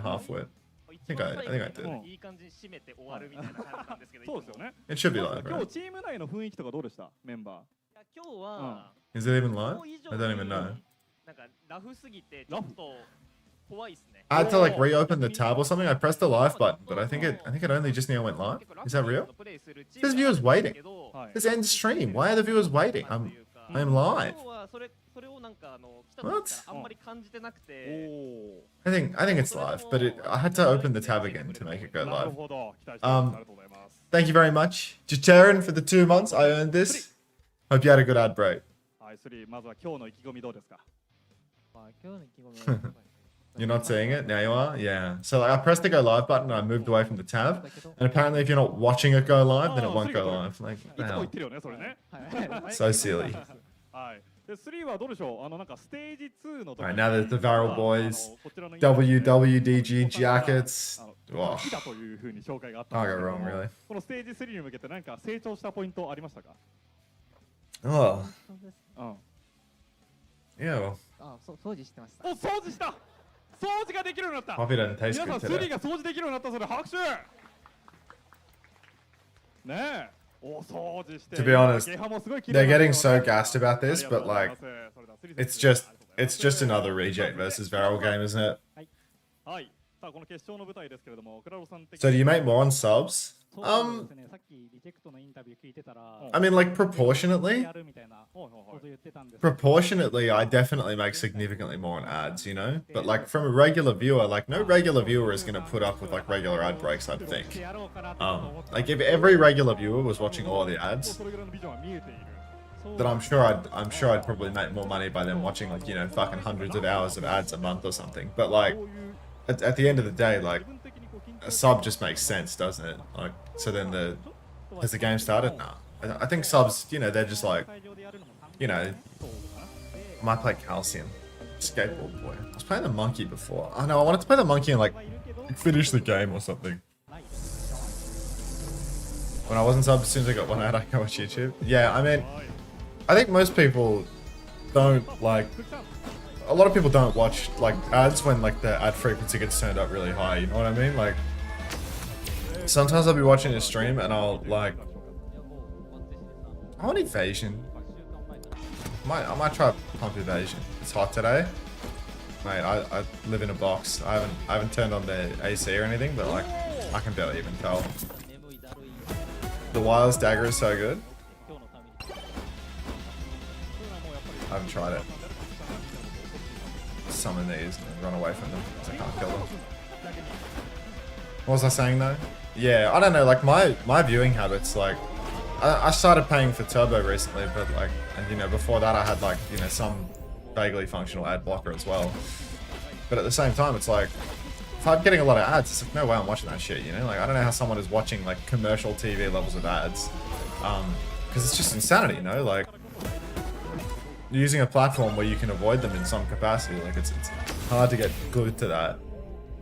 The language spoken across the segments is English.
half-wit. I think I did. It should be live, right? Is it even live? I don't even know. I had to like reopen the tab or something. I pressed the live button, but I think it only just now went live. Is that real? There's viewers waiting. This end stream. Why are the viewers waiting? I'm live. What? I think it's live, but I had to open the tab again to make it go live. Thank you very much, Jaterin, for the 2 months. I earned this. Hope you had a good ad break. You're not seeing it? Now you are? Yeah. So like, I pressed the go live button and I moved away from the tab. And apparently if you're not watching it go live, then it won't go live. Like, wow. So silly. Alright, now there's the VARREL boys. WWDG jackets. Wow. Can't go wrong, really. Oh. Ew. Coffee doesn't taste good today. To be honest, they're getting so gassed about this, but like, it's just another reject versus VARREL game, isn't it? So do you make more on subs? I mean, like proportionately, I definitely make significantly more on ads, you know? But like from a regular viewer, like no regular viewer is going to put up with like regular ad breaks, I'd think. Like if every regular viewer was watching all the ads, then I'm sure I'd probably make more money by them watching like, you know, fucking hundreds of hours of ads a month or something. But like at the end of the day, like a sub just makes sense, doesn't it? Like, so then has the game started? Nah. I think subs, you know, they're just like, you know, I might play Calcium. Skateboard boy. I was playing the monkey before. Oh no, I wanted to play the monkey and like finish the game or something. When I wasn't subbed, as soon as I got one ad, I go watch YouTube. Yeah, I mean, I think most people don't like, a lot of people don't watch like ads when like the ad frequency gets turned up really high, you know what I mean? Like, sometimes I'll be watching a stream and I'll like, I want evasion. I might try pump evasion. It's hot today. Mate, I live in a box. I haven't turned on the AC or anything, but like, I can barely even tell. The wireless dagger is so good. I haven't tried it. Summon these and run away from them because I can't kill them. What was I saying though? Yeah, I don't know, like my viewing habits, like I started paying for Turbo recently, but like, and you know, before that I had like, you know, some vaguely functional ad blocker as well. But at the same time, it's like, if I'm getting a lot of ads, it's like, no way I'm watching that shit, you know? Like, I don't know how someone is watching like commercial TV levels of ads. Because it's just insanity, you know? Like, using a platform where you can avoid them in some capacity, like it's hard to get glued to that.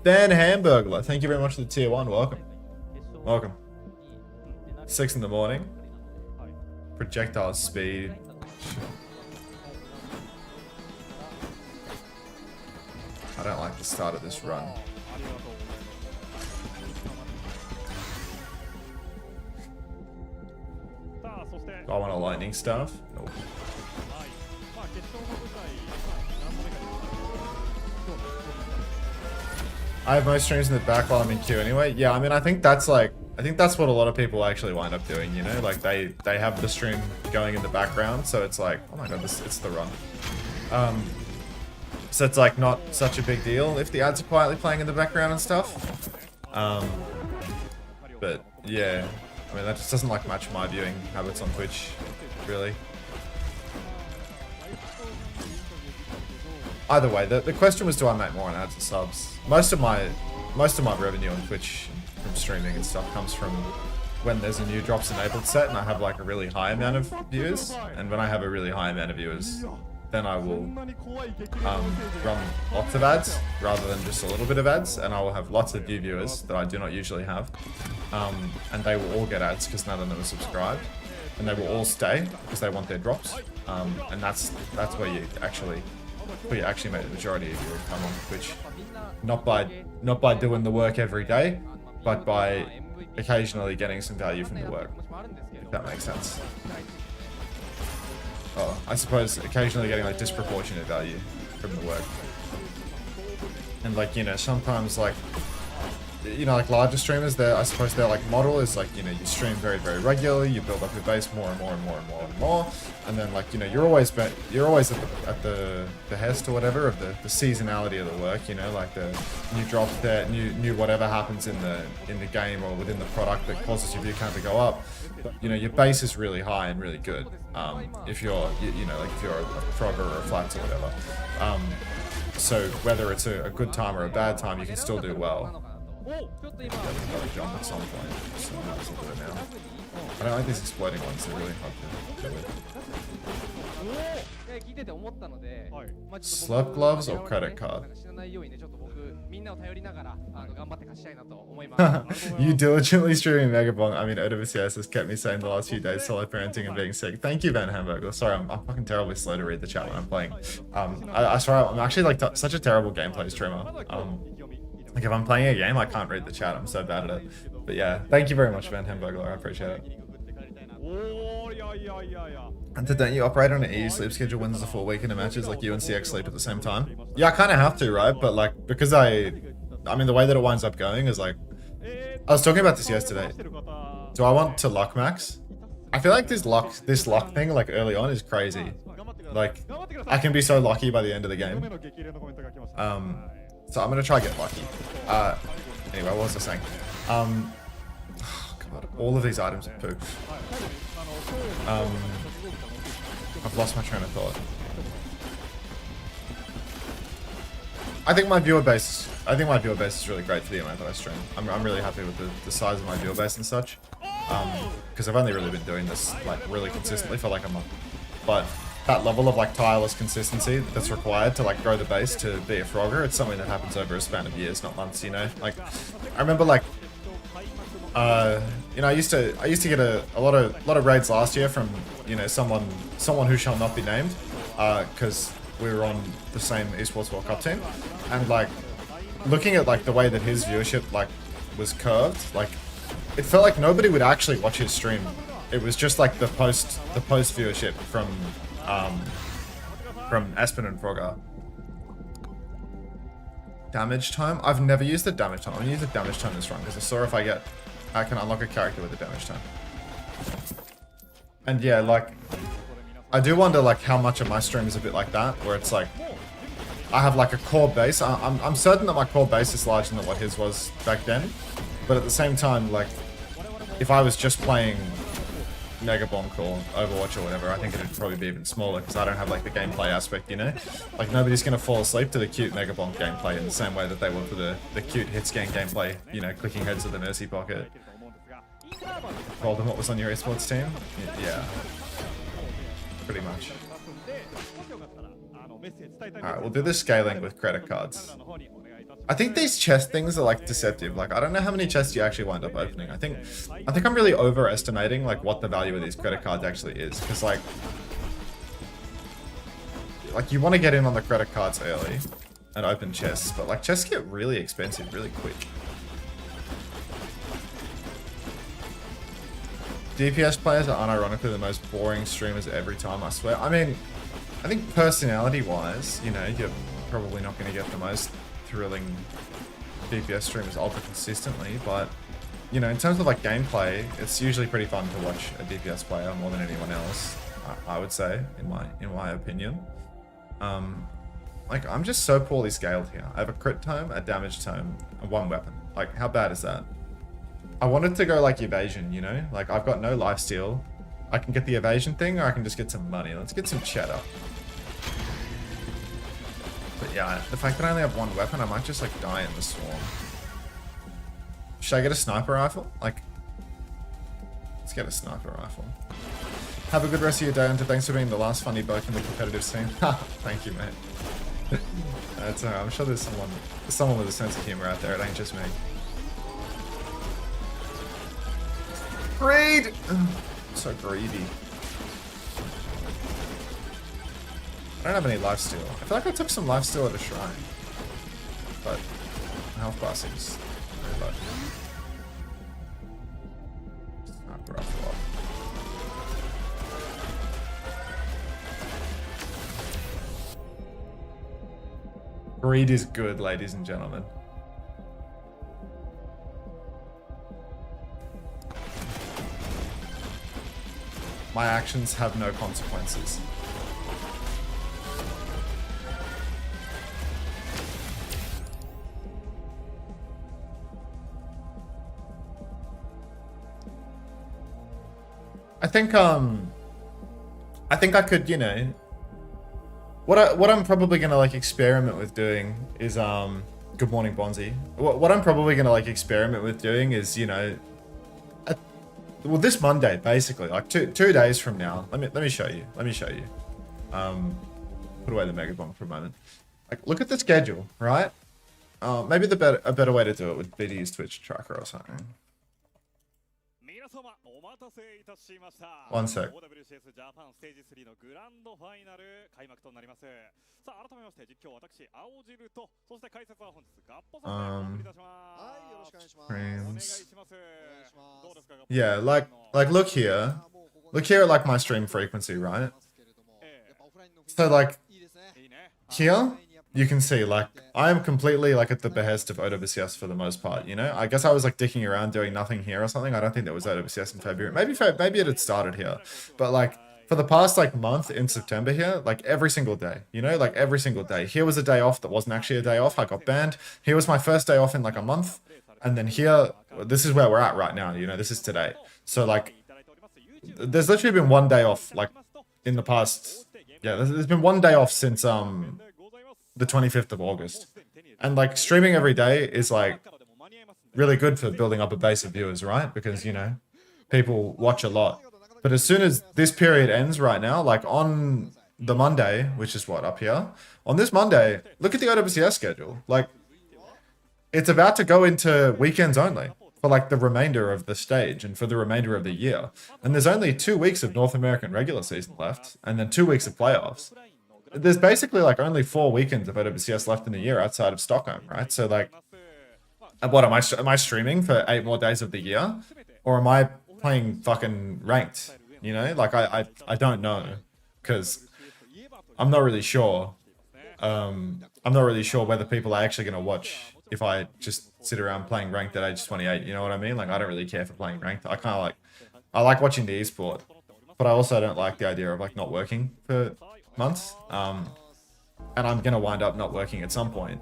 Dan Hamburglar, thank you very much for the tier 1, welcome. Welcome. 6 in the morning. Projectile speed. Sure. I don't like the start of this run. Do I want a lightning staff? Nope. I have most streams in the back while I'm in queue anyway. Yeah, I mean, I think that's what a lot of people actually wind up doing, you know? Like, they have the stream going in the background, so it's like, oh my god, it's the run. So it's like not such a big deal if the ads are quietly playing in the background and stuff. But yeah, I mean, that just doesn't like match my viewing habits on Twitch, really. Either way, the question was, do I make more on ads or subs? Most of my revenue on Twitch from streaming and stuff comes from when there's a new drops enabled set and I have like a really high amount of viewers. And when I have a really high amount of viewers, then I will run lots of ads rather than just a little bit of ads, and I will have lots of new viewers that I do not usually have, and they will all get ads because none of them are subscribed, and they will all stay because they want their drops, and that's where you actually make the majority of your income on Twitch. not by doing the work every day, but by occasionally getting some value from the work. If that makes sense. Oh, I suppose occasionally getting like disproportionate value from the work. And like, you know, sometimes like, you know, like larger streamers, I suppose their like model is like, you know, you stream very, very regularly, you build up your base more and more and more and more and more, and then like, you know, you're always at the behest or whatever of the seasonality of the work, you know, like the new drop there, new whatever happens in the game or within the product that causes your view count to go up. But, you know, your base is really high and really good. If you're, you know, like if you're a Frogger or a Flats or whatever. So whether it's a good time or a bad time, you can still do well. Another jump at some point, so that's a bit now. I don't like these exploding ones, they're really hard to deal with. Slop gloves or credit card? You diligently streaming Megabong. I mean, OWCS has kept me sane the last few days, solo parenting and being sick. Thank you, Van Hamburger. Sorry, I'm fucking terribly slow to read the chat when I'm playing. I swear, I'm actually like such a terrible gameplay streamer. Like if I'm playing a game, I can't read the chat. I'm so bad at it. But yeah, thank you very much, Van Hamburger. I appreciate it. And don't you operate on an EU sleep schedule when there's a full weekend of matches like you and CX sleep at the same time? Yeah, I kind of have to, right? But like, because I mean, the way that it winds up going is like, I was talking about this yesterday. Do I want to luck max? I feel like this luck thing like early on is crazy. Like, I can be so lucky by the end of the game. So I'm gonna try to get lucky. Anyway, what was I saying? Oh God, all of these items are poo. I've lost my train of thought. I think my viewer base is really great for the amount that I stream. I'm really happy with the size of my viewer base and such. Because I've only really been doing this like really consistently for like a month. But that level of like tireless consistency that's required to like grow the base to be a Frogger, it's something that happens over a span of years, not months, you know? Like, I remember like, you know, I used to get a lot of raids last year from, you know, someone who shall not be named, because we were on the same esports World Cup team, and like, looking at like the way that his viewership like was curved, like, it felt like nobody would actually watch his stream. It was just like the post viewership from Aspen and Frogger. Damage time? I've never used the damage time. I'm gonna use the damage time this run because I saw if I can unlock a character with the damage time. And yeah, like, I do wonder like how much of my stream is a bit like that, where it's like, I have like a core base. I'm certain that my core base is larger than what his was back then, but at the same time, like, if I was just playing Megabonk or Overwatch or whatever, I think it'd probably be even smaller because I don't have like the gameplay aspect, you know? Like, nobody's gonna fall asleep to the cute Megabonk gameplay in the same way that they will to the cute hitscan gameplay, you know, clicking heads of the Mercy Pocket. Voldemort was on your esports team? Yeah. Pretty much. Alright, we'll do the scaling with credit cards. I think these chest things are like deceptive. Like, I don't know how many chests you actually wind up opening. I think I'm really overestimating like what the value of these credit cards actually is, because like you want to get in on the credit cards early and open chests, but like chests get really expensive really quick. DPS players are unironically the most boring streamers every time, I swear. I mean, I think personality-wise, you know, you're probably not going to get the most thrilling DPS streamers ultra consistently, but, you know, in terms of like gameplay, it's usually pretty fun to watch a DPS player more than anyone else, I would say, in my opinion. Like, I'm just so poorly scaled here. I have a crit tome, a damage tome, and one weapon. Like, how bad is that? I wanted to go like evasion, you know? Like, I've got no lifesteal. I can get the evasion thing, or I can just get some money. Let's get some cheddar. But yeah, the fact that I only have one weapon, I might just like die in the swarm. Should I get a sniper rifle? Like, let's get a sniper rifle. Have a good rest of your day, Unter. Thanks for being the last funny bloke in the competitive scene. Thank you, mate. That's alright. I'm sure there's someone with a sense of humor out there. It ain't just me. Greed! So greedy. I don't have any lifesteal. I feel like I took some lifesteal at a shrine. But Health bar seems very low. Sniper rifle up. Greed is good, ladies and gentlemen. My actions have no consequences. I think I could, you know, what I'm probably gonna like experiment with doing is good morning Bonzi. What I'm probably gonna like experiment with doing is, you know, well, this Monday basically, like two days from now. Let me show you. Let me show you. Put away the mega bomb for a moment. Like, look at the schedule, right? Maybe a better way to do it would be to use Twitch tracker or something. One sec. Streams. Yeah, like look here. Look here at like my stream frequency, right? So like here you can see like I am completely like at the behest of OWCS for the most part, you know? I guess I was like dicking around doing nothing here or something. I don't think there was OWCS in February. Maybe it had started here. But like for the past like month in September here, like every single day, you know, like every single day. Here was a day off that wasn't actually a day off. I got banned. Here was my first day off in like a month. And then here, this is where we're at right now, you know, this is today. So like, there's literally been one day off, like in the past, yeah, there's been one day off since the 25th of August. And like streaming every day is like really good for building up a base of viewers, right? Because, you know, people watch a lot. But as soon as this period ends right now, like on the Monday, which is what, up here? On this Monday, look at the OWCS schedule. Like, it's about to go into weekends only for like the remainder of the stage and for the remainder of the year. And there's only 2 weeks of North American regular season left and then 2 weeks of playoffs. There's basically like only 4 weekends of OWCS left in the year outside of Stockholm, right? So like, what am I streaming for 8 more days of the year? Or am I playing fucking ranked? You know, like I don't know, because I'm not really sure. I'm not really sure whether people are actually going to watch if I just sit around playing ranked at age 28. You know what I mean? Like, I don't really care for playing ranked. I kind of like, I like watching the esport, but I also don't like the idea of like not working for months. And I'm going to wind up not working at some point,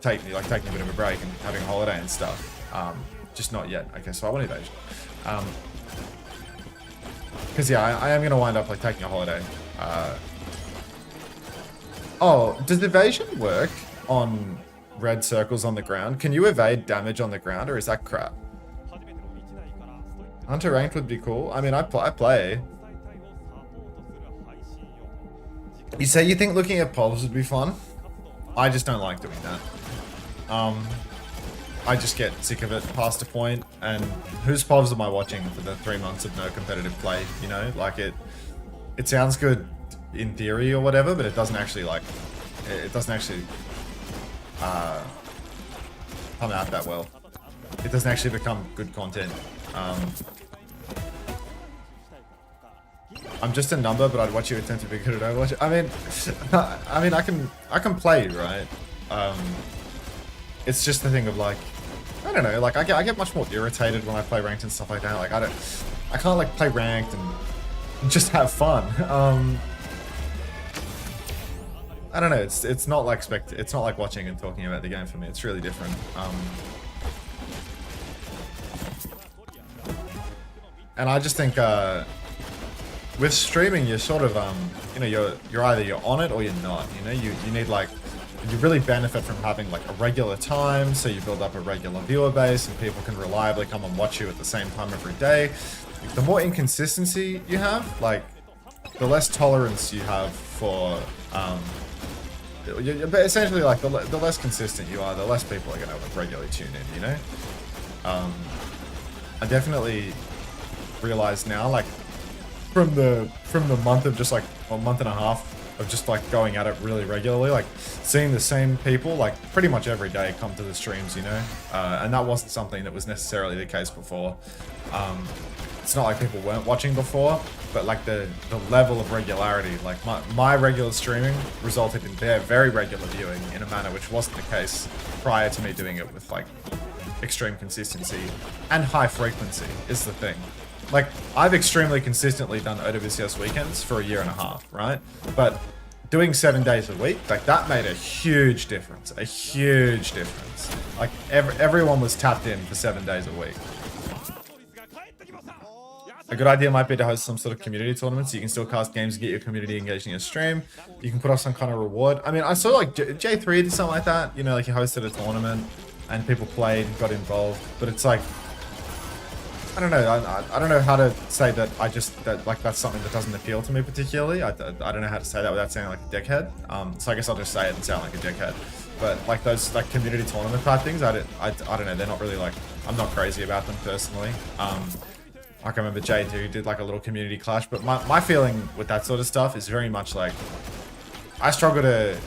taking a bit of a break and having a holiday and stuff. Just not yet. Okay, so I want evasion. Because yeah, I am going to wind up like taking a holiday. Oh, does evasion work on red circles on the ground? Can you evade damage on the ground, or is that crap? Unter ranked would be cool. I mean, I play. You say you think looking at polls would be fun? I just don't like doing that. I just get sick of it past a point, and whose povs am I watching for the 3 months of no competitive play, you know? Like, it sounds good in theory or whatever, but it doesn't actually, like, it doesn't actually come out that well. It doesn't actually become good content. I'm just a number, but I'd watch you attempt to be good at Overwatch. I mean, I can play, right? It's just the thing of like, I don't know, like I get much more irritated when I play ranked and stuff like that. Like I can't like play ranked and just have fun. I don't know. It's not like it's not like watching and talking about the game for me. It's really different. And I just think with streaming, you're sort of you know, you're either on it or you're not. You know, you need like, you really benefit from having like a regular time, so you build up a regular viewer base and people can reliably come and watch you at the same time every day. The more inconsistency you have, like the less tolerance you have for essentially like the less consistent you are, the less people are going to like regularly tune in, you know? I definitely realize now, like from the month of just like a month and a half of just like going at it really regularly, like seeing the same people like pretty much every day come to the streams, you know, and that wasn't something that was necessarily the case before. It's not like people weren't watching before, but like the level of regularity, like my regular streaming resulted in their very regular viewing in a manner which wasn't the case prior to me doing it with like extreme consistency and high frequency is the thing. Like, I've extremely consistently done OWCS weekends for a year and a half, right? But doing 7 days a week, like, that made a huge difference. A huge difference. Like, everyone was tapped in for 7 days a week. A good idea might be to host some sort of community tournament so you can still cast games and get your community engaged in your stream. You can put off some kind of reward. I mean, I saw, like, J3 did something like that. You know, like, he hosted a tournament and people played and got involved. But it's like, I don't know. I don't know how to say that. Like that's something that doesn't appeal to me particularly. I don't know how to say that without sounding like a dickhead. So I guess I'll just say it and sound like a dickhead. But like those like community tournament type things, I don't know. They're not really like, I'm not crazy about them personally. I can remember J2 did like a little community clash, but my feeling with that sort of stuff is very much like I struggle to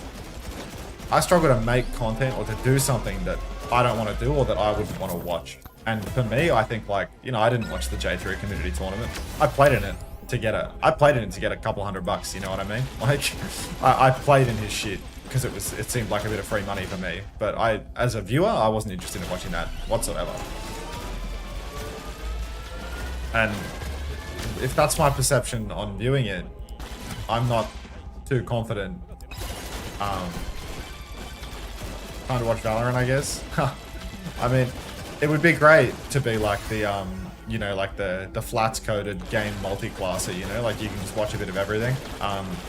make content or to do something that I don't want to do or that I wouldn't want to watch. And for me, I think like, you know, I didn't watch the J3 community tournament. I played in it to get a couple $100, you know what I mean? Like, I played in his shit because it seemed like a bit of free money for me. But as a viewer, I wasn't interested in watching that whatsoever. And if that's my perception on viewing it, I'm not too confident trying to watch Valorant, I guess. I mean, it would be great to be like the, you know, like the flats coded game multi-classer, you know, like you can just watch a bit of everything.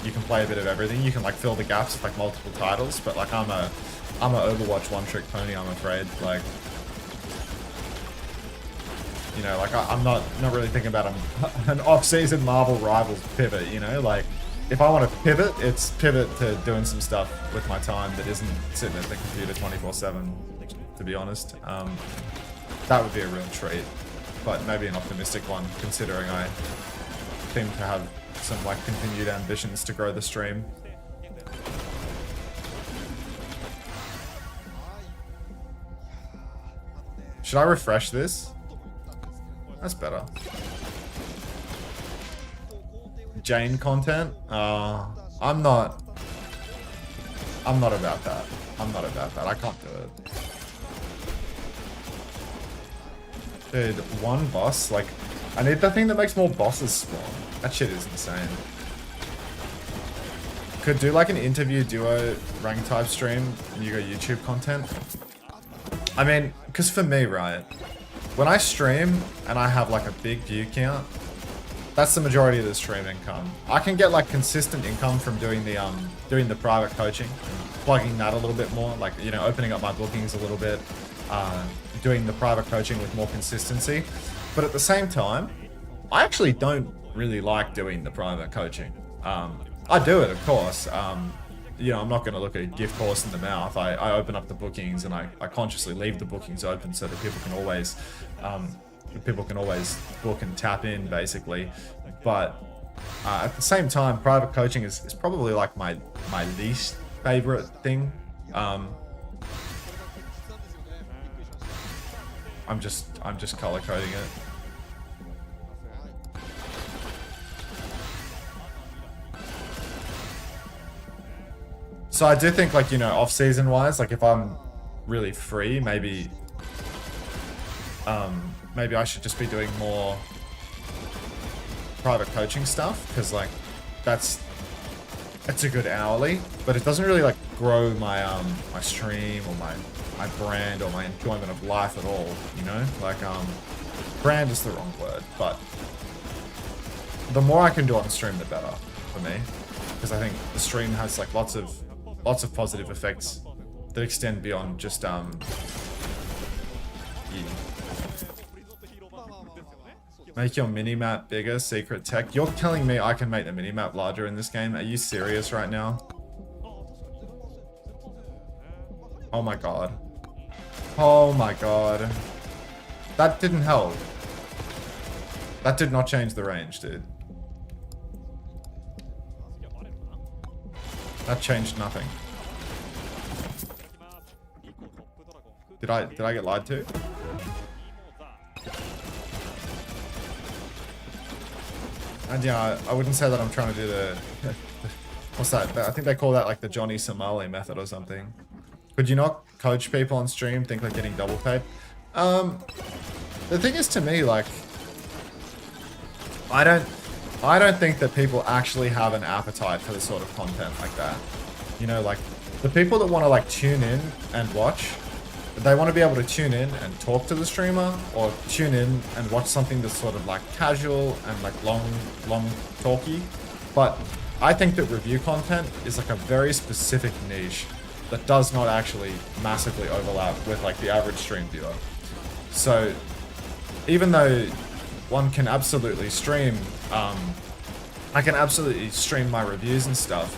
You can play a bit of everything. You can like fill the gaps with like multiple titles, but like I'm a Overwatch one-trick pony, I'm afraid. Like, you know, like I'm not really thinking about an off-season Marvel Rivals pivot, you know, like if I want to pivot, it's pivot to doing some stuff with my time that isn't sitting at the computer 24/7, to be honest. That would be a real treat, but maybe an optimistic one, considering I seem to have some like continued ambitions to grow the stream. Should I refresh this? That's better. Jane content? I'm not about that. I'm not about that. I can't do it. Dude, one boss, like, I need the thing that makes more bosses spawn. That shit is insane. Could do like an interview duo rank type stream and you go YouTube content. I mean, because for me, right, when I stream and I have like a big view count, that's the majority of the stream income. I can get like consistent income from doing the private coaching, plugging that a little bit more, like, you know, opening up my bookings a little bit, doing the private coaching with more consistency. But at the same time, I actually don't really like doing the private coaching. I do it, of course. You know, I'm not going to look at a gift horse in the mouth. I open up the bookings and I consciously leave the bookings open so that people can always book and tap in, basically. But at the same time, private coaching is probably like my least favorite thing. I'm just color coding it. So I do think, like, you know, off-season wise, like if I'm really free, maybe I should just be doing more private coaching stuff, because like it's a good hourly, but it doesn't really like grow my my stream or my brand or my enjoyment of life at all, you know? Like brand is the wrong word, but the more I can do on stream, the better for me, because I think the stream has like lots of positive effects that extend beyond just yeah. Make your minimap bigger, secret tech. You're telling me I can make the minimap larger in this game? Are you serious right now? Oh my god. Oh my god. That didn't help. That did not change the range, dude. That changed nothing. Did I get lied to? And yeah, I wouldn't say that I'm trying to do the what's that? I think they call that like the Johnny Somali method or something. Could you not coach people on stream, think like getting double paid? The thing is, to me, like, I don't think that people actually have an appetite for this sort of content like that. You know, like, the people that want to like tune in and watch, they want to be able to tune in and talk to the streamer, or tune in and watch something that's sort of like casual and like long talky. But I think that review content is like a very specific niche that does not actually massively overlap with like the average stream viewer. So even though one can absolutely stream, I can absolutely stream my reviews and stuff,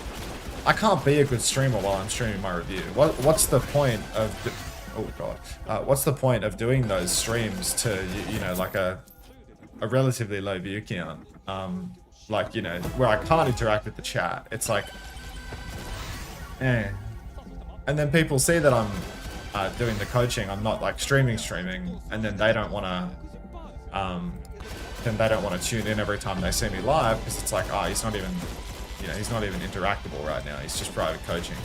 I can't be a good streamer while I'm streaming my review. What's the point of... Oh god. What's the point of doing those streams to, you know, like a relatively low view count? Like, you know, where I can't interact with the chat. It's like... And then people see that I'm doing the coaching, I'm not like streaming, and then they don't want to tune in every time they see me live, because it's like, oh, he's not even, you know, he's not even interactable right now, he's just private coaching.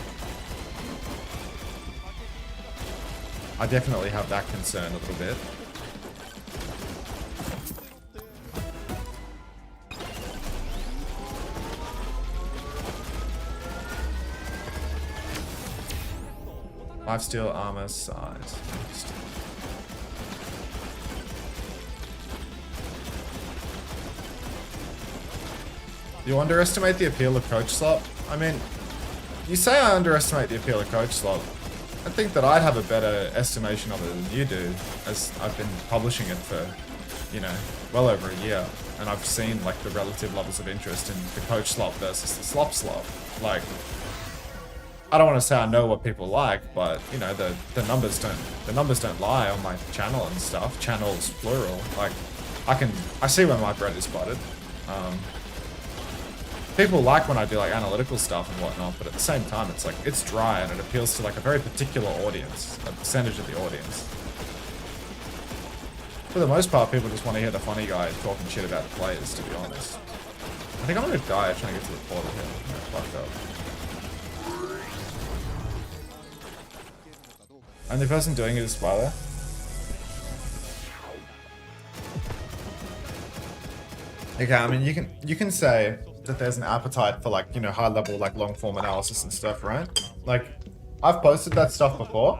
I definitely have that concern a little bit. Life steal armor size. You underestimate the appeal of coach slop? I mean, you say I underestimate the appeal of coach slop. I think that I'd have a better estimation of it than you do, as I've been publishing it for, you know, well over a year, and I've seen like the relative levels of interest in the coach slop versus the slop. Like, I don't want to say I know what people like, but you know, the numbers don't lie on my channel and stuff. Channels plural. Like, I see where my bread is buttered. People like when I do like analytical stuff and whatnot, but at the same time, it's like, it's dry and it appeals to like a very particular audience, a percentage of the audience. For the most part, people just want to hear the funny guy talking shit about the players, to be honest. I think I'm gonna die trying to get to the portal here. I'm fucked up. Only person doing it is Spyler. Okay, I mean, you can say that there's an appetite for like, you know, high level like long form analysis and stuff, right? Like, I've posted that stuff before.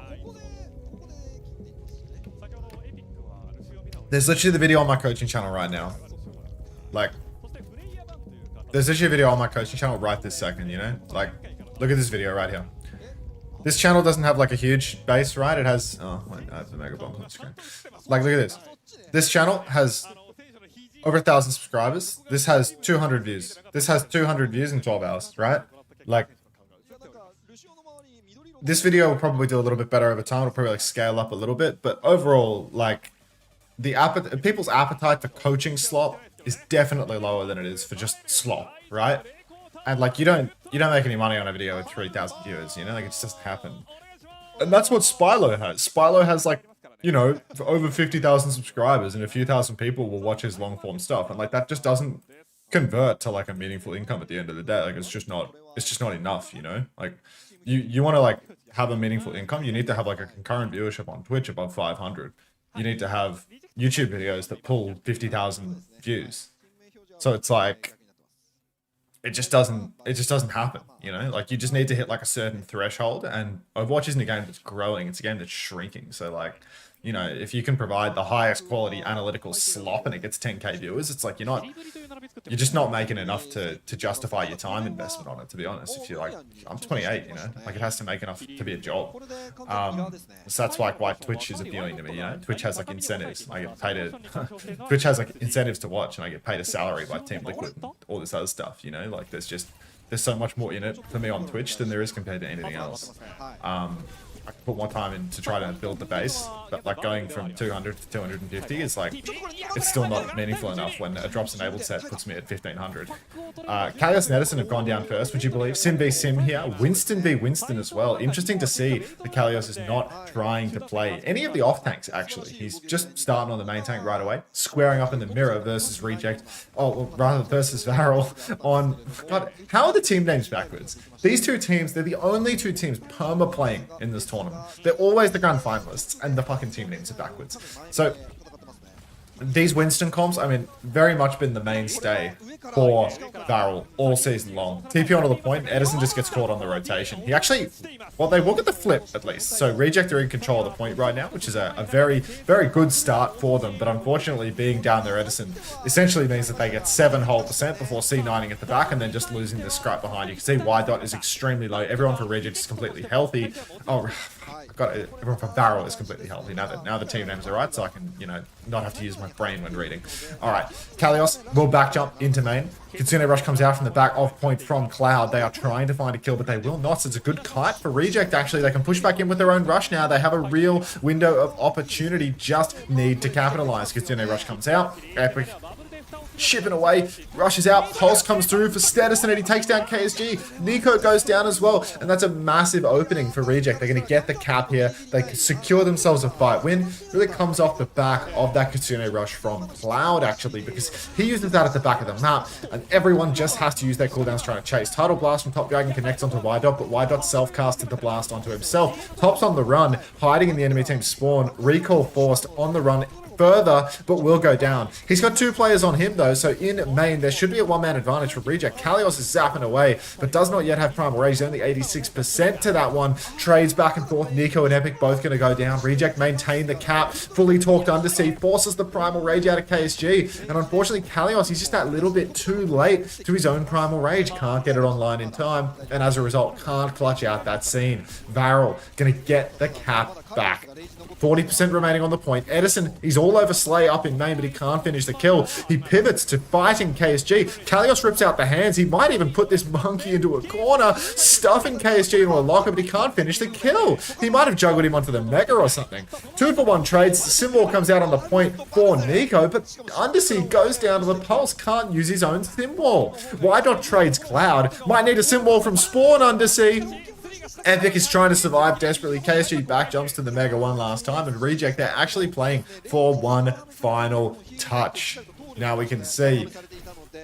There's literally the video on my coaching channel right now. Like, there's literally a video on my coaching channel right this second, you know? Like, look at this video right here. This channel doesn't have like a huge base, right? It has, oh, wait, I have the mega bomb on the screen. Like, look at this. This channel has over 1,000 subscribers. This has 200 views. This has 200 views in 12 hours, right? Like, this video will probably do a little bit better over time. It'll probably like scale up a little bit, but overall, like, people's appetite for coaching slop is definitely lower than it is for just slop, right? And like, you don't make any money on a video with 3,000 viewers, you know? Like, it just doesn't happen. And that's what Spylo has. Spylo has like, you know, for over 50,000 subscribers, and a few thousand people will watch his long form stuff, and like, that just doesn't convert to like a meaningful income at the end of the day. Like, it's just not enough, you know? Like, you want to like have a meaningful income, you need to have like a concurrent viewership on Twitch above 500. You need to have YouTube videos that pull 50,000 views. So it's like, it just doesn't happen, you know? Like, you just need to hit like a certain threshold, and Overwatch isn't a game that's growing, it's a game that's shrinking. So like, you know, if you can provide the highest quality analytical slop and it gets 10k viewers, it's like, you're just not making enough to justify your time investment on it, to be honest. If you're like, I'm 28, you know, like, it has to make enough to be a job. So that's like why Twitch is appealing to me, you know? Twitch has like incentives. I get paid Twitch has like incentives to watch, and I get paid a salary by Team Liquid and all this other stuff, you know? Like, there's so much more in it for me on Twitch than there is compared to anything else. I put more time in to try to build the base. But like going from 200 to 250 is like, it's still not meaningful enough when a drops enabled set puts me at 1500. Kalios and Edison have gone down first, would you believe? Sim v Sim here. Winston v Winston as well. Interesting to see that Kalios is not trying to play any of the off tanks, actually. He's just starting on the main tank right away, squaring up in the mirror versus Reject. Oh, well, rather versus VARREL on... God, how are the team names backwards? These two teams, they're the only two teams perma playing in this tournament. They're always the grand finalists, and the fucking team names are backwards. So, these Winston comps, I mean, very much been the mainstay for VARREL all season long. TP onto the point, Edison just gets caught on the rotation. He actually, well, they will get the flip at least. So Reject are in control of the point right now, which is a very, very good start for them. But unfortunately, being down there, Edison essentially means that they get 7% whole before C9ing at the back and then just losing the scrap behind. You can see Y dot is extremely low. Everyone for Reject is completely healthy. Oh, everyone from VARREL is completely healthy now the team names are right, so I can, you know, not have to use my brain when reading. All right, Kalios will back jump into main. Kitsune Rush comes out from the back off point from Cloud. They are trying to find a kill, but they will not. So it's a good kite for Reject, actually. They can push back in with their own rush now. They have a real window of opportunity, just need to capitalize. Kitsune Rush comes out. Epic shipping away, rushes out, Pulse comes through for Status and he takes down KSG. Nico goes down as well, and that's a massive opening for Reject. They're going to get the cap here. They secure themselves a fight win. Really comes off the back of that Kitsune Rush from Cloud, actually, because he uses that at the back of the map, and everyone just has to use their cooldowns trying to chase. Tidal Blast from Top Dragon connects onto Ydot, but Ydot self-casted the blast onto himself. Top's on the run, hiding in the enemy team's spawn. Recall forced on the run further, but will go down. He's got two players on him though, so in main there should be a one-man advantage for Reject. Kalios is zapping away, but does not yet have Primal Rage. Only 86% to that one. Trades back and forth. Nico and Epic both going to go down. Reject maintain the cap. Fully talked Undersea. Forces the Primal Rage out of KSG. And unfortunately, Kalios, he's just that little bit too late to his own Primal Rage. Can't get it online in time. And as a result, can't clutch out that scene. VARREL going to get the cap back. 40% remaining on the point. Edison, he's all over Slay up in main, but he can't finish the kill. He pivots to fighting KSG. Kalios rips out the hands. He might even put this monkey into a corner, stuffing KSG into a locker, but he can't finish the kill. He might have juggled him onto the Mega or something. 2-for-1 trades. Simwall comes out on the point for Nico, but Undersea goes down to the Pulse. Can't use his own Simwall. Ydot trades Cloud. Might need a Simwall from Spawn, Undersea. Epic is trying to survive desperately. KSG back jumps to the Mega one last time, and Reject, they're actually playing for one final touch. Now we can see.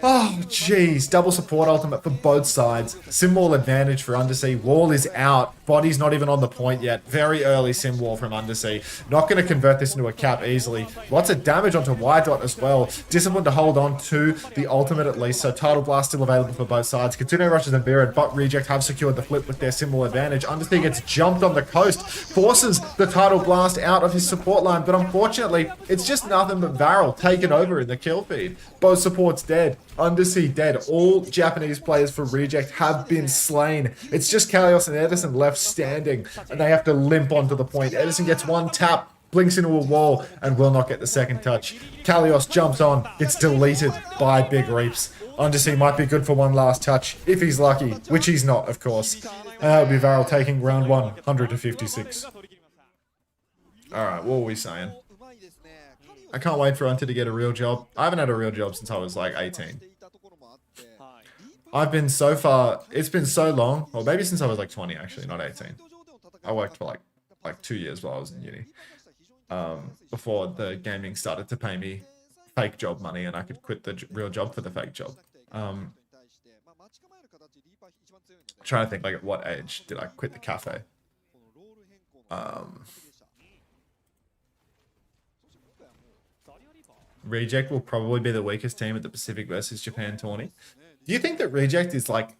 Oh, jeez. Double support ultimate for both sides. Sim wall advantage for Undersea. Wall is out. Body's not even on the point yet. Very early sim wall from Undersea. Not going to convert this into a cap easily. Lots of damage onto Y-Dot as well. Disciplined to hold on to the ultimate at least. So Tidal Blast still available for both sides. Kitsune rushes and Beard, but Reject have secured the flip with their sim wall advantage. Undersea gets jumped on the coast. Forces the Tidal Blast out of his support line. But unfortunately, it's just nothing but VARREL taken over in the kill feed. Both supports dead. Undersea dead. All Japanese players for Reject have been slain. It's just Kalios and Edison left standing, and they have to limp onto the point. Edison gets one tap, blinks into a wall, and will not get the second touch. Kalios jumps on, gets deleted by Big Reaps. Undersea might be good for one last touch, if he's lucky, which he's not, of course. And that would be VARREL taking round 100 to 56. Alright, what were we saying? I can't wait for Unter to get a real job. I haven't had a real job since I was like 18. I've been so far, it's been so long, or maybe since I was like 20 actually, not 18. I worked for like 2 years while I was in uni. Before the gaming started to pay me fake job money and I could quit the real job for the fake job. Trying to think, like, at what age did I quit the cafe? Reject will probably be the weakest team at the Pacific versus Japan tourney. Do you think that Reject is like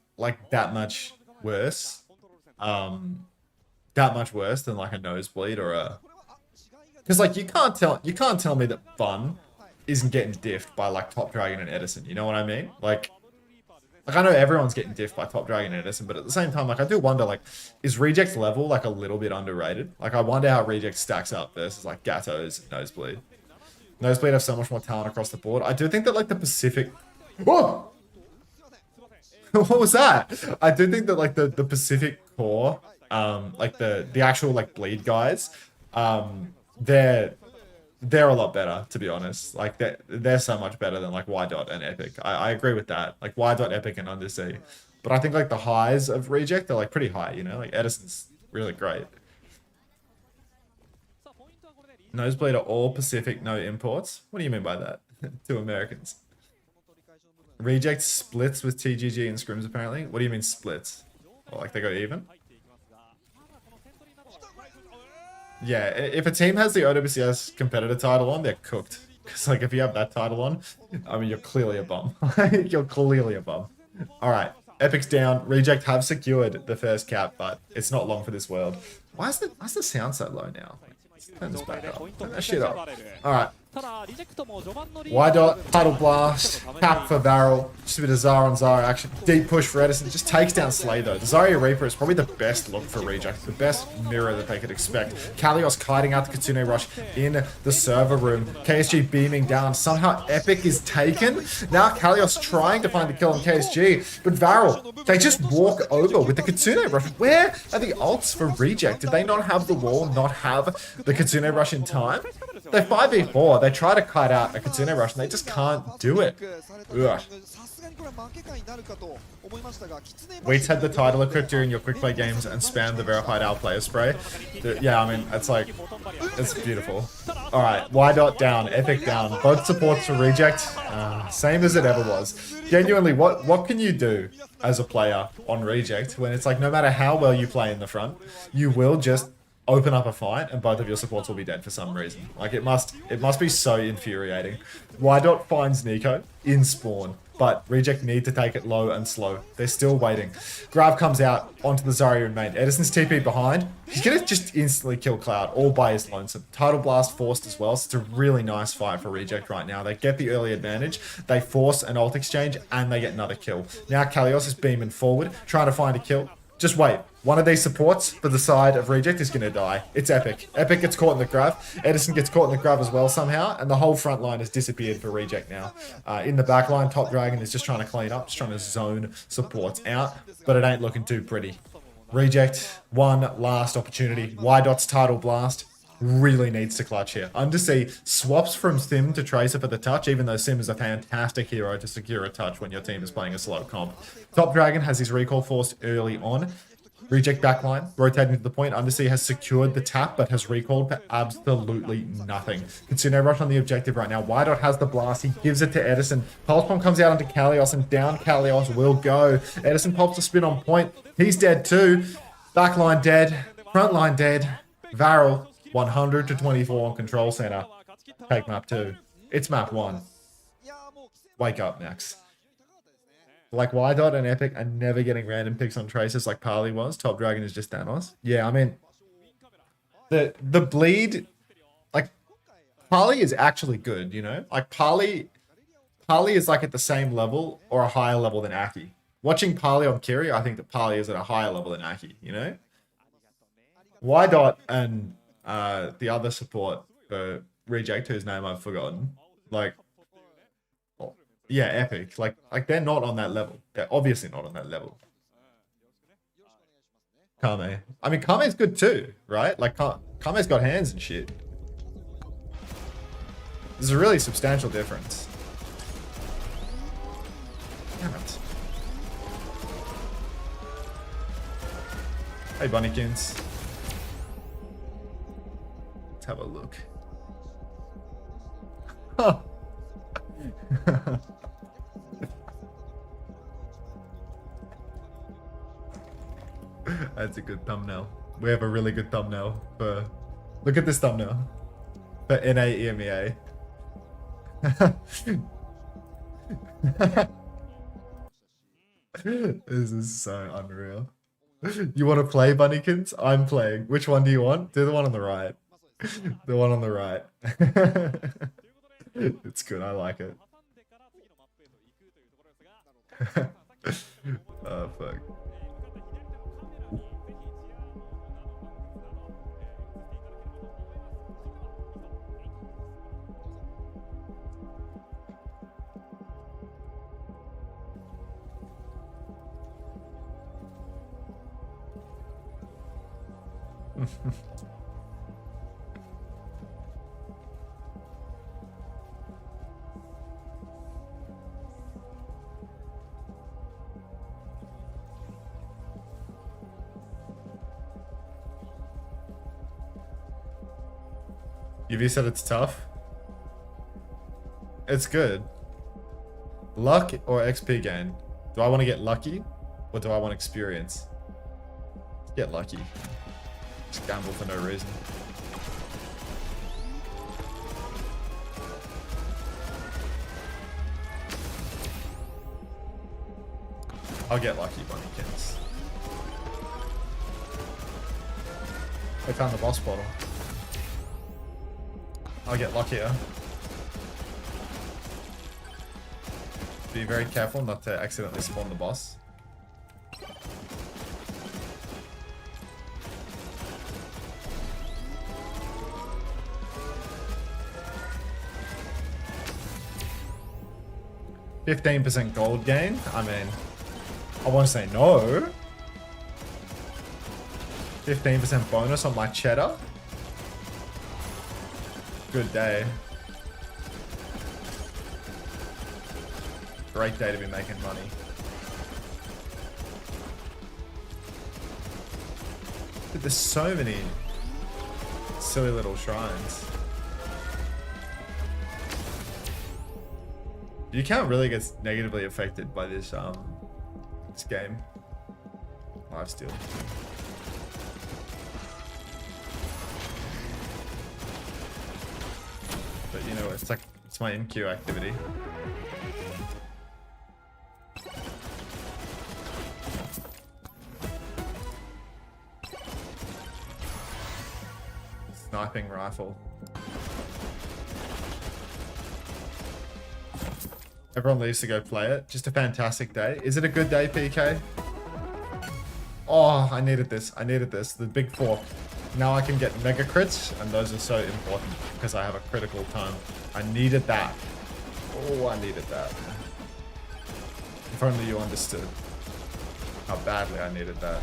that much worse? That much worse than like a nosebleed or a? Because like you can't tell me that Fun isn't getting diffed by like Top Dragon and Edison. You know what I mean? Like I know everyone's getting diffed by Top Dragon and Edison, but at the same time, like I do wonder, like, is Reject's level like a little bit underrated? Like I wonder how Reject stacks up versus like Gatto's Nosebleed. Nosebleed have so much more talent across the board. I do think that like the Pacific. Whoa! What was that? I do think that like the Pacific core like the actual like bleed guys, they're a lot better, to be honest. Like they're so much better than like Y dot and Epic. I agree with that. Like Y dot, Epic, and Undersea. But I think like the highs of Reject are like pretty high, you know? Like Edison's really great. Nosebleed are all Pacific, no imports. What do you mean by that? Two Americans. Reject splits with TGG and scrims apparently. What do you mean splits? Well, like they go even? Yeah, if a team has the OWCS competitor title on, they're cooked. Because like if you have that title on, I mean you're clearly a bum. You're clearly a bum. All right, Epic's down. Reject have secured the first cap, but it's not long for this world. Why's the sound so low now? Turn this back up. Turn that shit up. All right. Y dot, title blast, cap for VARREL, just a bit of Zara on Zara action, deep push for Edison, just takes down Slay though. The Zarya Reaper is probably the best look for Reject, the best mirror that they could expect. Kalios kiting out the Kitsune Rush in the server room, KSG beaming down, somehow Epic is taken. Now Kalios trying to find the kill on KSG, but VARREL, they just walk over with the Kitsune Rush. Where are the ults for Reject? Did they not have the wall, not have the Kitsune Rush in time? They're 5v4. They try to kite out a Kitsune Rush and they just can't do it. Ugh. Weeds had the title equipped during your quick play games and spam the verified our player spray. Yeah, I mean, it's like, it's beautiful. Alright, Y dot down, Epic down. Both supports for Reject. Same as it ever was. Genuinely, what can you do as a player on Reject when it's like no matter how well you play in the front, you will just open up a fight and both of your supports will be dead for some reason. Like it must be so infuriating. Y dot finds Nico in spawn, but Reject need to take it low and slow. They're still waiting. Grav comes out onto the Zarya in main. Edison's TP behind. He's gonna just instantly kill Cloud all by his lonesome. Tidal Blast forced as well, so it's a really nice fight for Reject right now. They get the early advantage, they force an ult exchange, and they get another kill. Now Kalios is beaming forward, trying to find a kill. Just wait. One of these supports for the side of Reject is going to die. It's Epic. Epic gets caught in the grab. Edison gets caught in the grab as well somehow. And the whole front line has disappeared for Reject now. In the back line, Top Dragon is just trying to clean up. Just trying to zone supports out. But it ain't looking too pretty. Reject, one last opportunity. Y dot's title blast. Really needs to clutch here. Undersea swaps from Sim to Tracer for the touch, even though Sim is a fantastic hero to secure a touch when your team is playing a slow comp. Top Dragon has his recall forced early on. Reject backline, rotating to the point. Undersea has secured the tap, but has recalled for absolutely nothing. Kitsune Rush on the objective right now. Y dot has the blast. He gives it to Edison. Pulse Bomb comes out onto Kalios, and down Kalios will go. Edison pops a spin on point. He's dead too. Backline dead. Frontline dead. VARREL 100 to 24 on control center. Take map 2. It's map 1. Wake up, Max. Like Y dot and Epic are never getting random picks on Traces like Parley was. Top Dragon is just Thanos. Yeah, I mean, the bleed, like Parley is actually good, you know? Like Parley is like at the same level or a higher level than Aki. Watching Parley on Kiri, I think that Parley is at a higher level than Aki, you know? Y dot and the other support for Reject, whose name I've forgotten, like, yeah, Epic. Like they're not on that level. They're obviously not on that level. Kame. I mean, Kame's good too, right? Like, Kame's got hands and shit. There's a really substantial difference. Damn it. Hey, Bunnykins. Let's have a look. Huh. That's a good thumbnail. We have a really good thumbnail for... Look at this thumbnail. For NA-EMEA. This is so unreal. You want to play, Bunnykins? I'm playing. Which one do you want? Do the one on the right. The one on the right. It's good. I like it. Oh, fuck. UV said it's tough. It's good. Luck or XP gain? Do I want to get lucky or do I want experience? Get lucky. Just gamble for no reason. I'll get lucky, Bunnykins. I found the boss bottle. I'll get luckier. Be very careful not to accidentally spawn the boss. %15 gold gain? I mean, I want to say no. 15% bonus on my cheddar? Good day. Great day to be making money. Dude, there's so many silly little shrines. You can't really get negatively affected by this this game. Lifesteal. But you know, it's like, it's my MQ activity. Sniping rifle. Everyone leaves to go play it. Just a fantastic day. Is it a good day, PK? Oh, I needed this. I needed this. The big four. Now I can get mega crits, and those are so important because I have a critical time. I needed that. Oh, I needed that. If only you understood how badly I needed that.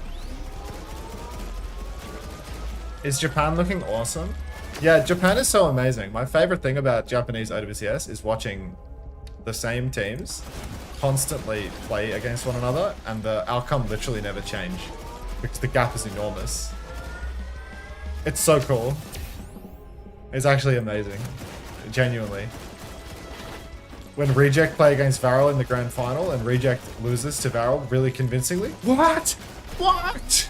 Is Japan looking awesome? Yeah, Japan is so amazing. My favorite thing about Japanese OWCS is watching the same teams constantly play against one another, and the outcome literally never change because the gap is enormous. It's so cool. It's actually amazing. Genuinely. When Reject play against VARREL in the grand final and Reject loses to VARREL really convincingly. What? What?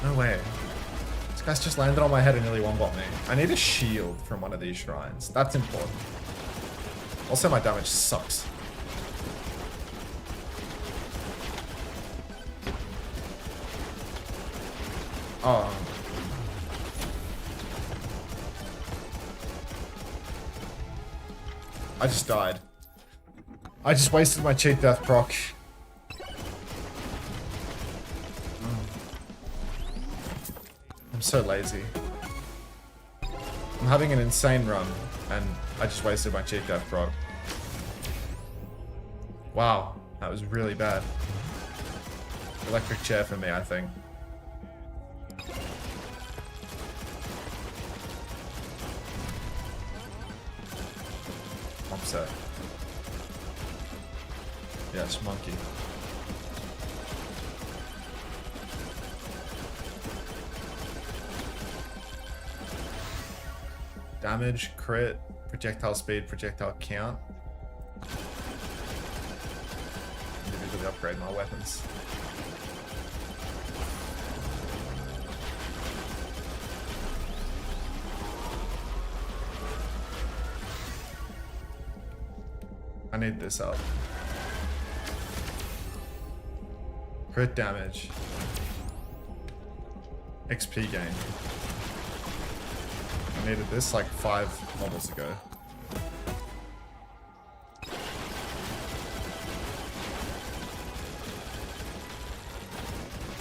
No way. This guy's just landed on my head and nearly one-bot me. I need a shield from one of these shrines. That's important. Also, my damage sucks. Oh. I just died. I just wasted my cheat death proc. I'm so lazy. I'm having an insane run, and I just wasted my cheat death proc. Wow, that was really bad. Electric chair for me, I think. Upset. Yes, monkey. Damage, crit, projectile speed, projectile count. Individually upgrade my weapons. I need this up. Crit damage. XP gain. I needed this like 5 models ago.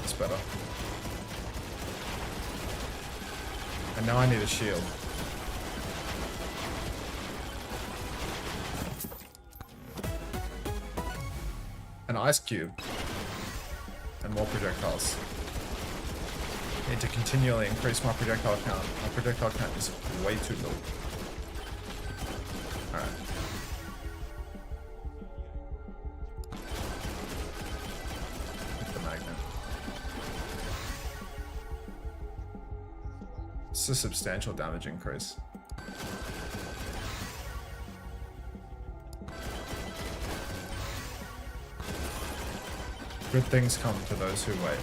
It's better. And now I need a shield. An ice cube. And more projectiles. Need to continually increase my projectile count. My projectile count is way too low. Alright. Hit the magnet. It's a substantial damage increase. Good things come to those who wait.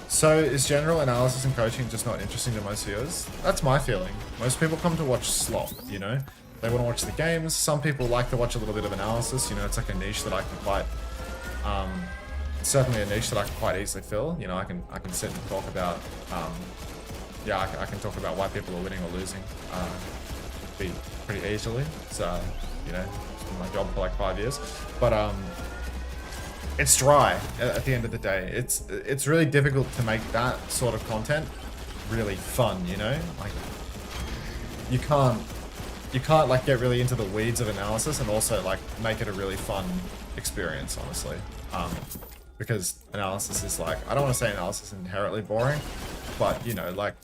So, is general analysis and coaching just not interesting to most viewers? That's my feeling. Most people come to watch slop, you know? They want to watch the games. Some people like to watch a little bit of analysis, you know, it's like a niche that I can quite... certainly a niche that I can quite easily fill. You know, I can sit and talk about... yeah, I can talk about why people are winning or losing pretty easily. So, you know, it's been my job for like 5 years. But, it's dry at the end of the day. It's really difficult to make that sort of content really fun, you know? Like, you can't like get really into the weeds of analysis and also like make it a really fun experience, honestly. Because analysis is like, I don't want to say analysis is inherently boring, but you know, like,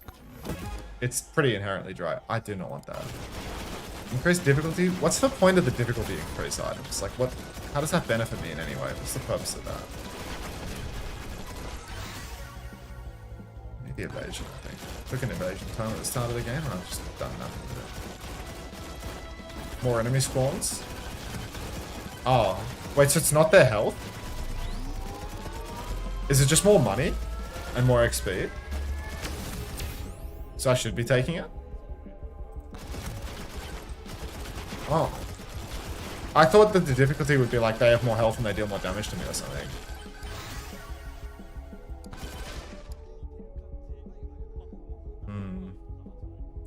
it's pretty inherently dry. I do not want that. Increase difficulty? What's the point of the difficulty increase items? Like, what? How does that benefit me in any way? What's the purpose of that? Maybe evasion, I think. Took an evasion time at the start of the game and I've just done nothing with it. More enemy spawns? Oh. Wait, so it's not their health? Is it just more money? And more XP? So I should be taking it? Oh. I thought that the difficulty would be like they have more health and they deal more damage to me or something.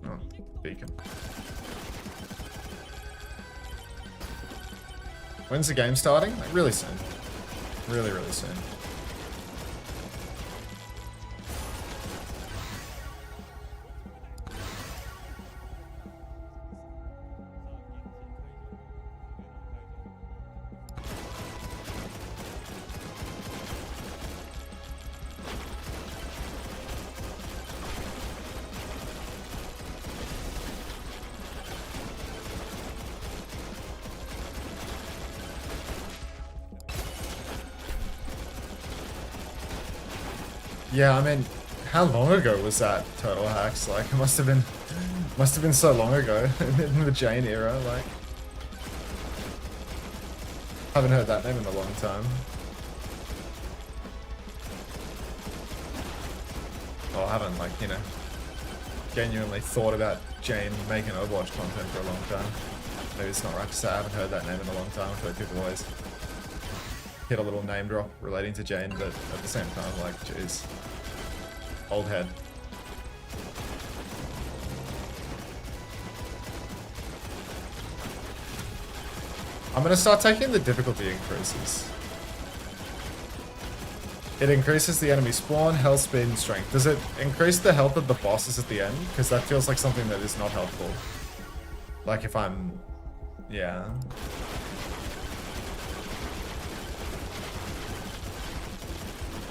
Oh, beacon. When's the game starting? Like really soon. Really, really soon. Yeah, I mean, how long ago was that, Turtle Hacks? Like, it must have been so long ago in the Jane era. Like, haven't heard that name in a long time. Well, I haven't, like, you know, genuinely thought about Jane making Overwatch content for a long time. Maybe it's not right to say I haven't heard that name in a long time. I feel like people always hit a little name drop relating to Jane, but at the same time, like, jeez. Old head. I'm gonna start taking the difficulty increases. It increases the enemy spawn, health, speed, and strength. Does it increase the health of the bosses at the end? Because that feels like something that is not helpful. Like if I'm... yeah.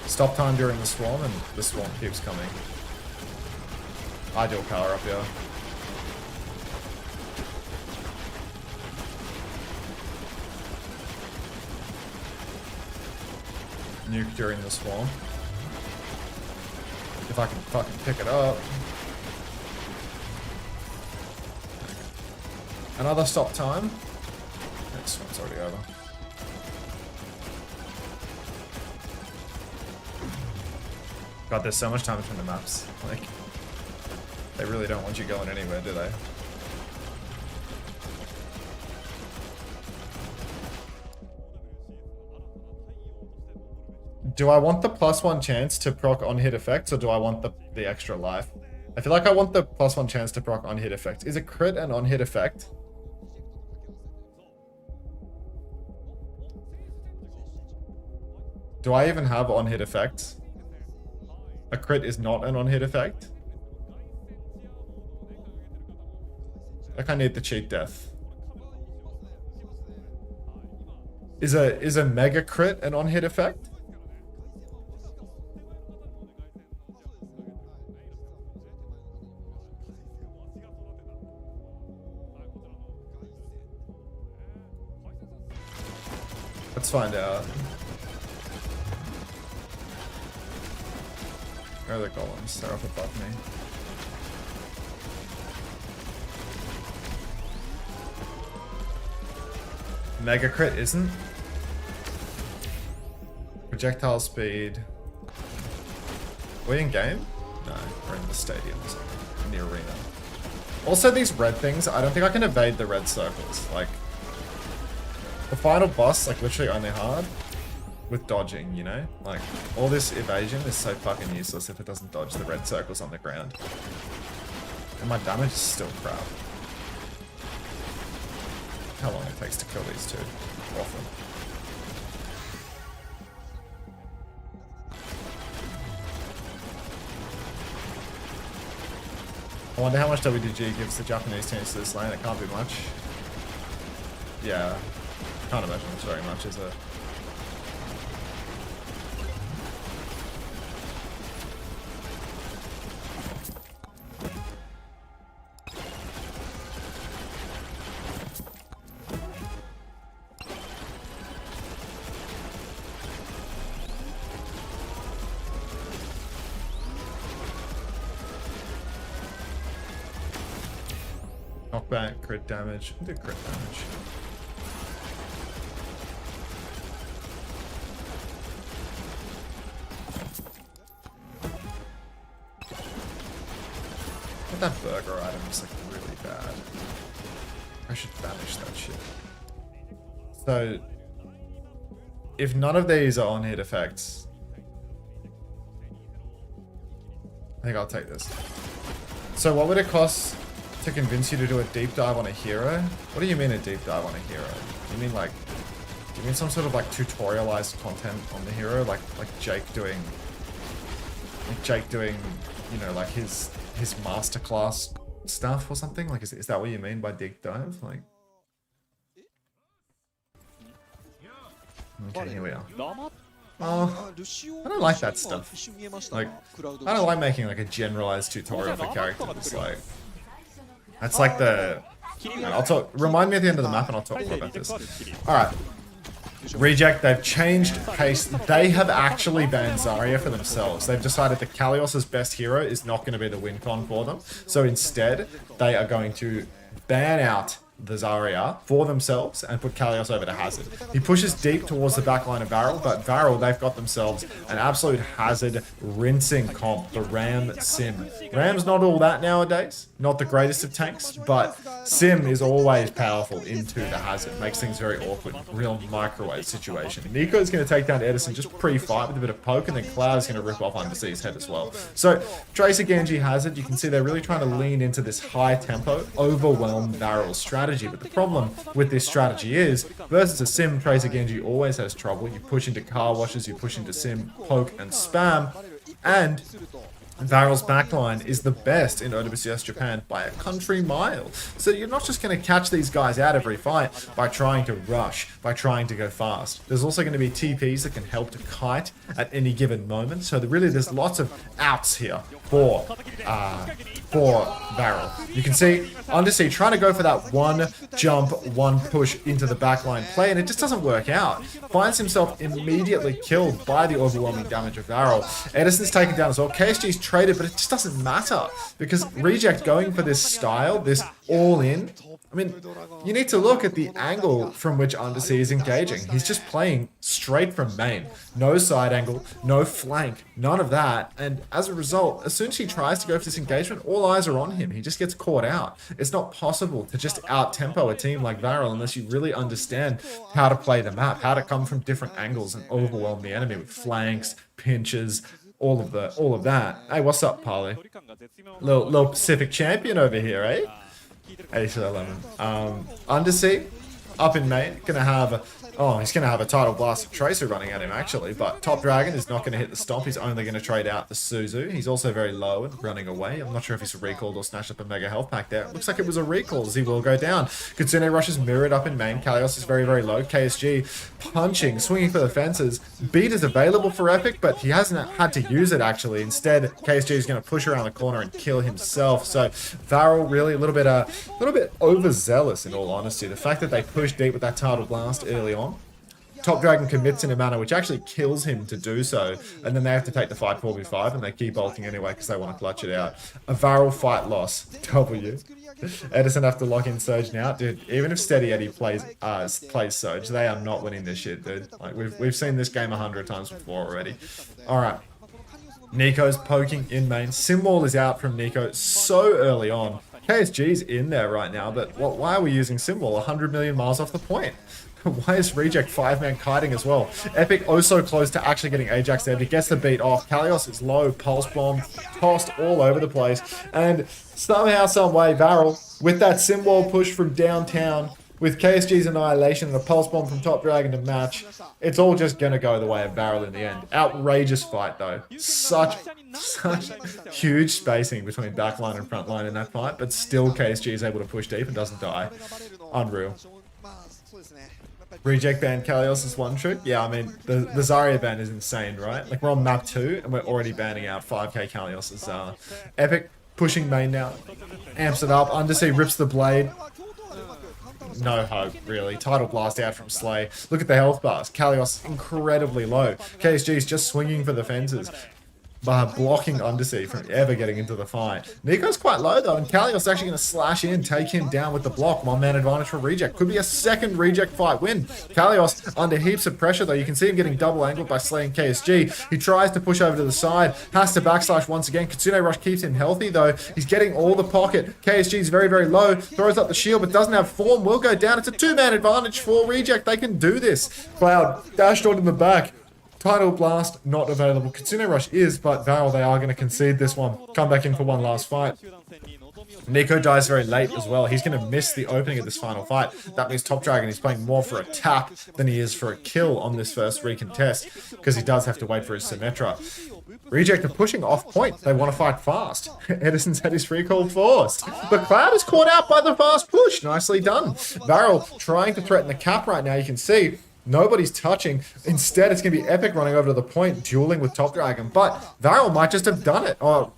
Stop time during the swarm, and the swarm keeps coming. Ideal power up here. Nuke during the swarm. If I can fucking pick it up. Another stop time. Next one's already over. God, there's so much time between the maps. Like, they really don't want you going anywhere, do they? Do I want the +1 chance to proc on hit effects, or do I want the extra life? I feel like I want the +1 chance to proc on hit effects. Is it crit and on hit effect? Do I even have on hit effects? A crit is not an on-hit effect. Like I need the cheat death. Is a mega crit an on-hit effect? Let's find out. Where are the golems? They're up above me. Mega crit isn't. Projectile speed. We in game? No, we're in the stadium, so in the arena. Also, these red things, I don't think I can evade the red circles. Like, the final boss, like, literally only hard with dodging, you know? Like, all this evasion is so fucking useless if it doesn't dodge the red circles on the ground. And my damage is still crap. How long it takes to kill these two. Awful. I wonder how much WDG gives the Japanese teams to this lane. It can't be much. Yeah. Can't imagine it's very much, is it? Knockback, crit damage. We did crit damage. But that burger item is like really bad. I should banish that shit. So, if none of these are on-hit effects, I think I'll take this. So what would it cost to convince you to do a deep dive on a hero? What do you mean a deep dive on a hero? You mean like, do you mean some sort of like tutorialized content on the hero? Like Jake doing, you know, like his masterclass stuff or something? Like, is that what you mean by deep dive? Like, okay, here we are. Oh, I don't like that stuff. Like, I don't like making like a generalized tutorial for characters. Like, that's like the... I'll talk... Remind me at the end of the map and I'll talk more about this. Alright. Reject, they've changed pace. They have actually banned Zarya for themselves. They've decided that Kalios' best hero is not going to be the win con for them. So instead, they are going to ban out the Zarya for themselves and put Kalios over to Hazard. He pushes deep towards the backline of VARREL, but VARREL, they've got themselves an absolute Hazard rinsing comp, the Ram Sim. Ram's not all that nowadays, not the greatest of tanks, but Sim is always powerful into the Hazard. Makes things very awkward, real microwave situation. Nico's going to take down Edison just pre-fight with a bit of poke, and then Cloud's going to rip off Undersea's head as well. So, Tracer, Genji, Hazard, you can see they're really trying to lean into this high tempo, overwhelm VARREL strategy. But the problem with this strategy is, versus a Sim, Tracer Genji always has trouble. You push into car washes, you push into Sim, poke, and spam, and VARREL's backline is the best in OWCS Japan by a country mile. So you're not just going to catch these guys out every fight by trying to rush, by trying to go fast. There's also going to be TPs that can help to kite at any given moment. So really there's lots of outs here for VARREL. You can see Undersea trying to go for that one jump, one push into the backline play, and it just doesn't work out. Finds himself immediately killed by the overwhelming damage of VARREL. Edison's taken down as well. KSG's traded, but it just doesn't matter because Reject going for this style, this all-in. I mean, you need to look at the angle from which Undersea is engaging. He's just playing straight from main. No side angle, no flank, none of that. And as a result, as soon as he tries to go for this engagement, all eyes are on him. He just gets caught out. It's not possible to just out-tempo a team like VARREL unless you really understand how to play the map, how to come from different angles and overwhelm the enemy with flanks, pinches, all of that. Hey, what's up, Parley? Little Pacific champion over here, eh? 8711. Undersea, up in main, gonna have he's gonna have a Tidal Blast of Tracer running at him actually, but Top Dragon is not gonna hit the stomp. He's only gonna trade out the Suzu. He's also very low and running away. I'm not sure if he's recalled or snatched up a mega health pack there. It looks like it was a recall as he will go down. Kitsune Rush is mirrored up in main. Kalios is very, very low. KSG punching, swinging for the fences. Beat is available for Epic, but he hasn't had to use it actually. Instead, KSG is gonna push around the corner and kill himself. So VARREL really a little bit overzealous in all honesty. The fact that they pushed deep with that Tidal Blast early on Top Dragon commits in a manner which actually kills him to do so, and then they have to take the fight 4v5, and they keep ulting anyway because they want to clutch it out. A VARREL fight loss. W. Edison have to lock in Surge now. Dude, even if Steady Eddie plays Surge, they are not winning this shit, dude. Like, we've seen this game 100 times before already. Alright. Nico's poking in main. Simwall is out from Nico so early on. KSG's in there right now, but why are we using Simwall 100 million miles off the point? Why is Reject 5-man kiting as well? Epic oh so close to actually getting Ajax there, but he gets the beat off. Kalios is low, Pulse Bomb tossed all over the place. And somehow, some way, VARREL, with that Simwall push from downtown, with KSG's Annihilation and a Pulse Bomb from Top Dragon to match, it's all just going to go the way of VARREL in the end. Outrageous fight, though. Such huge spacing between backline and frontline in that fight, but still KSG is able to push deep and doesn't die. Unreal. Reject ban Kalios' one trick. Yeah, I mean, the Zarya ban is insane, right? Like, we're on map 2, and we're already banning out 5k Kalios' Epic pushing main now. Amps it up. Undersea rips the blade. No hope, really. Tidal Blast out from Slay. Look at the health bars. Kalios incredibly low. KSG's just swinging for the fences, blocking Undersea from ever getting into the fight. Nico's quite low though, and Kalios actually going to slash in, take him down with the block. One-man advantage for Reject. Could be a second Reject fight win. Kalios under heaps of pressure though. You can see him getting double angled by slaying KSG. He tries to push over to the side, has to backslash once again. Kitsune Rush keeps him healthy though. He's getting all the pocket. KSG's very, very low. Throws up the shield but doesn't have form. Will go down. It's a two-man advantage for Reject. They can do this. Cloud dashed on in the back. Tidal Blast not available. Kitsune Rush is, but VARREL, they are going to concede this one. Come back in for one last fight. Nico dies very late as well. He's going to miss the opening of this final fight. That means Top Dragon is playing more for a tap than he is for a kill on this first recontest, because he does have to wait for his Symmetra. Reject are pushing off point. They want to fight fast. Edison's had his recall forced. But Cloud is caught out by the fast push. Nicely done. VARREL trying to threaten the cap right now. You can see nobody's touching. Instead, it's going to be Epic running over to the point, dueling with Top Dragon. But VARREL might just have done it. Or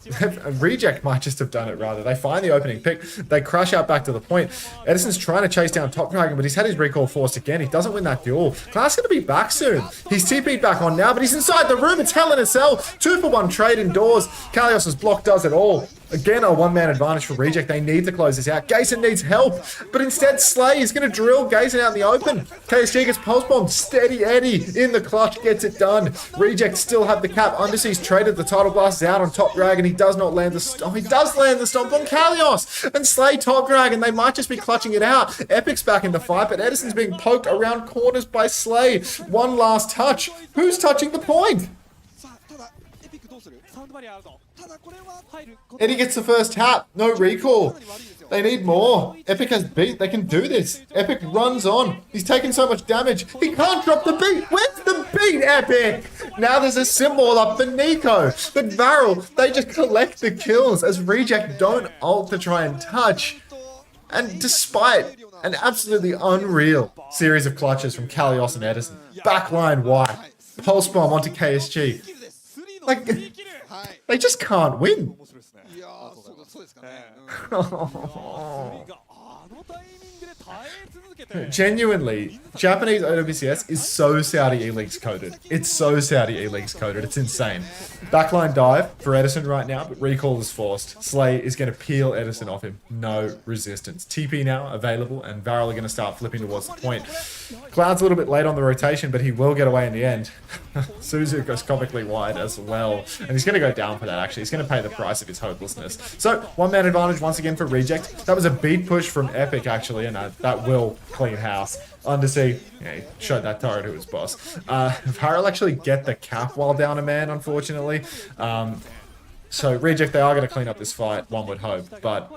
Reject might just have done it, rather. They find the opening pick. They crash out back to the point. Edison's trying to chase down Top Dragon, but he's had his recall forced again. He doesn't win that duel. Cloud's going to be back soon. He's TP'd back on now, but he's inside the room. It's Hell in a Cell. 2-for-1 trade indoors. Kalios' block does it all. Again, a one-man advantage for Reject. They need to close this out. Gayson needs help, but instead Slay is going to drill Gayson out in the open. KSG gets Pulse Bomb. Steady Eddie in the clutch gets it done. Reject still have the cap. Undersea's traded the Tidal Blast out on Top Dragon. He does not land the stomp. He does land the stomp on Kalios and Slay Top Dragon. They might just be clutching it out. Epic's back in the fight, but Edison's being poked around corners by Slay. One last touch. Who's touching the point? Eddie gets the first tap. No recall. They need more. Epic has beat. They can do this. Epic runs on. He's taking so much damage. He can't drop the beat. Where's the beat, Epic? Now there's a symbol up for Nico. But VARREL, they just collect the kills as Reject don't ult to try and touch. And despite an absolutely unreal series of clutches from Kalios and Edison, backline white, Pulse Bomb onto KSG. Like, they just can't win. Genuinely, Japanese OWCS is so Saudi E-Leagues coded. It's so Saudi E-Leagues coded. It's insane. Backline dive for Edison right now, but recall is forced. Slay is going to peel Edison off him. No resistance. TP now available, and VARREL are going to start flipping towards the point. Cloud's a little bit late on the rotation, but he will get away in the end. Suzu goes comically wide as well, and he's going to go down for that, actually. He's going to pay the price of his hopelessness. So, one-man advantage once again for Reject. That was a beat push from Epic, actually, and that will clean house. Undersea, yeah, he showed that turret who was boss. VARREL actually get the cap while down a man, unfortunately. So Reject, they are going to clean up this fight, one would hope, but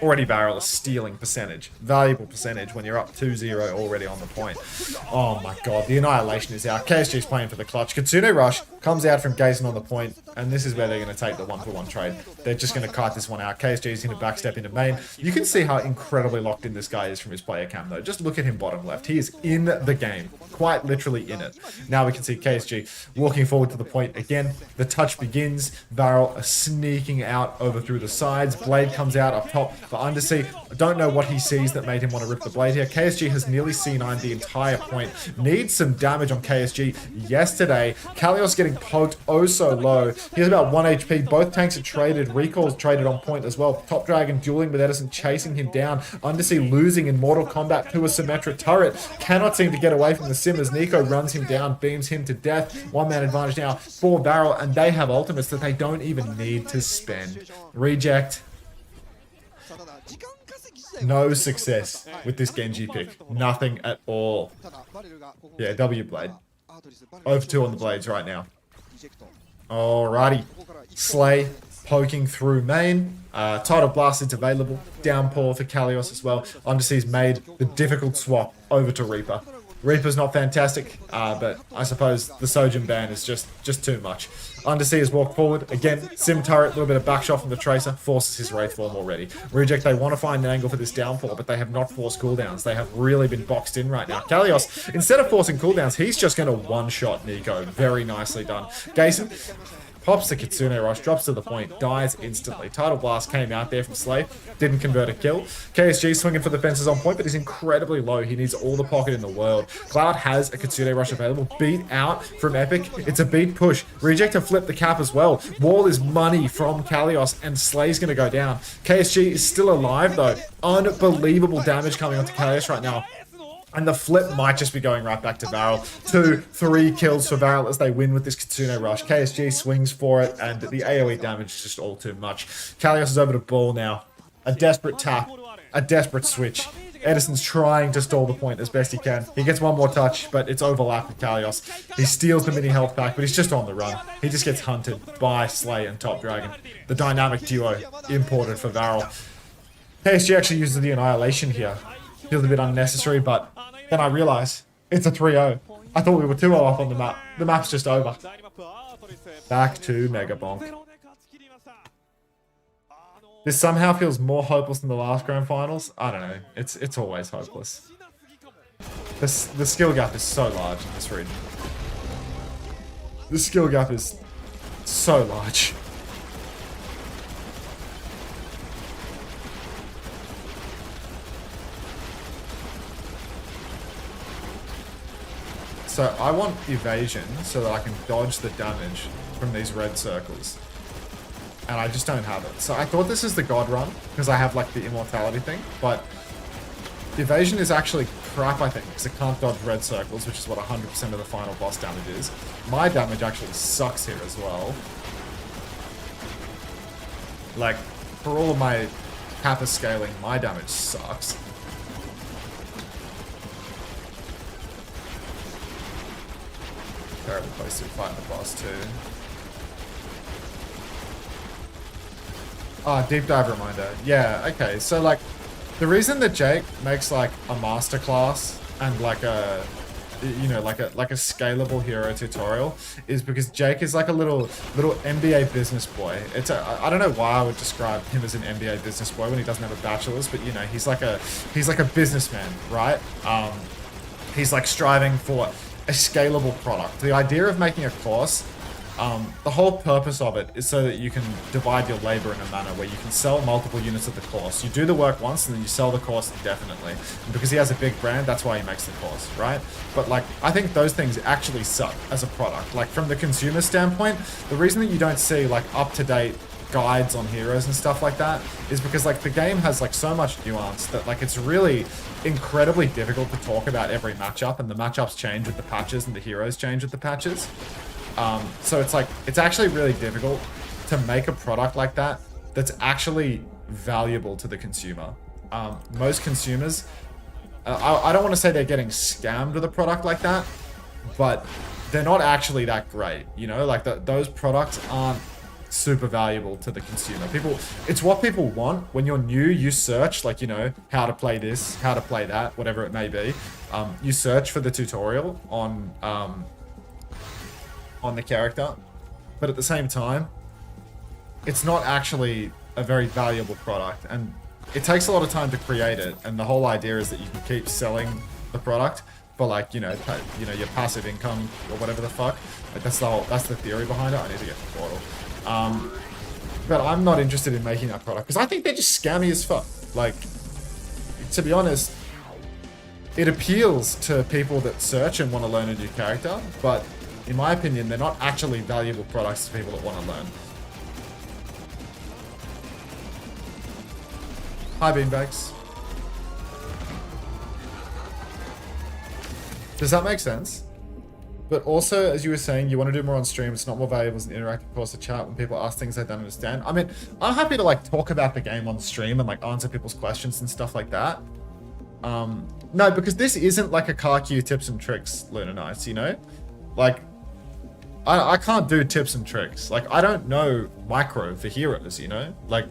already VARREL is stealing percentage. Valuable percentage when you're up 2-0 already on the point. Oh my god, the Annihilation is out. KSG's playing for the clutch. Kitsune Rush comes out from Gayson on the point. And this is where they're going to take the 1-for-1 trade. They're just going to kite this one out. KSG is going to backstep into main. You can see how incredibly locked in this guy is from his player cam, though. Just look at him bottom left. He is in the game. Quite literally in it. Now we can see KSG walking forward to the point again. The touch begins. VARREL are sneaking out over through the sides. Blade comes out up top for Undersea. I don't know what he sees that made him want to rip the blade here. KSG has nearly C9'd the entire point. Needs some damage on KSG yesterday. Kalios getting poked oh so low. He has about 1 HP. Both tanks are traded. Recall's traded on point as well. Top Dragon dueling with Edison, chasing him down. Undersea losing in Mortal Kombat to a Symmetra turret. Cannot seem to get away from the sim as Nico runs him down, beams him to death. One man advantage now for VARREL, and they have ultimates that they don't even need to spend. Reject. No success with this Genji pick. Nothing at all. Yeah, W blade. Over 2 on the blades right now. Alrighty. Slay poking through main. Tidal Blast is available. Downpour for Kalios as well. Undersea's made the difficult swap over to Reaper. Reaper's not fantastic, but I suppose the Sojin ban is just too much. Undersea has walked forward. Again, Sim turret, a little bit of backshot from the Tracer, forces his Wraith form already. Reject, they want to find an angle for this downfall, but they have not forced cooldowns. They have really been boxed in right now. Kalios, instead of forcing cooldowns, he's just going to one-shot Nico. Very nicely done. Gason pops the Kitsune Rush, drops to the point, dies instantly. Tidal Blast came out there from Slay, didn't convert a kill. KSG swinging for the fences on point, but he's incredibly low. He needs all the pocket in the world. Cloud has a Kitsune Rush available. Beat out from Epic. It's a beat push. Reject to flip the cap as well. Wall is money from Kalios, and Slay's going to go down. KSG is still alive, though. Unbelievable damage coming onto Kalios right now. And the flip might just be going right back to VARREL. 2, 3 kills for VARREL as they win with this Kitsune Rush. KSG swings for it, and the AoE damage is just all too much. Kalios is over to Ball now. A desperate tap. A desperate switch. Edison's trying to stall the point as best he can. He gets one more touch, but it's overlapped with Kalios. He steals the mini health pack, but he's just on the run. He just gets hunted by Slay and Top Dragon. The dynamic duo imported for VARREL. KSG actually uses the Annihilation here. Feels a bit unnecessary, but then I realize it's a 3-0. I thought we were 2-0 up on the map. The map's just over. Back to Mega Bonk. This somehow feels more hopeless than the last grand finals. I don't know. It's always hopeless. The skill gap is so large in this region. The skill gap is so large. So I want evasion so that I can dodge the damage from these red circles. And I just don't have it. So I thought this is the God run, because I have like the immortality thing, but evasion is actually crap, I think, because it can't dodge red circles, which is what 100% of the final boss damage is. My damage actually sucks here as well. Like, for all of my Kappa scaling, my damage sucks. Terrible place to fight the boss too. Oh, deep dive reminder. Yeah, okay. So like, the reason that Jake makes like a masterclass and like a, you know, like a scalable hero tutorial is because Jake is like a little MBA business boy. It's I don't know why I would describe him as an MBA business boy when he doesn't have a bachelor's, but you know, he's like a businessman, right? He's like striving for a scalable product. The idea of making a course, the whole purpose of it is so that you can divide your labor in a manner where you can sell multiple units of the course. You do the work once and then you sell the course indefinitely. And because he has a big brand, that's why he makes the course, right? But like, I think those things actually suck as a product. Like from the consumer standpoint, the reason that you don't see like up-to-date guides on heroes and stuff like that is because like the game has like so much nuance that like it's really incredibly difficult to talk about every matchup, and the matchups change with the patches and the heroes change with the patches. So it's like, it's actually really difficult to make a product like that that's actually valuable to the consumer. Most consumers, I don't want to say they're getting scammed with a product like that, but they're not actually that great, you know, like those products aren't super valuable to the consumer. It's what people want. When you're new, you search like, you know, how to play this, how to play that, whatever it may be. You search for the tutorial on the character, but at the same time, it's not actually a very valuable product, and it takes a lot of time to create it, and the whole idea is that you can keep selling the product for like, you know, your passive income or whatever the fuck. Like that's the theory behind it. I need to get the portal. But I'm not interested in making that product because I think they're just scammy as fuck. Like, to be honest, it appeals to people that search and want to learn a new character, but in my opinion, they're not actually valuable products to people that want to learn. Hi, Beanbags. Does that make sense? But also, as you were saying, you want to do more on stream. It's not more valuable as an interactive course to chat when people ask things they don't understand. I mean, I'm happy to like talk about the game on stream and like answer people's questions and stuff like that. No, because this isn't like a car queue tips and tricks, Luna Nights, you know? Like, I can't do tips and tricks. Like, I don't know micro for heroes, you know? Like,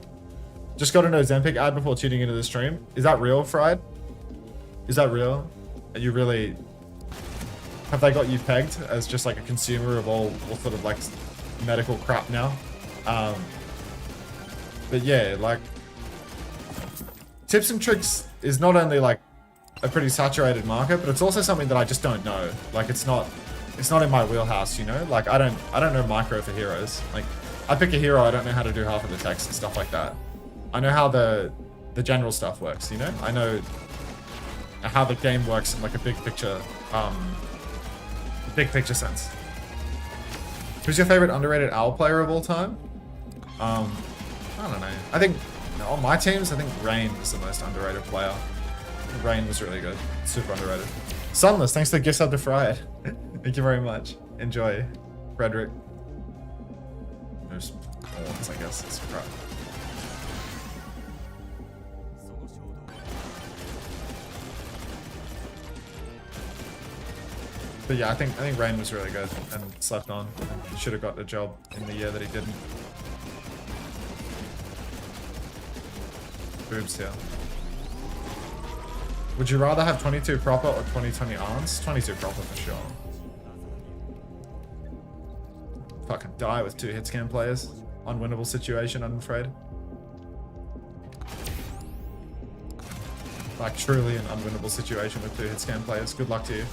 just got an Ozempic ad before tuning into the stream. Is that real, Fried? Is that real? Are you really... Have they got you pegged as just like a consumer of all sort of like medical crap now? But yeah, like... Tips and tricks is not only like a pretty saturated market, but it's also something that I just don't know. Like, it's not in my wheelhouse, you know? Like, I don't know micro for heroes. Like, I pick a hero, I don't know how to do half of the text and stuff like that. I know how the general stuff works, you know? I know how the game works in like a big picture sense. Who's your favorite underrated OWL player of all time? I don't know. I think on my teams, I think Rain was the most underrated player. Rain was really good. Super underrated. Sunless, thanks for the gift sub to Fried. Thank you very much. Enjoy. Frederick. There's horns, I guess. It's crap. But yeah, I think Rain was really good and slept on. And should have got the job in the year that he didn't. Boobs here. Would you rather have 22 proper or 2020 arms? 22 proper for sure. Fucking die with 2 hit scan players. Unwinnable situation, I'm afraid. Like truly an unwinnable situation with 2 hit scan players. Good luck to you.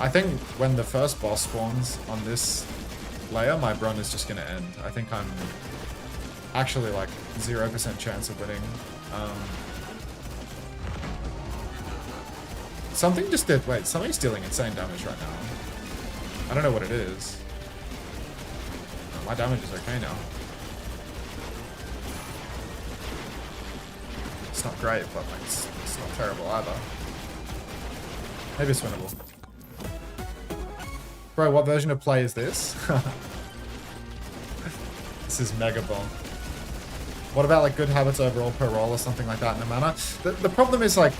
I think when the first boss spawns on this layer, my run is just going to end. I think I'm actually like 0% chance of winning. Something just did... Wait, something's dealing insane damage right now. I don't know what it is. My damage is okay now. It's not great, but like, it's not terrible either. Maybe it's winnable. Bro, what version of play is this? This is Mega Bomb. What about like good habits overall per roll or something like that in a manner? The problem is like,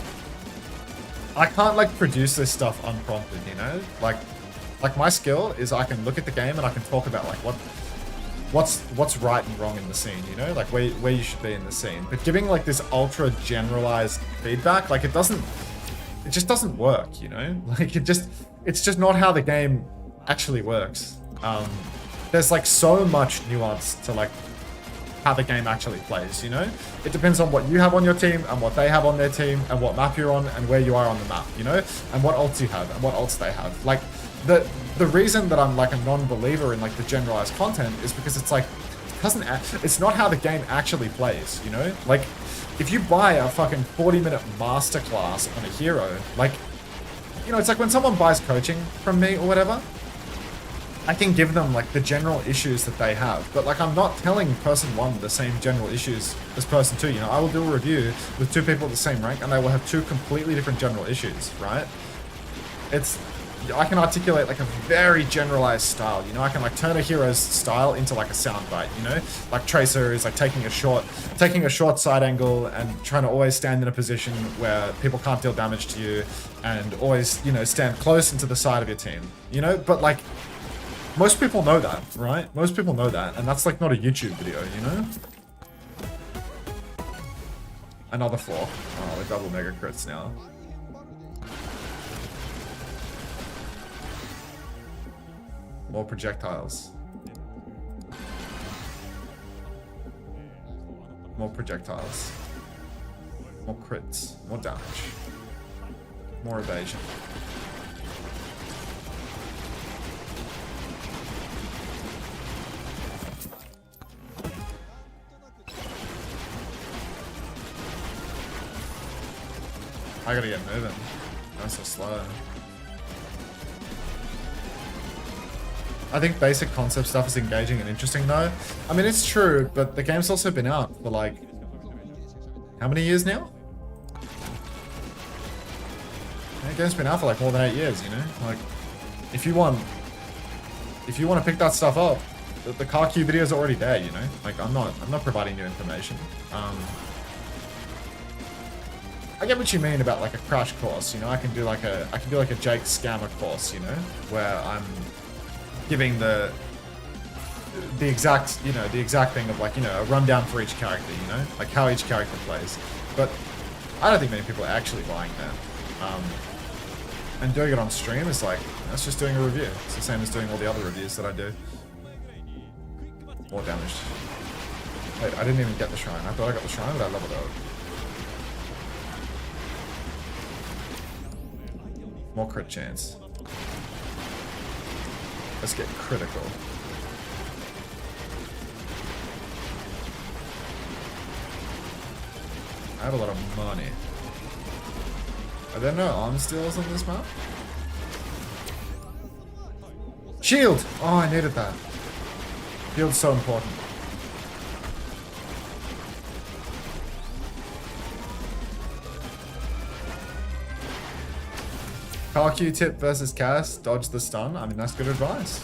I can't like produce this stuff unprompted, you know? Like my skill is I can look at the game and I can talk about like what's right and wrong in the scene, you know? Like where you should be in the scene. But giving like this ultra generalized feedback, like it just doesn't work, you know? Like it's just not how the game actually works. There's like so much nuance to like how the game actually plays, you know? It depends on what you have on your team and what they have on their team and what map you're on and where you are on the map, you know? And what ults you have and what ults they have. Like the reason that I'm like a non-believer in like the generalized content is because it's like it's not how the game actually plays, you know? Like if you buy a fucking 40-minute masterclass on a hero, like, you know, it's like when someone buys coaching from me or whatever, I can give them like the general issues that they have, but like I'm not telling person 1 the same general issues as person 2, you know? I will do a review with 2 people at the same rank and they will have 2 completely different general issues, right? I can articulate like a very generalized style, you know? I can like turn a hero's style into like a soundbite, you know? Like Tracer is like taking a short side angle and trying to always stand in a position where people can't deal damage to you and always, you know, stand close into the side of your team, you know? But like, most people know that, right? Most people know that, and that's like not a YouTube video, you know? Another 4. Oh, the double mega crits now. More projectiles. More projectiles. More crits. More damage. More evasion. I gotta get moving. I'm so slow. I think basic concept stuff is engaging and interesting though. I mean, it's true, but the game's also been out for like, how many years now? The game's been out for like more than 8 years, you know? Like, if you want to pick that stuff up, the car queue videos are already there, you know? Like, I'm not providing new information. I get what you mean about like a crash course, you know? I can do like a Jake scammer course, you know, where I'm giving the exact thing of like, you know, a rundown for each character, you know, like how each character plays. But I don't think many people are actually buying that. And doing it on stream is like, that's just doing a review. It's the same as doing all the other reviews that I do. More damage. Wait, I didn't even get the shrine. I thought I got the shrine, but I leveled out. More crit chance. Let's get critical. I have a lot of money. Are there no arm steals on this map? Shield! Oh, I needed that. Shield's so important. Car Q-tip versus Cass, dodge the stun. I mean, that's good advice.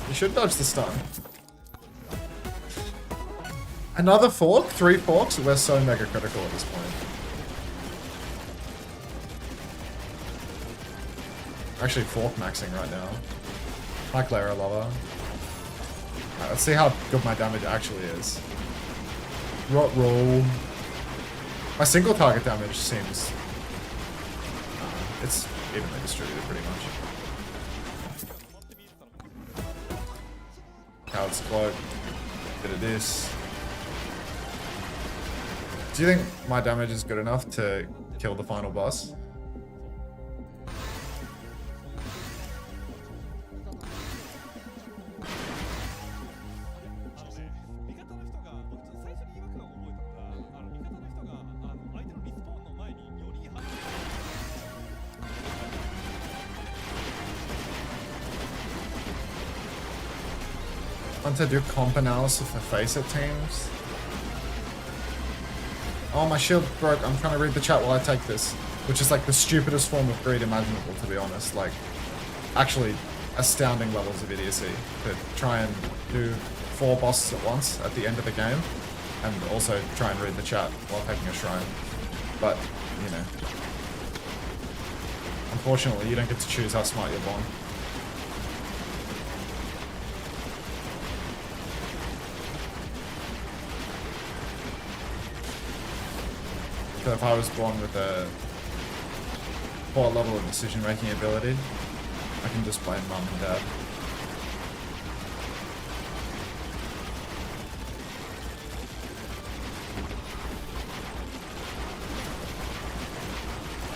You should dodge the stun. Another fork? 3 forks? We're so mega critical at this point. Actually fork maxing right now. Like Lara Lover. Alright, let's see how good my damage actually is. Rot roll. My single target damage seems... it's evenly distributed pretty much. Coward's Cloak. Bit of this. Do you think my damage is good enough to kill the final boss? Want to do comp analysis for Faceit teams? Oh, my shield broke. I'm trying to read the chat while I take this. Which is like the stupidest form of greed imaginable, to be honest. Like, actually astounding levels of idiocy to try and do 4 bosses at once at the end of the game. And also try and read the chat while taking a shrine. But, you know. Unfortunately, you don't get to choose how smart you're born. So if I was born with a poor level of decision-making ability, I can just blame mum and dad.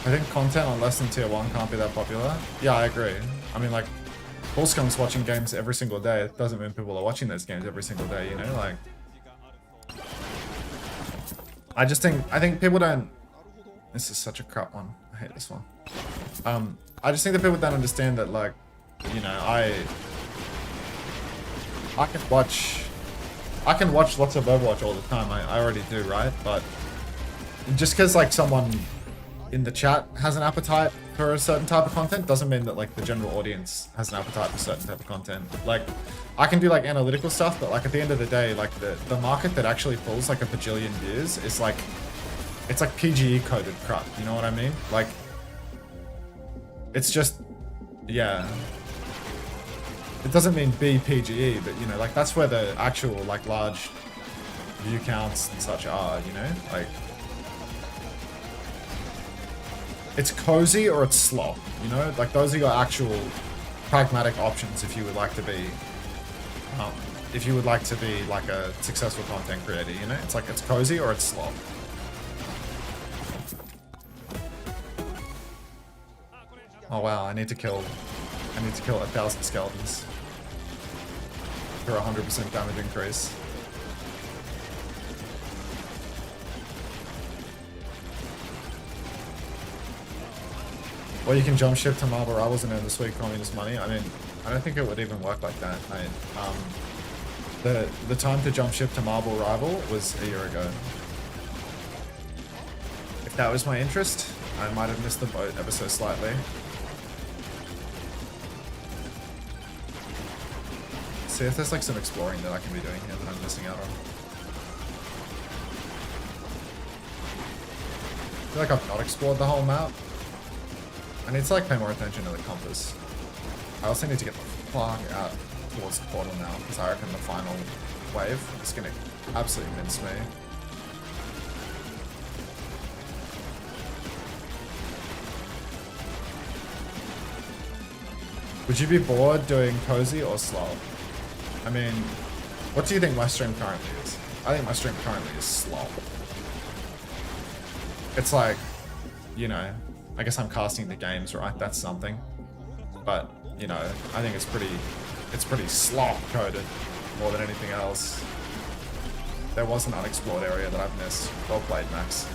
I think content on less than tier 1 can't be that popular. Yeah, I agree. I mean, like, Bullskunk's watching games every single day. It doesn't mean people are watching those games every single day, you know? Like, I think people don't... This is such a crap one. I hate this one. I just think that people don't understand that, like, you know, I can watch lots of Overwatch all the time. I already do, right? But just because, like, someone in the chat has an appetite for a certain type of content doesn't mean that, like, the general audience has an appetite for certain type of content. Like, I can do, like, analytical stuff, but, like, at the end of the day, like, the market that actually pulls, like, a bajillion views is, like, it's, like, PGE coded crap, you know what I mean? Like, it's just, yeah. It doesn't mean be PGE, but, you know, like, that's where the actual, like, large view counts and such are, you know? Like, it's cozy or it's slop, you know? Like, those are your actual pragmatic options if you would like to be like a successful content creator, you know? It's like it's cozy or it's slop. Oh wow, I need to kill 1,000 skeletons for 100% damage increase. Or you can jump ship to Marble Rivals and earn the sweet communist money. I mean, I don't think it would even work like that, mate. The time to jump ship to Marble Rival was a year ago. If that was my interest, I might have missed the boat ever so slightly. See if there's like some exploring that I can be doing here that I'm missing out on. I feel like I've not explored the whole map. I need to like pay more attention to the compass. I also need to get the fuck out towards the portal now, because I reckon the final wave is gonna absolutely mince me. Would you be bored doing cozy or slop? I mean, what do you think my stream currently is? I think my stream currently is slop. It's like, you know, I guess I'm casting the games, right? That's something. But, you know, I think it's pretty slop coded more than anything else. There was an unexplored area that I've missed. Well played, Max.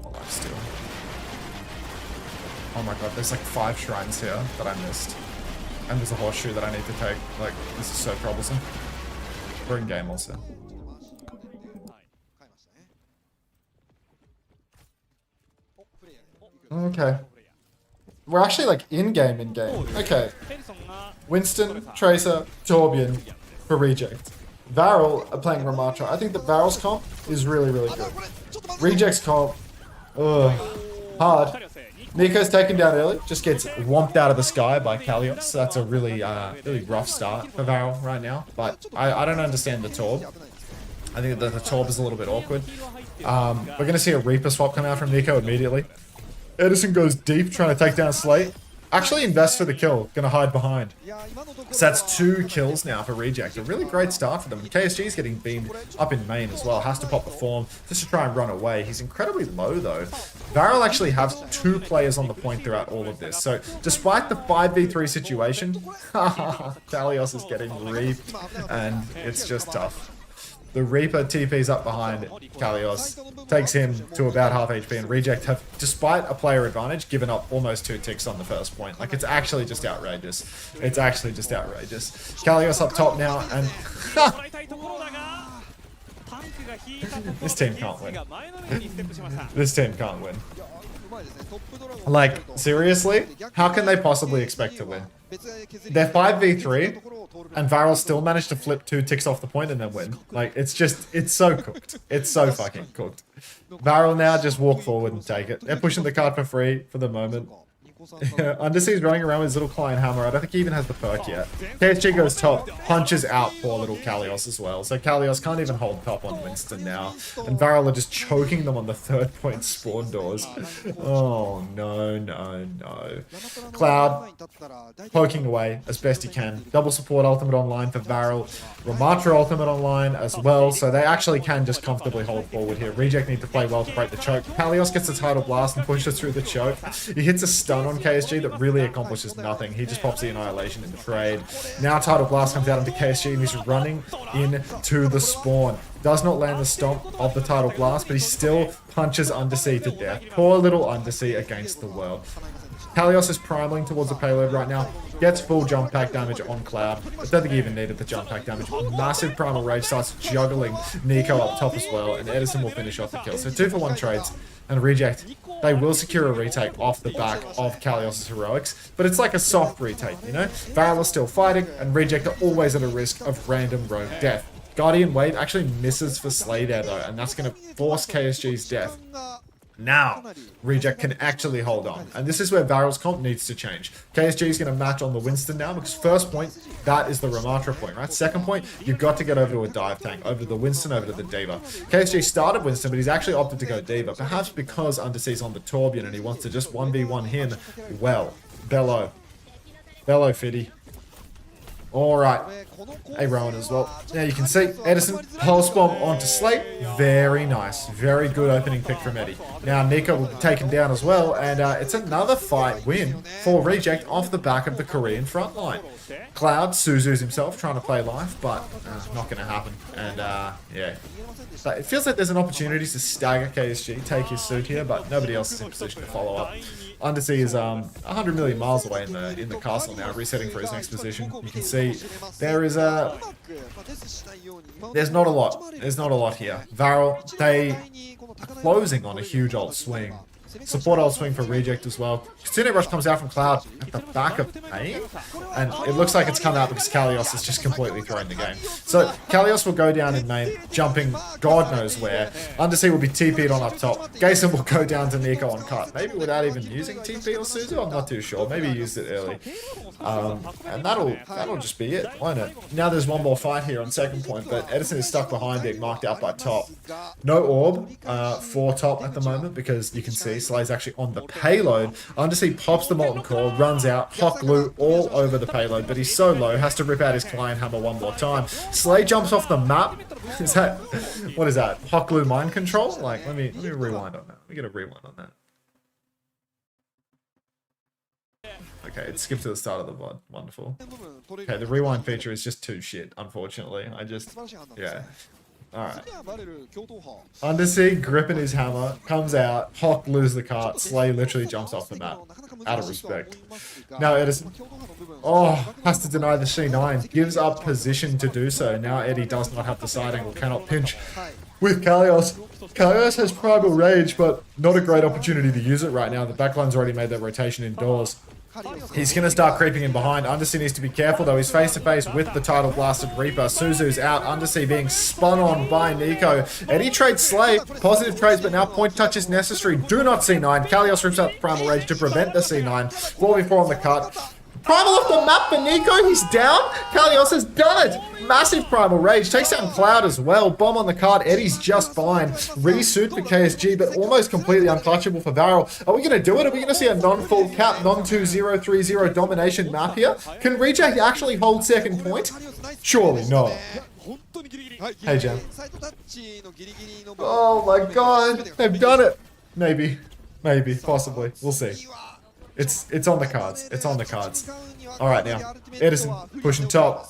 Oh, lifesteal. Oh my god, there's like 5 shrines here that I missed. And there's a horseshoe that I need to take. Like, this is so troublesome. We're in game also. Okay. We're actually like in-game. Okay. Winston, Tracer, Torbjorn for Reject. VARREL are playing Ramatra. I think that VARREL's comp is really, really good. Reject's comp, hard. Nico's taken down early, just gets whomped out of the sky by Kalios. So that's a really, really rough start for VARREL right now. But I don't understand the Torb. I think that the Torb is a little bit awkward. We're going to see a Reaper swap come out from Nico immediately. Edison goes deep, trying to take down Slate. Actually invests for the kill, gonna hide behind. So that's 2 kills now for Reject. A really great start for them. KSG's getting beamed up in main as well. Has to pop the form just to try and run away. He's incredibly low though. VARREL actually has 2 players on the point throughout all of this. So despite the 5v3 situation, Kalios is getting reaped and it's just tough. The Reaper TP's up behind Kalios, takes him to about half HP, and Reject have, despite a player advantage, given up almost 2 ticks on the first point. Like, it's actually just outrageous. It's actually just outrageous. Kalios up top now, and... This team can't win. This team can't win. Like, seriously? How can they possibly expect to win? They're 5v3, and VARREL still managed to flip 2 ticks off the point and then win. Like, it's just, it's so cooked. It's so fucking cooked. VARREL now just walk forward and take it. They're pushing the card for free for the moment. Undersea's running around with his little Klein hammer. I don't think he even has the perk yet. KSG goes top, punches out poor little Kalios as well. So Kalios can't even hold top on Winston now. And VARREL are just choking them on the 3rd point spawn doors. Oh, no, no, no. Cloud, poking away as best he can. Double support ultimate online for VARREL. Ramatra ultimate online as well. So they actually can just comfortably hold forward here. Reject need to play well to break the choke. Kalios gets the tidal blast and pushes through the choke. He hits a stun on KSG that really accomplishes nothing. He just pops the Annihilation in the trade. Now Tidal Blast comes out into KSG and he's running into the spawn. Does not land the stomp of the Tidal Blast, but he still punches Undersea to death. Poor little Undersea against the world. Kalios is primaling towards the payload right now. Gets full jump pack damage on Cloud. I don't think he even needed the jump pack damage. Massive primal rage starts juggling Nico up top as well, and Edison will finish off the kill. So 2-for-1 trades. And Reject, they will secure a retake off the back of Kalios' heroics, but it's like a soft retake, you know? VARREL is still fighting, and Reject are always at a risk of random rogue death. Guardian Wave actually misses for Slay there though, and that's going to force KSG's death. Now, Reject can actually hold on. And this is where VARREL's comp needs to change. KSG is going to match on the Winston now, because first point, that is the Ramatra point, right? Second point, you've got to get over to a dive tank, over to the Winston, over to the D.Va. KSG started Winston, but he's actually opted to go D.Va, perhaps because Undersea's on the Torbjorn and he wants to just 1v1 him. Well, Bello, Fiddy. Alright, a Rowan as well. Now you can see Edison, pulse bomb onto Slate. Very nice. Very good opening pick from Eddie. Now Nico will be taken down as well, and it's another fight win for Reject off the back of the Korean front line. Cloud, Suzu's himself, trying to play life, but not going to happen. And yeah. So it feels like there's an opportunity to stagger KSG, take his suit here, but nobody else is in position to follow up. Undersea is 100 million miles away in the castle now, resetting for his next position. You can see there is there's not a lot. There's not a lot here. VARREL, they are closing on a huge ult swing. Support ult swing for Reject as well. Kitsune Rush comes out from Cloud at the back of Pain, and it looks like it's come out because Kalios has just completely thrown the game. So Kalios will go down in main, jumping God knows where. Undersea will be TP'd on up top. Gason will go down to Nico on cut, maybe without even using TP or Suzu. I'm not too sure. Maybe he used it early, and that'll just be it, won't it? Now there's one more fight here on second point, but Edison is stuck behind, being marked out by top. No orb for top at the moment because you can see Slay's actually on the payload. Undersea pops the Molten Core, runs out, hot glue all over the payload, but he's so low, has to rip out his Client Hammer one more time. Slay jumps off the map. Is that, what is that? Hot glue mind control? Like, let me rewind on that. Let me get a rewind on that. Okay, it skipped to the start of the VOD. Wonderful. Okay, the rewind feature is just too shit, unfortunately. Yeah. Alright. Undersea gripping his hammer, comes out, Hawk loses the cart, Slay literally jumps off the map. Out of respect. Now Edison, has to deny the C9, gives up position to do so. Now Eddie does not have the side angle, cannot pinch with Kalios. Kalios has Primal Rage, but not a great opportunity to use it right now. The backline's already made their rotation indoors. He's going to start creeping in behind. Undersea needs to be careful though. He's face to face with the title blasted Reaper. Suzu's out. Undersea being spun on by Nico. Eddie trades Slay. Positive trades, but now point touch is necessary. Do not C9. Kalios rips out the Primal Rage to prevent the C9. 4v4 on the cut. Primal off the map for Nico. He's down. Kalios has done it. Massive Primal Rage. Takes down Cloud as well. Bomb on the card. Eddie's just fine. Resuit for KSG, but almost completely untouchable for VARREL. Are we going to do it? Are we going to see a non-full cap, non-2030 domination map here? Can Reject actually hold second point? Surely not. Hey, Jam. Oh my god. They've done it. Maybe. Maybe. Possibly. We'll see. It's on the cards. It's on the cards. Alright now. Edison pushing top.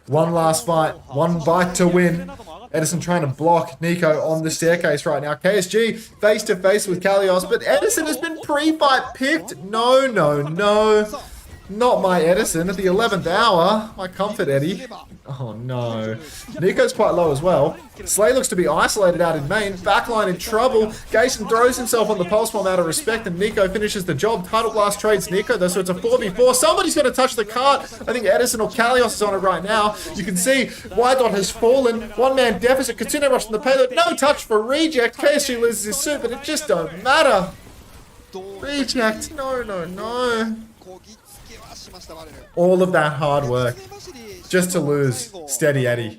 One last fight. One bite to win. Edison trying to block Nico on the staircase right now. KSG face to face with Kalios, but Edison has been pre-fight picked. No. Not my Edison at the 11th hour. My comfort, Eddie. Oh no. Nico's quite low as well. Slay looks to be isolated out in main. Backline in trouble. Gason throws himself on the pulse bomb out of respect, and Nico finishes the job. Title Blast trades Nico though, so it's a 4v4. Somebody's going to touch the cart. I think Edison or Kalios is on it right now. You can see Wydot has fallen. One man deficit. Kitsune Rush from the payload. No touch for Reject. KSG loses his suit, but it just don't matter. Reject. No. All of that hard work just to lose Steady Eddie.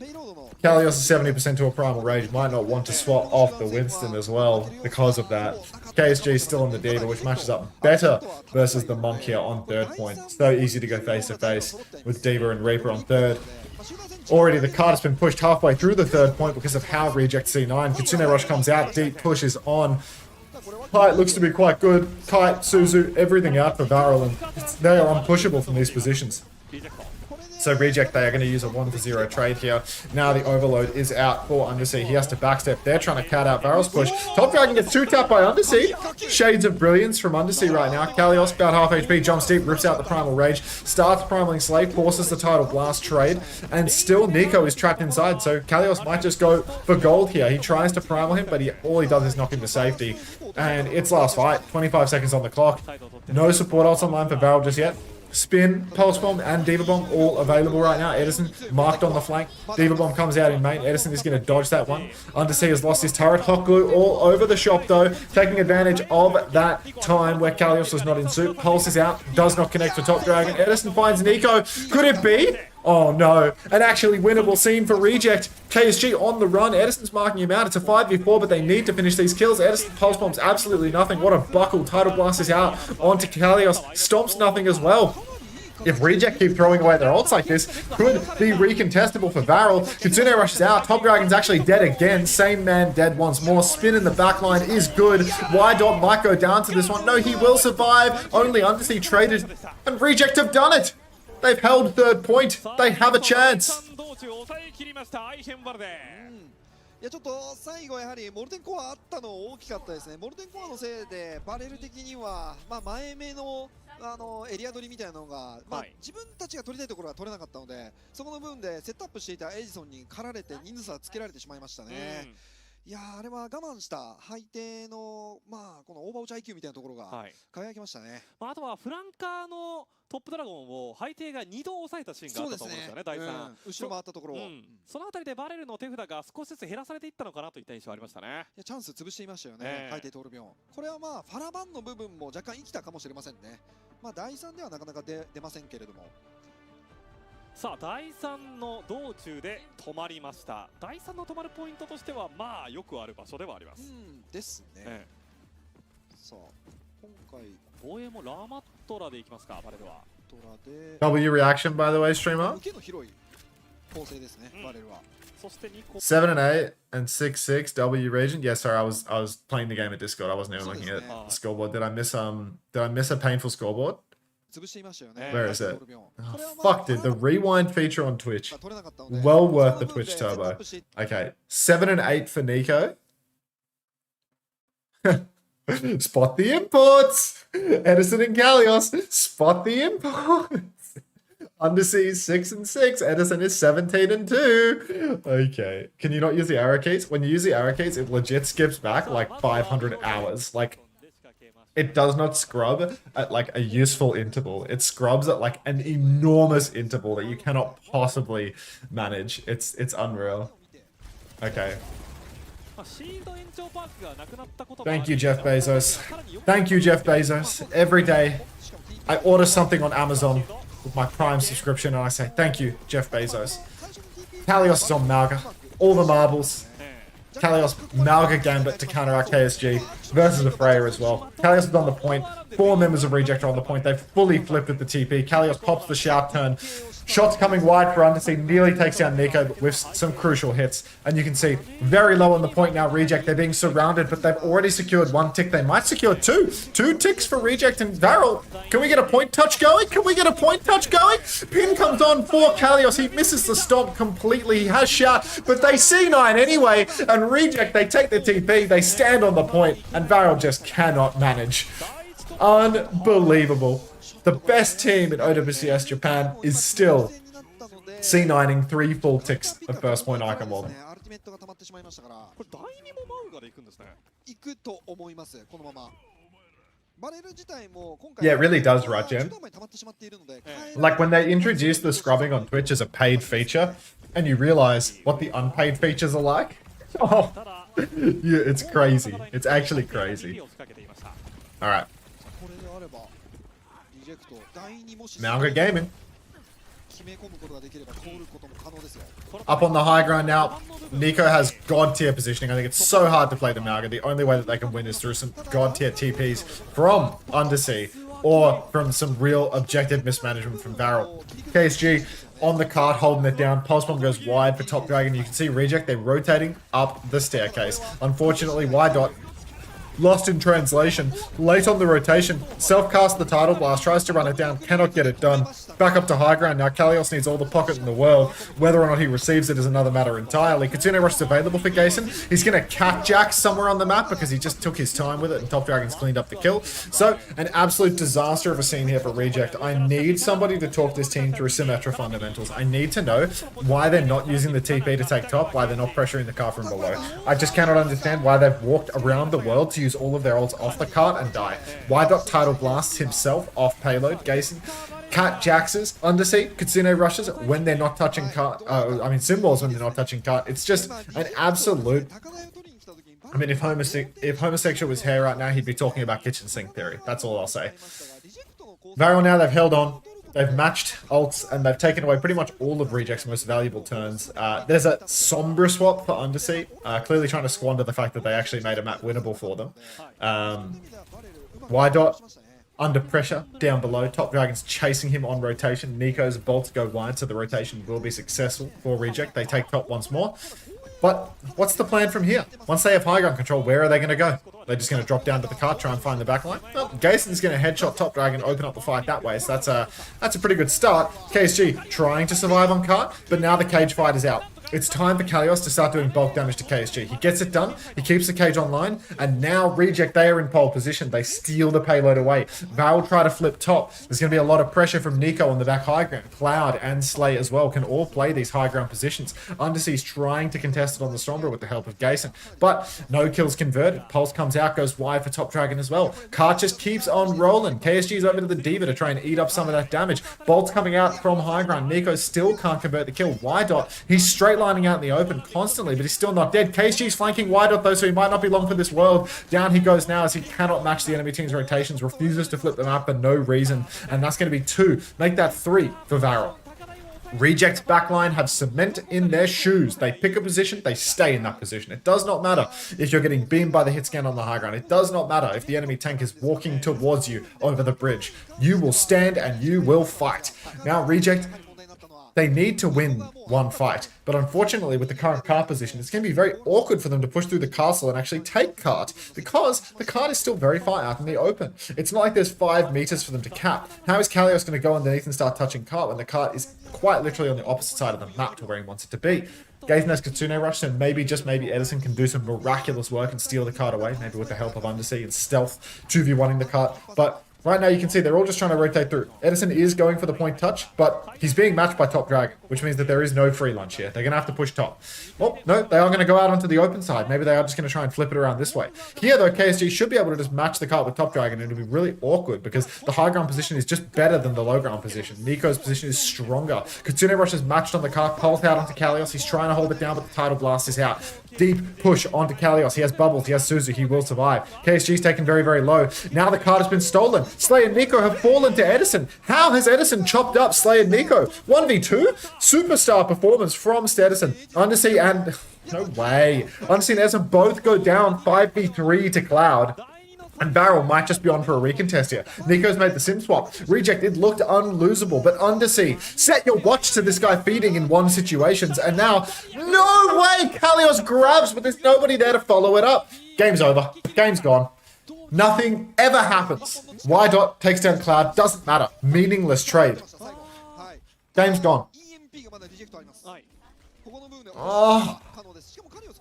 Kalios is 70% to a Primal Rage. Might not want to swap off the Winston as well because of that. KSG is still on the D.Va, which matches up better versus the Monk here on third point. So easy to go face to face with D.Va and Reaper on third. Already the card has been pushed halfway through the third point because of how Reject C9. Kitsune Rush comes out, deep push is on. Kite looks to be quite good. Kite, Suzu, everything out for VARREL, and they are unpushable from these positions. So Reject, they are going to use a 1-0 trade here. Now the overload is out for Undersea. He has to backstep. They're trying to cut out VARREL's push. Top Dragon gets 2-tapped by Undersea. Shades of brilliance from Undersea right now. Kalios, about half HP, jumps deep, rips out the Primal Rage, starts primaling Slave, forces the Title Blast trade, and still Nico is trapped inside, so Kalios might just go for gold here. He tries to primal him, but all he does is knock him to safety. And it's last fight. 25 seconds on the clock. No support ults online for VARREL just yet. Spin, Pulse Bomb, and Diva Bomb all available right now. Edison marked on the flank. Diva Bomb comes out in main. Edison is going to dodge that one. Undersea has lost his turret. Hot Glue all over the shop though, taking advantage of that time where Kalios was not in suit. Pulse is out, does not connect for Top Dragon. Edison finds Nico. Could it be? Oh no, an actually winnable scene for Reject. KSG on the run. Edison's marking him out. It's a 5v4, but they need to finish these kills. Edison Pulse Bomb's absolutely nothing. What a buckle. Tidal Blast is out onto Kalios. Stomps nothing as well. If Reject keep throwing away their ults like this, could be recontestable for VARREL. Kitsune rushes out. Top Dragon's actually dead again. Same man dead once more. Spin in the backline is good. Y-Dot might go down to this one. No, he will survive. Only Undersea traded. And Reject have done it. They've held third point. They have a chance. いやちょっと最後やはりモルテンコアあったの大きかったですね。モルテンコアのせいでバレル的には前目のエリア取りみたいなのが自分たちが取りたいところが取れなかったので、そこの部分でセットアップしていたエジソンに狩られて人数差つけられてしまいましたね。いやあれは我慢した配定のこのオーバーウォッチ IQ みたいなところが輝きましたね。あとはフランカーのトップドラゴンを配定が2度抑えたシーンがあったと思うんですよね。第3、後ろ回ったところを、そのあたりでバレルの手札が少しずつ減らされていったのかなといった印象ありましたね。チャンス潰していましたよね、配定トールビョン。これはファラバンの部分も若干生きたかもしれませんね。第3ではなかなか出ませんけれども。さあ第3の道中で止まりました。第3の止まるポイントとしてはよくある場所ではあります。ですね。さあ今回防衛もラーマットラでいきますか、バレルは。W reaction by the way, streamer. 受けの広い構成ですね、バレルは。そして2個。7 and 8 and 6 W region. Yeah, sorry, I was playing the game at Discord. I wasn't even looking at the scoreboard. Did I miss a painful scoreboard? Where is it? Oh, fuck, dude. The rewind feature on Twitch. Well worth the Twitch turbo. Okay. 7 and 8 for Nico. Spot the imports. Edison and Kalios. Spot the imports. Undersea 6 and 6. Edison is 17 and 2. Okay. Can you not use the arrow keys? When you use the arrow keys, it legit skips back like 500 hours. Like, it does not scrub at like a useful interval. It scrubs at like an enormous interval that you cannot possibly manage. It's unreal. Okay. Thank you, Jeff Bezos. Thank you, Jeff Bezos. Every day I order something on Amazon with my Prime subscription and I say, thank you, Jeff Bezos. Kalios is on Malga. All the marbles. Kalios Malga Gambit to counteract KSG versus a Freya as well. Kalios is on the point. 4 members of Reject are on the point. They've fully flipped with the TP. Kalios pops the sharp turn. Shots coming wide for Undersea. Nearly takes down Nico with some crucial hits. And you can see very low on the point now. Reject, they're being surrounded, but they've already secured 1 tick. They might secure 2. 2 ticks for Reject and VARREL. Can we get a point touch going? Can we get a point touch going? Pin comes on for Kalios. He misses the stomp completely. He has shout, but they C9 anyway. And Reject, they take the TP. They stand on the point, and VARREL just cannot manage. Unbelievable. The best team in OWCS Japan is still C9ing 3 full ticks of first point icon wall. Yeah, it really does, right, Jen? Like when they introduce the scrubbing on Twitch as a paid feature, and you realize what the unpaid features are like. Oh, yeah, it's crazy. It's actually crazy. All right. Malga Gaming. Up on the high ground now. Nico has god tier positioning. I think it's so hard to play the Malga. The only way that they can win is through some god tier TPs from Undersea or from some real objective mismanagement from VARREL. KSG on the cart holding it down. Pulse Bomb goes wide for Top Dragon. You can see Reject, they're rotating up the staircase. Unfortunately, Y-Dot lost in translation. Late on the rotation. Self-cast the Tidal Blast. Tries to run it down. Cannot get it done. Back up to high ground. Now Kalios needs all the pocket in the world. Whether or not he receives it is another matter entirely. Kitsune Rush is available for Gason. He's going to cat Jack somewhere on the map because he just took his time with it and Top Dragon's cleaned up the kill. So, an absolute disaster of a scene here for Reject. I need somebody to talk this team through Symmetra fundamentals. I need to know why they're not using the TP to take top, why they're not pressuring the car from below. I just cannot understand why they've walked around the world to use all of their ults off the cart and die. Y-Dot Tidal Blasts himself off payload. Gason Cat Jaxes, Undersea, Kitsune rushes when they're not touching cart. Symbols when they're not touching cart. It's just an absolute. I mean, if homosexual was here right now, he'd be talking about kitchen sink theory. That's all I'll say. VARREL now, they've held on. They've matched ults, and they've taken away pretty much all of Reject's most valuable turns. There's a Sombra swap for Undersea, clearly trying to squander the fact that they actually made a map winnable for them. Y-Dot, under pressure, down below. Top Dragon's chasing him on rotation. Nico's bolts go wide, so the rotation will be successful for Reject. They take top once more. But what's the plan from here? Once they have high ground control, where are they going to go? They're just going to drop down to the cart, try and find the backline? Well, Gason's going to headshot Top Dragon, open up the fight that way, so that's a pretty good start. KSG trying to survive on cart, but now the cage fight is out. It's time for Kalios to start doing bulk damage to KSG. He gets it done, he keeps the cage online, and now Reject, they are in pole position. They steal the payload away. VARREL try to flip top. There's going to be a lot of pressure from Nico on the back high ground. Cloud and Slay as well can all play these high ground positions. Undersea's trying to contest it on the Sombra with the help of Gason, but no kills converted. Pulse comes out, goes wide for Top Dragon as well. Cart just keeps on rolling. KSG's over to the Diva to try and eat up some of that damage. Bolt's coming out from high ground. Nico still can't convert the kill. Y-Dot, he's straight lining out in the open constantly, but he's still not dead. KSG's flanking Y-Dot though, so he might not be long for this world. Down he goes now as he cannot match the enemy team's rotations, refuses to flip them up for no reason, and that's going to be 2. Make that 3 for VARREL. Reject backline have cement in their shoes. They pick a position, they stay in that position. It does not matter if you're getting beamed by the hit scan on the high ground. It does not matter if the enemy tank is walking towards you over the bridge. You will stand and you will fight. Now Reject, they need to win one fight, but unfortunately with the current cart position, it's going to be very awkward for them to push through the castle and actually take cart, because the cart is still very far out in the open. It's not like there's 5 meters for them to cap. How is Kalios going to go underneath and start touching cart when the cart is quite literally on the opposite side of the map to where he wants it to be? Gazen has Kitsune Rush, so maybe, just maybe, Edison can do some miraculous work and steal the cart away, maybe with the help of Undersea and stealth 2v1ing the cart, but right now, you can see they're all just trying to rotate through. Edison is going for the point touch, but he's being matched by Top Dragon, which means that there is no free lunch here. They're going to have to push top. Well, no, they are going to go out onto the open side. Maybe they are just going to try and flip it around this way. Here, though, KSG should be able to just match the cart with Top Dragon, and it'll be really awkward because the high ground position is just better than the low ground position. Nico's position is stronger. Kitsune Rush is matched on the cart, pulsed out onto Kalios. He's trying to hold it down, but the Tidal Blast is out. Deep push onto Kalios. He has bubbles. He has Suzu. He will survive. KSG's taken very, very low. Now the cart has been stolen. Slay and Nico have fallen to Edison. How has Edison chopped up Slay and Nico? 1v2? Superstar performance from Edison. Undersea and... no way. Undersea and Edison both go down 5v3 to Cloud. And VARREL might just be on for a recontest here. Nico's made the sim swap. Reject, it looked unlosable, but Undersea, set your watch to this guy feeding in 1 situations, and now, no way! Kalios grabs, but there's nobody there to follow it up. Game's over. Game's gone. Nothing ever happens. Y-Dot takes down Cloud, doesn't matter. Meaningless trade. Game's gone. Oh.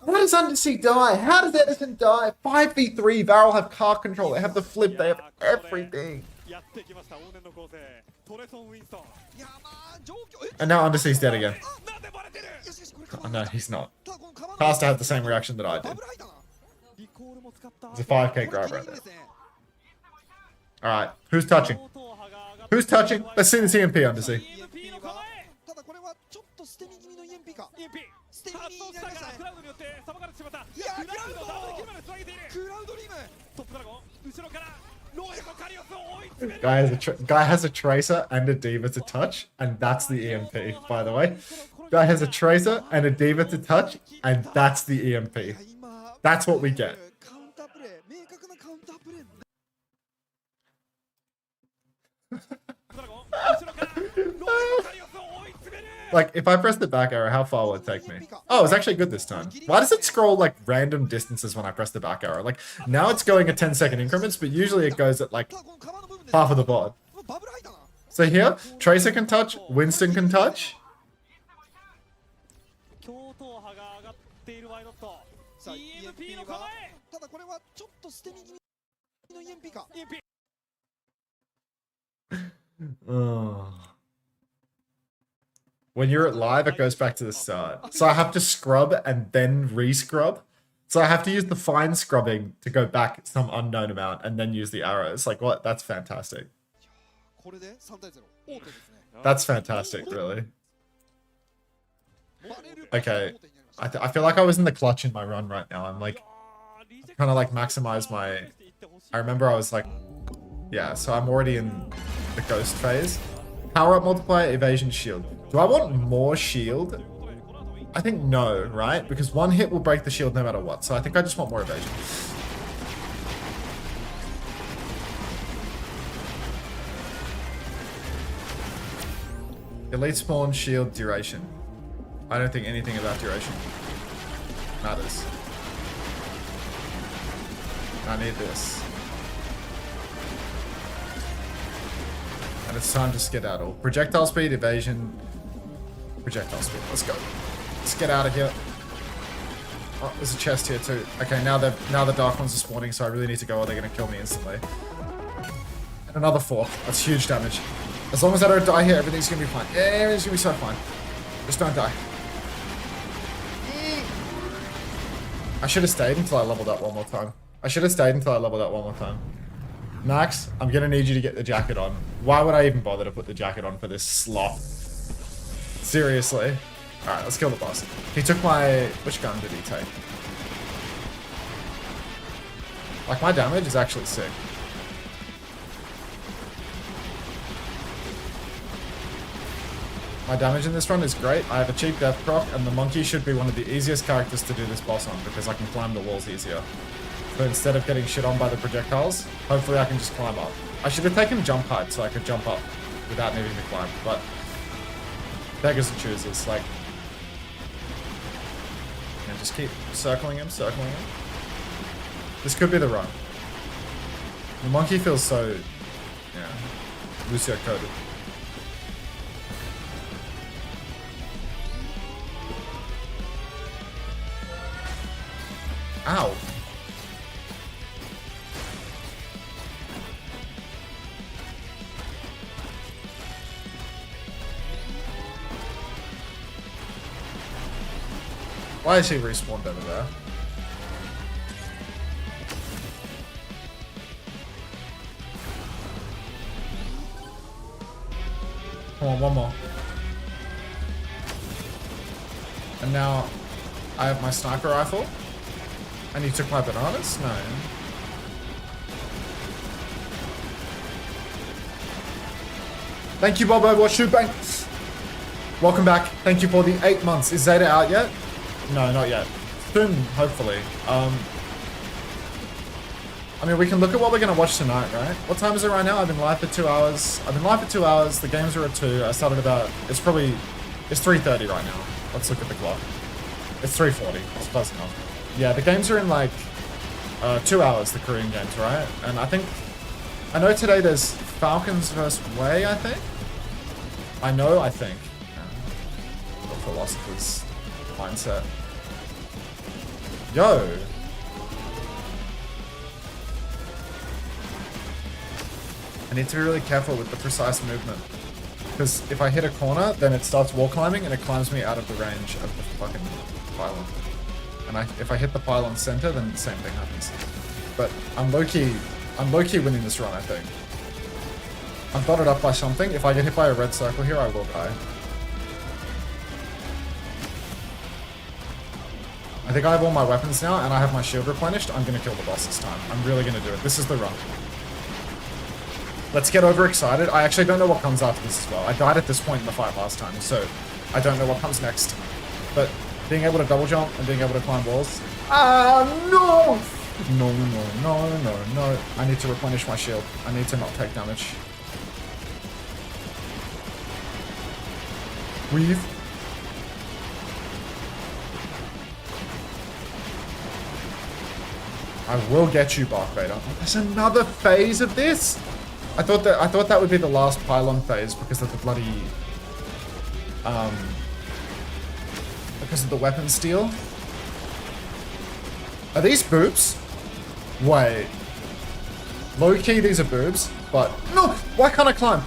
How does Undersea die? How does Edison die? 5v3, VARREL have car control, they have the flip, they have everything. And now Undersea's dead again. Oh, no, he's not. Caster had the same reaction that I did. It's a 5k grab right there. Alright, who's touching? Who's touching? Let's see this EMP, Undersea. Guy has a tracer and a diva to touch, and that's the EMP, by the way. Guy has a tracer and a diva to touch, and that's the EMP. That's what we get. Like, if I press the back arrow, how far will it take me? Oh, it's actually good this time. Why does it scroll, like, random distances when I press the back arrow? Like, now it's going at 10-second increments, but usually it goes at, like, half of the board. So here, Tracer can touch, Winston can touch. Oh. When you're at live, it goes back to the start. So I have to scrub and then re-scrub. So I have to use the fine scrubbing to go back some unknown amount and then use the arrows. Like, what? That's fantastic. これで3対0。王手ですね。 That's fantastic, really. バレル Okay. 王手になりました I feel like I was in the clutch in my run right now. I'm like, kind of like maximize my... I remember I was like... Yeah, so I'm already in the ghost phase. Power up multiplier, evasion, shield. Do I want more shield? I think no, right? Because one hit will break the shield no matter what. So I think I just want more evasion. Elite spawn, shield, duration. I don't think anything about duration matters. I need this. And it's time to skedaddle. Projectile speed, evasion, projectile speed. Let's go. Let's get out of here. Oh, there's a chest here too. Okay, now the dark ones are spawning, so I really need to go or they're gonna kill me instantly. And another 4. That's huge damage. As long as I don't die here, everything's gonna be fine. Everything's gonna be so fine. Just don't die. I should have stayed until I leveled up one more time. Max, I'm gonna need you to get the jacket on. Why would I even bother to put the jacket on for this slop? Seriously. Alright, let's kill the boss. He took my... Which gun did he take? Like, my damage is actually sick. My damage in this run is great. I have a cheap death proc, and the monkey should be one of the easiest characters to do this boss on, because I can climb the walls easier. So instead of getting shit on by the projectiles, hopefully I can just climb up. I should have taken jump height so I could jump up without needing to climb, but beggars and choosers, like... And just keep circling him. This could be the run. The monkey feels so... Yeah. Lucio coded. Ow. Why is he respawned over there? Come on, one more. And now I have my sniper rifle. And you took my bananas? No. Thank you, Bob Overwatch 2 Bank. Welcome back. Thank you for the 8 months. Is Zeta out yet? No, not yet. Soon, hopefully. I mean, we can look at what we're going to watch tonight, right? What time is it right now? I've been live for 2 hours. The games are at 2. I started about... It's 3:30 right now. Let's look at the clock. It's 3:40. It's close enough. Yeah, the games are in like 2 hours, the Korean games, right? And I know today there's Falcons versus Way, I think. I think. The philosopher's mindset. Yo! I need to be really careful with the precise movement. Because if I hit a corner, then it starts wall climbing and it climbs me out of the range of the fucking pylon. And if I hit the pylon center, then the same thing happens. But I'm low-key winning this run, I think. I'm dotted up by something. If I get hit by a red circle here, I will die. I think I have all my weapons now, and I have my shield replenished. I'm gonna kill the boss this time. I'm really gonna do it. This is the run. Let's get overexcited. I actually don't know what comes after this as well. I died at this point in the fight last time, so I don't know what comes next. But being able to double jump and being able to climb walls. Ah, no! No. I need to replenish my shield. I need to not take damage. Weave. I will get you, Bark Vader. There's another phase of this? I thought that would be the last pylon phase because of the bloody because of the weapon steal. Are these boobs? Wait. Low-key, these are boobs, but no! Why can't I climb?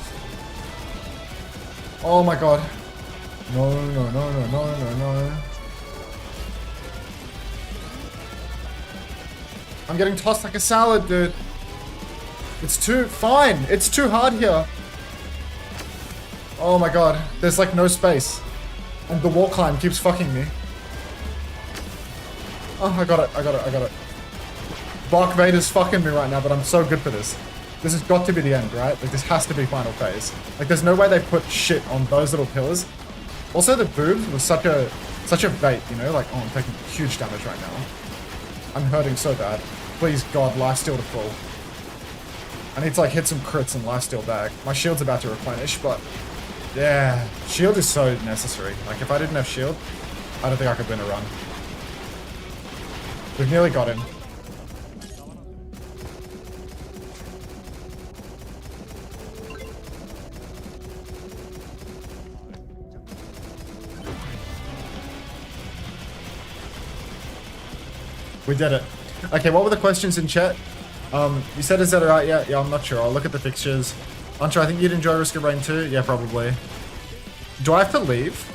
Oh my god. No. I'm getting tossed like a salad, dude. It's too hard here. Oh my god, there's like no space. And the wall climb keeps fucking me. Oh, I got it. Bark Vader's fucking me right now, but I'm so good for this. This has got to be the end, right? Like, this has to be final phase. Like, there's no way they put shit on those little pillars. Also, the boobs was such a bait, you know? Like, oh, I'm taking huge damage right now. I'm hurting so bad. Please, God, lifesteal to full. I need to, like, hit some crits and lifesteal back. My shield's about to replenish, but... yeah, shield is so necessary. Like, if I didn't have shield, I don't think I could win a run. We've nearly got him. We did it. Okay, what were the questions in chat? You said, is that alright? Yeah, I'm not sure. I'll look at the fixtures. Unter, I think you'd enjoy Risk of Rain too? Yeah, probably. Do I have to leave?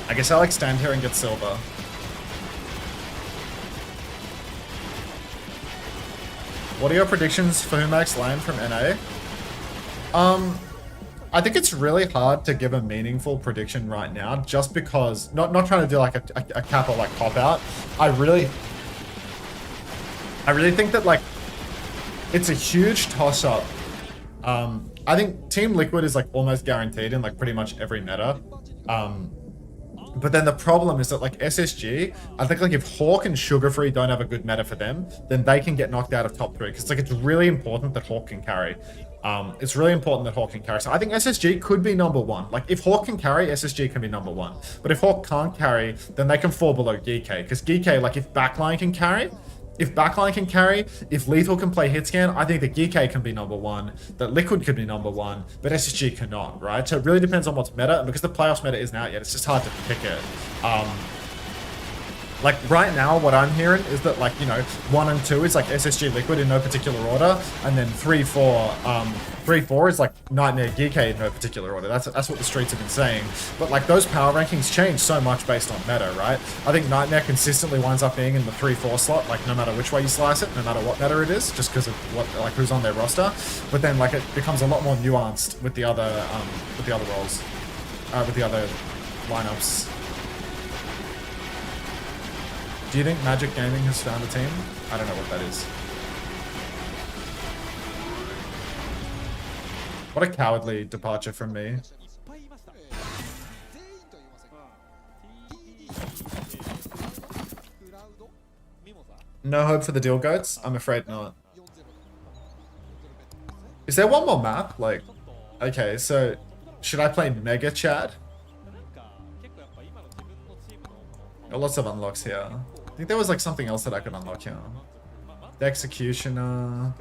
I guess I'll like stand here and get silver. What are your predictions for who makes land from NA? I think it's really hard to give a meaningful prediction right now, just because, not trying to do like a cap or like cop out. I really think that like, it's a huge toss up. I think Team Liquid is like almost guaranteed in like pretty much every meta. But then the problem is that like SSG, I think like if Hawk and Sugar Free don't have a good meta for them, then they can get knocked out of top 3. Because like it's really important that Hawk can carry. It's really important that Hawk can carry. So I think SSG could be number 1. Like if Hawk can carry, SSG can be number 1. But if Hawk can't carry, then they can fall below GK. Because GK, like if backline can carry, if Lethal can play hit scan, I think that GK can be number 1, that Liquid could be number 1, but SSG cannot, right? So it really depends on what's meta, and because the playoffs meta isn't out yet, it's just hard to pick it. Like right now, what I'm hearing is that like, you know, 1 and 2 is like SSG Liquid in no particular order, and then 3-4 is like Nightmare GK in no particular order. That's what the streets have been saying. But like those power rankings change so much based on meta, right? I think Nightmare consistently winds up being in the 3-4 slot, like no matter which way you slice it, no matter what meta it is, just because of what like who's on their roster. But then like it becomes a lot more nuanced with the other roles, with the other lineups. Do you think Magic Gaming has found a team? I don't know what that is. What a cowardly departure from me. No hope for the deal goats? I'm afraid not. Is there one more map? Like, okay, so should I play Mega Chad? Got lots of unlocks here. I think there was like something else that I could unlock here. The Executioner.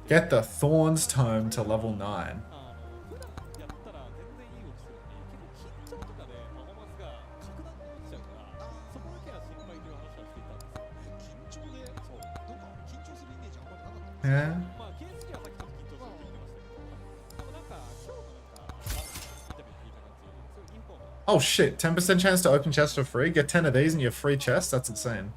Get the Thorns Tome to level 9. Yeah. Oh shit, 10% chance to open chests for free? Get 10 of these and you have free chests? That's insane.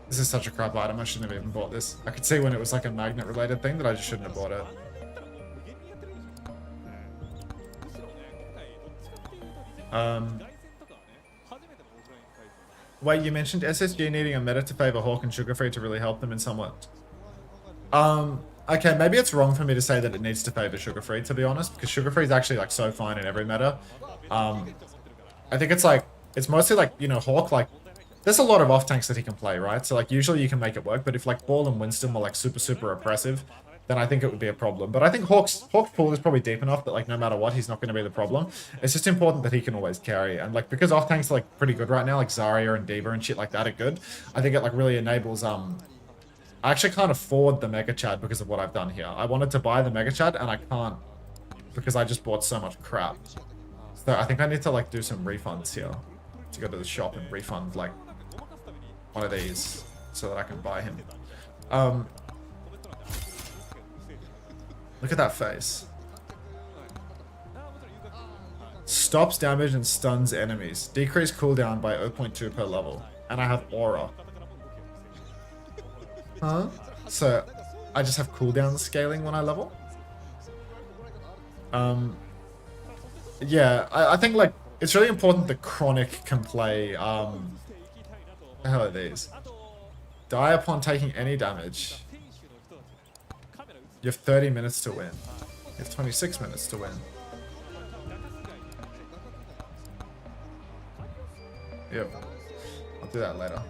This is such a crap item, I shouldn't have even bought this. I could see when it was like a magnet related thing that I just shouldn't have bought it. Wait, you mentioned SSG needing a meta to favor Hawk and Sugar Free to really help them in somewhat. Okay, maybe it's wrong for me to say that it needs to favor Sugar Free, to be honest, because Sugar Free is actually like so fine in every meta. I think it's like, it's mostly like, you know, Hawk, like, there's a lot of off tanks that he can play, right? So like usually you can make it work, but if like Ball and Winston were like super oppressive, then I think it would be a problem. But I think Hawk's pool is probably deep enough that like no matter what, he's not going to be the problem. It's just important that he can always carry. And like because off tanks are like pretty good right now, like Zarya and D.Va and shit like that are good. I think it like really enables I actually can't afford the Mega Chad because of what I've done here. I wanted to buy the Mega Chad and I can't because I just bought so much crap. So I think I need to like do some refunds here to go to the shop and refund like one of these so that I can buy him. Look at that face. Stops damage and stuns enemies. Decrease cooldown by 0.2 per level. And I have aura. Huh? So I just have cooldown scaling when I level? Yeah, I think like it's really important that Chronic can play the hell are these? Die upon taking any damage. You have 30 minutes to win. You have 26 minutes to win. Yep. I'll do that later.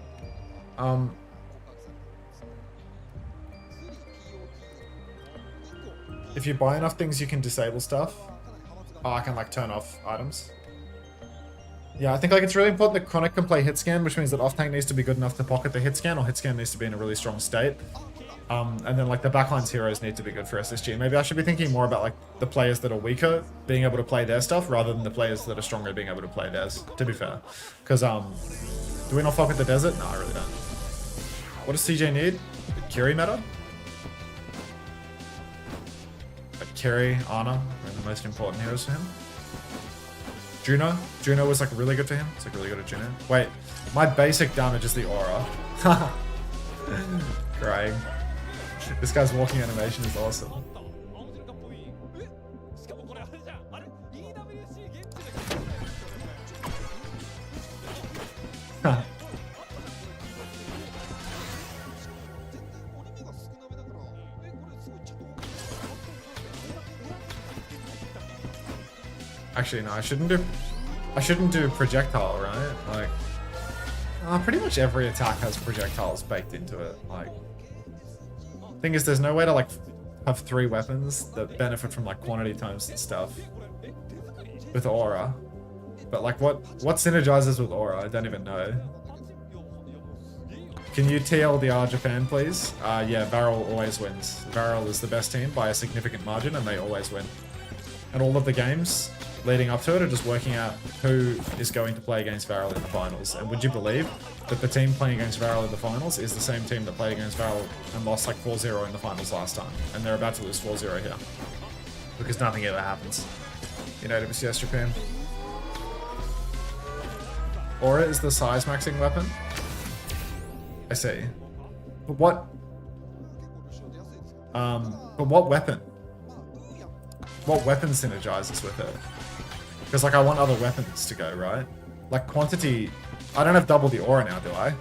If you buy enough things, you can disable stuff. Oh, I can like turn off items. Yeah, I think like it's really important that Chronic can play hit scan, which means that off tank needs to be good enough to pocket the hit scan, or hit scan needs to be in a really strong state. And then like the backline's heroes need to be good for SSG. Maybe I should be thinking more about like the players that are weaker being able to play their stuff rather than the players that are stronger being able to play theirs, to be fair. Because do we not fuck with the desert? No, I really don't. What does CJ need? Kiri meta? But Kiri, Ana are the most important heroes for him. Juno was like really good for him. It's like really good at Juno. Wait, my basic damage is the aura. Great. This guy's walking animation is awesome. Actually, no, I shouldn't do projectile, right? Like, pretty much every attack has projectiles baked into it. Like, thing is, there's no way to like have 3 weapons that benefit from like quantity times and stuff with aura. But like, what synergizes with aura? I don't even know. Can you TLDR Japan, please? Yeah, VARREL always wins. VARREL is the best team by a significant margin, and they always win. And all of the games leading up to it are just working out who is going to play against VARREL in the finals. And would you believe that the team playing against VARREL in the finals is the same team that played against VARREL and lost like 4-0 in the finals last time? And they're about to lose 4-0 here. Because nothing ever happens in OWCS Japan. Aura is the size maxing weapon? I see. But what weapon? What weapon synergizes with it? Because like I want other weapons to go, right? Like quantity, I don't have double the aura now, do I?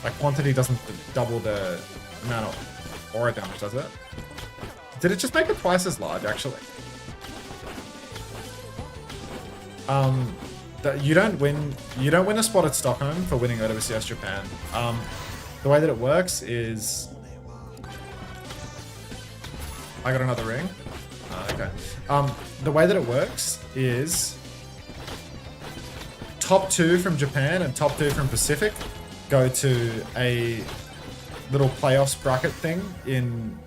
Like quantity doesn't double the amount of aura damage, does it? Did it just make it twice as large, actually? You don't win a spot at Stockholm for winning OWCS Japan. The way that it works is I got another ring. Okay. The way that it works is top 2 from Japan and top 2 from Pacific go to a little playoffs bracket thing in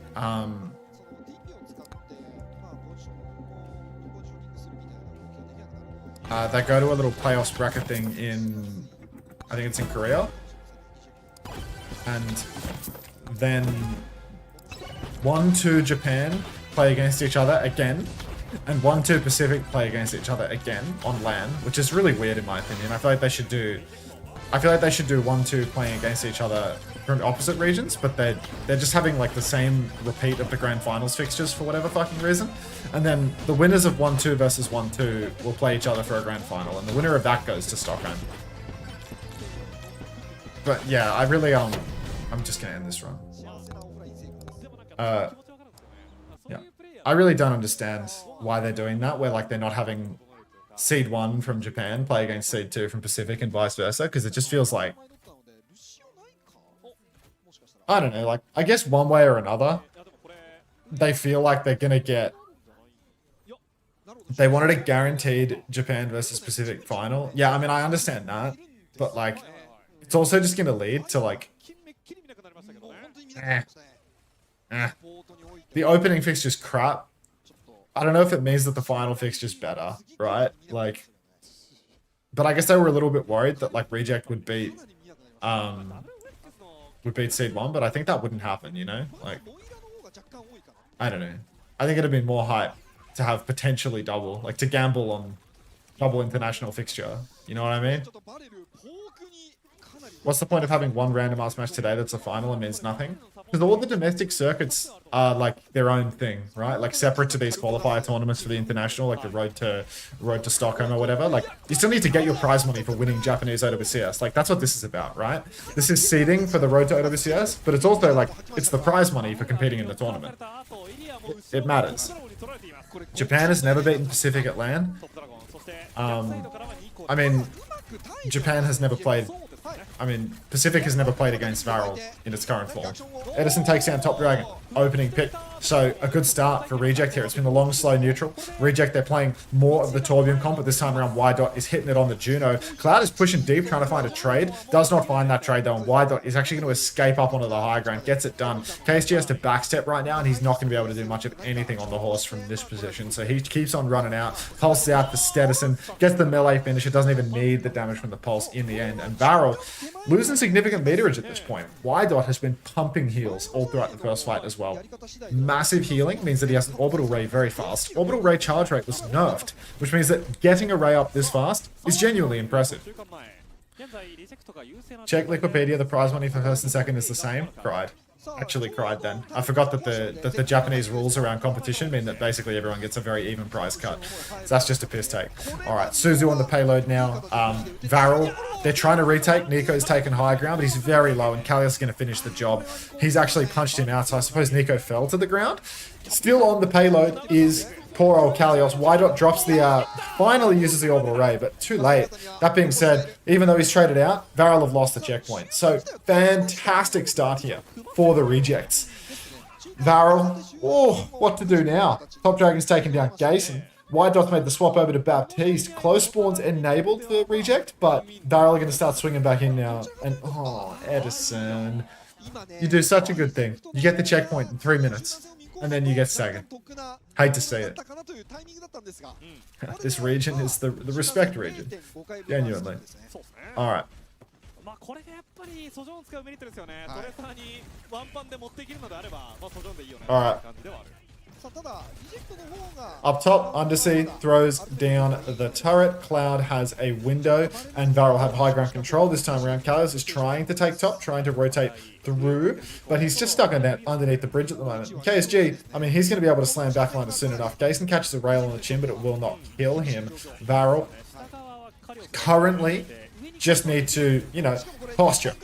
they go to a little playoffs bracket thing in, I think it's in Korea. And then 1-2 Japan play against each other again, and 1-2 Pacific play against each other again on LAN, which is really weird in my opinion. I feel like they should do 1-2 playing against each other from opposite regions, but they're just having like the same repeat of the grand finals fixtures for whatever fucking reason. And then the winners of 1-2 versus 1-2 will play each other for a grand final, and the winner of that goes to Stockholm. But yeah, I really I'm just gonna end this run. Yeah, I really don't understand why they're doing that, where like they're not having Seed 1 from Japan play against Seed 2 from Pacific and vice versa, because it just feels like I don't know, like, I guess one way or another, they feel like they're gonna get, they wanted a guaranteed Japan versus Pacific final. Yeah, I mean, I understand that, but like, it's also just gonna lead to like, the opening fixture's crap. I don't know if it means that the final fixture's better, right? Like, but I guess they were a little bit worried that like Reject would beat Seed 1, but I think that wouldn't happen, you know? Like, I don't know. I think it'd be more hype to have potentially double, like to gamble on double international fixture. You know what I mean? What's the point of having one randomized match today that's a final and means nothing? Because all the domestic circuits are like their own thing, right? Like separate to these qualifier tournaments for the international, like the road to Stockholm or whatever. Like you still need to get your prize money for winning Japanese OWCS. Like that's what this is about, right? This is seeding for the road to OWCS, but it's also like it's the prize money for competing in the tournament. It matters. Japan has never beaten Pacific at LAN. I mean, Japan has never played. I mean, Pacific has never played against VARREL in its current form. Edison takes down Top Dragon, opening pick. So a good start for Reject here. It's been a long, slow neutral. Reject, they're playing more of the Torbium comp, but this time around Y-Dot is hitting it on the Juno. Cloud is pushing deep, trying to find a trade. Does not find that trade though, and Y-Dot is actually going to escape up onto the high ground. Gets it done. KSG has to backstep right now, and he's not going to be able to do much of anything on the horse from this position. So he keeps on running out. Pulses out for Stedison. Gets the melee finish. It doesn't even need the damage from the pulse in the end. And VARREL losing significant meterage at this point. Y-Dot has been pumping heals all throughout the first fight as well. Massive healing means that he has an orbital ray very fast. Orbital ray charge rate was nerfed, which means that getting a ray up this fast is genuinely impressive. Check Liquipedia, the prize money for first and second is the same. Cried. Actually cried then. I forgot that the Japanese rules around competition mean that basically everyone gets a very even prize cut. So that's just a piss take. Alright, Suzu on the payload now. VARREL, they're trying to retake. Nico's taken high ground, but he's very low, and Kalios is going to finish the job. He's actually punched him out, so I suppose Nico fell to the ground. Still on the payload is poor old Kalios. Y-Dot drops the, finally uses the orbital ray, but too late. That being said, even though he's traded out, VARREL have lost the checkpoint. So, fantastic start here for the Rejects. VARREL, oh, what to do now? Top Dragon's taken down Gason. Y-Dot's made the swap over to Baptiste. Close spawns enabled for Reject, but VARREL are going to start swinging back in now. And, oh, Edison. You do such a good thing. You get the checkpoint in 3 minutes. And then you get second. Hate to see it. This region is the respect region. Genuinely. Alright. Alright. Up top, Undersea throws down the turret. Cloud has a window, and VARREL have high ground control. This time around, Kalios is trying to take top, trying to rotate through, but he's just stuck on that underneath the bridge at the moment. KSG, I mean, he's going to be able to slam backline soon enough. Gason catches a rail on the chin, but it will not kill him. VARREL currently just need to, you know, posture,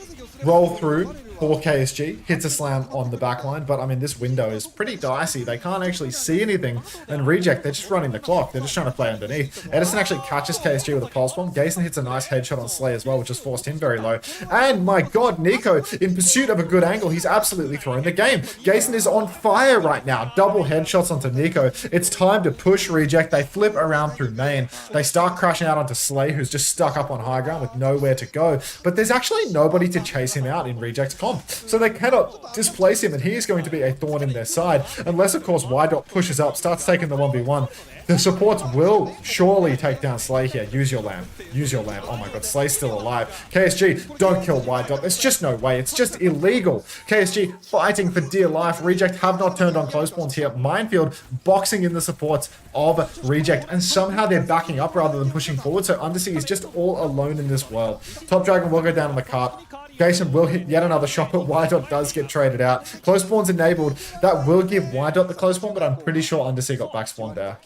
roll through. For KSG, hits a slam on the backline, but I mean, this window is pretty dicey. They can't actually see anything, and Reject, they're just running the clock. They're just trying to play underneath. Edison actually catches KSG with a pulse bomb. Gason hits a nice headshot on Slay as well, which has forced him very low. And my god, Nico, in pursuit of a good angle, he's absolutely thrown the game. Gason is on fire right now. Double headshots onto Nico. It's time to push Reject. They flip around through main. They start crashing out onto Slay, who's just stuck up on high ground with nowhere to go. But there's actually nobody to chase him out in Reject's comp. So they cannot displace him, and he is going to be a thorn in their side, unless of course Y-Dot pushes up, starts taking the 1v1. The supports will surely take down Slay here. Use your lamp. Use your lamp. Oh my god, Slay's still alive. KSG, don't kill Y-Dot. There's just no way. It's just illegal. KSG fighting for dear life. Reject have not turned on close spawns here. Minefield boxing in the supports of Reject, and somehow they're backing up rather than pushing forward, so Undersea is just all alone in this world. Top Dragon will go down on the cart. Gason will hit yet another shot, but Y-Dot does get traded out. Close spawn's enabled. That will give Y-Dot the close spawn, but I'm pretty sure Undersea got back spawned there.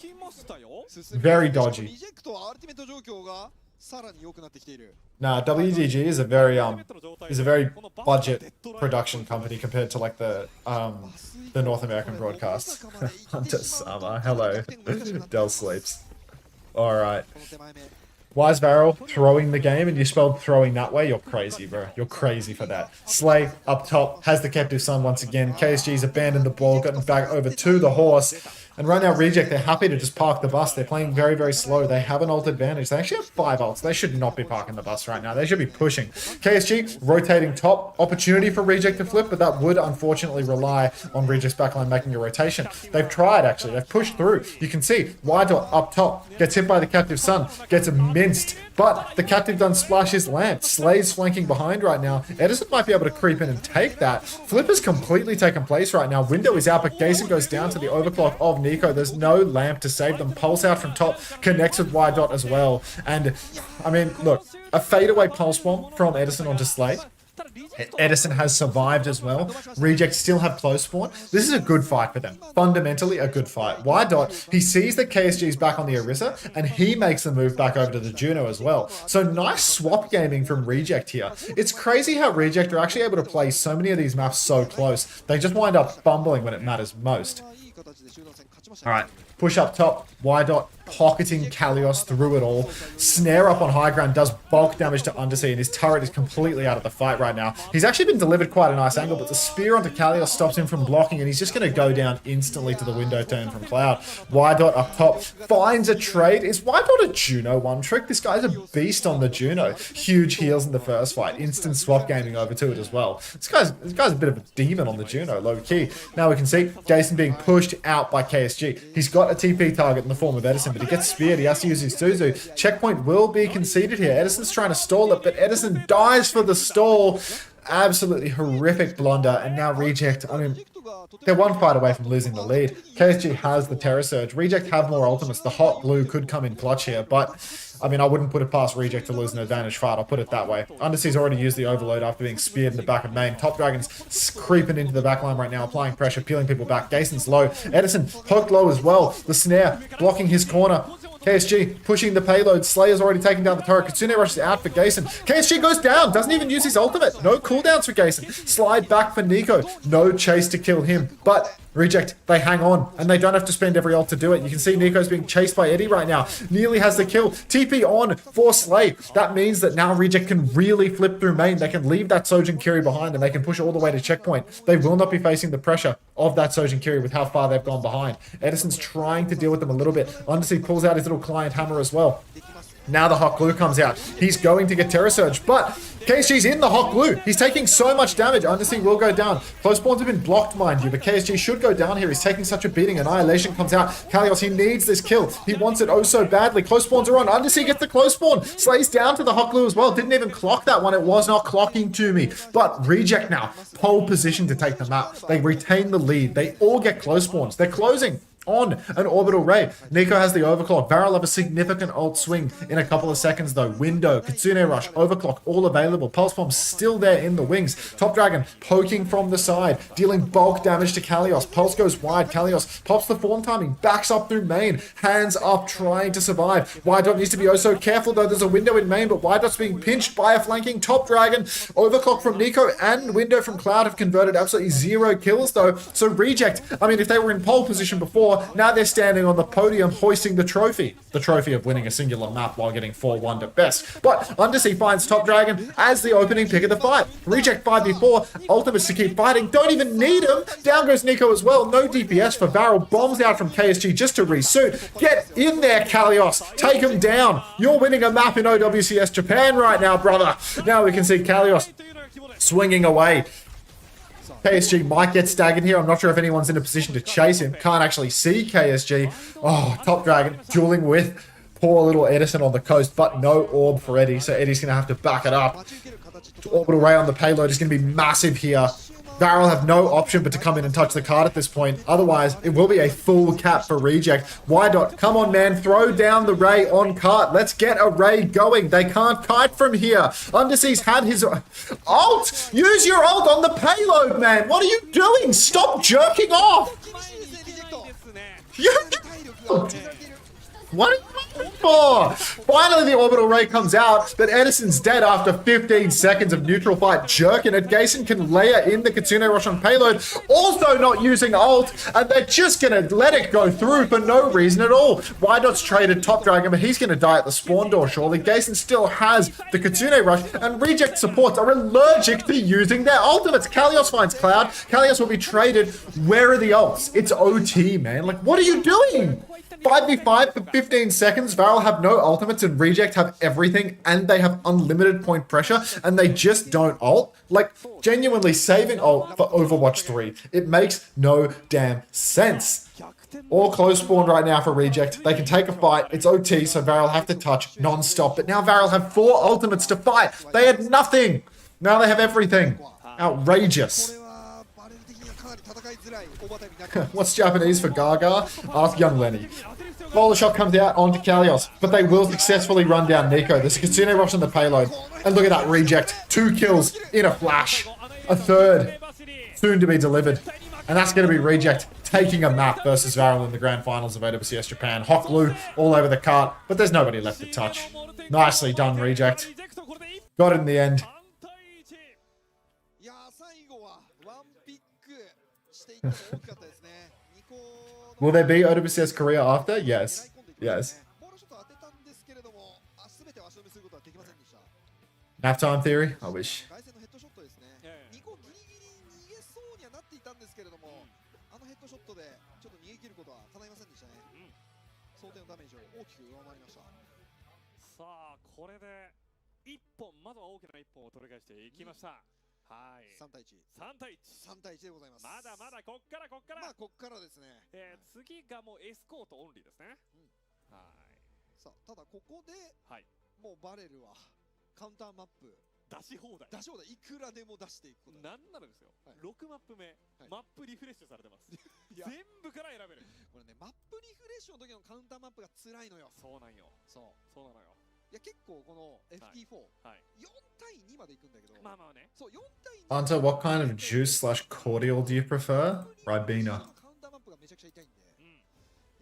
Very dodgy. Nah, WDG is a very budget production company compared to like the North American broadcasts. Hunter Sama, hello. Dell sleeps. Alright. Why is VARREL throwing the game and you spelled throwing that way? You're crazy, bro. You're crazy for that. Slay up top has the captive son once again. KSG's abandoned the ball, gotten back over to the horse. And right now, Reject, they're happy to just park the bus. They're playing very, very slow. They have an ult advantage. They actually have 5 ults. They should not be parking the bus right now. They should be pushing. KSG rotating top. Opportunity for Reject to flip, but that would unfortunately rely on Reject's backline making a rotation. They've tried, actually. They've pushed through. You can see Wydot up top. Gets hit by the captive son. Gets minced. But the captive done splash his lamp. Slay's flanking behind right now. Edison might be able to creep in and take that. Flip has completely taken place right now. Window is out, but Gason goes down to the overclock of Nico. There's no lamp to save them. Pulse out from top. Connects with Wydot as well. And, I mean, look. A fadeaway pulse bomb from Edison onto Slay. Edison has survived as well. Reject still have close spawn. This is a good fight for them. Fundamentally a good fight. Wydot, he sees that KSG is back on the Orisa, and he makes the move back over to the Juno as well. So nice swap gaming from Reject here. It's crazy how Reject are actually able to play so many of these maps so close. They just wind up fumbling when it matters most. Alright, push up top. Wydot pocketing Kalios through it all. Snare up on high ground does bulk damage to Undersea, and his turret is completely out of the fight right now. He's actually been delivered quite a nice angle, but the spear onto Kalios stops him from blocking, and he's just going to go down instantly to the window turn from Cloud. Wydot up top finds a trade. Is Wydot a Juno one trick? This guy's a beast on the Juno. Huge heals in the first fight. Instant swap gaming over to it as well. This guy's a bit of a demon on the Juno, low key. Now we can see Jason being pushed out by KSG. He's got a TP target in the form of Edison, but he gets speared. He has to use his Suzu. Checkpoint will be conceded here. Edison's trying to stall it, but Edison dies for the stall. Absolutely horrific blunder, and now Reject, I mean, they're one fight away from losing the lead. KSG has the Terror Surge. Reject have more ultimates. The hot blue could come in clutch here, but I mean, I wouldn't put it past Reject to lose an advantage fight. I'll put it that way. Undersea's already used the overload after being speared in the back of main. Top Dragon's creeping into the backline right now, applying pressure, peeling people back. Gason's low. Edison poked low as well. The snare blocking his corner. KSG pushing the payload. Slayer's already taken down the turret. Kitsune rushes out for Gason. KSG goes down. Doesn't even use his ultimate. No cooldowns for Gason. Slide back for Nico. No chase to kill him. But Reject, they hang on, and they don't have to spend every ult to do it. You can see Nico's being chased by Eddie right now. Nearly has the kill. TP on for Slay. That means that now Reject can really flip through main. They can leave that Sojin Kiri behind, and they can push all the way to checkpoint. They will not be facing the pressure of that Sojin Kiri with how far they've gone behind. Edison's trying to deal with them a little bit. Undersea pulls out his little client hammer as well. Now the hot glue comes out. He's going to get Terror Surge, but KSG's in the hot glue. He's taking so much damage. Undersea will go down. Close spawns have been blocked, mind you, but KSG should go down here. He's taking such a beating. Annihilation comes out. Kalios, he needs this kill. He wants it oh so badly. Close spawns are on. Undersea gets the close spawn. Slays down to the hot glue as well. Didn't even clock that one. It was not clocking to me. But Reject now, pole position to take the map. They retain the lead. They all get close spawns. They're closing on an orbital ray. Nico has the overclock. VARREL have a significant ult swing in a couple of seconds though. Window, Kitsune Rush, overclock, all available. Pulse bomb still there in the wings. Top Dragon poking from the side, dealing bulk damage to Kalios. Pulse goes wide. Kalios pops the form timing, backs up through main, hands up, trying to survive. Wydot needs to be oh so careful though. There's a window in main, but Wydot's being pinched by a flanking Top Dragon. Overclock from Nico and window from Cloud have converted absolutely 0 kills though. So Reject, I mean, if they were in pole position before, now they're standing on the podium hoisting the trophy. The trophy of winning a singular map while getting 4-1 at best. But Undersea finds Top Dragon as the opening pick of the fight. Reject 5v4, ultimates to keep fighting. Don't even need him. Down goes Nico as well. No DPS for VARREL. Bombs out from KSG just to resuit. Get in there, Kalios. Take him down. You're winning a map in OWCS Japan right now, brother. Now we can see Kalios swinging away. KSG might get staggered here. I'm not sure if anyone's in a position to chase him. Can't actually see KSG. Oh, Top Dragon dueling with poor little Edison on the coast, but no orb for Eddie, so Eddie's going to have to back it up. Orbital ray on the payload is going to be massive here. VARREL have no option but to come in and touch the card at this point. Otherwise, it will be a full cap for Reject. Wydot, come on, man. Throw down the ray on cart. Let's get a ray going. They can't kite from here. Undersea's had his ult. Use your ult on the payload, man. What are you doing? Stop jerking off. What? for? Finally, the orbital ray comes out, but Edison's dead after 15 seconds of neutral fight jerking it. Gayson can layer in the Kitsune Rush on payload, also not using ult, and they're just gonna let it go through for no reason at all. Wydot's traded Top Dragon, but he's gonna die at the spawn door, surely. Gayson still has the Kitsune Rush, and Reject supports are allergic to using their ultimates. Kalios finds Cloud. Kalios will be traded. Where are the ults? It's OT, man. Like, what are you doing? 5v5 for 15 seconds. VARREL have no ultimates and Reject have everything, and they have unlimited point pressure, and they just don't ult. Like, genuinely saving ult for Overwatch 3. It makes no damn sense. All close spawned right now for Reject. They can take a fight. It's OT, so VARREL have to touch non-stop. But now VARREL have 4 ultimates to fight. They had nothing. Now they have everything. Outrageous. What's Japanese for Gaga? Ask young Lenny. Bowler shot comes out onto Kalios, but they will successfully run down Nico. There's a Kitsune Rush on the payload. And look at that Reject. 2 kills in a flash. A third soon to be delivered. And that's going to be Reject taking a map versus VARREL in the grand finals of OWCS Japan. Hawk Blue all over the cart, but there's nobody left to touch. Nicely done, Reject. Got it in the end. Will there be OWCS Korea after? Yes. Yes. Nap time theory? I wish.はい、3対1。3対1。3対1でございます。まだまだこっからこっから。まあこっからですね。次がもうエスコートオンリーですね。はい。さあただここで、はい、もうバレルはカウンターマップ出し放題。出し放題いくらでも出していくこと。なんならですよ。はい、6マップ目、はい、マップリフレッシュされてます。全部から選べる。これねマップリフレッシュの時のカウンターマップが辛いのよ。そうなんよ。そうなのよ。いや結構この FT4、はい、4対2まで行くんだけど、まあまあね。そう4対2。Unter, what kind of juice / cordial do you prefer? Ribena. カウンターマップがめちゃくちゃ痛いんで、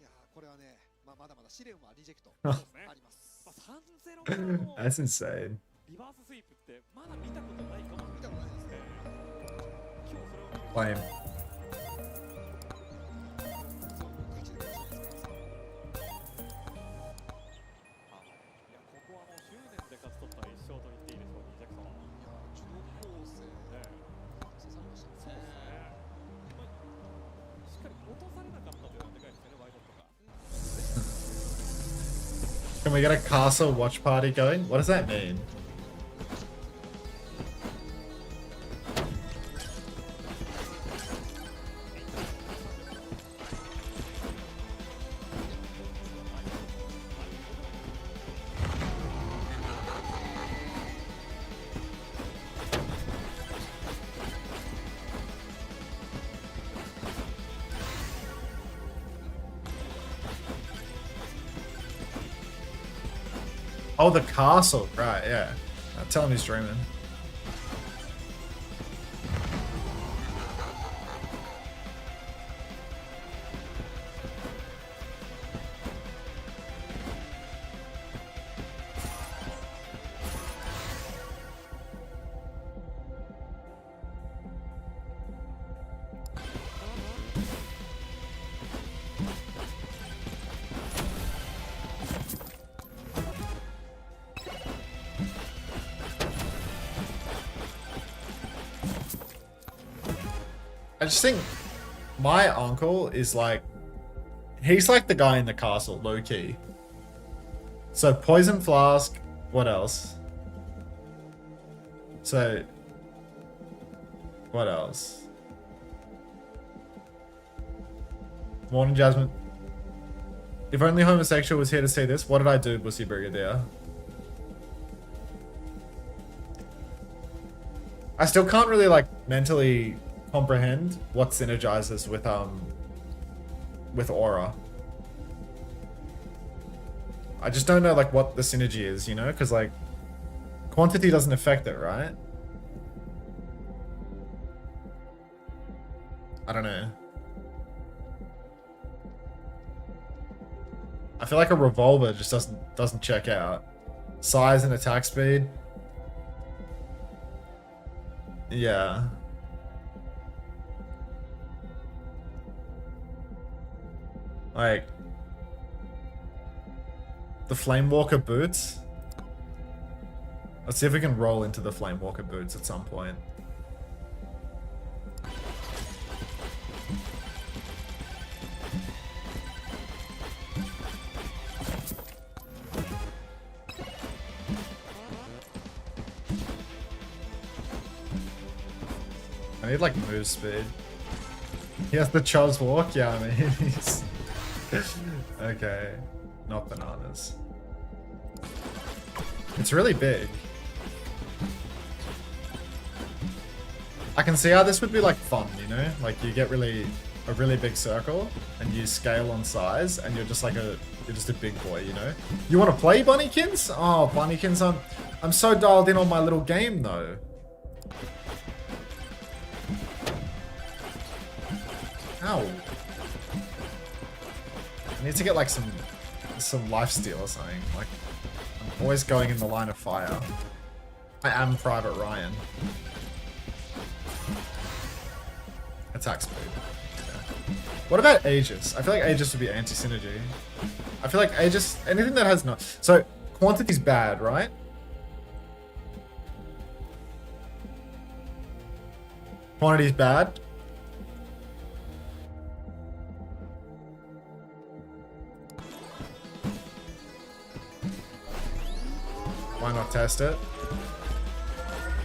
いやこれはね、まあまだまだ試練はリジェクトあります。That's insane. リバーススイープってまだ見たことないかも。見たことないですね。今日それを Flame. Can we get a castle watch party going? What does that mean? Oh, the castle. Right, yeah. Tell him he's dreaming. I just think my uncle is like, he's like the guy in the castle, low key. So poison flask, what else? So, what else? Morning Jasmine. If only homosexual was here to see this, what did I do, Bussy Brigadier? I still can't really like mentally comprehend what synergizes with aura. I just don't know like what the synergy is, you know, because like quantity doesn't affect it, right? I don't know. I feel like a revolver just doesn't check out. Size and attack speed. Yeah. Like the Flamewalker boots. Let's see if we can roll into the Flamewalker boots at some point. I need like move speed. He has the Charles walk? Yeah, I mean, he's... Okay. Not bananas. It's really big. I can see how this would be like fun, you know? Like you get a really big circle and you scale on size and you're just a big boy, you know? You want to play Bunnykins? Oh, Bunnykins, I'm so dialed in on my little game though. Ow. I need to get like some lifesteal or something. Like I'm always going in the line of fire. I am Private Ryan. Attack speed. Yeah. What about Aegis? I feel like Aegis would be anti-synergy. I feel like Aegis, anything that has no... So, quantity's bad, right? Quantity's bad. Why not test it?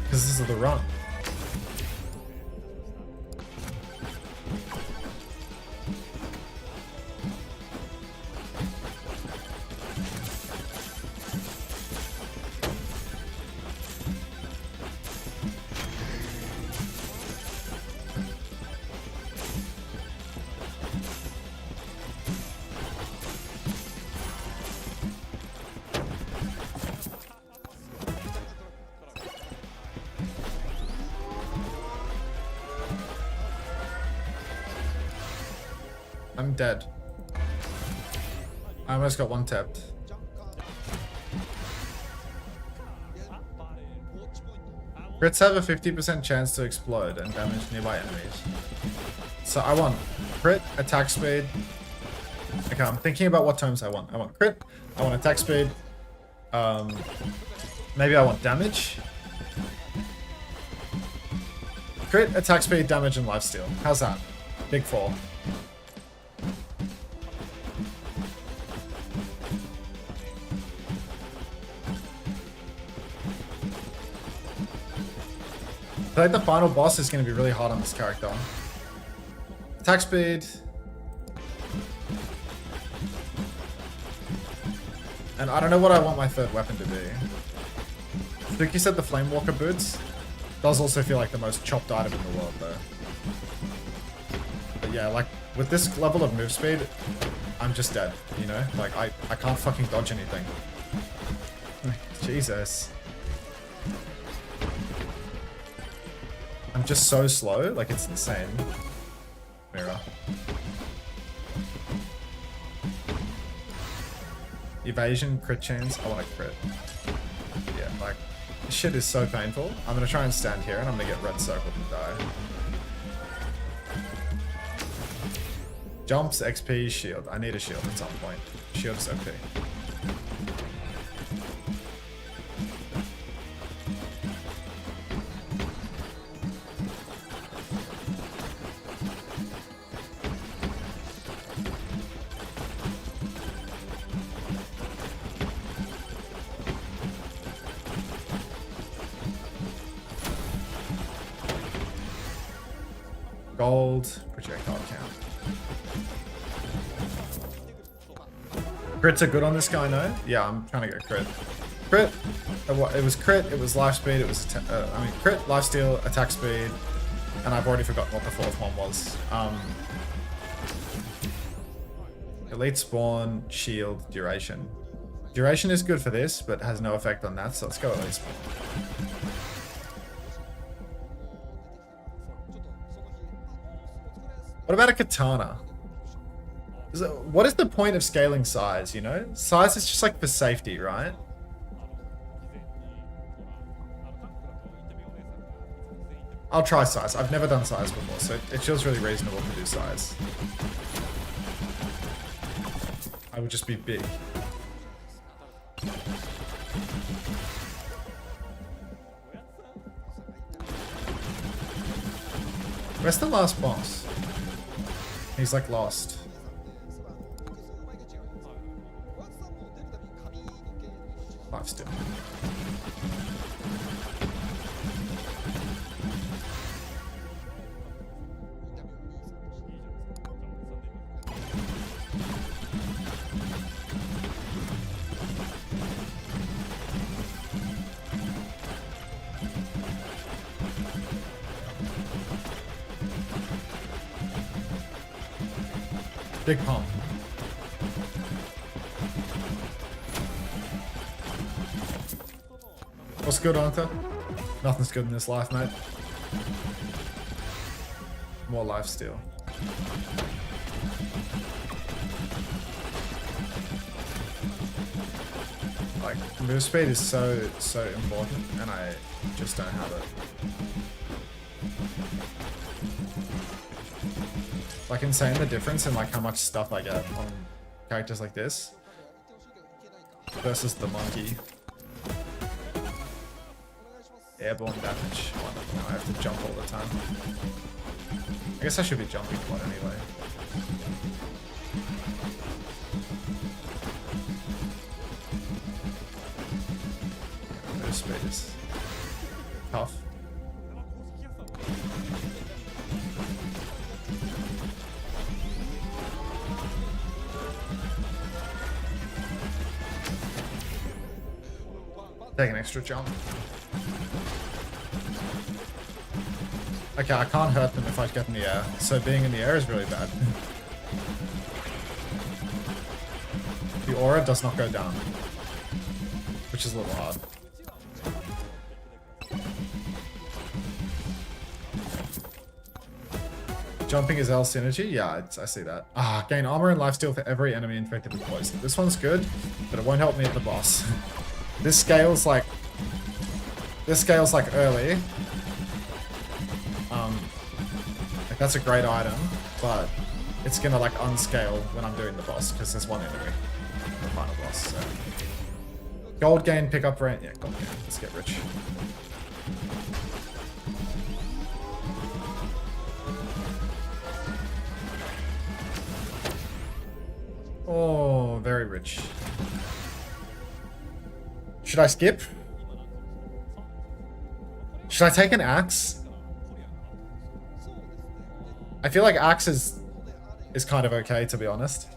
Because this is the run. I'm dead. I almost got one tapped. Crits have a 50% chance to explode and damage nearby enemies. So I want crit, attack speed. Okay, I'm thinking about what terms I want. I want crit, I want attack speed. Maybe I want damage. Crit, attack speed, damage, and lifesteal. How's that? Big four. I think the final boss is going to be really hard on this character. Attack speed. And I don't know what I want my third weapon to be. Spooky said the Flamewalker boots. Does also feel like the most chopped item in the world though. But yeah, like with this level of move speed, I'm just dead, you know? Like I can't fucking dodge anything. Jesus. I'm just so slow, like it's insane. Mirror. Evasion, crit chance, I want a crit. Yeah, like, this shit is so painful. I'm gonna try and stand here and I'm gonna get red circled and die. Jumps, XP, shield. I need a shield at some point. Shield is OP. Gold, projectile count. Crits are good on this guy, no? Yeah, I'm trying to get crit. Crit, it was crit, it was life speed, it was, crit, lifesteal, attack speed, and I've already forgotten what the fourth one was. Elite spawn, shield, duration. Duration is good for this, but has no effect on that, so let's go elite spawn. What about a katana? What is the point of scaling size, you know? Size is just like for safety, right? I'll try size. I've never done size before, so it feels really reasonable to do size. I would just be big. Where's the last boss? He's like lost. Life still. Big pump. What's good, Unter? Nothing's good in this life, mate. More life steal. Like, move speed is so important, and I just don't have it. Like, insane the difference in like how much stuff I get on characters like this versus the monkey. Airborne damage. Oh, no, I have to jump all the time. I guess I should be jumping a lot anyway. Move speed is tough. Take an extra jump. Okay, I can't hurt them if I get in the air, so being in the air is really bad. The aura does not go down, which is a little hard. Jumping is L synergy? Yeah, I see that. Ah, gain armor and lifesteal for every enemy infected with poison. This one's good, but it won't help me at the boss. This scales like early. Like that's a great item, but it's gonna like unscale when I'm doing the boss because there's one enemy, the final boss. So. Gold gain pickup rate. Yeah, gold gain. Let's get rich. Oh, very rich. Should I skip? Should I take an axe? I feel like axe is kind of okay, to be honest.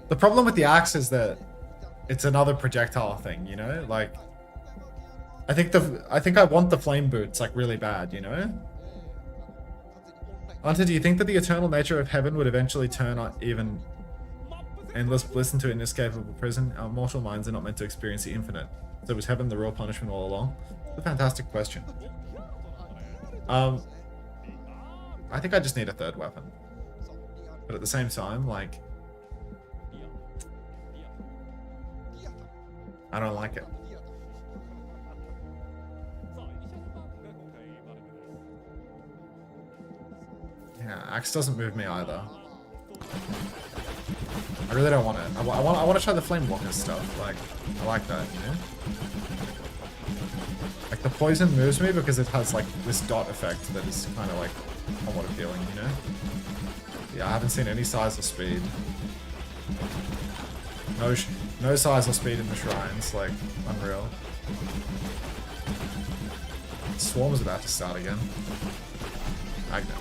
The problem with the axe is that it's another projectile thing, you know? Like, I think I want the flame boots like really bad, you know? Unter, do you think that the eternal nature of heaven would eventually turn on even endless bliss into an inescapable prison? Our mortal minds are not meant to experience the infinite. So was heaven the real punishment all along? It's a fantastic question. I think I just need a third weapon. But at the same time, like, I don't like it. Yeah, axe doesn't move me either. I really don't want it. I want to try the flame walker stuff. Like, I like that, you know? Like, the poison moves me because it has, like, this dot effect that is kind of, like, somewhat appealing, you know? Yeah, I haven't seen any size or speed. No size or speed in the shrines, like, unreal. Swarm is about to start again. Magnet.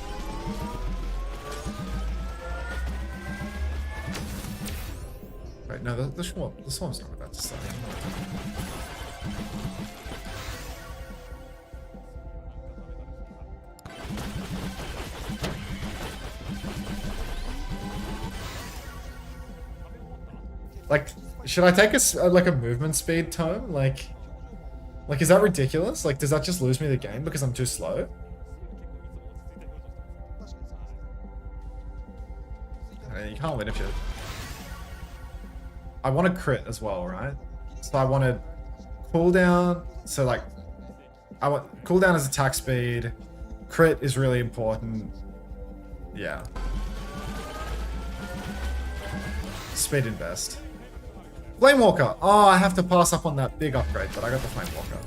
Wait, no, the swarm's not about to start. Like, should I take like a movement speed tome? Like, is that ridiculous? Like, does that just lose me the game because I'm too slow? You can't win if you... I want to crit as well, right? So I wanted cooldown. So like, I want cooldown as attack speed. Crit is really important. Yeah. Speed invest. Flamewalker. Oh, I have to pass up on that big upgrade, but I got the Flamewalker.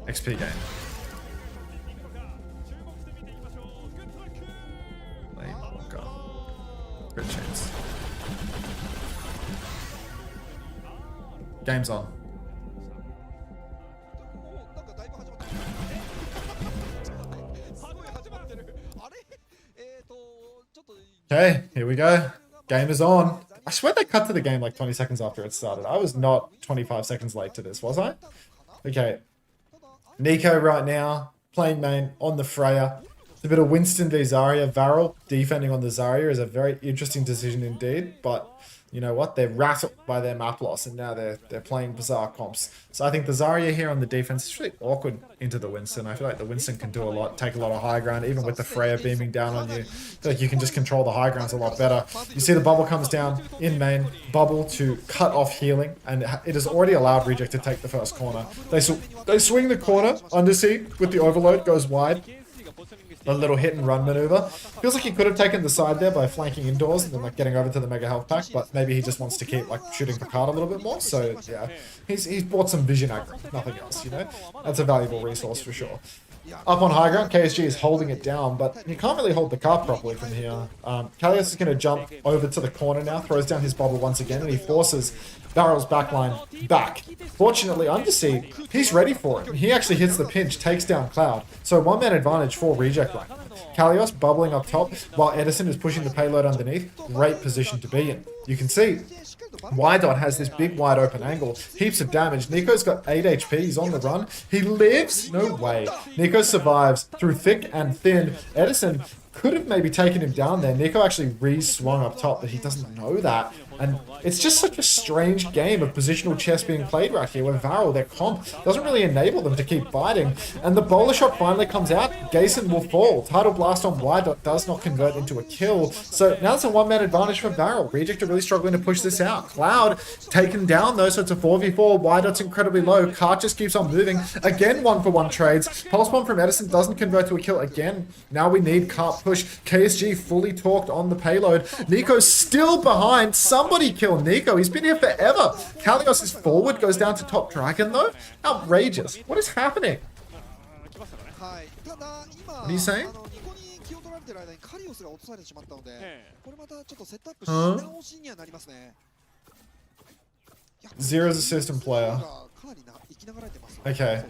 XP gain. Flamewalker. Crit chance. Game's on. Okay, here we go. Game is on. I swear they cut to the game like 20 seconds after it started. I was not 25 seconds late to this, was I? Okay. Nico right now, playing main on the Freya. It's a bit of Winston v Zarya. VARREL defending on the Zarya is a very interesting decision indeed, but you know what? They're rattled by their map loss, and now they're playing bizarre comps. So I think the Zarya here on the defense is really awkward into the Winston. I feel like the Winston can do a lot, take a lot of high ground, even with the Freya beaming down on you. I feel like you can just control the high grounds a lot better. You see the bubble comes down in main, bubble to cut off healing, and it has already allowed Reject to take the first corner. They swing the corner, Undersea with the overload, goes wide. A little hit and run maneuver. Feels like he could have taken the side there by flanking indoors and then like getting over to the mega health pack, but maybe he just wants to keep like shooting for card a little bit more. So yeah, he's bought some vision aggro, nothing else, you know. That's a valuable resource for sure. Up on high ground, KSG is holding it down, but he can't really hold the car properly from here. Kalios is going to jump over to the corner now, throws down his bubble once again, and he forces VARREL's backline back. Fortunately, Undersea, he's ready for it. He actually hits the pinch, takes down Cloud. So one-man advantage for Reject right now. Kalios bubbling up top, while Edison is pushing the payload underneath. Great position to be in. You can see Wydot has this big wide open angle, heaps of damage. Nico's got 8 HP, he's on the run. He lives? No way. Nico survives through thick and thin. Edison could have maybe taken him down there. Nico actually re-swung up top, but he doesn't know that. And it's just such a strange game of positional chess being played right here, where VARREL, their comp, doesn't really enable them to keep fighting. And the bowler shot finally comes out. Gayson will fall. Tidal Blast on Wydot does not convert into a kill. So now it's a one-man advantage for VARREL. Reject are really struggling to push this out. Cloud taken down though, so it's a 4v4. Wydot's incredibly low. Cart just keeps on moving. Again, 1-for-1 trades. Pulse Bomb from Edison doesn't convert to a kill again. Now we need Cart push. KSG fully torqued on the payload. Nico's still behind. Somebody kill Nico. He's been here forever. Kalios is forward, goes down to top dragon though. Outrageous. What is happening? What are you saying? Huh? Zero's a system player. Okay.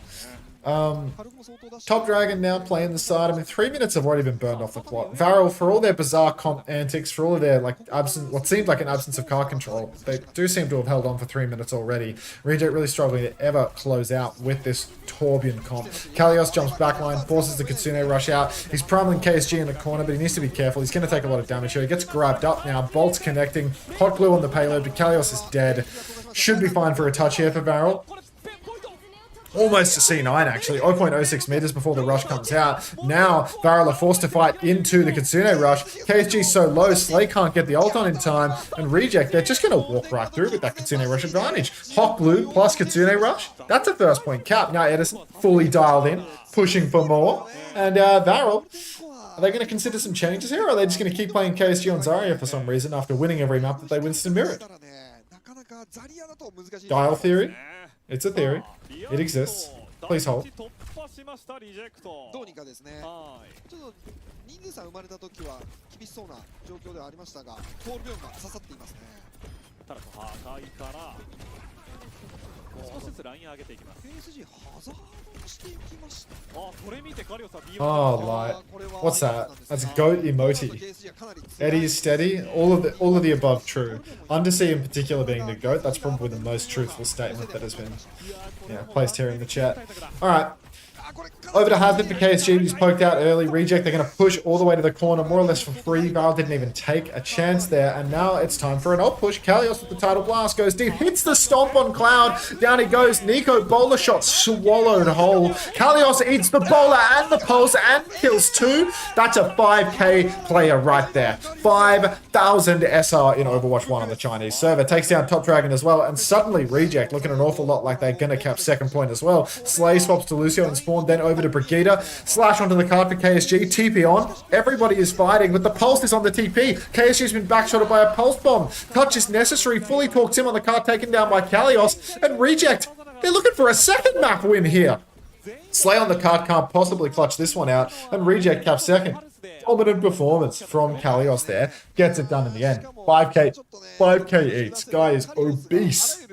Top Dragon now playing the side. I mean, 3 minutes have already been burned off the clock. VARREL, for all their bizarre comp antics, for all of their like what seemed like an absence of car control, they do seem to have held on for 3 minutes already. Reject really struggling to ever close out with this Torbjorn comp. Kalios jumps backline, forces the Kitsune rush out. He's primaling KSG in the corner, but he needs to be careful. He's going to take a lot of damage here. He gets grabbed up now. Bolt's connecting. Hot glue on the payload, but Kalios is dead. Should be fine for a touch here for VARREL. Almost a C9 actually, 0.06 meters before the rush comes out. Now, VARREL are forced to fight into the Kitsune rush. KSG's so low, Slay can't get the ult on in time, and Reject, they're just going to walk right through with that Kitsune rush advantage. Hot Blue plus Kitsune rush, that's a first point cap. Now Edison, fully dialed in, pushing for more. And VARREL, are they going to consider some changes here, or are they just going to keep playing KSG on Zarya for some reason after winning every map that they Winston mirrored? Dial theory? It's a theory. It exists. Please hold. どうにかですね。ちょっと人数差生まれた時は厳しそうな状況ではありましたが、トールビョンが刺さっていますね。ただ破壊から少しずつライン上げていきます。PSG ハザードしていきました。あ、これ見てカリオさん Oh, light. What's that? That's goat emoji. Eddie is steady. All of the above true. Undersea in particular being the goat. That's probably the most truthful statement that has been placed here in the chat. All right. Over to Hazard for KSG, he's poked out early. Reject, they're going to push all the way to the corner, more or less for free. VARREL didn't even take a chance there, and now it's time for an up push. Kalios with the title blast goes deep, hits the stomp on Cloud. Down he goes. Nico, bowler shot swallowed whole. Kalios eats the bowler and the pulse and kills two. That's a 5k player right there. 5,000 SR in Overwatch 1 on the Chinese server. Takes down Top Dragon as well, and suddenly Reject looking an awful lot like they're going to cap second point as well. Slay swaps to Lucio and Spawn, then over to Brigida. Slash onto the card for KSG. TP on. Everybody is fighting, but the pulse is on the TP. KSG's been backshotted by a pulse bomb. Touch is necessary. Fully talks him on the card, taken down by Kalios. And Reject, they're looking for a second map win here. Slay on the card can't possibly clutch this one out, and Reject caps second. Dominant performance from Kalios there. Gets it done in the end. 5k each. Guy is obese.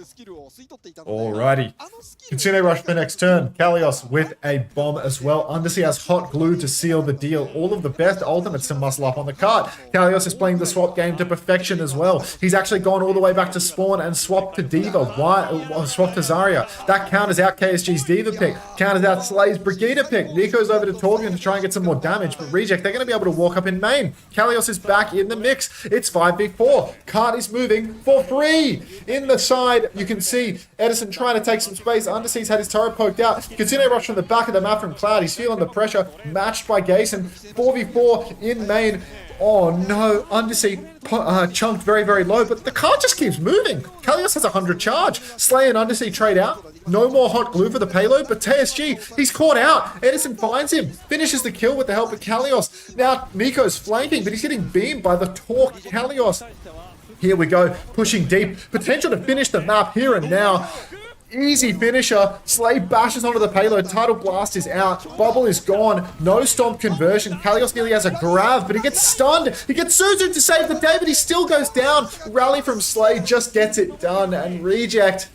Alrighty. Kitsune rush for the next turn. Kalios with a bomb as well. Undersea has hot glue to seal the deal. All of the best ultimates to muscle up on the card. Kalios is playing the swap game to perfection as well. He's actually gone all the way back to Spawn and swapped to Diva. Swapped to Zarya. That counters out KSG's Diva pick. Counters out Slay's Brigida pick. Nico's over to Torbjorn to try and get some more damage, but Reject, they're going to be able to walk up in main. Kalios is back in the mix. It's 5v4. Card is moving for free. In the side, you can see Edison trying to take some space. Undersea's had his turret poked out. Kitsune rush from the back of the map from Cloud. He's feeling the pressure. Matched by Gason. 4v4 in main. Oh no, Undersea chunked very, very low, but the card just keeps moving. Kalios has 100 charge. Slay and Undersea trade out. No more hot glue for the payload, but TSG, he's caught out. Edison finds him, finishes the kill with the help of Kalios. Now Nico's flanking, but he's getting beamed by the Torque Kalios. Here we go, pushing deep. Potential to finish the map here and now. Easy finisher. Slay bashes onto the payload. Tidal Blast is out. Bubble is gone. No stomp conversion. Kalios nearly has a grab, but he gets stunned. He gets Suzu to save the day, but he still goes down. Rally from Slay just gets it done. And Reject.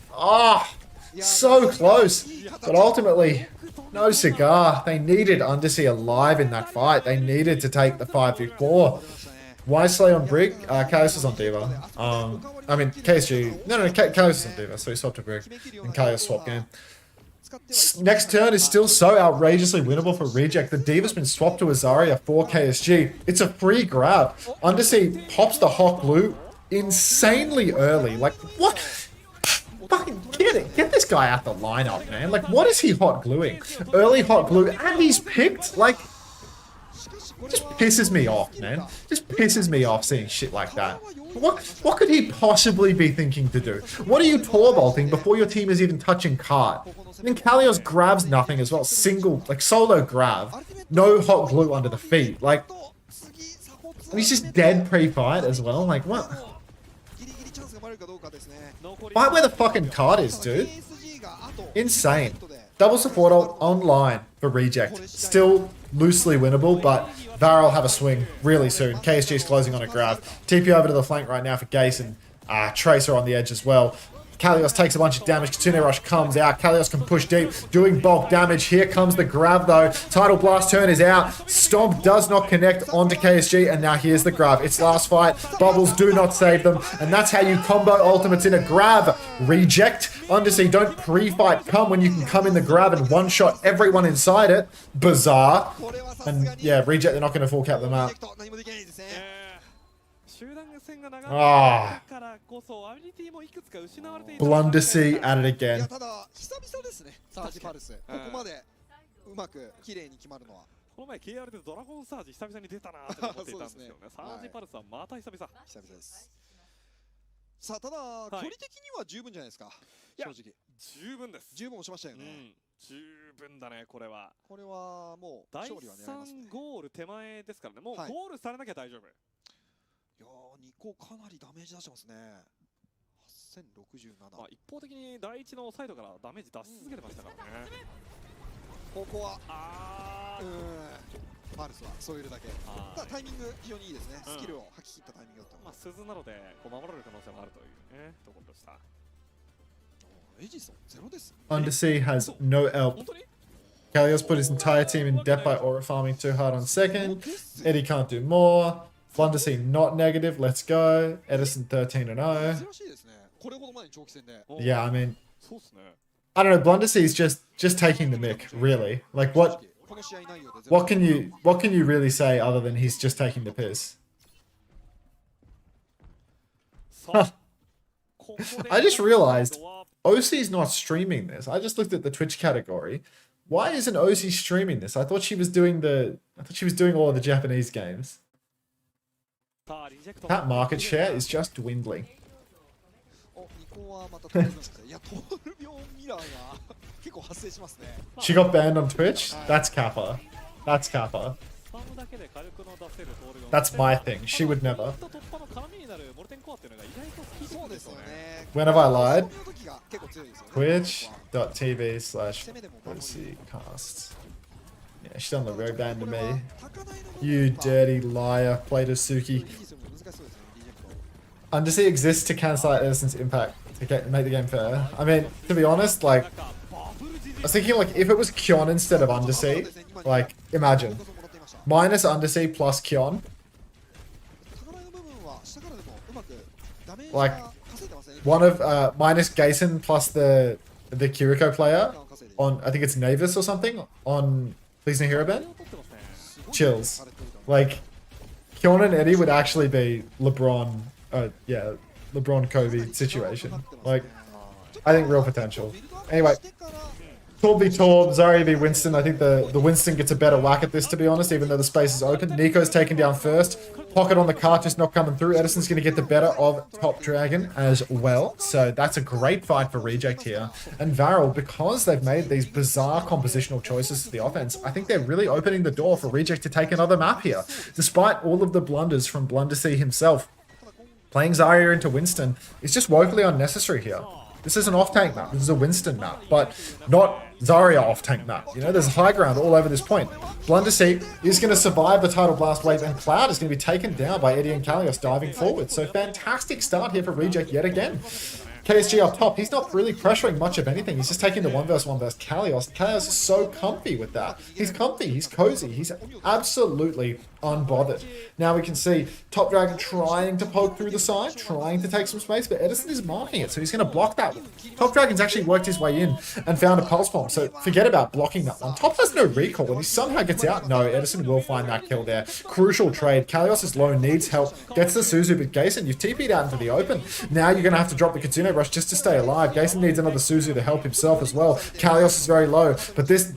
So close. But ultimately, no cigar. They needed Undersea alive in that fight. They needed to take the 5v4. Why Slay on Brig? Kalios is on Diva. I mean, KSG. No, Kalios is on Diva, so he swapped to Brig. And Kalios swap game. Next turn is still so outrageously winnable for Reject. The Diva's been swapped to Azaria for KSG. It's a free grab. Undersea pops the hot glue insanely early. Like, what? Fucking get it. Get this guy out the lineup, man. Like, what is he hot gluing? Early hot glue, and he's picked, like... Just pisses me off, man. Just pisses me off seeing shit like that. What could he possibly be thinking to do? What are you torbolting before your team is even touching card? And then Kalios grabs nothing as well. Single, like solo grab. No hot glue under the feet. Like, and he's just dead pre-fight as well. Like, what? Fight where the fucking card is, dude. Insane. Double support ult online for Reject. Still loosely winnable, but VARREL have a swing really soon. KSG's closing on a grab. TP over to the flank right now for Gason. Tracer on the edge as well. Kalios takes a bunch of damage. Kitsune Rush comes out. Kalios can push deep, doing bulk damage. Here comes the grab though. Tidal Blast turn is out. Stomp does not connect onto KSG, and now here's the grab. It's last fight. Bubbles do not save them, and that's how you combo ultimates in a grab. Reject. Undersea, don't pre-fight come when you can come in the grab and one-shot everyone inside it. Bizarre. And yeah, Reject, they're not going to full cap them out. Blundersea at it again. この前 KR でドラゴンサージ久々に出たなって思っていたんですけどね。サージパルスはまた久々。久々です。さあただ距離的には十分じゃないですか。正直。十分です。十分押しましたよね。十分だねこれは。これはもう勝利は狙えますね。第3ゴール手前ですからね。もうゴールされなきゃ大丈夫。いやー2個かなりダメージ出してますね。8067。まあ一方的に第1のサイドからダメージ出し続けてましたからね。ここはパルスはそういうだけ。ただタイミング非常にいいですね。スキルを吐き切ったタイミングだった。まあ鈴なのでこう守られる可能性もあるというねところでした。エジソンゼロです。Undersea has no help. Kalios put his entire team in debt by aura farming too hard on second. Eddie can't do more. Undersea not negative. Let's go. Edison 13-0. Yeah, I mean, I don't know, Blundersee's just taking the mick, really. Like what can you really say other than he's just taking the piss? Huh. I just realized OC's not streaming this. I just looked at the Twitch category. Why isn't OC streaming this? I thought she was doing all of the Japanese games. That market share is just dwindling. She got banned on Twitch? That's Kappa. That's Kappa. That's my thing. She would never. When have I lied? Twitch.tv/OCcast. Yeah, she doesn't look very bad to me. You dirty liar, Play-Doh-Suki. Undersea exists to cancel out Edison's impact to make the game fair. I mean, to be honest, like, I was thinking, like, if it was Kyon instead of Undersea, like, imagine. Minus Undersea plus Kyon. Like, one of, minus Gason plus the Kiriko player on, I think it's Navis or something, on Please No Hero Ben. Chills. Like, Kyon and Eddie would actually be LeBron, yeah, LeBron Kobe situation. Like, I think real potential. Anyway, Torb v Torb, Zarya v Winston. I think the Winston gets a better whack at this, to be honest, even though the space is open. Nico's taken down first. Pocket on the cart just not coming through. Edison's going to get the better of Top Dragon as well. So that's a great fight for Reject here. And VARREL, because they've made these bizarre compositional choices to the offense, I think they're really opening the door for Reject to take another map here. Despite all of the blunders from Blundersea himself, playing Zarya into Winston is just woefully unnecessary here. This is an off-tank map. This is a Winston map, but not Zarya off-tank map. You know, there's high ground all over this point. Blundersea is going to survive the Tidal Blast wave, and Cloud is going to be taken down by Eddie and Kalios diving forward. So fantastic start here for Reject yet again. KSG up top, he's not really pressuring much of anything. He's just taking the 1v1 versus Kalios. Kalios is so comfy with that. He's comfy, he's cozy, he's absolutely unbothered. Now we can see Top Dragon trying to poke through the side, trying to take some space, but Edison is marking it, so he's going to block that one. Top Dragon's actually worked his way in and found a pulse bomb, so forget about blocking that one. Top has no recall, and he somehow gets out. No, Edison will find that kill there. Crucial trade. Kalios is low, needs help, gets the Suzu, but Gason, you've TP'd out into the open. Now you're going to have to drop the Kitsune Rush just to stay alive. Gason needs another Suzu to help himself as well. Kalios is very low, but this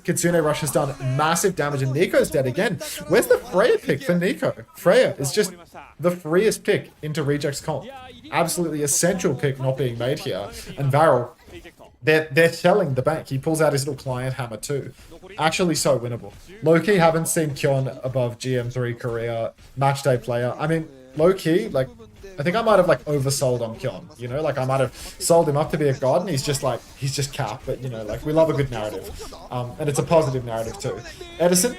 Kitsune Rush has done massive damage, and Nico's dead again. Where's the Freya pick for Nico? Freya is just the freest pick into Reject's comp. Absolutely essential pick not being made here. And VARREL, they're selling the bank. He pulls out his little client hammer too. Actually so winnable. Low-key haven't seen Kyon above GM3 Korea matchday player. I mean, low-key, like, I think I might have like oversold on Kyon, you know, like I might have sold him up to be a god, and he's just cap, but you know, like we love a good narrative, and it's a positive narrative too. Edison,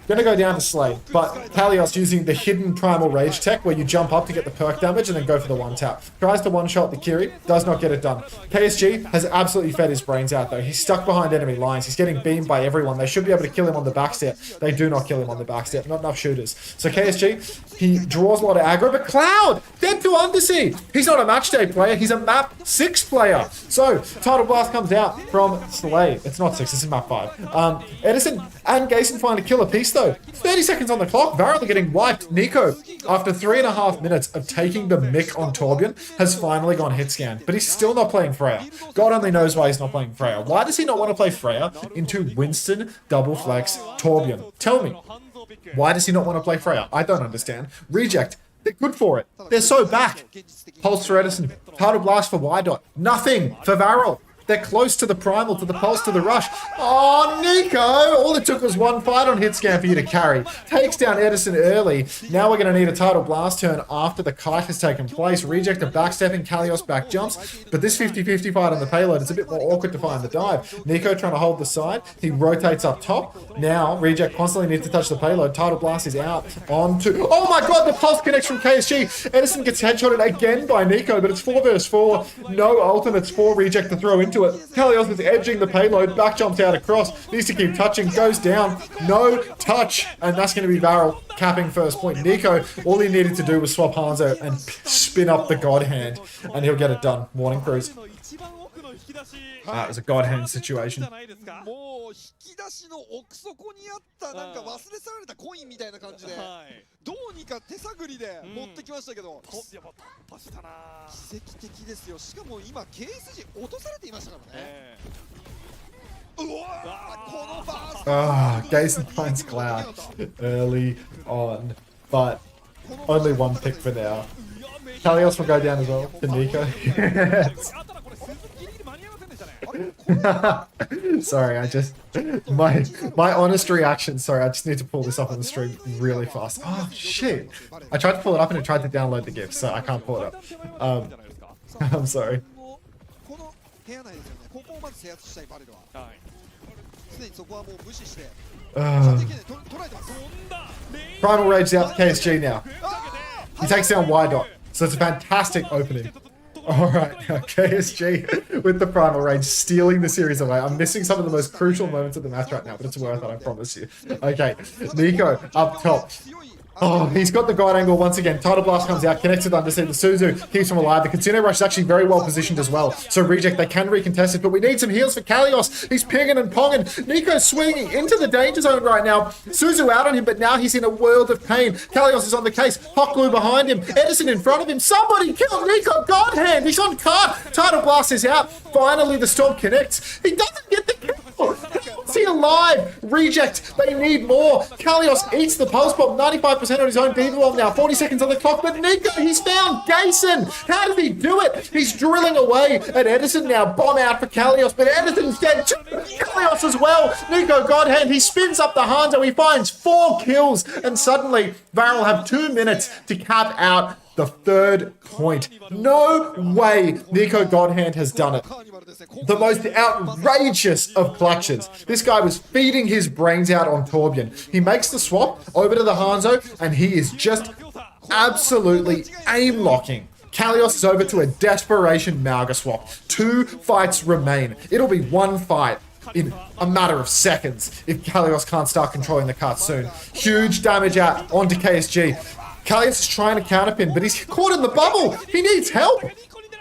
gonna go down to Slay, but Kalios using the hidden Primal Rage tech where you jump up to get the perk damage and then go for the one tap. Tries to one-shot the Kiri, does not get it done. KSG has absolutely fed his brains out though. He's stuck behind enemy lines. He's getting beamed by everyone. They should be able to kill him on the backstep. They do not kill him on the backstep. Not enough shooters. So KSG, he draws a lot of aggro, but Cloud, dead to Undersea. He's not a matchday player. He's a map 6 player. So Tidal Blast comes out from Slay. It's not 6, this is map 5. Edison and Gason find a killer piece though. 30 seconds on the clock. VARREL getting wiped. Nico, after 3.5 minutes of taking the mick on Torbjorn, has finally gone hit scan. But he's still not playing Freya. God only knows why he's not playing Freya. Why does he not want to play Freya into Winston, double flex, Torbjorn? Tell me. Why does he not want to play Freya? I don't understand. Reject. They're good for it. They're so back. Pulse for Edison. Tidal Blast for Y-Dot. Nothing for VARREL. They're close to the primal, to the pulse, to the rush. Oh, Nico! All it took was one fight on hit scan for you to carry. Takes down Edison early. Now we're going to need a Tidal Blast turn after the kite has taken place. Reject a backstepping, Kalios back jumps. But this 50-50 fight on the payload, it's a bit more awkward to find the dive. Nico trying to hold the side. He rotates up top. Now, Reject constantly needs to touch the payload. Tidal Blast is out onto... Oh my god, the pulse connects from KSG. Edison gets headshotted again by Nico, but it's 4 versus 4. No ultimates for Reject to throw into it. Kalios is edging the payload, back jumps out across, needs to keep touching, goes down, no touch, and that's going to be VARREL capping first point. Nico, all he needed to do was swap Hanzo and spin up the God Hand, and he'll get it done. Morning, Cruise. it was a God hand situation. もう引き出しの奥底にあったなんか忘れ去られたコインみたいな感じで、どうにか手探りで持ってきましたけど、奇跡的ですよ。しかも今 KSG 落とされていましたからね。うわー、このバースト。Ah, Gason finds Cloud early on, but only one pick for now. Kalios will go down as well to Nico. Sorry, I just my honest reaction. Sorry, I just need to pull this up on the stream really fast. Oh shit! I tried to pull it up and it tried to download the GIF, so I can't pull it up. I'm sorry. Primal Rage's out to KSG now. He takes down Y-Dot, so it's a fantastic opening. Alright, KSG with the Primal Rage stealing the series away. I'm missing some of the most crucial moments of the match right now, but it's worth it, I promise you. Okay, Nico up top. Oh, he's got the guard angle once again. Tidal Blast comes out, connects with Undersea. The Suzu keeps him alive. The Katsune Rush is actually very well positioned as well. So Reject, they can recontest it, but we need some heals for Kalios. He's pinging and ponging. Nico's swinging into the danger zone right now. Suzu out on him, but now he's in a world of pain. Kalios is on the case. Hot Glue behind him. Edison in front of him. Somebody kill Nico. God hand. He's on card. Tidal Blast is out. Finally, the Storm connects. He doesn't get the kill. How's he alive? Reject. They need more. Kalios eats the pulse bomb. 95% on his own Beaver Bomb now. 40 seconds on the clock. But Nico, he's found Gason. How did he do it? He's drilling away at Edison now. Bomb out for Kalios. But Edison's dead. Kalios as well. Nico Godhand. He spins up the Hanzo. He finds 4 kills. And suddenly, VARREL have 2 minutes to cap out the 3rd point. No way Nico Godhand has done it. The most outrageous of clutches. This guy was feeding his brains out on Torbjorn. He makes the swap over to the Hanzo, and he is just absolutely aim-locking. Kalios is over to a desperation Malga swap. 2 fights remain. It'll be 1 fight in a matter of seconds if Kalios can't start controlling the cart soon. Huge damage out onto KSG. Kalios is trying to counterpin, but he's caught in the bubble. He needs help.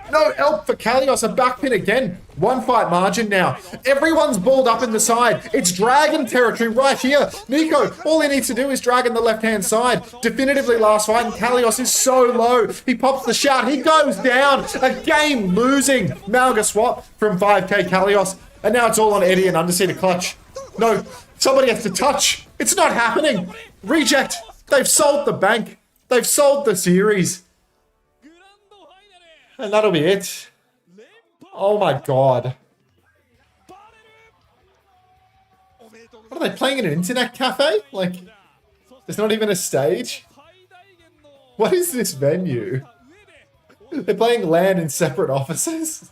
No help for Kalios. A backpin again. 1 fight margin now. Everyone's balled up in the side. It's Dragon territory right here. Nico, all he needs to do is drag in the left-hand side. Definitively last fight, and Kalios is so low. He pops the shout. He goes down. A game-losing Malga swap from 5k Kalios. And now it's all on Eddie and Undersea to clutch. No, somebody has to touch. It's not happening. Reject. They've sold the bank. They've sold the series. And that'll be it. Oh my god. What are they playing in an internet cafe? Like, there's not even a stage? What is this venue? They're playing LAN in separate offices?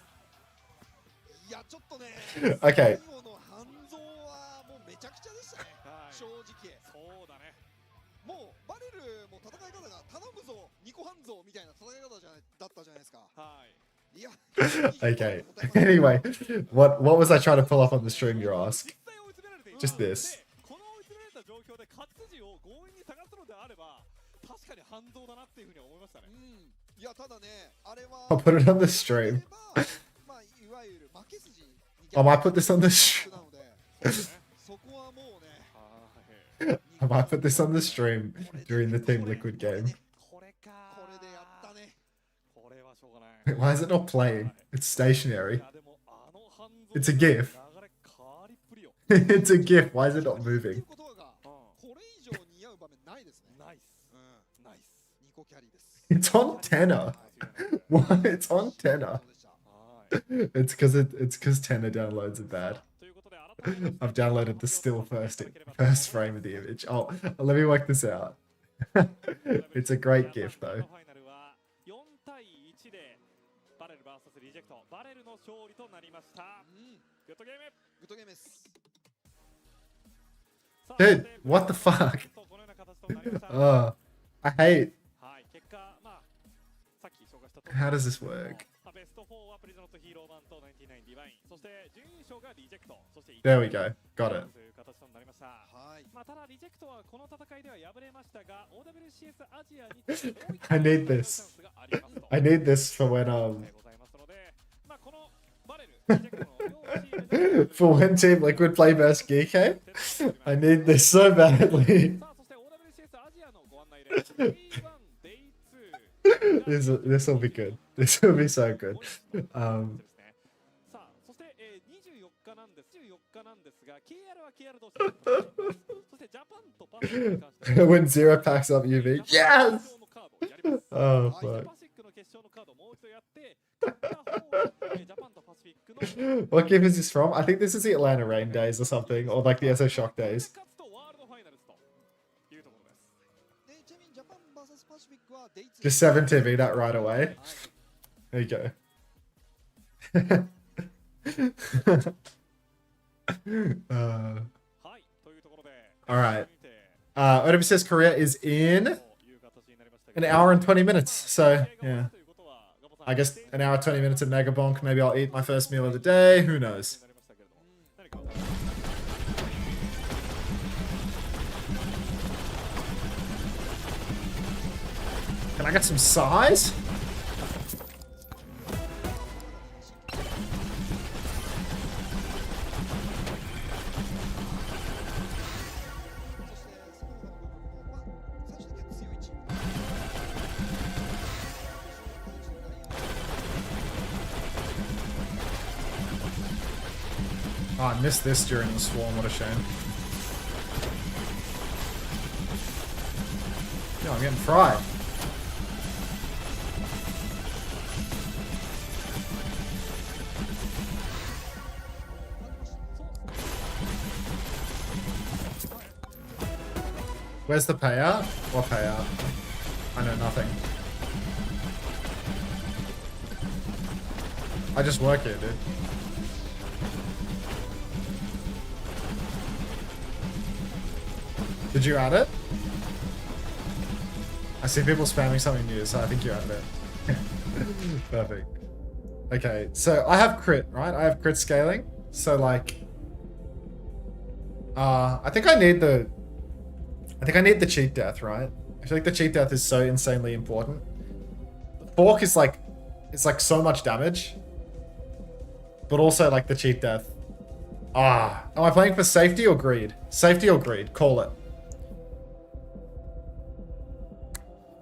Okay. Okay. Anyway, what was I trying to pull up on the stream, you ask? Just this. I'll put it on the stream. I might put this on the stream. I might put this on the stream during the Team Liquid game. Why is it not playing? It's stationary. It's a GIF. It's a GIF. Why is it not moving? It's on tenor. Why? It's on tenor. It's because tenor downloads are bad. I've downloaded the still first frame of the image. Oh, let me work this out. It's a great GIF though. Dude, what the fuck? I hate. How does this work? There we go. Got it. I need this. I need this for when For when Team Liquid play best Geek, I need this so badly. This will be good. This will be so good. When Zero packs up UV. Yes! Oh, fuck. What game is this from? I think this is the Atlanta Rain days or something, or like the SO Shock days. Just 7 TV that right away. There you go. Alright. OWCS Korea is in an hour and 20 minutes. So, yeah. I guess an hour, 20 minutes of Mega Bonk. Maybe I'll eat my first meal of the day. Who knows? Can I get some size? Oh, I missed this during the swarm. What a shame. Yeah, I'm getting fried. Where's the payout? What payout? I know nothing. I just work here, dude. Did you add it? I see people spamming something new, so I think you added it. Perfect. Okay, so I have crit, right? I have crit scaling. So like, I think I need the cheat death, right? I feel like the cheat death is so insanely important. The fork is like, it's like so much damage, but also like the cheat death. Am I playing for safety or greed? Safety or greed? Call it.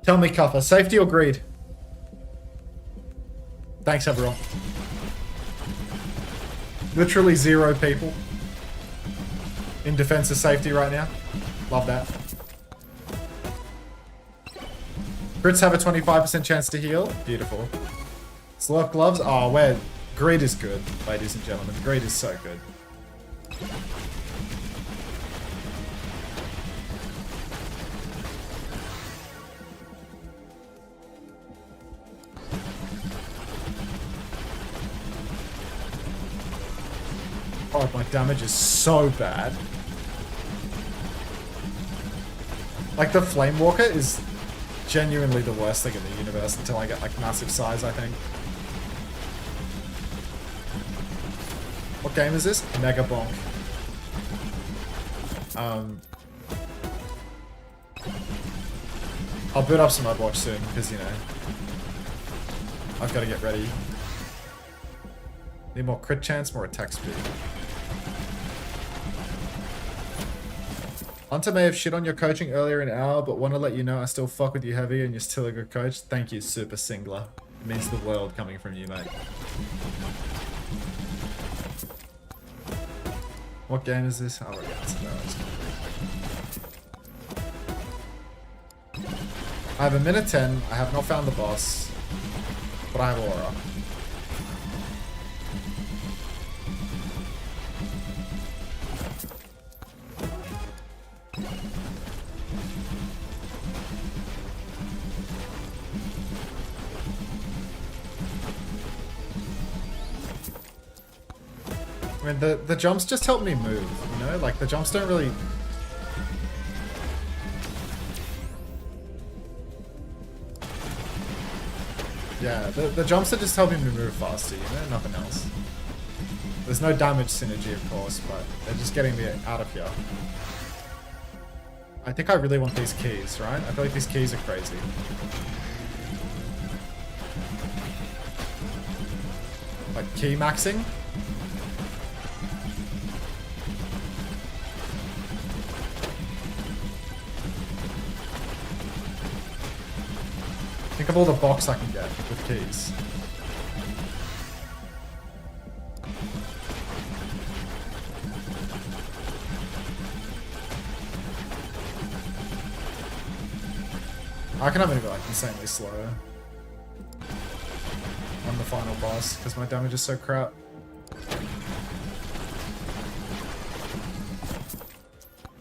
Tell me, Cuffer, safety or greed? Thanks, everyone. Literally 0 people in defense of safety right now. Love that. Crits have a 25% chance to heal. Beautiful. Slurp gloves. Oh, where greed is good, ladies and gentlemen. Greed is so good. Oh, my damage is so bad. Like, the Flame Walker is genuinely the worst thing in the universe until I get, like, massive size, I think. What game is this? Mega Bonk. I'll boot up some Overwatch soon, because, you know, I've got to get ready. Need more crit chance, more attack speed. Unter may have shit on your coaching earlier in the hour, but want to let you know I still fuck with you heavy and you're still a good coach. Thank you, Super Singler. It means the world coming from you, mate. What game is this? Oh, we're getting I have a minute 10. I have not found the boss, but I have aura. I mean, the jumps just help me move, you know? Like, the jumps don't really... Yeah, the jumps are just helping me move faster, you know? Nothing else. There's no damage synergy, of course, but they're just getting me out of here. I think I really want these keys, right? I feel like these keys are crazy. Like, key maxing? Think of all the box I can get with keys. I can have it like insanely slow on the final boss because my damage is so crap.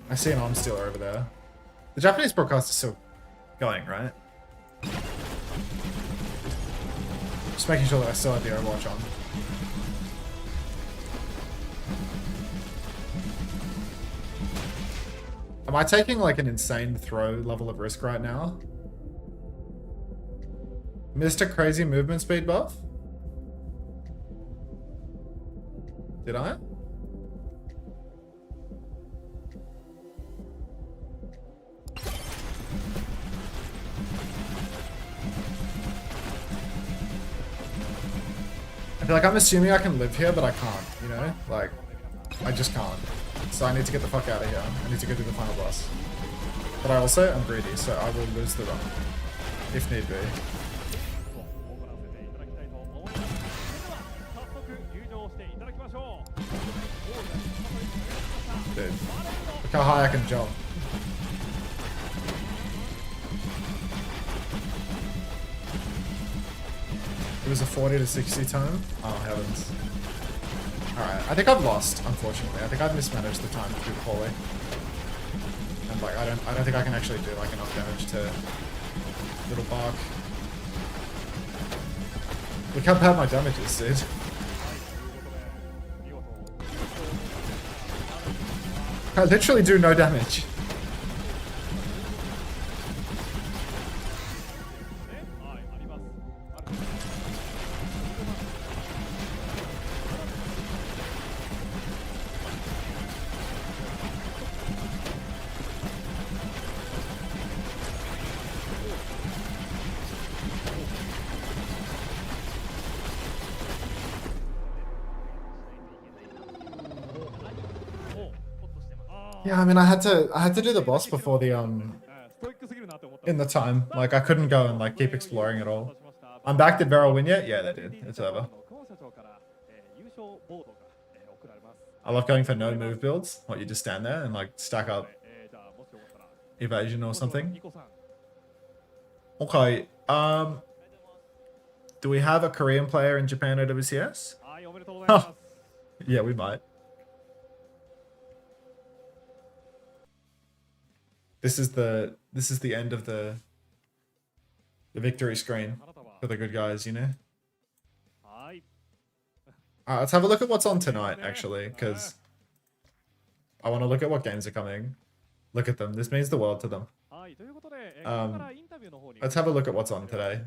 I see an arm stealer over there. The Japanese broadcast is still going, right? Just making sure that I still have the Overwatch on. Am I taking like an insane throw level of risk right now? Mr. Crazy movement speed buff? Did I? I feel like I'm assuming I can live here, but I can't, you know? Like, I just can't. So I need to get the fuck out of here. I need to go do the final boss. But I also am greedy, so I will lose the run. If need be. Dude, look how high I can jump. It was a 40 to 60 time. Oh heavens. Alright, I think I've lost, unfortunately. I think I've mismanaged the time too poorly. And like I don't think I can actually do like enough damage to little bark. Look how bad my damage is, dude. I literally do no damage. Yeah, I mean, I had to do the boss before the in the time. Like I couldn't go and like keep exploring at all. I'm back. Did VARREL win yet? Yeah, they did. It's over. I love going for no move builds. What, you just stand there and like stack up evasion or something. Okay. Do we have a Korean player in Japan at OWCS? Huh. Yeah, we might. This is the end of the victory screen for the good guys, you know? Alright, let's have a look at what's on tonight, actually, because I want to look at what games are coming. Look at them. This means the world to them. Let's have a look at what's on today.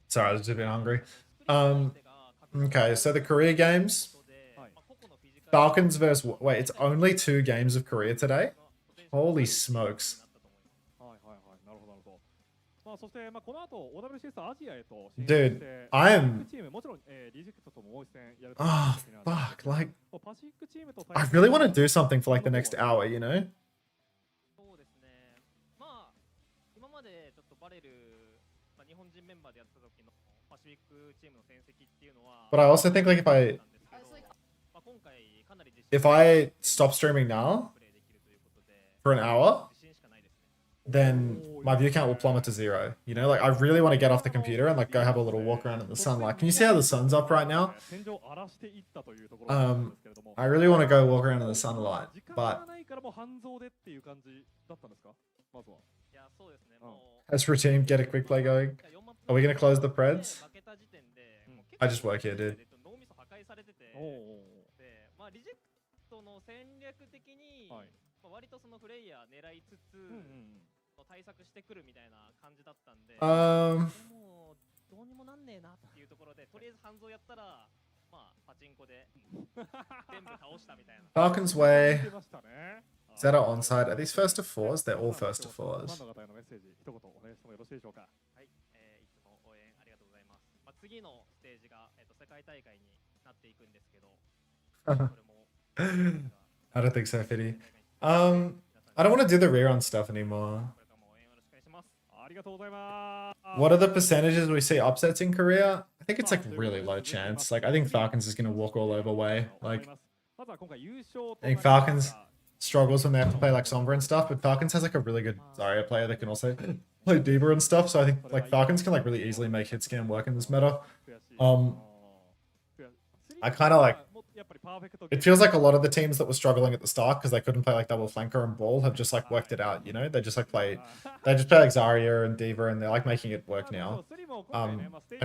Sorry, I was just a bit hungry. Okay, so the Korea games. Falcons versus... Wait, it's only 2 games of Korea today? Holy smokes. Dude, I am... Oh, fuck, like... I really want to do something for like the next hour, you know? But I also think like if I stop streaming now for an hour, then my view count will plummet to 0. You know, like I really want to get off the computer and like go have a little walk around in the sunlight. Can you see how the sun's up right now? I really want to go walk around in the sunlight, but as routine, get a quick play going. Are we gonna close the Preds? I just work here, dude. Falcons way. 出ましたね。 Zeta onside. Are these first to fours? They're all first to ファン fours. の方へのメッセージ、一言お願いしてもよろしいでしょうか。はい、いつも応援ありがとうございます。次のステージが、世界大会になっていくんですけど、これも I don't think so, Fiddy. I don't want to do the rerun stuff anymore. これからも応援よろしくお願いします。ありがとうございます。 What are the percentages we see upsets in Korea? I think it's like really low chance. Like I think Falcons is gonna walk all over way. Like まずは今回優勝と I think Falcons struggles when they have to play like Sombra and stuff, but Falcons has like a really good Zarya player that can also play Diva and stuff. So I think like Falcons can like really easily make hit scan work in this meta. I kind of like it feels like a lot of the teams that were struggling at the start because they couldn't play like double flanker and ball have just like worked it out, you know? They just like play like Zarya and Diva and they're like making it work now. I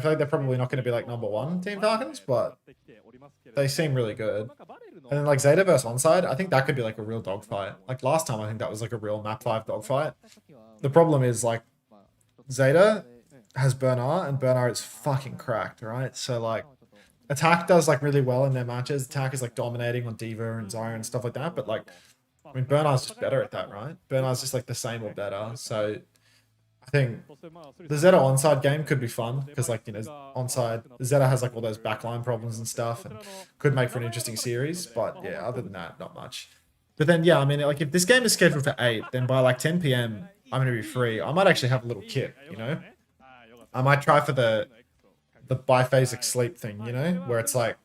feel like they're probably not going to be like number one Team Falcons, but they seem really good. And then like Zeta versus Onside, I think that could be like a real dogfight. Like last time I think that was like a real map 5 dogfight. The problem is like Zeta has Bernard and Bernard is fucking cracked, right? So like Attack does like really well in their matches. Attack is like dominating on Diva and Zarya and stuff like that. But like, I mean, Bernard's just better at that, right? Bernard's just like the same or better. So I think the Zeta onside game could be fun because like, you know, onside, Zeta has like all those backline problems and stuff and could make for an interesting series. But yeah, other than that, not much. But then, yeah, I mean, like if this game is scheduled for 8, then by like 10 p.m, I'm going to be free. I might actually have a little kit, you know? I might try for the biphasic sleep thing, you know, where it's like,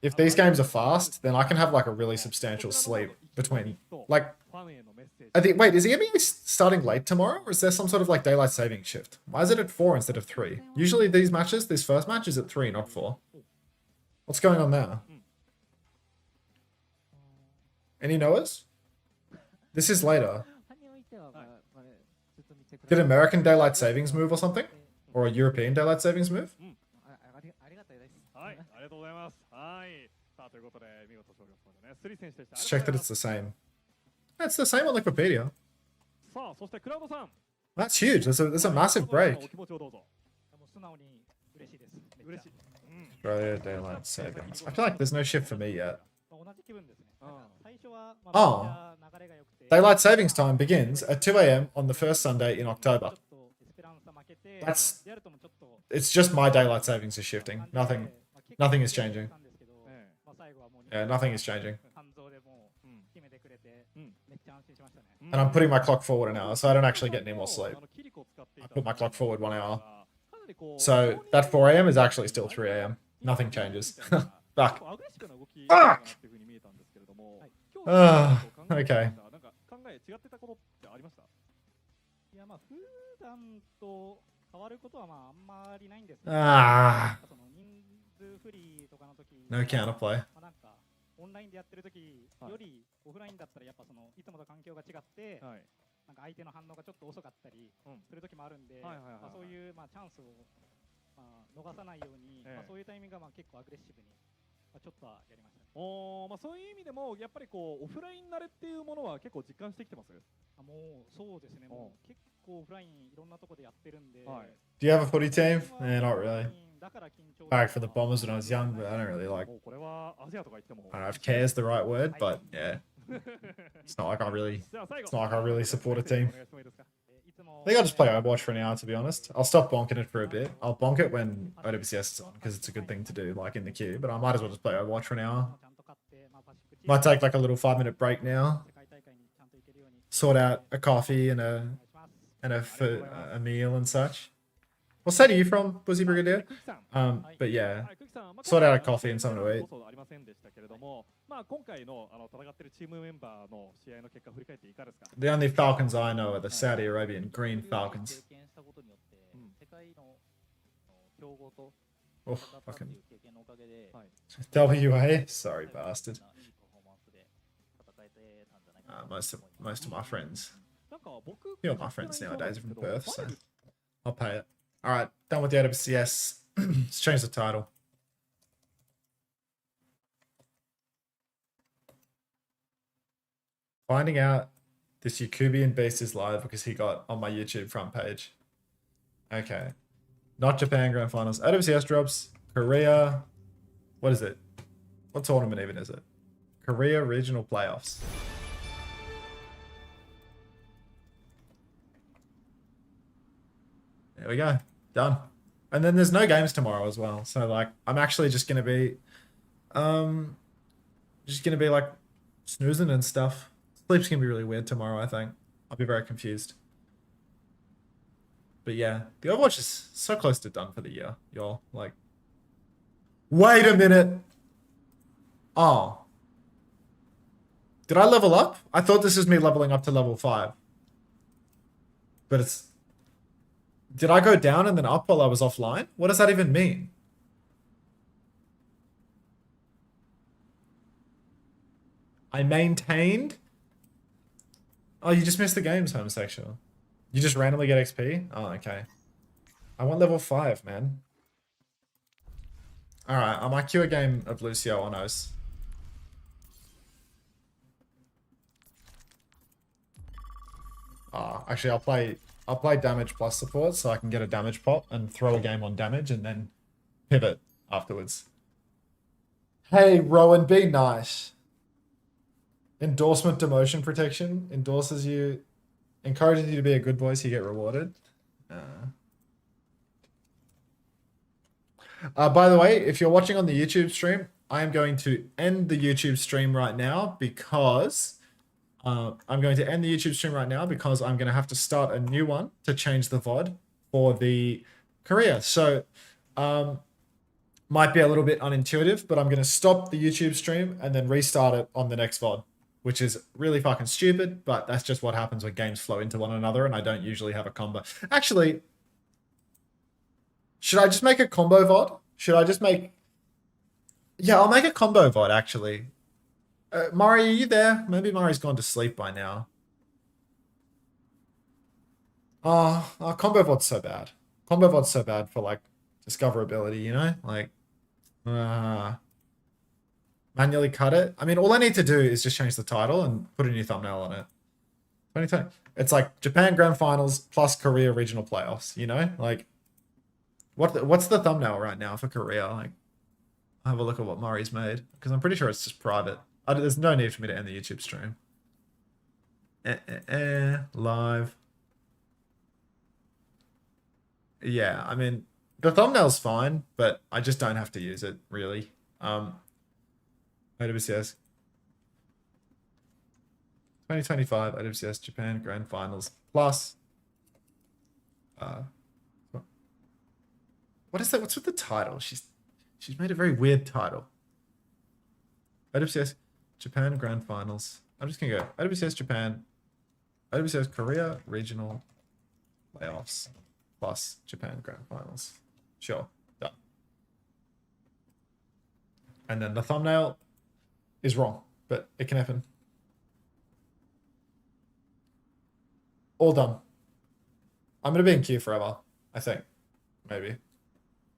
if these games are fast, then I can have like a really substantial sleep between, like, I think, wait, is EME starting late tomorrow, or is there some sort of like daylight saving shift? Why is it at 4 instead of 3? Usually these matches, this first match is at 3, not 4. What's going on there? Any knowers? This is later. Did American daylight savings move or something? Or a European daylight savings move? Let's check that it's the same. It's the same on Wikipedia. That's huge. There's a massive break. Australia daylight savings. I feel like there's no shift for me yet. Oh. Daylight savings time begins at 2 a.m. on the first Sunday in October. It's just my daylight savings is shifting. Nothing is changing. Yeah, nothing is changing. And I'm putting my clock forward an hour, so I don't actually get any more sleep. I put my clock forward 1 hour. So that 4 a.m. is actually still 3 a.m. Nothing changes. Fuck. Fuck! Okay. Ah. No counterplay. オンラインでやってる時よりオフラインだったらやっぱそのいつもと環境が違って、なんか相手の反応がちょっと遅かったりする時もあるんで、そういうチャンスを逃さないように、そういうタイミングが結構アグレッシブにちょっとはやりました。そういう意味でもやっぱりこうオフライン慣れっていうものは結構実感してきてます？もうそうですね。もう結構オフラインいろんなとこでやってるんで。Do you have a footy team? Not really. Back for the Bombers when I was young, but I don't really like. I don't know if care is the right word, but yeah, it's not like I really support a team. I think I'll just play Overwatch for now, to be honest. I'll stop bonking it for a bit. I'll bonk it when OWCS is on because it's a good thing to do, like in the queue. But I might as well just play Overwatch for an hour. Might take like a little 5-minute break now. Sort out a coffee and a meal and such. What state are you from, Buzzy Brigadier? But yeah, sort out a coffee and something to eat. The only Falcons I know are the Saudi Arabian Green Falcons. Oh, fucking WA? Sorry, bastard. Most of my friends. You know, my friends nowadays are from Perth, so I'll pay it. Alright, done with the OWCS. Let's change the title. Finding out this Yakubian beast is live because he got on my YouTube front page. Okay. Not Japan Grand Finals. OWCS drops. Korea. What is it? What tournament even is it? Korea Regional Playoffs. There we go. Done. And then there's no games tomorrow as well. So like I'm actually just gonna be like snoozing and stuff. Sleep's gonna be really weird tomorrow, I think. I'll be very confused. But yeah, the Overwatch is so close to done for the year, y'all. Like, wait a minute. Oh. Did I level up? I thought this was me leveling up to level 5. But it's... Did I go down and then up while I was offline? What does that even mean? I maintained? Oh, you just missed the games, homosexual. You just randomly get XP? Oh, okay. I want level 5, man. Alright, I might queue a game of Lucio on Os. Actually, I'll play damage plus support so I can get a damage pop and throw a game on damage and then pivot afterwards. Hey, Rowan, be nice. Endorsement demotion protection endorses you, encourages you to be a good boy so you get rewarded. By the way, if you're watching on the YouTube stream, I am going to end the YouTube stream right now because I'm going to have to start a new one to change the VOD for the Korea. So might be a little bit unintuitive, but I'm going to stop the YouTube stream and then restart it on the next VOD, which is really fucking stupid, but that's just what happens when games flow into one another and I don't usually have a combo. Actually, should I just make a combo VOD? Should I just make... Yeah, I'll make a combo VOD, actually. Mari, are you there? Maybe Mari's gone to sleep by now. Oh, combo VOD's so bad. Combo VOD's so bad for, like, discoverability, you know? Like, manually cut it. I mean, all I need to do is just change the title and put a new thumbnail on it. 2020. It's like Japan Grand Finals plus Korea Regional Playoffs, you know? Like, what's the thumbnail right now for Korea? Like, I'll have a look at what Murray's made because I'm pretty sure it's just private. There's no need for me to end the YouTube stream. Live. Yeah, I mean, the thumbnail's fine, but I just don't have to use it, really. OWCS 2025 OWCS Japan Grand Finals plus what is that? What's with the title? She's made a very weird title. OWCS Japan Grand Finals. I'm just gonna go OWCS Japan, OWCS Korea Regional Playoffs plus Japan Grand Finals. Sure, done. And then the thumbnail is wrong, but it can happen. All done. I'm gonna be in queue forever, I think. Maybe.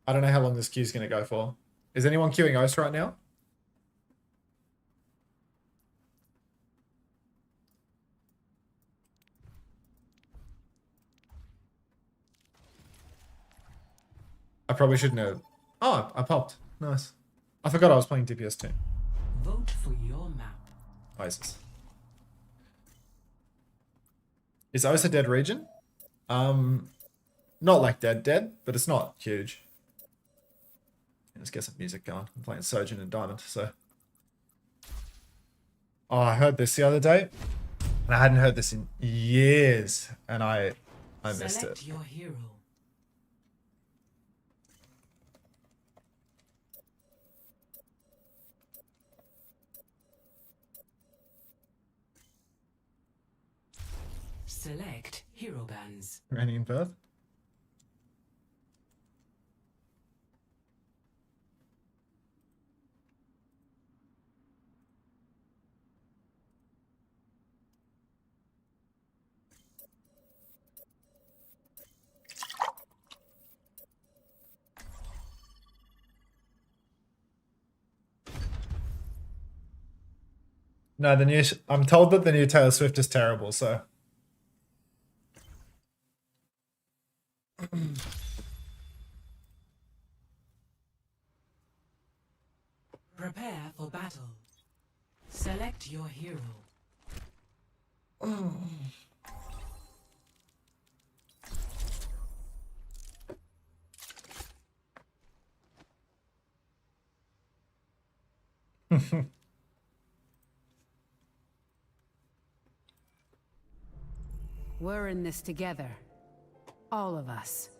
I don't know how long this queue's gonna go for. Is anyone queuing Os right now? I probably shouldn't have. Oh, I popped. Nice. I forgot I was playing DPS too. Vote for your map. ISIS. Is Os a dead region? Not like dead, but it's not huge. Let's get some music going. I'm playing Sojin and Diamond, so. Oh, I heard this the other day. And I hadn't heard this in years, and I missed Select it. your hero. Select hero bands. Raining in Perth? No, I'm told that the new Taylor Swift is terrible, so. battle. Select your hero. We're in this together. All of us.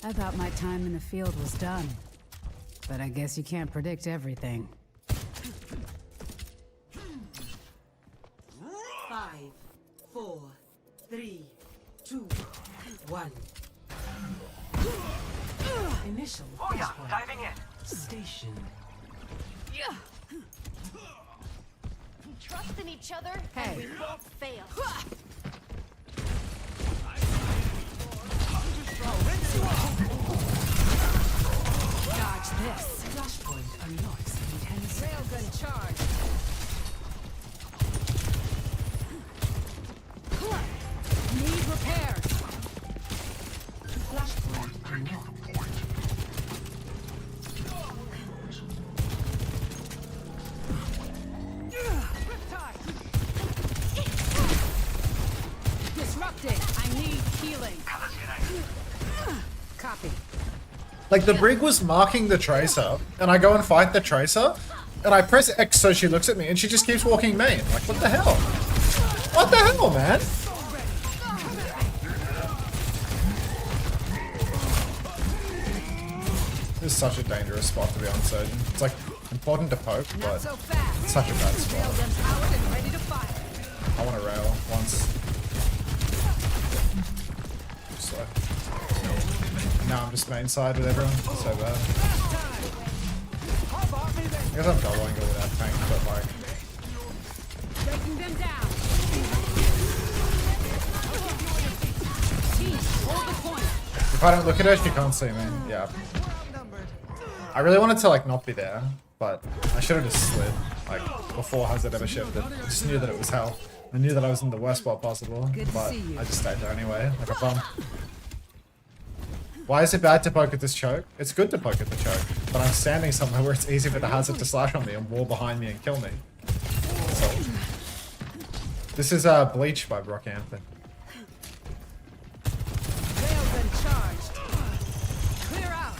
I thought my time in the field was done. But I guess you can't predict everything. 5, 4, 3, 2, 1. Initial diving in. Station. Trust in each other, Hey. and we won't fail. Dodge this. Flashpoint unlocks in 10 seconds. Railgun charge. Need repairs. Flashpoint unlocked. Disrupting. I need healing. Copy. Like, the brig was marking the tracer, and I go and fight the tracer, and I press X so she looks at me, and she just keeps walking main. Like, what the hell? What the hell, man? This is such a dangerous spot to be on, Surgeon. It's, like, important to poke, Not but so fast. it's such a bad spot. Railgun powered and ready to fire. I want to rail once. Slow. Now I'm just main side with everyone. It's so bad. I guess I'm doubling it without tank, but like... Breaking them down. Team, hold the point. If I don't look at her, she can't see me. Yeah. I really wanted to like not be there, but I should have just slid, like, before Hazard ever shifted. I just knew that it was hell. I knew that I was in the worst spot possible, Good to but see you. I just stayed there anyway, like a bum. Why is it bad to poke at this choke? It's good to poke at the choke, but I'm standing somewhere where it's easy for the Hazard to slash on me and wall behind me and kill me. So, this is Bleach by Brockhampton. Railgun charged. Clear out.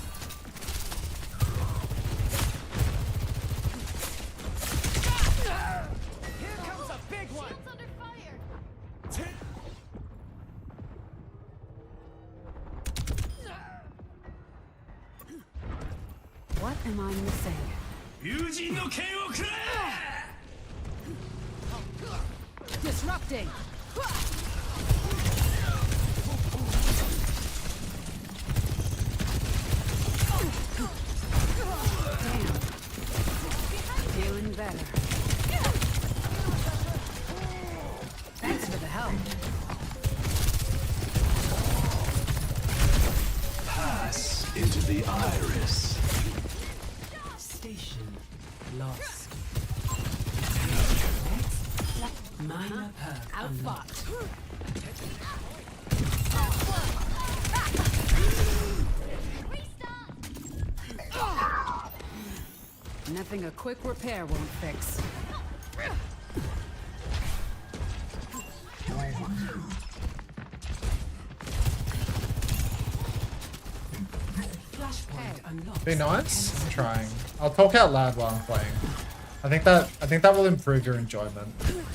Here comes a big one. Shields under fire. What am I missing? Disrupting. Damn. Feeling better. Thanks for the help. Pass into the iris. Station lost. Minor perk Outfought. Nothing a quick repair won't fix. Flashpoint unlocked. Be nice? I'm trying. I'll talk out loud while I'm playing. I think that will improve your enjoyment.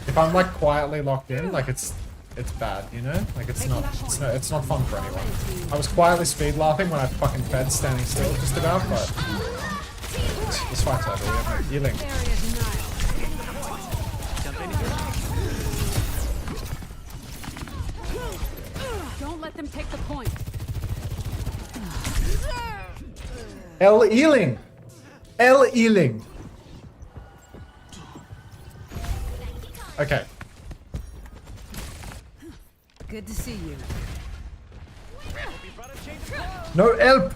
If I'm like quietly locked in, like it's bad, you know? Like it's not fun for anyone. I was quietly speed laughing when I fucking fed standing still just about, but this fight's over. We have no healing. Area denial. Don't let them take the point. El Ealing! El Ealing! Okay. Good to see you. No help!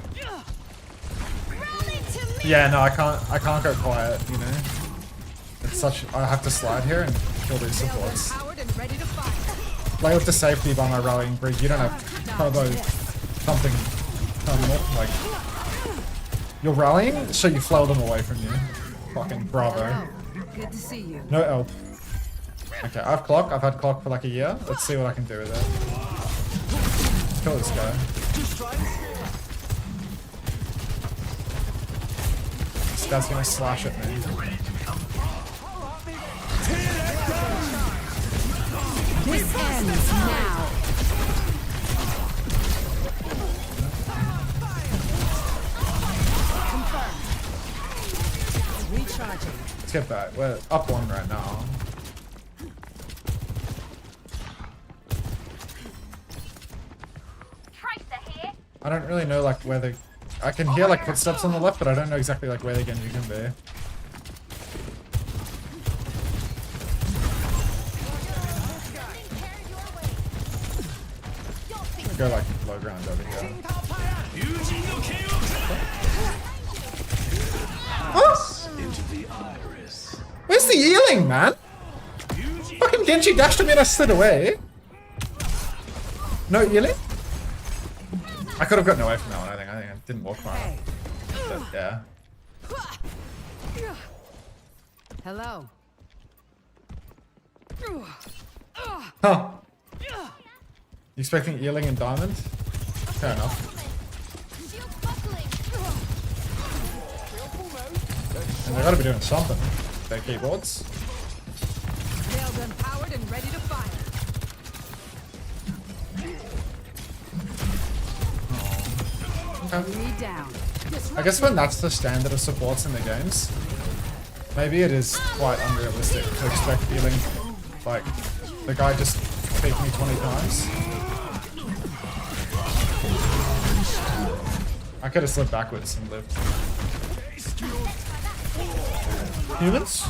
Yeah, no, I can't go quiet, you know? It's such, I have to slide here and kill these supports. Railgun powered and Lay with the safety by my rallying bridge. You don't have turbo something terminal. Like, you're rallying, so you flail them away from you. Fucking bravo. Good to see you. No help. Okay, I have clock. I've had clock for like a year. Let's see what I can do with it. Kill this guy. This guy's gonna slash at me. This ends now. Recharging. Let's get back. We're up one right now. I don't really know like where they. I can hear like footsteps on the left, but I don't know exactly like where they can be. Go like low ground over here. Into the iris. Where's the healing, man? Fucking Genji dashed at me and I slid away. No healing? I could have gotten away from that one, I think. I didn't walk far enough. But, yeah. Hello. Huh. You expecting healing and diamond? Fair enough. And they gotta be doing something. Their keyboards. Railgun empowered and ready to fire. Me down. I guess when that's the standard of supports in the games, maybe it is quite unrealistic to expect healing. Like, the guy just beat me 20 times. I could have slipped backwards and lived. Humans?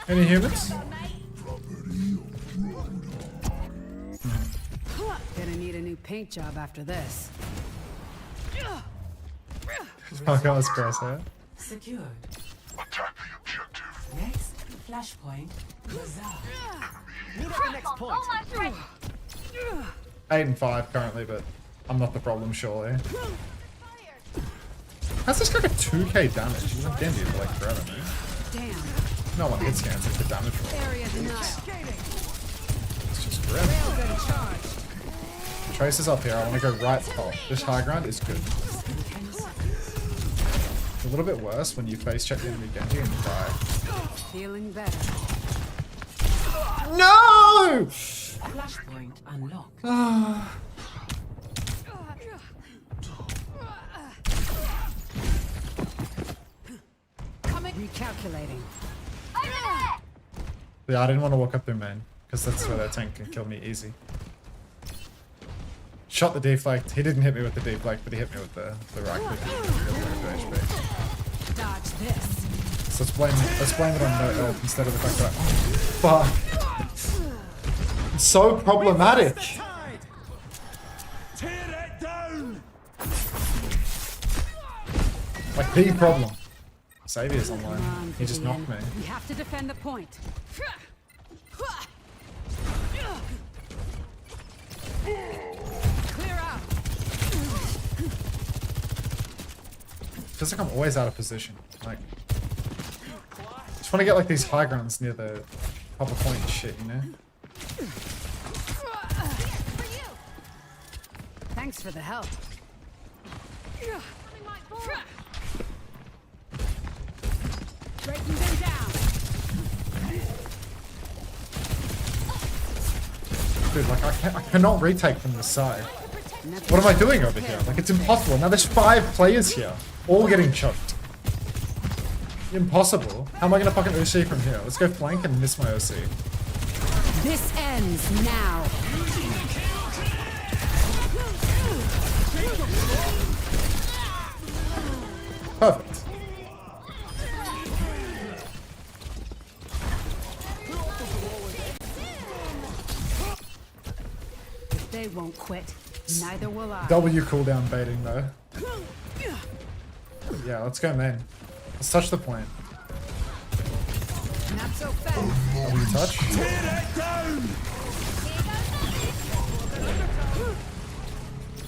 Any humans? Gonna need a new paint job after this. Fuck, that was crosshair. Secured. Attack the objective. Next flashpoint. Bazaar. 8 and 5 currently, but I'm not the problem, surely. How's this guy got 2k damage? He's been Genji for like forever, man. Damn. No one hit scans like the damage roll. Area denied. It's just grim. Trace is up here. I want to go right top. This high ground is good. It's a little bit worse when you face check the enemy Genji and you die. Feeling better. No! Flashpoint unlocked. Recalculating. Yeah, I didn't want to walk up their main, because that's where their tank can kill me easy. Shot the deflect. He didn't hit me with the deflect, but he hit me with the right click. Dodge this. So let's blame it on no health instead of the fact that fuck. It's so problematic. Like the problem. Xavier's online. He just knocked me. We have to defend the point. Clear out. Feels like I'm always out of position. Like, just want to get like these high grounds near the proper point and shit, you know? Thanks for the help. Breaking them down. Dude, like I cannot retake from this side. What am I doing over here? Like it's impossible. Now there's 5 players here, all getting choked. Impossible. How am I gonna fucking OC from here? Let's go flank and miss my OC. This ends now. Perfect. If they won't quit, neither will I. W cooldown baiting though. Yeah, let's go main. Let's touch the point. Not so fast. W touch.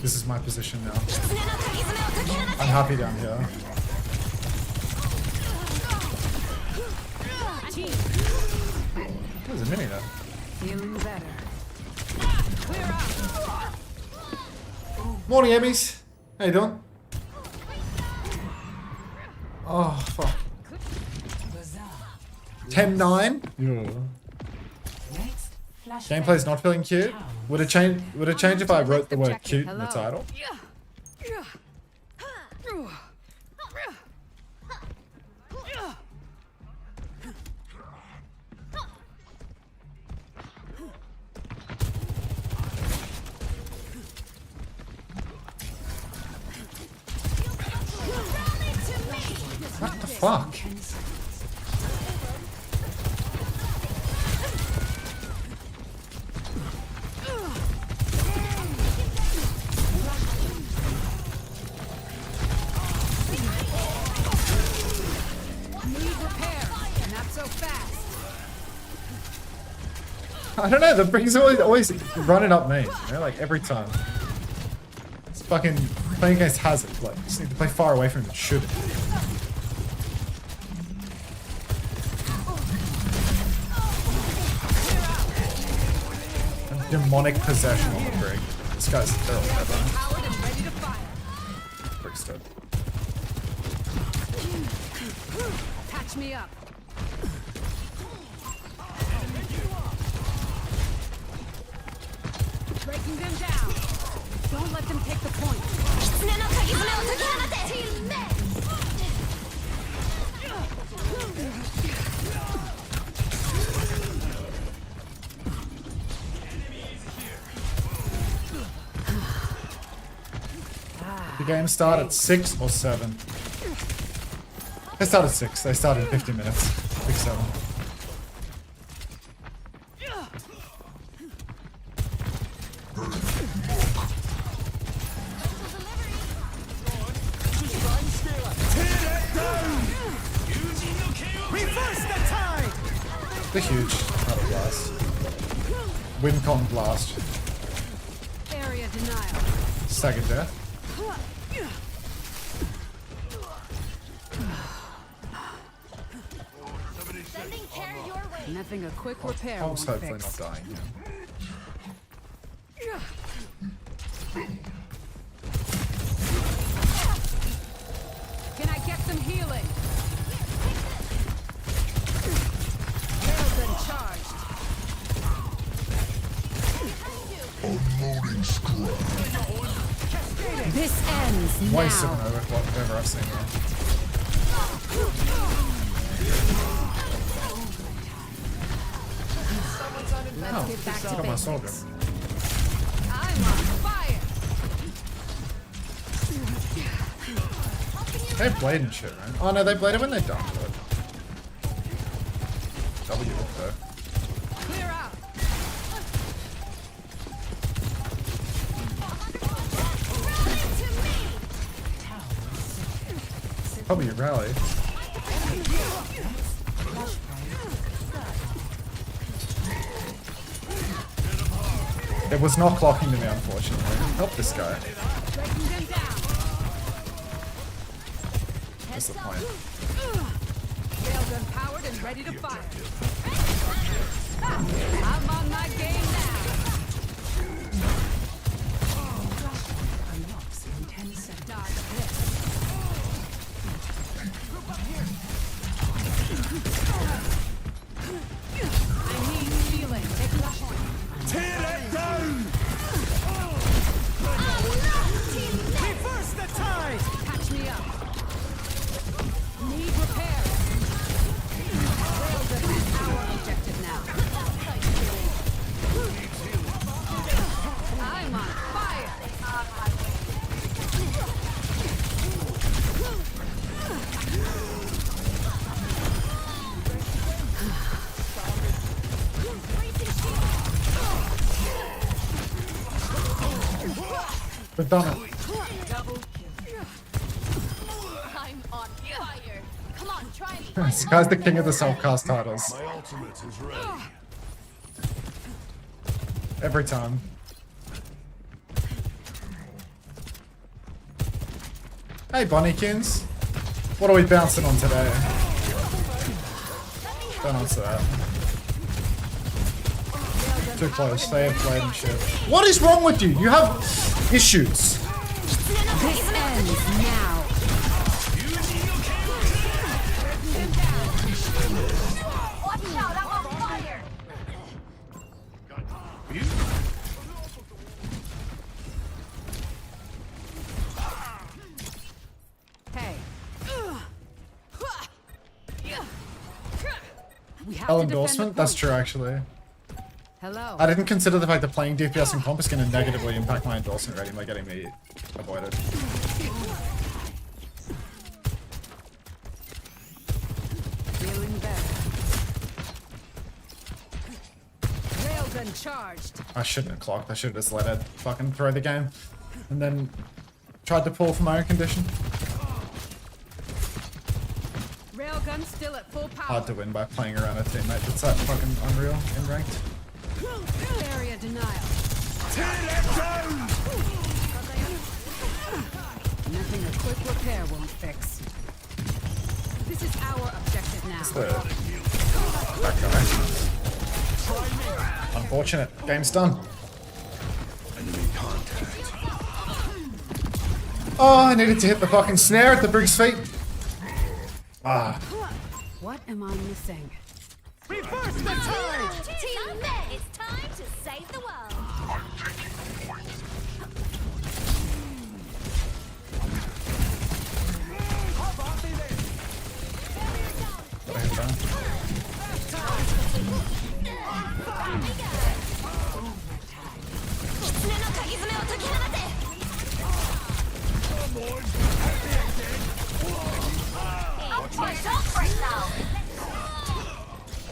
This is my position now. I'm happy down here. There's a mini there. Feeling better. Morning, Emmys. How you doing? Oh, fuck. 10-9? Next, flash Gameplay's not feeling cute? Would it change if I wrote the word cute in the title? What the fuck? I don't know, the brings always running up me, you know, like every time. It's fucking playing against Hazard, like, you just need to play far away from him and shoot it. Demonic possession on the brig. This guy's terrible ever. Brig's dead. Patch me up. Breaking them down. Don't let them take the point. The game started at 6 or 7. They started at 6. They started in 50 minutes. 6, 7. The huge auto blast. Wincon blast. Area denial. Staggered death. Nothing a quick repair won't Honk's hopefully fix. not dying. Can I get some healing? Railgun charged. This ends Way now. sooner with whatever I've seen now. Let's get back to Got my soldier. basics. I'm on fire. They blade and shit, right? Oh no, they blade it when they're done with it. W hook though. Clear out. Probably a rally. It was not clocking to me, unfortunately. Help this guy. Breaking them down. What's the point? Railgun powered and ready to fire. I'm on my game now. unlocks in 10 seconds. Dodge this. I need healing. Take the point. Tear it down! Reverse the tide! Patch me up. Need repair. Railgun is our objective now. I'm on fire. We've done it. I'm on fire. Come on, try This guy's the king of the self-cast titles. My ultimate is ready. Every time. Hey, Bonniekins. What are we bouncing on today? Don't answer that. Too close. They have played and shit. What is wrong with you? You have issues. This ends now. Watch out, I'm on fire! Hey. We have L to defend the endorsement? That's point. true, actually. Hello. I didn't consider the fact that playing DPS and comp is going to negatively impact my endorsement rating by getting me avoided. Feeling better. Railgun charged. I shouldn't have clocked. I should have just let it fucking throw the game. And then tried to pull for my own condition. Railgun still at full power. Hard to win by playing around a teammate that's that fucking unreal in ranked. Area denial. Nothing a quick repair won't fix. This is our objective now. That guy. Unfortunate. Game's done. Enemy contact. Oh, I needed to hit the fucking snare at the Brig's feet. Ah. What am I missing? Reverse the tide! Team men, it's time to save the world! Gotta hit that.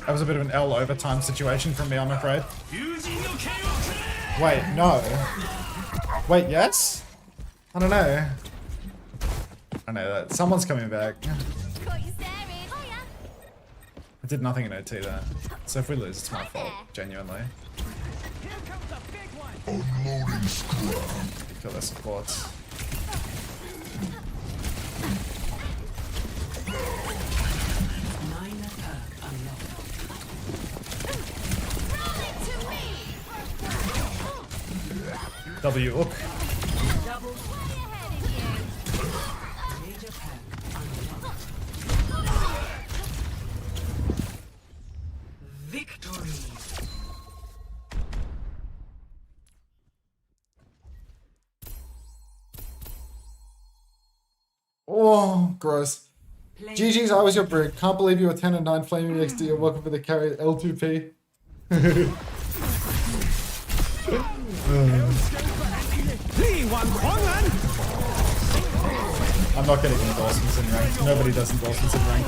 That was a bit of an L overtime situation from me, I'm afraid. Wait, no. Wait, yes? I don't know. I know that someone's coming back. I did nothing in OT there. So if we lose, it's my fault, genuinely. Unloading scrap. Kill their supports. W hook. Victory. Oh, gross. GG's, I was your brick. Can't believe you were 10 and 9 flaming XD. And welcome for the carry L2P. I'm not getting endorsements in rank. Nobody does endorsements in rank.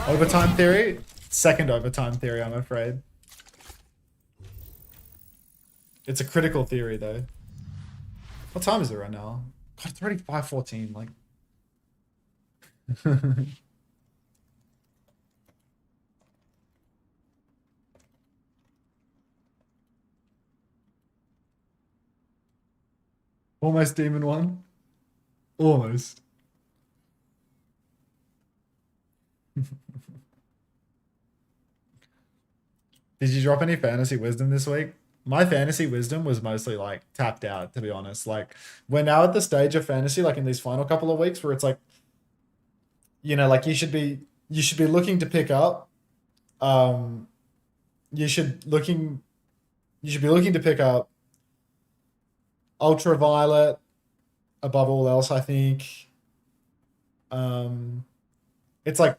Overtime theory? Second overtime theory, I'm afraid. It's a critical theory, though. What time is it right now? God, it's already 5:14. Like. Almost Demon 1. Almost. Did you drop any fantasy wisdom this week? My fantasy wisdom was mostly like tapped out, to be honest. Like we're now at the stage of fantasy, like in these final couple of weeks, where it's like, you know, like you should be looking to pick up. You should be looking to pick up Ultraviolet above all else, I think. It's like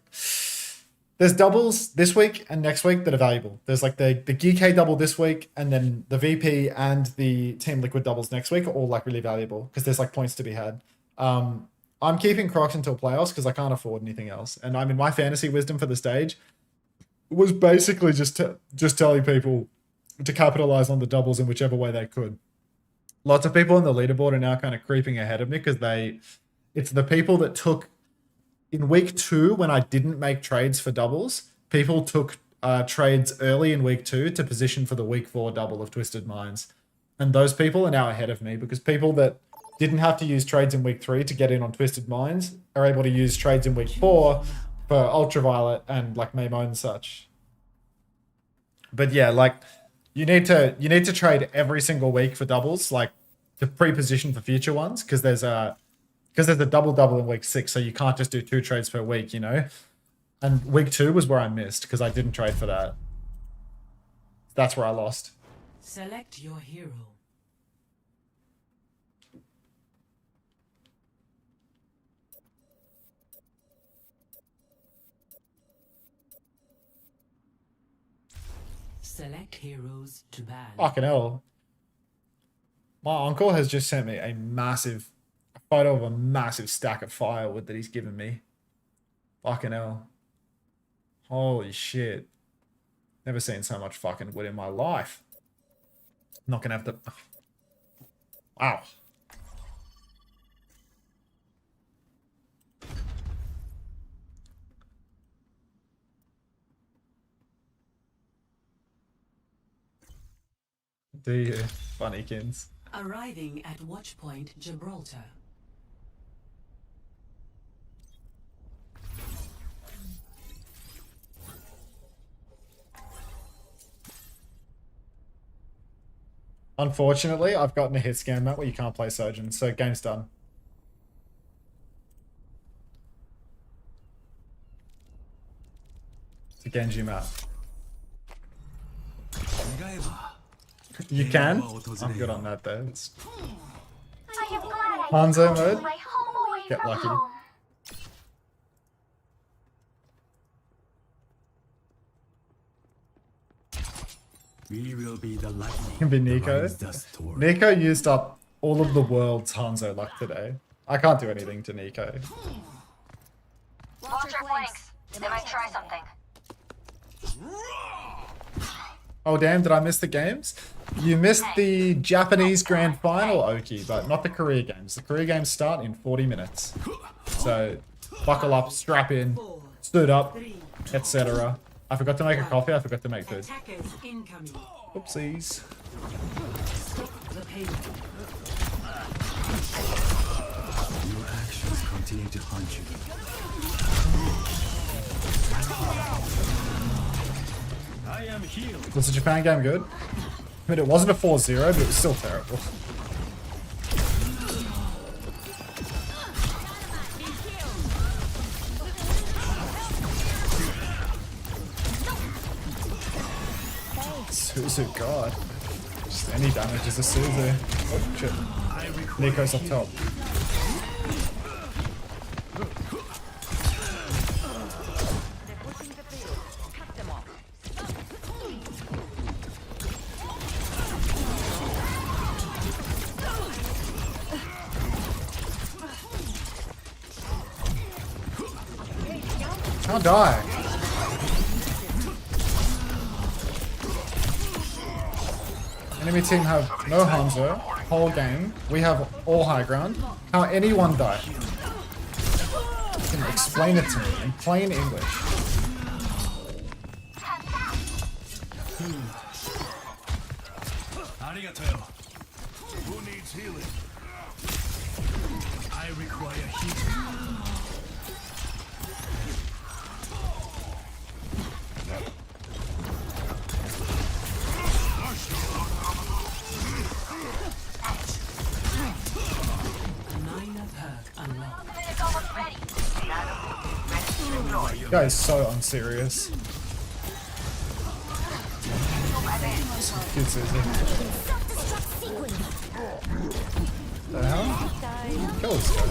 there's doubles this week and next week that are valuable. There's like the GK double this week, and then the VP and the Team Liquid doubles next week are all like really valuable because there's like points to be had. I'm keeping Crocs until playoffs because I can't afford anything else. And I mean, my fantasy wisdom for the stage was basically just telling people to capitalize on the doubles in whichever way they could. Lots of people on the leaderboard are now kind of creeping ahead of me because it's the people that took in week 2, when I didn't make trades for doubles, people took trades early in week 2 to position for the week 4 double of Twisted Minds. And those people are now ahead of me because people that didn't have to use trades in week 3 to get in on Twisted Minds are able to use trades in week 4 for Ultraviolet and like Mamo and such. But yeah, like you need to trade every single week for doubles, like to pre-position for future ones, because there's a double in week 6, so you can't just do 2 trades per week, you know. And week 2 was where I missed because I didn't trade for that. That's where I lost. Select your hero. Select heroes to ban. Fucking hell. My uncle has just sent me a photo of a massive stack of firewood that he's given me. Fucking hell. Holy shit. Never seen so much fucking wood in my life. Not gonna have to... Wow. Do you, funnykins? Arriving at Watchpoint Gibraltar. Unfortunately, I've gotten a hit scan map where you can't play Surgeon, so game's done. It's a Genji map. You can? I'm good on that though. It's Hanzo mode. Get lucky. We will be the lightning. Can be Nico. Nico used up all of the world's Hanzo luck today. I can't do anything to Nico. Watch your flanks. They might try something. Oh damn, did I miss the games? You missed the Japanese Grand Final, Oki, but not the Korea games. The Korea games start in 40 minutes. So, buckle up, strap in, stood up, etc. I forgot to make a coffee, I forgot to make food. Oopsies. Your actions continue to haunt you. Was the Japan game good? I mean, it wasn't a 4-0, but it was still terrible. Suzu, god. Just any damage is a Suzu. Oh, shit. Nico's up top. I'll die. Enemy team have no Hanzo, whole game. We have all high ground. How anyone die? You can explain it to me in plain English. Who needs healing? I require healing. You guys are so unserious. Cute Susie. The hell? Kill this guy.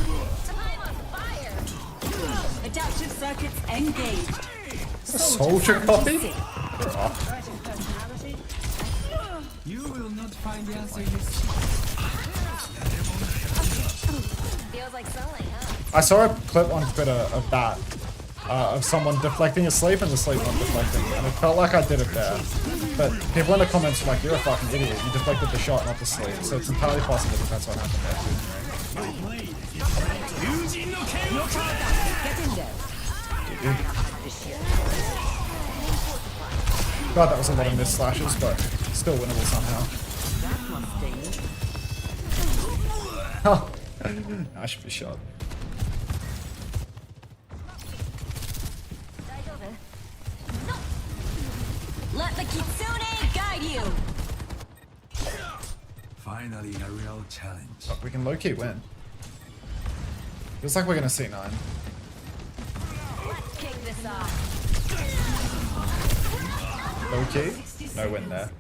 Adaptive circuits engaged. A soldier copy? You will not find the answer Feels like selling, huh? I saw a clip on Twitter of that. Of someone deflecting a sleep and the sleep not deflecting. And it felt like I did it there. But people in the comments were like, you're a fucking idiot. You deflected the shot, not the sleep. So it's entirely possible that that's what happened there. God, that was a lot of missed slashes, but still winnable somehow. Oh, I should be shot. Let the Kitsune guide you. Finally, a real challenge. Fuck, we can low-key win. Feels like we're gonna C9. Let's kick this off. Low-key? No win there.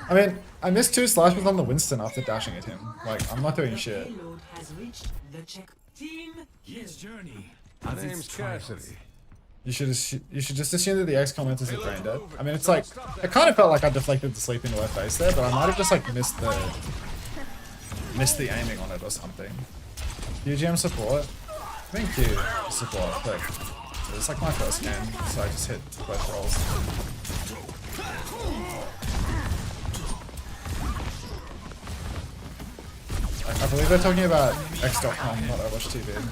I mean, I missed 2 slashes on the Winston after dashing at him. Like, I'm not doing shit. Payload has reached the check. Team, His journey. My name's Cassidy. You should just assume that the X commenters are brain dead. I mean, it's like, it kind of felt like I deflected the sleep into her face there, but I might have just like missed the aiming on it or something. UGM support? Thank you, support, but it was like my first game, so I just hit both rolls. I believe they're talking about X.com, not OWCS.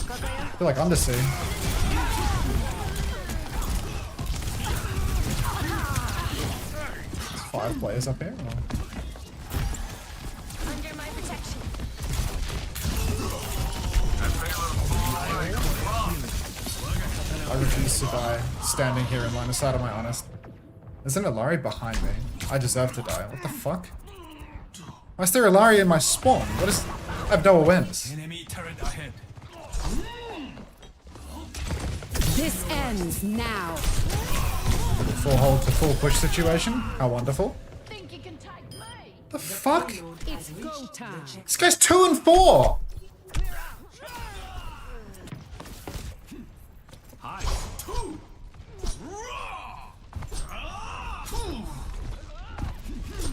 I feel like undersea. 5 players up here? Or? Under my protection. I refuse to die standing here in line of sight, am I honest? There's an Ilari behind me. I deserve to die. What the fuck? Why is there Ilari in my spawn? What is... I have no awareness. Enemy turret ahead. This ends now. Full hold to full push situation. How wonderful. Think you can take me? The fuck? It's go time. This guy's 2 and 4!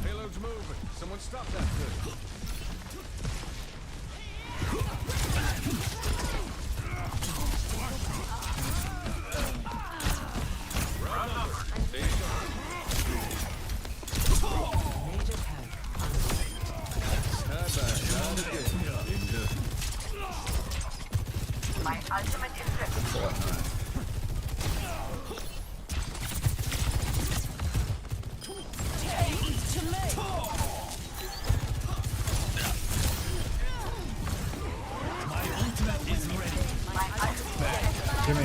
Payload's moving. Someone stop that thing. My ultimate is Give me.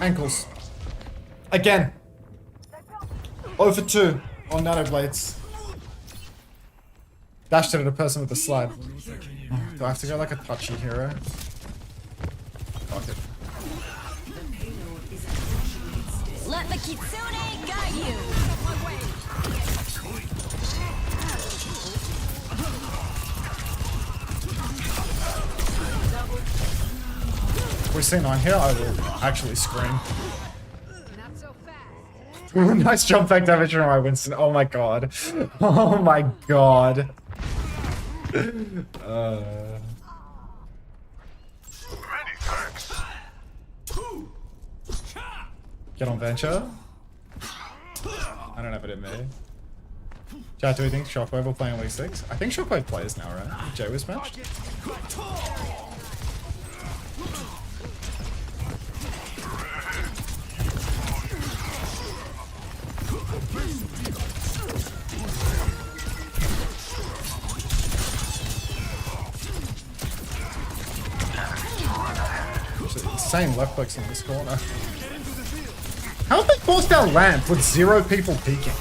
Ankles. Again. 0 for 2 on nano blades. Dashed it at a person with a slide. Oh, do I have to go like a touchy hero? Fuck it. Let the Kitsune guide you. If we see 9 here, I will actually scream. Not so fast. Nice jump back damage from my Winston. Oh my god. Oh my god. Get on venture. I don't have it in me. Chat, do we think Shockwave will play in week 6? I think Shockwave plays now, right? Jay was matched. Insane left clicks in this corner. How have they forced our lamp with 0 people peeking?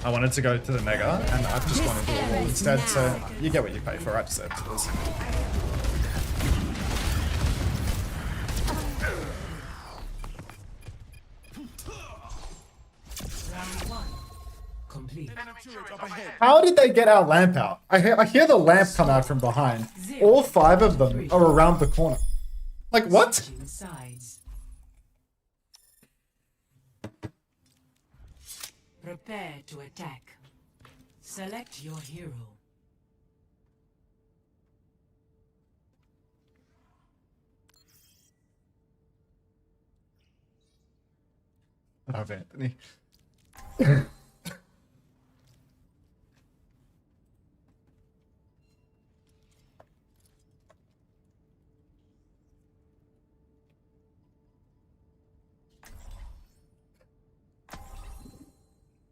I wanted to go to the Nega, and I've just gone into the wall instead, so you get what you pay for. I deserve to this. complete. How did they get our lamp out? I hear the lamp come out from behind. All 5 of them are around the corner. Like, what? Sides. Prepare to attack. Select your hero. Oh, Anthony.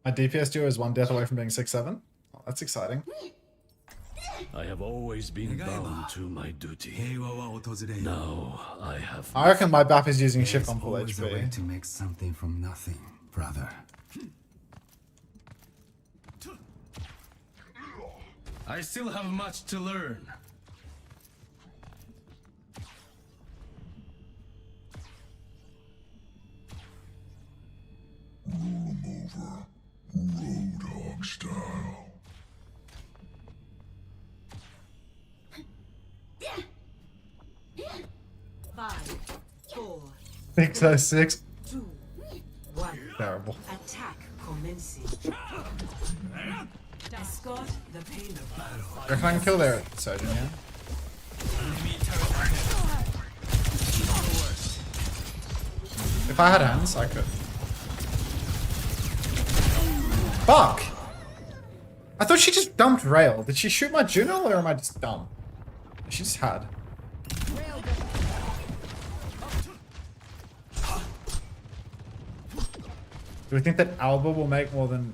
My DPS duo is 1 death away from being 6-7. Oh, that's exciting. I have always been bound to my duty. Now I have. I reckon my BAP is using shift on full always a way HP. to make something from nothing, brother. I still have much to learn. Roadhog style. 5, 4, 606. 2, 1. Terrible. Attack commencing. Escort the payload. I reckon I can kill their surgeon, yeah? If I had hands, I could. Fuck! I thought she just dumped Rail. Did she shoot my Juno or am I just dumb? She just had. Do we think that Alba will make more than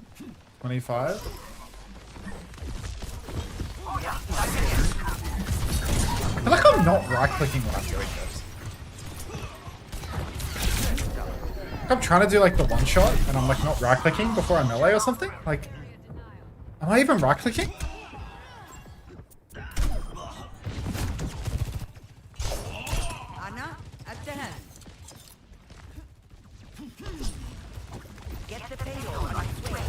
25? I feel like I'm not right-clicking when I'm doing this. Like I'm trying to do like the one-shot and I'm like not right-clicking before I melee or something. Like, am I even right-clicking? Anna, at the hand. Get the payload on its way.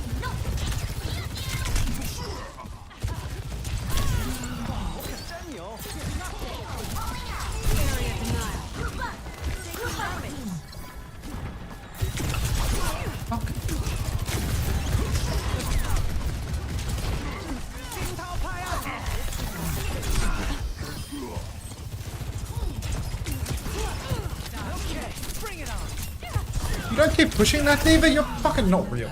You don't keep pushing that, Diva? You're fucking not real.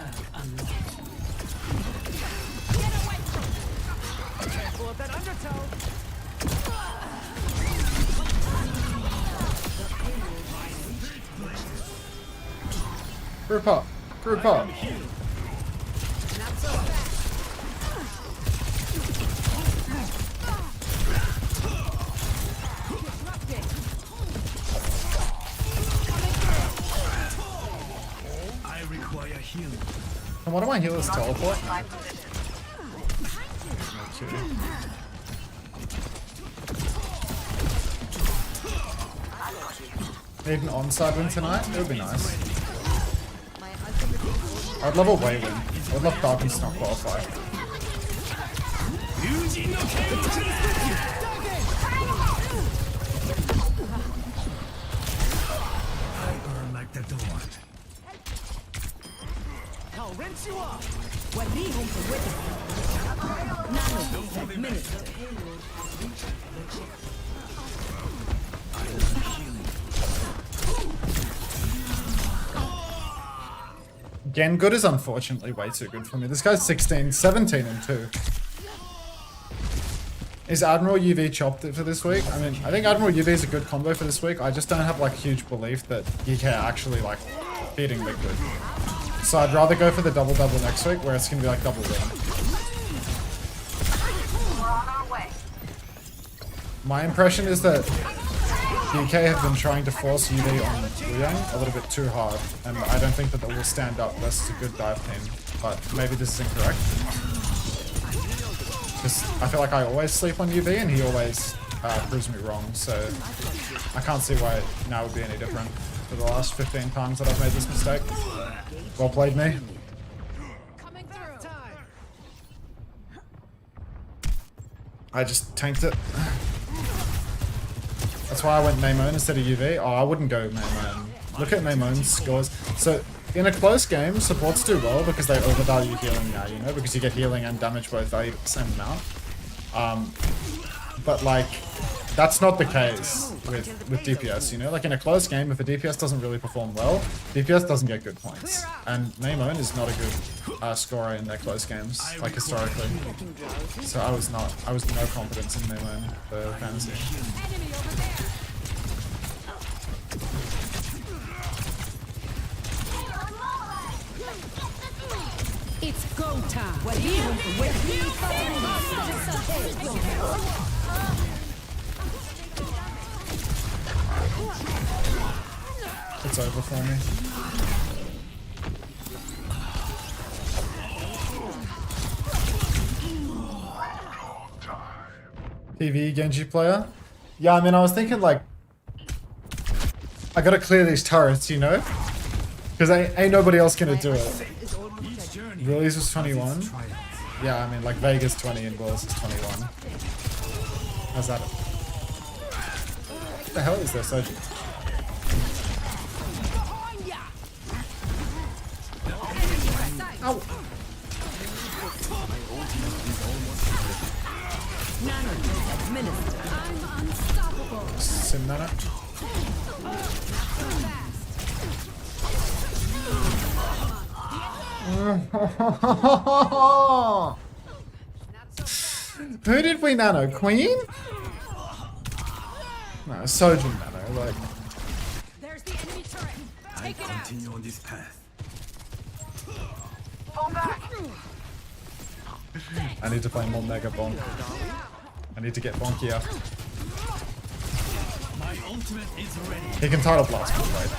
Group up. Group up. I require healing. And what do my healers teleport? Need an onside win tonight? It would be nice. I'd love a way win. I would love Falcons to not qualify. I burn like the dawn. I'll rinse you off. What be home for with Nano minute. The payload has reached the chip. Again, good is unfortunately way too good for me. This guy's 16, 17 and 2. Is Admiral UV chopped for this week? I mean, I think Admiral UV is a good combo for this week. I just don't have like huge belief that GK are actually like beating Liquid. So I'd rather go for the double-double next week where it's going to be like double win. My impression is that GK have been trying to force UV on Wuyang a little bit too hard, and I don't think that they will stand up unless it's a good dive team, but maybe this is incorrect. Because I feel like I always sleep on UV and he always proves me wrong, so I can't see why now would be any different for the last 15 times that I've made this mistake. Well played, me. Coming through. I just tanked it. That's why I went Maimon instead of UV. Oh, I wouldn't go Maimon. Look at Maimon's scores. So in a close game, supports do well because they overvalue healing now, you know, because you get healing and damage both valued at the same amount. But like, that's not the case with DPS, you know? Like in a close game, if a DPS doesn't really perform well, DPS doesn't get good points. And Maimon is not a good scorer in their close games, like historically. So I was no confidence in Maimon for fantasy. It's go time. It's over for me. PvE Genji player? Yeah, I mean, I was thinking like, I gotta clear these turrets, you know? Because ain't nobody else gonna do it. Willies was 21. Yeah, I mean, like Vegas 20 and Wills is 21. How's that? What the hell is this? Ow! I'm unstoppable. Sim nano. Who did we nano? Queen? No, Sojin nano, like. There's the enemy turret. Take it out. Continue on this path. Fall back. I need to play more Mega Bonk. I need to get bonkier. My ultimate is ready. He can title blast me, right?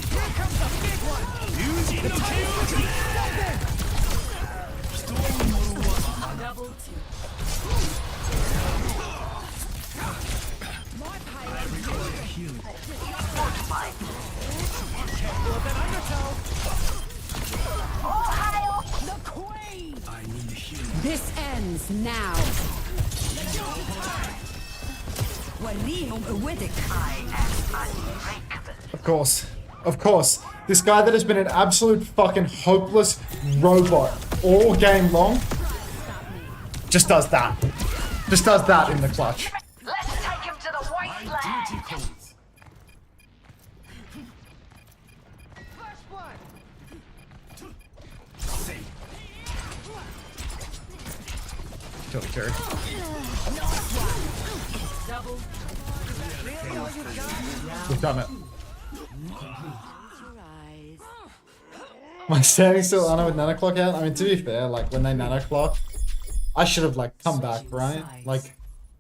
Here comes the big one. Double two. My pilot the queen. I need healing. This ends now. Of course. Of course. This guy that has been an absolute fucking hopeless robot all game long just does that. Just does that in the clutch. Let's take him to the white flag. First blood. Kill the carry. Double. We've done it. My standing still on with nano clock out. I mean, to be fair, like when they nano clock, I should have like come back, right? Like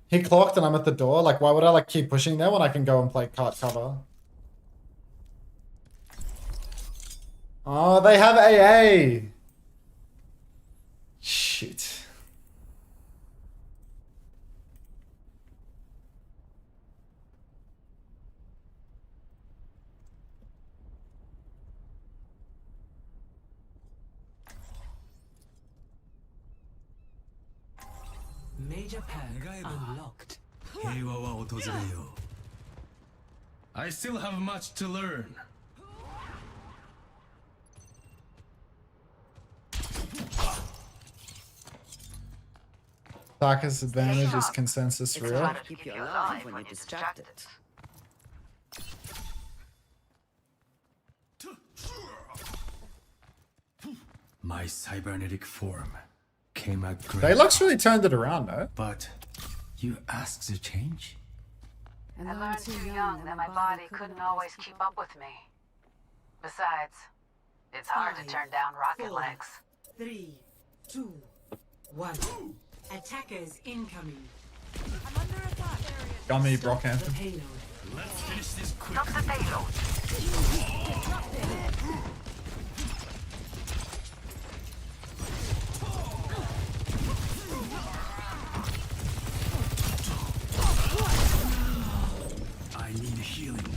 he clocked and I'm at the door. Like why would I like keep pushing there when I can go and play cart cover? Oh, they have AA. Shit. Major pack unlocked. I still have much to learn. Saka's advantage is consensus real. Keep you alive when you're distracted. My cybernetic form came out great. Daylux really turned it around, though. But you asked to change? I learned too young that my body couldn't always keep up with me. Besides, it's hard to turn down rocket legs. 3, 2, 1. Attackers incoming. I'm under attack. Gummy Brockhampton. Payload. Let's finish this quick. Stop the payload. I need healing.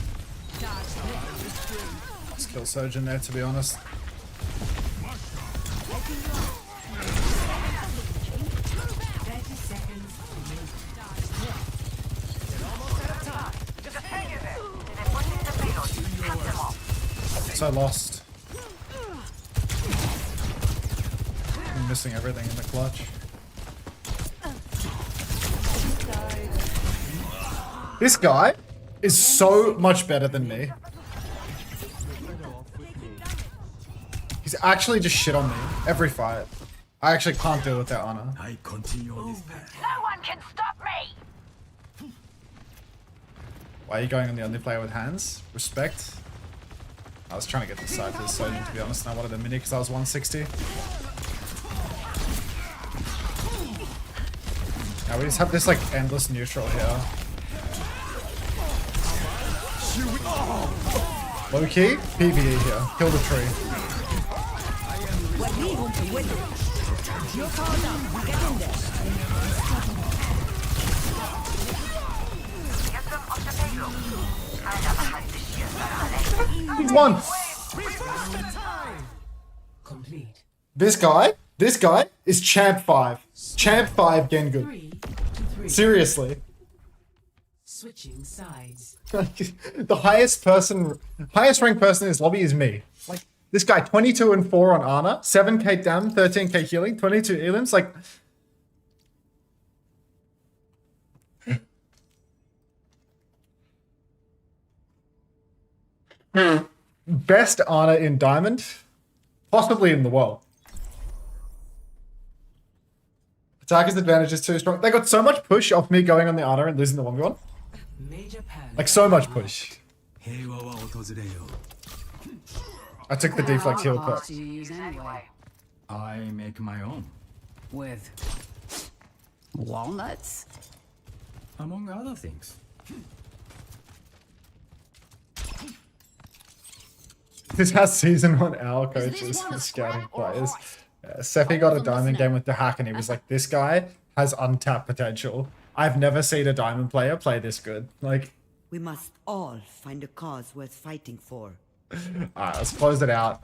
Let's kill Surgeon there, to be honest. so lost. I'm missing everything in the clutch. This guy is so much better than me. He's actually just shit on me every fight. I actually can't deal with that honor. I continue on this path. No one can stop me! Why are you going on the only player with hands? Respect. I was trying to get the side for the Sodium, to be honest, and I wanted a mini because I was 160. Now we just have this like endless neutral here. Low key, PvE here. Kill the tree. He's won. Complete. This guy is champ 5. Champ 5 Gengu. 3 to 3. Seriously. Switching sides. The highest ranked person in this lobby is me. Like this guy, 22 and 4 on Ana, 7k dam, 13k healing, 22 elims. Like best Ana in Diamond, possibly in the world. Attacker's advantage is too strong. They got so much push off me going on the Ana and losing the 1v1. Like so much push. I took the deflect heal perk. Do you use anyway? I make my own. With walnuts? Among other things. This has season 1 owl coaches and scouting players. Sephi got a diamond game with the hack and he was like, this guy has untapped potential. I've never seen a diamond player play this good. Like, we must all find a cause worth fighting for. Alright, let's close it out.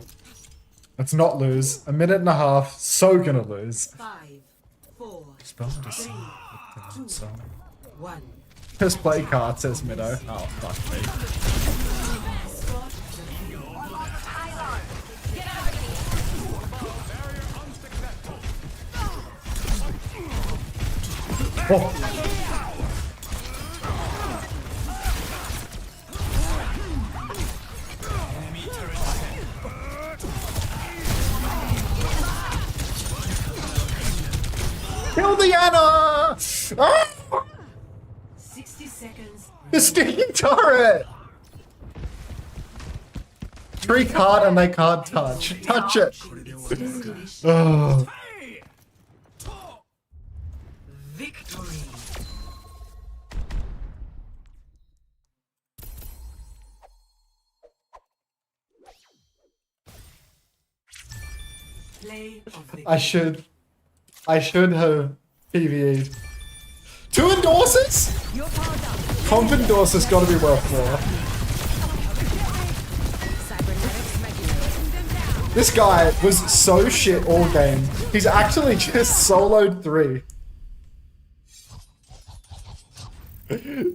Let's not lose. A minute and a half. So gonna lose. 5, 4, Just 3, 2, 1. Just play card, says Middo. Oh, fuck me. Oh. Kill the Ana! Ah! 60 seconds. The sticky turret! Tree card and they can't touch. Touch it! Oh. Victory. Play of the I should have PvE'd. 2 endorsers? Comp endorsers gotta be worth more. This guy was so shit all game. He's actually just soloed 3.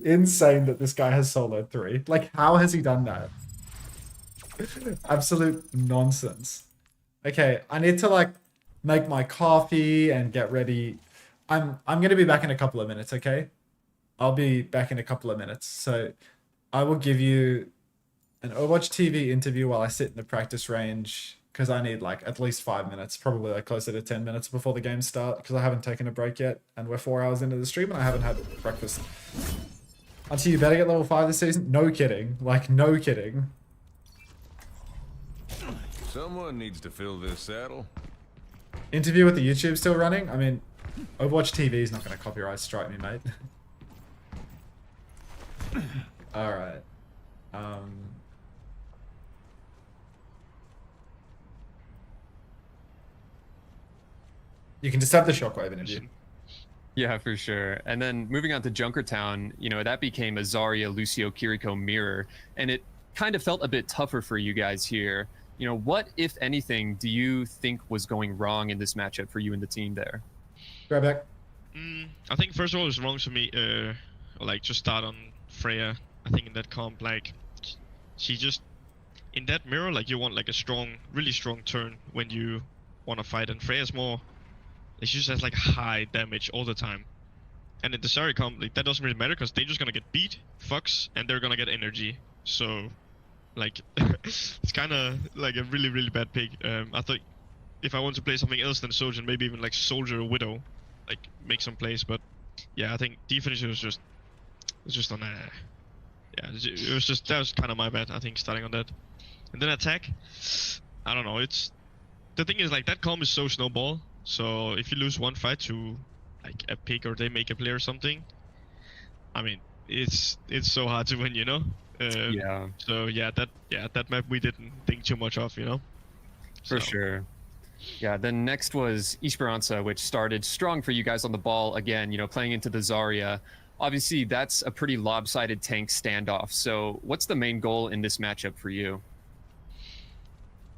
Insane that this guy has soloed 3. Like, how has he done that? Absolute nonsense. Okay, I need to like make my coffee and get ready. I'm gonna be back in a couple of minutes, okay? I'll be back in a couple of minutes. So I will give you an Overwatch TV interview while I sit in the practice range because I need like at least 5 minutes, probably like closer to 10 minutes before the game starts because I haven't taken a break yet and we're 4 hours into the stream and I haven't had breakfast. Until you better get level 5 this season? No kidding. Like, no kidding. Someone needs to fill this saddle. Interview with the YouTube still running? I mean, Overwatch TV is not going to copyright strike me, mate. Alright. You can just have the Shockwave interview. Yeah, for sure. And then moving on to Junkertown, you know, that became a Zarya, Lucio, Kiriko mirror, and it kind of felt a bit tougher for you guys here. You know, what, if anything, do you think was going wrong in this matchup for you and the team there? Grab back. I think first of all, it was wrong for me, like, just start on Freya. I think in that comp, like, she just in that mirror, like you want like a strong, really strong turn when you want to fight, and Freya's more, she just has like high damage all the time. And in the Zarya comp, like, that doesn't really matter because they're just gonna get beat, fucks, and they're gonna get energy. So, like, it's kind of like a really, really bad pick. I thought if I want to play something else than Soldier, maybe even like Soldier or Widow, like make some plays. But yeah, I think defense was just on a, yeah, it was just, that was kind of my bad. I think starting on that, and then attack, I don't know. It's, the thing is like that comp is so snowball. So if you lose one fight to like a pick or they make a play or something, I mean, it's so hard to win, you know. Yeah. So yeah, that map we didn't think too much of, you know. For sure. Yeah. Then next was Esperanza, which started strong for you guys on the ball again. You know, playing into the Zarya. Obviously, that's a pretty lopsided tank standoff. So, what's the main goal in this matchup for you?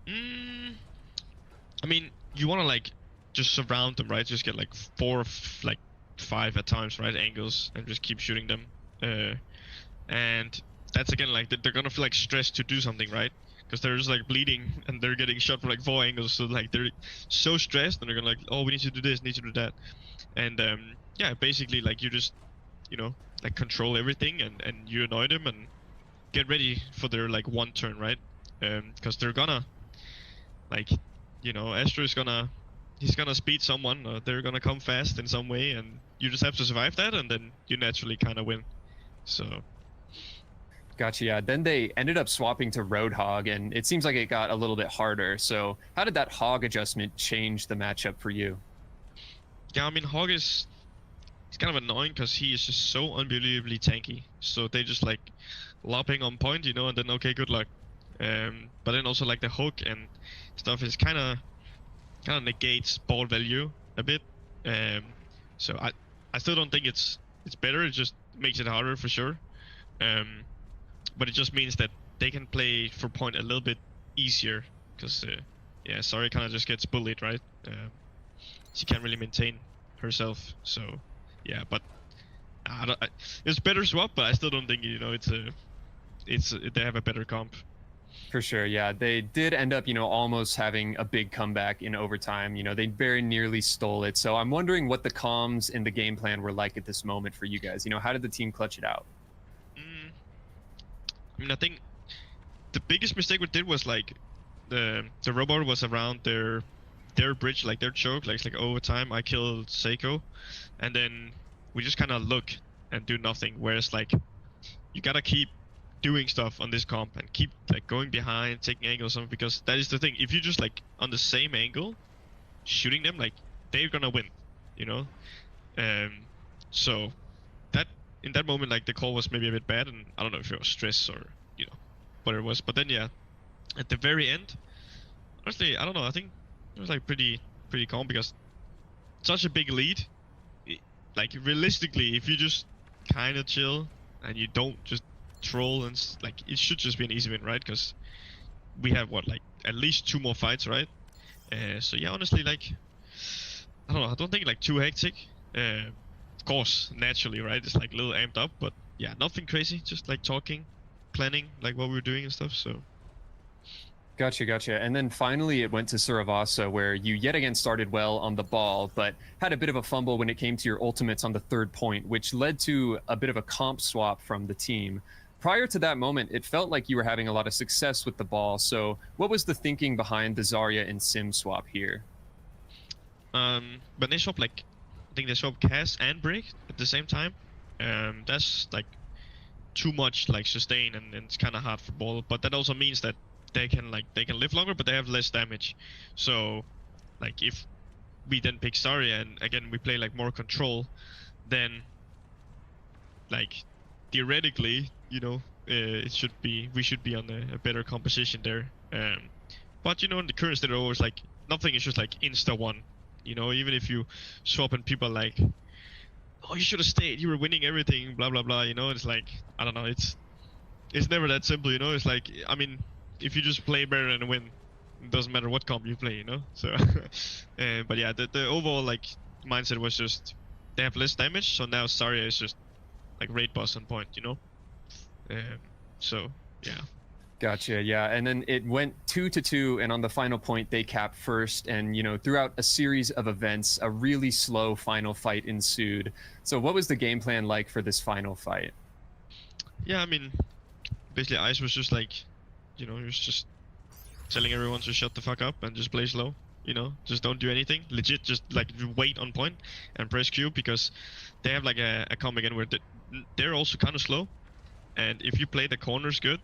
I mean, you want to like just surround them, right? Just get like 4, like 5 at times, right? Angles, and just keep shooting them. And that's again like they're gonna feel like stressed to do something, right? Because they're just like bleeding and they're getting shot from like 4 angles. So like they're so stressed and they're gonna like, oh, we need to do this, need to do that. And yeah, basically like you just, you know, like control everything and you annoy them and get ready for their like one turn, right? Because they're gonna, like, you know, Astro is gonna, he's gonna speed someone, or they're gonna come fast in some way, and you just have to survive that, and then you naturally kind of win. So. Gotcha. Yeah. Then they ended up swapping to Roadhog, and it seems like it got a little bit harder. So how did that Hog adjustment change the matchup for you? Yeah, I mean, Hog is, it's kind of annoying because he is just so unbelievably tanky. So they just like lopping on point, you know, and then okay, good luck. But then also like the hook and stuff is kind of negates ball value a bit. So I still don't think it's better. It just makes it harder for sure. But it just means that they can play for point a little bit easier because yeah, Zarya kind of just gets bullied, right? She can't really maintain herself. So yeah, but it's better swap, but I still don't think, you know, they have a better comp. For sure, yeah. They did end up, you know, almost having a big comeback in overtime. You know, they very nearly stole it. So I'm wondering what the comms and the game plan were like at this moment for you guys. You know, how did the team clutch it out? I mean, I think the biggest mistake we did was like the robot was around their bridge, like their choke, like overtime. I killed Seiko, and then we just kind of look and do nothing. Whereas like you gotta keep doing stuff on this comp and keep like going behind, taking angles, something, because that is the thing. If you just like on the same angle, shooting them, like they're gonna win, you know. So that in that moment, like the call was maybe a bit bad, and I don't know if it was stress or, you know, what it was. But then yeah, at the very end, honestly, I don't know. I think it was like pretty calm because such a big lead. Like realistically, if you just kind of chill and you don't just troll and like, it should just be an easy win, right? Because we have what, like at least 2 more fights, right? So yeah, honestly, like I don't know. I don't think like too hectic. Of course, naturally, right? It's like a little amped up, but yeah, nothing crazy. Just like talking, planning, like what we were doing and stuff. So. Gotcha. And then finally it went to Suravasa, where you yet again started well on the ball, but had a bit of a fumble when it came to your ultimates on the 3rd point, which led to a bit of a comp swap from the team. Prior to that moment, it felt like you were having a lot of success with the ball. So what was the thinking behind the Zarya and Sim swap here? When they swap, like, I think they swap cast and break at the same time. That's like too much like sustain, and it's kind of hard for ball. But that also means that they can live longer, but they have less damage. So like if we then pick Zarya and again we play like more control, then like theoretically, you know, we should be on a better composition there. But you know, in the current state, always like nothing is just like insta one. You know, even if you swap and people are like, oh, you should have stayed, you were winning everything, blah blah blah. You know, it's like, I don't know, it's never that simple. You know, it's like, I mean, if you just play better and win, it doesn't matter what comp you play, you know. So but yeah, the overall like mindset was just they have less damage, so now Zarya is just like raid boss on point, you know. So yeah. Gotcha. Yeah, and then it went 2-2, and on the final point, they capped first. And throughout a series of events, a really slow final fight ensued. So, what was the game plan like for this final fight? Yeah, I mean, basically, Ice was just like, he was just telling everyone to shut the fuck up and just play slow. Just don't do anything. Legit, just like wait on point and press Q, because they have like a comp again where they're also kind of slow, and if you play the corners good,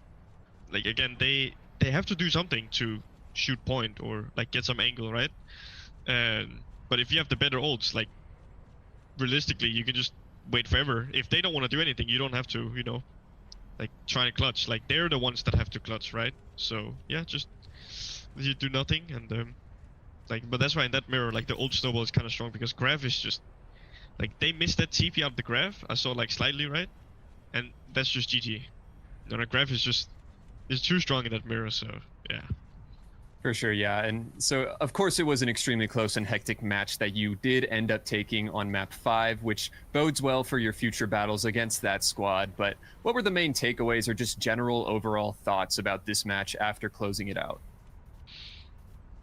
like again they have to do something to shoot point or like get some angle, right? But if you have the better ults, like realistically you can just wait forever. If they don't want to do anything, you don't have to, like try to clutch. Like they're the ones that have to clutch, right? So yeah, just you do nothing, and but that's why in that mirror, like the ult snowball is kind of strong, because Graph is just like they missed that TP out the Graph. I saw like slightly, right? And that's just GG. The Graph is too strong in that mirror, so yeah. For sure, yeah. And so, of course, it was an extremely close and hectic match that you did end up taking on map 5, which bodes well for your future battles against that squad. But what were the main takeaways or just general overall thoughts about this match after closing it out?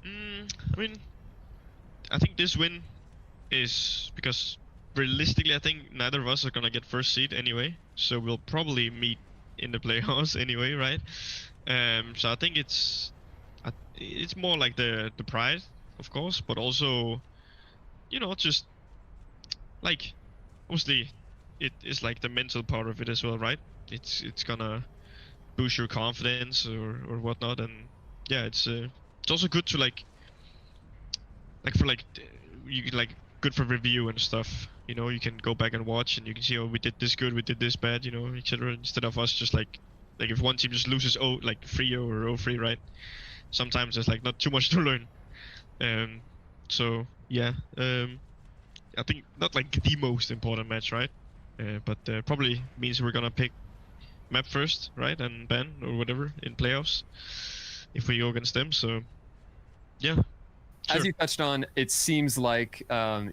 I mean, I think this win is because realistically, I think neither of us are gonna get first seed anyway, so we'll probably meet in the playoffs anyway, right? So I think it's more like the pride, of course, but also, just like obviously it is like the mental part of it as well, right? It's gonna boost your confidence or whatnot, and yeah, it's also good to like for like you can like good for review and stuff. You can go back and watch, and you can see, oh, we did this good, we did this bad, etc. Instead of us just like if one team just loses 3-0 or 0-3, right? Sometimes there's like not too much to learn. So yeah, I think not like the most important match, right? But probably means we're gonna pick map first, right, and ban or whatever in playoffs if we go against them. So yeah. Sure. As you touched on, it seems like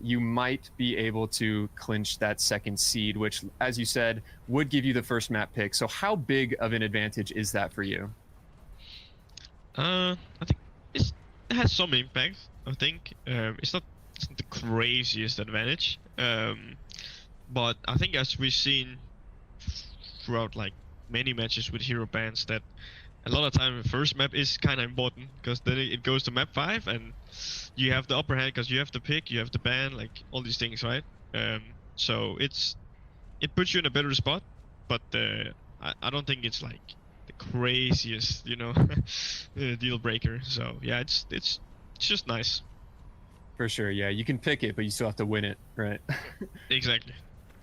you might be able to clinch that second seed, which, as you said, would give you the first map pick. So how big of an advantage is that for you? I think it has some impact. I think it's not the craziest advantage, but I think as we've seen throughout like many matches with hero bans, that a lot of time the first map is kind of important, because then it goes to map 5 and you have the upper hand because you have the pick, you have the ban, like all these things, right? So it puts you in a better spot, but I don't think it's like the craziest, deal breaker. So yeah, it's just nice. For sure, yeah. You can pick it, but you still have to win it, right? Exactly.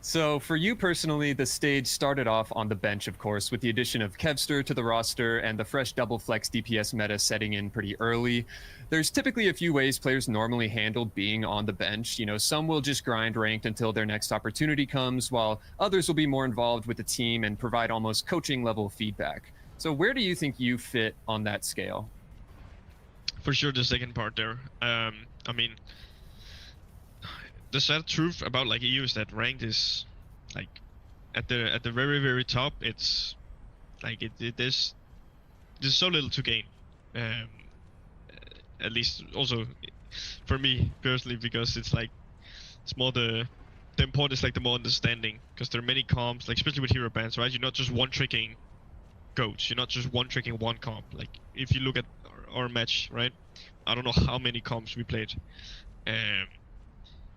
So for you personally, the stage started off on the bench, of course, with the addition of Kevster to the roster and the fresh double flex DPS meta setting in pretty early. There's typically a few ways players normally handle being on the bench. Some will just grind ranked until their next opportunity comes, while others will be more involved with the team and provide almost coaching level feedback. So where do you think you fit on that scale? For sure, the second part there. I mean, the sad truth about like EU is that ranked is like at the very, very top. It's like there's so little to gain. At least also for me personally, because it's like it's more the important is like the more understanding, because there are many comps, like especially with hero bans, right? You're not just one tricking goats. You're not just one tricking one comp. Like if you look at our match, right? I don't know how many comps we played.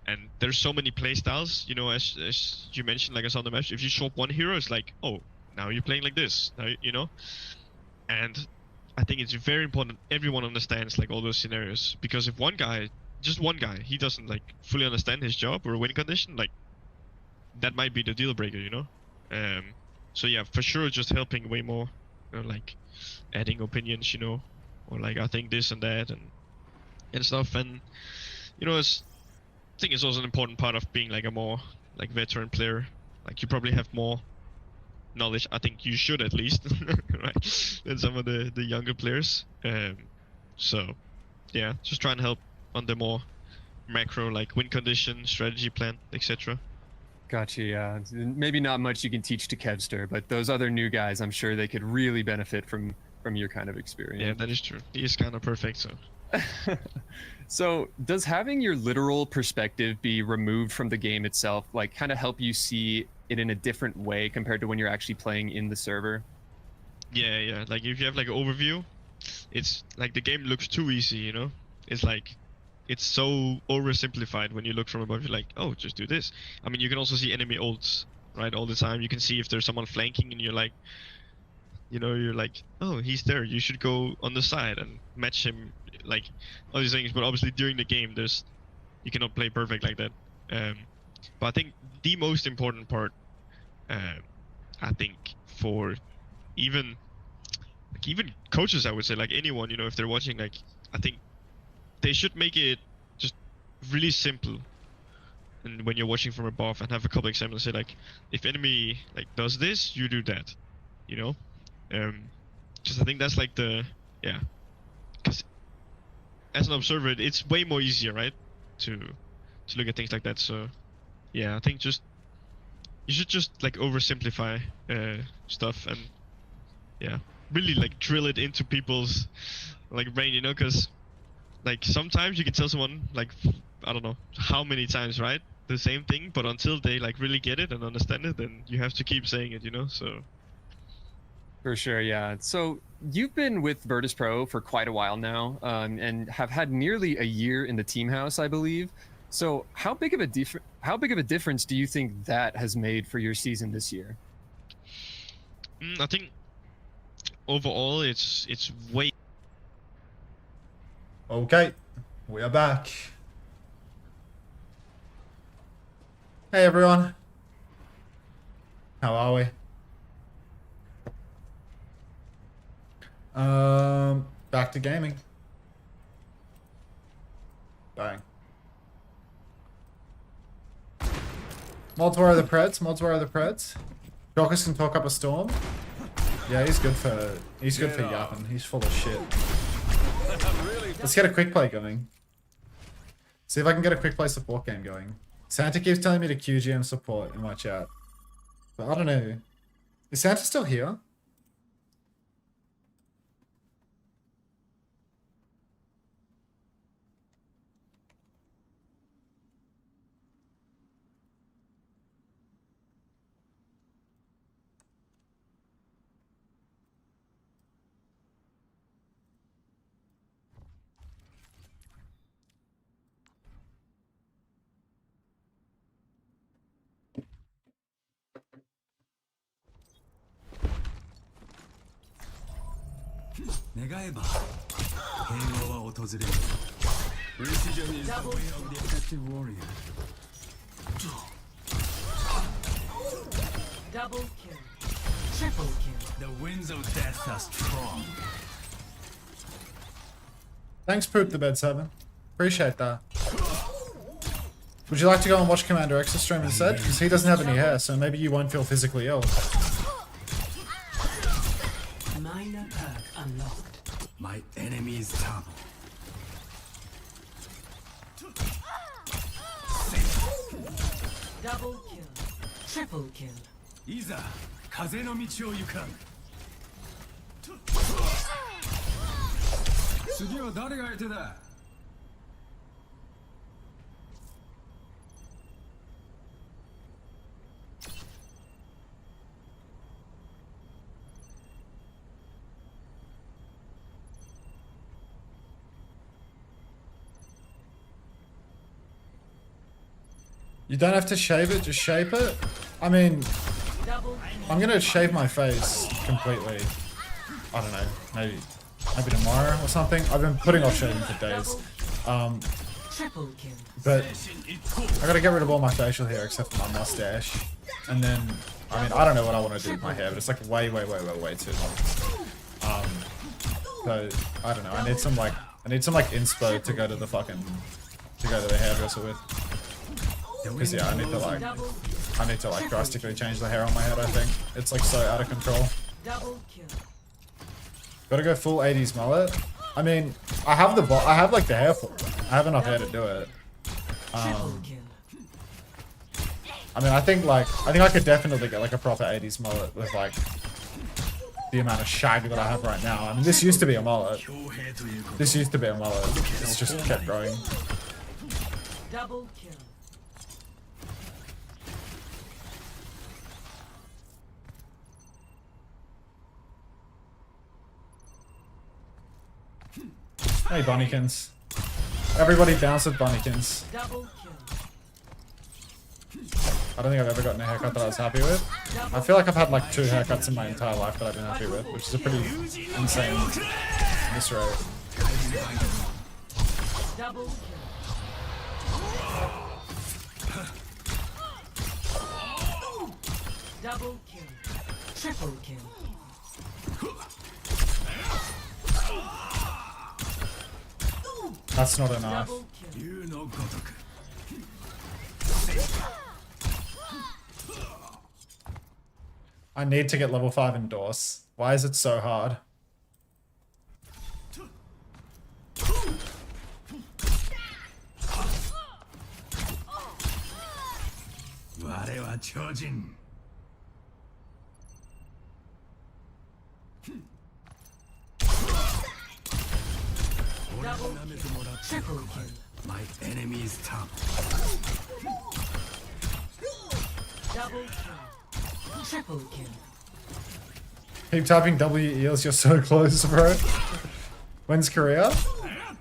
And there's so many playstyles, as you mentioned, like I saw on the match. If you swap one hero, it's like, oh, now you're playing like this, now, And I think it's very important everyone understands like all those scenarios, because if just one guy, he doesn't like fully understand his job or win condition, like that might be the deal breaker, So yeah, for sure, just helping way more, like adding opinions, or like I think this and that and stuff, and I think it's also an important part of being like a more like veteran player. Like you probably have more knowledge, I think you should at least, right, than some of the younger players. So yeah, just try and help on the more macro, like win condition, strategy plan, etc. Gotcha, yeah. Maybe not much you can teach to Kevster, but those other new guys, I'm sure they could really benefit from from your kind of experience. Yeah, that is true. He is kind of perfect, so. So does having your literal perspective be removed from the game itself like kind of help you see it in a different way compared to when you're actually playing in the server? Yeah. Like if you have like an overview, it's like the game looks too easy, you know? It's like, it's so oversimplified when you look from above. You're like, oh, just do this. I mean, you can also see enemy ults, right, all the time. You can see if there's someone flanking and you're like, you know, you're like, oh, he's there. You should go on the side and match him, like all these things. But obviously during the game, you cannot play perfect like that. But I think the most important part, I think for even coaches, I would say, like anyone, you know, if they're watching, like I think they should make it just really simple. And when you're watching from above, and have a couple examples, say like, if enemy like does this, you do that, you know. Just I think that's like because as an observer, it's way more easier, right, to look at things like that. So yeah, I think you should just like oversimplify stuff and really like drill it into people's like brain, you know, because like sometimes you can tell someone like I don't know how many times, right, the same thing, but until they like really get it and understand it, then you have to keep saying it, you know. So for sure, yeah. So you've been with Virtus Pro for quite a while now, and have had nearly a year in the team house, I believe. So how big of a difference do you think that has made for your season this year? I think overall it's way. Okay, we are back. Hey everyone. How are we? Back to gaming. Bang. Mods, where are the Preds? Mods, where are the Preds? Jockers can talk up a storm. Yeah, he's good for yapping. He's full of shit. Let's get a quick play going. See if I can get a quick play support game going. Santa keeps telling me to QGM support in my chat. But I don't know. Is Santa still here? Precision is the way of the effective warrior. Double kill. Triple kill. The winds of death are strong. Thanks, Poop the Bed 7. Appreciate that. Would you like to go and watch Commander X's stream instead? Because he doesn't have any hair, so maybe you won't feel physically ill. Minor perk unlocked. My enemy's tongue. Double kill. Triple kill. Iza, kaze no michi o yukan. Tsugi wa dare ga aite da? You don't have to shave it, just shape it. I mean, I'm gonna shave my face completely. I don't know, maybe tomorrow or something. I've been putting off shaving for days. But I gotta get rid of all my facial hair except for my mustache. And then, I mean, I don't know what I want to do with my hair, but it's like way too long. So I don't know. I need some like inspo to go to the hairdresser with. Because yeah, I need to like drastically change the hair on my head. I think it's like so out of control. Gotta go full 80s mullet. I mean, I have like the hair for it. I have enough hair to do it. I mean, I think I could definitely get like a proper 80s mullet with like the amount of shag that I have right now. I mean, this used to be a mullet. This used to be a mullet. It's just kept growing. Double kill. Hey, Bunnykins. Everybody bounce with Bunnykins. Double kill. I don't think I've ever gotten a haircut that I was happy with. I feel like I've had like 2 haircuts in my entire life that I've been happy with, which is a pretty insane miss rate. Double kill. Double kill. Triple kill. That's not enough. I need to get level 5 endorse. Why is it so hard? Triple kill. My enemy is top. Double kill. Triple kill. Keep typing WELs, you're so close, bro. When's Korea?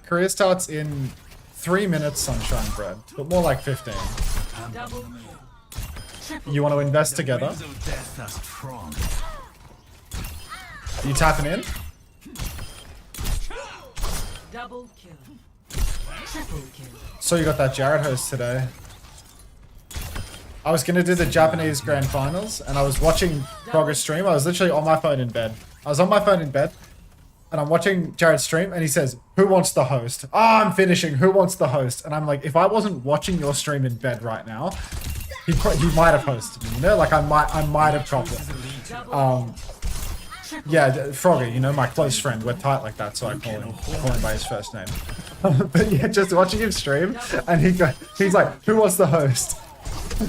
Korea starts in 3 minutes, Sunshine Bread, but more like 15. Double kill. Triple You want to invest together? You tapping in? Double kill. Triple kill. So you got that Jared host today. I was gonna do the Japanese Grand Finals, and I was watching Progress stream. I was literally on my phone in bed. I was on my phone in bed, and I'm watching Jared stream, and he says, "Who wants the host?" Ah, I'm finishing. Who wants the host? And I'm like, if I wasn't watching your stream in bed right now, he might have hosted me. You know, like I might have chopped it. Yeah, Froggy, you know, my close friend. We're tight like that, so I call him by his first name. But yeah, just watching him stream, and he's like, "Who wants the host?"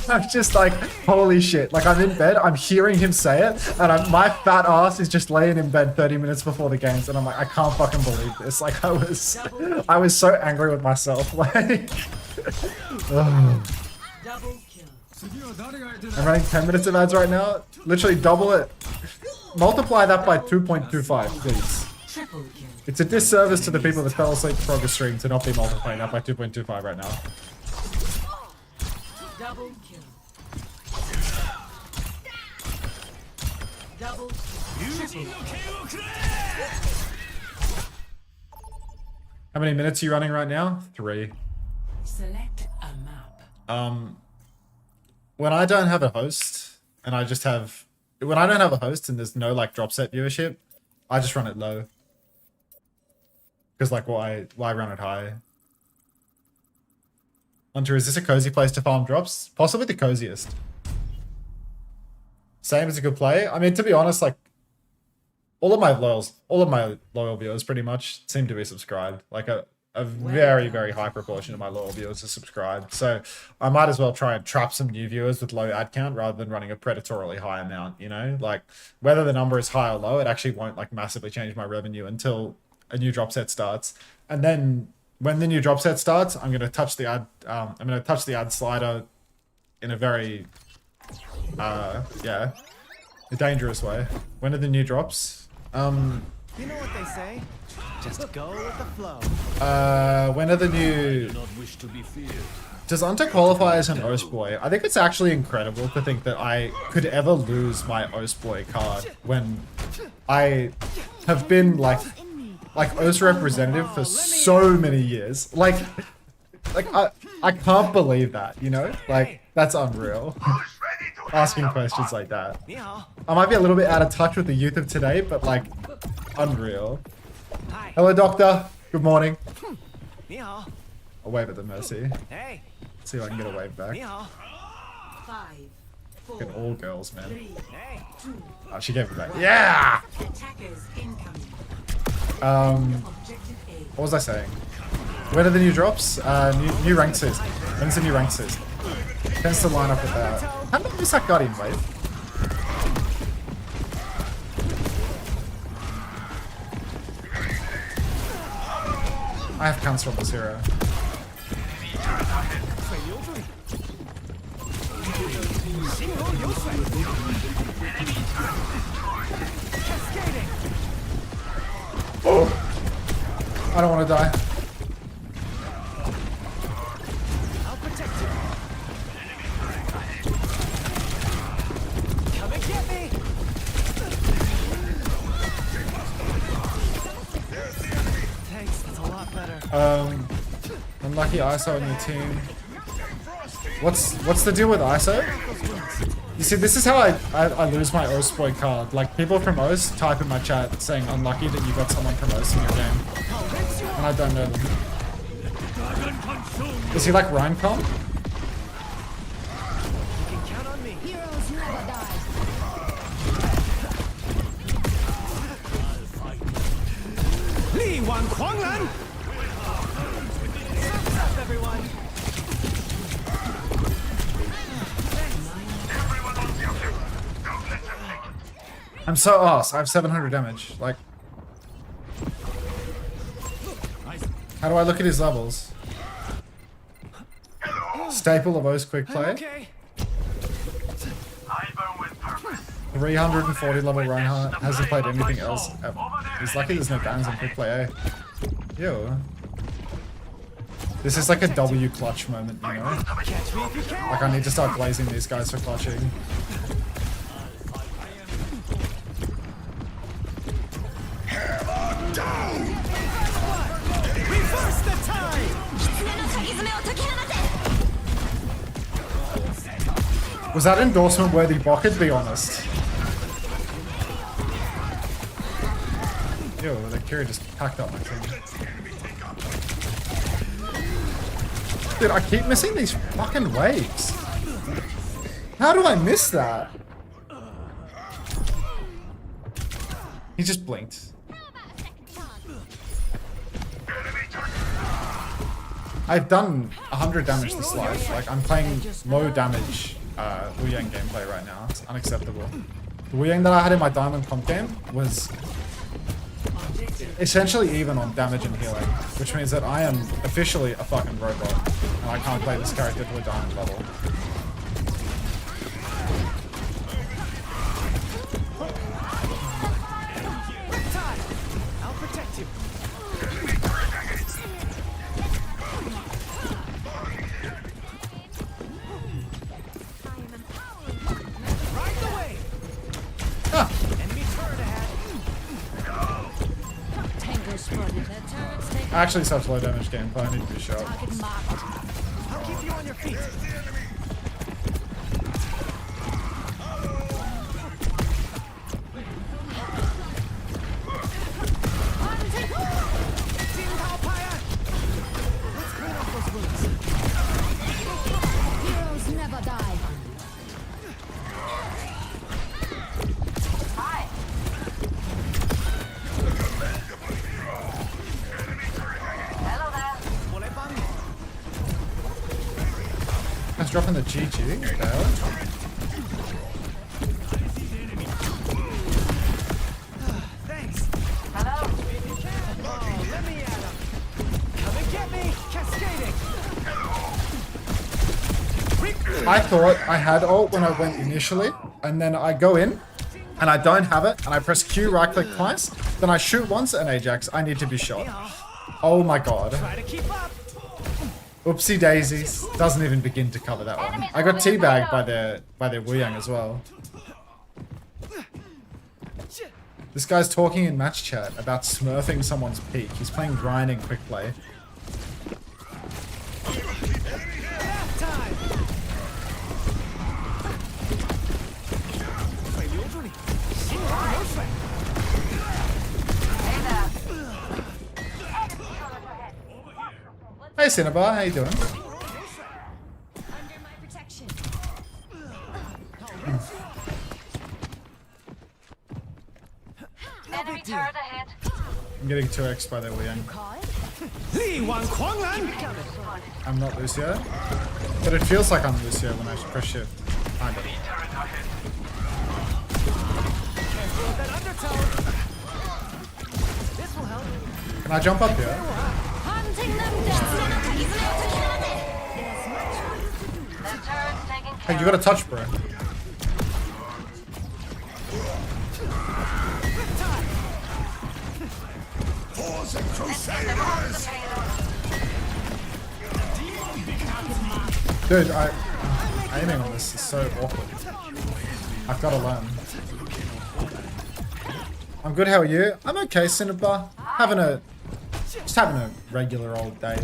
I'm just like, holy shit. Like, I'm in bed, I'm hearing him say it, and my fat ass is just laying in bed 30 minutes before the games, and I'm like, I can't fucking believe this. Like, I was so angry with myself. Like, oh. I'm running 10 minutes of ads right now. Literally double it. Multiply that by 2.25, please. It's a disservice to the people that fell asleep for the stream to not be multiplying that by 2.25 right now. Double kill. Double kill. How many minutes are you running right now? 3. Select a map. When I don't have a host, and I just have... When I don't have a host and there's no, like, drop set viewership, I just run it low. Because, like, why run it high? Unter, is this a cozy place to farm drops? Possibly the coziest. Same as a good play. I mean, to be honest, like, all of my loyal viewers pretty much seem to be subscribed. Like, a very, very high proportion of my loyal viewers are subscribed. So I might as well try and trap some new viewers with low ad count rather than running a predatorily high amount, you know? Like, whether the number is high or low, it actually won't, like, massively change my revenue until a new drop set starts. And then when the new drop set starts, I'm going to touch the ad, slider in a very, a dangerous way. When are the new drops? You know what they say? Just go with the flow. When are the new... Does Unter qualify as an Oast Boy? I think it's actually incredible to think that I could ever lose my Oast Boy card when I have been like Oast representative for so many years. Like I can't believe that, you know? Like, that's unreal. Asking questions like that. I might be a little bit out of touch with the youth of today, but like, unreal. Hello, Doctor. Good morning. I'll wave at the Mercy. Hey. See if I can get a wave back. 5, 4, Fucking all girls, man. 3, 2, Oh, she gave it back. Yeah! attackers incoming. What was I saying? When are the new drops? New rank season. When's the new rank season? Tends to line up with that. How did I miss that Guardian wave? I have cancer on this hero. Oh! I don't want to die. I'll protect you. Come and get me. Thanks, that's a lot better. Unlucky ISO on your team. What's the deal with ISO? You see, this is how I lose my OSPOY card. Like, people from OS type in my chat saying unlucky that you got someone from OS in your game. And I don't know them. Is he like Rhinecom? You can count on me. Heroes never die. Li Wan Kuanglan! What's up, everyone? I'm so ass. I have 700 damage. Like, how do I look at his levels? Staple of OS quick play. Okay. 340 level Reinhardt. Hasn't played anything else ever. He's lucky there's no bans on quick play, eh? Yo. This is like a W clutch moment, you know? Like, I need to start glazing these guys for clutching. Reverse the tide! Was that endorsement worthy Bocket, be honest? Yo, the Kiri just packed up my team. Dude, I keep missing these fucking waves. How do I miss that? He just blinked. I've done 100 damage this life. Like, I'm playing low damage Wu Yang gameplay right now. It's unacceptable. The Wu Yang that I had in my Diamond comp game was essentially even on damage and healing, which means that I am officially a fucking robot, and I can't play this character to a diamond level. I'll protect you. Ride the wave. Ah. Enemy turret ahead. Actually, such low damage gameplay. I need to be sharp. I'll keep you on your feet. Let's clean up those wounds. Heroes never die. That's dropping the GG. What the hell? Thanks. Hello. Oh, let me at him. Come and get me. Cascading. I thought I had ult when I went initially, and then I go in, and I don't have it, and I press Q right click twice, then I shoot once and Ajax. I need to be shot. Oh my god. Try to keep up. Oopsie daisies. Doesn't even begin to cover that one. I got teabagged by their Wu Yang as well. This guy's talking in match chat about smurfing someone's peak. He's playing grinding quick play. Hey Cinnabar, how you doing? Enemy turret ahead. I'm getting 2x by their Wu Yang. Li Wan Kuanglan. I'm not Lucio, but it feels like I'm Lucio when I press shift. Kind of. Careful of that undertone. This will help. Can I jump up here? Hey, you got a touch, bro. Dude, aiming on this is so awkward. I've got to learn. I'm good, how are you? I'm okay, Cinnabar. Just having a regular old day.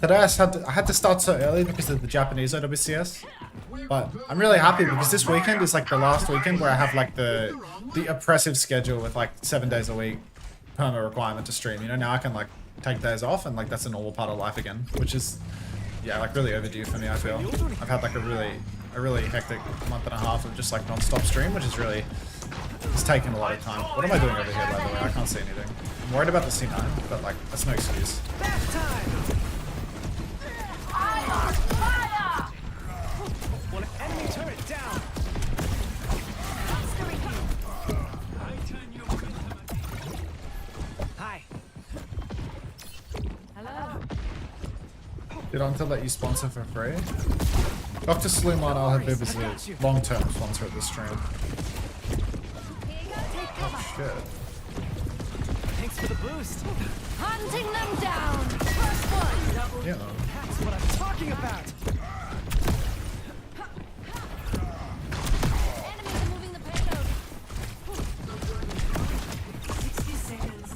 Today I had to start so early because of the Japanese OWCS. But I'm really happy because this weekend is like the last weekend where I have like the oppressive schedule with like 7 days a week perma requirement to stream. You know, now I can like take days off and like that's a normal part of life again, which is, yeah, like really overdue for me, I feel. I've had like a really hectic month and a half of just like non-stop stream, which is really, it's taken a lot of time. What am I doing over here, by the way? I can't see anything. I'm worried about the C9, but like, that's no excuse. Enemy turret down. Hi. Hello. Did Unter let you sponsor for free? Dr. Sluman, I'll have Viv as a long-term sponsor at this stream. Oh shit. Thanks for the boost. Hunting them down. First one. Yeah. That's what I'm talking about. Enemies are moving the payload. 60 seconds.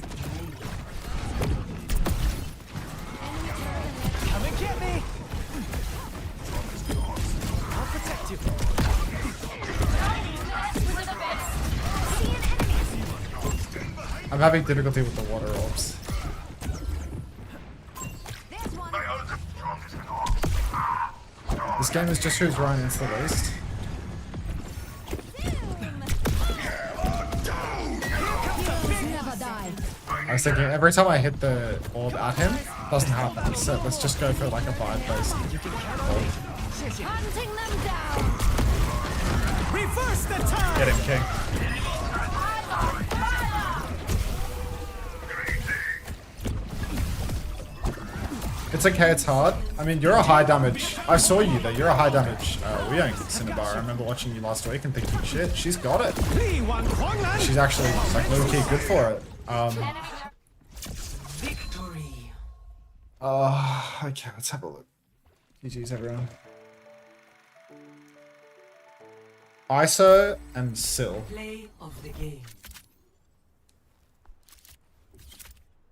Come and get me. I'll protect you. I'm having difficulty with the water orbs. This game is just who's running into the least. Never die. I was thinking every time I hit the orb at him, it doesn't happen. So let's just go for like a vibe-based orb. Hunting them down. Reverse the time. Get him, King. It's okay, it's hard. I mean, you're a high damage. I saw you though. You're a high damage Weeyang Cinnabar. I remember watching you last week and thinking, shit, she's got it. She's actually like low-key good for it. Victory. Okay, let's have a look. GG's everyone. ISO and Syl. Play of the game.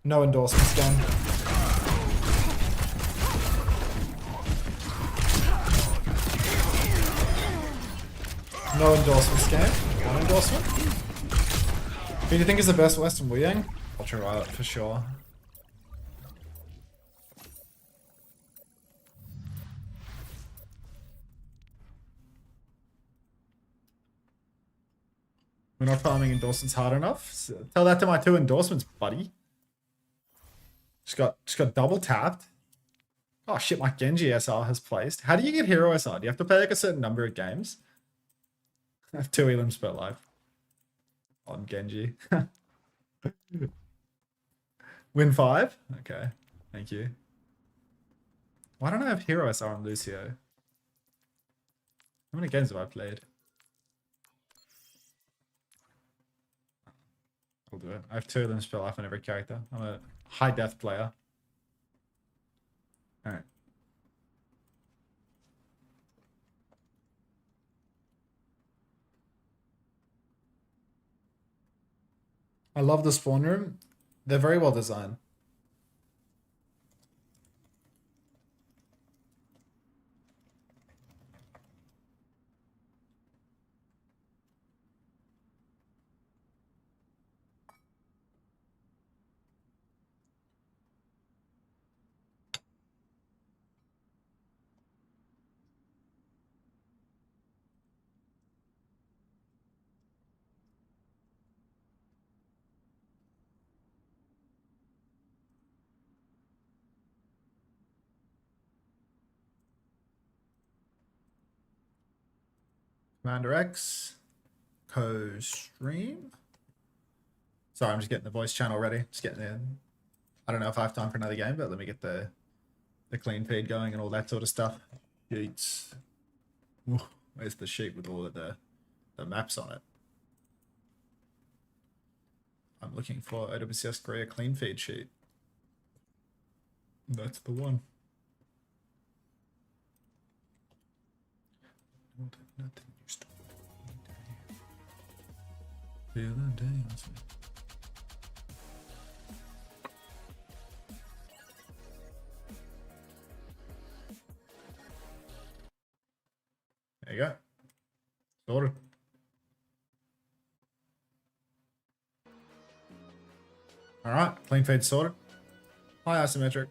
No endorsements, gang. No endorsements, game. One endorsement. Who do you think is the best Western Weeyang? Ultraviolet for sure. We're not farming endorsements hard enough. So tell that to my 2 endorsements, buddy. Just got double tapped. Oh shit, my Genji SR has placed. How do you get hero SR? Do you have to play like a certain number of games? I have 2 elims per life. On Genji. Win 5? Okay. Thank you. Why don't I have hero SR on Lucio? How many games have I played? I'll do it. I have 2 elims per life on every character. I'm a high death player. Alright. I love the spawn room. They're very well designed. Commander X, co-stream. Sorry, I'm just getting the voice channel ready. Just getting in. I don't know if I have time for another game, but let me get the clean feed going and all that sort of stuff. Sheets. Ooh, where's the sheet with all of the maps on it? I'm looking for OWCS Korea clean feed sheet. That's the one. Nothing used to feel the day. There you go. Sorted. Alright, clean feed sorted. High isometric.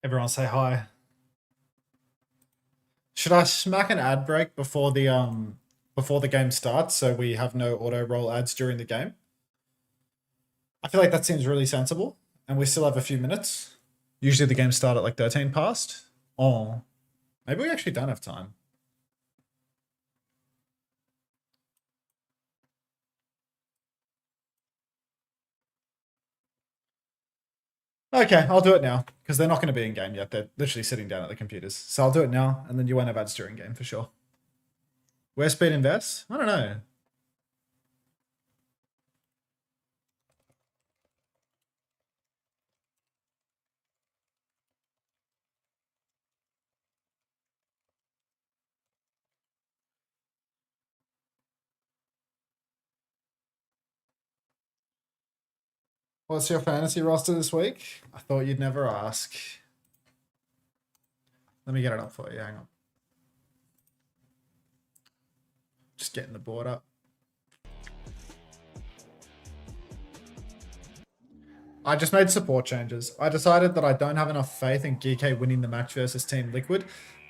Everyone say hi. Should I smack an ad break before the game starts so we have no auto roll ads during the game? I feel like that seems really sensible, and we still have a few minutes. Usually the games start at like 13 past. Oh, maybe we actually don't have time. Okay, I'll do it now, because they're not going to be in game yet. They're literally sitting down at the computers. So I'll do it now, and then you won't have ads during game for sure. Where speed invest? I don't know. What's your fantasy roster this week? I thought you'd never ask. Let me get it up for you. Hang on. Just getting the board up. I just made support changes. I decided that I don't have enough faith in GK winning the match versus Team Liquid.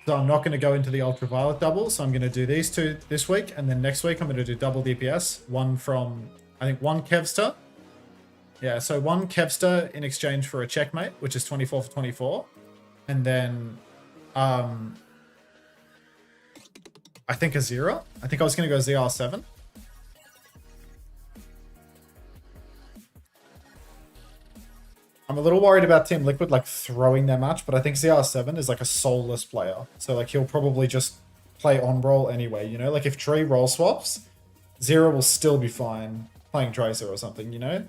So I'm not going to go into the ultraviolet double. So I'm going to do these two this week. And then next week I'm going to do double DPS. One from, I think, one Kevster. Yeah, so one Kevster in exchange for a checkmate, which is 24 for 24. And then, I think a Zero. I think I was going to go ZR7. I'm a little worried about Team Liquid, like, throwing their match, but I think ZR7 is, like, a soulless player. So, like, he'll probably just play on-roll anyway, you know? Like, if Tree roll swaps, Zero will still be fine playing Tracer or something, you know?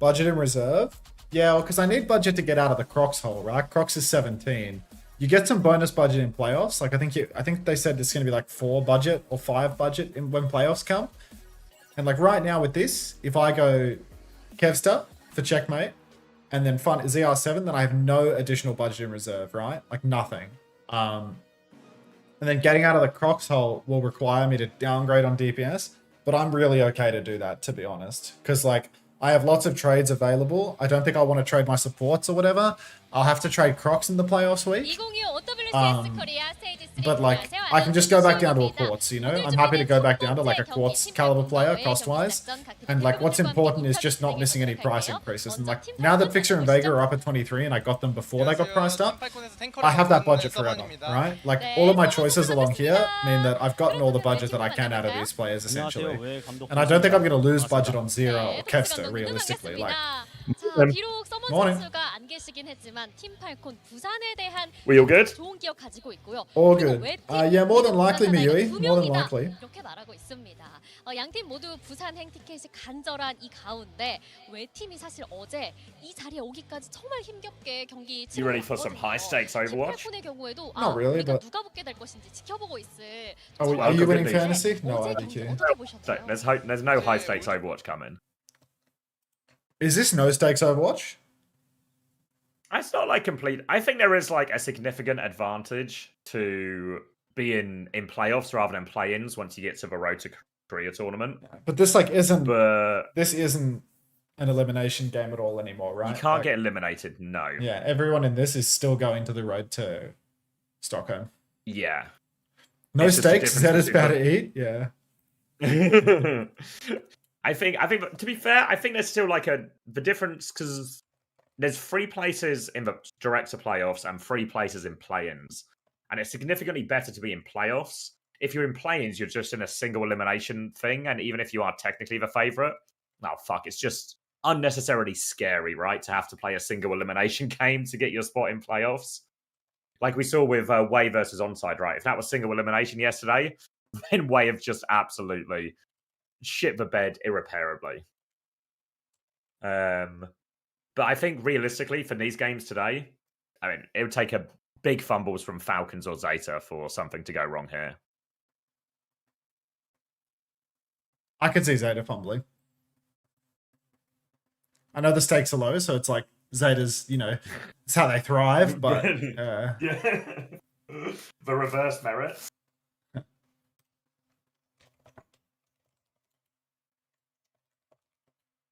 Budget in reserve? Yeah, well, because I need budget to get out of the Crocs hole, right? Crocs is 17. You get some bonus budget in playoffs. Like, I think they said it's going to be like 4 budget or 5 budget when playoffs come. And like right now with this, if I go Kevster for checkmate and then fun ZR7, then I have no additional budget in reserve, right? Like nothing. And then getting out of the Crocs hole will require me to downgrade on DPS, but I'm really okay to do that, to be honest. Because like, I have lots of trades available. I don't think I want to trade my supports or whatever. I'll have to trade Crocs in the playoffs week. But like, I can just go back down to a Quartz, you know? I'm happy to go back down to like a Quartz caliber player cost-wise. And like, what's important is just not missing any price increases. And like, now that Fixer and Vega are up at 23 and I got them before they got priced up, I have that budget forever, right? Like, all of my choices along here mean that I've gotten all the budget that I can out of these players, essentially. And I don't think I'm going to lose budget on Zero or Kevster, realistically. Like, 서먼 Morning. 선수가 안 계시긴 했지만 팀 팔콘 부산에 대한 We all good? 좋은 기억 가지고 있고요. All 그리고 good. 외팀 Yeah, more than likely, 부산 Miyui. 두 More than 명이다. likely. 이렇게 말하고 있습니다. 양팀 모두 부산 행티켓이 간절한 이 가운데 외팀이 사실 어제 이 자리에 오기까지 정말 힘겹게 경기 You ready for some high stakes Overwatch? 팔콘의 경우에도 Not really, 우리가 but- 누가 붙게 될 것인지 지켜보고 있을. Are you winning Completely. fantasy? No, 어제 IDQ. 경기 어떻게 So 보셨나요? there's no high stakes Overwatch coming. Is this no stakes Overwatch? It's not like complete. I think there is like a significant advantage to being in playoffs rather than play-ins once you get to the road to Korea tournament. But this like isn't. But This isn't an elimination game at all anymore, right? you can't Like, get eliminated. No. Yeah, everyone in this is still going to the road to Stockholm. Yeah. No It's just the stakes. Zeta's difference about to between- eat. Yeah. I think to be fair, I think there's still like the difference because there's 3 places in the director playoffs and 3 places in play-ins, and it's significantly better to be in playoffs. If you're in play-ins, you're just in a single elimination thing, and even if you are technically the favorite, oh fuck, it's just unnecessarily scary, right? To have to play a single elimination game to get your spot in playoffs. Like we saw with Way versus Onside, right? If that was single elimination yesterday, then Way have just absolutely shit the bed irreparably. But I think realistically for these games today, I mean, it would take a big fumbles from Falcons or Zeta for something to go wrong here. I could see Zeta fumbling. I know the stakes are low, so it's like Zeta's, it's how they thrive, but Yeah. The reverse merit.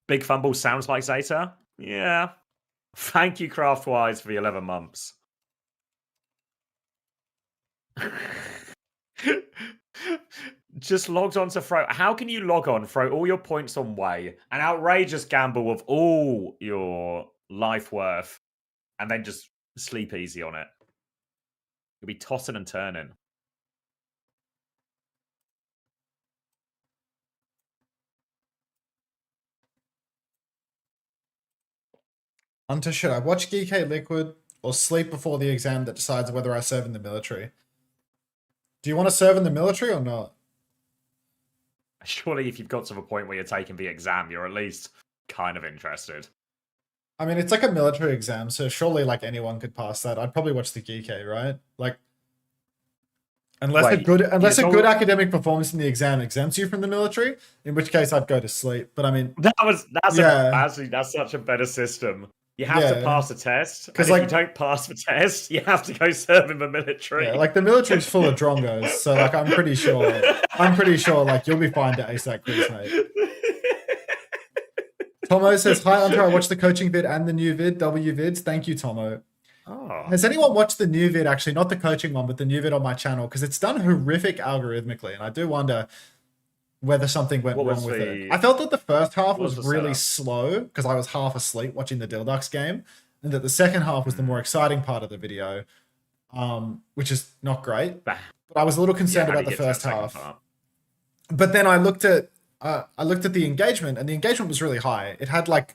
Big fumble sounds like Zeta. Yeah. Thank you, Craftwise, for the 11 months. Just logged on to throw. How can you log on, throw all your points on Way, an outrageous gamble of all your life worth, and then just sleep easy on it? You'll be tossing and turning. Unter, should I watch GK Liquid or sleep before the exam that decides whether I serve in the military? Do you want to serve in the military or not? Surely if you've got to the point where you're taking the exam, you're at least kind of interested. I mean, it's like a military exam, so surely like anyone could pass that. I'd probably watch the GK, right? Like, unless Wait, a good academic performance in the exam exempts you from the military, in which case I'd go to sleep. But I mean, that's such a better system. You have to pass the test, because if you don't pass the test, you have to go serve in the military. Yeah, like the military's full of drongos, so like I'm pretty sure like you'll be fine to ace that quiz, mate. Tomo says, "Hi, Unter. I watched the coaching vid and the new vid. W vids. Thank you, Tomo." Oh. Has anyone watched the new vid? Actually, not the coaching one, but the new vid on my channel, because it's done horrific algorithmically, and I do wonder whether something went wrong with it. I felt that the first half was really slow because I was half asleep watching the Dilducks game, and that the second half was the more exciting part of the video, which is not great. But I was a little concerned about the first half. But then I looked at the engagement, and the engagement was really high. It had like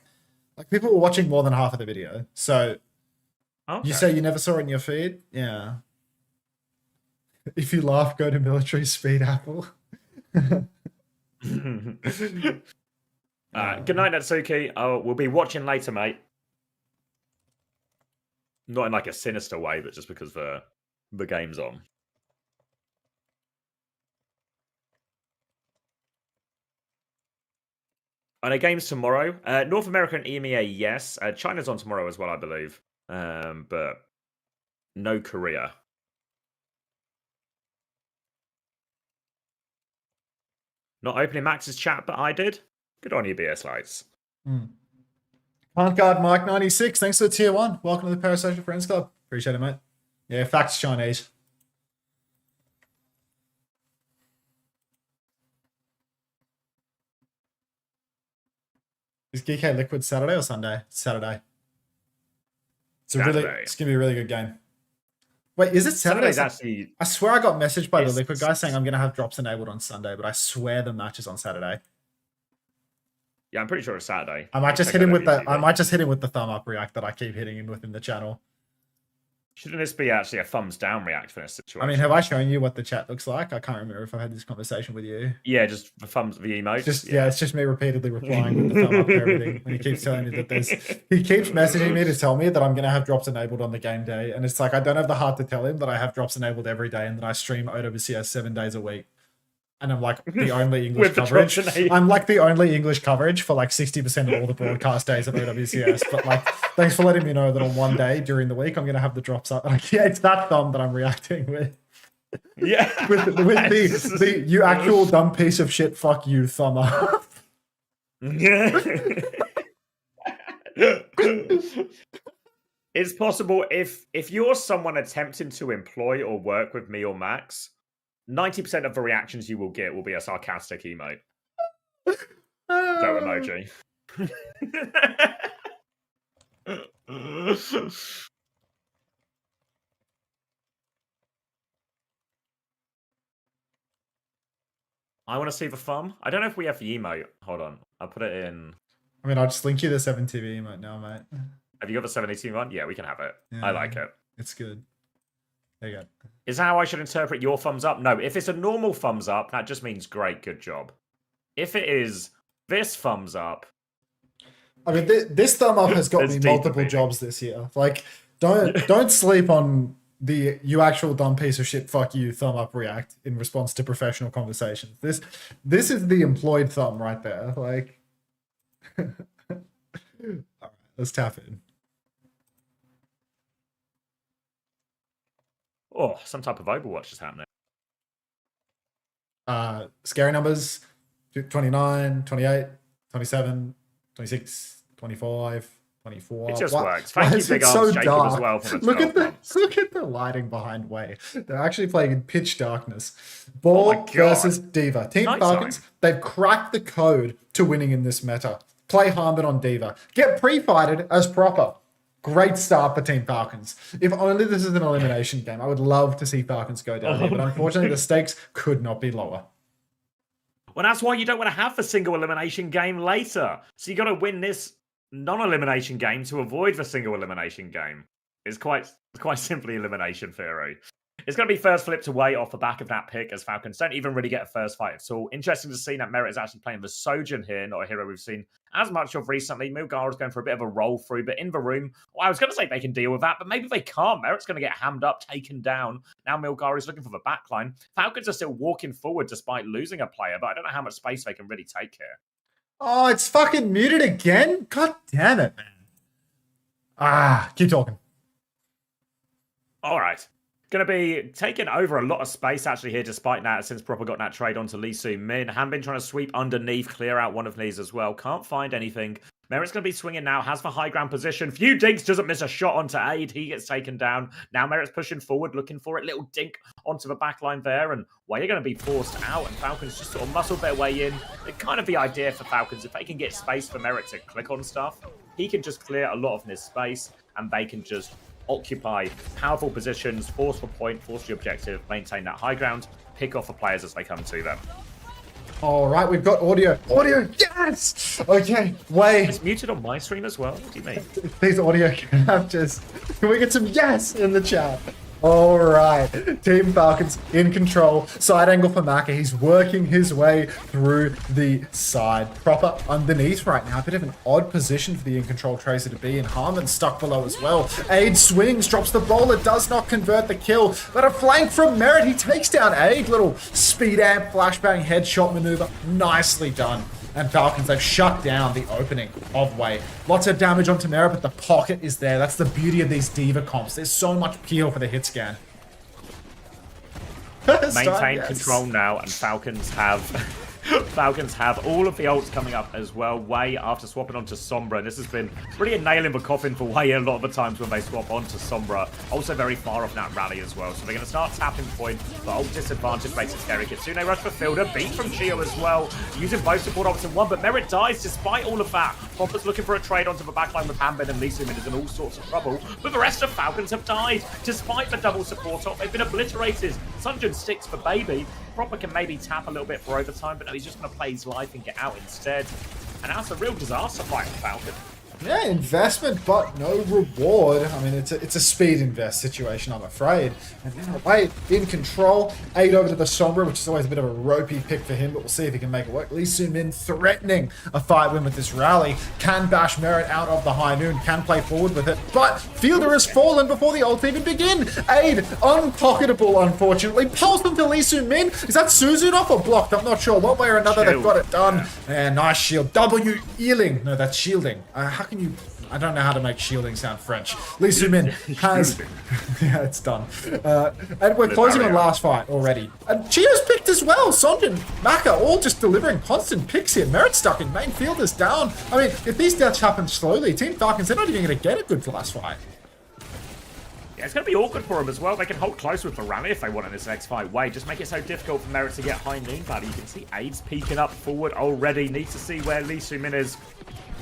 people were watching more than half of the video. So you say you never saw it in your feed? Yeah. If you laugh, go to military speed, Apple. Good night, Natsuki. We'll be watching later, mate. Not in like a sinister way, but just because the game's on. Are there games tomorrow? North America and EMEA, yes. China's on tomorrow as well, I believe. But no Korea. Not opening Max's chat, but I did. Good on you, BS Lights. Can't guard Mike 96. Thanks for the tier 1. Welcome to the Parasocial Friends Club. Appreciate it, mate. Yeah, facts Chinese. Is GK Liquid Saturday or Sunday? Saturday. It's gonna be a really good game. Wait, is it Saturday? Actually, I swear I got messaged by the Liquid guy saying I'm gonna have drops enabled on Sunday, but I swear the match is on Saturday. Yeah, I'm pretty sure it's Saturday. I might just hit him with the. I might just hit him with the thumb up react that I keep hitting him with in the channel. Shouldn't this be actually a thumbs down react for this situation? I mean, have I shown you what the chat looks like? I can't remember if I had this conversation with you. Yeah, just the thumbs, the emotes. Just yeah, it's just me repeatedly replying with the thumb up and everything. When he keeps telling me that he keeps messaging me to tell me that I'm gonna have drops enabled on the game day, and it's like I don't have the heart to tell him that I have drops enabled every day and that I stream OWCS 7 days a week. And I'm like the only English coverage. I'm like the only English coverage for like 60% of all the broadcast days of OWCS. But like, thanks for letting me know that on one day during the week I'm gonna have the drops up. Like, yeah, it's that thumb that I'm reacting with. Yeah, with the you actual dumb piece of shit. Fuck you, thumb up. It's possible if you're someone attempting to employ or work with me or Max. 90% of the reactions you will get will be a sarcastic emote. So emoji. I want to see the thumb. I don't know if we have the emote. Hold on. I'll put it in. I mean, I'll just link you the 7TV emote now, mate. Have you got the 718 one? Yeah, we can have it. Yeah, I like it. It's good. There you go. Is that how I should interpret your thumbs up? No, if it's a normal thumbs up, that just means great, good job. If it is this thumbs up... I mean, this thumb up has got me multiple jobs this year. Like, don't sleep on the you actual dumb piece of shit, fuck you, thumb up react in response to professional conversations. This is the employed thumb right there. Like, all right, let's tap in. Oh, some type of Overwatch is happening. Scary numbers, 29, 28, 27, 26, 25, 24. It just works. Thank you, Big Arms, Jacob, as well. For the look at the lighting behind Way. They're actually playing in pitch darkness. Ball versus D.Va. Team Falcons, they've cracked the code to winning in this meta. Play Harmon on D.Va. Get pre-fighted as proper. Great start for Team Falcons. If only this is an elimination game, I would love to see Falcons go down here, but unfortunately the stakes could not be lower. Well, that's why you don't want to have the single elimination game later. So you got to win this non-elimination game to avoid the single elimination game. It's quite simply elimination theory. It's going to be first flipped away off the back of that pick as Falcons don't even really get a first fight at all. Interesting to see that Merit is actually playing the Sojourn here, not a hero we've seen as much of recently. Milgara's going for a bit of a roll through, but in the room, well, I was going to say they can deal with that, but maybe they can't. Merit's going to get hammed up, taken down. Now Milgara is looking for the backline. Falcons are still walking forward despite losing a player, but I don't know how much space they can really take here. Oh, it's fucking muted again? God damn it, man. Keep talking. All right. Going to be taking over a lot of space actually here, despite that, since Proper got that trade onto Lee Soo Min. Hanbin trying to sweep underneath, clear out one of these as well. Can't find anything. Merit's going to be swinging now, has the high ground position. Few dinks, doesn't miss a shot onto Aid. He gets taken down. Now Merit's pushing forward, looking for it. Little dink onto the back line there. And well, you're going to be forced out, and Falcons just sort of muscle their way in. It's kind of the idea for Falcons, if they can get space for Merit to click on stuff, he can just clear a lot of this space, and they can just occupy powerful positions, force for point, force the objective, maintain that high ground, pick off the players as they come to them. All right, we've got audio. Audio, yes! Okay, wait. It's muted on my stream as well. What do you mean? These audio captures. Can we get some yes in the chat? All right, Team Falcons in control. Side angle for Maka. He's working his way through the side. Proper underneath right now. A bit of an odd position for the in control Tracer to be in. Harmon stuck below as well. Aid swings, drops the bowler, does not convert the kill. But a flank from Merit. He takes down Aid. Little speed amp, flashbang, headshot maneuver. Nicely done. And Falcons, they've shut down the opening of Way. Lots of damage onto Merit, but the pocket is there. That's the beauty of these D.Va comps. There's so much peel for the hit scan. Maintain control now, and Falcons have all of the ults coming up as well. Way after swapping onto Sombra. This has been really a nail in the coffin for Way a lot of the times when they swap onto Sombra. Also very far off that rally as well. So they're going to start tapping point, but ult disadvantage makes it scary. Kitsune rush for Fielder. Beat from Chio as well. Using both support ults in one, but Merit dies despite all of that. Popper's looking for a trade onto the backline with Hanbin, and Lee Soo Min is in all sorts of trouble. But the rest of Falcons have died. Despite the double support ult, they've been obliterated. Sunjun sticks for Baby. Proper can maybe tap a little bit for overtime, but no, he's just going to play his life and get out instead. And that's a real disaster fight for Falcon. Yeah, investment, but no reward. I mean, it's a speed invest situation, I'm afraid. And now Wade in control. 8 over to the Sombra, which is always a bit of a ropey pick for him, but we'll see if he can make it work. Lee Soo-min threatening a fight win with this rally. Can bash Merit out of the high noon, can play forward with it, but Fielder has fallen before the ult even begin. Aid, unpocketable, unfortunately. Pulse them to Lee Soo-min. Is that Suzun off or blocked? I'm not sure. One way or another, they've got it done. And nice shield. W healing. No, that's shielding. How can you... I don't know how to make shielding sound French. Lee Soo-min has... yeah, it's done. And we're closing on last fight already. And Chio's picked as well. Sonjin, Maka, all just delivering constant picks here. Merit stuck in. Main Fielder's down. I mean, if these deaths happen slowly, Team Falcons, they're not even going to get a good last fight. Yeah, it's going to be awkward for them as well. They can hold close with VARREL if they want in this next fight. Wait, just make it so difficult for Merit to get high noon value. You can see Aid's peeking up forward already. Need to see where Lee Soo-min is.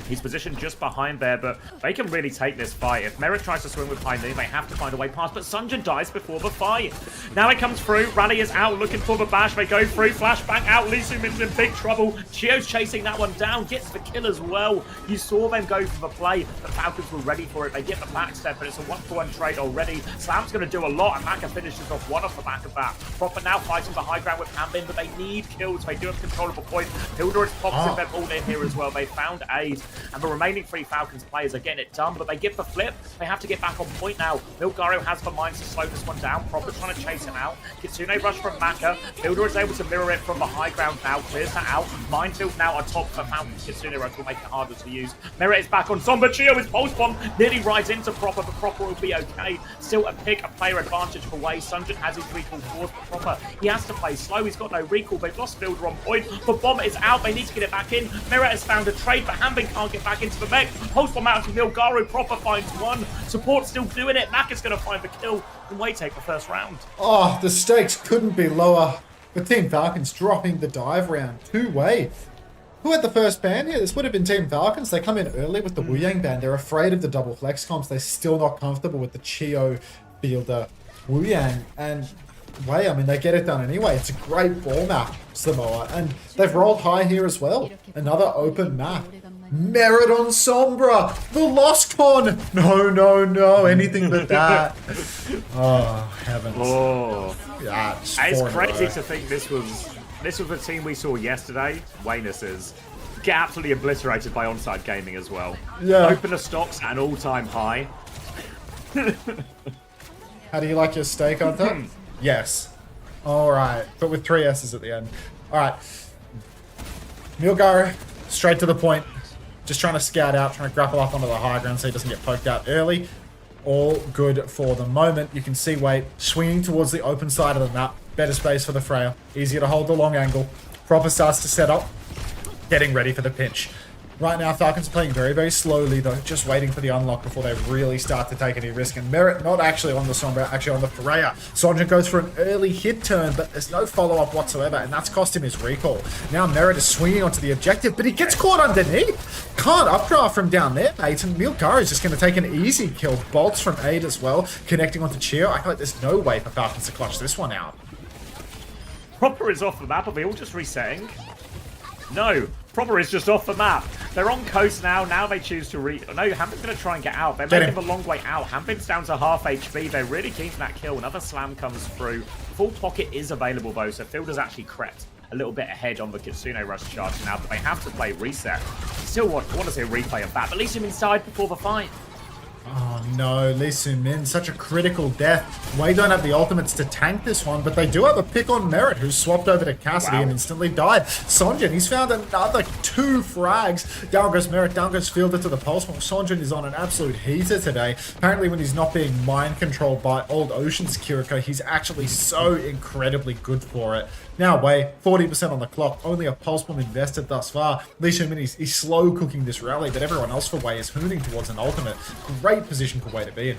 He's positioned just behind there, but they can really take this fight. If Merit tries to swing with high noon, they have to find a way past, but Sunjin dies before the fight. Now it comes through. Rally is out looking for the bash. They go through. Flashbang out. Lee Soo-min's in big trouble. Chio's chasing that one down. Gets the kill as well. You saw them go for the play. The Falcons were ready for it. They get the backstep, but it's a 1-for-1 trade already. Slam's going to do a lot, and Maka finishes off one off the back of that. Proper now fighting the high ground with Hambin, but they need kills. They do have controllable points. Hilda is popping them all in here as well. They found Aid, and the remaining 3 Falcons players are getting it done, but they get the flip. They have to get back on point now. Milgaro has the mines to slow this one down. Proper trying to chase him out. Kitsune rush from Maka. Hilda is able to mirror it from the high ground now. Clears that out. Minefield now on top for Falcons. Kitsune rush will make it harder to use. Merit is back on Sombra. Chio is pulse bomb. Nearly rides into Proper, but Proper will be okay. Still a pick, a player advantage for Wei. Sunjin has his recall force, but Proper, he has to play slow. He's got no recall. They've lost Fielder on point. The bomb is out. They need to get it back in. Merit has found a trade, but Hambin can't get back into the mech. Pulse bomb out to Milgaro. Proper finds one. Support still doing it. Mac is going to find the kill. And Wei take the first round. Oh, the stakes couldn't be lower. But Team Falcons dropping the dive round. 2-way. Who had the first ban here? This would have been Team Falcons. They come in early with the Wu Yang ban. They're afraid of the double flex comps. They're still not comfortable with the Chio, Fielder, Wu Yang. And Wei, I mean, they get it done anyway. It's a great ball map, Samoa. And they've rolled high here as well. Another open map. Merit on Sombra. The Lost Con. No, no, no. Anything but that. Oh, heavens. Oh. Yeah, it's crazy to think this was the team we saw yesterday. Weyness's get absolutely obliterated by Onside Gaming as well. Yeah. Opener stocks an all-time high. How do you like your steak, Unter? Yes. All right, but with 3 S's at the end. All right. Milgaro, straight to the point. Just trying to scout out, trying to grapple up onto the high ground so he doesn't get poked out early. All good for the moment. You can see Wade swinging towards the open side of the map. Better space for the Freya. Easier to hold the long angle. Proper starts to set up. Getting ready for the pinch. Right now, Falcons are playing very, very slowly, though, just waiting for the unlock before they really start to take any risk. And Merit not actually on the Sombra, actually on the Freya. Sonjin goes for an early hit turn, but there's no follow-up whatsoever, and that's cost him his recall. Now Merit is swinging onto the objective, but he gets caught underneath. Can't updraft from down there, mate, and Milgaro is just going to take an easy kill. Bolts from Aid as well, connecting onto Chio. I feel like there's no way for Falcons to clutch this one out. Proper is off the map. Are they all just resetting? No. Proper is just off the map. They're on coast now. Now they choose to No, Hambin's going to try and get out. They're making the long way out. Hambin's down to half HP. They're really keen for that kill. Another slam comes through. Full pocket is available, though, so Fielder's actually crept a little bit ahead on the Kitsune rush charge now, but they have to play reset. Still want to see a replay of that, but at least him inside before the fight. Oh no, Lee Soo-min, such a critical death. Wei don't have the ultimates to tank this one, but they do have a pick on Merit, who's swapped over to Cassidy and instantly died. Sonjin, he's found another 2 frags. Down goes Merit, down goes Fielder to the pulse. Sonjin is on an absolute heater today. Apparently when he's not being mind controlled by Old Ocean's Kiriko, he's actually so incredibly good for it. Now Wei, 40% on the clock, only a pulse bomb invested thus far. Lee Soo-min, he's slow cooking this rally, but everyone else for Wei is hooning towards an ultimate. Great position for Wei to be in.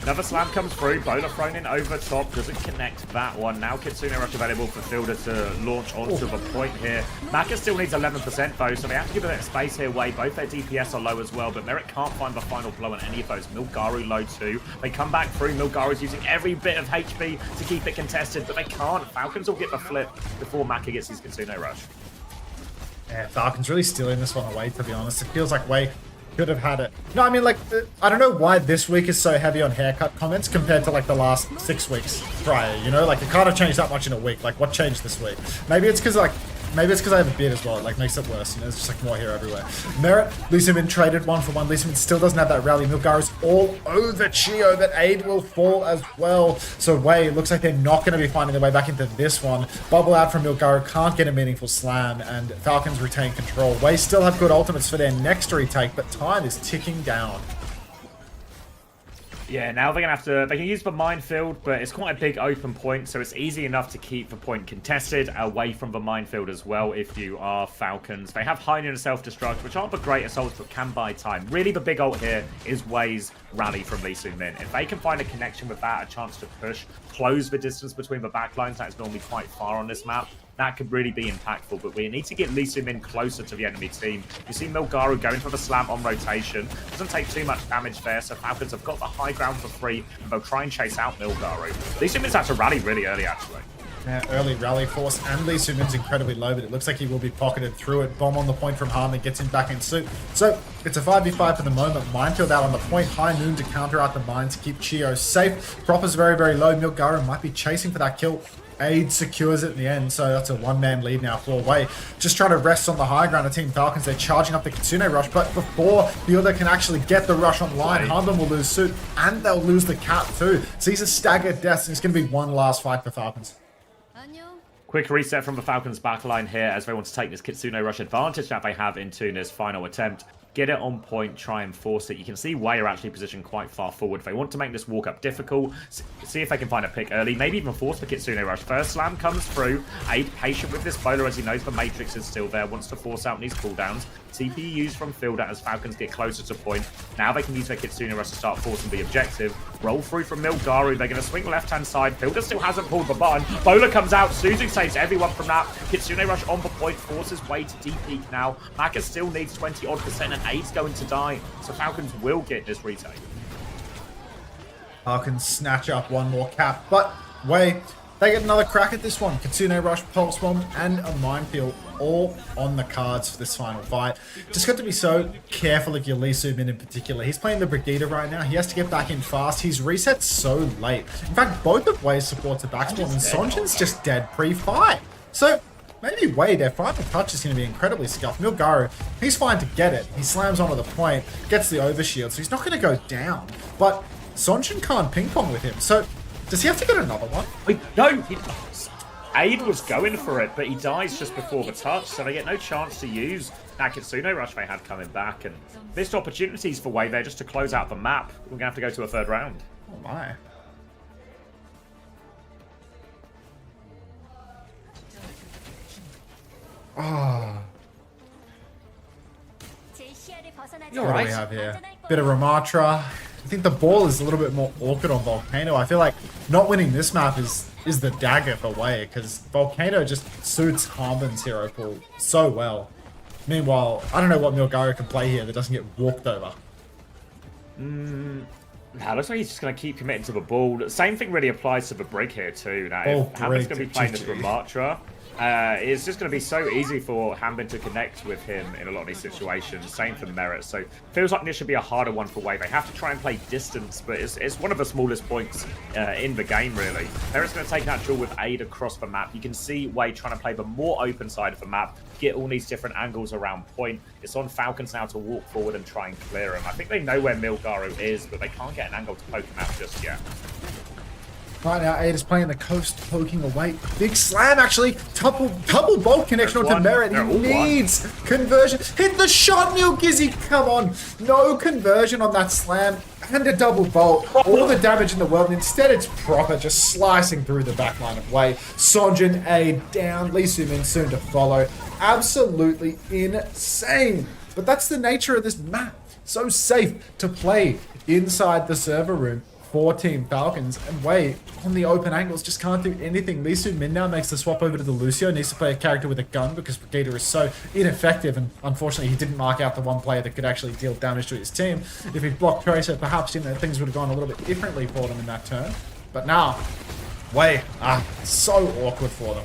Another slam comes through. Bola thrown in over top. Doesn't connect that one. Now Kitsune rush available for Fielder to launch onto the point here. Maka still needs 11% though, so they have to give a bit of space here. Wei, both their DPS are low as well, but Merit can't find the final blow on any of those. Milgaro low too. They come back through. Milgaro's using every bit of HP to keep it contested, but they can't. Falcons will get the flip before Maka gets his Kitsune rush. Yeah, Falcons really stealing this one away, to be honest. It feels like Wei could have had it. No, I mean, like, I don't know why this week is so heavy on haircut comments compared to, like, the last 6 weeks prior, you know? Like, it can't have changed that much in a week. Like, what changed this week? Maybe it's because, like, maybe it's because I have a beard as well. It, like, makes it worse, you know? It's just, like, more hair everywhere. Merit, Lee Min traded 1-for-1. Lee Min still doesn't have that rally. Milgaru's all over Chio, but Aid will fall as well. So, Wei, looks like they're not going to be finding their way back into this one. Bubble out from Milgaru, can't get a meaningful slam, and Falcons retain control. Wei still have good ultimates for their next retake, but time is ticking down. Yeah, now they're going to have to... They can use the minefield, but it's quite a big open point, so it's easy enough to keep the point contested away from the minefield as well if you are Falcons. They have Heine and Self-Destruct, which aren't the great assaults, but can buy time. Really, the big ult here is Wei's rally from Lee Min. If they can find a connection with that, a chance to push, close the distance between the backlines, that's normally quite far on this map, that could really be impactful, but we need to get Lee Min closer to the enemy team. You see Milgaru going for the slam on rotation. Doesn't take too much damage there, so Falcons have got the high ground for free, and they'll try and chase out Milgaru. Lee Min's had to rally really early, actually. Yeah, early rally force, and Lee Min's incredibly low, but it looks like he will be pocketed through it. Bomb on the point from Harmon gets him back in suit. So, it's a 5v5 for the moment. Minefield out on the point. High Noon to counter out the mine to keep Chio safe. Proper's very, very low. Milgaru might be chasing for that kill. Aid secures it in the end, so that's a one-man lead now for Wei. Just trying to rest on the high ground of Team Falcons. They're charging up the Kitsune rush, but before the other can actually get the rush online, Hanbin will lose suit, and they'll lose the cap too. So he's a staggered death, and it's going to be one last fight for Falcons. Quick reset from the Falcons backline here as they want to take this Kitsune rush advantage that they have in Tuna's final attempt. Get it on point, try and force it. You can see Wei are actually positioned quite far forward. They want to make this walk up difficult. See if they can find a pick early. Maybe even force the Kitsune rush. First slam comes through. Aid patient with this bowler as he knows the Matrix is still there. Wants to force out these cooldowns. TP used from Fielder as Falcons get closer to point. Now they can use their Kitsune rush to start forcing the objective. Roll through from Milgaru. They're going to swing left-hand side. Fielder still hasn't pulled the button. Bowler comes out. Suzu saves everyone from that. Kitsune rush on the point. Forces Wei to deep peek now. Maka still needs 20-odd% and Aid's going to die. So Falcons will get this retake. Falcons snatch up one more cap, but Wei, they get another crack at this one. Kitsune rush, pulse bomb, and a minefield all on the cards for this final fight. Just got to be so careful of your Lee Min in particular. He's playing the Brigida right now. He has to get back in fast. He's reset so late. In fact, both of Wei's supports are backspawn, and Sonjin's just dead pre-fight. So maybe Wei, their final touch is going to be incredibly scuffed. Milgaru, he's fine to get it. He slams onto the point, gets the overshield, so he's not going to go down. But Sonjin can't ping pong with him. So does he have to get another one? No, Aid was going for it, but he dies just before the touch, so they get no chance to use that Kitsune rush they had coming back. And missed opportunities for Wei there just to close out the map. We're going to have to go to a third round. Oh my. Ah. What do we have here? Bit of Ramatra. I think the ball is a little bit more awkward on Volcano. I feel like not winning this map is the dagger for Wei, because Volcano just suits Harmon's hero pool so well. Meanwhile, I don't know what Milgaru can play here that doesn't get walked over. Now, looks like he's just going to keep committing to the ball. The same thing really applies to the Brig here too. Now, if Hanbin's going to be playing this Ramatra, it's just going to be so easy for Hanbin to connect with him in a lot of these situations. Same for Merit. So feels like this should be a harder one for Wei. They have to try and play distance, but it's one of the smallest points in the game, really. Merit's going to take that duel with Aid across the map. You can see Wei trying to play the more open side of the map, get all these different angles around point. It's on Falcons now to walk forward and try and clear him. I think they know where Milgaru is, but they can't get an angle to poke him out just yet. Right now, Aid is playing the coast, poking away. Big slam, actually. Double bolt connection onto Merit. He needs conversion. Hit the shot, Milgizzy. Come on. No conversion on that slam. And a double bolt. All the damage in the world. And instead, it's proper, just slicing through the backline of Wei. Sonjin, Aid down. Lee Min soon to follow. Absolutely insane. But that's the nature of this map. So safe to play inside the server room for Team Falcons, and Wei on the open angles just can't do anything. Lee Min now makes the swap over to the Lucio, needs to play a character with a gun because Brigida is so ineffective, and unfortunately he didn't mark out the one player that could actually deal damage to his team. If he blocked Tracer, perhaps things would have gone a little bit differently for them in that turn. But now, Wei, so awkward for them.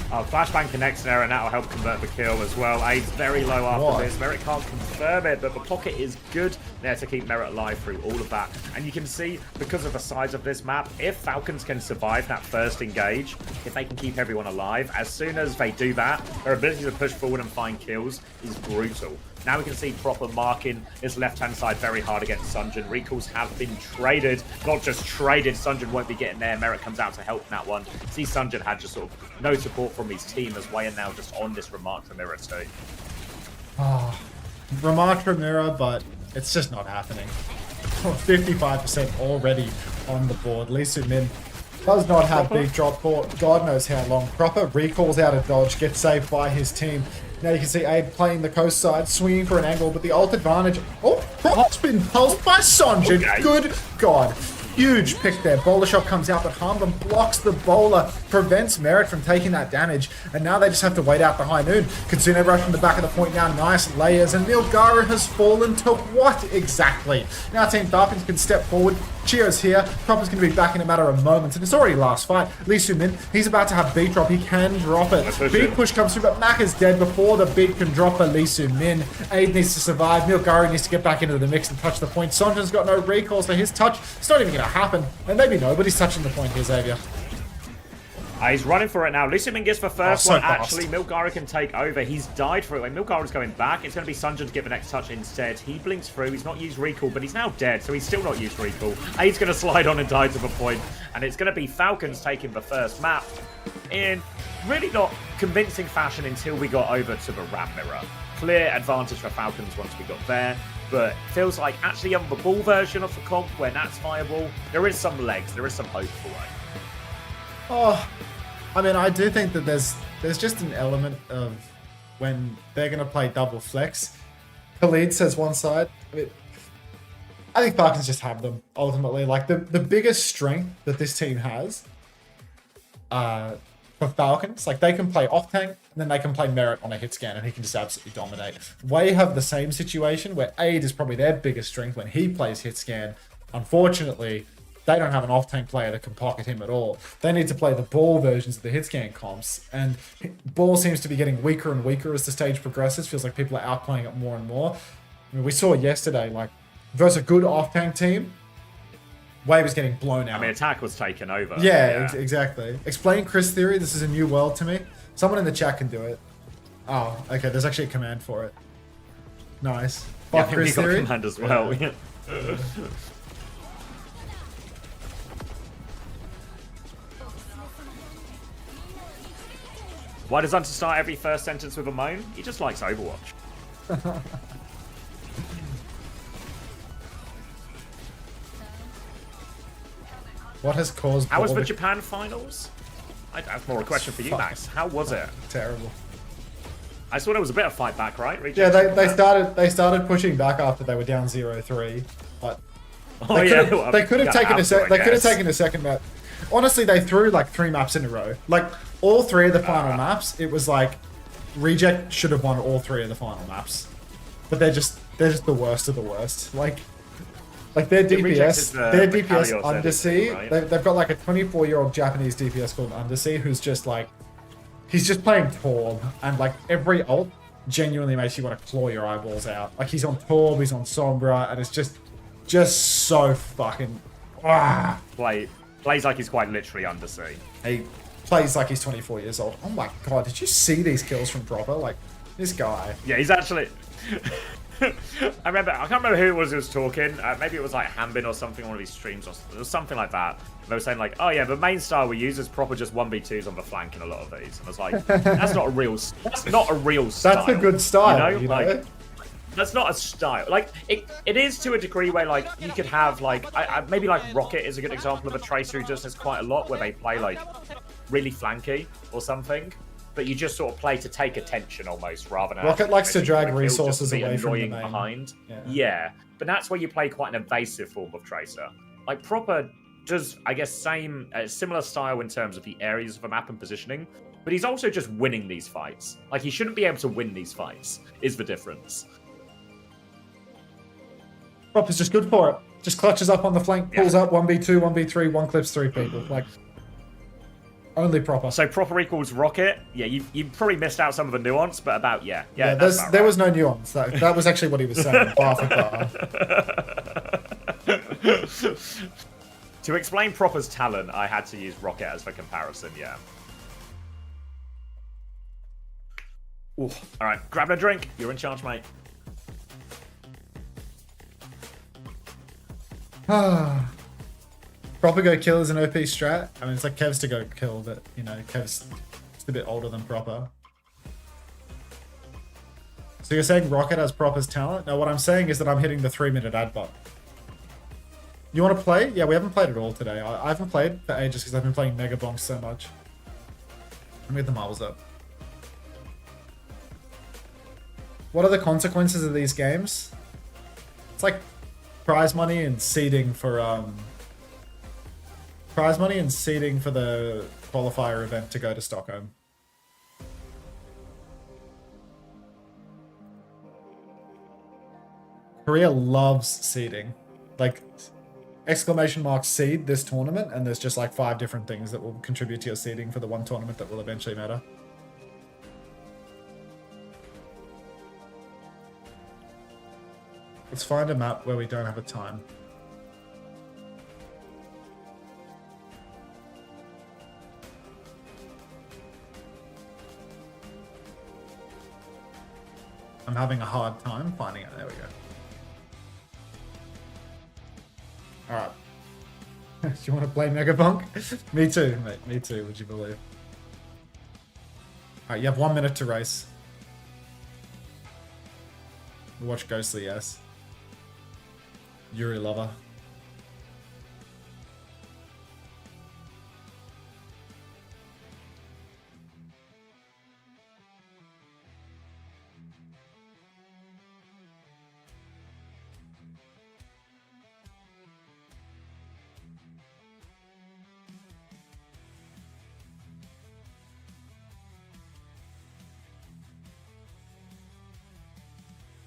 Flashbang connects there, and that'll help convert the kill as well. Aid's very low after this. Merit can't confirm it, but the pocket is good there to keep Merit alive through all of that. And you can see, because of the size of this map, if Falcons can survive that first engage, if they can keep everyone alive, as soon as they do that, their ability to push forward and find kills is brutal. Now we can see proper marking his left-hand side very hard against Sunjin. Recalls have been traded. Not just traded, Sunjin won't be getting there. Merit comes out to help in that one. See, Sunjin had just sort of no support from his team as Way, and now just on this Ramatra mirror too. Oh, Ramatra mirror, but it's just not happening. 55% already on the board. Lee Soo-min does not have big drop for God knows how long. Proper recalls out of dodge, gets saved by his team. Now you can see Abe playing the coast side, swinging for an angle, but the ult advantage. Oh, Prop's been pulsed by Sonjin. Okay. Good God. Huge pick there. Bowler shot comes out, but Harmon blocks the bowler, prevents Merit from taking that damage, and now they just have to wait out the high noon. Kitsune rush from the back of the point now, nice layers, and Milgara has fallen to what exactly? Now Team Falcons can step forward. Cheers here. Proper's going to be back in a matter of moments, and it's already last fight. Lee Soo-min, he's about to have beat drop. He can drop it. Beat push comes through, but Mac is dead before the beat can drop for Lee Soo-min. Aid needs to survive. Milgara needs to get back into the mix and touch the point. Sonjin's got no recalls for his touch. It's not even going to happen. And maybe nobody's touching the point here, Xavier. He's running for it now. Lee Soo-min gets the first one. Actually, Milgara can take over. He's died for it. When Milgara's going back, it's going to be Sunjin to get the next touch instead. He blinks through. He's not used recall, but he's now dead, so he's still not used recall. Aid's going to slide on and die to the point, and it's going to be Falcons taking the first map in really not convincing fashion until we got over to the ramp mirror. Clear advantage for Falcons once we got there, but feels like actually on the ball version of the comp, when that's viable, there is some legs, there is some hope for it. Oh, I mean, I do think that there's just an element of when they're going to play double flex. Khalid says one side. I think Falcons just have them, ultimately. Like, the biggest strength that this team has for Falcons, like, they can play off-tank, and then they can play Merit on a hit scan, and he can just absolutely dominate. Way have the same situation, where Aid is probably their biggest strength when he plays hit scan. Unfortunately, they don't have an off-tank player that can pocket him at all. They need to play the ball versions of the hitscan comps, and ball seems to be getting weaker and weaker as the stage progresses. Feels like people are outplaying it more and more. I mean, we saw yesterday, like, versus a good off-tank team, Way was getting blown out. I mean, attack was taken over. Yeah. Exactly. Explain Chris theory. This is a new world to me. Someone in the chat can do it. Oh, okay. There's actually a command for it. Nice. Fuck Chris we got theory. Command as well. Yeah. Why does Unter start every first sentence with a moan? He just likes Overwatch. What has caused... How was the Japan finals? That's more a question for you, Max. How was it? Terrible. I saw there was a bit of fight back, right? Yeah, they started pushing back after they were down 0-3, but they could have taken a second map. Honestly, they threw like 3 maps in a row. Like, all 3 of the final maps, it was like Reject should have won all 3 of the final maps, but they're just the worst of the worst. Like their DPS Undersea, right? They've got like a 24-year-old Japanese DPS called Undersea who's just like, he's just playing Torb, and like every ult genuinely makes you want to claw your eyeballs out. Like, he's on Torb, he's on Sombra, and it's just so fucking plays like he's quite literally Undersea. He plays like he's 24 years old. Oh my god, did you see these kills from Dropper? Like, this guy. Yeah, he's actually... I can't remember who it was talking. Maybe it was like Hambin or something on one of his streams, or it was something like that. They were saying like, oh yeah, the main style we use is proper just 1v2s on the flank in a lot of these. And I was like, that's not a real style. That's a good style, you know? Like, that's not a style. Like, it is to a degree where like you could have like maybe like Rocket is a good example of a tracer who does this quite a lot, where they play like really flanky or something. But you just sort of play to take attention almost, rather than... Rocket likes to drag resources away from the main. Behind. Yeah, but that's where you play quite an evasive form of Tracer. Like, Proper does, I guess, similar style in terms of the areas of the map and positioning, but he's also just winning these fights. Like, he shouldn't be able to win these fights, is the difference. Proper's just good for it. Just clutches up on the flank, pulls up, 1v2, 1v3, one clips 3 people. Like... Only proper. So proper equals rocket. Yeah, you probably missed out some of the nuance, but about yeah. Yeah, that's about there right. was no nuance. That was actually what he was saying, bar for bar. To explain proper's talent, I had to use rocket as for comparison. Yeah. Ooh. All right, grab a drink. You're in charge, mate. Proper go kill is an OP strat. I mean, it's like Kev's to go kill, but, you know, Kev's just a bit older than Proper. So you're saying Rocket has Proper's talent? No, what I'm saying is that I'm hitting the 3-minute ad bot. You want to play? Yeah, we haven't played at all today. I haven't played for ages because I've been playing Mega Bonk so much. Let me get the marbles up. What are the consequences of these games? It's like prize money and seeding for the qualifier event to go to Stockholm. Korea loves seeding. Like, exclamation mark seed this tournament, and there's just like 5 different things that will contribute to your seeding for the one tournament that will eventually matter. Let's find a map where we don't have a time. I'm having a hard time finding it. There we go. Alright. Do you want to play Mega Bonk? Me too, mate. Me too, would you believe? Alright, you have 1 minute to race. Watch Ghostly, yes. Yuri Lover.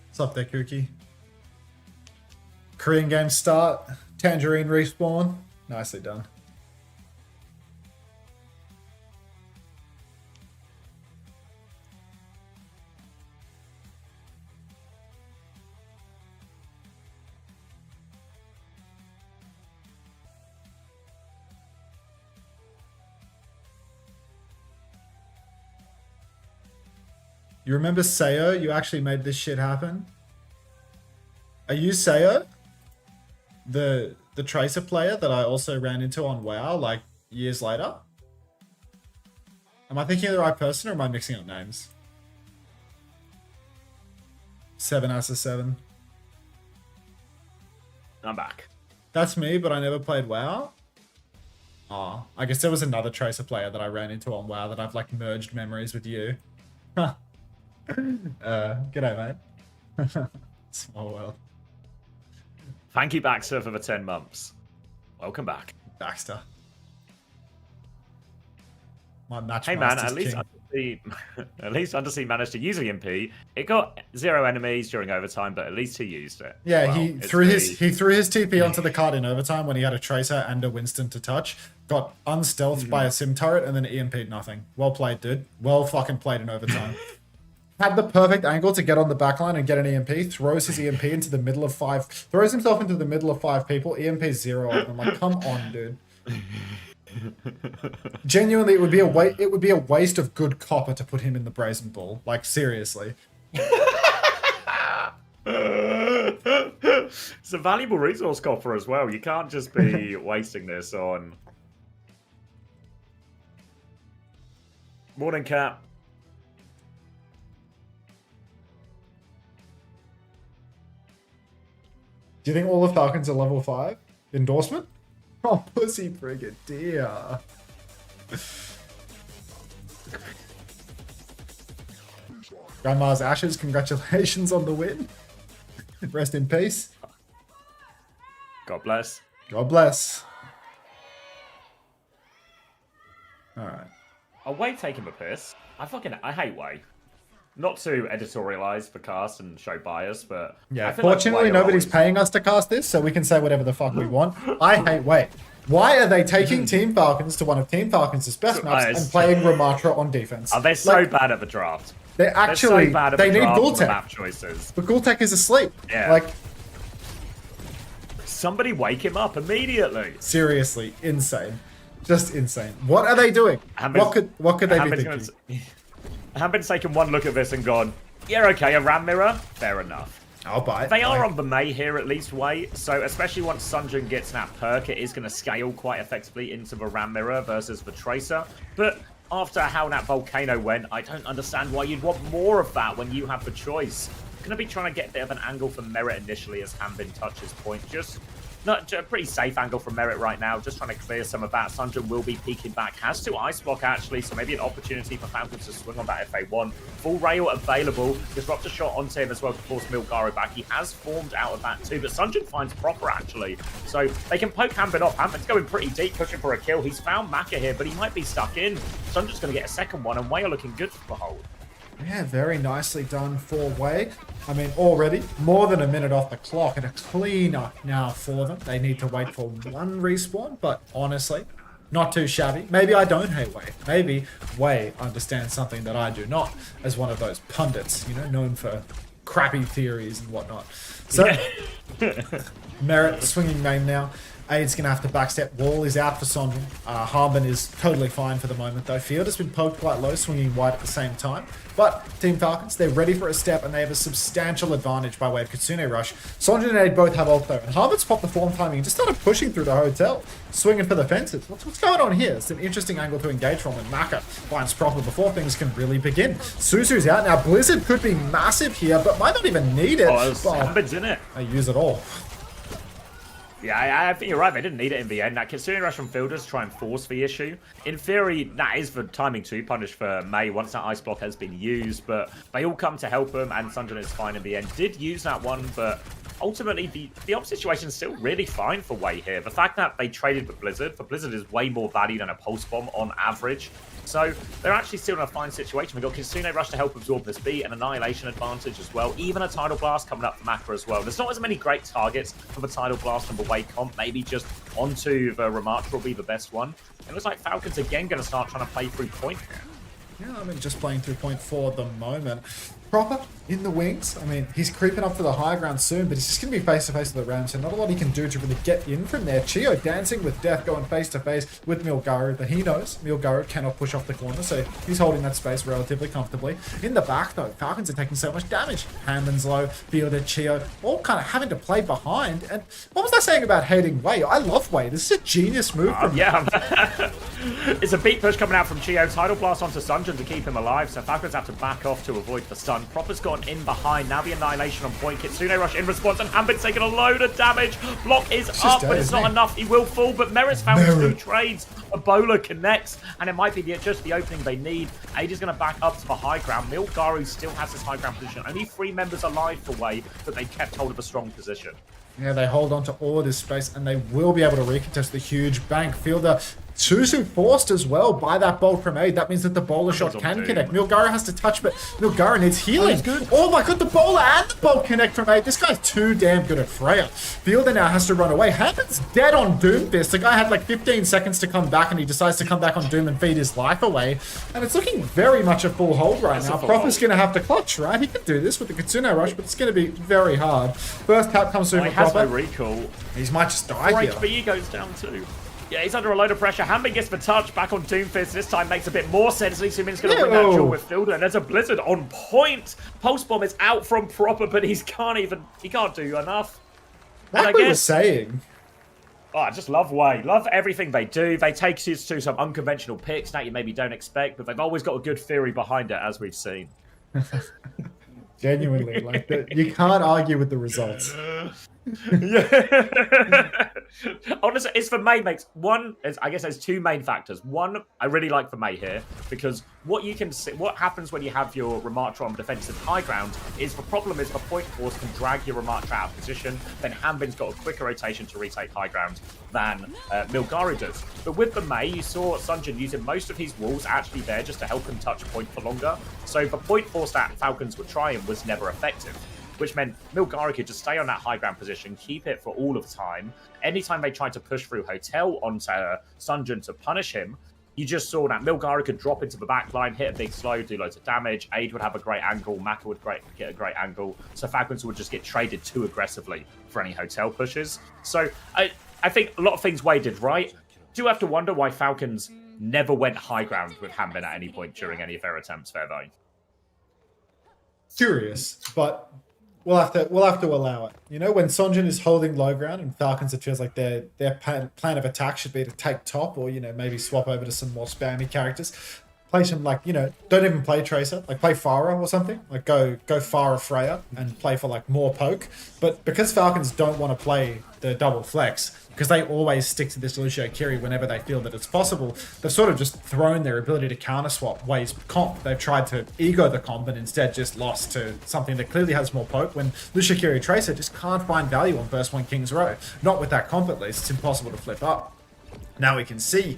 What's up there, Kookie? Korean game start. Tangerine respawn. Nicely done. You remember Sayo? You actually made this shit happen? Are you Sayo? The Tracer player that I also ran into on WoW like years later? Am I thinking of the right person or am I mixing up names? 7 as a 7. I'm back. That's me, but I never played WoW. Oh, I guess there was another Tracer player that I ran into on WoW that I've like merged memories with you. G'day, mate. Small world. Thank you, Baxter, for the 10 months. Welcome back. Baxter. My match. Hey man, at least Undersea managed to use the EMP. It got 0 enemies during overtime, but at least he used it. Yeah, well, he threw his TP onto the card in overtime when he had a Tracer and a Winston to touch. Got unstealthed by a Sim turret and then EMP'd nothing. Well played, dude. Well fucking played in overtime. Had the perfect angle to get on the backline and get an EMP, throws his EMP into the middle of 5, throws himself into the middle of 5 people, EMP 0 of them. Like, come on, dude. Genuinely, it would be a waste of good copper to put him in the Brazen Bull. Like, seriously. It's a valuable resource, copper, as well. You can't just be wasting this on... Morning, Cat. Do you think all the Falcons are level 5? Endorsement? Oh, pussy brigadier. Grandma's ashes, congratulations on the win. Rest in peace. God bless. God bless. Alright. Oh, Wei taking the piss. I hate Wei. not to editorialize the cast and show bias, but Yeah, I feel like fortunately, Wei are nobody's always- paying us to cast this, so we can say whatever the fuck we want. I hate Wei. Why are they taking Team Falcons to one of Team Falcons' best maps and playing Ramatra on defense? Oh, they're so bad at the draft. They're actually, so bad at they the need draft and the Gultek. map choices. But Gultek is asleep. Yeah. Like, somebody wake him up immediately. seriously, insane. Just insane. What are they doing? What could they be thinking? Hanbin's taken one look at this and gone, yeah, okay, a Ram Mirror? Fair enough. I'll buy it. They are on the May here at least, Wei, so especially once Sunjun gets that perk, it is going to scale quite effectively into the Ram Mirror versus the Tracer. But after how that Volcano went, I don't understand why you'd want more of that when you have the choice. Going to be trying to get a bit of an angle for Merit initially as Hanbin touches point. Just not a pretty safe angle from Merit right now, just trying to clear some of that. Sunjun will be peeking back, has to ice block actually, so maybe an opportunity for Falcons to swing on that if they want. Full rail available, disrupt a shot onto him as well to force Milgaro back. He has formed out of that too, but Sunjun finds proper actually, so they can poke Hanbin off. Hanbin's going pretty deep, pushing for a kill. He's found Maka here, but he might be stuck in. Sunjun's going to get a second one, and Wei are looking good for the hold. Yeah, very nicely done for Wei. I mean, already more than a minute off the clock and a cleaner now for them. They need to wait for one respawn, but honestly, not too shabby. Maybe I don't hate Wei. Maybe Wei understands something that I do not, as one of those pundits, you know, known for crappy theories and whatnot. So, Merit swinging main now. Aid's going to have to backstep. Wall is out for Sonjun. Harbin is totally fine for the moment, though. Field has been poked quite low, swinging wide at the same time. But Team Falcons, they're ready for a step, and they have a substantial advantage by way of Kitsune Rush. Sonjun and Aid both have ult, though, and Harbin's popped the form timing and just started pushing through the hotel, swinging for the fences. What's going on here? It's an interesting angle to engage from, and Maka finds proper before things can really begin. Suzu's out now. Blizzard could be massive here, but might not even need it. Harbin's in it. I use it all. Yeah, I think you're right. They didn't need it in the end. That Kitsune Rush from Fielders try and force the issue. In theory, that is the timing to punish for May once that ice block has been used, but they all come to help him, and Sunjun is fine in the end. Did use that one, but ultimately the op situation is still really fine for Wei here. The fact that they traded with Blizzard, for Blizzard is way more value than a pulse bomb on average. So they're actually still in a fine situation. We've got Kitsune Rush to help absorb this beat, and Annihilation advantage as well. Even a Tidal Blast coming up for Maka as well. There's not as many great targets for the Tidal Blast and the Wei comp. Maybe just onto the Ramatra will be the best one. It looks like Falcons again going to start trying to play through point here. Yeah, I mean, just playing through point for the moment. Proper in the wings. I mean, he's creeping up to the high ground soon, but he's just going to be face-to-face with the Ram, so not a lot he can do to really get in from there. Chio dancing with death, going face-to-face with Milgaro, but he knows Milgaro cannot push off the corner, so he's holding that space relatively comfortably. In the back, though, Falcons are taking so much damage. Hammond's low, Fielder, Chio, all kind of having to play behind. And what was I saying about hating Wei? I love Wei. This is a genius move from yeah. It's a beat push coming out from Chio. Tidal Blast onto Sunjun to keep him alive, so Falcons have to back off to avoid the stun. Proper's gone in behind. Now the Annihilation on point. Kitsune Rush in response, and Hanbin's taking a load of damage. Block is up, but it's not enough. He will fall, but Merit's found 2 trades. Ebola connects, and it might be just the opening they need. Aid is going to back up to the high ground. Milgaro still has his high ground position. Only 3 members alive for Wei, but they kept hold of a strong position. Yeah, they hold on to all of this space, and they will be able to recontest the huge bank. Fielder Suzu forced as well by that bolt from Aid. That means that the bowler shot can connect. Milgaro has to touch, but Milgaro needs healing. Oh my god, the bowler and the bolt connect from Aid. This guy's too damn good at Freya. Fielder now has to run away. Hammond's dead on Doomfist. The guy had like 15 seconds to come back, and he decides to come back on Doom and feed his life away. And it's looking very much a full hold right now. Proper's going to have to clutch, right? He can do this with the Kitsune Rush, but it's going to be very hard. First tap comes through for Proper. He has no recall. He might just die here. HPE goes down too. Yeah, he's under a load of pressure. Hanbin gets the touch back on Doomfist. This time makes a bit more sense. Lee Sumin's going to win that duel with Fielder. And there's a Blizzard on point. Pulse Bomb is out from Proper, but he can't do enough. Like we were saying. Oh, I just love Wei. Love everything they do. They take you to some unconventional picks that you maybe don't expect, but they've always got a good theory behind it, as we've seen. Genuinely, like you can't argue with the results. Yeah. Honestly, it's for May makes one. I guess there's two main factors. One, I really like for May here because what you can see, what happens when you have your Ramattra on defensive high ground is the problem is the point force can drag your Ramattra out of position. Then Hanbin's got a quicker rotation to retake high ground than Milgari does. But with the May, you saw Sunjin using most of his walls actually there just to help him touch point for longer. So the point force that Falcons were trying was never effective, which meant Milgari could just stay on that high ground position, keep it for all of time. Anytime they tried to push through Hotel onto Sunjin to punish him, you just saw that Milgari could drop into the back line, hit a big slow, do loads of damage. Aid would have a great angle, Maka would get a great angle, so Falcons would just get traded too aggressively for any Hotel pushes. So I think a lot of things Wei did right. Do have to wonder why Falcons never went high ground with Hanbin at any point during any of their attempts there, though. Curious, but we'll have to allow it. You know, when Sonjin is holding low ground and Falcons, it feels like their plan of attack should be to take top, or, you know, maybe swap over to some more spammy characters. Play some, like, you know, don't even play Tracer, like play Farah or something. Like go Farah Freya and play for like more poke. But because Falcons don't want to play the double flex, because they always stick to this Lucio Kiri whenever they feel that it's possible, they've sort of just thrown their ability to counter swap Wei's comp. They've tried to ego the comp and instead just lost to something that clearly has more poke, when Lucio Kiri Tracer just can't find value on first one King's Row. Not with that comp at least, it's impossible to flip up. Now we can see.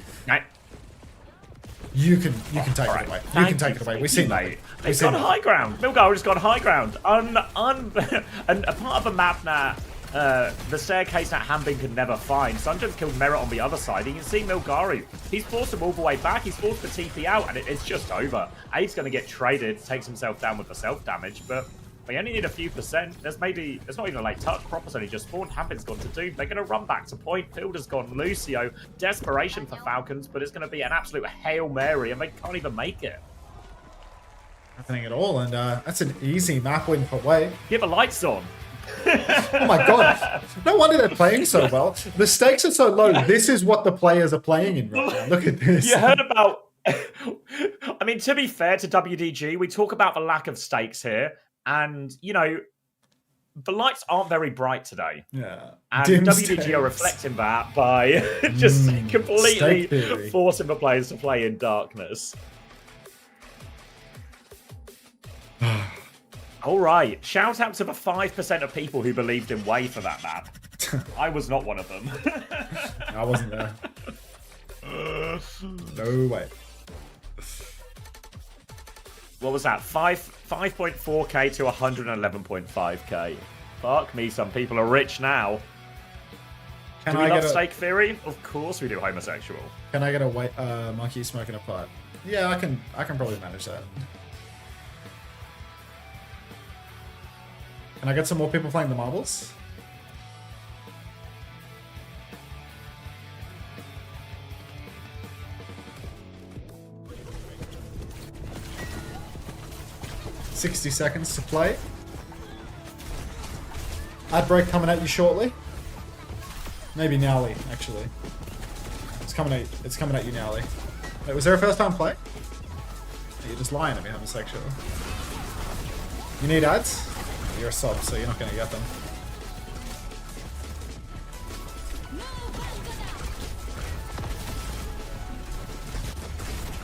You can take it away. You can take it away. We've seen that. They've gone high ground. Milgari's gone high ground. And a part of the map now, the staircase that Hanbin could never find. Sunjin's killed Merit on the other side. You can see Milgari. He's forced him all the way back. He's forced the TP out, and it's just over. Aid's going to get traded, takes himself down with the self-damage, but they only need a few percent. There's not even a late touch. Proper's only just spawned. Hanbin's gone to Doom. They're going to run back to point. Fielder's gone. Lucio. Desperation for Falcons, but it's going to be an absolute Hail Mary, and they can't even make it. Happening at all, and that's an easy map win for Wei. Get the lights on. Oh my god. No wonder they're playing so well. The stakes are so low. This is what the players are playing in right now. Look at this. You heard about... I mean, to be fair to WDG, we talk about the lack of stakes here. And, you know, the lights aren't very bright today. Yeah. And Dim WDG stakes. are reflecting that by just completely forcing the players to play in darkness. All right. Shout out to the 5% of people who believed in Wei for that map. I was not one of them. I wasn't there. No way. What was that? 5.4k to 111.5k. Fuck me, some people are rich now. Do we love stake theory? Of course we do, homosexual. Can I get a monkey smoking a pipe? Yeah, I can probably manage that. Can I get some more people playing the marbles? $60 seconds to play. Ad break coming at you shortly. Maybe nowly, actually. It's coming at you nowly. Wait, was there a first time play? You're just lying to me, homosexual. You need ads? You're a sub, so you're not gonna get them.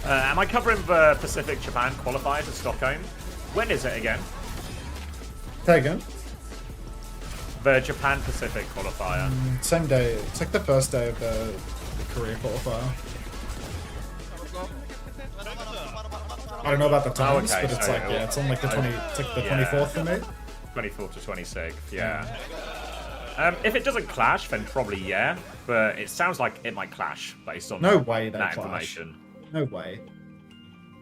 Am I covering the Pacific Japan qualifiers at Stockholm? When is it again? Say again? The Japan Pacific qualifier. Same day. It's like the first day of the Korea qualifier. I don't know about the times, but it's like, yeah, it's on like the 24th for me. 24th to 26th, yeah. If it doesn't clash, then probably yeah, but it sounds like it might clash based on that clash. information. No way.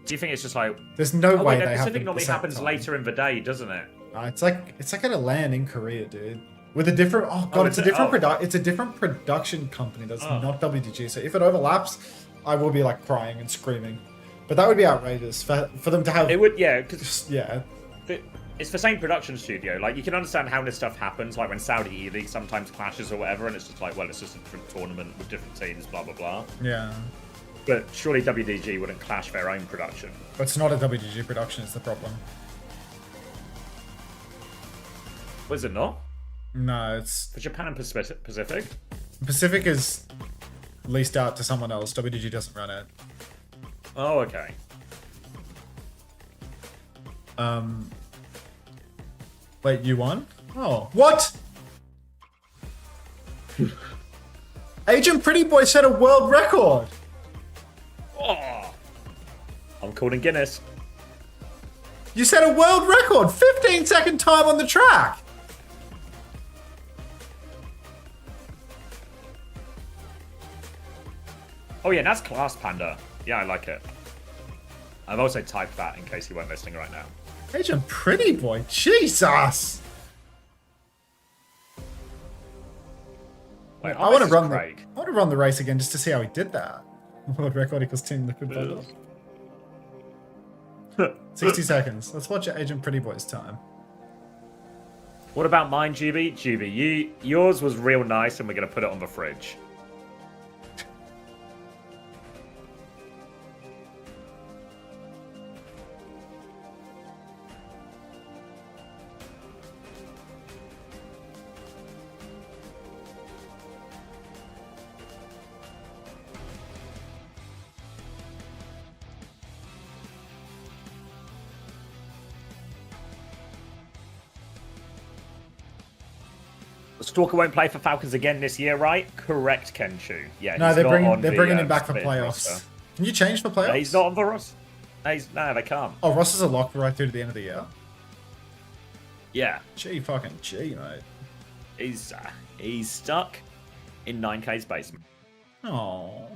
Do you think it's just like... There's no way they have Pacific normally happens later in the day, doesn't it? It's like at a LAN in Korea, dude. With a different... Oh, God, it's a different production company that's not WDG. So if it overlaps, I will be, like, crying and screaming. But that would be outrageous for them to have... It would, yeah. Cause yeah. It's the same production studio. Like, you can understand how this stuff happens, like when Saudi E-League sometimes clashes or whatever, and it's just like, well, it's just a different tournament with different teams, blah, blah, blah. Yeah. But surely WDG wouldn't clash their own production. But it's not a WDG production, is the problem. Was it not? No, it's For Japan and Pacific. Pacific is leased out to someone else. WDG doesn't run it. Oh, okay. Wait, you won? Oh, what? Agent Pretty Boy set a world record. Oh, I'm calling Guinness. You set a world record. 15-second time on the track. Oh yeah, that's class, Panda. Yeah, I like it. I've also typed that in case you weren't listening right now. Agent Pretty Boy, Jesus! Wait, I want to run the race again just to see how he did that. World record equals Team Liquid Bundle. 60 seconds. Let's watch Agent Pretty Boy's time. What about mine, GB? GB, yours was real nice, and we're gonna put it on the fridge. Stalker won't play for Falcons again this year, right? Correct, Kenshu. Yeah. No, they're bringing him back for playoffs. Roster. Can you change for playoffs? No, he's not on the roster. No, they can't. Oh, rosters are locked right through to the end of the year. Yeah. Gee, fucking gee, mate. He's stuck in 9K's basement. Oh.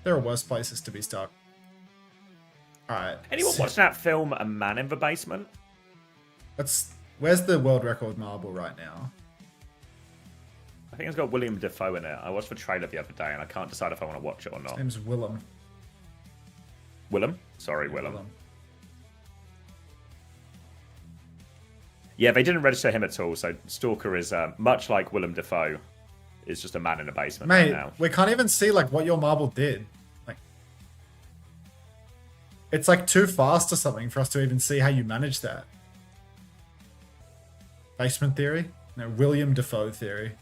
There are worse places to be stuck. Alright. Anyone watch that film A Man in the Basement? Where's the world record marble right now? I think it's got William Defoe in it. I watched the trailer the other day and I can't decide if I want to watch it or not. His name's Willem. Willem? Sorry, Yeah, Willem. Yeah, they didn't register him at all, so Stalker is, much like Willem Dafoe, is just a man in a basement Mate, right now. we can't even see like what your marble did. Like, it's like too fast or something for us to even see how you managed that. Basement theory? No, William Defoe theory.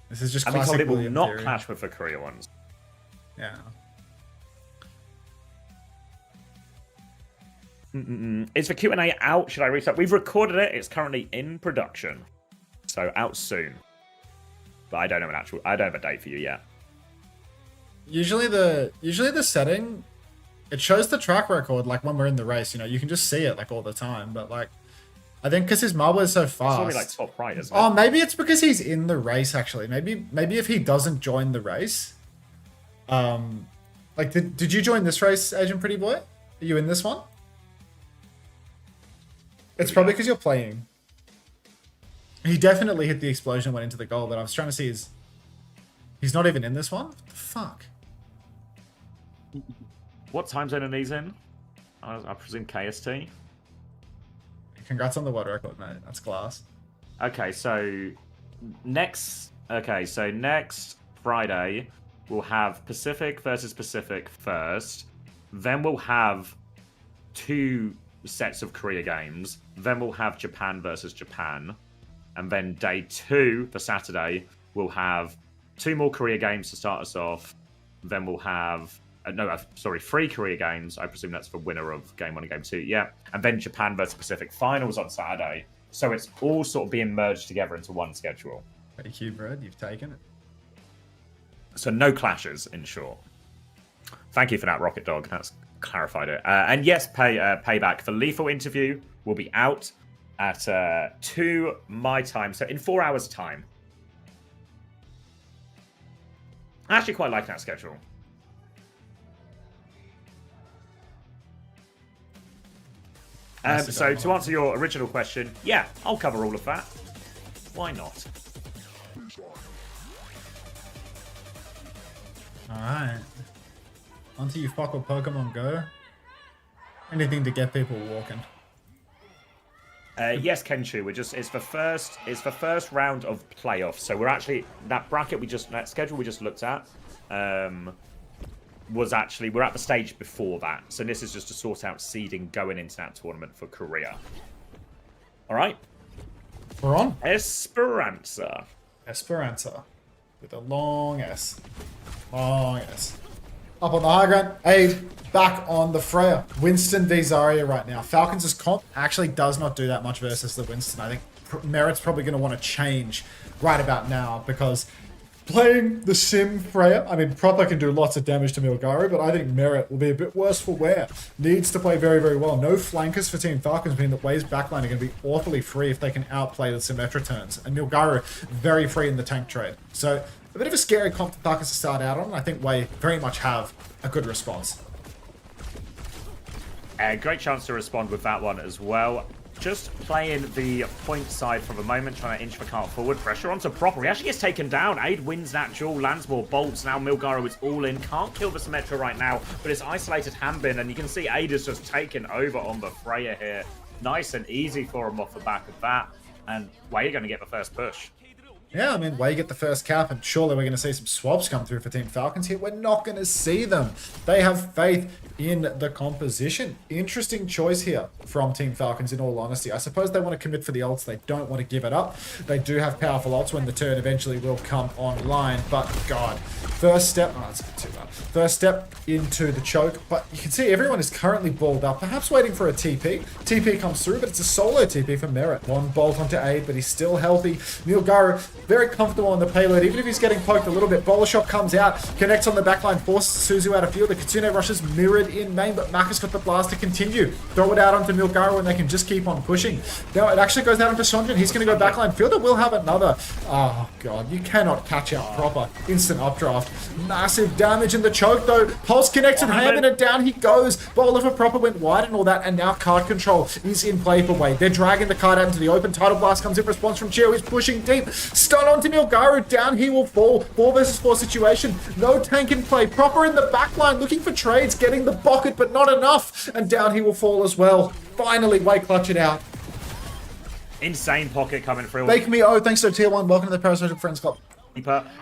This is just classic it will William not theory. clash with the Korea ones. Yeah. Is the Q&A out? Should I restart? We've recorded it. It's currently in production. So out soon. But I don't have I don't have a date for you yet. Usually the setting, it shows the track record like when we're in the race, you know, you can just see it like all the time, but like I think because his marble is so fast. It's probably like top right, isn't it? Oh, maybe it's because he's in the race actually. Maybe if he doesn't join the race. Like did you join this race, Agent Pretty Boy? Are you in this one? It's probably because you're playing. He definitely hit the explosion and went into the goal, but I was trying to see he's not even in this one? What the fuck? What time zone are these in? I presume KST. Congrats on the world record, mate. That's class. Okay, so next Friday we'll have Pacific versus Pacific first. Then we'll have 2 sets of Korea games. Then we'll have Japan versus Japan. And then day 2, for Saturday, we'll have 2 more Korea games to start us off. Then we'll have 3 Korea games. I presume that's for winner of game 1 and game 2. Yeah. And then Japan versus Pacific finals on Saturday. So it's all sort of being merged together into one schedule. Thank you, Brad. You've taken it. So no clashes, in short. Thank you for that, Rocket Dog. That's clarified it. And yes, Payback. The Lethal interview will be out at 2 my time. So in 4 hours' time. I actually quite like that schedule. So to answer your original question, yeah, I'll cover all of that. Why not? Alright. Until you fuck with Pokemon Go. Anything to get people walking. Yes, Kenshu, it's the first round of playoffs. So we're actually that schedule we just looked at we're at the stage before that. So this is just to sort out seeding going into that tournament for Korea. All right. We're on. Esperanza. Esperanza. With a long S. Long S. Up on the high ground. Aid back on the Freya. Winston v Zarya right now. Falcons' comp actually does not do that much versus the Winston. I think Merit's probably going to want to change right about now because playing the Sim Freya, I mean, Proper can do lots of damage to Milgaru, but I think Merit will be a bit worse for wear. Needs to play very, very well. No flankers for Team Falcons, meaning that Wei's backline are going to be awfully free if they can outplay the Symmetra turns. And Milgaru, very free in the tank trade. So, a bit of a scary comp for Falcons to start out on, and I think Wei very much have a good response. Great chance to respond with that one as well. Just playing the point side for the moment, trying to inch the cart forward. Pressure onto Proper. He actually gets taken down. Aid wins that duel, lands more bolts. Now Milgaru is all in. Can't kill the Symmetra right now, but it's isolated Hanbin, and you can see Aid is just taken over on the Freya here. Nice and easy for him off the back of that. And Wei going to get the first push. Yeah, I mean, Wei get the first cap, and surely we're going to see some swaps come through for Team Falcons here. We're not going to see them. They have faith in the composition. Interesting choice here from Team Falcons, in all honesty. I suppose they want to commit for the ults. They don't want to give it up. They do have powerful ults when the turn eventually will come online, but God, first step, oh, that's too bad. First step into the choke, but you can see everyone is currently balled up, perhaps waiting for a TP. TP comes through, but it's a solo TP for Merit. One bolt onto Aid, but he's still healthy. Milgaru, very comfortable on the payload, even if he's getting poked a little bit. Bowler shot comes out, connects on the backline, forces Suzu out of field. The Kitsune rushes mirrored in main, but Mack has got the blast to continue. Throw it out onto Milgaru and they can just keep on pushing. Now it actually goes out onto Sonjin. He's going to go backline. Fielder will have another. Oh God, you cannot catch out Proper. Instant updraft. Massive damage in the choke though. Pulse connected, Hammond, and down he goes. Bowler for Proper went wide and all that, and now card control is in play for Wei. They're dragging the card out into the open. Tidal Blast comes in response from Chio. He's pushing deep. Stun onto Milgaru. Down he will fall. 4 versus 4 situation. No tank in play. Proper in the backline looking for trades, getting the bucket, but not enough. And down he will fall as well. Finally, Wei clutch it out. Insane pocket coming through. Make me thanks to Tier 1. Welcome to the Parasocial Friends Club.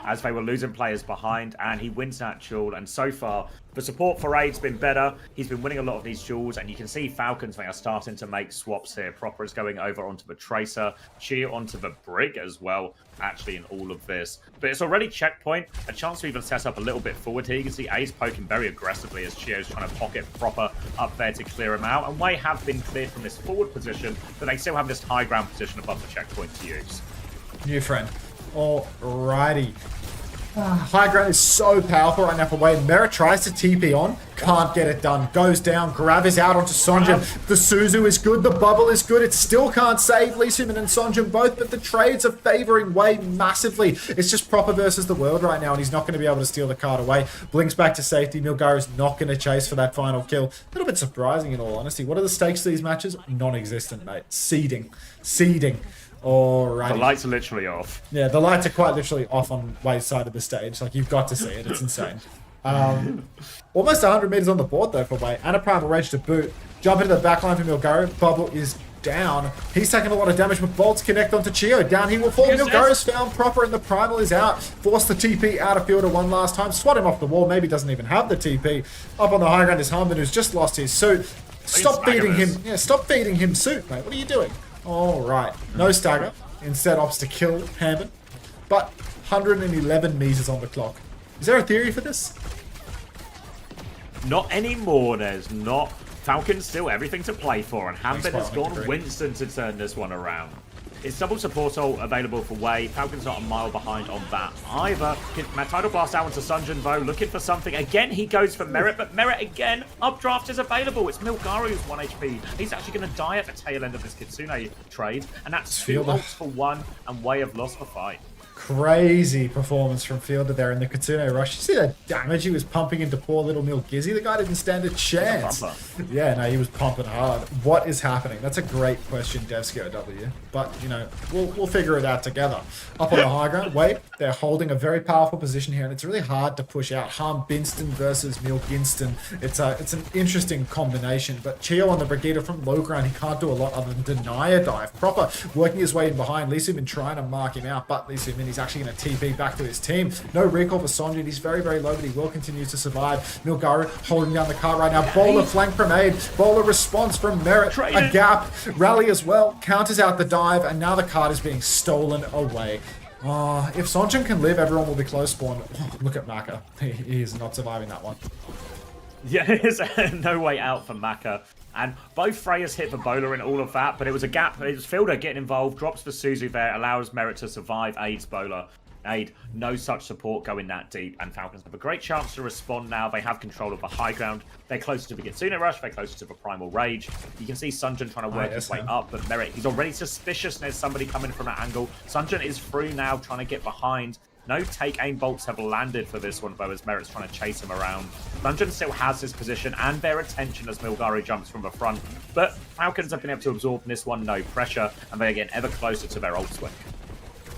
As they were losing players behind, and he wins that duel. And so far, the support for Aid's been better. He's been winning a lot of these duels, and you can see Falcons, they are starting to make swaps here. Proper is going over onto the Tracer, Cheer onto the Brig as well, actually, in all of this. But it's already checkpoint, a chance to even set up a little bit forward here. You can see Aid's poking very aggressively as Chio's trying to pocket Proper up there to clear him out. And Wei have been cleared from this forward position, but they still have this high ground position above the checkpoint to use. New friend. Alrighty. High ground is so powerful right now for Wei. Merit tries to TP on, can't get it done. Goes down, Grav is out onto Sonjin. The Suzu is good, the bubble is good. It still can't save Lee Sumin and Sonjin both, but the trades are favoring Wei massively. It's just Proper versus the world right now, and he's not going to be able to steal the card away. Blinks back to safety. Milgaru's not going to chase for that final kill. A little bit surprising in all honesty. What are the stakes to these matches? Non-existent, mate. Seeding. Alrighty. The lights are literally off. Yeah, the lights are quite literally off on Wei's side of the stage. Like, you've got to see it. It's insane. Almost 100 meters on the board, though, for Wei. And a Primal Rage to boot. Jump into the backline for Milgaru. Bubble is down. He's taking a lot of damage, but bolts connect onto Chio. Down he will fall. Milgaru's found Proper, and the Primal is out. Force the TP out of fielder one last time. Swat him off the wall. Maybe doesn't even have the TP. Up on the high ground is Harmon, who's just lost his suit. Stop feeding him. Yeah, stop feeding him suit, mate. What are you doing? Alright, no stagger. Instead opts to kill Hammond. But 111 meters on the clock. Is there a theory for this? Not anymore, there's not. Falcons still everything to play for, and Hampton has gone Winston to turn this one around. It's double support ult available for Wei. Falcon's not a mile behind on that either. Tidal Blast out onto Sunjin though, looking for something. Again, he goes for Merit, but Merit again, updraft is available. It's Milgaru's 1 HP. He's actually going to die at the tail end of this Kitsune trade, and that's 2 ults for 1, and Wei have lost the fight. Crazy performance from Fielder there in the Kitsune rush. You see that damage he was pumping into poor little Milgizzy? The guy didn't stand a chance. Yeah, no, he was pumping hard. What is happening? That's a great question, DevScoW. But, you know, we'll figure it out together. Up on the high ground, Wei, they're holding a very powerful position here, and it's really hard to push out. Harm-Binston versus Milginston. It's an interesting combination, but Chio on the Brigida from low ground, he can't do a lot other than deny a dive. Proper working his way in behind. Lee Sumin trying to mark him out, but Lee Sumin is he's actually going to TP back to his team. No recall for Sonjin. He's very, very low, but he will continue to survive. Milgaru holding down the cart right now. Bowler flank from Aid. Bowler response from Merit. A gap. Rally as well. Counters out the dive, and now the cart is being stolen away. If Sonjin can live, everyone will be close spawn. Oh, look at Maka. He is not surviving that one. Yeah, there's no way out for Maka. And both Freyas hit the bowler and all of that, but it was a gap. It was Fielder getting involved, drops for Suzu there, allows Merit to survive Aid's bowler. Aid, no such support going that deep, and Falcons have a great chance to respond now. They have control of the high ground. They're closer to the Kitsune Rush, they're closer to the Primal Rage. You can see Sunjin trying to work his way up, but Merit, he's already suspicious there's somebody coming from that angle. Sunjin is through now, trying to get behind. No take aim bolts have landed for this one, though, as Merit's trying to chase him around. Sunjin still has his position and their attention as Milgaru jumps from the front, but Falcons have been able to absorb this one, no pressure, and they are getting ever closer to their ult swing.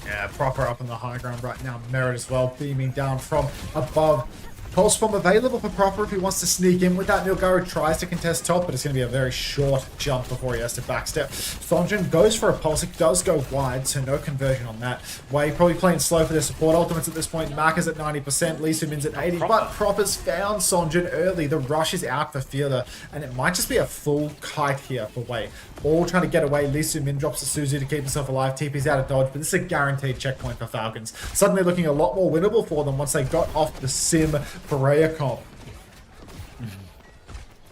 Yeah, proper up on the high ground right now. Merit as well, beaming down from above. Pulse bomb available for Proper if he wants to sneak in with that. Milgaru tries to contest top, but it's going to be a very short jump before he has to backstep. Sonjin goes for a pulse. It does go wide, so no conversion on that. Wei probably playing slow for their support ultimates at this point. Mak is at 90%, Lee Sumin's at 80, but Proper's found Sonjin early. The rush is out for Fielder, and it might just be a full kite here for Wei. All trying to get away. Lee Sumin drops to Suzu to keep himself alive. TP's out of dodge, but this is a guaranteed checkpoint for Falcons. Suddenly looking a lot more winnable for them once they got off the sim Perea comp.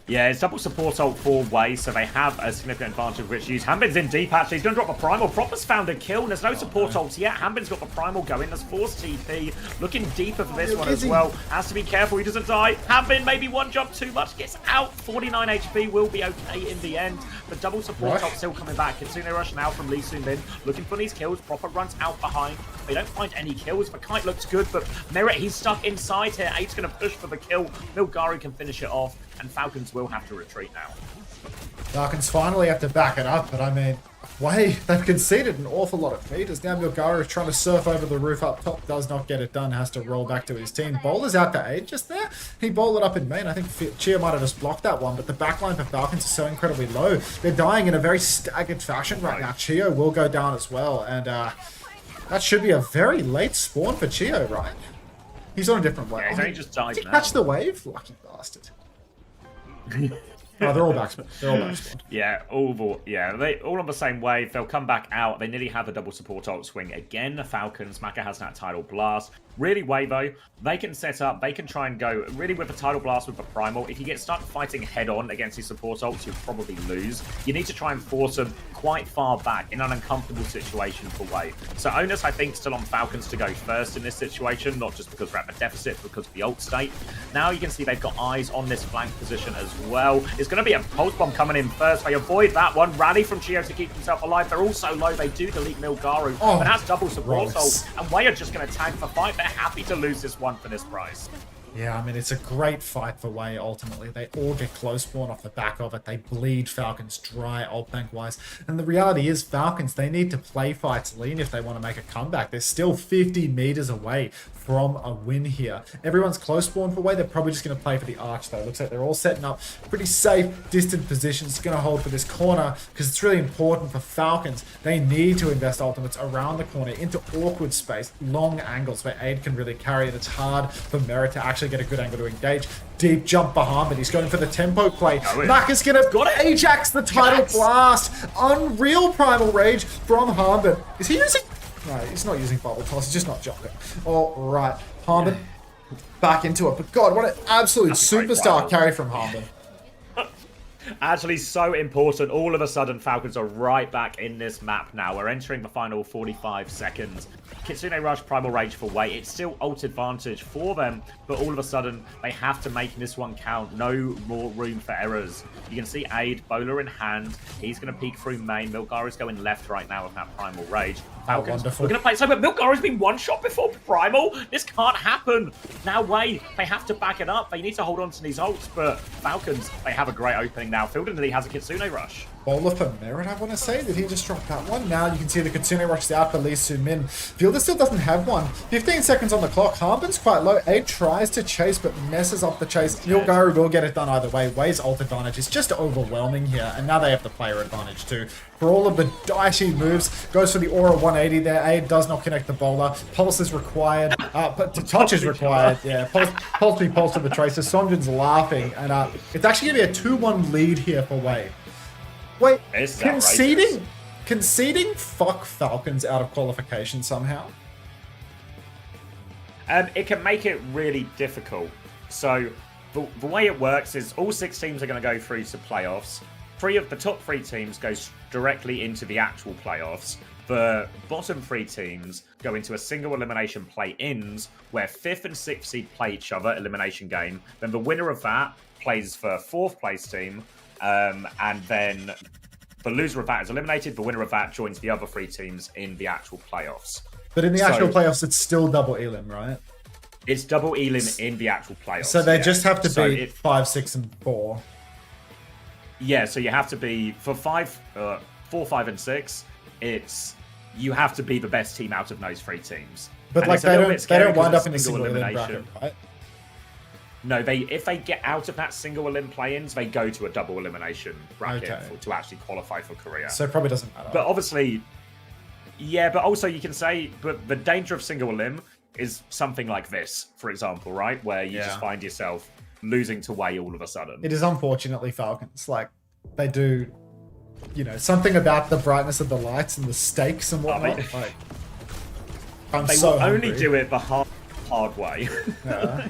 Yeah, it's double support ult for Wei, so they have a significant advantage of which use. Hanbin's in deep, actually. He's going to drop a Primal. Proper's found a kill, and there's no support ult yet. Hanbin's got the Primal going. There's Force TP. Looking deeper for this one as well. Has to be careful he doesn't die. Hanbin, maybe one jump too much. Gets out. 49 HP will be okay in the end. But double support ult still coming back. Kitsune Rush now from Lee Sun-min. Looking for these kills. Proper runs out behind. They don't find any kills. The kite looks good, but Merit, he's stuck inside here. 8's going to push for the kill. Milgaru can finish it off, and Falcons will have to retreat now. Falcons finally have to back it up, but I mean, Wei, they've conceded an awful lot of meters. Now Milgaru is trying to surf over the roof up top, does not get it done, has to roll back to his team. Bowler's out to Aid just there. He bowled it up in main. I think Chia might have just blocked that one, but the backline for Falcons is so incredibly low. They're dying in a very staggered fashion right now. Chio will go down as well, and that should be a very late spawn for Chio, right? He's on a different wave. Yeah, he's only just died Did he now. catch the wave? Lucky bastard. Oh, they're all back spawn. They're all back spawn. Yeah, they all on the same wave. They'll come back out. They nearly have a double support ult swing again. The Falcons. Maka has that tidal blast. Really, Wei though, they can set up. They can try and go really with the tidal blast with the primal. If you get stuck fighting head on against these support ults, you'll probably lose. You need to try and force them quite far back in an uncomfortable situation for Wei. So Onus, I think, still on Falcons to go first in this situation, not just because we're at the deficit, but because of the ult state. Now you can see they've got eyes on this flank position as well. It's going to be a pulse bomb coming in first. They avoid that one. Rally from Chio to keep himself alive. They're also low. They do delete Milgaru, but that's double support ult, and Wei are just going to tank the fight. They're happy to lose this one for this price. Yeah, I mean, it's a great fight for Wei, ultimately. They all get close spawn off the back of it. They bleed Falcons dry, ult bank-wise. And the reality is, Falcons, they need to play fights lean if they want to make a comeback. They're still 50 meters away from a win here. Everyone's close spawn for Wei. They're probably just going to play for the arch, though. Looks like they're all setting up pretty safe, distant positions. Going to hold for this corner, because it's really important for Falcons. They need to invest ultimates around the corner into awkward space, long angles where Aid can really carry it. It's hard for Merit to actually get a good angle to engage. Deep jump behind, but he's going for the tempo play. Mak is going to Ajax the tidal blast. Unreal primal rage from Harmon. Is he using... No, he's not using bubble toss. He's just not jumping. All right. Harmon back into it. But God, what an absolute superstar carry from Harmon. Actually, so important. All of a sudden, Falcons are right back in this map now. We're entering the final 45 seconds. Kitsune Rush, Primal Rage for Wei. It's still ult advantage for them, but all of a sudden, they have to make this one count. No more room for errors. You can see Aid, bowler in hand. He's going to peek through main. Milgaru's going left right now with that Primal Rage. Falcons, we're going to play so, but Milgaru's been one-shot before Primal. This can't happen. Now, Wei, they have to back it up. They need to hold on to these ults, but Falcons, they have a great opening now. Fielder nearly has a Kitsune Rush. Bowler for Merit, I want to say. Did he just drop that one? Now you can see the Kitsune Rush is out for Lee Sun-min. Fielder still doesn't have one. 15 seconds on the clock. Harbin's quite low. Aid tries to chase, but messes up the chase. Milgaru will get it done either way. Wei's ult advantage is just overwhelming here, and now they have the player advantage too. For all of the dicey moves, goes for the Aura 1 180 there. A does not connect the bowler. Pulse is required. But touch is required. Yeah, pulse to the tracer. Sonjin's laughing. And it's actually going to be a 2-1 lead here for Wei. Wait, conceding fuck Falcons out of qualification somehow? It can make it really difficult. So the way it works is all 6 teams are going to go through to playoffs. 3 of the top 3 teams go directly into the actual playoffs. The bottom 3 teams go into a single elimination play-ins where 5th and 6th seed play each other, elimination game. Then the winner of that plays for 4th place team. And then the loser of that is eliminated. The winner of that joins the other 3 teams in the actual playoffs. But in the actual playoffs, it's still double elim, right? It's double elim in the actual playoffs. So they just have to beat 5, 6, and 4. Yeah, so you have to be for 4, 5, and 6. You have to be the best team out of those 3 teams. But like they don't wind up in a single elimination, right? No, if they get out of that single elim play-ins, they go to a double elimination bracket to actually qualify for Korea. So it probably doesn't matter. But obviously, yeah, but also you can say, but the danger of single elim is something like this, for example, right? Where you just find yourself losing to Wei all of a sudden. It is unfortunately Falcons. Like, they do, something about the brightness of the lights and the stakes and whatnot. They will only do it the hard way. Yeah.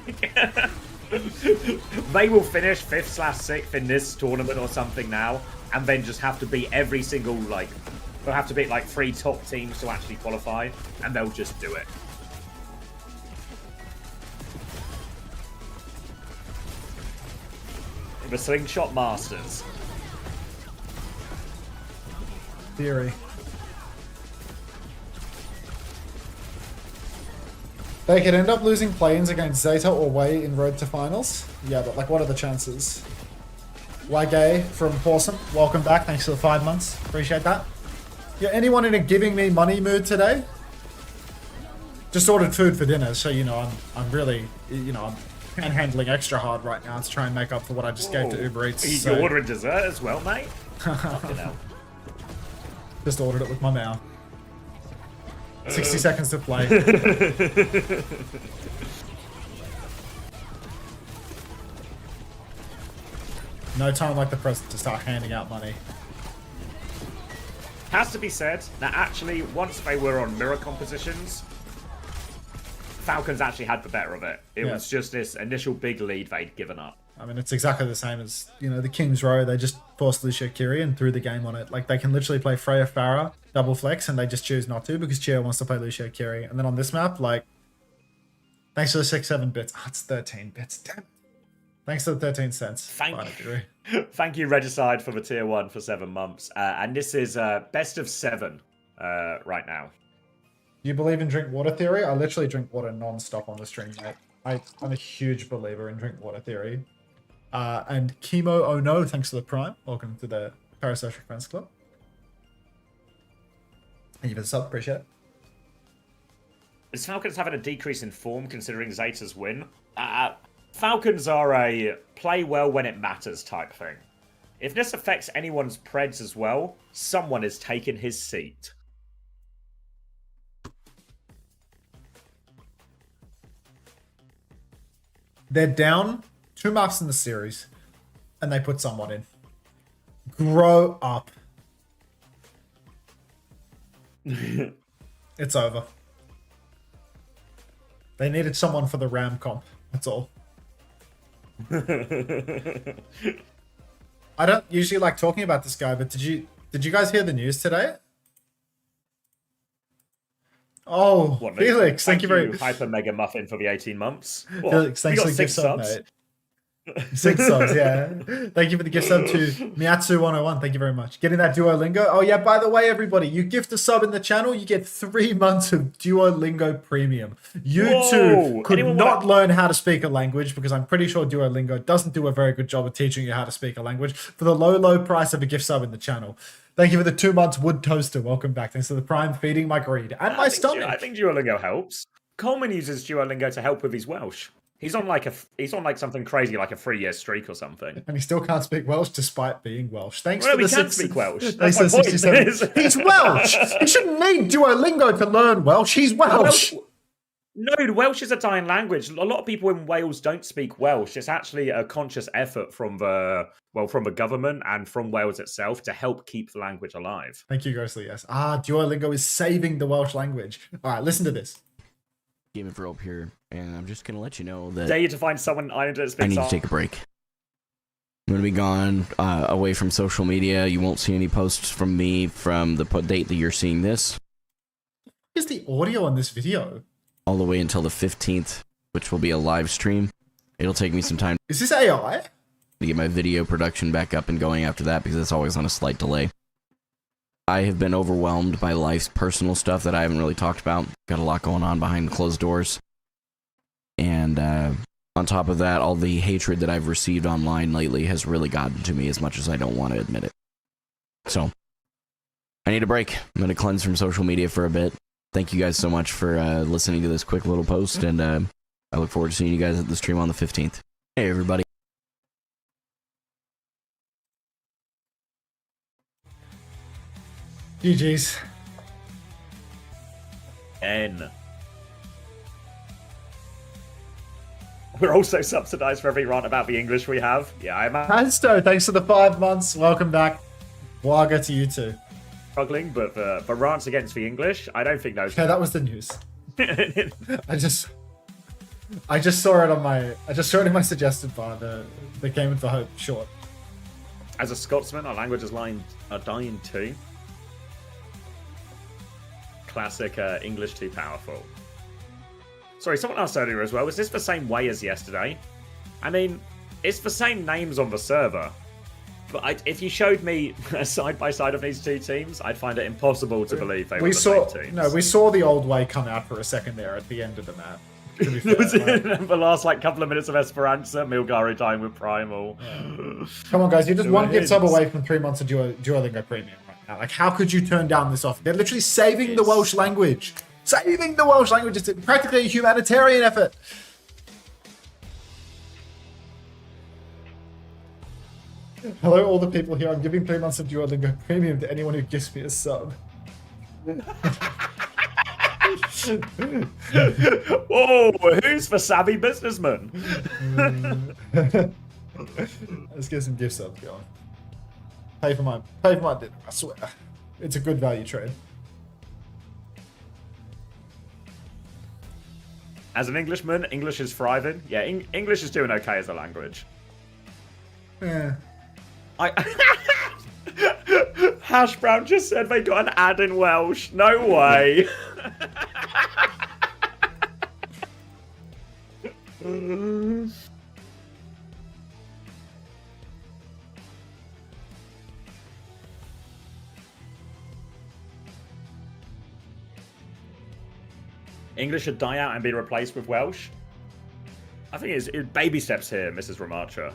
They will finish 5th/6th in this tournament or something now, and then just have to beat every single, they'll have to beat 3 top teams to actually qualify, and they'll just do it. The Slingshot Masters. Theory. They could end up losing play-ins against Zeta or Wei in Road to Finals. Yeah, but what are the chances? Wagay from Pawsome, welcome back. Thanks for the 5 months. Appreciate that. Yeah, anyone in a giving me money mood today? Just ordered food for dinner, so I'm really, I'm handling extra hard right now to try and make up for what I just gave to Uber Eats. You're ordering dessert as well, mate? Just ordered it with my mouth. 60 seconds to play. No time like the present to start handing out money. Has to be said that actually, once they were on mirror compositions, Falcons actually had the better of it. It was just this initial big lead they'd given up. I mean, it's exactly the same as, the King's Row. They just forced Lucio Kiri and threw the game on it. They can literally play Freya Farah, double flex, and they just choose not to because Chio wants to play Lucio Kiri. And then on this map, thanks for the 6-7 bits. Oh, it's 13 bits. Damn it. Thanks for the 13 cents. Thank you, Regicide, for the tier 1 for 7 months. And this is best of 7 right now. You believe in drink water theory? I literally drink water non-stop on the stream, mate. I'm a huge believer in drink water theory. And Chemo Oh No, thanks for the prime. Welcome to the Parasocial Friends Club. Thank you for the sub, appreciate it. Is Falcons having a decrease in form considering Zeta's win? Falcons are a play well when it matters type thing. If this affects anyone's preds as well, someone is taking his seat. They're down 2 maps in the series, and they put someone in. Grow up. It's over. They needed someone for the Ram comp. That's all. I don't usually like talking about this guy, but did you guys hear the news today? Oh, Felix, thank you very much. Hyper Mega Muffin for the 18 months. Felix, thanks for the gift sub, mate. 6 subs, yeah. Thank you for the gift sub to Miatsu101. Thank you very much. Getting that Duolingo. Oh, yeah, by the way, everybody, you gift a sub in the channel, you get 3 months of Duolingo Premium. You too could not learn how to speak a language because I'm pretty sure Duolingo doesn't do a very good job of teaching you how to speak a language for the low, low price of a gift sub in the channel. Thank you for the 2 months Wood Toaster. Welcome back. Thanks for the Prime feeding my greed and my stomach. I think Duolingo helps. Coleman uses Duolingo to help with his Welsh. He's on like something crazy, like a 3-year streak or something. And he still can't speak Welsh despite being Welsh. Thanks Well, for he the can speak Welsh. They That's my said point. 67. He's Welsh. He shouldn't need Duolingo to learn Welsh. He's Welsh. No, Welsh is a dying language. A lot of people in Wales don't speak Welsh. It's actually a conscious effort from the government and from Wales itself to help keep the language alive. Thank you, Ghostly. Yes. Duolingo is saving the Welsh language. All right, listen to this. Game of rope here, and I'm just gonna let you know that Dare you to find someone I that speaks I need to take a break. I'm gonna be gone away from social media. You won't see any posts from me from the date that you're seeing this. Here's the audio on this video. All the way until the 15th, which will be a live stream. It'll take me some time. Is this AI? To get my video production back up and going after that, because it's always on a slight delay. I have been overwhelmed by life's personal stuff that I haven't really talked about. Got a lot going on behind closed doors. And on top of that, all the hatred that I've received online lately has really gotten to me as much as I don't want to admit it. So, I need a break. I'm going to cleanse from social media for a bit. Thank you guys so much for listening to this quick little post, and I look forward to seeing you guys at the stream on the 15th. Hey, everybody. GG's. N. We're also subsidized for every rant about the English we have. Yeah, I'm Hansto, thanks for the 5 months. Welcome back. Waga to you too. struggling, but for rants against the English, I don't think those. Yeah, that was the news. I just saw it in my suggested bar, the Game for Hope short. As a Scotsman, our languages are dying too. Classic English too powerful. Sorry, someone asked earlier as well, was this the same way as yesterday? I mean, it's the same names on the server. But if you showed me a side-by-side of these two teams, I'd find it impossible to believe they were the same teams. No, we saw the old way come out for a second there at the end of the map. It was in the last couple of minutes of Esperanza, Milgari dying with Primal. Yeah. Come on, guys, you're just one gift sub away from 3 months of Duolingo Premium right now. Like, how could you turn down this offer? They're literally saving the Welsh language. Saving the Welsh language. It's practically a humanitarian effort. Hello, all the people here. I'm giving 3 months of Duolingo Premium to anyone who gives me a sub. Whoa, who's the savvy businessman? Let's get some gift subs going. Pay for my dinner, I swear. It's a good value trade. As an Englishman, English is thriving. Yeah, English is doing okay as a language. Yeah. Hash Brown just said they got an ad in Welsh. No way. English should die out and be replaced with Welsh. I think it's baby steps here, Mrs. Ramatra.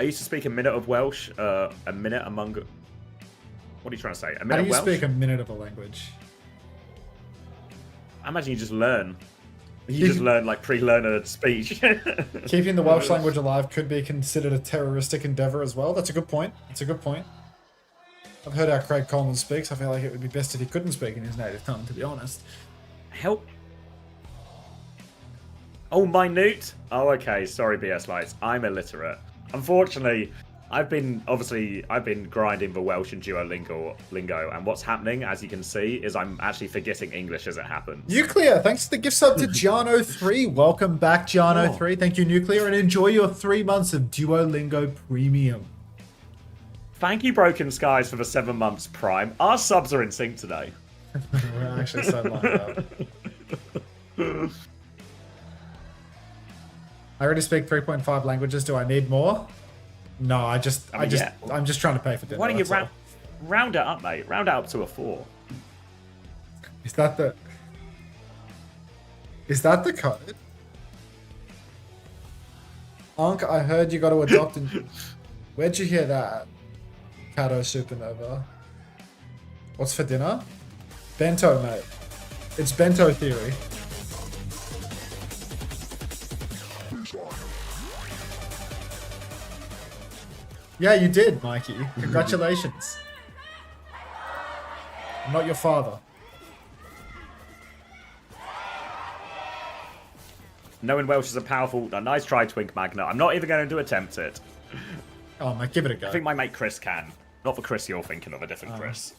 I used to speak a minute of Welsh, a minute among... What are you trying to say? A minute How do you of Welsh? speak a minute of a language? I imagine you just learn. You just learn, like, pre-learner speech. Keeping the Welsh language alive could be considered a terroristic endeavor as well. That's a good point. That's a good point. I've heard how Craig Coleman speaks. I feel like it would be best if he couldn't speak in his native tongue, to be honest. Help. Oh, minute? Oh, okay. Sorry, BS Lights. I'm illiterate. Unfortunately, I've been grinding the Welsh and Duolingo, and what's happening, as you can see, is I'm actually forgetting English as it happens. Nuclear, thanks for the gift sub to Jano3. Welcome back, Jano3. Thank you, Nuclear, and enjoy your 3 months of Duolingo Premium. Thank you, Broken Skies, for the 7 months Prime. Our subs are in sync today. We're actually so lined up. I already speak 3.5 languages. Do I need more? No, I'm just trying to pay for dinner. Why don't you round it up, mate? Round it up to a 4. Is that the code? Unc, I heard you got to adopt Where'd you hear that? Kato Supernova. What's for dinner? Bento, mate. It's bento theory. Yeah, you did, Mikey. Congratulations. I'm not your father. Knowing Welsh is a powerful... nice try, Twink Magna. I'm not even going to attempt it. Oh, mate, give it a go. I think my mate Chris can. Not the Chris you're thinking of, a different Chris.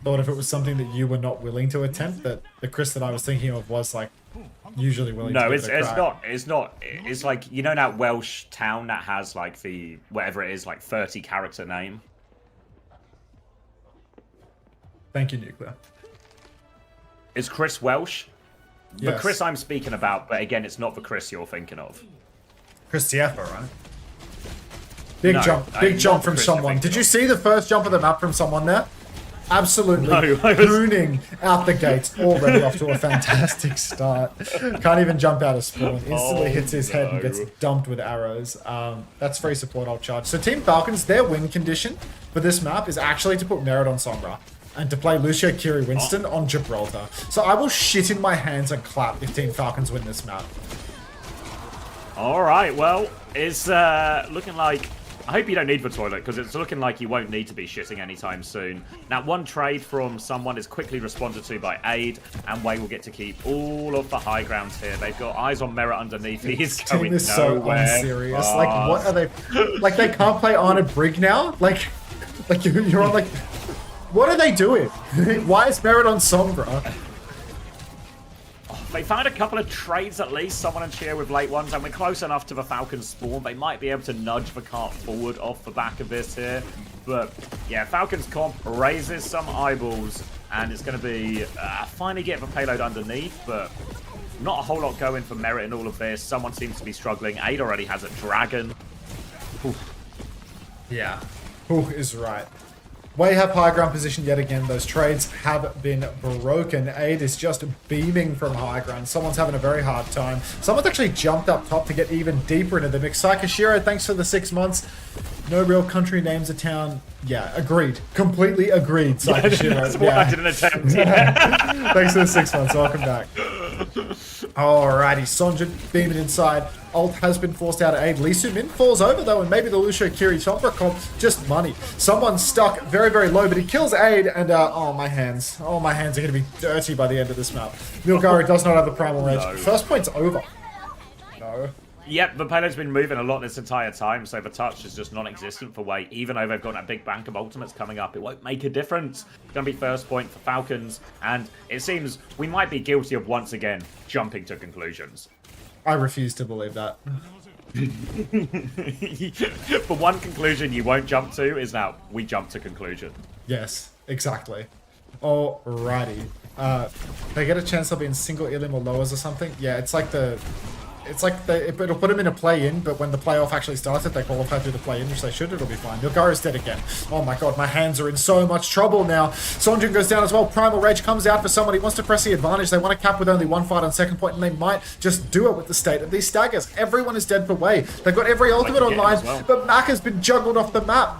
Thought if it was something that you were not willing to attempt, that the Chris that I was thinking of was, like, usually willing to give it a crack. It's not. It's like, you know that Welsh town that has, like, the... whatever it is, like, 30 character name? Thank you, Nuclear. Is Chris Welsh? The Yes. Chris I'm speaking about, but again, it's not the Chris you're thinking of. Chris Tieffer, right? Big No, big jump not from Chris you're someone. thinking Did you see the first jump of the map from someone there? Absolutely No, booning out the gates, already off to a fantastic start. Can't even jump out of spawn. Instantly hits his head and gets dumped with arrows. That's free support, I'll charge. So Team Falcons, their win condition for this map is actually to put Merit on Sombra and to play Lucio Kiri Winston on Gibraltar. So I will shit in my hands and clap if Team Falcons win this map. Alright, well, it's looking like... I hope you don't need the toilet, because it's looking like you won't need to be shitting anytime soon. Now, one trade from someone is quickly responded to by Aid, and Wei will get to keep all of the high grounds here. They've got eyes on Merit underneath. He's going Team is nowhere. so unserious. Like, what are they... Like, they can't play Arna Brig now? Like you're on, like... What are they doing? Why is Merit on Sombra? They found a couple of trades at least, someone and cheer with late ones, and we're close enough to the Falcons spawn. They might be able to nudge the cart forward off the back of this here. But yeah, Falcons comp raises some eyeballs, and it's going to be finally get the payload underneath, but not a whole lot going for Merit in all of this. Someone seems to be struggling. Aid already has a dragon. Oof. Yeah. Who is right? Way have high ground position yet again. Those trades have been broken. Aid is just beaming from high ground. Someone's having a very hard time. Someone's actually jumped up top to get even deeper into the mix. Saikashiro, thanks for the 6 months. No real country names of town. Yeah, agreed. Completely agreed, Saikashiro. That's why I didn't attempt. Yeah. Thanks for the 6 months. Welcome back. Alrighty, Sonjin beaming inside. Ult has been forced out of Aid. Lee Su-min falls over though, and maybe the Lucio Kiri Sombra comp, just money. Someone's stuck very, very low, but he kills Aid, and oh, my hands. Oh, my hands are going to be dirty by the end of this map. Milgari does not have the Primal Rage. No. First point's over. No. Yep, the payload's been moving a lot this entire time, so the touch is just non-existent for Wei. Even though they've got that big bank of ultimates coming up, it won't make a difference. It's going to be first point for Falcons, and it seems we might be guilty of, once again, jumping to conclusions. I refuse to believe that. The one conclusion you won't jump to is now we jump to conclusion. Yes, exactly. Alrighty. They get a chance they'll be in single elim or lowers or something. Yeah, it's like it'll put them in a play-in, but when the playoff actually starts, if they qualify through the play-in, which they should, it'll be fine. Milgara's dead again. Oh my god, my hands are in so much trouble now. Sonjin goes down as well. Primal Rage comes out for someone. He wants to press the advantage. They want to cap with only one fight on second point, and they might just do it with the state of these staggers. Everyone is dead for Wei. They've got every ultimate online, but Mac has been juggled off the map.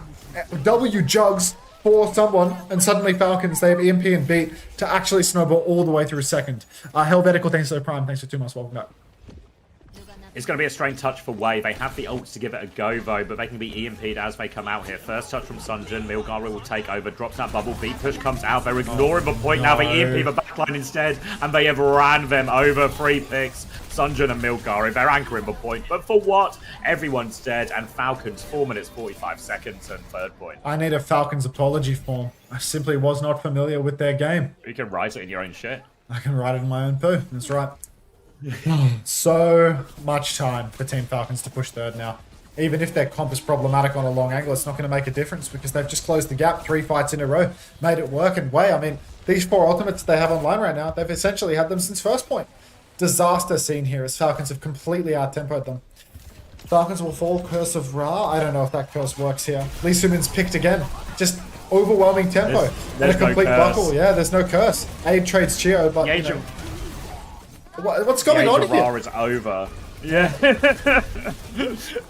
W jugs for someone, and suddenly Falcons, they have EMP and beat to actually snowball all the way through second. Helvetical, thanks to the Prime. Thanks for 2 months. Welcome back. It's going to be a strange touch for Wei. They have the ults to give it a go, though, but they can be EMP'd as they come out here. First touch from Sunjin. Milgari will take over, drops that bubble. Beat push comes out. They're ignoring the point now. They EMP the backline instead, and they have ran them over. 3 picks. Sunjin and Milgari, they're anchoring the point. But for what? Everyone's dead, and Falcons 4 minutes 45 seconds and third point. I need a Falcons apology form. I simply was not familiar with their game. You can write it in your own shit. I can write it in my own poo. That's right. So much time for Team Falcons to push third now. Even if their comp is problematic on a long angle, it's not going to make a difference because they've just closed the gap 3 fights in a row, made it work. And Wei, I mean, these 4 ultimates they have online right now, they've essentially had them since first point. Disaster scene here as Falcons have completely out-tempoed them. Falcons will fall, Curse of Ra. I don't know if that curse works here. Lee Su-min's picked again. Just overwhelming tempo. There's and a complete no buckle. Yeah, there's no curse. Aid trades Chio, but the age of what's going on here? Ra is over. Yeah.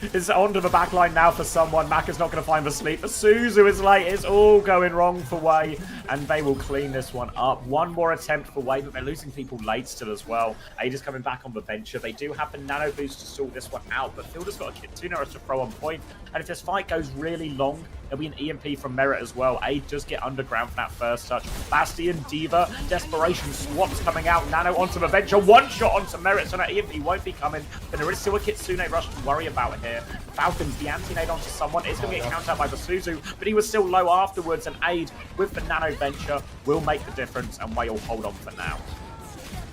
It's onto the back line now for someone. Maka's not going to find the sleep. Suzu is late. It's all going wrong for Wei, and they will clean this one up. One more attempt for Wei, but they're losing people late still as well. Ada's coming back on the venture. They do have the nano boost to sort this one out, but Fielder's got a Kitsune Rush to throw on point. And if this fight goes really long, there'll be an EMP from Merit as well. Ade does get underground for that first touch. Bastion, Diva, Desperation, swaps coming out. Nano onto the venture. One shot onto Merit, so that EMP won't be coming. But there is still a Kitsune Rush to worry about here. Falcons, the anti-nade onto someone. It's going to get counted out by the Suzu, but he was still low afterwards. And Ade, with the nano venture, will make the difference, and Wei will hold on for now.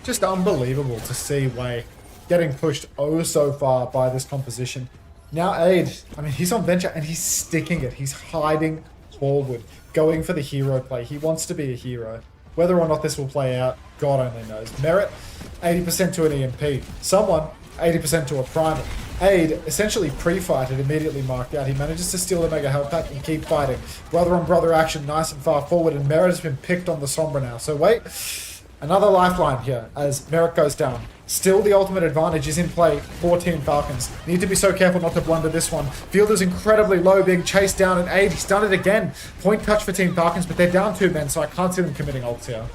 Just unbelievable to see Wei getting pushed oh so far by this composition. Now Ade, I mean, he's on venture and he's sticking it. He's hiding forward, going for the hero play. He wants to be a hero. Whether or not this will play out, God only knows. Merit, 80% to an EMP. Someone, 80% to a primal. Ade, essentially pre-fighted, immediately marked out. He manages to steal the Mega Health Pack and keep fighting. Brother on brother action, nice and far forward, and Merit has been picked on the Sombra now. So wait, another lifeline here as Merit goes down. Still, the ultimate advantage is in play for Team Falcons. Need to be so careful not to blunder this one. Fielder's incredibly low, being chased down, and Ade, he's done it again. Point touch for Team Falcons, but they're down 2 men, so I can't see them committing ults here.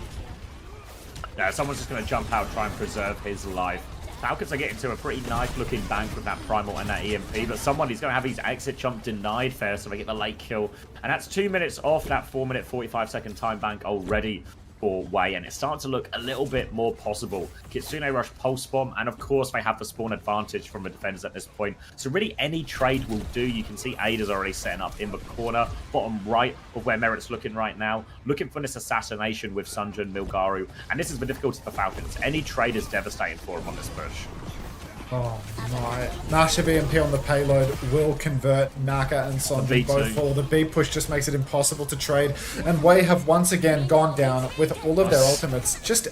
Yeah, someone's just going to jump out, try and preserve his life. Falcons are getting to a pretty nice looking bank with that Primal and that EMP, but someone is going to have his exit jump denied fair, so they get the late kill. And that's 2 minutes off that 4-minute, 45-second time bank already for Wei, and it's starting to look a little bit more possible. Kitsune Rush Pulse Bomb, and of course they have the spawn advantage from the defenders at this point. So really any trade will do. You can see Ada's already setting up in the corner, bottom right of where Merit's looking right now, looking for this assassination with Sunjun, Milgaru, and this is the difficulty for Falcons. Any trade is devastating for them on this push. Oh my. Massive EMP on the payload will convert Maka and Sonjin both fall. The B push just makes it impossible to trade. And Wei have once again gone down with all of their ultimates just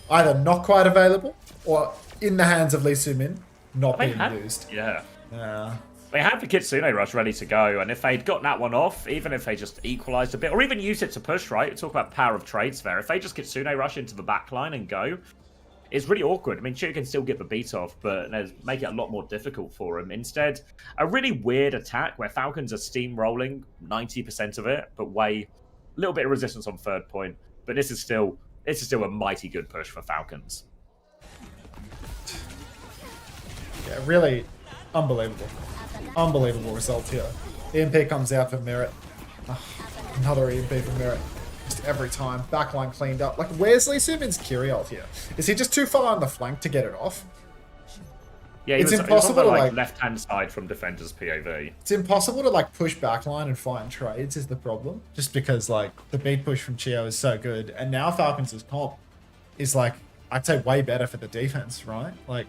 either not quite available or in the hands of Lee Soo-min, not being used. Yeah. Yeah. They had the Kitsune Rush ready to go, and if they'd got that one off, even if they just equalized a bit, or even used it to push, right? Talk about power of trades there. If they just Kitsune Rush into the backline and go, it's really awkward. I mean, Chu can still get the beat off, but make it a lot more difficult for him. Instead, a really weird attack where Falcons are steamrolling 90% of it, but Wei, a little bit of resistance on third point. But this is still a mighty good push for Falcons. Yeah, really unbelievable. Unbelievable result here. EMP comes out for Merit. Another EMP for Merit. Every time. Backline cleaned up. Like, where's Lee Soo-min's Kyrie ult here? Is he just too far on the flank to get it off? Yeah, it's impossible to like left-hand side from defender's POV. It's impossible to like push backline and find trades is the problem. Just because like the beat push from Chio is so good, and now Falcons' comp is like, I'd say way better for the defense, right? Like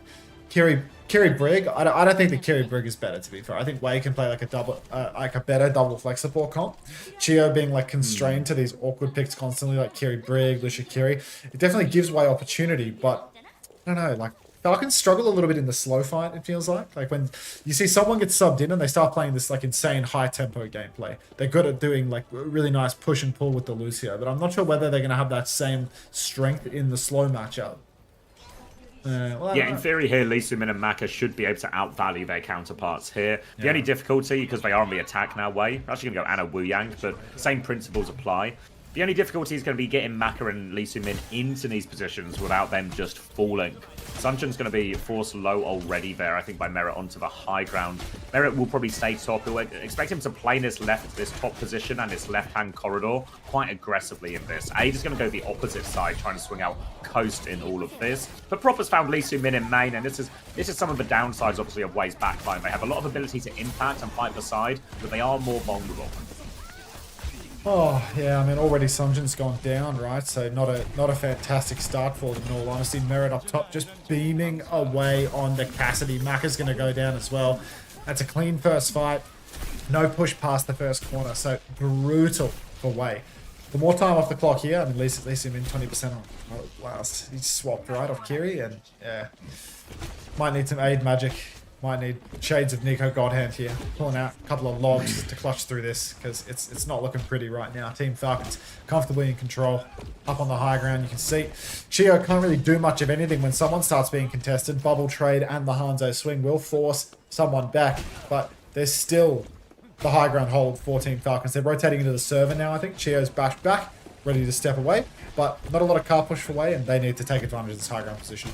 Kiri Brig, I don't think that Kiri Brig is better, to be fair. I think Wei can play like a better double flex support comp. Chio being like constrained to these awkward picks constantly, like Kiri Brig, Lucia Kiri, it definitely gives Wei opportunity, but I don't know, like Falcons struggle a little bit in the slow fight, it feels like. Like when you see someone get subbed in and they start playing this like insane high tempo gameplay. They're good at doing like really nice push and pull with the Lucio, but I'm not sure whether they're going to have that same strength in the slow matchup. Yeah, in theory here, Lee Soo-min and Maka should be able to outvalue their counterparts here. The only difficulty, because they are on the attack now, Wei, they're actually going to go Anna Wu Yang, but same principles apply. The only difficulty is going to be getting Maka and Lee Soo-min into these positions without them just falling. Sunjun's going to be forced low already there, I think, by Merit onto the high ground. Merit will probably stay top. We'll expect him to play this top position and this left-hand corridor quite aggressively in this. Ade is going to go the opposite side, trying to swing out coast in all of this. But Proper's found Lee Soo-min in main, and this is some of the downsides, obviously, of Wei's backline. They have a lot of ability to impact and fight the side, but they are more vulnerable. Oh, yeah, I mean, already Sunjin's gone down, right? So not a fantastic start for them, in all honesty. Merit up top, just beaming away on the Cassidy. Maka's going to go down as well. That's a clean first fight. No push past the first corner, so brutal for Wei. The more time off the clock here, I mean, at least him in 20% on last. He swapped right off Kiri, and yeah. Might need some aid magic Might need shades of Nico Godhand here. Pulling out a couple of logs to clutch through this, because it's not looking pretty right now. Team Falcons comfortably in control. Up on the high ground, you can see Chio can't really do much of anything when someone starts being contested. Bubble trade and the Hanzo swing will force someone back, but there's still the high ground hold for Team Falcons. They're rotating into the server now, I think. Chio's bashed back, ready to step away, but not a lot of car push for Wei, and they need to take advantage of this high ground position.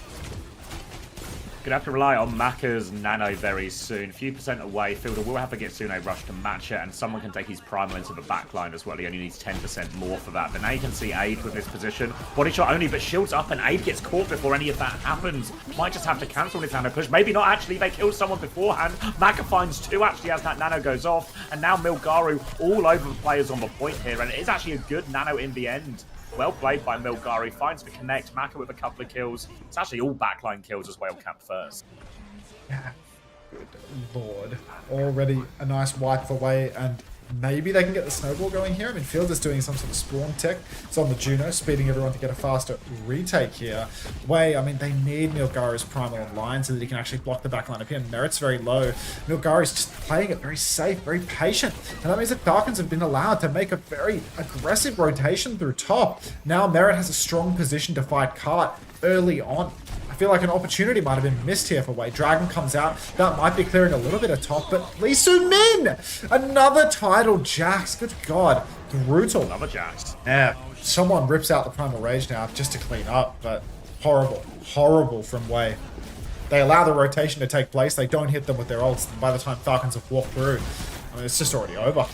Gonna have to rely on Maka's Nano very soon. Few percent away. Fielder will have to get Tsune rush to match it, and someone can take his Primal into the backline as well. He only needs 10% more for that. But now you can see Aid with this position. Body shot only, but shields up, and Aid gets caught before any of that happens. Might just have to cancel his Nano push. Maybe not actually. They kill someone beforehand. Maka finds two actually as that Nano goes off. And now Milgaru all over the players on the point here. And it is actually a good Nano in the end. Well played by Milgaru. Finds the connect. Maka with a couple of kills. It's actually all backline kills as well, camp first. Yeah, good lord. Already a nice wipe for Wei, and maybe they can get the snowball going here. I mean, Fielder's doing some sort of spawn tech. It's on the Juno, speeding everyone to get a faster retake here. Wei, I mean, they need Milgaru's Primal online so that he can actually block the backline up here. Merit's very low. Milgaru's just playing it very safe, very patient. And that means that Falcons have been allowed to make a very aggressive rotation through top. Now Merit has a strong position to fight Cart early on. I feel like an opportunity might have been missed here for Wei. Dragon comes out. That might be clearing a little bit of top, but Lee Soo-min! Another title Jax. Good God. Brutal. Another Jax. Yeah. Someone rips out the Primal Rage now just to clean up, but horrible. Horrible from Wei. They allow the rotation to take place. They don't hit them with their ults. And by the time Falcons have walked through, I mean, it's just already over.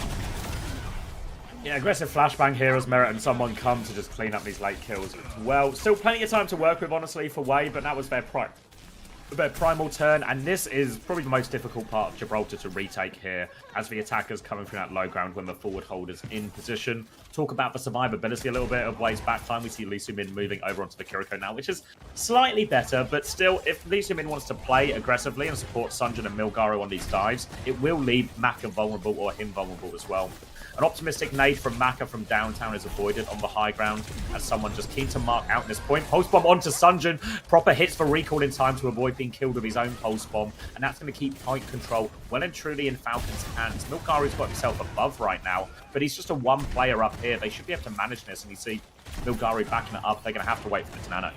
Yeah, aggressive flashbang here as Merit and someone come to just clean up these late kills. Well, still plenty of time to work with, honestly, for Wei, but that was their primal turn, and this is probably the most difficult part of Gibraltar to retake here, as the attackers coming from that low ground when the forward holders in position. Talk about the survivability a little bit of Wei's backline. We see Lee Soo-min moving over onto the Kiriko now, which is slightly better, but still, if Lee Soo-min wants to play aggressively and support Sunjin and Milgaru on these dives, it will leave Maka vulnerable, or him vulnerable as well. An optimistic nade from Maka from downtown is avoided on the high ground as someone just keen to mark out this point. Pulse bomb onto Sunjin. Proper hits for recall in time to avoid being killed with his own pulse bomb. And that's going to keep point control well and truly in Falcons' hands. Milgaru's got himself above right now, but he's just a one player up here. They should be able to manage this, and you see Milgaru backing it up. They're going to have to wait for the Nano.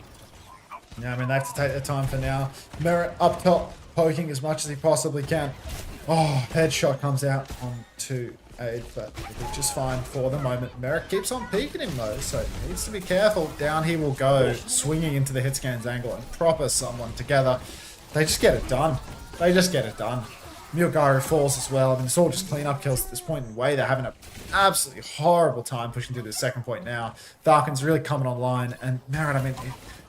Yeah, I mean, they have to take their time for now. Merit up top, poking as much as he possibly can. Oh, headshot comes out onto Aid, but just fine for the moment. Merit keeps on peeking him though, so he needs to be careful. Down he will go, swinging into the hit scans angle and proper someone together. They just get it done. They just get it done. Milgaru falls as well. I mean, it's all just cleanup kills at this point in Wei. They're having an absolutely horrible time pushing through the second point now. Falcons really coming online, and Merit, I mean,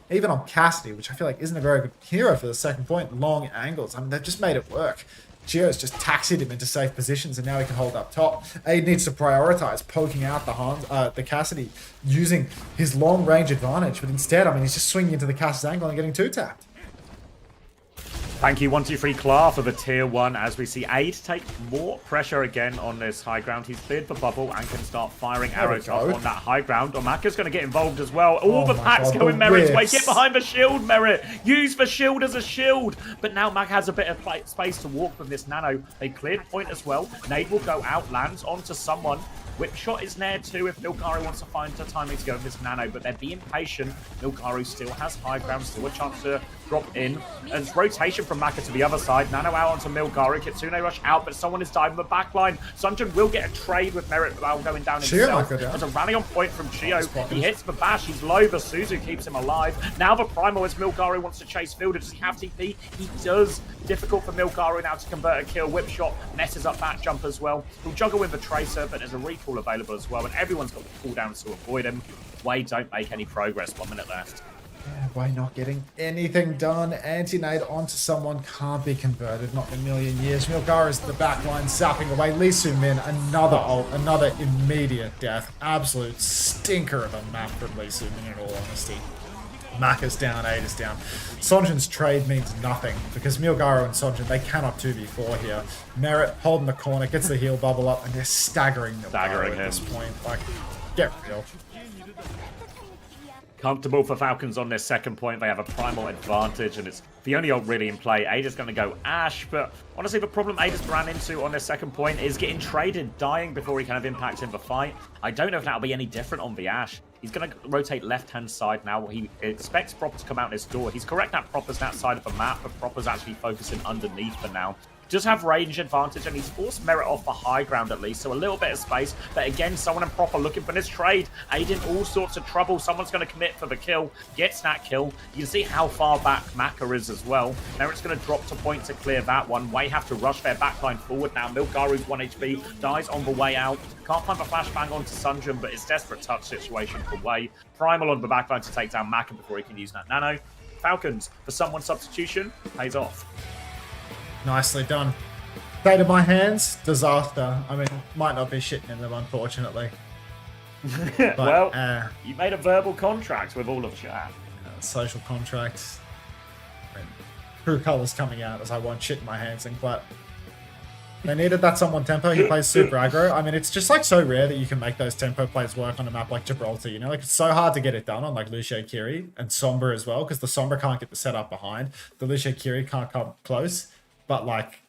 even on Cassidy, which I feel like isn't a very good hero for the second point, long angles. I mean, they've just made it work. Gio's just taxied him into safe positions, and now he can hold up top. Aid needs to prioritize poking out the Cassidy using his long range advantage, but instead, I mean, he's just swinging into the Cassidy's angle and getting two tapped. Thank you, 123 Klar for the tier 1 as we see Aid take more pressure again on this high ground. He's cleared the bubble and can start firing arrows up on that high ground. Maka's going to get involved as well. All the packs go in Merit's way. Get behind the shield, Merit. Use the shield as a shield. But now Maka has a bit of space to walk with this Nano. They cleared point as well. Nade will go out, lands onto someone. Whip shot is there too if Milgaru wants to find the timing to go with this Nano, but they're being patient. Milgaru still has high ground, still a chance to drop in. And it's rotation from Maka to the other side. Nano out onto Milgaru. Kitsune rush out, but someone is diving the back line. Sunjin will get a trade with Merit while going down himself. There's a rally on point from Chio. He hits the bash. He's low, but Suzu keeps him alive. Now the primal as Milgaru wants to chase Fielder. Does he have TP? He does. Difficult for Milgaru now to convert a kill. Whip shot messes up that jump as well. He'll juggle with the Tracer, but there's a recall available as well, and everyone's got the cooldowns to avoid him. Wei don't make any progress. 1 minute left. Yeah, Wei not getting anything done. Anti-nade onto someone can't be converted, not in a million years. Milgaru's the back line, zapping away. Lee Soo-min, another ult, another immediate death. Absolute stinker of a map from Lee Soo-min, in all honesty. Maka's down, Aid is down. Sonjin's trade means nothing because Milgaru and Sonjin, they cannot 2v4 here. Merit holding the corner, gets the heal bubble up, and they're staggering Milgaru at this point. Like, get real. Comfortable for Falcons on their second point. They have a primal advantage, and it's the only ult really in play. Ada's going to go Ashe, but honestly, the problem Ada's ran into on their second point is getting traded, dying before he kind of impacts in the fight. I don't know if that'll be any different on the Ashe. He's going to rotate left-hand side now. He expects Proper to come out this door. He's correct that Proper's that side of the map, but Proper's actually focusing underneath for now. Does have range advantage, and he's forced Merit off the high ground at least, so a little bit of space. But again, someone in Proper looking for this trade. Aiden, all sorts of trouble. Someone's going to commit for the kill. Gets that kill. You can see how far back Maka is as well. Merit's going to drop to point to clear that one. Way have to rush their backline forward now. Milgaru's 1 HP. Dies on the way out. Can't find the flashbang onto Sunjun, but it's desperate touch situation for Way. Primal on the backline to take down Maka before he can use that nano. Falcons, for someone substitution, pays off. Nicely done. State of my hands, disaster. I mean, might not be shitting in them, unfortunately. But, well, you made a verbal contract with all of chat. Social contracts. True colours coming out as I want shit in my hands and clap. They needed that someone tempo. He plays super aggro. I mean, it's just like so rare that you can make those tempo plays work on a map like Gibraltar, you know? Like, it's so hard to get it done on like Lucio Kiri and Sombra as well, because the Sombra can't get the setup behind. The Lucio Kiri can't come close. But like,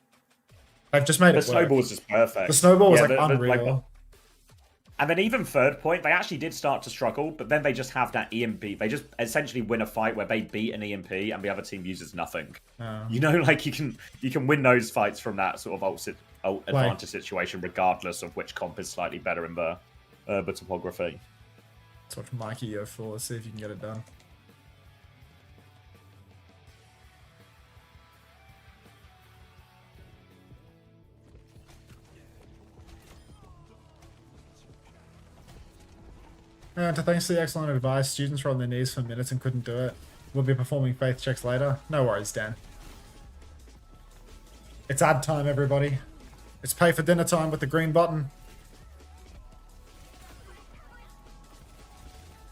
they've just made it work. The snowball was just perfect. The snowball was like unreal. And then even third point, they actually did start to struggle, but then they just have that EMP. They just essentially win a fight where they beat an EMP and the other team uses nothing. You know, like you can win those fights from that sort of ult advantage situation, regardless of which comp is slightly better in the topography. Let's watch Mikey go for. Let's see if you can get it done. Thanks to the excellent advice, students were on their knees for minutes and couldn't do it. We'll be performing faith checks later. No worries, Dan. It's ad time, everybody. It's pay for dinner time with the green button.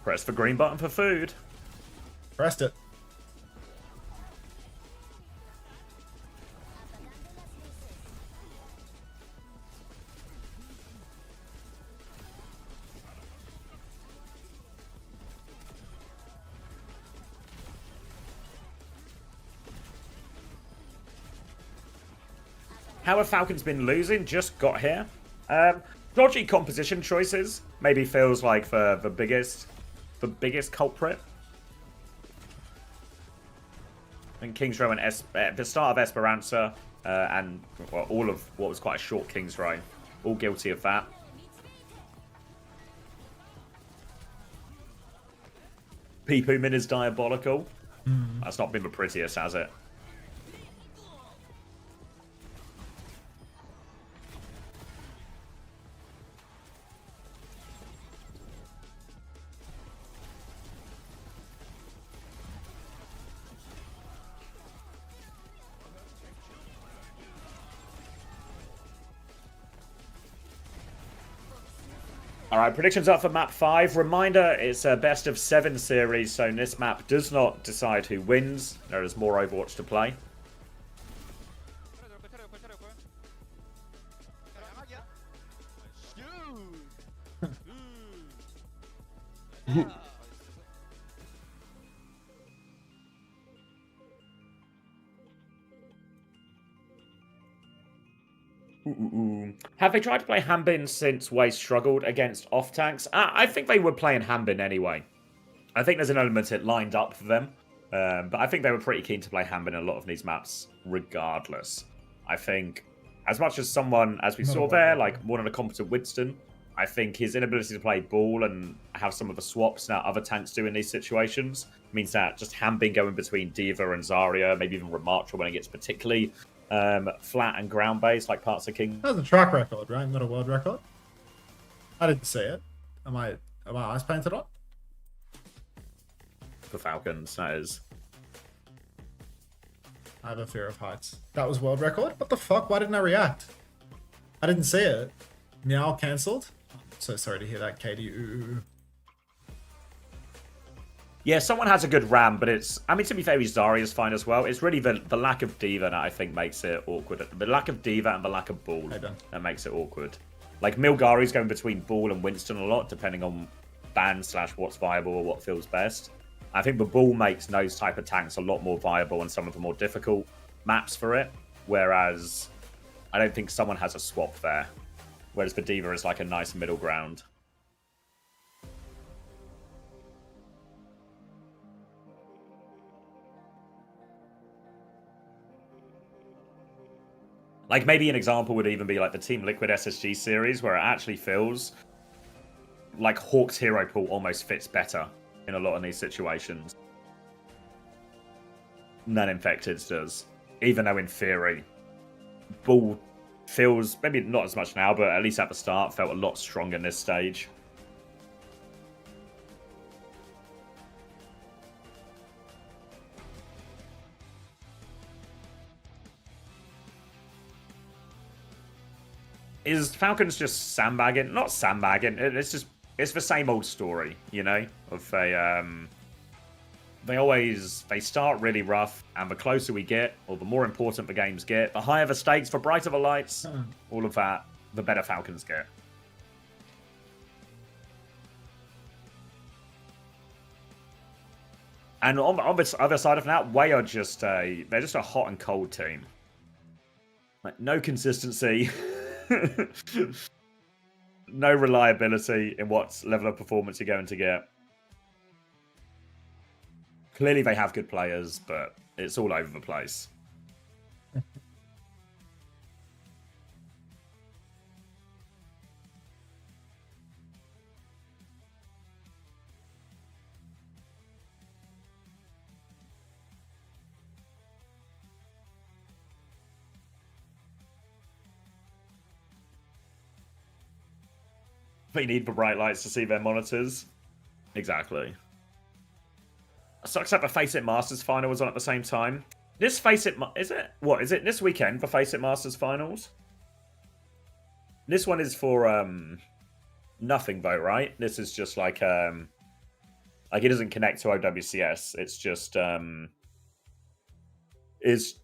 Press the green button for food. Pressed it. How have Falcons been losing? Just got here. Dodgy composition choices. Maybe feels like the biggest culprit. And King's Row and the start of Esperanza and well, all of what was quite a short King's Row. All guilty of that. Peepoomin is diabolical. That's not been the prettiest, has it? Alright, predictions up for map 5. Reminder, it's a best of 7 series, so this map does not decide who wins. There is more Overwatch to play. Have they tried to play Hanbin since Wei struggled against off-tanks? I think they were playing Hanbin anyway. I think there's an element it lined up for them. But I think they were pretty keen to play Hanbin in a lot of these maps regardless. I think, as much as someone, as we saw there, like more than a competent Winston, I think his inability to play ball and have some of the swaps that other tanks do in these situations means that just Hanbin going between D.Va and Zarya, maybe even Ramattra when it gets particularly flat and ground based like parts of King. That's a track record, right? Not a world record. I didn't see it. Am I eyes painted on? For Falcons, that is. I have a fear of heights. That was world record? What the fuck? Why didn't I react? I didn't see it. Meow cancelled. So sorry to hear that, Katie. Ooh. Yeah, someone has a good RAM, but it's... I mean, to be fair, Zarya is fine as well. It's really the lack of D.Va that I think makes it awkward. The lack of D.Va and the lack of ball that makes it awkward. Like, Milgari's going between ball and Winston a lot, depending on band / what's viable or what feels best. I think the Bull makes those type of tanks a lot more viable on some of the more difficult maps for it, whereas I don't think someone has a swap there. Whereas the D.Va is like a nice middle ground. Like, maybe an example would even be like the Team Liquid SSG series, where it actually feels like Hawk's hero pool almost fits better in a lot of these situations than Infected's does. Even though in theory, Bull feels, maybe not as much now, but at least at the start, felt a lot stronger in this stage. Is Falcons just sandbagging? Not sandbagging. It's the same old story, you know. Of they start really rough, and the closer we get, or the more important the games get, the higher the stakes, the brighter the lights, all of that, the better Falcons get. And on the other side of that, Way are just they're just a hot and cold team. Like, no consistency. No reliability in what level of performance you're going to get. Clearly they have good players, but it's all over the place. They need the bright lights to see their monitors. Exactly. Sucks that the Face It Masters final was on at the same time. This Face It... Is it? What? Is it this weekend for Face It Masters finals? This one is for, nothing though, right? This is just like it doesn't connect to OWCS. It's just, it's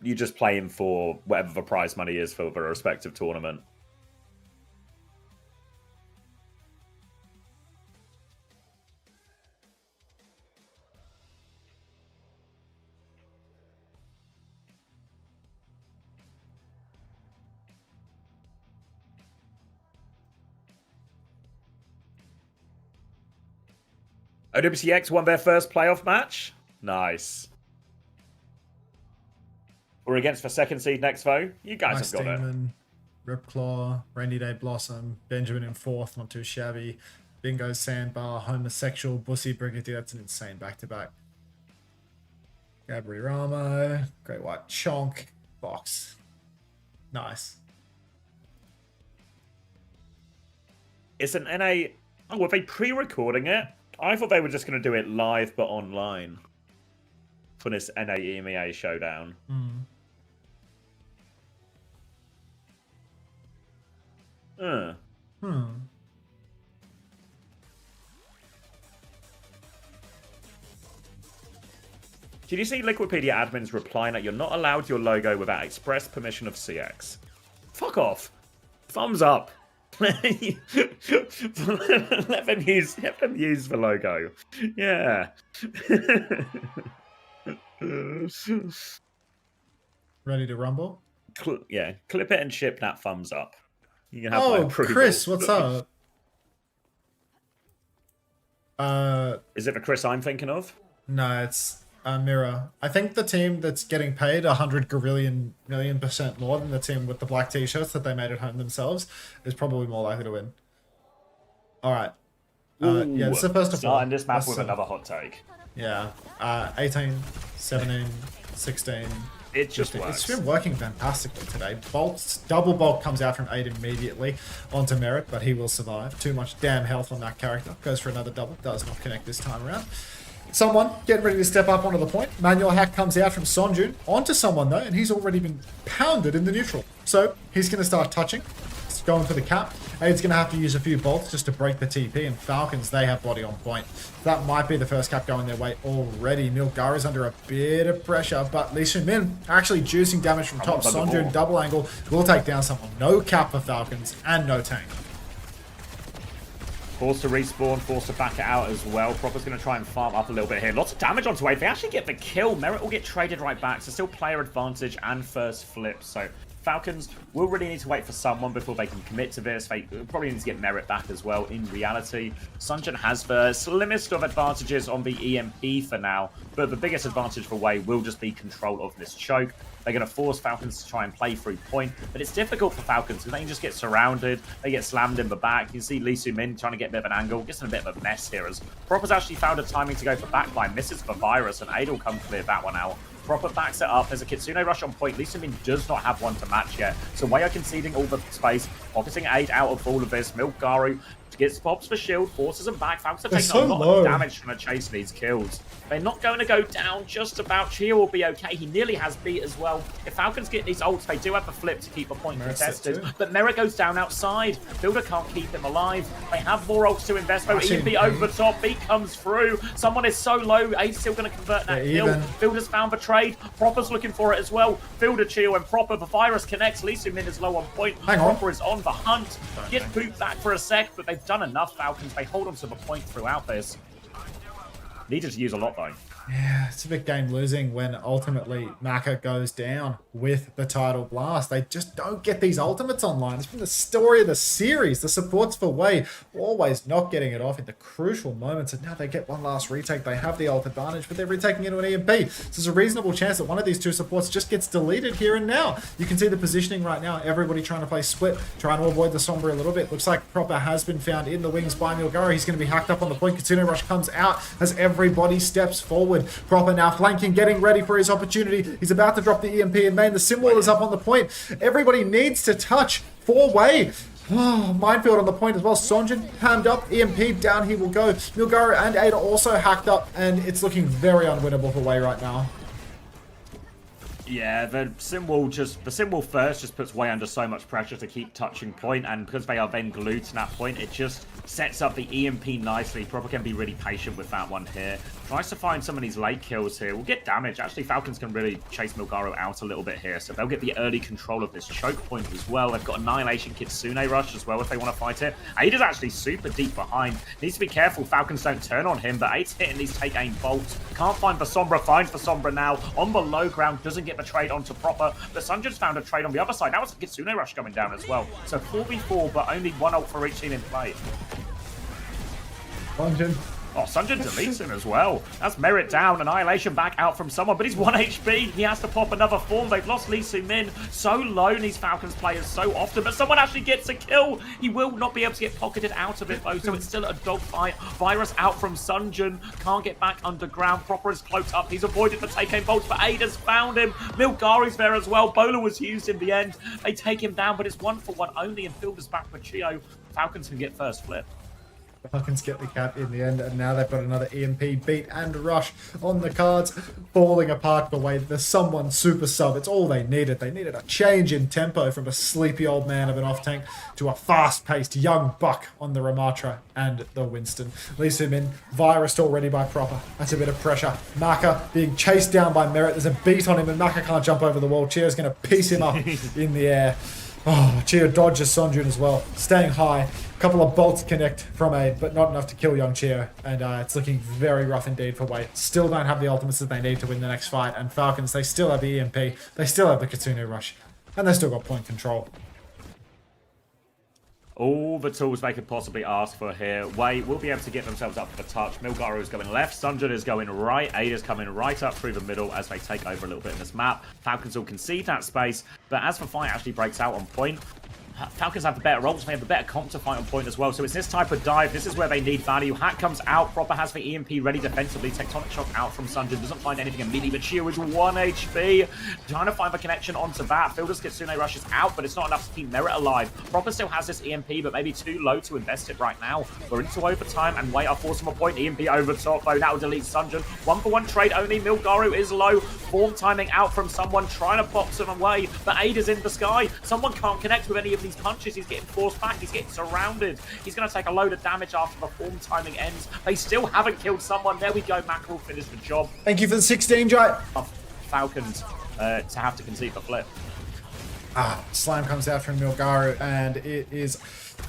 you just playing for whatever the prize money is for the respective tournament. OWCX won their first playoff match. Nice. We're against the second seed next, though. You guys have got Demon, Ripclaw, Rainy Day Blossom, Benjamin in fourth, not too shabby. Bingo Sandbar, Homosexual, Bussy Brigadier. That's an insane back-to-back. Gabri Ramo, Great White Chonk, Box. Nice. It's an NA... Oh, were they pre-recording it? I thought they were just going to do it live, but online. For this NA EMEA showdown. Did you see Liquipedia admins replying that you're not allowed your logo without express permission of CX? Fuck off. Thumbs up. Let them use the logo. Yeah. Ready to rumble? Yeah, clip it and ship that thumbs up. You can have my approval. Chris, what's up? Is it the Chris I'm thinking of? No, it's Mirror. I think the team that's getting paid 100 million% more than the team with the black t-shirts that they made at home themselves is probably more likely to win. All right. Yeah, this is the first of all. Starting this map with another hot take. Yeah. 18, 17, 16. It just works. It's been working fantastically today. Double Bolt comes out from 8 immediately onto Merit, but he will survive. Too much damn health on that character. Goes for another double. Does not connect this time around. Someone getting ready to step up onto the point. Manual hack comes out from Sonjun onto someone though, and he's already been pounded in the neutral. So he's going to start touching. He's going for the cap. Aid's going to have to use a few bolts just to break the TP, and Falcons, they have body on point. That might be the first cap going their way already. Nilgara's under a bit of pressure, but Lee Sun Min actually juicing damage from top. Sonjun double angle will take down someone. No cap for Falcons and no tank. Forced to respawn, forced to back it out as well. Proper's going to try and farm up a little bit here. Lots of damage onto Wave. They actually get the kill. Merit will get traded right back. So still player advantage and first flip. So Falcons will really need to wait for someone before they can commit to this. They probably need to get Merit back as well in reality. Sunjin has the slimmest of advantages on the EMP for now, but the biggest advantage for Wei will just be control of this choke. They're going to force Falcons to try and play through point, but it's difficult for Falcons because they can just get surrounded. They get slammed in the back. You can see Lee Soo-min trying to get a bit of an angle. Gets in a bit of a mess here as Proper's actually found a timing to go for backline. Misses for Virus, and Aid will come clear that one out. Proper backs it up. There's a Kitsune rush on point. Lee Soo-min does not have one to match yet. So Wei are conceding all the space, pocketing Aid out of all of this. Milgaru gets pops for shield, forces them back. Falcons are taking a lot of damage from the chase these kills. They're not going to go down just about. Chia will be okay. He nearly has beat as well. If Falcons get these ults, they do have the flip to keep a point contested. But Merit goes down outside. Builder can't keep him alive. They have more ults to invest. Though EMP over the top. Beat comes through. Someone is so low. Aid's still going to convert that kill. Builder's found the trade. Proper's looking for it as well. Builder chill and Proper. The virus connects. Lee Soo-min is low on point. Proper is on the hunt. Gets booped back for a sec, but they've done enough, Falcons. They hold on to the point throughout this. Needed to use a lot, though. Yeah, it's a bit game losing when ultimately Maka goes down with the title blast. They just don't get these ultimates online. It's been the story of the series. The supports for Wei always not getting it off in the crucial moments, and now they get one last retake. They have the ult advantage, but they're retaking into an EMP. So there's a reasonable chance that one of these two supports just gets deleted here and now. You can see the positioning right now. Everybody trying to play split, trying to avoid the Sombra a little bit. Looks like Proper has been found in the wings by Milgaru. He's going to be hacked up on the point. Kitsune Rush comes out as everybody steps forward. Proper now flanking, getting ready for his opportunity. He's about to drop the EMP and main. The symbol is up on the point. Everybody needs to touch for Wei. Oh, minefield on the point as well. Sonjin hammed up, EMP down he will go. Milgaru and Ada also hacked up, and it's looking very unwinnable for Wei right now. Yeah, the symbol first just puts Wei under so much pressure to keep touching point, and because they are then glued to that point, it just sets up the EMP nicely. Proper can be really patient with that one here. Tries to find some of these late kills here. Will get damage. Actually, Falcons can really chase Milgaru out a little bit here, so they'll get the early control of this choke point as well. They've got Annihilation Kitsune Rush as well if they want to fight it. Ada's actually super deep behind. Needs to be careful Falcons don't turn on him, but Ada's hitting these take aim bolts. Can't find the Sombra, finds the Sombra now. On the low ground, doesn't get the trade onto Proper. But Sunjin's found a trade on the other side. Now it's a Kitsune Rush coming down as well. So 4v4, but only one ult for each team in play. Sunjin. Oh, Sunjin deletes him as well. That's Merit down. Annihilation back out from someone, but he's 1 HP. He has to pop another form. They've lost Lee Soo-min. So low, these Falcons players so often, but someone actually gets a kill. He will not be able to get pocketed out of it, though, so it's still a dogfight. Virus out from Sunjin. Can't get back underground. Proper is cloaked up. He's avoided the take-aim bolts, but Ada's found him. Milgaru's there as well. Bola was used in the end. They take him down, but it's 1-for-1 only, and Fielder's back for Chio. Falcons can get first flip. Falcons get the cap in the end, and now they've got another EMP beat and rush on the cards, falling apart the way there's someone super sub. It's all they needed. They needed a change in tempo from a sleepy old man of an off tank to a fast-paced young buck on the Ramatra and the Winston. Lee Soo-min, virused already by Proper. That's a bit of pressure. Maka being chased down by Merit. There's a beat on him, and Maka can't jump over the wall. Chia's going to piece him up in the air. Oh, Chia dodges Sonjun as well, staying high. A couple of bolts connect from Aid, but not enough to kill young Chia, and it's looking very rough indeed for Wei. Still don't have the ultimates that they need to win the next fight, and Falcons, they still have the EMP, they still have the Kitsune Rush, and they still got point control. All the tools they could possibly ask for here. Wei will be able to get themselves up for the touch. Milgaru is going left. Sunjin is going right. Ada's coming right up through the middle as they take over a little bit in this map. Falcons will concede that space. But as the fight actually breaks out on point, Falcons have the better rolls, they have the better comp to fight on point as well. So it's this type of dive. This is where they need value. Hack comes out. Proper has the EMP ready defensively. Tectonic Shock out from Sunjin. Doesn't find anything immediately, but Chio is 1 HP. Trying to find the connection onto that. Fielder's Kitsune rushes out, but it's not enough to keep Merit alive. Proper still has this EMP, but maybe too low to invest it right now. We're into overtime, and Wei are forcing a point. EMP over top, though. That will delete Sunjin. 1-for-1 trade only. Milgaru is low. Form timing out from someone. Trying to box him away, but Ada's in the sky. Someone can't connect with any of these punches. He's getting forced back. He's getting surrounded. He's going to take a load of damage after the form timing ends. They still haven't killed someone. There we go. Mac will finish the job. Thank you for the 16, Jai. Falcons to have to concede the flip. Slam comes out from Milgaru, and it is,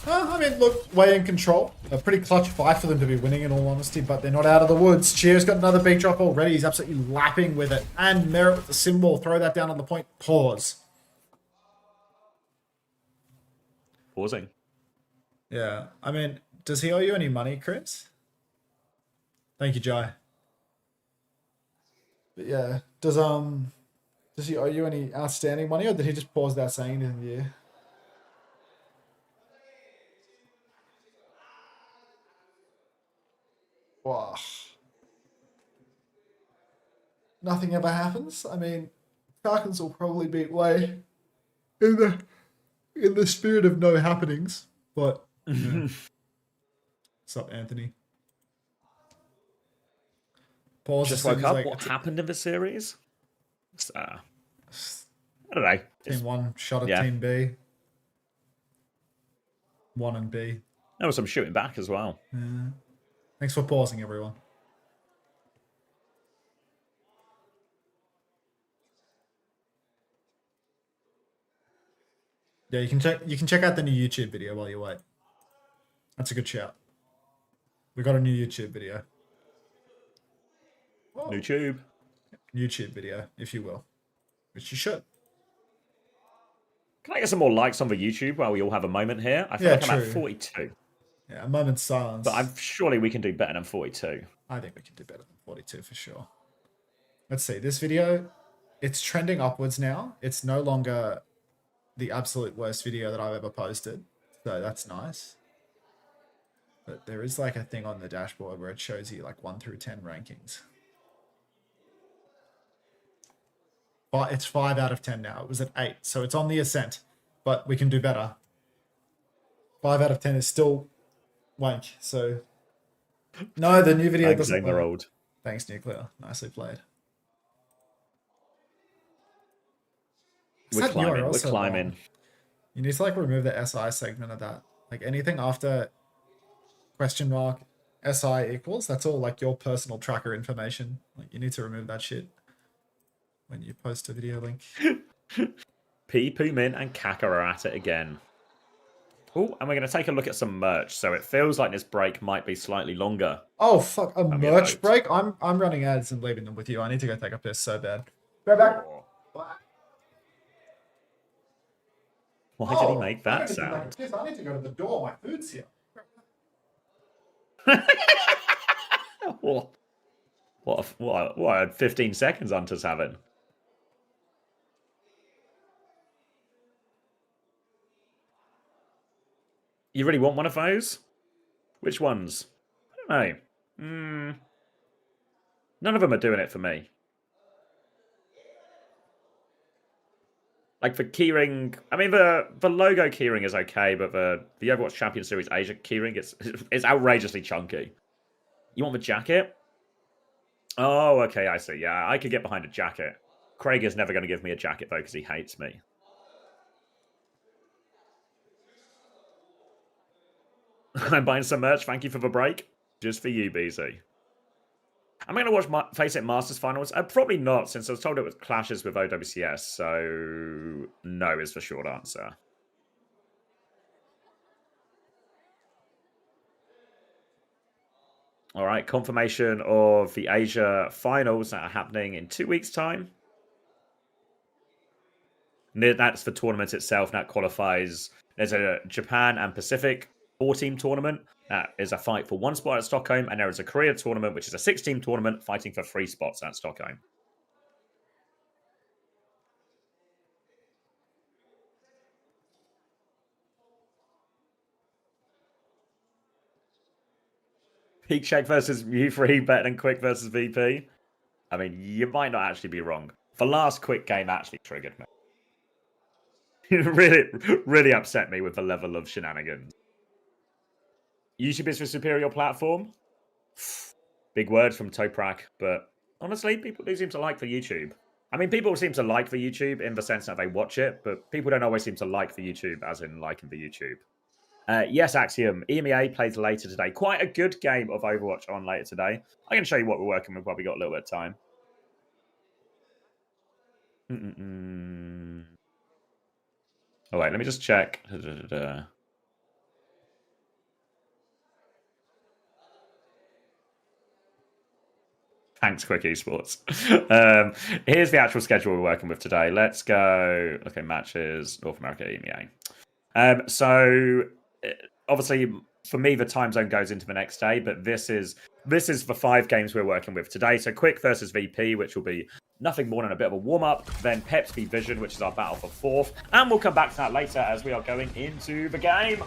I mean, look, way in control. A pretty clutch fight for them to be winning, in all honesty, but they're not out of the woods. Cheer's got another big drop already. He's absolutely lapping with it. And Merritt with the symbol. Throw that down on the point. Pause. Pausing. Yeah. I mean, does he owe you any money, Chris? Thank you, Jai. But yeah, does he owe you any outstanding money, or did he just pause without saying anything to you? Wow. Nothing ever happens. I mean, Falcons will probably beat Way in the spirit of no happenings. But yeah. What's up, Anthony? Pause. Just woke up. What happened in the series? I don't know. Team 1 shot at Team B. 1 and B. There was some shooting back as well. Yeah. Thanks for pausing, everyone. Yeah, you can check out the new YouTube video while you wait. That's a good shout. We got a new YouTube video. YouTube video, if you will. Which you should. Can I get some more likes on the YouTube while we all have a moment here? I feel like I'm at 42. Yeah, a moment's silence. But surely we can do better than 42. I think we can do better than 42 for sure. Let's see. This video, it's trending upwards now. It's no longer the absolute worst video that I've ever posted. So that's nice. But there is like a thing on the dashboard where it shows you like 1 through 10 rankings. But it's 5 out of 10 now. It was at 8. So it's on the ascent. But we can do better. 5 out of 10 is still wank. So no, the new video doesn't load. Thanks, Nuclear. Nicely played. We're climbing. You need to like remove the SI segment of that. Like anything after question mark SI equals, that's all like your personal tracker information. Like you need to remove that shit when you post a video link. P, Poomin, and Kaka are at it again. Oh, and we're going to take a look at some merch. So it feels like this break might be slightly longer. Oh fuck, a merch break? I'm running ads and leaving them with you. I need to go take a piss so bad. Go back. Why did he make that sound? I need to go to the door. My food's here. What 15 seconds Unter's having? You really want one of those? Which ones? I don't know. None of them are doing it for me. Like for keyring, I mean the logo keyring is okay, but the Overwatch Champion Series Asia keyring it's outrageously chunky. You want the jacket? Oh, okay, I see. Yeah, I could get behind a jacket. Craig is never going to give me a jacket though because he hates me. I'm buying some merch. Thank you for the break. Just for you, BZ. I'm going to watch Face It Masters Finals. Probably not, since I was told it was clashes with OWCS. So, no is the short answer. All right, confirmation of the Asia Finals that are happening in 2 weeks' time. That's the tournament itself. That qualifies. There's a Japan and Pacific 4-team tournament. That is a fight for 1 spot at Stockholm, and there is a Korea tournament, which is a 6-team tournament fighting for 3 spots at Stockholm. Peak Check versus U3 better than Quick versus VP. I mean, you might not actually be wrong. The last Quick game actually triggered me. It really upset me with the level of shenanigans. YouTube is the superior platform. Big words from Toprak, but honestly, people do seem to like the YouTube. I mean, people seem to like the YouTube in the sense that they watch it, but people don't always seem to like the YouTube as in liking the YouTube. Yes, Axiom. EMEA plays later today. Quite a good game of Overwatch on later today. I can show you what we're working with while we got a little bit of time. Oh, wait, let me just check. Thanks, Quick Esports. Here's the actual schedule we're working with today. Let's go. Okay, matches, North America, EMEA. So, obviously, for me, the time zone goes into the next day, but this is the 5 games we're working with today. So, Quick versus VP, which will be nothing more than a bit of a warm-up. Then Peps v Vision, which is our battle for 4th. And we'll come back to that later as we are going into the game.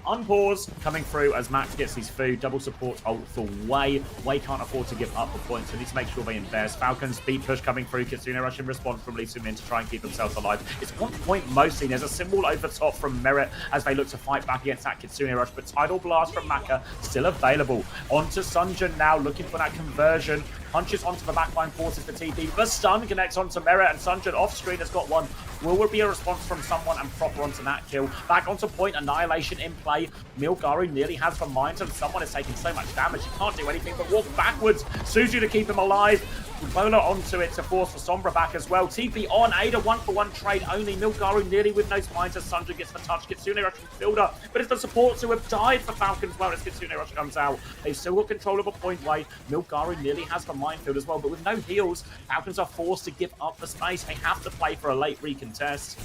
Unpause coming through as Max gets his food. Double supports ult for Way. Way can't afford to give up the points, so need to make sure they invest. Falcons speed push coming through. Kitsune Rush in response from Lee Soo-min to try and keep themselves alive. It's 1 point mostly. There's a symbol over top from Merit as they look to fight back against that Kitsune Rush, but Tidal Blast from Maka still available. On to Sunjun now, looking for that conversion. Punches onto the backline, forces the TP. The stun connects onto Merit, and Sunjun off screen has got one. Will there be a response from someone and proper onto that kill? Back onto point, Annihilation in play. Milgaru nearly has the mines, and someone is taking so much damage. He can't do anything but walk backwards. Suzu to keep him alive. Bola onto it to force the Sombra back as well. TP on, Ada 1-for-1 trade only. Milgaru nearly with no mines as Sunjun gets the touch. Kitsune Rush from Fielder, but it's the supports who have died for Falcons well as Kitsune Rush comes out. They've still got control of a point Way. Milgaru nearly has the minefield as well, but with no heals, Falcons are forced to give up the space. They have to play for a late recontest.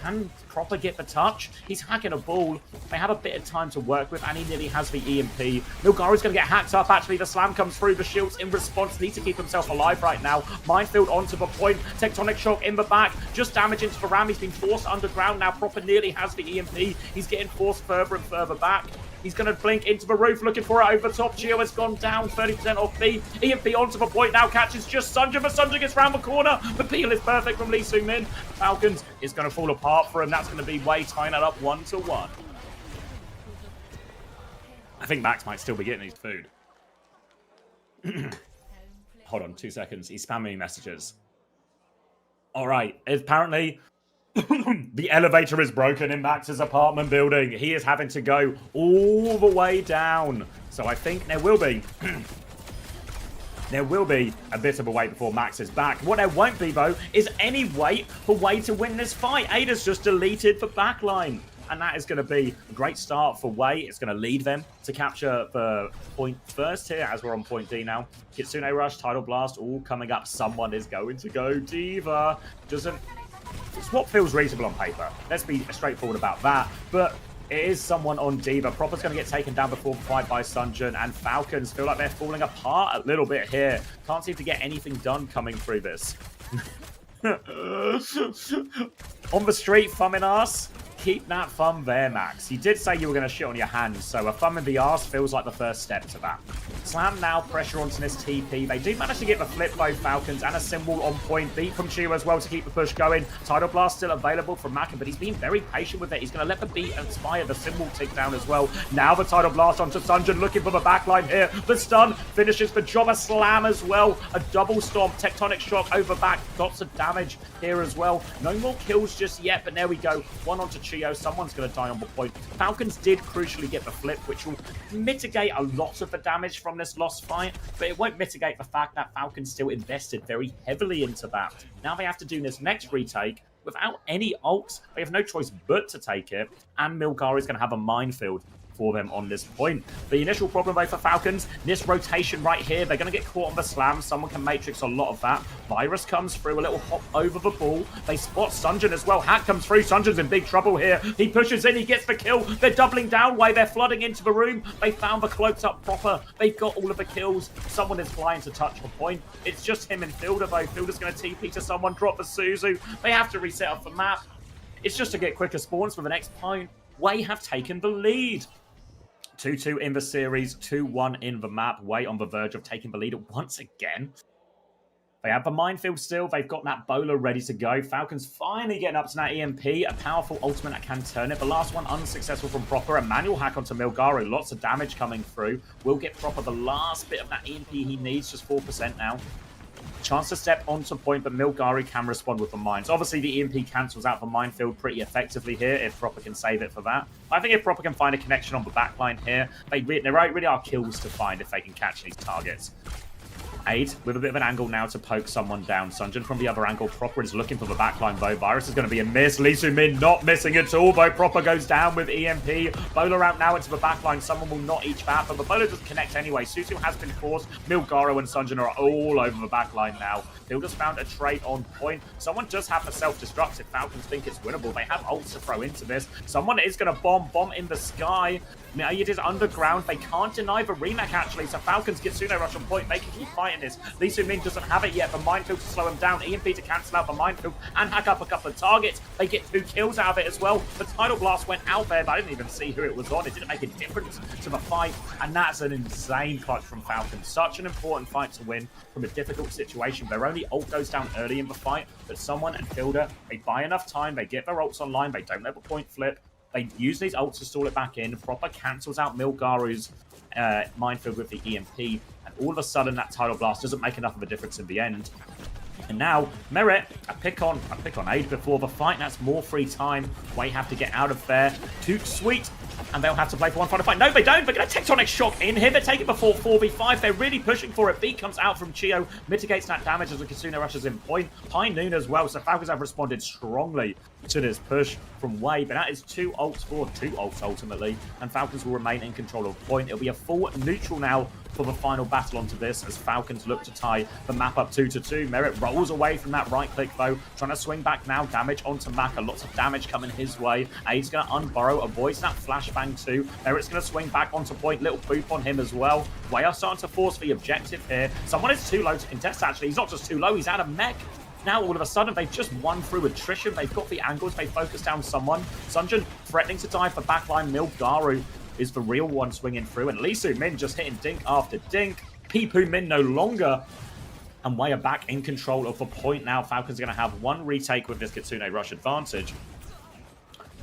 Can Proper get the touch? He's hacking a ball. They have a bit of time to work with, and he nearly has the EMP. Milgaru's going to get hacked up. Actually, the slam comes through. The shields in response need to keep himself alive right now. Minefield onto the point. Tectonic shock in the back. Just damage into the ram. He's been forced underground now. Proper nearly has the EMP. He's getting forced further and further back. He's going to blink into the roof, looking for it over top. Geo has gone down, 30% off B. EMP onto the point now, catches just Sunjun, but Sunjun gets round the corner. The peel is perfect from Lee Soo-min. Falcons is going to fall apart for him. That's going to be Way tying it up 1-1. I think Max might still be getting his food. Hold on 2 seconds. He's spamming messages. All right. Apparently, the elevator is broken in Max's apartment building. He is having to go all the way down. So I think there will be a bit of a wait before Max is back. What there won't be, though, is any wait for Way to win this fight. Ada's just deleted the backline. And that is going to be a great start for Way. It's going to lead them to capture the point first here, as we're on point D now. Kitsune Rush, Tidal Blast, all coming up. Someone is going to go Diva. Swap feels reasonable on paper. Let's be straightforward about that. But it is someone on Diva. Proper's going to get taken down before the fight by Sunjun. And Falcons feel like they're falling apart a little bit here. Can't seem to get anything done coming through this. On the street, thumb in arse. Keep that thumb there, Max. You did say you were going to shit on your hands, so a thumb in the arse feels like the first step to that. Slam now, pressure onto this TP. They do manage to get the flip, both Falcons, and a symbol on point. Beat from Chiu as well to keep the push going. Tidal Blast still available from Maka, but he's been very patient with it. He's going to let the beat inspire the symbol tick down as well. Now the Tidal Blast onto Sunjun, looking for the backline here. The stun finishes the job. A slam as well. A double stomp. Tectonic shock over back. Lots of damage here as well. No more kills just yet, but there we go. One onto Chio. Someone's going to die on the point. Falcons did crucially get the flip, which will mitigate a lot of the damage from this lost fight, but it won't mitigate the fact that Falcons still invested very heavily into that. Now they have to do this next retake without any ults. They have no choice but to take it, and Milgaru is going to have a minefield for them on this point. The initial problem though for Falcons, this rotation right here, they're going to get caught on the slam. Someone can matrix a lot of that. Virus comes through, a little hop over the ball. They spot Sunjun as well. Hack comes through. Sunjun's in big trouble here. He pushes in, he gets the kill. They're doubling down Way. They're flooding into the room. They found the cloaks up proper. They've got all of the kills. Someone is flying to touch the point. It's just him and Fielder though. Fielder's going to TP to someone, drop the Suzu. They have to reset up the map. It's just to get quicker spawns for the next point. Way have taken the lead. 2-2 in the series, 2-1 in the map. Way on the verge of taking the lead once again. They have the minefield still. They've got that bowler ready to go. Falcons finally getting up to that EMP. A powerful ultimate that can turn it. The last one unsuccessful from Proper. A manual hack onto Milgaru. Lots of damage coming through. Will get Proper the last bit of that EMP he needs. Just 4% now. Chance to step onto point, but Milgaru can respond with the mines. Obviously, the EMP cancels out the minefield pretty effectively here if Proper can save it for that. I think if Proper can find a connection on the backline here, there really are kills to find if they can catch these targets. Aid with a bit of an angle now to poke someone down. Sunjin from the other angle. Proper is looking for the backline though. Virus is going to be a miss. Lee Soo-min not missing at all though. Proper goes down with EMP. Bowler out now into the backline. Someone will not each bat, but the bowler doesn't connect anyway. Susu has been forced. Milgaro and Sunjin are all over the backline now. Builders found a trade on point. Someone does have the self-destruct if Falcons think it's winnable. They have ults to throw into this. Someone is going to bomb in the sky. It is underground. They can't deny the remake actually. So Falcons Kitsune rush on point. They can keep fighting this. Lee Soo-min doesn't have it yet. The minefield to slow him down. EMP to cancel out the minefield and hack up a couple of targets. They get 2 kills out of it as well. The tidal blast went out there, but I didn't even see who it was on. It didn't make a difference to the fight. And that's an insane clutch from Falcons. Such an important fight to win from a difficult situation. Their only ult goes down early in the fight, but someone and Fielder, they buy enough time. They get their ults online. They don't let the point flip. They use these ults to stall it back in. Proper cancels out Milgaru's minefield with the EMP. And all of a sudden, that tidal blast doesn't make enough of a difference in the end. And now, Merit, a pick on Aid before the fight. That's more free time. Way have to get out of there. Too sweet. And they'll have to play for one final fight. No, they don't. They're going to Tectonic Shock in here. They're taking before 4v5. They're really pushing for it. Beat comes out from Chio. Mitigates that damage as the Kitsune rushes in point. High noon as well. So Falcons have responded strongly to this push from Way. But that is 2 ults for 2 ults ultimately. And Falcons will remain in control of point. It'll be a full neutral now for the final battle onto this as Falcons look to tie the map up 2-2. Merit rolls away from that right click though, trying to swing back now. Damage onto Maka, lots of damage coming his way. Aid's going to unburrow, avoids that flashbang too. Merit's going to swing back onto point, little boop on him as well. Way are starting to force the objective here. Someone is too low to contest actually. He's not just too low, he's out of mech. Now, all of a sudden, they've just won through attrition. They've got the angles. They focus down someone. Sunjin threatening to dive for backline. Milgaru is the real one swinging through. And Lee Soo-min just hitting dink after dink. Peepoo Min no longer. And Way are back in control of the point now. Falcons are going to have 1 retake with this Kitsune rush advantage.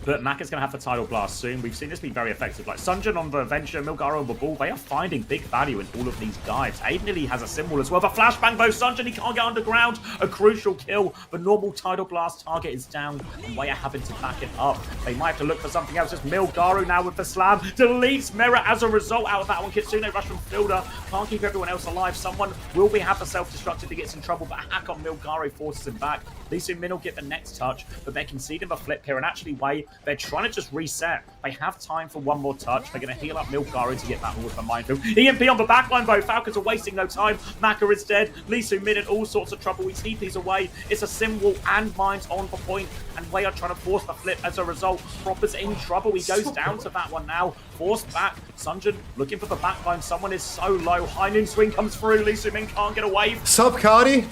But Mac is going to have the tidal blast soon. We've seen this be very effective. Like Sunjin on the Venture, Milgaro on the ball. They are finding big value in all of these dives. Aid nearly has a symbol as well. The flashbang though, Sunjin, he can't get underground. A crucial kill. The normal tidal blast target is down. And Way are having to back it up. They might have to look for something else. Just Milgaro now with the slam. Deletes Merit as a result out of that one. Kitsune rush from Fielder. Can't keep everyone else alive. Someone will be have the self-destruct if he gets in trouble. But a hack on Milgaro forces him back. Lee Soo-min will get the next touch. But they're conceding a flip here. And actually Way, they're trying to just reset. They have time for one more touch. They're going to heal up Milgaro to get that with the minefield. EMP on the backline though. Falcons are wasting no time. Maka is dead. Lee Soo-min in all sorts of trouble. He TPs away. It's a sim wall and mines on the point. And Way are trying to force the flip as a result. Proper's in trouble. He goes down to that one now. Forced back. Sunjin looking for the backline. Someone is so low. High noon swing comes through. Lee Soo-min can't get away. Sup, Cardi?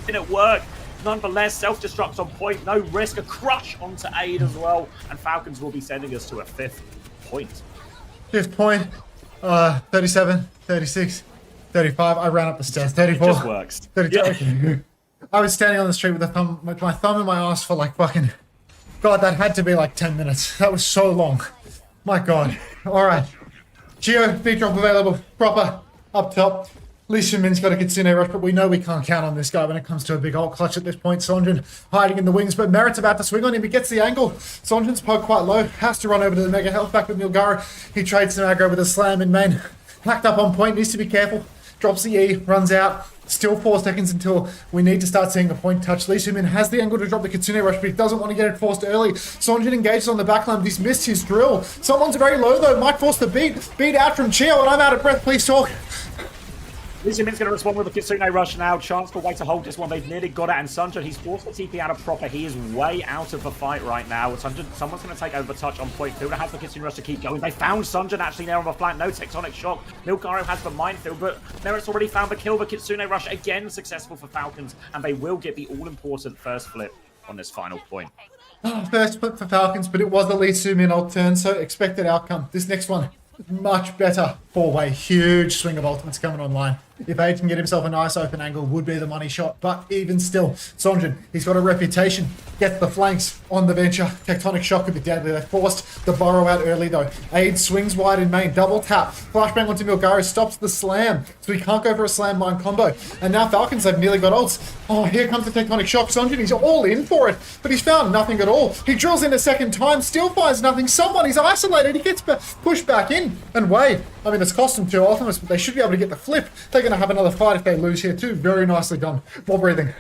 Didn't work. Nonetheless, self-destruct on point, no risk, a crush onto Aid as well, and Falcons will be sending us to a 5th point. 5th point, 37, 36, 35, I ran up the stairs, 34. It just works. 32, Yeah. okay. I was standing on the street with my thumb in my ass for like fucking, God, that had to be like 10 minutes. That was so long. My God. All right. Geo, beat drop available, proper, up top. Lee Soo-min's got a Kitsune rush, but we know we can't count on this guy when it comes to a big ult clutch at this point. Sonjin hiding in the wings, but Merit's about to swing on him. He gets the angle. Sonjin's poke quite low. Has to run over to the Mega Health back with Milgaro. He trades some aggro with a slam in main. Hacked up on point. Needs to be careful. Drops the E. Runs out. Still 4 seconds until we need to start seeing a point touch. Lee Soo-min has the angle to drop the Kitsune rush, but he doesn't want to get it forced early. Sonjin engages on the backline, but he's missed his drill. Someone's very low though. Might force the beat. Beat out from Chio, and I'm out of breath. Please talk. Lee Soo-min's going to respond with a Kitsune rush now. Chance for Way to hold this one. They've nearly got it. And Sunjin, he's forced the TP out of proper. He is way out of the fight right now. Sunjin, someone's going to take over the touch on point. Fielder has the Kitsune rush to keep going. They found Sunjin actually there on the flank. No tectonic shock. Milgaro has the minefield, but Merit's already found the kill. The Kitsune rush again successful for Falcons. And they will get the all-important first flip on this final point. First flip for Falcons, but it was the Lee Soo-min ult turn, so expected outcome. This next one, much better. 4-way, huge swing of ultimates coming online. If Aid can get himself a nice open angle, would be the money shot. But even still, Sonjin, he's got a reputation. Gets the flanks on the venture. Tectonic shock could be deadly. They forced the burrow out early though. Aid swings wide in main. Double tap. Flashbang onto Milgaro. Stops the slam. So he can't go for a slam mine combo. And now Falcons have nearly got ults. Oh, here comes the tectonic shock. Sonjin, he's all in for it. But he's found nothing at all. He drills in a second time. Still finds nothing. Someone, he's isolated. He gets pushed back in. And Way I mean, it's cost them 2 ultimates, but they should be able to get the flip. They're going to have another fight if they lose here too. Very nicely done. More breathing.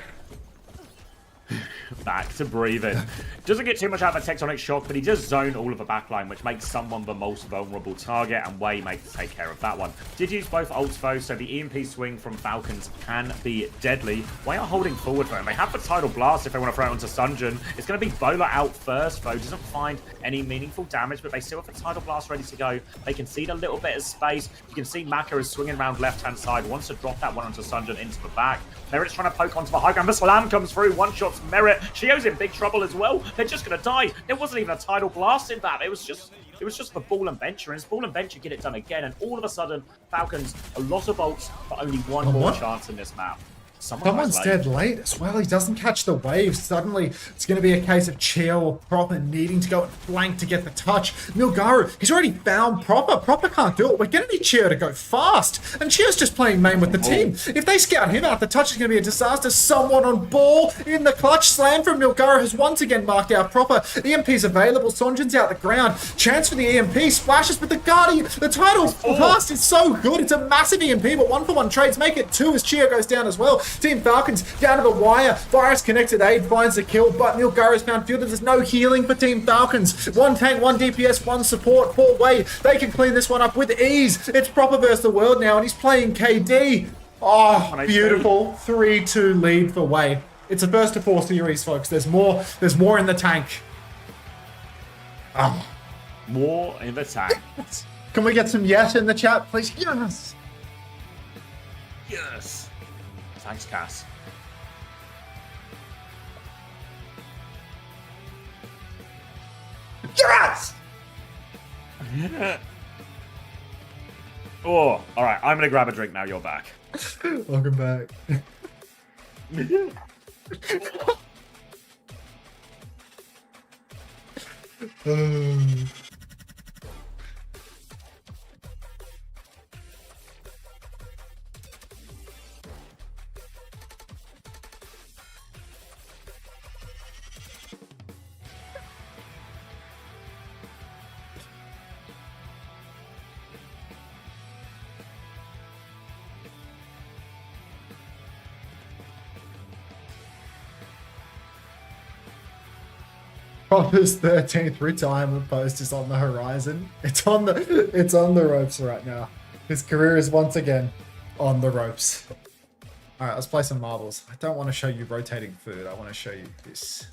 Back to breathing. Doesn't get too much out of a tectonic shock, but he does zone all of the backline, which makes someone the most vulnerable target, and Way makes to take care of that one. Did use both ults though, so the EMP swing from Falcons can be deadly. Way are holding forward for him. They have the Tidal Blast if they want to throw it onto Sunjun. It's going to be Bola out first though. Doesn't find any meaningful damage, but they still have the Tidal Blast ready to go. They concede a little bit of space. You can see Maka is swinging around left-hand side, wants to drop that one onto Sunjun into the back. Merit's trying to poke onto the high ground. The slam comes through. One shot's Merit. Shio's in big trouble as well. They're just going to die. There wasn't even a Tidal Blast in that. It was just the Ball and Venture. And it's Ball and Venture get it done again. And all of a sudden, Falcons, a lot of ults, but only one more chance in this map. Someone's dead late as well. He doesn't catch the wave. Suddenly, it's going to be a case of Chio or Proper needing to go and flank to get the touch. Milgaru, he's already found Proper. Proper can't do it. We're going to need Chio to go fast. And Chio's just playing main with the team. If they scout him out, the touch is going to be a disaster. Someone on ball in the clutch. Slam from Milgaru has once again marked out Proper. EMP's available. Sonjin's out the ground. Chance for the EMP. Splashes with the Guardian. The title pass is so good. It's a massive EMP, but 1-for-1 trades make it 2 as Chio goes down as well. Team Falcons down to the wire. Virus connected aid finds the kill, but Milgaru's found fielded. There's no healing for Team Falcons. 1 tank, 1 DPS, 1 support, 4 Way. They can clean this one up with ease. It's Proper versus the world now, and he's playing KD. Oh, beautiful. 3-2 lead for Way. It's a first to 4 series, folks. There's more in the tank. Oh. More in the tank. Can we get some yes in the chat, please? Yes. Yes. Thanks, Cass. Yes! Oh, all right. I'm gonna grab a drink now. You're back. Welcome back. Proper's 13th retirement post is on the horizon. It's on the ropes right now. His career is once again on the ropes. All right, let's play some marbles. I don't want to show you rotating food. I want to show you this.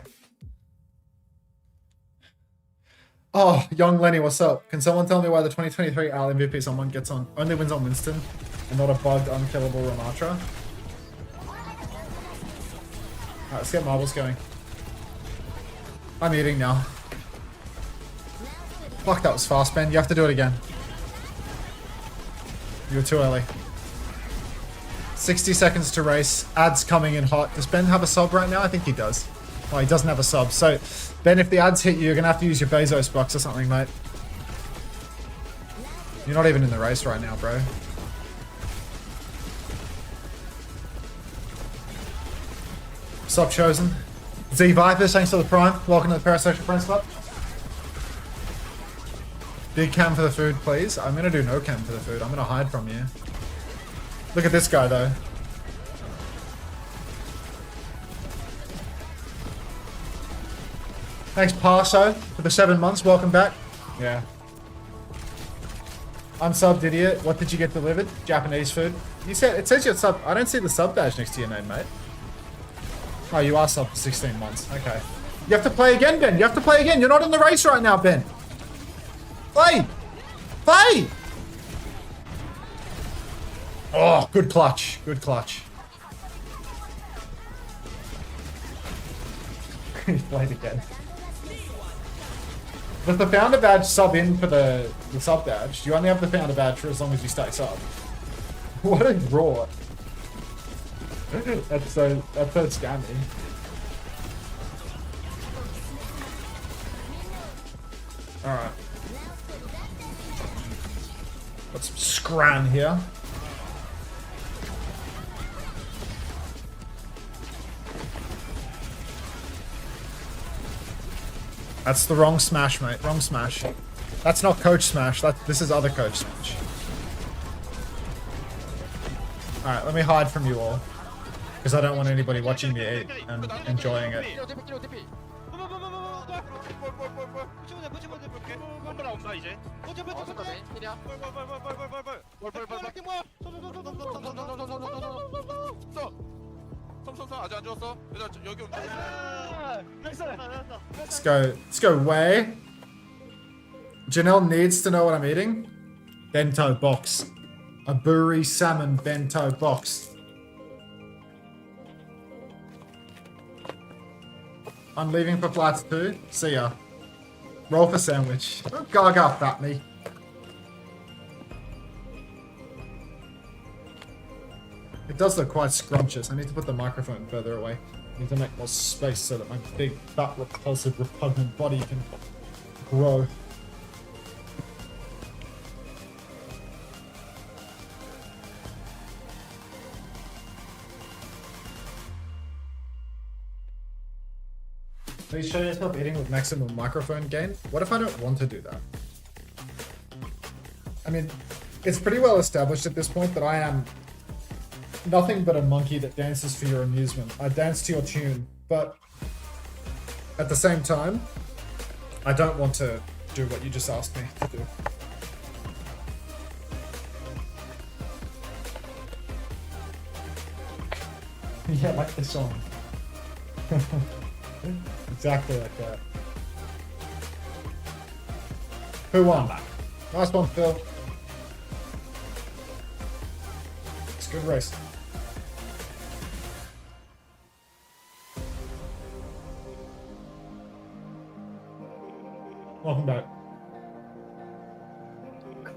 Oh, young Lenny, what's up? Can someone tell me why the 2023 AL MVP someone gets on only wins on Winston and not a bugged, unkillable Ramatra? All right, let's get marbles going. I'm eating now. Fuck, that was fast, Ben. You have to do it again. You were too early. 60 seconds to race. Ads coming in hot. Does Ben have a sub right now? I think he does. Oh, he doesn't have a sub. So, Ben, if the ads hit you, you're going to have to use your Bezos box or something, mate. You're not even in the race right now, bro. Sub chosen. Z Vipers, thanks for the prime. Welcome to the Parasocial Friends Club. Big cam for the food, please. I'm gonna do no cam for the food. I'm gonna hide from you. Look at this guy, though. Thanks, Parso, for the 7 months. Welcome back. Yeah. Unsubbed idiot. What did you get delivered? Japanese food. You said it says you're sub. I don't see the sub badge next to your name, mate. Oh, you are sub for 16 months. Okay. You have to play again, Ben. You have to play again. You're not in the race right now, Ben. Play! Play! Oh, good clutch. Good clutch. He played again. Does the founder badge sub in for the sub badge? You only have the founder badge for as long as you stay sub. What a draw. That's so scammy. Alright. Got some scran here. That's the wrong smash, mate. Wrong smash. That's not Coach Smash. This is other Coach Smash. Alright, let me hide from you all. Because I don't want anybody watching me eat and enjoying it. Let's go way. Janelle needs to know what I'm eating. Bento box. A buri salmon bento box. I'm leaving for flats too. See ya. Roll for sandwich. Oh, gaga, fat me. It does look quite scrumptious. I need to put the microphone further away. I need to make more space so that my big, fat, repulsive, repugnant body can grow. Please show yourself eating with maximum microphone gain. What if I don't want to do that? I mean, it's pretty well established at this point that I am nothing but a monkey that dances for your amusement. I dance to your tune, but at the same time, I don't want to do what you just asked me to do. Yeah, like the song. Exactly like that. Who won? Nice one, Phil. It's a good race. Welcome back.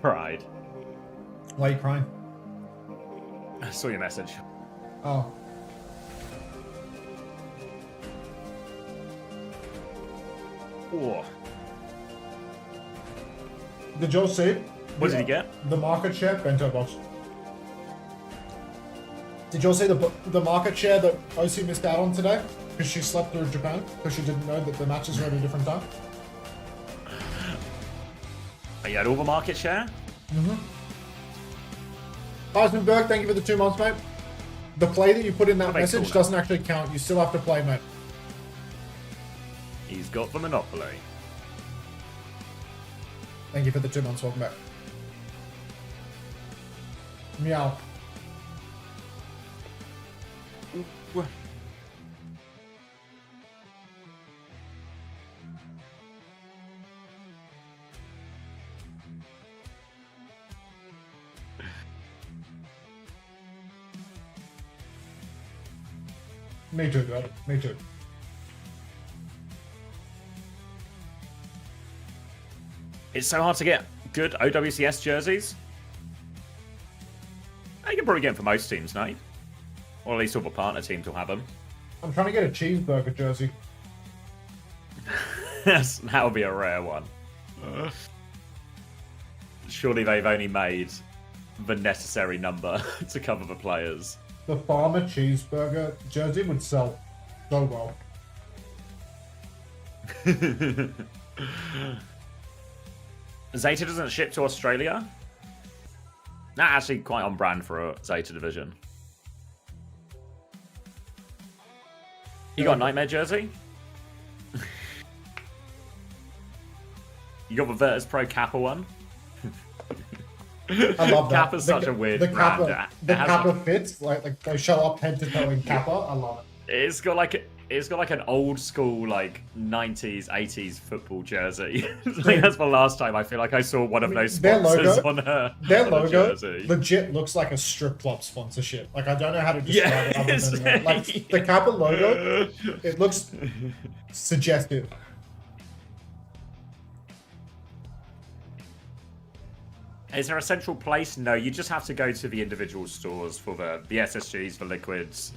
Cried. Why are you crying? I saw your message. Oh. Ooh. Did you all see? What did he get? The market share bento box. Did you all see the market share that OC missed out on today? Because she slept through Japan? Because she didn't know that the matches were at a different time? Are you at all the market share? Mm-hmm. Heisenberg, thank you for the 2 months, mate. The play that you put in that message doesn't actually count. You still have to play, mate. He's got the monopoly. Thank you for the 2 months. Welcome back. Meow. Me too, bro. Me too. It's so hard to get good OWCS jerseys. You can probably get them for most teams, no? Or at least all the partner teams will have them. I'm trying to get a cheeseburger jersey. That'll be a rare one. Surely they've only made the necessary number to cover the players. The farmer cheeseburger jersey would sell so well. Zeta doesn't ship to Australia? Nah, actually quite on brand for a Zeta division. You got a Nightmare jersey? You got the Virtus Pro Kappa one? I love that. Kappa's such a weird the brand. The Kappa fits, like they show up head to toe in Kappa. I love it. It's got like an old school like 90s, 80s football jersey. Like that's the last time I feel like I saw one of those sponsors on her. Their on logo jersey. legit looks like a strip club sponsorship. Like I don't know how to describe it other than that. Like yeah. the Kappa logo, it looks suggestive. Is there a central place? No, you just have to go to the individual stores for the SSGs, the Liquids,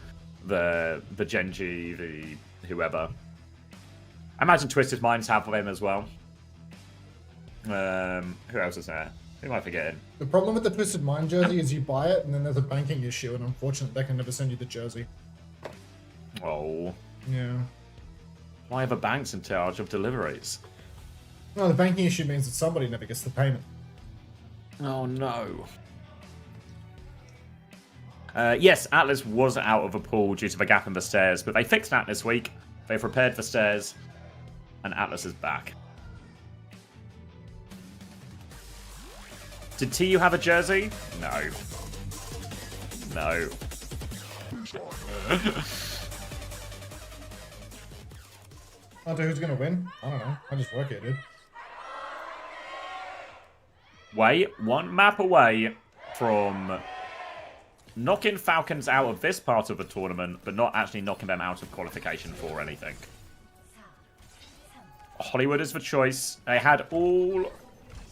the Genji, the whoever. I imagine Twisted Minds have them as well. Who else is there? Who am I forgetting? The problem with the Twisted Mind jersey is you buy it and then there's a banking issue, and unfortunately they can never send you the jersey. Oh. Yeah. Why are the banks in charge of deliveries? No, the banking issue means that somebody never gets the payment. Oh no. Yes, Atlas was out of a pool due to the gap in the stairs, but they fixed that this week. They've repaired the stairs, and Atlas is back. Did TU have a jersey? No. No. I don't know who's gonna win. I don't know. I just work it, dude. One map away from knocking Falcons out of this part of the tournament, but not actually knocking them out of qualification for anything. Hollywood is the choice. They had all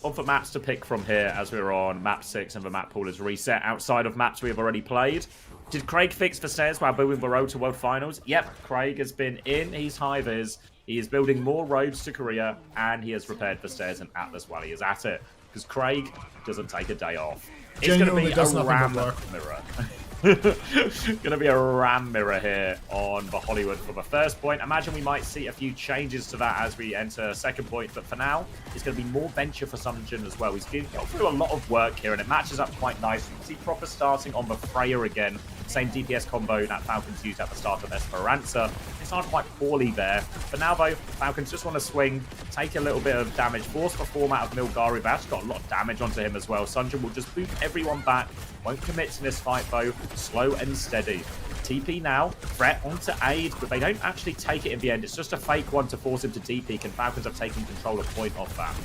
of the maps to pick from here as we were on map 6 and the map pool is reset outside of maps we have already played. Did Craig fix the stairs while booming the road to World Finals? Yep, Craig has been in his high-vis. He is building more roads to Korea, and he has repaired the stairs in Atlas while he is at it. Because Craig doesn't take a day off. It's going to be a ram mirror. Going to be a ram mirror here on the Hollywood for the first point. Imagine we might see a few changes to that as we enter second point, but for now, it's going to be more venture for Sunjin as well. He's got through a lot of work here, and it matches up quite nicely. You see Proper starting on the Freya again. Same DPS combo that Falcons used at the start of Esperanza. It's not quite poorly there. For now, though, Falcons just want to swing, take a little bit of damage, force the form out of Milgari. That's got a lot of damage onto him as well. Sunjin will just boot everyone back. Won't commit to this fight, though. Slow and steady. TP now, threat onto aid, but they don't actually take it in the end. It's just a fake one to force him to DP, and Falcons have taken control of point off that.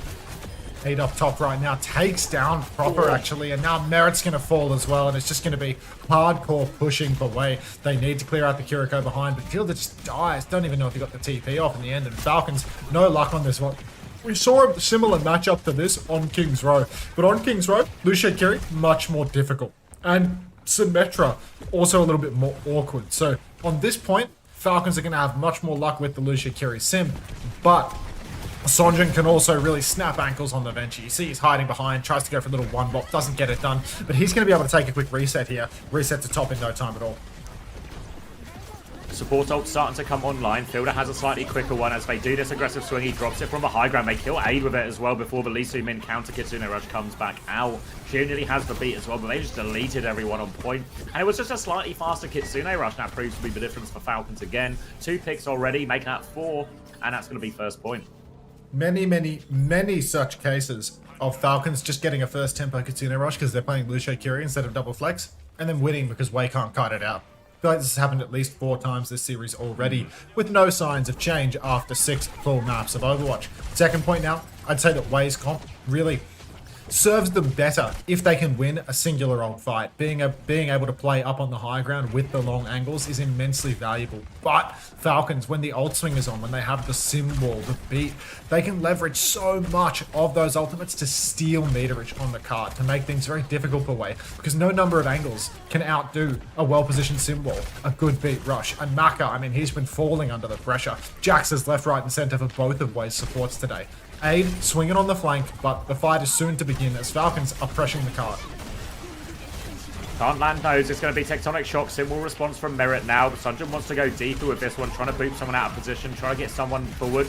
Aid up top right now, takes down Proper actually, and now Merit's going to fall as well, and it's just going to be hardcore pushing for Wei. They need to clear out the Kiriko behind, but Gilda just dies. Don't even know if he got the TP off in the end, and Falcons, no luck on this one. We saw a similar matchup to this on King's Row, but on King's Row, Lucia Kiri, much more difficult. And Symmetra, also a little bit more awkward. So on this point, Falcons are going to have much more luck with the Lucia Kiri sim, but Sonjin can also really snap ankles on the Venture. You see he's hiding behind, tries to go for a little one bop, doesn't get it done, but he's going to be able to take a quick reset here. Reset to top in no time at all. Support ult starting to come online. Fielder has a slightly quicker one as they do this aggressive swing. He drops it from the high ground. They kill Aid with it as well before the Lee Soo-min counter Kitsune Rush comes back out. She nearly has the beat as well, but they just deleted everyone on point. And it was just a slightly faster Kitsune Rush. That proves to be the difference for Falcons again. 2 picks already, making that 4, and that's going to be first point. Many such cases of Falcons just getting a first tempo Kitsune Rush because they're playing Lucio Kiri instead of double flex, and then winning because Wei can't kite it out. I feel like this has happened at least 4 times this series already, with no signs of change after 6 full maps of Overwatch. Second point now, I'd say that Wei's comp really serves them better if they can win a singular ult fight. Being able to play up on the high ground with the long angles is immensely valuable. But Falcons, when the ult swing is on, when they have the sim wall, the beat, they can leverage so much of those ultimates to steal meterage on the card, to make things very difficult for Wei, because no number of angles can outdo a well-positioned sim wall, a good beat rush. And Maka, I mean, he's been falling under the pressure. Jax is left, right, and center for both of Wei's supports today. Aid swinging on the flank, but the fight is soon to begin as Falcons are pressuring the card. Can't land those. It's going to be Tectonic Shock. Simple response from Merit now. Sunjin wants to go deeper with this one, trying to boot someone out of position, trying to get someone forward.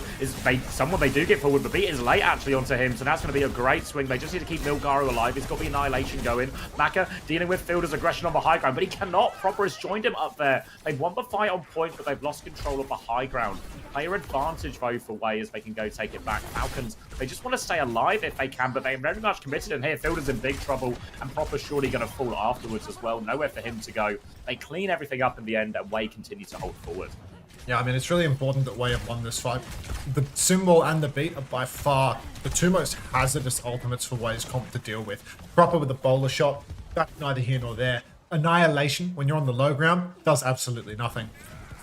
Someone they do get forward, but beat is late actually onto him, so that's going to be a great swing. They just need to keep Milgaro alive. He's got the Annihilation going. Maka dealing with Fielder's aggression on the high ground, but he cannot. Proper has joined him up there. They've won the fight on point, but they've lost control of the high ground. Player advantage though for Wei as they can go take it back. Falcons, they just want to stay alive if they can, but they're very much committed in here. Fielder's in big trouble, and Proper's surely going to fall afterwards as well. Nowhere for him to go. They clean everything up in the end, and Wei continue to hold forward. Yeah, I mean, it's really important that Wei have won this fight. The Symbol and the Beat are by far the 2 most hazardous ultimates for Wei's comp to deal with. Proper with the bowler shot, that's neither here nor there. Annihilation, when you're on the low ground, does absolutely nothing.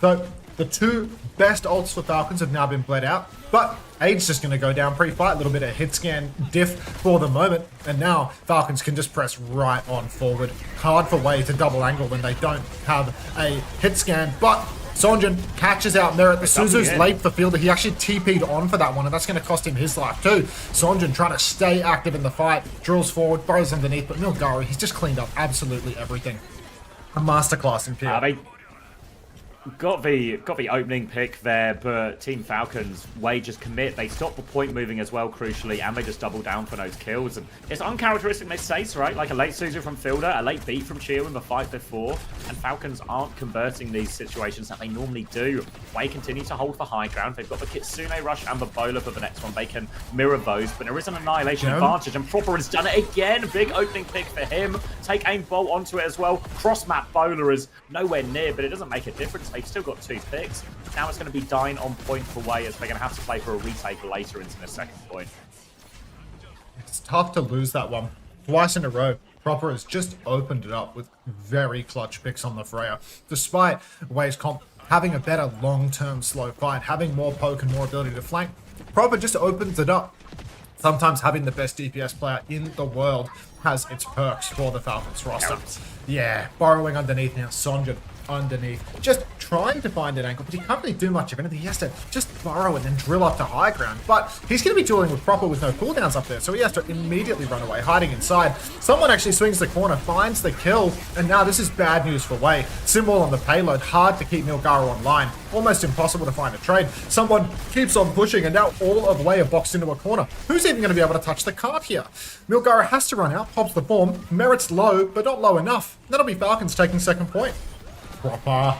So, the 2 best ults for Falcons have now been bled out, but Aid's just going to go down pre-fight, a little bit of hit scan diff for the moment, and now Falcons can just press right on forward. Hard for Wei to double angle when they don't have a hit scan, but Sonjin catches out Merit. The Suzu's late for Fielder. He actually TP'd on for that one, and that's going to cost him his life too. Sonjin trying to stay active in the fight, drills forward, throws underneath, but Milgaro, he's just cleaned up absolutely everything. A masterclass in PL. got the opening pick there, but Team Falcons, Way just commit. They stop the point moving as well, crucially, and they just double down for those kills. And it's uncharacteristic mistakes, right? Like a late Suzu from Fielder, a late beat from Chio in the fight before, and Falcons aren't converting these situations that they normally do. Way continue to hold the high ground. They've got the Kitsune rush and the Bowler for the next one. They can mirror those, but there is an Annihilation advantage, and Proper has done it again. Big opening pick for him. Take aim bolt onto it as well. Cross-map Bowler is nowhere near, but it doesn't make a difference. They've still got 2 picks. Now it's going to be Dying on point for Way, as they're going to have to play for a retake later into the second point. It's tough to lose that one. Twice in a row, Proper has just opened it up with very clutch picks on the Freya. Despite Way's comp having a better long-term slow fight, having more poke and more ability to flank, Proper just opens it up. Sometimes having the best DPS player in the world has its perks for the Falcons roster. Yeah, borrowing underneath now, Sonja underneath, just trying to find an angle, but he can't really do much of anything. He has to just burrow and then drill up to high ground, but he's going to be dueling with Proper with no cooldowns up there, so he has to immediately run away, hiding inside. Someone actually swings the corner, finds the kill, and now this is bad news for Way. Symbol on the payload, hard to keep Milgaro online, almost impossible to find a trade. Someone keeps on pushing, and now all of Way are boxed into a corner. Who's even going to be able to touch the cart here? Milgaro has to run out, pops the bomb, Merit's low, but not low enough. That'll be Falcons taking second point. Proper.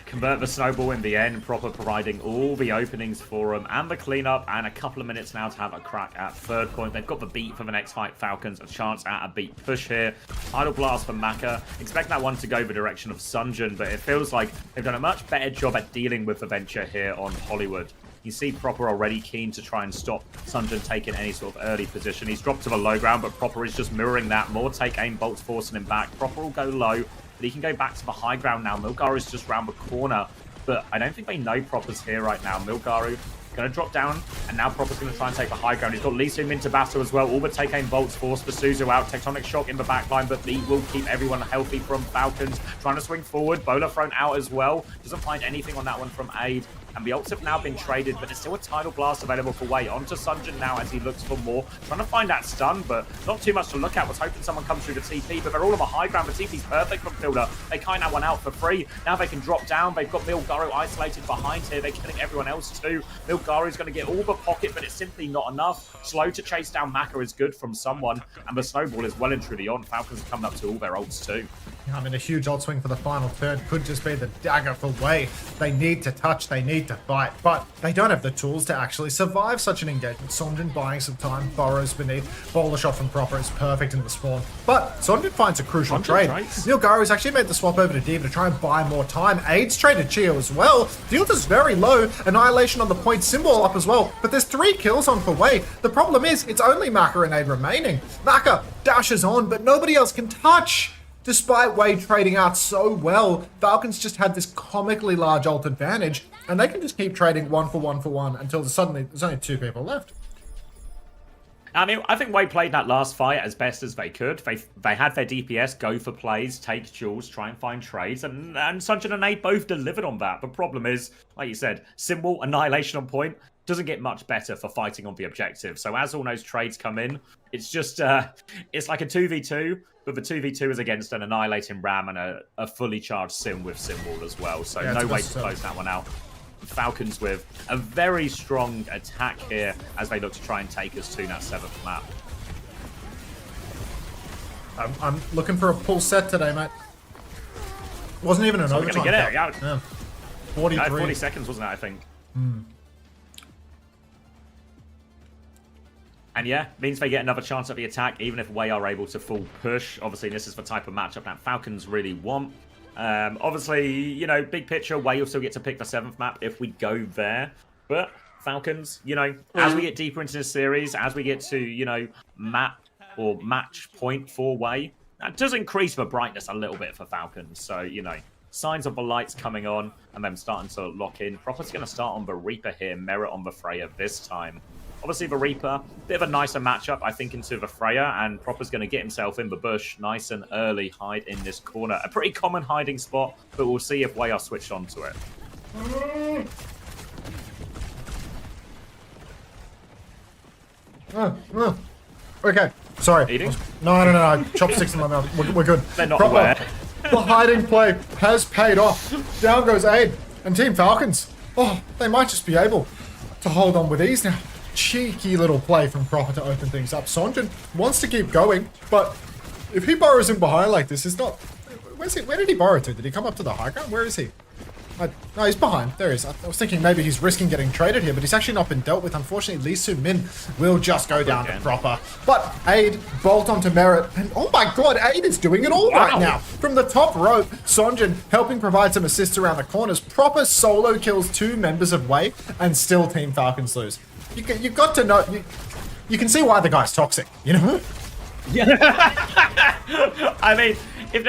Convert the snowball in the end, Proper providing all the openings for them and the cleanup, and a couple of minutes now to have a crack at third point. They've got the beat for the next fight. Falcons a chance at a beat push here. Idle blast for Maka. Expect that one to go the direction of Sunjun, but it feels like they've done a much better job at dealing with the venture here on Hollywood. You see Proper already keen to try and stop Sunjun taking any sort of early position. He's dropped to the low ground, but Proper is just mirroring that. More take aim bolts forcing him back. Proper will go low, but he can go back to the high ground now. Milgaro is just round the corner, but I don't think they know Proper's here right now. Milgaro going to drop down, and now Proper's going to try and take the high ground. He's got Lee Soon into battle as well. All the take aim bolts force for Suzu out. Tectonic shock in the backline, but Lee will keep everyone healthy from Falcons. Trying to swing forward. Bowler thrown out as well. Doesn't find anything on that one from Aid. And the ults have now been traded, but there's still a Tidal Blast available for Way. Onto Sunjun now as he looks for more. Trying to find that stun, but not too much to look at. Was hoping someone comes through the TP, but they're all on the high ground. The TP's perfect from Fielder. They kite that one out for free. Now they can drop down. They've got Milgaro isolated behind here. They're killing everyone else too. Milgaro's going to get all the pocket, but it's simply not enough. Slow to chase down Maka is good from someone, and the snowball is well and truly on. Falcons are coming up to all their ults too. I mean, a huge ult swing for the final third could just be the dagger for Way. They need to touch, they need to fight, but they don't have the tools to actually survive such an engagement. Sonjun buying some time, burrows beneath, bowler shot from Proper is perfect in the spawn. But Sonjun finds a crucial trade. Milgaro's actually made the swap over to Diva to try and buy more time. Aid's traded Chio as well. Field is very low, Annihilation on the point, Symbol up as well, but there's 3 kills on for Way. The problem is, it's only Maka and Aid remaining. Maka dashes on, but nobody else can touch. Despite Way trading out so well, Falcons just had this comically large ult advantage, and they can just keep trading 1 for 1 for 1 until there's only 2 people left. I mean, I think Way played that last fight as best as they could. They had their DPS go for plays, take jewels, try and find trades, and Sunjun and Aid both delivered on that. The problem is, like you said, Symbol, Annihilation on point, doesn't get much better for fighting on the objective. So as all those trades come in, it's just, it's like a 2v2, but the 2v2 is against an Annihilating Ram and a fully charged Sim with Symbol as well. So yeah, no way to close that one out. Falcons with a very strong attack here as they look to try and take us to that 7th map. I'm looking for a pull set today, mate. Wasn't even an overtime. We're gonna get it. Yeah. 43. 40 seconds, wasn't it, I think? And yeah, means they get another chance at the attack, even if Way are able to full push. Obviously, this is the type of matchup that Falcons really want. Obviously, you know, big picture, Way will still get to pick the 7th map if we go there. But Falcons, you know, as we get deeper into this series, as we get to, you know, map or match point for Way, that does increase the brightness a little bit for Falcons. So, you know, signs of the lights coming on and them starting to lock in. Proper's going to start on the Reaper here, Merit on the Freya this time. Obviously, the Reaper, bit of a nicer matchup, I think, into the Freya, and Proper's going to get himself in the bush nice and early, hide in this corner. A pretty common hiding spot, but we'll see if Way are switched onto it. Okay, sorry. Eating? No, chopsticks in my mouth. We're good. They're not aware. The hiding play has paid off. Down goes Aid. And Team Falcons, oh, they might just be able to hold on with ease now. Cheeky little play from Proper to open things up. Sonjin wants to keep going, but if he burrows in behind like this, it's not... Where did he burrow to? Did he come up to the high ground? Where is he? No, he's behind. There he is. I was thinking maybe he's risking getting traded here, but he's actually not been dealt with. Unfortunately, Lee Soo-min will just go down to Proper. But Aid, bolt onto Merit, and oh my god, Aid is doing it all right now. From the top rope, Sonjin helping provide some assists around the corners. Proper solo kills 2 members of Wei, and still Team Falcons lose. You've got to know... You can see why the guy's toxic, you know? Yeah. I mean... If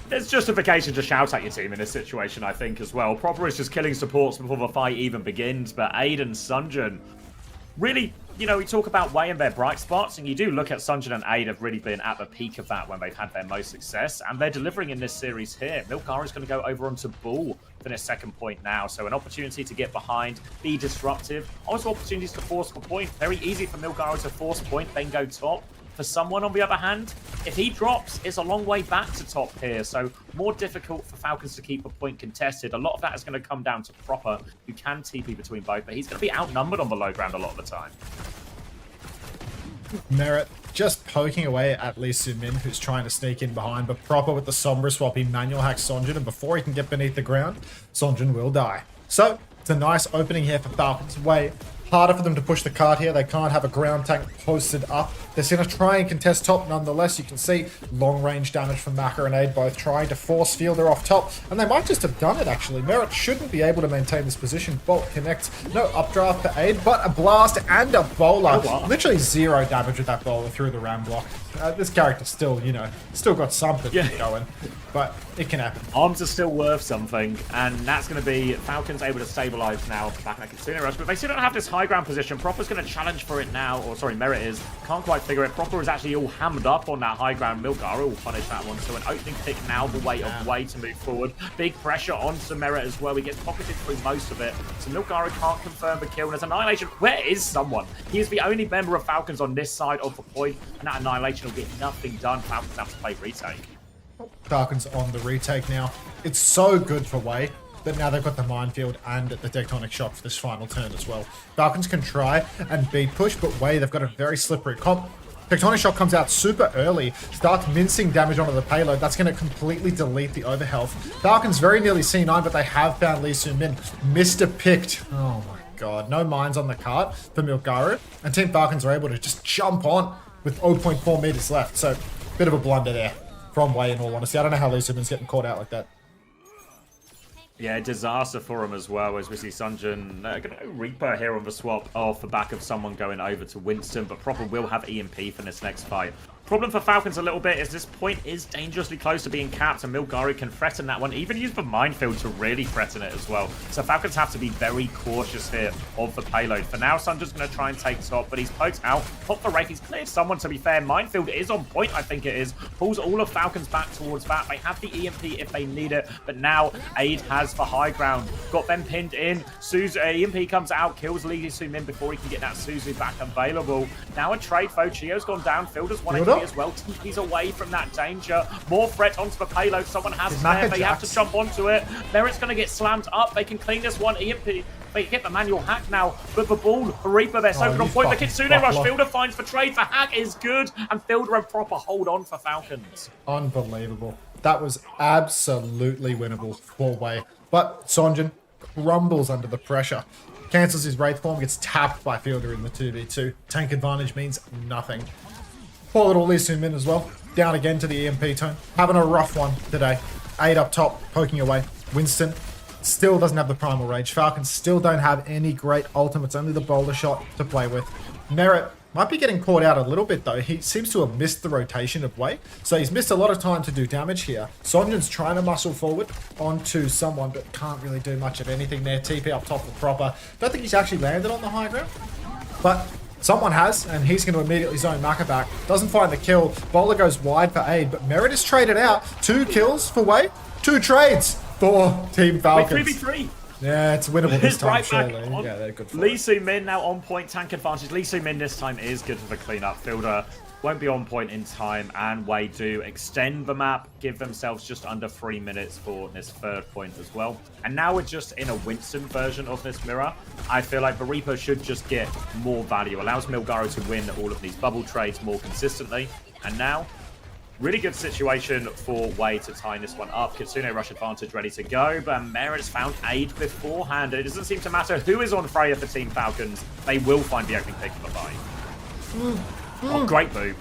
there's justification to shout at your team in this situation, I think, as well. Proper is just killing supports before the fight even begins, but Aid and Sunjin, really, you know, we talk about Wei and their bright spots, and you do look at Sunjin and Aid have really been at the peak of that when they've had their most success, and they're delivering in this series here. Milkara is going to go over onto Bull for their second point now, so an opportunity to get behind, be disruptive, also opportunities to force a point. Very easy for Milkara to force point, then go top. For someone, on the other hand, if he drops, it's a long way back to top here, so more difficult for Falcons to keep a point contested. A lot of that is going to come down to Proper, who can TP between both, but he's going to be outnumbered on the low ground a lot of the time. Merit just poking away at Lee Soo-min, who's trying to sneak in behind, but Proper with the Sombra swap, he manual hacks Sonjin, and before he can get beneath the ground, Sonjin will die. So, it's a nice opening here for Falcons. Way harder for them to push the card here. They can't have a ground tank posted up. They're going to try and contest top nonetheless. You can see long range damage from Maka and Aid both trying to force Fielder off top. And they might just have done it actually. Merit shouldn't be able to maintain this position. Bolt connects. No updraft for Aid, but a blast and a bowler. Oh, wow. Literally 0 damage with that bowler through the ram block. This character still, you know, still got something going. But it can happen. Arms are still worth something, and that's going to be Falcons able to stabilize now back in that Kitsune rush, but they still don't have this high ground position. Proper's going to challenge for it now, or sorry, Merit is. Can't quite figure it. Proper is actually all hammered up on that high ground. Milkara will punish that one, so an opening pick now the way of Wei to move forward. Big pressure onto Merit as well. He gets pocketed through most of it, so Milkara can't confirm the kill. And there's Annihilation. Where is someone? He is the only member of Falcons on this side of the point, and that Annihilation will get nothing done. Falcons have to play retake. Falcons on the retake now. It's so good for Wei that now they've got the minefield and the tectonic shock for this final turn as well. Falcons can try and beat push, but Wei, they've got a very slippery comp. Tectonic shock comes out super early, starts mincing damage onto the payload. That's going to completely delete the overhealth. Falcons very nearly C9, but they have found Lee Soo-min. Mr. Picked. Oh my god. No mines on the cart for Milkara. And Team Falcons are able to just jump on with 0.4 meters left. So, bit of a blunder there from Wei, in all honesty. I don't know how Lee Soo-min's getting caught out like that. Yeah, disaster for him as well, as we see Sunjin going to Reaper here on the swap off the back of someone going over to Winston, but Proper will have EMP for this next fight. Problem for Falcons a little bit is this point is dangerously close to being capped, and Milkara can threaten that one, even use the minefield to really threaten it as well. So Falcons have to be very cautious here of the payload. For now, Sunjin's going to try and take top, but he's poked out. Pop the Wraith, he's cleared someone, to be fair. Minefield is on point, I think it is. Pulls all of Falcons back towards that. They have the EMP if they need it, but now Aid has the high ground. Got them pinned in. EMP comes out, kills Lee Soo-min before he can get that Suzu back available. Now a trade, though. Chio's gone down. Fielder's 1 as well. TP's away from that danger. More threat onto the payload. Someone has snare. They have to jump onto it. Merit's going to get slammed up. They can clean this one. EMP. They get the manual hack now, but the ball, Reaper, they're so good on point. The Kitsune rush. Fielder finds the trade. The hack is good, and Fielder and Proper hold on for Falcons. Unbelievable. That was absolutely winnable for Wei. But Sonjin crumbles under the pressure. Cancels his Wraith form, gets tapped by Fielder in the 2v2. Tank advantage means nothing. Poor little Lee Soo-min as well. Down again to the EMP tone. Having a rough one today. Aid up top, poking away. Winston still doesn't have the primal rage. Falcons still don't have any great ultimates, only the boulder shot to play with. Merit might be getting caught out a little bit though. He seems to have missed the rotation of Wei, so he's missed a lot of time to do damage here. Sonjin's trying to muscle forward onto someone, but can't really do much of anything there. TP up top for Proper. Don't think he's actually landed on the high ground, but someone has, and he's going to immediately zone Maka back. Doesn't find the kill. Bowler goes wide for Aid, but Merit is traded out. 2 kills for Wei, 2 trades for Team Falcons. Wait, 3v3. Yeah, it's winnable this time, right surely. Yeah, they're good for Lee Soo-min now on point, tank advantage. Lee Soo-min this time is good for the cleanup. Fielder won't be on point in time, and Wei do extend the map, give themselves just under 3 minutes for this third point as well. And now we're just in a Winston version of this mirror. I feel like the Reaper should just get more value, allows Milgaro to win all of these bubble trades more consistently. And now, really good situation for Wei to tie this one up. Kitsune rush advantage ready to go, but Merit's found aid beforehand. It doesn't seem to matter who is on Freya for Team Falcons. They will find the opening pick of the fight. Oh, great boot.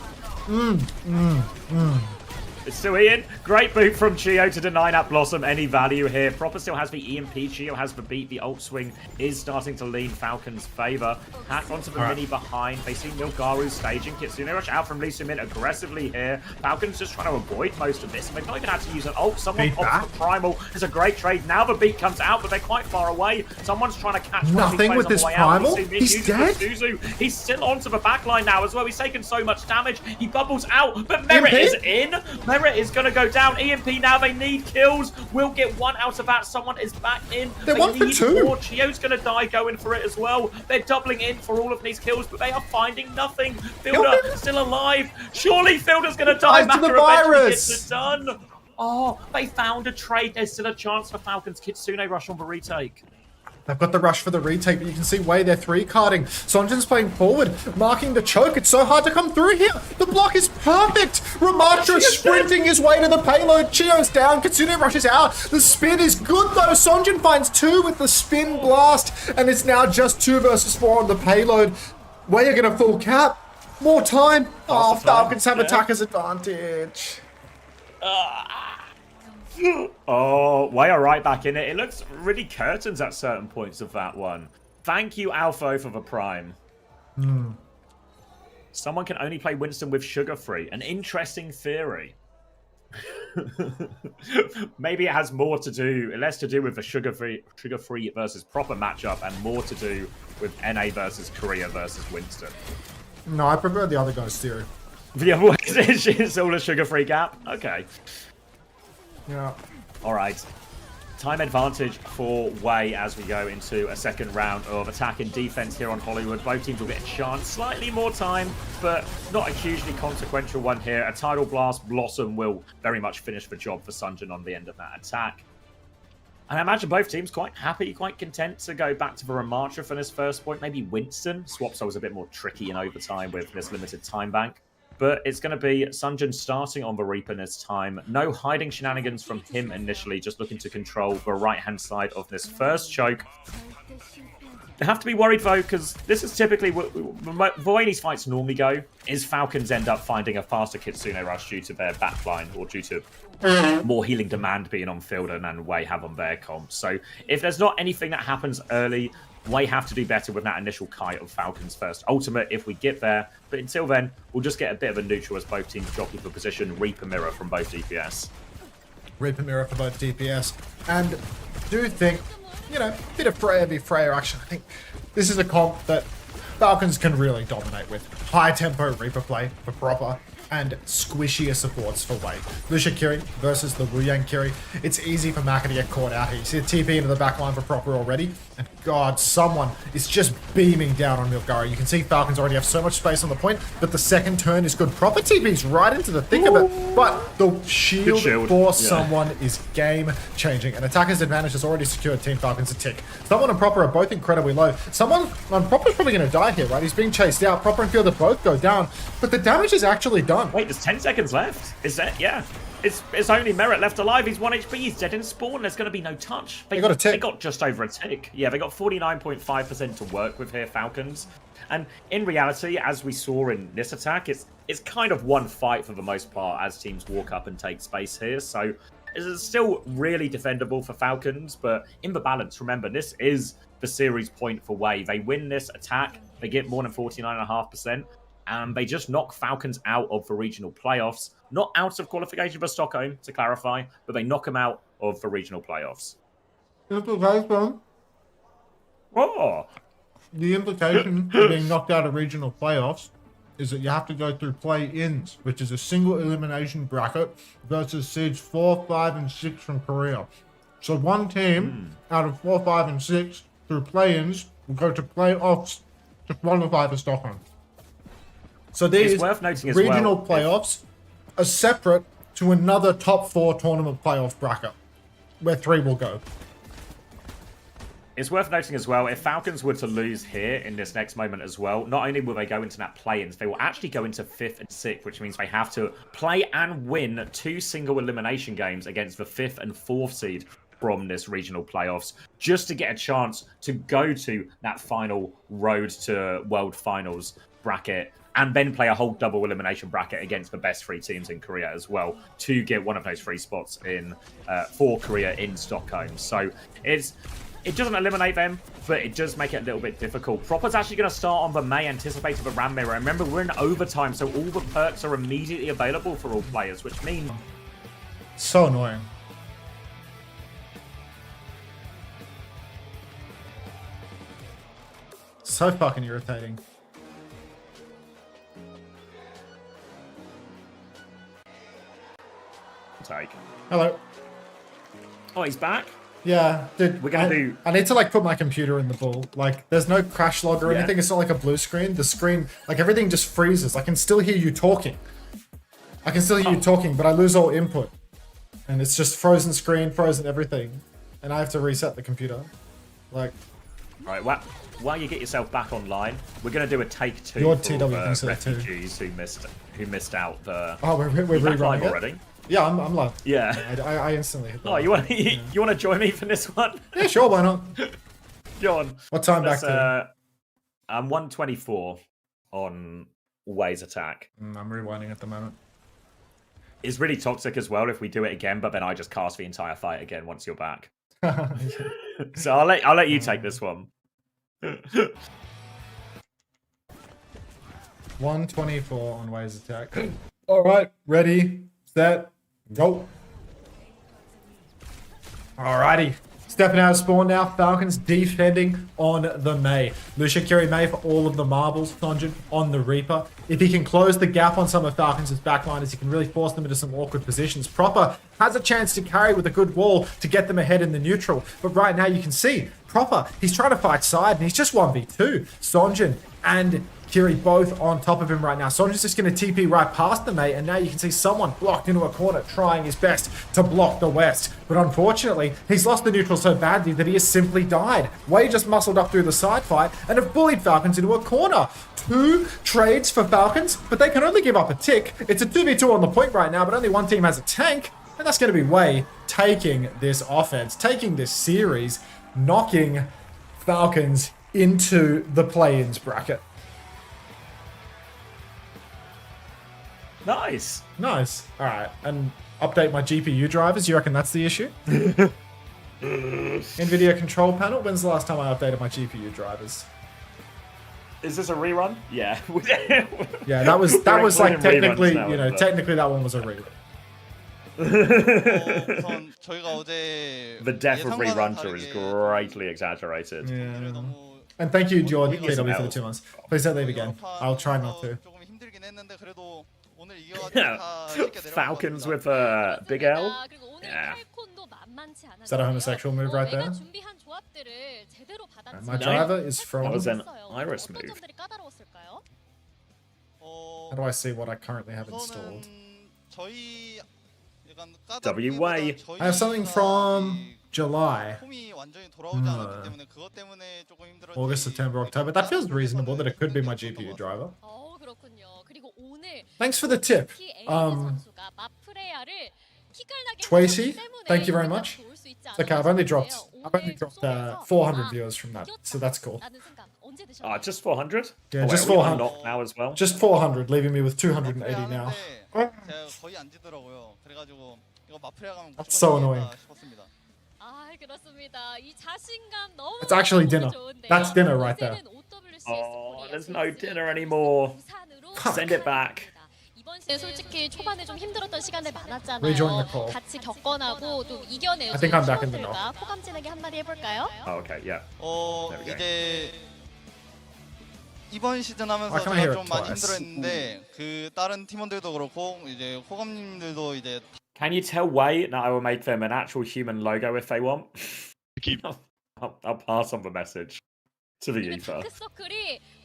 It's still Ian. Great boot from Chio to deny that Blossom any value here. Proper still has the EMP. Chio has the beat. The ult swing is starting to lean Falcon's favor. Hack onto the mini behind. They see Milgaru staging. Kitsune rush out from Lucio Mid aggressively here. Falcon's just trying to avoid most of this. And they've not even had to use an ult. Someone pops the Primal. It's a great trade. Now the beat comes out, but they're quite far away. Someone's trying to catch nothing with this Primal. He's dead. He's still onto the backline now as well. He's taken so much damage. He bubbles out, but Merit is in. Merit is going to go down. EMP now, they need kills. We'll get one out of that. Someone is back in. They want for two. More. Chio's going to die going for it as well. They're doubling in for all of these kills, but they are finding nothing. Fielder still alive. Surely Fielder's going to die. Macker eventually gets it done. Oh, they found a trade. There's still a chance for Falcons. Kitsune rush on the retake. They've got the rush for the retake, but you can see Wei, they're 3-carding. Sonjin's playing forward, marking the choke. It's so hard to come through here. The block is perfect. Ramatra sprinting his way to the payload. Chio's down. Kitsune rushes out. The spin is good, though. Sonjin finds 2 with the spin blast, and it's now just 2 versus 4 on the payload. Wei are going to full cap. More time. Oh, Falcons have attacker's advantage. Oh, Wei are right back in it. It looks really curtains at certain points of that one. Thank you, Alpha, for the Prime. Someone can only play Winston with sugar-free. An interesting theory. Maybe it has less to do with the sugar-free versus proper matchup and more to do with NA versus Korea versus Winston. No, I prefer the other guy's theory. The other one is all a sugar-free gap? Okay. Yeah. All right. Time advantage for Wei as we go into a second round of attack and defense here on Hollywood. Both teams will get a chance. Slightly more time, but not a hugely consequential one here. A Tidal Blast Blossom will very much finish the job for Sunjin on the end of that attack. And I imagine both teams quite happy, quite content to go back to the Ramatra for this first point. Maybe Winston. Swapso was a bit more tricky in overtime with this limited time bank. But it's going to be Sunjin starting on the Reaper this time. No hiding shenanigans from him initially, just looking to control the right-hand side of this first choke. They have to be worried, though, because this is typically the way these fights normally go, is Falcons end up finding a faster Kitsune rush due to their backline, or due to more healing demand being on field than Wei have on their comp. So if there's not anything that happens early, Wei have to do better with that initial kite of Falcons first ultimate if we get there. But until then, we'll just get a bit of a neutral as both teams jockey for position. Reaper mirror from both DPS. Reaper mirror for both DPS. And do think, you know, a bit of Freya action. I think this is a comp that Falcons can really dominate with. High tempo Reaper play for proper and squishier supports for Wei. Lucia Kiri versus the Wuyang Kiri. It's easy for Maka to get caught out here. You see the TP into the backline for proper already. And God, someone is just beaming down on Milgaro. You can see Falcons already have so much space on the point, but the second turn is good. Proper TP's right into the thick of it, but the shield for someone is game-changing. And attacker's advantage has already secured Team Falcons a tick. Someone and Proper are both incredibly low. Proper's probably going to die here, right? He's being chased out. Proper and Fielder both go down, but the damage is actually done. Wait, there's 10 seconds left. Is that? Yeah. It's only Merit left alive. He's 1 HP. He's dead in spawn. There's going to be no touch. They got a tick. They got just over a tick. Yeah, they got 49.5% to work with here, Falcons. And in reality, as we saw in this attack, it's kind of one fight for the most part as teams walk up and take space here. So it's still really defendable for Falcons. But in the balance, remember, this is the series point for Wei. They win this attack. They get more than 49.5%. And they just knock Falcons out of the regional playoffs. Not out of qualification for Stockholm, to clarify, but they knock them out of the regional playoffs. Implication. Oh! The implication of being knocked out of regional playoffs is that you have to go through play-ins, which is a single elimination bracket versus seeds 4, 5, and 6 from Korea. So one team out of 4, 5, and 6 through play-ins will go to playoffs to qualify for Stockholm. So these It's worth noting as regional well, playoffs are separate to another top 4 tournament playoff bracket, where 3 will go. It's worth noting as well, if Falcons were to lose here in this next moment as well, not only will they go into that play-ins, they will actually go into 5th and 6th, which means they have to play and win 2 single elimination games against the 5th and 4th seed from this regional playoffs, just to get a chance to go to that final road to World Finals bracket, and then play a whole double elimination bracket against the best 3 teams in Korea as well, to get one of those 3 spots in for Korea in Stockholm. So it doesn't eliminate them, but it does make it a little bit difficult. Proper's actually going to start on the May, anticipated the Ram Mirror. Remember, we're in overtime, so all the perks are immediately available for all players, which means... So annoying. So fucking irritating. Take. Hello. Oh, he's back? Yeah, dude. We're gonna do... I need to like put my computer in the ball. Like, there's no crash log or anything. It's not like a blue screen. The screen, like everything just freezes. I can still hear you talking. I can still hear you talking, but I lose all input. And it's just frozen screen, frozen everything. And I have to reset the computer. Like... Alright, while you get yourself back online, we're going to do a take 2 Your for TW thinks that too. refugees who missed out the... Oh, we're rerunning it? already? Yeah, I'm live. Yeah. I instantly hit that. Oh, you want to join me for this one? Yeah, sure, why not? Go on. What time back to? I'm 124 on Ways Attack. I'm rewinding at the moment. It's really toxic as well if we do it again, but then I just cast the entire fight again once you're back. So I'll let you take this one. 124 on Ways Attack. All right, ready, set, go. Alrighty. Stepping out of spawn now, Falcons defending on the May. Lucia Kiri May for all of the marbles, Sonjin on the Reaper. If he can close the gap on some of Falcons' backliners, he can really force them into some awkward positions. Proper has a chance to carry with a good wall to get them ahead in the neutral. But right now you can see, Proper, he's trying to fight side and he's just 1v2. Sonjin and Kiri both on top of him right now. Sonjin's just going to TP right past the mate, and now you can see someone blocked into a corner trying his best to block the West. But unfortunately, he's lost the neutral so badly that he has simply died. Wei just muscled up through the side fight and have bullied Falcons into a corner. 2 trades for Falcons, but they can only give up a tick. It's a 2v2 on the point right now, but only one team has a tank, and that's going to be Wei taking this offense, taking this series, knocking Falcons into the play-ins bracket. Nice. Nice. All right. And update my GPU drivers. You reckon that's the issue? NVIDIA control panel. When's the last time I updated my GPU drivers? Is this a rerun? Yeah. Yeah, that was like technically, you know, technically that one was a rerun. The death of Rerunter is greatly exaggerated. Yeah. And thank you, George KW, for the 2 months. Please don't leave again. I'll try not to. Falcons with a big L. Yeah. Is that a homosexual move right there? My driver is from... That was an Iris move. How do I see what I currently have installed? WA. I have something from July. August, September, October. That feels reasonable that it could be my GPU driver. Thanks for the tip. Tracy, thank you very much. It's okay, I've only dropped 400 viewers from that, so that's cool. Just 400? Yeah, just 400 now as well. Just 400, leaving me with 280 now. That's so annoying. It's actually dinner. That's dinner right there. Oh, there's no dinner anymore. Send it back. 솔직히 초반에 좀 힘들었던 시간들 많았잖아요. Rejoin the call. 같이 겪어나고 또 이겨내요. I think I'm back in the know. 호감진에게 한마디 해볼까요? Okay, yeah. 이제 이번 시즌 하면서 제가 좀 많이 힘들어했는데 그 다른 팀원들도 그렇고 이제 호감님들도 이제. Can you tell Wei that I will make them an actual human logo if they want? I'll pass on the message to the ether.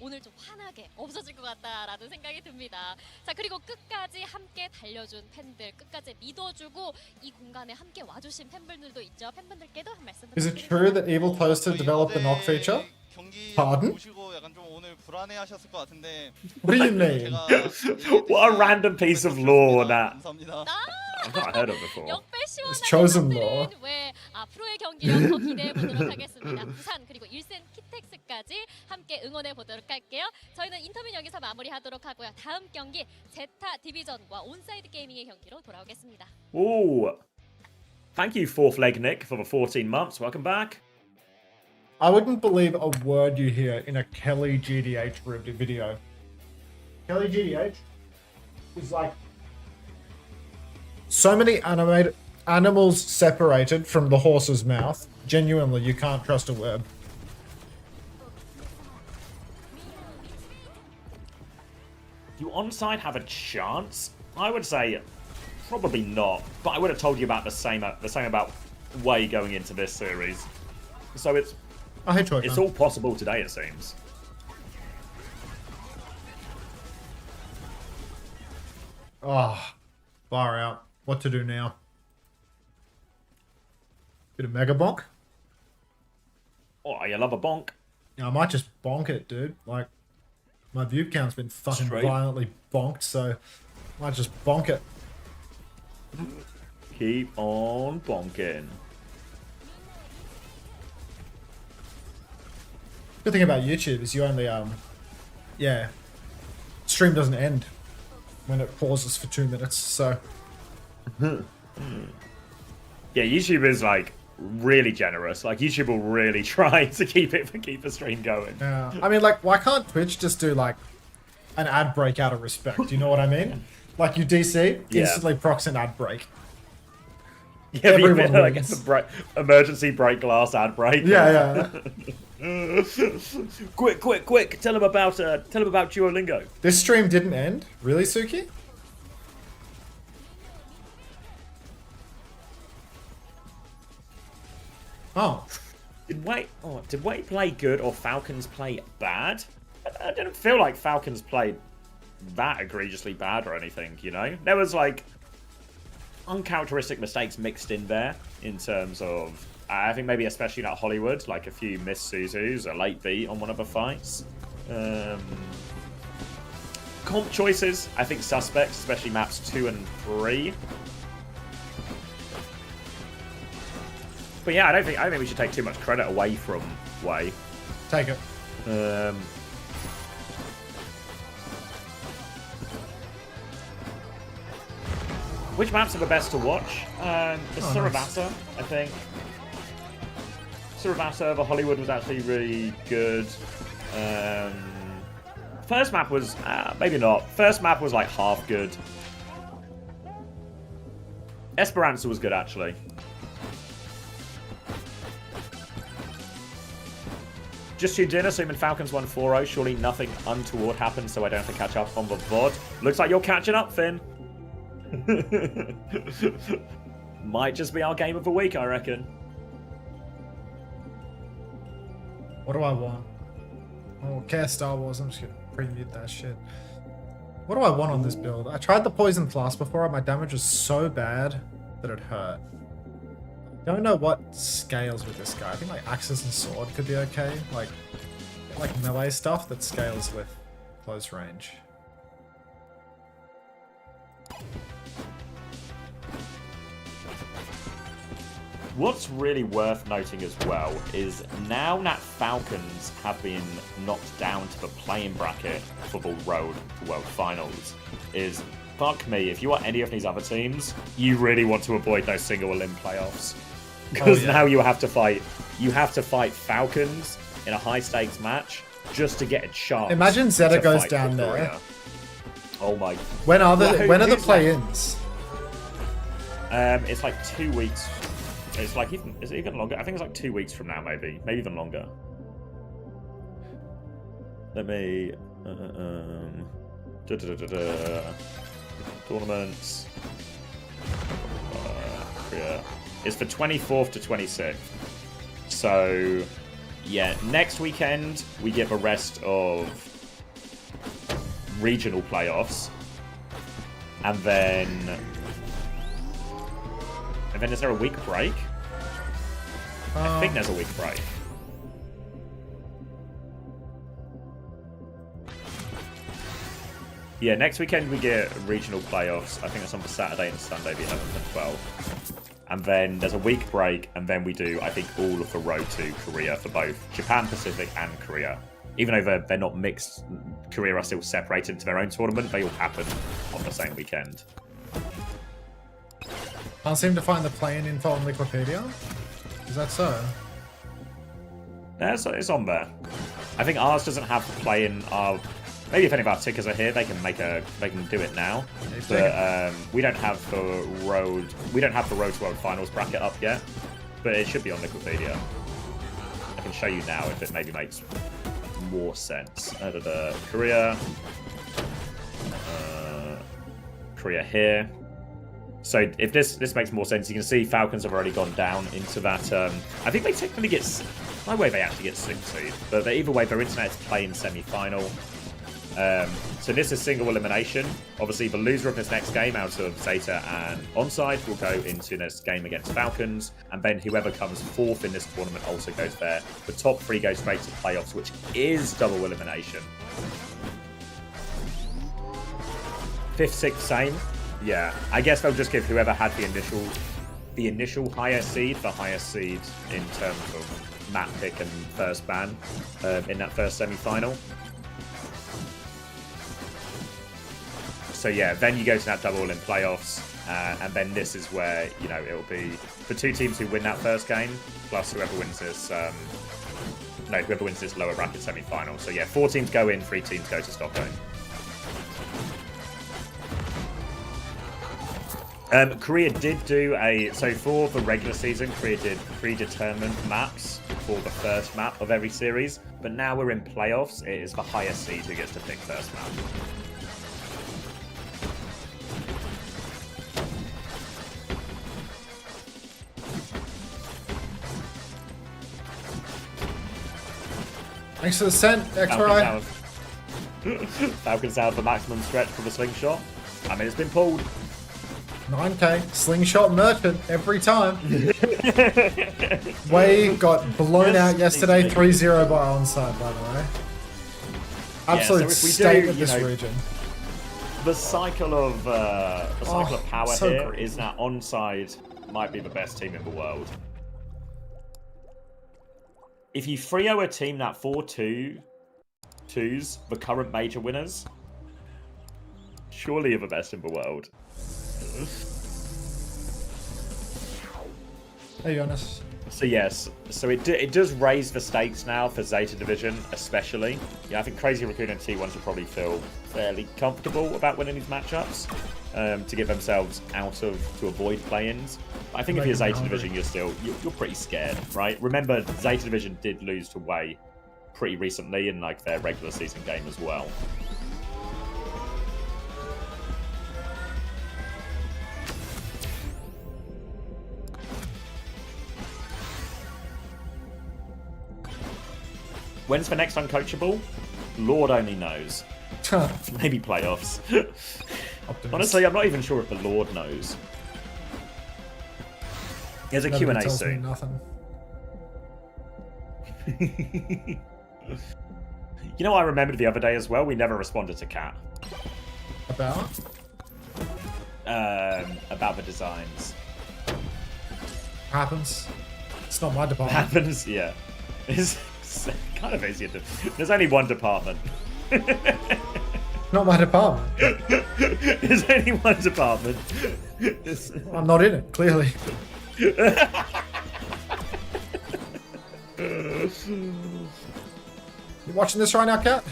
오늘 좀 환하게 없어질 것 같다라는 생각이 듭니다. 자, 그리고 끝까지 함께 달려준 팬들, 끝까지 믿어주고 이 공간에 함께 와주신 팬분들도 있죠. 팬분들께도 한 말씀 Is it true that Evil Toaster developed the knock feature? Pardon? 보시고 약간 좀 오늘 불안해하셨을 것 같은데. What do you mean? What a random piece of lore that 감사합니다. I've not heard of before. It's chosen law. 왜 앞으로의 경기력 더 기대해 보도록 하겠습니다. 부산 그리고 1센 키텍스까지 함께 응원해 보도록 할게요. 저희는 인터뷰 여기서 마무리하도록 하고요. 다음 경기 제타 디비전과 온사이드 게이밍의 경기로 돌아오겠습니다. Ooh. Thank you, Fourth Leg Nick, for the 14 months. Welcome back. I wouldn't believe a word you hear in a Kelly GDH video. Kelly GDH is like so many animals separated from the horse's mouth. Genuinely, you can't trust a word. Do Onside have a chance? I would say probably not, but I would have told you about the same about Wei going into this series. So it's all possible today, it seems. Oh, far out. What to do now? Bit of mega bonk? Oh, you love a bonk. Yeah, I might just bonk it, dude. Like, my view count's been fucking Straight. violently bonked, so I might just bonk it. Keep on bonking. Good thing about YouTube is you only, stream doesn't end when it pauses for 2 minutes, so. Yeah, YouTube is like really generous. Like YouTube will really try to keep the stream going. Yeah, I mean, like, why can't Twitch just do like an ad break out of respect? You know what I mean? Like, you DC instantly procs an ad break. Yeah, Everyone like wins. it's a emergency break glass ad break. Yeah. quick! Tell him about Duolingo. This stream didn't end, really, Suki? Oh. Did Wei play good or Falcons play bad? I didn't feel like Falcons played that egregiously bad or anything, you know? There was like uncharacteristic mistakes mixed in there in terms of, I think maybe especially not Hollywood, like a few missed Suzus, a late beat on one of the fights. Comp choices, I think suspects, especially maps 2 and 3. But yeah, I don't think we should take too much credit away from Wei. Take it. Which maps are the best to watch? The Suravasa, nice. I think. Suravasa, the Hollywood was actually really good. First map was, maybe not. First map was like half good. Esperanza was good actually. Just tuned in, assuming Falcons won 4-0. Surely nothing untoward happened, so I don't have to catch up on the VOD. Looks like you're catching up, Finn. Might just be our game of the week, I reckon. What do I want? Oh, Care Star Wars. I'm just gonna preview that shit. What do I want on this build? I tried the Poison Flask before. My damage was so bad that it hurt. Don't know what scales with this guy. I think like Axes and Sword could be okay. Like melee stuff that scales with close range. What's really worth noting as well is now that Falcons have been knocked down to the playing bracket for the road to World Finals, is fuck me, if you are any of these other teams, you really want to avoid those single elim playoffs. Because now you have to fight Falcons in a high stakes match just to get a chance. Imagine Zeta to goes fight down Victoria. there. Oh my. When are the play-ins? It's like 2 weeks. It's like is it even longer? I think it's like 2 weeks from now, maybe even longer. Let me tournaments. Korea. It's the 24th to 26th. So yeah, next weekend we get the rest of regional playoffs, and then is there a week break? I think there's a week break. Yeah, next weekend we get regional playoffs. I think it's on the Saturday and Sunday, the 11th and 12th. And then there's a week break, and then we do, I think, all of the road to Korea for both Japan Pacific and Korea. Even though they're not mixed, Korea are still separated into their own tournament, they all happen on the same weekend. Can't seem to find the play-in info on Wikipedia. Is that so? Yeah, it's on there. I think ours doesn't have the play-in. Maybe if any of our tickers are here, they can do it now. But we don't have the road to World Finals bracket up yet. But it should be on Wikipedia. I can show you now if it maybe makes more sense. Korea here. So if this makes more sense, you can see Falcons have already gone down into that. I think they technically get no way they actually get 6 seed, but either way, their internet's playing semi-final. So this is single elimination. Obviously, the loser of this next game out of Zeta and Onside will go into this game against Falcons, and then whoever comes 4th in this tournament also goes there. The top 3 go straight to playoffs, which is double elimination. 5th, 6th, same. Yeah, I guess they'll just give whoever had the initial highest seed, the highest seed in terms of map pick and first ban in that first semi-final. So yeah, then you go to that double in playoffs, and then this is where, you know, it'll be the 2 teams who win that first game, plus whoever wins this, whoever wins this lower bracket semi-final. So yeah, 4 teams go in, 3 teams go to Stockholm. Korea did do so for the regular season, Korea did predetermined maps for the first map of every series, but now we're in playoffs, it is the highest seed who gets to pick first map. Thanks for the cent, XRI. Falcons have the maximum stretch for the slingshot. I mean, it's been pulled. 9k, slingshot merchant every time. Way got blown out yesterday, 3-0 by Onside, by the way. Absolute state of this region. The cycle of power here is that Onside might be the best team in the world. If you 3-0 a team that 4-2-2s, the current major winners, surely you're the best in the world. Hey, Jonas. So yes, so it does raise the stakes now for Zeta Division, especially. Yeah, I think Crazy Raccoon and T1 should probably feel fairly comfortable about winning these matchups to get themselves to avoid play-ins. I think if you're Zeta Division, you're pretty scared, right? Remember, Zeta Division did lose to Wei pretty recently in like their regular season game as well. When's the next Uncoachable? Lord only knows. Maybe playoffs. Honestly, I'm not even sure if the Lord knows. There's a Q&A soon. Nothing. You know what I remembered the other day as well? We never responded to Kat. About? About the designs. Happens. It's not my department. Happens, yeah. It's kind of easier to... There's only one department. Not my department. There's only one department. I'm not in it, clearly. You watching this right now, Kat?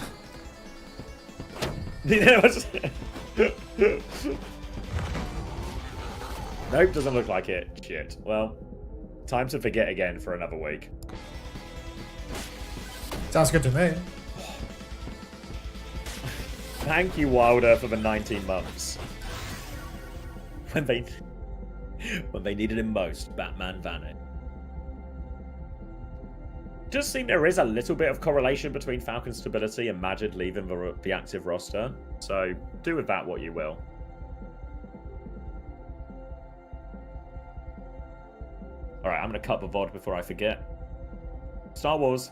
Nope, doesn't look like it. Shit. Well, time to forget again for another week. Sounds good to me. Thank you, Wilder, for the 19 months. When they needed him most, Batman vanished. does seem there is a little bit of correlation between Falcon stability and Majid leaving the active roster. So do with that what you will. Alright, I'm going to cut the VOD before I forget. Star Wars.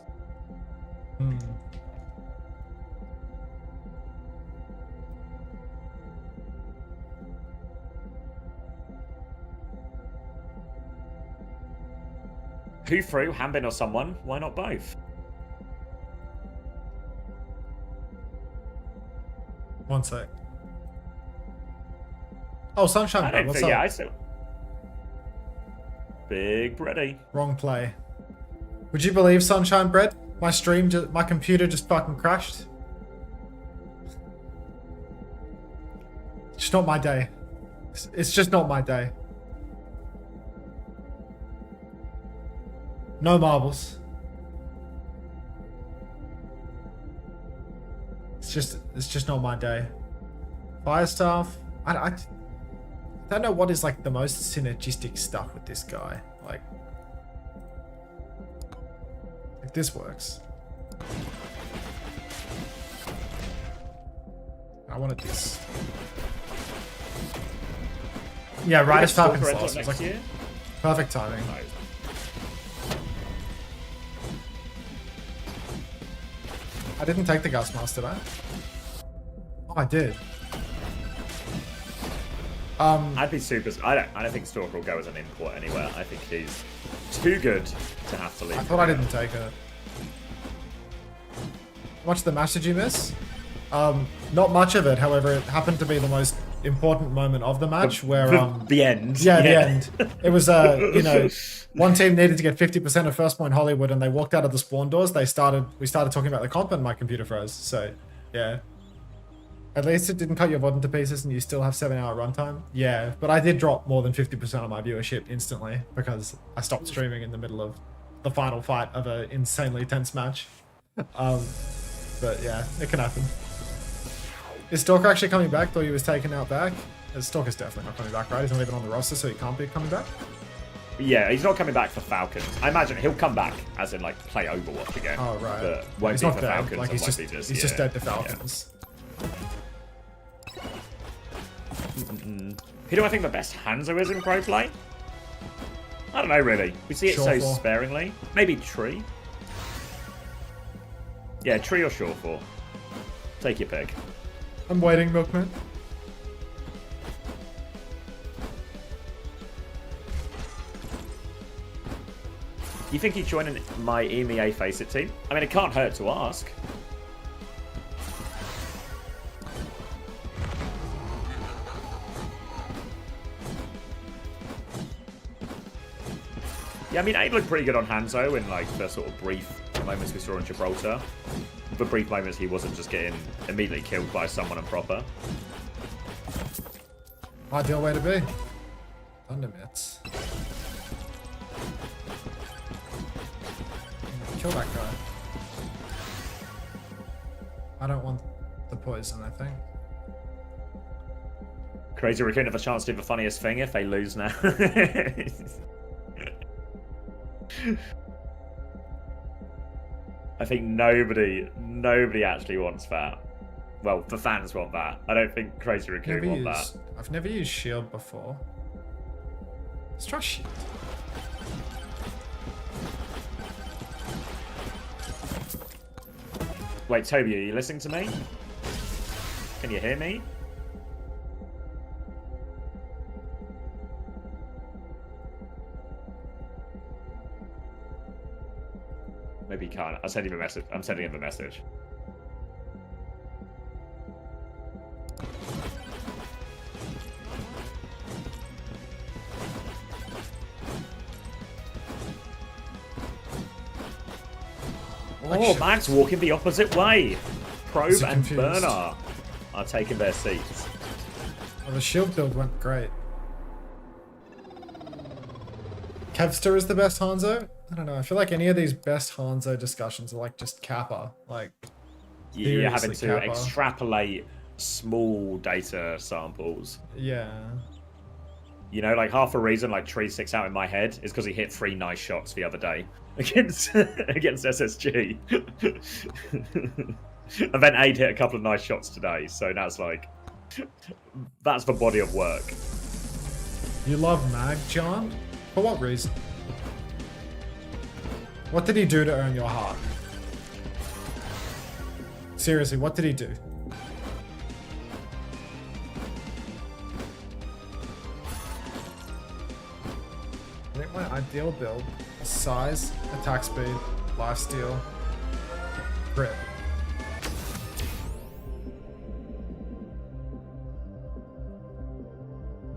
Who threw? Hanbin or someone? Why not both? One sec. Oh, Sunshine Bread, what's up? Yeah, I still... Big Bready. Wrong play. Would you believe, Sunshine Bread? My computer just fucking crashed. It's just not my day. It's just not my day. No marbles. It's just not my day. Firestaff. I don't know what is like the most synergistic stuff with this guy. Like this works. I wanted this. Yeah, right as Falcons lost. It was like perfect timing. I didn't take the gas mask, did I? Oh, I did. I'd be super. I don't think Stalker will go as an import anywhere. I think he's too good to have to leave. I thought I didn't take it. How much of the match did you miss? Not much of it. However, it happened to be the most important moment of the match, where the end. Yeah, the end. It was you know, one team needed to get 50% of First Point Hollywood, and they walked out of the spawn doors. We started talking about the comp, and my computer froze. So, yeah. At least it didn't cut your VOD into pieces, and you still have 7-hour runtime. Yeah, but I did drop more than 50% of my viewership instantly because I stopped streaming in the middle of the final fight of an insanely tense match. But yeah, it can happen. Is Stalker actually coming back? Thought he was taken out back. Stalker's definitely not coming back, right? He's not even on the roster, so he can't be coming back. Yeah, he's not coming back for Falcons. I imagine he'll come back, as in like play Overwatch again. Oh right. But won't he's be not for dead. Falcons. Like he's just dead to Falcons. Yeah. Who do I think the best Hanzo is in pro play? I don't know really. We see it so sparingly. Maybe Tree. Yeah, Tree or Shawfall. Take your pick. I'm waiting, Milkman. You think he'd join my EMEA Face It team? I mean, it can't hurt to ask. Yeah, I mean, Abe looked pretty good on Hanzo in like the sort of brief moments we saw in Gibraltar. The brief moments he wasn't just getting immediately killed by someone improper. Ideal way to be. Thundermits. Kill that guy. I don't want the poison, I think. Crazy Raccoon have a chance to do the funniest thing if they lose now. I think nobody actually wants that. Well, the fans want that. I don't think Crazy Raccoon want that. I've never used shield before. Let's try shield. Wait, Toby, are you listening to me? Can you hear me? Maybe you can't. I'll send him a message. I'm sending him a message. Oh, man's walking the opposite way. Probe and Burner are taking their seats. Oh, the shield build went great. Kevster is the best Hanzo? I don't know. I feel like any of these best Hanzo discussions are like just Kappa. Like, you're having to Kappa. extrapolate small data samples. Yeah. You know, like half a reason like Tree sticks out in my head is because he hit 3 nice shots the other day against SSG. And then Aid hit a couple of nice shots today, so that's like that's the body of work. You love Mag, John? For what reason? What did he do to earn your heart? Seriously, what did he do? I think my ideal build is size, attack speed, lifesteal, crit.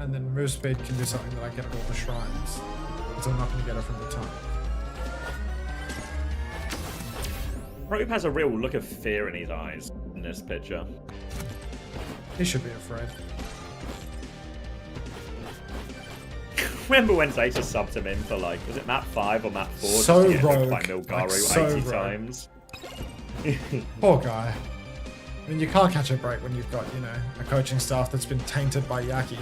And then move speed can do something that I get at all the shrines, because I'm not going to get it from the time. Rope has a real look of fear in his eyes in this picture. He should be afraid. Remember when Zeta subbed him in for like, was it map 5 or map 4? So just to get rogue. by Milgaru Like, so 80 rogue. times. Poor guy. I mean, you can't catch a break when you've got, you know, a coaching staff that's been tainted by Yaki.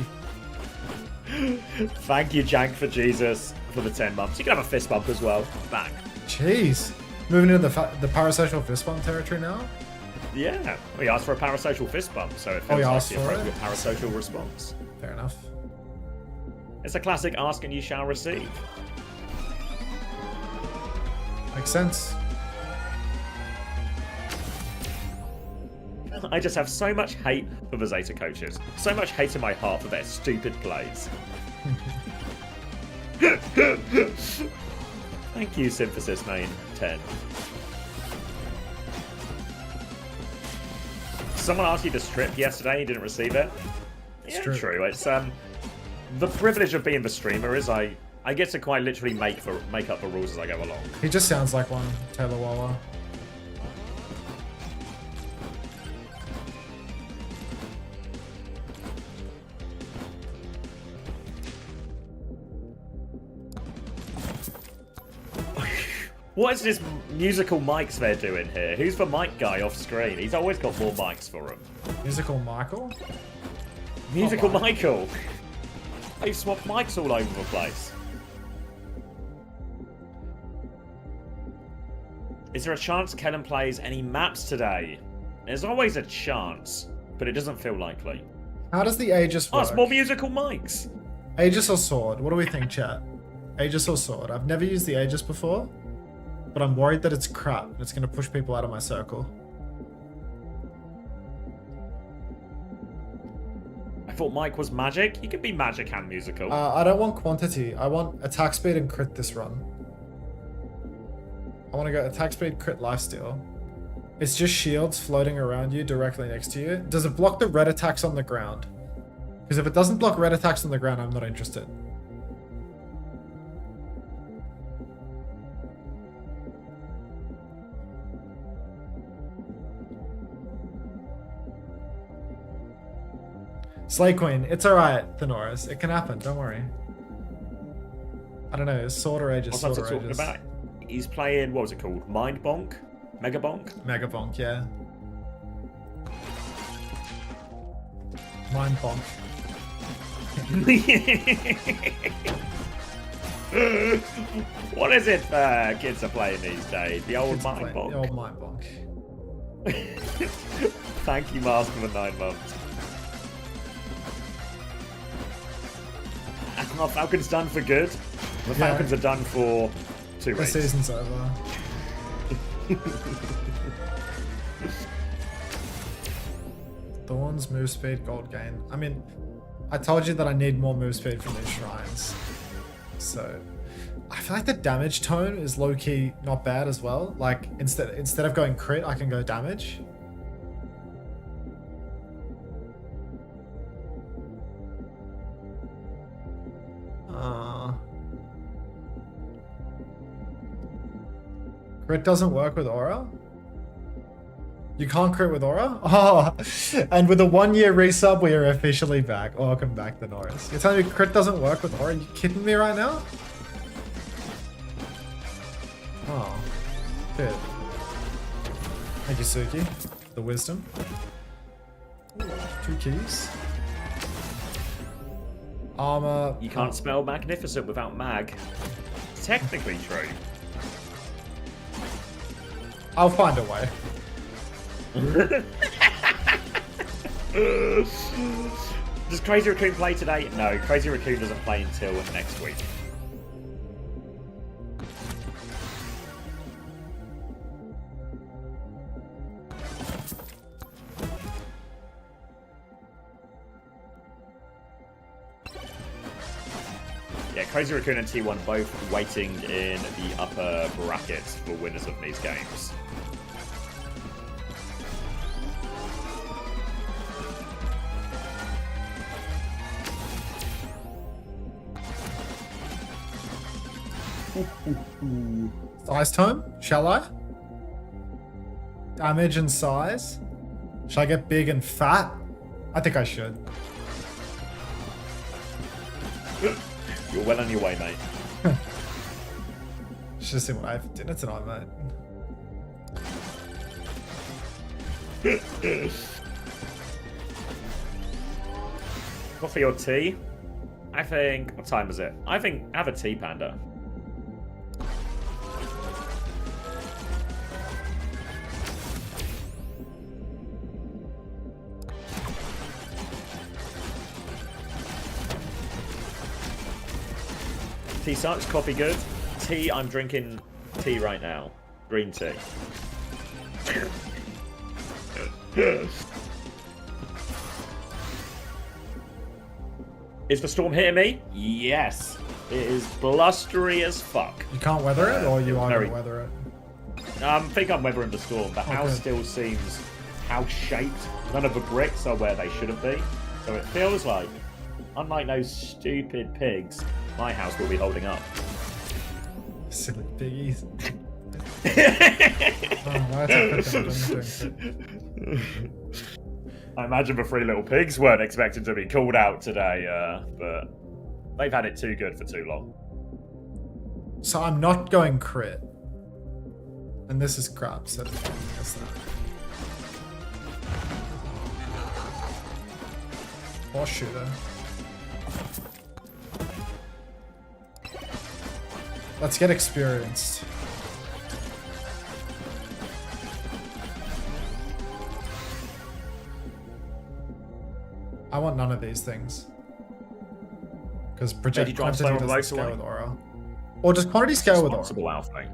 Thank you, Jank, for Jesus, for the 10 months. You can have a fist bump as well. Bang. Jeez. Moving into the parasocial fist bump territory now? Yeah. We asked for a parasocial fist bump, so it Oh, feels you like asked the for appropriate it? parasocial response. Fair enough. It's a classic ask and you shall receive. Makes sense. I just have so much hate for the Zeta coaches. So much hate in my heart for their stupid plays. Thank you, Synthesis Main 10. Someone asked you to strip yesterday, you didn't receive it? Yeah, Strip. true. It's the privilege of being the streamer is I get to quite literally make up the rules as I go along. He just sounds like one, Taylor Waller. What is this musical mics they're doing here? Who's the mic guy off screen? He's always got more mics for him. Musical Michael? Musical Oh, Michael! They've swapped mics all over the place. Is there a chance Kellen plays any maps today? There's always a chance, but it doesn't feel likely. How does the Aegis Oh, work? it's more musical mics! Aegis or Sword? What do we think, chat? Aegis or Sword? I've never used the Aegis before, but I'm worried that it's crap and it's going to push people out of my circle. I thought Mike was magic. You could be magic and musical. I don't want quantity. I want attack speed and crit this run. I want to go attack speed, crit, lifesteal. It's just shields floating around you directly next to you. Does it block the red attacks on the ground? Because if it doesn't block red attacks on the ground, I'm not interested. Slay Queen, it's alright, Thenoris. It can happen, don't worry. I don't know, Sword or Aegis, What's Sword that or talking Aegis. about? He's playing, what was it called? Mind Bonk? Mega Bonk? Mega Bonk, yeah. Mind Bonk. What is it kids are playing these days? The old Mind Bonk? The old Mind Bonk. Thank you, Mask, for the 9 months. Our Falcons done for good. The Falcons are done for 2 The weeks. season's over. Thorns, move speed, gold gain. I mean, I told you that I need more move speed from these shrines. So, I feel like the damage tone is low-key not bad as well. Like, instead of going crit, I can go damage. Crit doesn't work with aura? You can't crit with aura? Oh, and with a 1-year resub, we are officially back. Welcome back, the Norris. You're telling me crit doesn't work with aura? Are you kidding me right now? Oh, good. Thank you, Suki. The wisdom. Ooh, 2 keys. Armor. You can't spell magnificent without mag. Technically true. I'll find a way. Does Crazy Raccoon play today? No, Crazy Raccoon doesn't play until next week. Yeah, Crazy Raccoon and T1 both waiting in the upper brackets for winners of these games. Size tome? Shall I? Damage and size? Should I get big and fat? I think I should. You're well on your way, mate. Should have seen what I have for dinner tonight, mate. Coffee or tea? I think... What time is it? I think have a tea, Panda. Tea sucks, coffee good. Tea, I'm drinking tea right now. Green tea. Is the storm hitting me? Yes. It is blustery as fuck. You can't weather it, or you are going to weather it? I think I'm weathering the storm. The house still seems house-shaped. None of the bricks are where they shouldn't be. So it feels like, unlike those stupid pigs, my house will be holding up. Silly piggies. I imagine the three little pigs weren't expecting to be called out today, but they've had it too good for too long. So I'm not going crit. And this is crap, so that's that. Or shooter. Let's get experienced. I want none of these things. Because project quantity doesn't scale with aura. Or does quantity scale with aura? Alpha.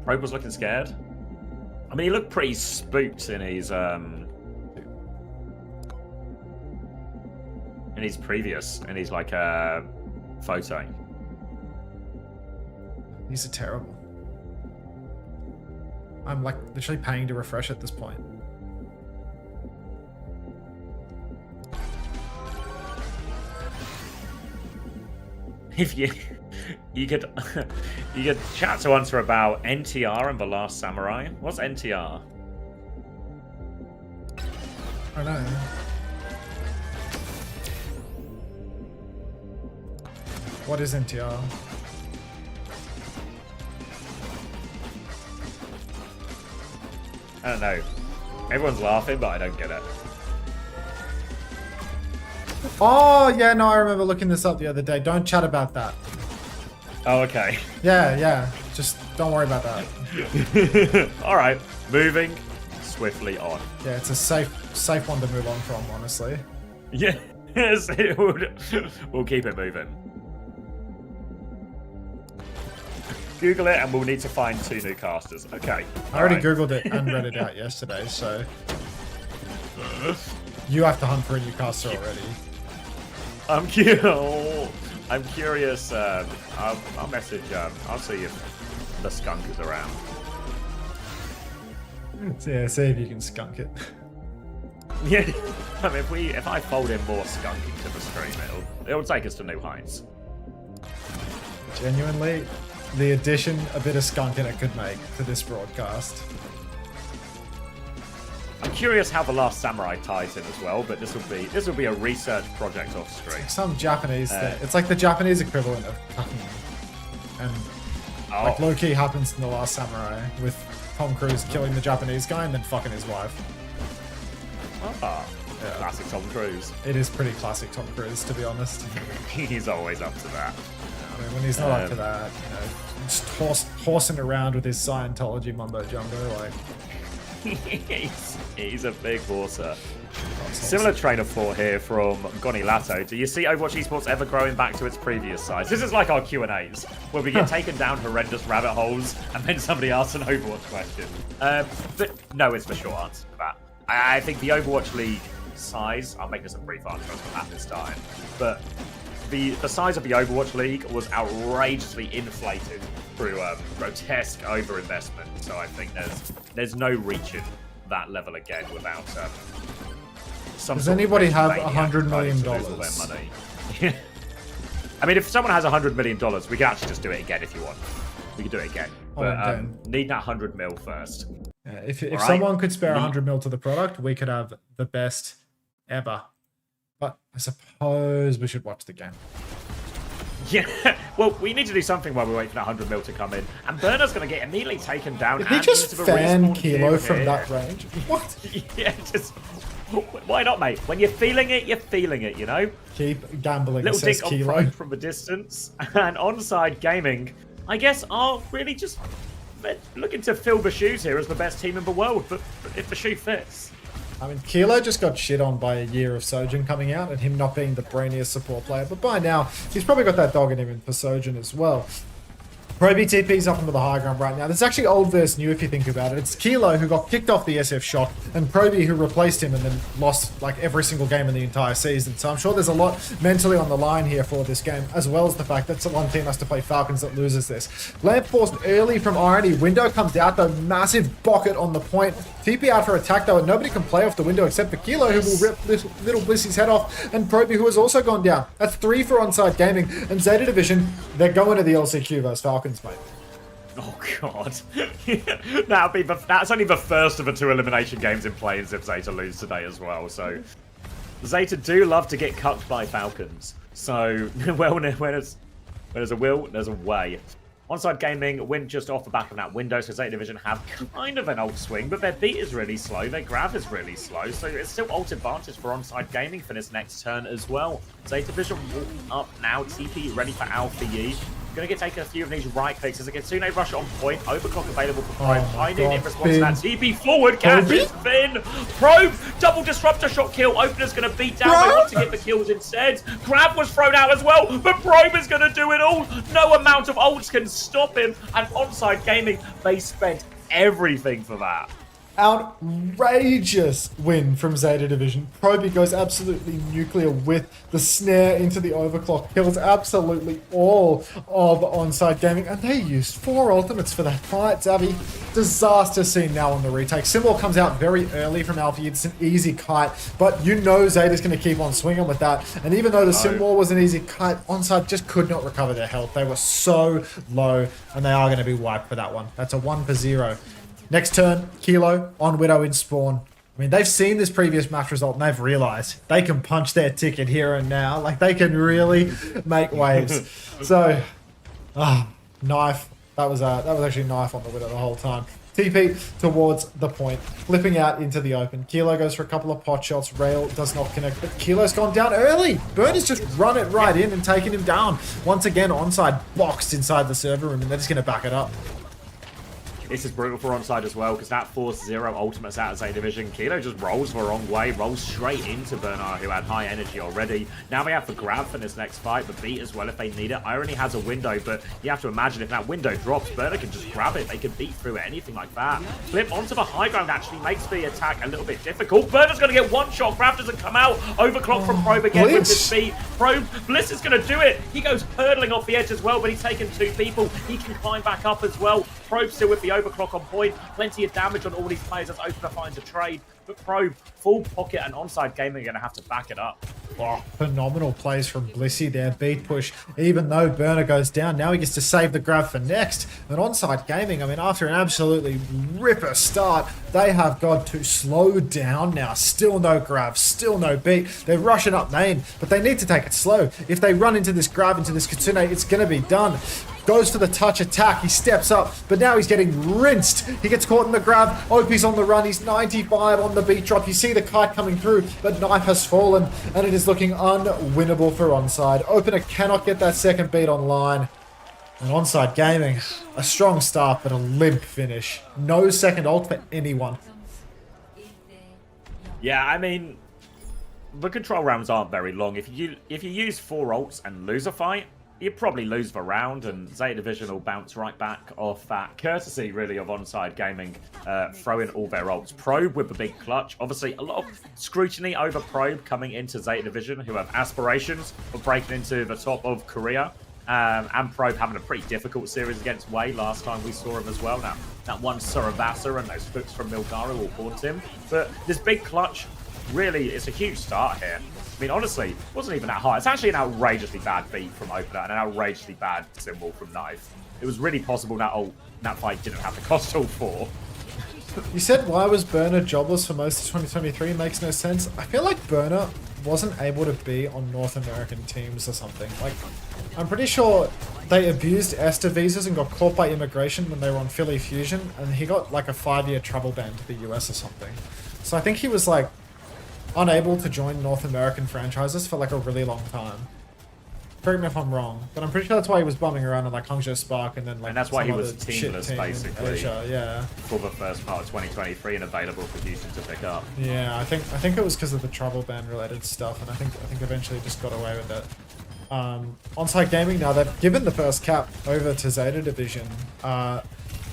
Probe was looking scared. I mean, he looked pretty spooked in his like photo. These are terrible. I'm like literally paying to refresh at this point. If you could chat to Unter about NTR and The Last Samurai. What's NTR? I don't know. What is NTR? I don't know. Everyone's laughing, but I don't get it. Oh, yeah, no, I remember looking this up the other day. Don't chat about that. Oh, okay. Yeah. Just don't worry about that. Alright, moving swiftly on. Yeah, it's a safe one to move on from, honestly. Yes, we'll keep it moving. Google it and we'll need to find 2 new casters. Okay. I already Googled it and read it out yesterday, so... You have to hunt for a new caster already. I'm curious. I'll message. I'll see if the skunk is around. Yeah, see if you can skunk it. Yeah, I mean, if I fold in more skunking to the stream, it'll take us to new heights. Genuinely, the addition a bit of skunk in it could make to this broadcast. I'm curious how The Last Samurai ties in as well, but this will be a research project off stream. Like some Japanese thing. It's like the Japanese equivalent of Hakumen. And like low-key happens in The Last Samurai with Tom Cruise killing the Japanese guy and then fucking his wife. Ah, classic Tom Cruise. It is pretty classic Tom Cruise, to be honest. He's always up to that. I mean, when he's not up to that, you know, just horsing around with his Scientology mumbo jumbo, like. he's a big horser. Similar train of thought here from Goni Lato. Do you see Overwatch Esports ever growing back to its previous size? This is like our Q&As, where we get taken down horrendous rabbit holes, and then somebody asks an Overwatch question. But no, it's the short answer to that. I think the Overwatch League size, I'll make this a brief answer at this time, but the size of the Overwatch League was outrageously inflated through grotesque overinvestment. So I think there's no reaching that level again without some. Does anybody have $100 million? I mean, if someone has $100 million, we can actually just do it again if you want. We can do it again, but need that 100 mil first. Yeah, if someone could spare 100 mil to the product, we could have the best ever. But I suppose we should watch the game. Yeah, well, we need to do something while we wait for that 100 mil to come in. And Burner's going to get immediately taken down. Did he just fan Kilo from that range? What? Yeah, just... Why not, mate? When you're feeling it, you're feeling it, you know? Keep gambling, Little says dink Kilo. on from a distance. And Onside Gaming, I guess, are really just looking to fill the shoes here as the best team in the world. But if the shoe fits... I mean, Kilo just got shit on by a year of Sojin coming out and him not being the brainiest support player. But by now, he's probably got that dog in him for Sojin as well. Proby TP's up into the high ground right now. This is actually old versus new if you think about it. It's Kilo who got kicked off the SF shock and Proby who replaced him and then lost like every single game in the entire season. So I'm sure there's a lot mentally on the line here for this game, as well as the fact that one team has to play Falcons that loses this. Lamp forced early from Irony. Window comes out though. Massive bucket on the point. TP out for attack though, and nobody can play off the window except for Kilo, who will rip this little Blissy's head off, and Proby, who has also gone down. That's 3 for Onside Gaming, and Zeta Division, they're going to the LCQ versus Falcons, mate. Oh god, that's only the first of the 2 elimination games in play if Zeta lose today as well. So Zeta do love to get cucked by Falcons. So well, when there's a will, there's a way. Onside Gaming win just off the back of that window, so Zeta Division have kind of an ult swing, but their beat is really slow, their grab is really slow, so it's still ult advantage for Onside Gaming for this next turn as well. Zeta Division walking up now, TP ready for Alpha Yi. Going to get taking a few of these right clicks as a Kitsune rush on point. Overclock available for Probe. Hiding in response to that. TP forward. Catches Finn. Probe. Double disruptor shot kill. Opener's going to beat down. They want to get the kills instead. Grab was thrown out as well. But Probe is going to do it all. No amount of ults can stop him. And Onside Gaming, they spent everything for that. Outrageous win from Zeta Division. Proby goes absolutely nuclear with the snare into the overclock. Kills absolutely all of Onside Gaming. And they used 4 ultimates for that fight, Zabby. Disaster scene now on the retake. Symbol comes out very early from Alpha. It's an easy kite. But you know Zeta's going to keep on swinging with that. And even though the Symbol was an easy kite, Onside just could not recover their health. They were so low. And they are going to be wiped for that one. That's a 1 for 0. Next turn, Kilo on Widow in spawn. I mean, they've seen this previous match result and they've realized they can punch their ticket here and now. Like, they can really make waves. So, knife. That was actually knife on the Widow the whole time. TP towards the point, flipping out into the open. Kilo goes for a couple of pot shots. Rail does not connect, but Kilo's gone down early. Burner's just run it right in and taken him down. Once again, Onside boxed inside the server room and they're just going to back it up. This is brutal for Onside as well, because that forced 0 ultimates out of Zeta Division. Kilo just rolls the wrong way, rolls straight into Bernard, who had high energy already. Now they have to grab for this next fight, but beat as well if they need it. Irony has a window, but you have to imagine if that window drops, Bernard can just grab it. They can beat through it, anything like that. Flip onto the high ground actually makes the attack a little bit difficult. Bernard's going to get one shot. Grab doesn't come out. Overclock from Probe again with his speed. Probe, Bliss is going to do it. He goes hurdling off the edge as well, but he's taken 2 people. He can climb back up as well. Probe still with the overclock on point. Plenty of damage on all these players as Opener finds a trade. But Probe, full pocket and Onside Gaming are going to have to back it up. Oh, phenomenal plays from Blissy there. Beat push. Even though Burner goes down, now he gets to save the grab for next. And Onside Gaming, I mean, after an absolutely ripper start, They have got to slow down now. Still no grab, still no beat. They're rushing up main, but they need to take it slow. If they run into this grab, into this Kitsune, it's going to be done. Goes for the touch attack. He steps up, but now he's getting rinsed. He gets caught in the grab. OP's on the run. He's 95 on the beat drop. You see the kite coming through, but Knife has fallen, and it is looking unwinnable for Onside. Opener cannot get that second beat online. And Onside Gaming, a strong start, but a limp finish. No second ult for anyone. Yeah, I mean, the control rounds aren't very long. If you use 4 ults and lose a fight, you probably lose the round, and Zeta Division will bounce right back off that, courtesy really of Onside Gaming throwing all their ults. Probe with the big clutch. Obviously, a lot of scrutiny over Probe coming into Zeta Division, who have aspirations of breaking into the top of Korea. And Probe having a pretty difficult series against Wei last time we saw him as well. Now, that one Suravasa and those hooks from Milgara will haunt him. But this big clutch, really, it's a huge start here. I mean, honestly, it wasn't even that high. It's actually an outrageously bad beat from Opener and an outrageously bad symbol from Knife. It was really possible that fight didn't have to cost all 4. You said, why was Burner jobless for most of 2023? Makes no sense. I feel like Burner wasn't able to be on North American teams or something. Like, I'm pretty sure they abused ESTA visas and got caught by immigration when they were on Philly Fusion, and he got like a 5-year travel ban to the US or something. So I think he was like unable to join North American franchises for like a really long time. Correct me if I'm wrong, but I'm pretty sure that's why he was bumming around in like Hangzhou Spark and then like. And that's why he was teamless basically. Asia, yeah. For the first part of 2023 and available for Houston to pick up. Yeah, I think it was because of the travel ban related stuff, and I think eventually just got away with it. Onside Gaming now, they've given the first cap over to Zeta Division. A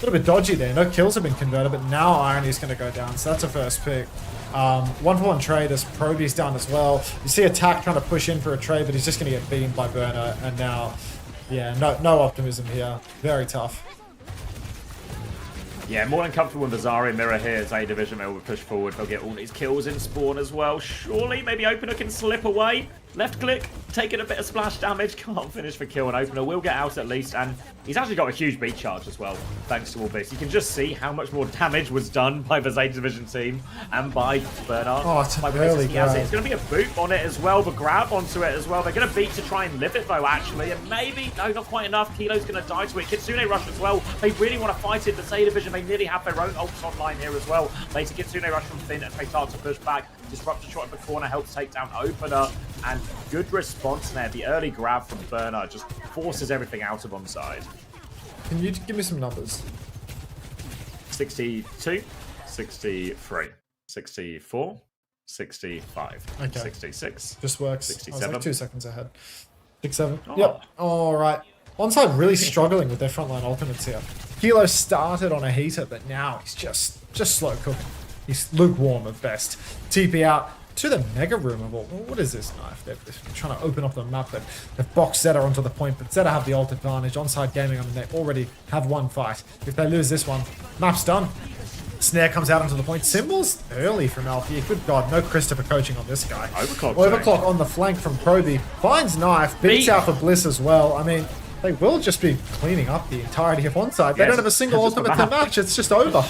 little bit dodgy there. No kills have been converted, but now Irony's going to go down, so that's a first pick. 1-for-1 trade as Proby's down as well. You see Attack trying to push in for a trade, but he's just going to get beamed by Burner, and now, yeah, no optimism here. Very tough. Yeah, more than comfortable with the Zarya mirror here. Zeta Division will push forward. They'll get all these kills in spawn as well. Surely, maybe Opener can slip away. Left click, taking a bit of splash damage. Can't finish the kill, and Opener will get out at least. And he's actually got a huge beat charge as well, thanks to all this. You can just see how much more damage was done by the Zeta Division team and by Bernard. Oh, it's an early grab. It's going to be a boot on it as well, the grab onto it as well. They're going to beat to try and live it though, actually. And maybe, no, not quite enough. Kilo's going to die to it. Kitsune rush as well. They really want to fight it. The Zeta Division, they nearly have their own ults online here as well. Later, Kitsune rush from Finn and they start to push back. Disruptor shot in the corner helps take down Opener, and good response there. The early grab from Burner just forces everything out of Onside. Can you give me some numbers? 62, 63, 64, 65, okay. 66. Just works. 67. I was like 2 seconds ahead. 6-7. Oh. Yep. All right. Onside really struggling with their frontline ultimates here. Kilo started on a heater, but now he's just slow cooking. He's lukewarm at best. TP out to the mega room of all. What is this Knife? They're trying to open up the map. They've boxed Zeta onto the point, but Zeta have the ult advantage. Onside Gaming, I mean, they already have one fight. If they lose this one, map's done. Snare comes out onto the point. Symbols early from Alfie. Good God, no Christopher coaching on this guy. Overclock on the flank from Proby. Finds Knife, beats out for Bliss as well. I mean, they will just be cleaning up the entirety of Onside. They don't have a single ultimate to match. It's just over.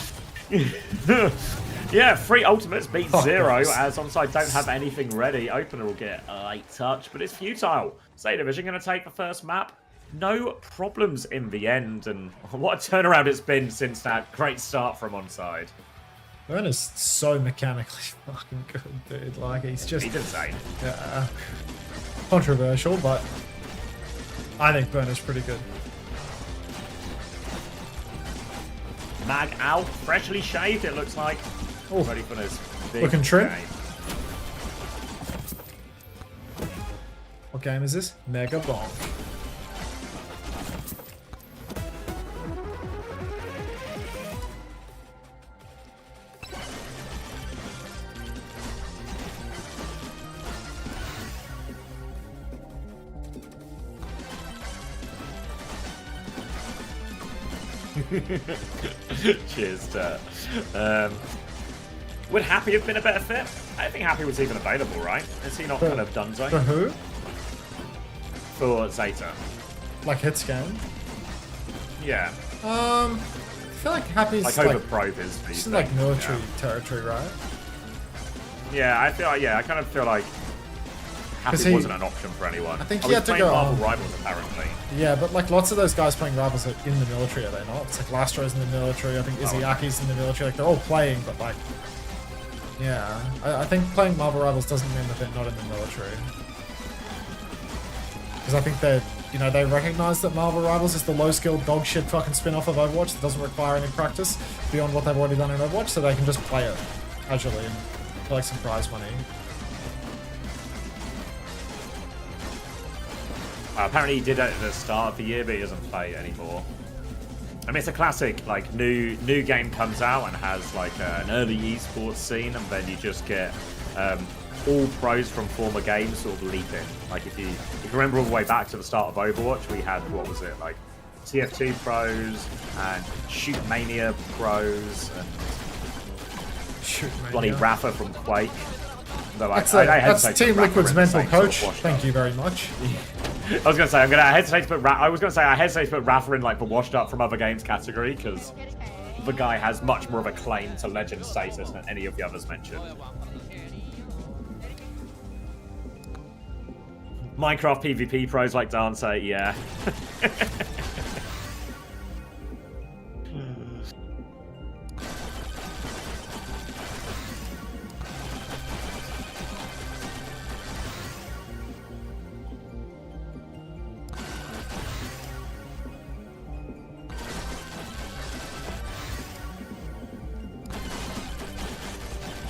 Yeah, 3 ultimates beat 0 as Onside don't have anything ready. Opener will get a late touch, but it's futile. Zeta Division going to take the first map. No problems in the end, and what a turnaround it's been since that great start from Onside. Burner's so mechanically fucking good, dude. Like, he's insane. Controversial, but I think Burner's pretty good. Mag out, freshly shaved, it looks like. Oh, ready for this big looking trim. game. What game is this? Mega Bomb. Cheers to would Happy have been a better fit? I think Happy was even available, right? Is he not kind of done so? For who? For Zeta. Like hit scan? Yeah. feel like Happy's like overprobe is it's like military territory, right? Yeah, I kind of feel like Happy wasn't an option for anyone. I think he had to go Marvel Rivals apparently. Yeah, but like lots of those guys playing Rivals are in the military, are they not? It's like Lastro's in the military. I think Izyaki's in the military. Like they're all playing, but like, yeah, I think playing Marvel Rivals doesn't mean that they're not in the military. Because I think that, you know, they recognize that Marvel Rivals is the low-skilled dog shit fucking spin-off of Overwatch that doesn't require any practice beyond what they've already done in Overwatch, so they can just play it casually and collect some prize money. Apparently he did it at the start of the year, but he doesn't play it anymore. I mean, it's a classic, like, new game comes out and has, like, an early esports scene, and then you just get all pros from former games sort of leap in. Like, if you remember all the way back to the start of Overwatch, we had, what was it, like, TF2 pros, and Shoot Mania pros, and bloody Rafa from Quake. Though that's Team Liquid's mental coach. Thank you very much. I was gonna say I hesitate to put Rafa in like the washed up from other games category because the guy has much more of a claim to legend status than any of the others mentioned. Minecraft PvP pros like Dancer, yeah.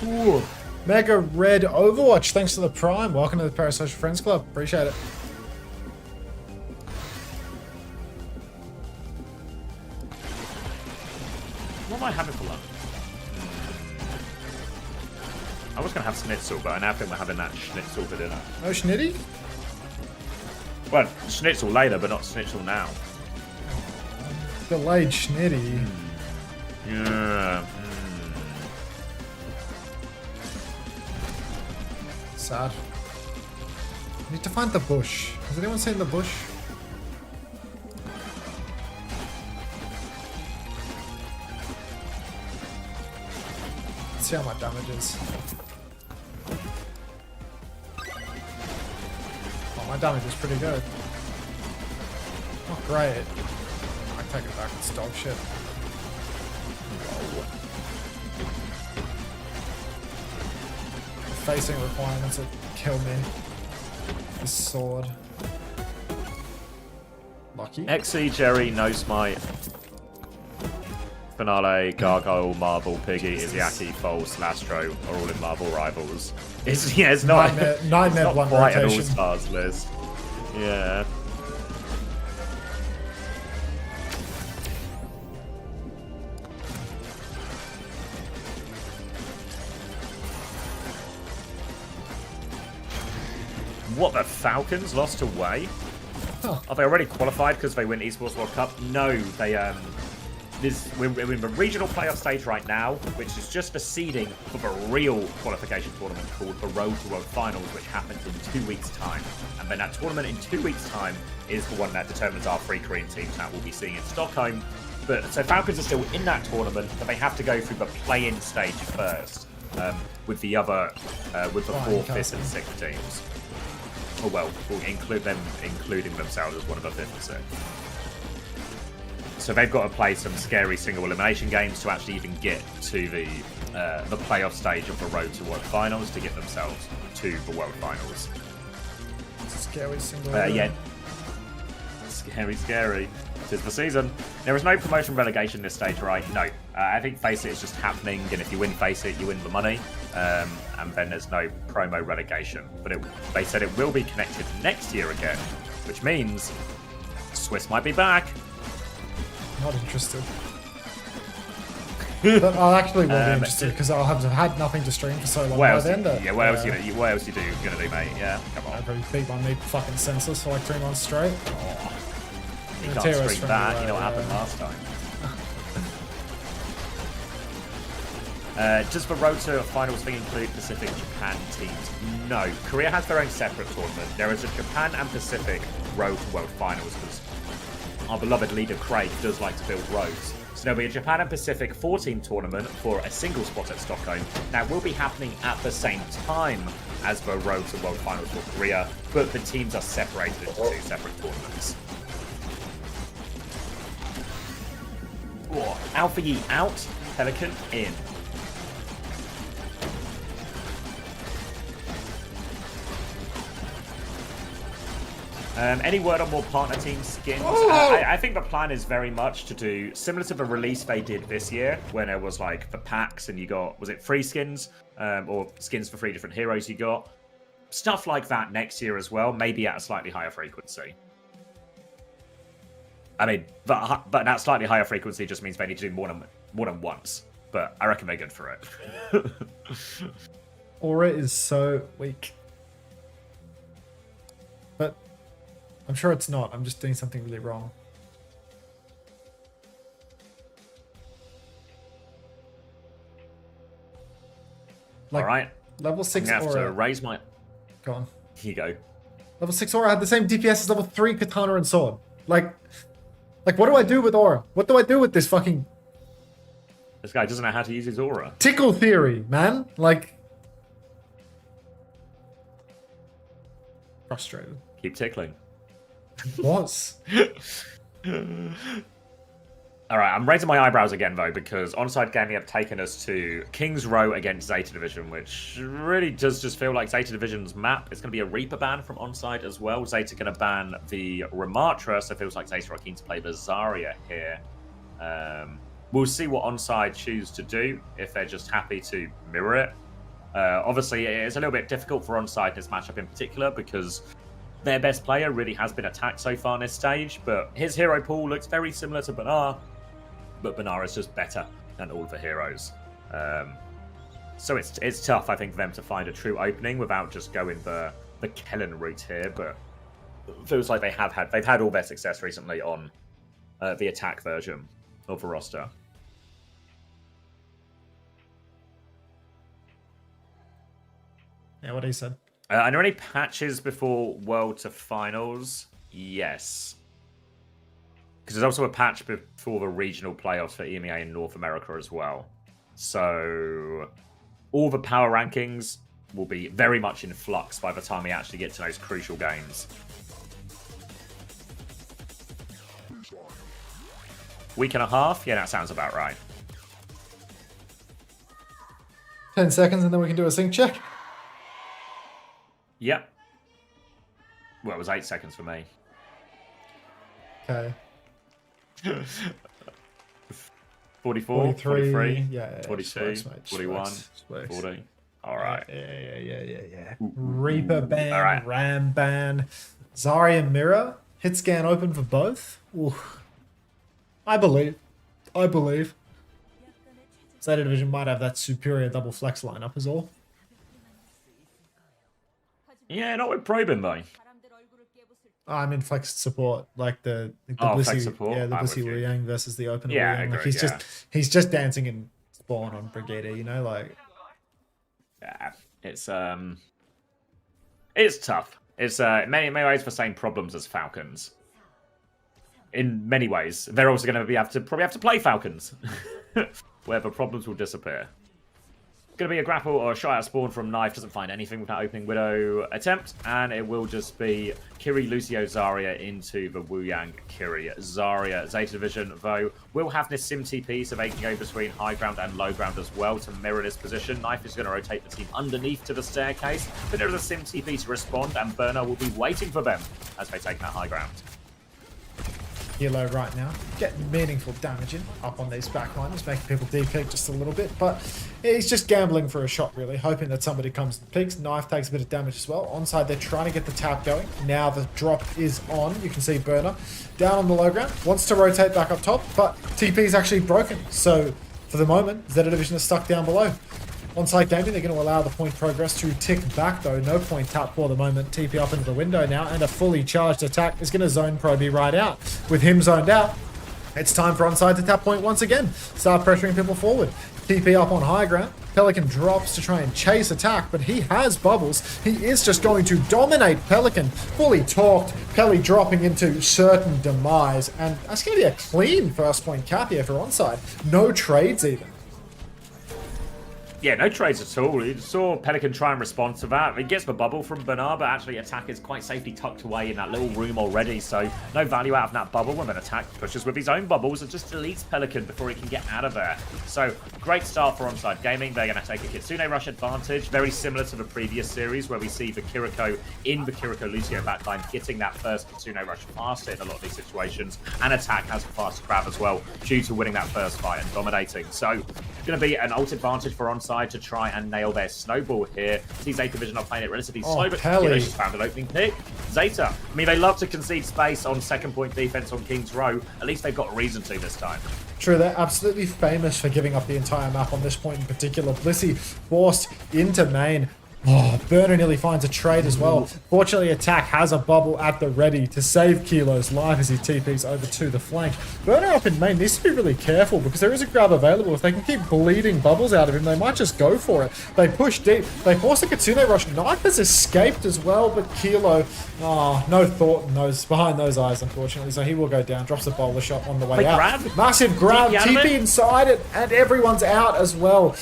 Ooh, Mega Red Overwatch, thanks for the Prime. Welcome to the Parasocial Friends Club. Appreciate it. What am I having for lunch? I was going to have schnitzel, but I now think we're having that schnitzel for dinner. No schnitty? Well, schnitzel later, but not schnitzel now. Delayed schnitty. Yeah. Sad. Need to find the bush. Has anyone seen the bush? Let's see how my damage is. Oh, my damage is pretty good. Not great. I take it back, it's dog shit. Whoa. Facing requirements that kill me. This sword. Lucky. XE, Jerry, No Smite, Finale, Gargoyle, Marble, Piggy, Izzyaki, False, Lastro are all in Marble Rivals. It's not quite an all-stars list. Yeah. What, the Falcons lost away? Huh. Are they already qualified because they win Esports World Cup? No, they we're in the regional playoff stage right now, which is just a seeding for the real qualification tournament called the Road to World Finals, which happens in 2 weeks' time. And then that tournament in 2 weeks' time is the one that determines our three Korean teams that we'll be seeing in Stockholm. But so Falcons are still in that tournament, but they have to go through the play-in stage first with the other with the 4th, 5th, and 6th teams. Oh well, we'll include them, including themselves as one of the 5th and 6th. So they've got to play some scary single elimination games to actually even get to the playoff stage of the Road to World Finals to get themselves to the World Finals. It's a scary single. Yeah. Scary. Tis the season. There is no promotion relegation this stage, right? No. I think Face It is just happening, and if you win Face It, you win the money. And then there's no promo relegation. But they said it will be connected next year again, which means Swiss might be back. Not interested. But I actually will be interested because I'll have had nothing to stream for so long by then. What else you gonna do, mate? Yeah, come on. I've already beat my meat fucking senseless for like 3 months straight. Oh. You can't stream that. You know what happened last time. Does the Road to Finals thing include Pacific Japan teams? No. Korea has their own separate tournament. There is a Japan and Pacific Road to World Finals because our beloved leader Craig does like to build roads. So there'll be a Japan and Pacific 4-team tournament for a single spot at Stockholm. That will be happening at the same time as the Road to World Finals for Korea, but the teams are separated into 2 separate tournaments. Alpha Yi out, Pelican in. Any word on more partner team skins? I think the plan is very much to do similar to the release they did this year, when it was like the packs and you got, was it free skins? Or skins for 3 different heroes you got. Stuff like that next year as well, maybe at a slightly higher frequency. I mean, but that slightly higher frequency just means they need to do more than once. But I reckon they're good for it. Aura is so weak. But I'm sure it's not. I'm just doing something really wrong. Like, all right. Level 6 I'm gonna have Aura. to raise my... Go on. Here you go. Level 6 Aura had the same DPS as level 3 Katana and Sword. Like, what do I do with Aura? What do I do with this fucking... This guy doesn't know how to use his Aura. Tickle theory, man. Like... Frustrated. Keep tickling. Was. Alright, I'm raising my eyebrows again, though, because Onside Gaming have taken us to King's Row against Zeta Division, which really does just feel like Zeta Division's map. It's going to be a Reaper ban from Onside as well. Zeta going to ban the Ramatra, so it feels like Zeta are keen to play the Zarya here. We'll see what Onside choose to do, if they're just happy to mirror it. Obviously, it's a little bit difficult for Onside in this matchup in particular, because their best player really has been attacked so far in this stage, but his hero pool looks very similar to Banar. But Banar is just better than all of the heroes. So it's tough, I think, for them to find a true opening without just going the Kellen route here. But it feels like they've had all their success recently on the attack version of the roster. Yeah, what he said. Are there any patches before World to Finals? Yes. Because there's also a patch before the regional playoffs for EMEA in North America as well. So all the power rankings will be very much in flux by the time we actually get to those crucial games. Week and a half? Yeah, that sounds about right. 10 seconds and then we can do a sync check. Yep. Well, it was 8 seconds for me. Okay. 44, 43, yeah, 42, smokes, 41, smokes. 40. All right. Yeah. Reaper ban, all right. Ram ban, Zarya Mirror, hit scan open for both. Ooh. I believe. Zeta Division might have that superior double flex lineup is all. Yeah, not with Probin though. I'm in flex support, like the flex support. Yeah, the Blissey Wu Yang versus the opener. Yeah, Wu Yang. agree, Like he's just dancing in spawn on Brigadier, you know, like. Yeah, it's tough. It's in many ways the same problems as Falcons. In many ways, they're also going to probably have to play Falcons, where the problems will disappear. Going to be a grapple or a shot at spawn from Knife. Doesn't find anything with that opening Widow attempt. And it will just be Kiri, Lucio, Zarya into the Wu Yang Kiri. Zarya, Zeta Division, though, will have this Sim TP so they can go between high ground and low ground as well to mirror this position. Knife is going to rotate the team underneath to the staircase. But there is a Sim TP to respond and Burner will be waiting for them as they take that high ground. Hilo right now, getting meaningful damage in up on these backliners, making people depeak just a little bit, but he's just gambling for a shot really, hoping that somebody comes and peeks. Knife takes a bit of damage as well. Onside, they're trying to get the tap going. Now the drop is on. You can see Burner down on the low ground, wants to rotate back up top, but TP is actually broken. So for the moment, Zeta Division is stuck down below. Onside Gaming, they're going to allow the point progress to tick back though. No point tap for the moment. TP up into the window now, and a fully charged attack is going to zone Proby right out. With him zoned out, It's time for Onside to tap point once again. Start pressuring people forward. TP up on high ground. Pelican drops to try and chase attack, but he has bubbles. He is just going to dominate Pelican. Fully talked. Pelly dropping into certain demise. And that's going to be a clean first point cap here for Onside. No trades even. Yeah, no trades at all. You saw Pelican try and respond to that. He gets the bubble from Bernard, but actually Attack is quite safely tucked away in that little room already, so no value out of that bubble when an Attack pushes with his own bubbles and just deletes Pelican before he can get out of there. So, great start for Onside Gaming. They're going to take a Kitsune Rush advantage, very similar to the previous series where we see the Kiriko in the Kiriko Lucio backline getting that first Kitsune Rush faster in a lot of these situations, and Attack has a fast grab as well due to winning that first fight and dominating. So, it's going to be an ult advantage for Onside to try and nail their snowball here. See Zeta Vision are playing it relatively slow, but she's found an opening pick. Zeta, I mean, they love to concede space on second point defense on King's Row. At least they've got a reason to this time. True, they're absolutely famous for giving up the entire map on this point in particular. Blissey forced into main. Oh, Burner nearly finds a trade as well. Fortunately, Attack has a bubble at the ready to save Kilo's life as he TPs over to the flank. Burner up in main needs to be really careful because there is a grab available. If they can keep bleeding bubbles out of him, they might just go for it. They push deep. They force a Kitsune Rush. Knife has escaped as well, but Kilo, no thought in behind those eyes, unfortunately. So he will go down. Drops a bowler shot on the way out. Massive grab. TP inside it, and everyone's out as well.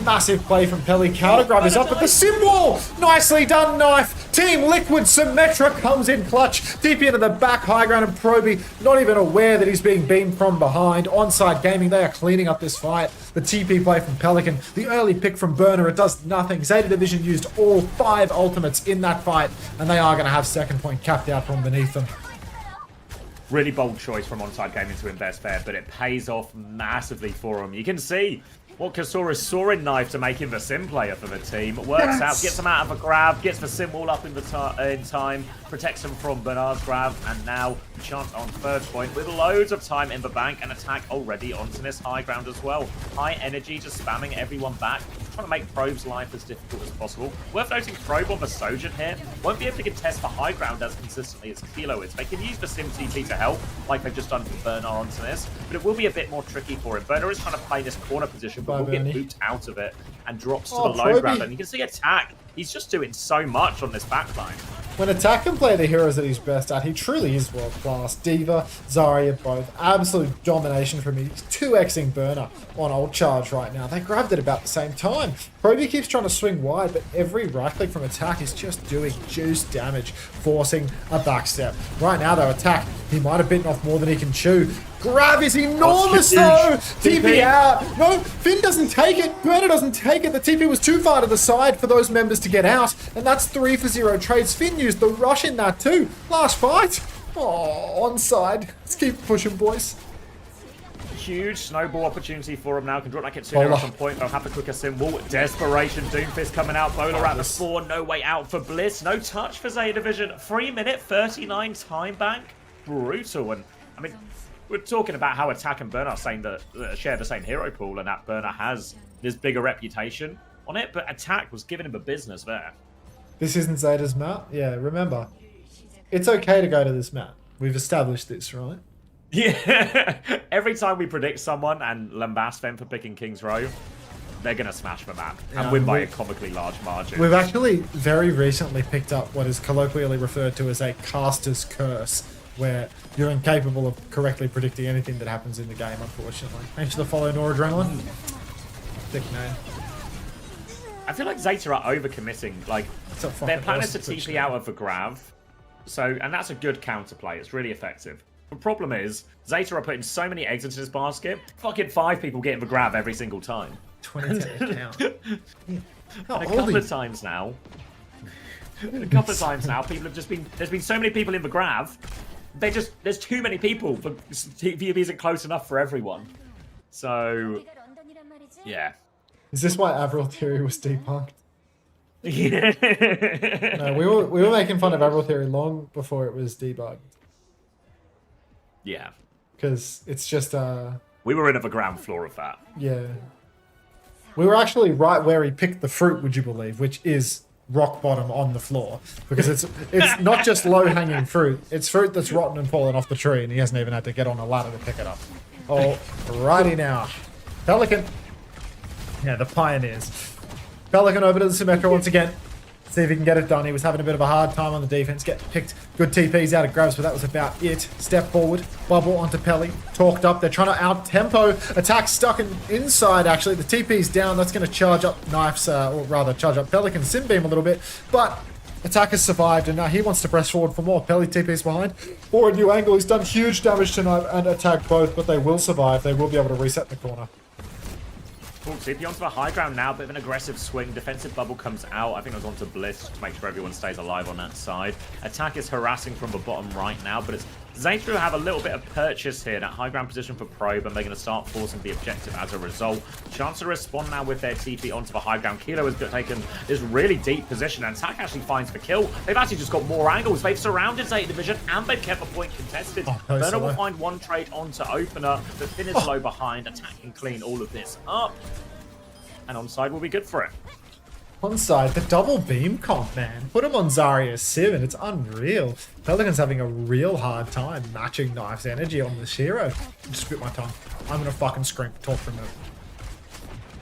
Massive play from Pelly. Counter grab is up at the symbol. Nicely done, Knife. Team Liquid Symmetra comes in clutch. TP into the back, high ground, and Proby not even aware that he's being beamed from behind. Onside Gaming, they are cleaning up this fight. The TP play from Pelican. The early pick from Burner, it does nothing. Zeta Division used all 5 ultimates in that fight, and they are going to have second point capped out from beneath them. Really bold choice from Onside Gaming to invest there, but it pays off massively for him. You can see what Kasura saw in Knife to make him the sim player for the team. Works out, gets him out of a grab, gets the sim wall up in time, protects him from Bernard's grab, and now chance on third point with loads of time in the bank and Attack already onto this high ground as well. High energy, just spamming everyone back, trying to make Probe's life as difficult as possible. Worth noting, Probe on the Sojourn here won't be able to contest the high ground as consistently as Kilo is. They can use the sim TP to help, like they've just done for Bernard onto this, but it will be a bit more tricky for him. Bernard is trying to play this corner position, but will get booped out of it and drops to the low ground. And you can see Attack, he's just doing so much on this backline. When Attack can play the heroes that he's best at, he truly is world class. Diva, Zarya, both. Absolute domination from him. He's 2xing Burner on ult charge right now. They grabbed it about the same time. Proby keeps trying to swing wide, but every right click from Attack is just doing juice damage, forcing a backstep. Right now, though, Attack, he might have bitten off more than he can chew. Grab is enormous, though! TP out! No, Finn doesn't take it. Burner doesn't take it. The TP was too far to the side for those members to get out, and that's 3 for 0 trades. Finn used the rush in that, too. Last fight. Oh, onside. Let's keep pushing, boys. Huge snowball opportunity for him now. Can drop that Kitsune Rush on point. They'll have to quicker symbol. Desperation. Doomfist coming out. Bowler at the 4. No way out for Bliss. No touch for Zeta Division. 3-minute 39 time bank. Brutal. And, I mean, we're talking about how Attack and Burner are saying that share the same hero pool and that Burner has this bigger reputation on it, but Attack was giving him a business there. This isn't Zeta's map? Yeah, remember, it's okay to go to this map. We've established this, right? Yeah. Every time we predict someone and lambast them for picking King's Row, they're going to smash the map and win by a comically large margin. We've actually very recently picked up what is colloquially referred to as a caster's curse, where you're incapable of correctly predicting anything that happens in the game, unfortunately. Thanks for the follow, Noradrenaline. Thick name. I feel like Zeta are overcommitting. Like, their plan is to TP out of the grav, and that's a good counterplay. It's really effective. The problem is, Zeta are putting so many eggs into this basket, fucking 5 people getting the grab every single time. 20 to count. A couple of times now, people have just been, there's been so many people in the grav, there's too many people. The TP isn't close enough for everyone. So, yeah. Is this why Avril Theory was debunked? Yeah. No, we were making fun of Avril Theory long before it was debunked. Yeah. Because it's just we were in at the ground floor of that. Yeah. We were actually right where he picked the fruit, would you believe, which is rock bottom on the floor, because it's not just low hanging fruit, it's fruit that's rotten and fallen off the tree, and he hasn't even had to get on a ladder to pick it up. Alrighty now. Pelican. Yeah, the Pioneers. Pelican over to the Symmetra once again. See if he can get it done. He was having a bit of a hard time on the defense. Get picked good TPs out of grabs, but that was about it. Step forward. Bubble onto Pelly. Talked up. They're trying to out-tempo. Attack stuck inside, actually. The TP's down. That's going to charge up Knife's, or rather charge up Pelican's Simbeam a little bit. But Attack has survived, and now he wants to press forward for more. Pelly TP's behind. For a new angle. He's done huge damage to Knife and Attack both, but they will survive. They will be able to reset the corner. Cool, TP onto the high ground now, bit of an aggressive swing. Defensive bubble comes out. I think it was onto Bliss to make sure everyone stays alive on that side. Attack is harassing from the bottom right now, but it's Zeta who have a little bit of purchase here. That high ground position for Probe, and they're going to start forcing the objective as a result. Chance to respond now with their TP onto the high ground. Kilo has taken this really deep position, and Attack actually finds the kill. They've actually just got more angles. They've surrounded Zeta Division, and they've kept the point contested. Burner will find one trade onto Opener, but Finn is low behind. Attack can clean all of this up. And Onside will be good for it. Onside, the double beam comp, man. Put him on Zarya Civ and it's unreal. Pelican's having a real hard time matching Knife's energy on this hero. Just bit my tongue. I'm gonna fucking scream. Talk for a minute.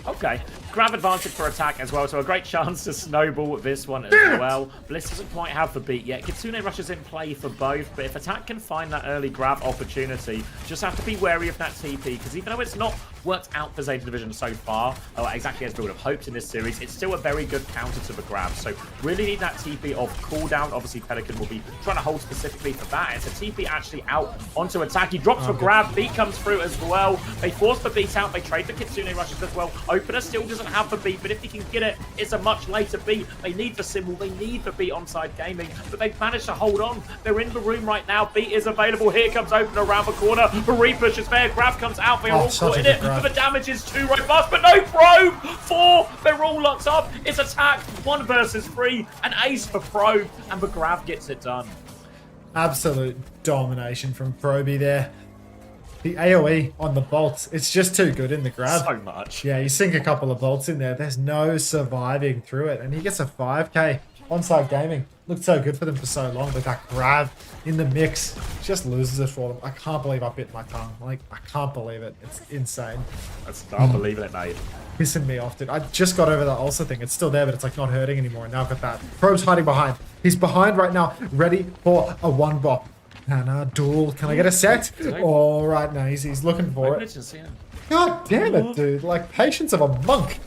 Okay, grab advantage for Attack as well, so a great chance to snowball this one as well. Bliss doesn't quite have the beat yet. Kitsune rushes in play for both, but if Attack can find that early grab opportunity, just have to be wary of that TP, because even though it's not worked out for Zeta Division so far, exactly as we would have hoped in this series, it's still a very good counter to the grab, so really need that TP off cooldown. Obviously, Pelican will be trying to hold specifically for that. It's a TP actually out onto Attack. He drops for grab, beat comes through as well. They force the beat out, they trade the Kitsune rushes as well. Opener still doesn't have the beat, but if he can get it, it's a much later beat. They need the symbol, they need the beat Onside Gaming, but they've managed to hold on. They're in the room right now. Beat is available. Here comes Opener around the corner. The repush is there. Grab comes out. They're all caught in it, but the damage is too robust. But no Probe! 4! They're all locked up. It's Attack. 1 versus 3. An ace for Probe, and the grab gets it done. Absolute domination from Proby there. The AoE on the bolts, it's just too good in the grab. So much. Yeah, you sink a couple of bolts in there. There's no surviving through it. And he gets a 5k. Onside Gaming looked so good for them for so long, but that grab in the mix just loses it for them. I can't believe I bit my tongue. Like, I can't believe it. It's insane. That's unbelievable, mate. Pissing me off, dude. I just got over that ulcer thing. It's still there, but it's like not hurting anymore. And now I've got that. Probe's hiding behind. He's behind right now, ready for a one bop. And duel. Can I get a set? All right, now he's looking for it. God damn it, dude. Like, patience of a monk.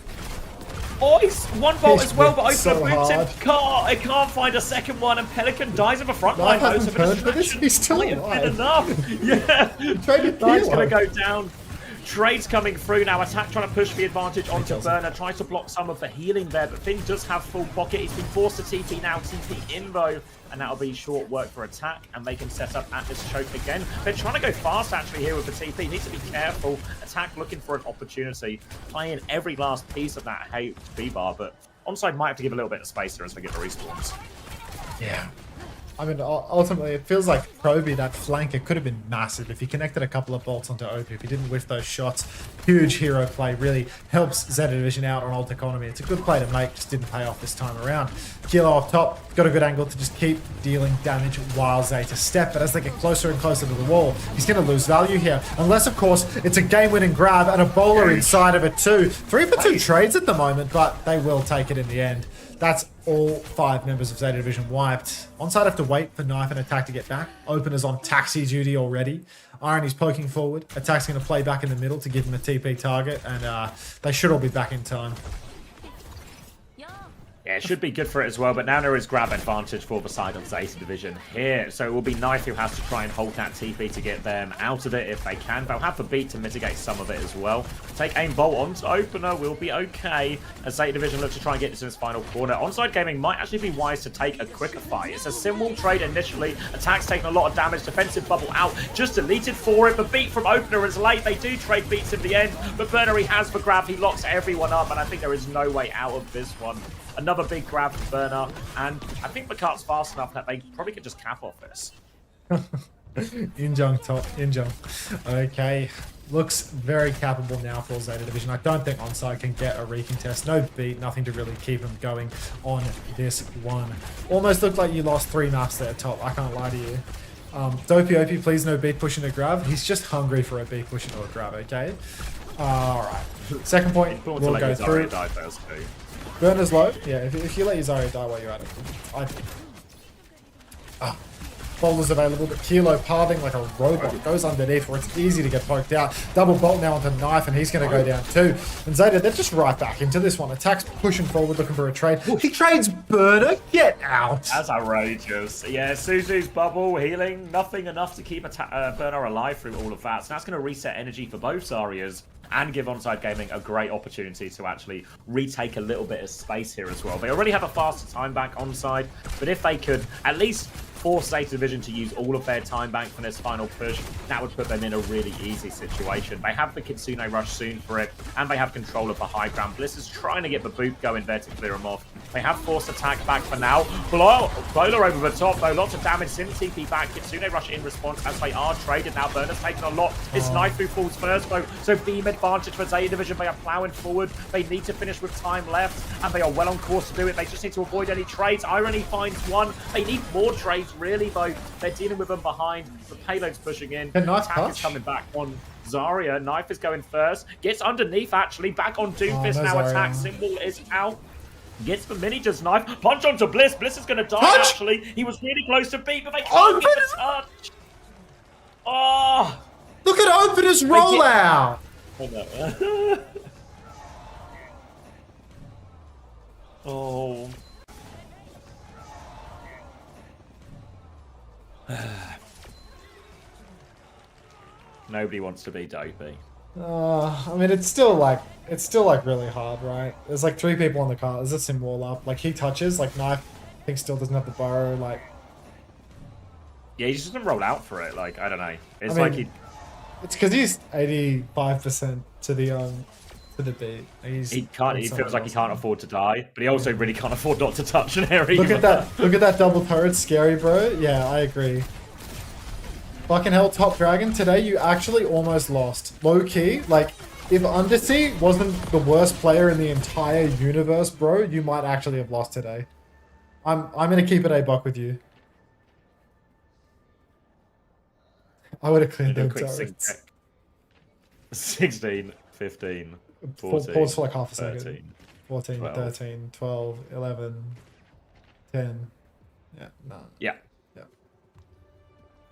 Oh, he's 1 bolt as well, but Opener so boots him. It can't find a second one, and Pelican dies in the front line. He's still alive. Enough. Yeah. Knife's going to go down. Trades coming through now. Attack trying to push the advantage onto Burner. Tries to block some of the healing there, but Finn does have full pocket. He's been forced to TP now. TP in though, and that'll be short work for Attack, and they can set up at this choke again. They're trying to go fast actually here with the TP. Needs to be careful. Attack looking for an opportunity, playing every last piece of that B-bar, but Onside might have to give a little bit of space there as they get the respawns. Yeah. I mean, ultimately, it feels like Proby, that flanker, could have been massive if he connected a couple of bolts onto OP. If he didn't whiff those shots, huge hero play. Really helps Zeta Division out on ult economy. It's a good play to make, just didn't pay off this time around. Kilo off top, got a good angle to just keep dealing damage while Zeta step. But as they get closer and closer to the wall, he's going to lose value here. Unless, of course, it's a game-winning grab and a bowler inside of it too. 3 for 2 trades at the moment, but they will take it in the end. That's all 5 members of Zeta Division wiped. Onside have to wait for Knife and Attack to get back. Opener's on taxi duty already. Irony's poking forward. Attack's going to play back in the middle to give him a TP target, and they should all be back in time. Yeah, it should be good for it as well, but now there is grab advantage for the side of Zeta Division here. So it will be Knife who has to try and hold that TP to get them out of it if they can. They'll have the beat to mitigate some of it as well. Take aim bolt onto Opener will be okay as Zeta Division looks to try and get this in its final corner. Onside Gaming might actually be wise to take a quicker fight. It's a symbol trade initially. Attack's taking a lot of damage. Defensive bubble out. Just deleted for it. The beat from Opener is late. They do trade beats in the end, but Burner, he has the grab. He locks everyone up, and I think there is no way out of this one. Another big grab for Burner, and I think the cart's fast enough that they probably could just cap off this. Injung top, Injung. Okay, looks very capable now for Zeta Division. I don't think Onside can get a recontest. No beat, nothing to really keep him going on this one. Almost looked like you lost 3 maps there, top. I can't lie to you. Dopey OP, please no beat pushing a grab. He's just hungry for a beat pushing or a grab, okay? Alright. Second point, we'll go through. Burner's low. Yeah, if you let your Zarya die while you're at it. Boulders available, but Kilo pathing like a robot goes underneath where it's easy to get poked out. Double bolt now onto Knife, and he's going to go down too. And Zeta, they're just right back into this one. Attacks pushing forward, looking for a trade. He trades Burner. Get out. That's outrageous. Yeah, Suzu's bubble healing, nothing enough to keep Burner alive through all of that. So that's going to reset energy for both Zaryas and give Onside Gaming a great opportunity to actually retake a little bit of space here as well. They already have a faster time bank Onside, but if they could at least force Zeta Division to use all of their time bank for this final push, that would put them in a really easy situation. They have the Kitsune Rush soon for it, and they have control of the high ground. Bliss is trying to get the boot going there to clear him off. They have forced attack back for now. Bowler over the top though, lots of damage. Sim TP back, Kitsune Rush in response as they are traded. Now Burner's taken a lot. It's Knife who falls first though, so beam advantage for Zeta Division. They are plowing forward. They need to finish with time left, and they are well on course to do it. They just need to avoid any trades. Irony finds one. They need more trades really though. They're dealing with them behind. The payload's pushing in. Attack is coming back on Zarya. Knife is going first. Gets underneath actually. Back on Doomfist now. Zarya. Attack symbol is out. Gets the mini just Knife. Punch onto Bliss. Bliss is going to die actually. He was really close to beat, but they can't get the touch. Oh! Look at Opener's rollout. Oh. Nobody wants to be Dopey. I mean, it's still like really hard, right? There's like 3 people on the cart. There's a sim wall up. Like he touches, like Knife, I think still doesn't have the burrow. Like, yeah, he just doesn't roll out for it. Like I don't know. It's I mean, like he. It's because he's 85% to the beat. He can't. He feels like he can't afford to die, but he also really can't afford not to touch an area. Look at that! Look at that double turret, scary, bro. Yeah, I agree. Fucking hell, Top Dragon, today you actually almost lost. Low key, like, if Undersea wasn't the worst player in the entire universe, bro, you might actually have lost today. I'm gonna keep it a buck with you. I would have cleared them turrets. 16, 15, 14, pause for like half a 13, second. 14, 12. 13, 12, 11, 10. Yeah, no. Yeah.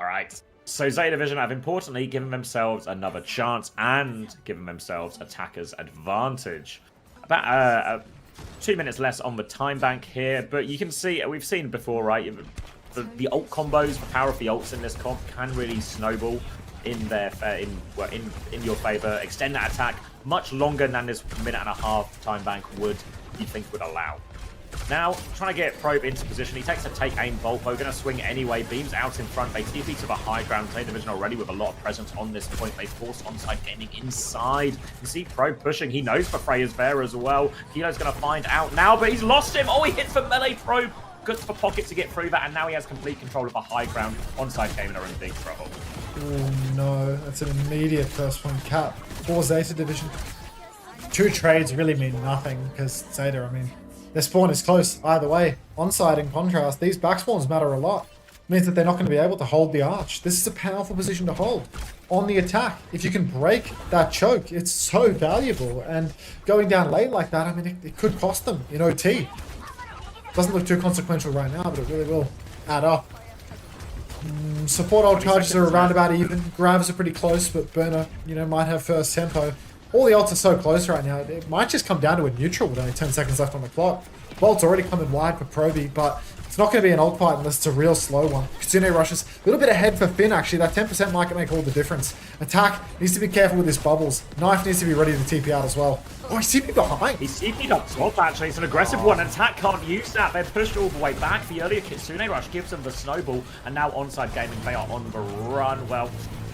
All right. So Zeta Division have importantly given themselves another chance and given themselves attacker's advantage. About 2 minutes less on the time bank here, but you can see, we've seen before, right? The ult combos, the power of the ults in this comp can really snowball in your favor. Extend that attack much longer than this minute and a half time bank would, you think, would allow. Now, trying to get Probe into position. He takes a take aim bolt. We're going to swing anyway. Beams out in front. They TP to the high ground. Zeta Division already with a lot of presence on this point. They force Onside getting inside. You see Probe pushing. He knows the Freya's there as well. Kilo's going to find out now, but he's lost him. Oh, he hits the melee Probe. Good for Pocket to get through that, and now he has complete control of the high ground. Onside Gaming are in big trouble. Oh no, that's an immediate first point cap for Zeta Division. 2 trades really mean nothing because Zeta, I mean, their spawn is close either way. Onside, in contrast, these back spawns matter a lot. It means that they're not going to be able to hold the arch. This is a powerful position to hold on the attack. If you can break that choke, it's so valuable. And going down late like that, I mean, it could cost them in OT. Doesn't look too consequential right now, but it really will add up. Support ult charges are around about even. Grabs are pretty close, but Burner, you know, might have first tempo. All the ults are so close right now, it might just come down to a neutral with only 10 seconds left on the clock. Bolt's already coming wide for Proby, but it's not going to be an ult fight unless it's a real slow one. Kitsune rushes a little bit ahead for Finn, actually. That 10% might make all the difference. Attack needs to be careful with his bubbles. Knife needs to be ready to TP out as well. Oh, he's TP behind. He's TP'd up top, actually. It's an aggressive one. Attack can't use that. They're pushed all the way back. The earlier Kitsune rush gives them the snowball, and now Onside Gaming, they are on the run. Well,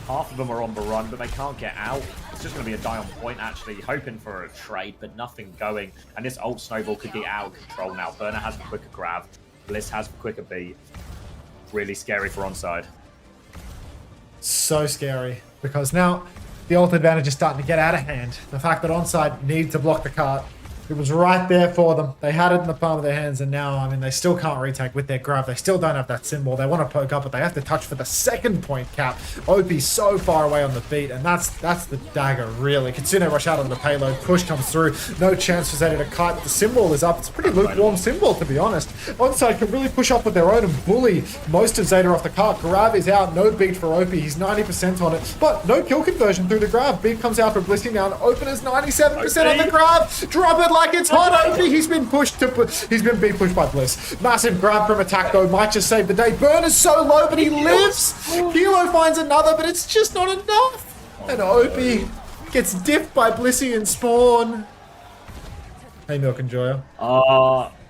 half of them are on the run, but they can't get out. It's just going to be a die on point, actually, hoping for a trade, but nothing going. And this ult snowball could get out of control now. Burner has the quicker grab. Bliss has the quicker beat. Really scary for Onside. So scary, because now the ult advantage is starting to get out of hand. The fact that Onside need to block the cart It was right there for them. They had it in the palm of their hands, and now, I mean, they still can't retake with their grab. They still don't have that symbol. They want to poke up, but they have to touch for the second point cap. OP so far away on the beat, and that's the dagger, really. Kitsune rush out on the payload. Push comes through. No chance for Zeta to kite, but the symbol is up. It's a pretty lukewarm symbol, to be honest. Onside can really push up with their own and bully most of Zeta off the cart. Grab is out. No beat for OP. He's 90% on it, but no kill conversion through the grab. Beat comes out for Blissey now, and Opener's 97% on the grab. Drop it like it's hot. OP, he's been beat pushed by Bliss. Massive grab from Attack though, might just save the day. Burn is so low, but he lives. Kilo finds another, but it's just not enough. And OP gets diffed by Blissey and Spawn. Hey, Milk Enjoyer.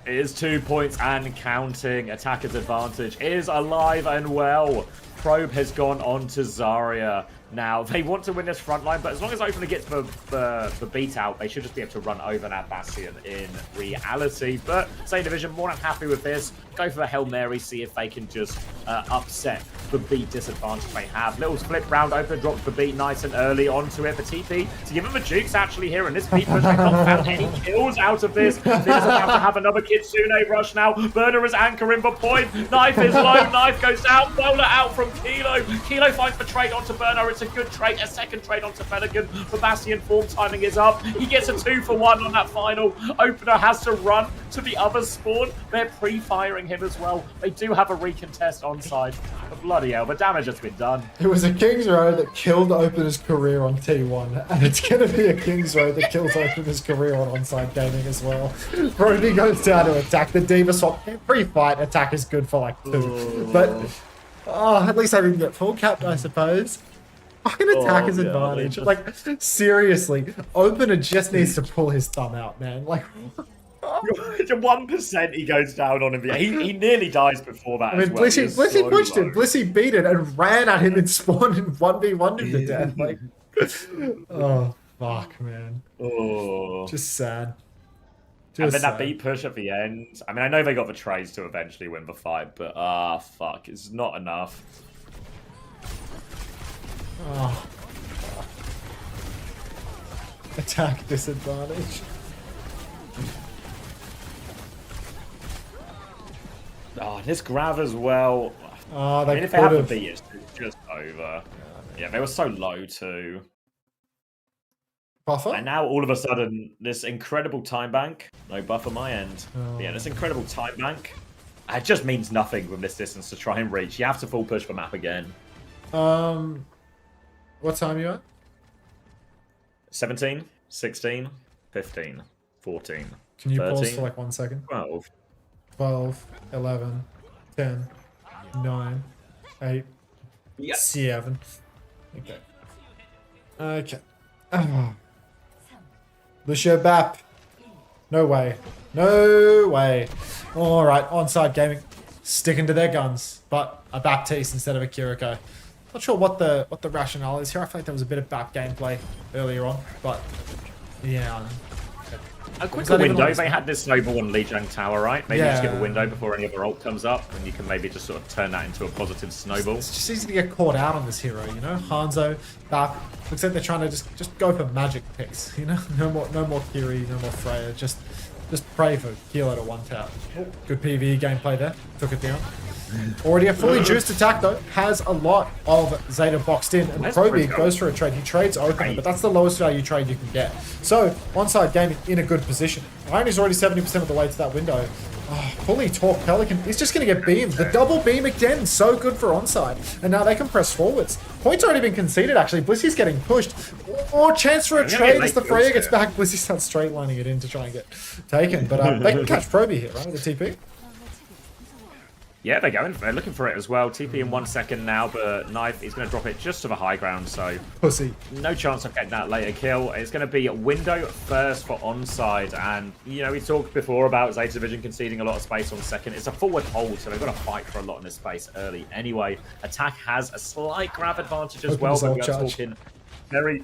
It is 2 points and counting. Attacker's advantage is alive and well. Probe has gone on to Zarya. Now, they want to win this front line, but as long as Opener gets the beat out, they should just be able to run over that Bastion in reality. But Zeta Division more than happy with this. Go for the Hail Mary, see if they can just upset the beat disadvantage they have. Little flip round, Opener drops the beat nice and early onto it. The TP to give him a jukes actually here, and this beat push they can't found any kills out of this. This is about to have another Kitsune rush now. Burner is anchoring the point. Knife is low, Knife goes down. Bowler out from Kilo. Kilo finds the trade onto Burner. It's a good trade, a second trade onto Pelican. The Bastion form timing is up. He gets a 2-for-1 on that final. Opener has to run to the other spawn. They're pre-firing him as well. They do have a recontest onside. But bloody hell, the damage has been done. It was a King's Row that killed Opener's career on T1, and it's going to be a King's Row that kills Opener's career on Onside Gaming as well. Brody goes down to attack. The Diva swap, pre-fight attack is good for like 2. But at least I didn't get full capped, I suppose. Fucking attack his advantage. Like, seriously, Opener just needs to pull his thumb out, man. Like, 1% he goes down on him. He nearly dies before that. I mean, as well. Blissey pushed him. Blissey beat it and ran at him and spawned and 1v1'd him to death. Like, oh, fuck, man. Oh. Just sad. And then that beat push at the end. I mean, I know they got the trades to eventually win the fight, but fuck, it's not enough. Oh. Attack disadvantage. Oh, this grab as well. Oh, I mean, if they have the beat, it's just over. Yeah, they were so low too. Buffer? And now all of a sudden, this incredible time bank. No buffer my end. Oh. Yeah, this incredible time bank. It just means nothing from this distance to try and reach. You have to full push the map again. What time are you at? 17, 16, 15, 14, Can you 13, pause for like 1 second? 12. 12, 11, 10, 9, 8, 7. Okay. Okay. Lucio Bap. No way. No way. Alright, Onside Gaming. Sticking to their guns, but a Baptiste instead of a Kiriko. Not sure what the rationale is here. I feel like there was a bit of Bap gameplay earlier on, but yeah. A quicker window. They had this snowball on Lijiang Tower, right? Maybe just give a window before any other ult comes up, and you can maybe just sort of turn that into a positive snowball. It's just easy to get caught out on this hero, you know? Hanzo, Bap. Looks like they're trying to just go for magic picks, you know? No more Kiri, no more Freya. Just pray for Kilo to 1-tap. Oh, good PvE gameplay there. Took it down. Already a fully juiced attack though, has a lot of Zeta boxed in, and Proby goes for a trade. He trades Opener, but that's the lowest value trade you can get. So, Onside Gaming in a good position. Irony's already 70% of the way to that window. Oh, fully torqued Pelican is just going to get beamed. The double beam again, so good for Onside. And now they can press forwards. Point's already been conceded actually. Blissey's getting pushed. Or chance for a trade as the Freya gets back. Blissey starts straight lining it in to try and get taken. But they can catch Proby here, right, with the TP. Yeah, they're going. They're looking for it as well. TP in 1 second now, but Knife is going to drop it just to the high ground, so pussy. No chance of getting that later kill. It's going to be a window first for Onside, and you know we talked before about Zeta Division conceding a lot of space on second. It's a forward hold, so they've got to fight for a lot in this space early. Anyway, attack has a slight grab advantage as well, but we are talking very,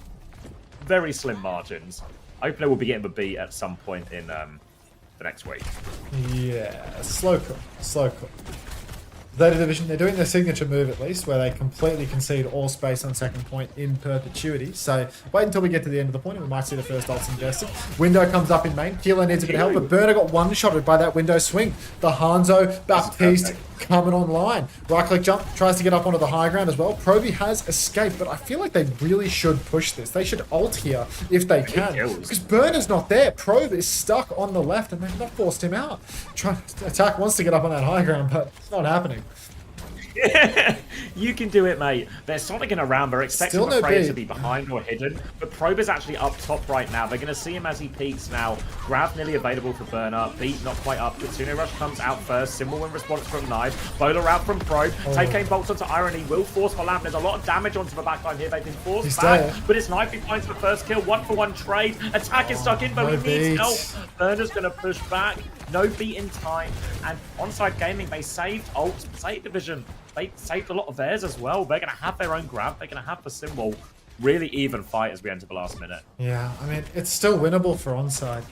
very slim margins. Opener will be getting the beat at some point in the next week. Yeah, slow cook, slow cook. Zeta Division, they're doing their signature move at least, where they completely concede all space on second point in perpetuity. So wait until we get to the end of the point and we might see the first ults invested. Window comes up in main. Kilo needs a bit of help, but Burner got one-shotted by that window swing. The Hanzo Baptiste coming online. Right-click jump, tries to get up onto the high ground as well. Proby has escaped, but I feel like they really should push this. They should ult here if they can. Because Burner's not there. Probe is stuck on the left and they've not forced him out. Attack wants to get up on that high ground, but it's not happening. You can do it, mate. They're sonicking around. They're expecting the Freya to be behind or hidden. But Probe is actually up top right now. They're going to see him as he peeks now. Grab nearly available for Burner. Beat not quite up. Kitsune Rush comes out first. Symbol in response from Knife. Bowler out from Probe. Take bolts onto Irony. Will force for Lamp. There's a lot of damage onto the backline here. They've been forced back. But it's Knife who finds the first kill. 1-for-1 trade. Attack is stuck in, but he needs help. Burner's going to push back. No beat in time. And Onside Gaming, they saved ult. Zeta Division. They saved a lot of theirs as well. They're going to have their own grab. They're going to have the symbol. Really even fight as we enter the last minute. Yeah, I mean, it's still winnable for Onside.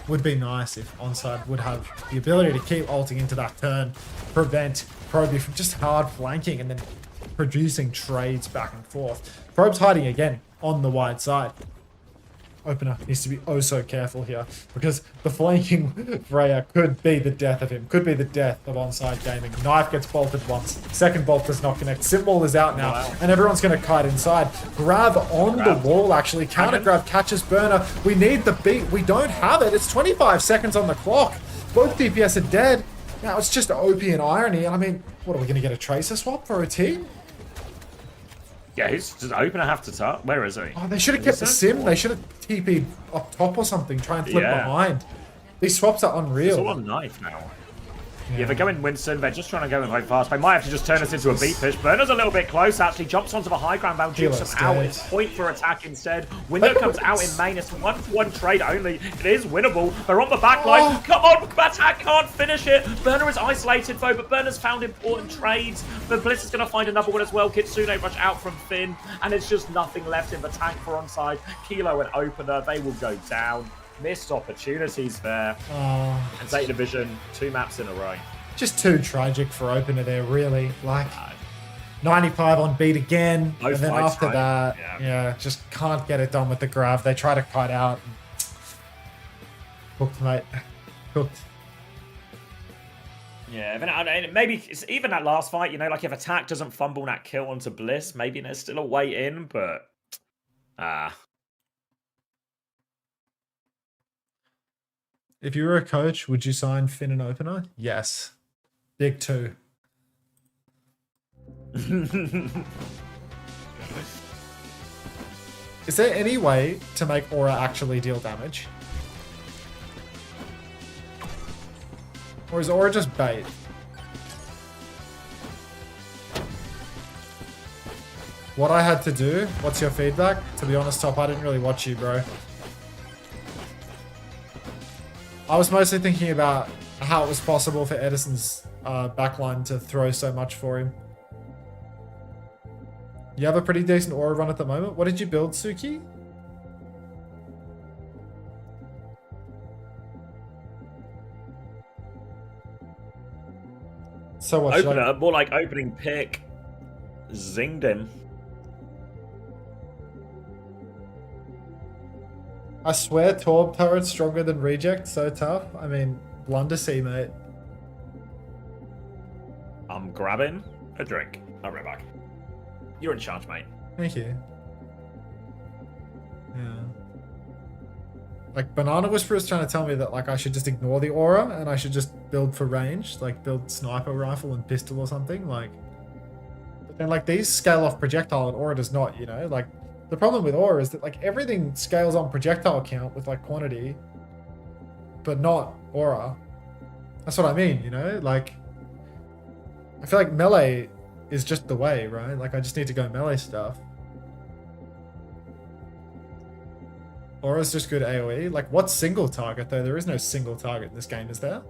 Would be nice if Onside would have the ability to keep ulting into that turn, prevent Proby from just hard flanking and then producing trades back and forth. Probe's hiding again on the wide side. Opener needs to be oh so careful here because the flanking Freya could be the death of him, could be the death of Onside Gaming. Knife gets bolted once, second bolt does not connect, Symbol is out now, and everyone's going to kite inside. Grab on the wall actually, counter grab catches Burner. We need the beat, we don't have it, it's 25 seconds on the clock. Both DPS are dead. Now it's just OP and Irony, and I mean, what are we going to get, a Tracer swap for OT? Yeah, he's just Opener have to touch. Where is he? Oh, they should have kept the sim. They should have TP'd up top or something. Try and flip behind. These swaps are unreal. It's all on Knife now. Yeah, they're going Winston. They're just trying to go in quite fast. They might have to just turn this into a beat push. Burner's a little bit close, actually. Jumps onto the high ground. Bound jukes him out. It's point for attack instead. Window comes out in main. It's a 1-for-1 trade only. It is winnable. They're on the back line. Come on, attack can't finish it. Burner is isolated, though, but Burner's found important trades. The Blitz is going to find another one as well. Kitsune rush out from Finn. And it's just nothing left in the tank for Onside. Kilo and Opener, they will go down. Missed opportunities there. And Zeta Division, 2 maps in a row. Just too tragic for Opener there, really. Like, 95 on beat again, and then after that, yeah, just can't get it done with the grab. They try to kite out. Cooked, mate. Cooked. Yeah, maybe it's even that last fight, you know, like if attack doesn't fumble that kill onto Bliss, maybe there's still a way in, but... If you were a coach, would you sign Finn and Opener? Yes. Big 2. Is there any way to make Aura actually deal damage? Or is Aura just bait? What I had to do? What's your feedback? To be honest, Top, I didn't really watch you, bro. I was mostly thinking about how it was possible for Edison's backline to throw so much for him. You have a pretty decent aura run at the moment. What did you build, Suki? So what? Opener, more like opening pick. Zinged him. I swear Torb turret's stronger than Reject, so tough. I mean, Blundersea, mate. I'm grabbing a drink. I'll be right back. You're in charge, mate. Thank you. Yeah. Like, Banana Whisperer is trying to tell me that, like, I should just ignore the aura and I should just build for range. Like, build sniper rifle and pistol or something. Like, but then, like, these scale off projectile and aura does not, you know? Like, the problem with aura is that, like, everything scales on projectile count with, like, quantity, but not aura. That's what I mean, you know? Like, I feel like melee is just the way, right? Like, I just need to go melee stuff. Aura's just good AoE. Like, what's single target, though? There is no single target in this game, is there?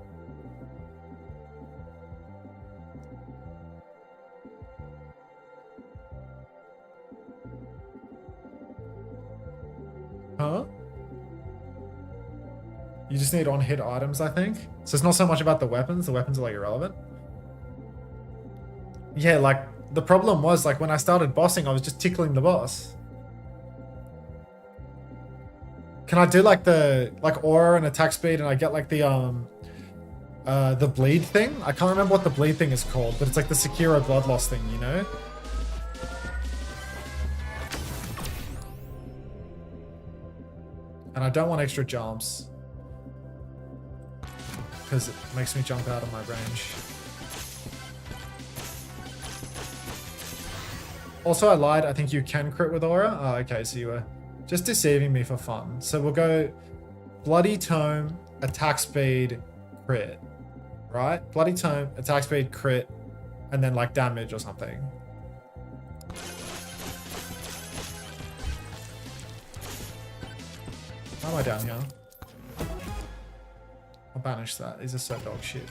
Huh? You just need on-hit items, I think. So it's not so much about the weapons. The weapons are, like, irrelevant. Yeah, like, the problem was, like, when I started bossing, I was just tickling the boss. Can I do, like, the, like, aura and attack speed, and I get, like, the bleed thing? I can't remember what the bleed thing is called, but it's like the Sekiro blood loss thing, you know? And I don't want extra jumps. Because it makes me jump out of my range. Also, I lied. I think you can crit with aura. Oh, okay, so you were just deceiving me for fun. So we'll go Bloody Tome, attack speed, crit. Right? Bloody Tome, attack speed, crit, and then like damage or something. How am I down here? I'll banish that. These are so dog shit.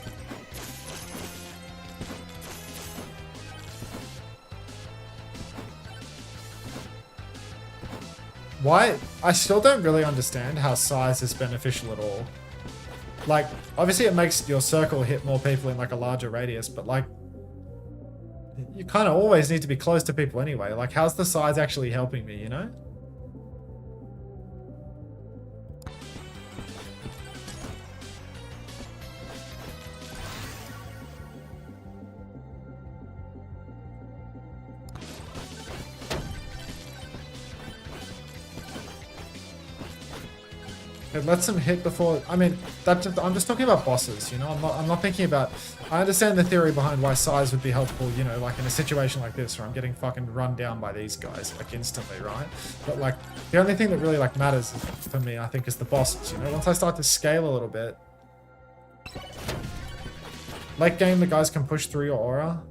Why? I still don't really understand how size is beneficial at all. Like, obviously it makes your circle hit more people in like a larger radius, but like, you kind of always need to be close to people anyway. Like, how's the size actually helping me, you know? It lets them hit before. I mean, I'm just talking about bosses, you know. I'm not thinking about. I understand the theory behind why size would be helpful, you know, like in a situation like this where I'm getting fucking run down by these guys like instantly, right? But like the only thing that really like matters for me, I think, is the bosses. You know, once I start to scale a little bit, late game, the guys can push through your aura.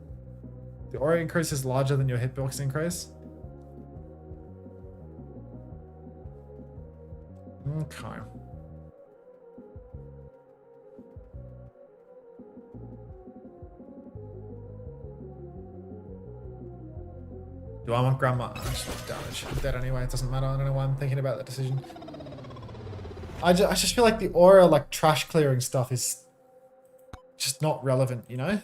The aura increase is larger than your hitbox increase. Okay. Do I want grandma? I just want damage. I'm dead anyway. It doesn't matter. I don't know why I'm thinking about that decision. I just feel like the aura, like trash clearing stuff, is just not relevant, you know?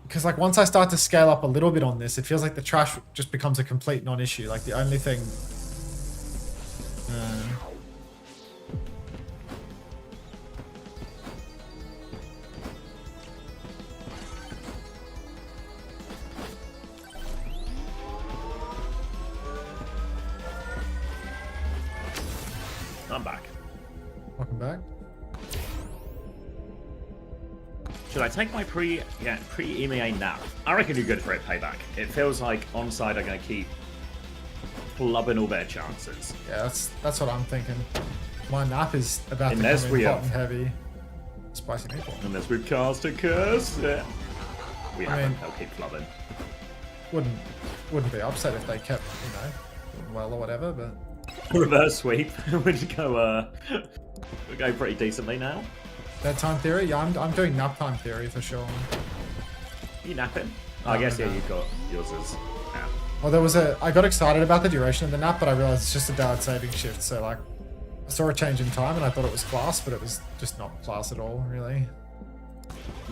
Because like once I start to scale up a little bit on this, it feels like the trash just becomes a complete non-issue. Like the only thing. I'm back. Welcome back. Should I take my pre-EMEA nap? I reckon you're good for it, Payback. It feels like Onside are going to keep clubbing all their chances. Yeah, that's what I'm thinking. My nap is about to Unless come we in hot have and heavy. Spicy meatball. Unless we cast a curse. Yeah. We I haven't. mean, They'll keep clubbing. Wouldn't be upset if they kept, you know, doing well or whatever, but. Reverse sweep. we go pretty decently now. Bedtime theory? Yeah, I'm doing nap time theory for sure. You napping? I guess yeah, you've got yours as nap. Well, I got excited about the duration of the nap, but I realized it's just a daylight saving shift. So like, I saw a change in time and I thought it was class, but it was just not class at all, really.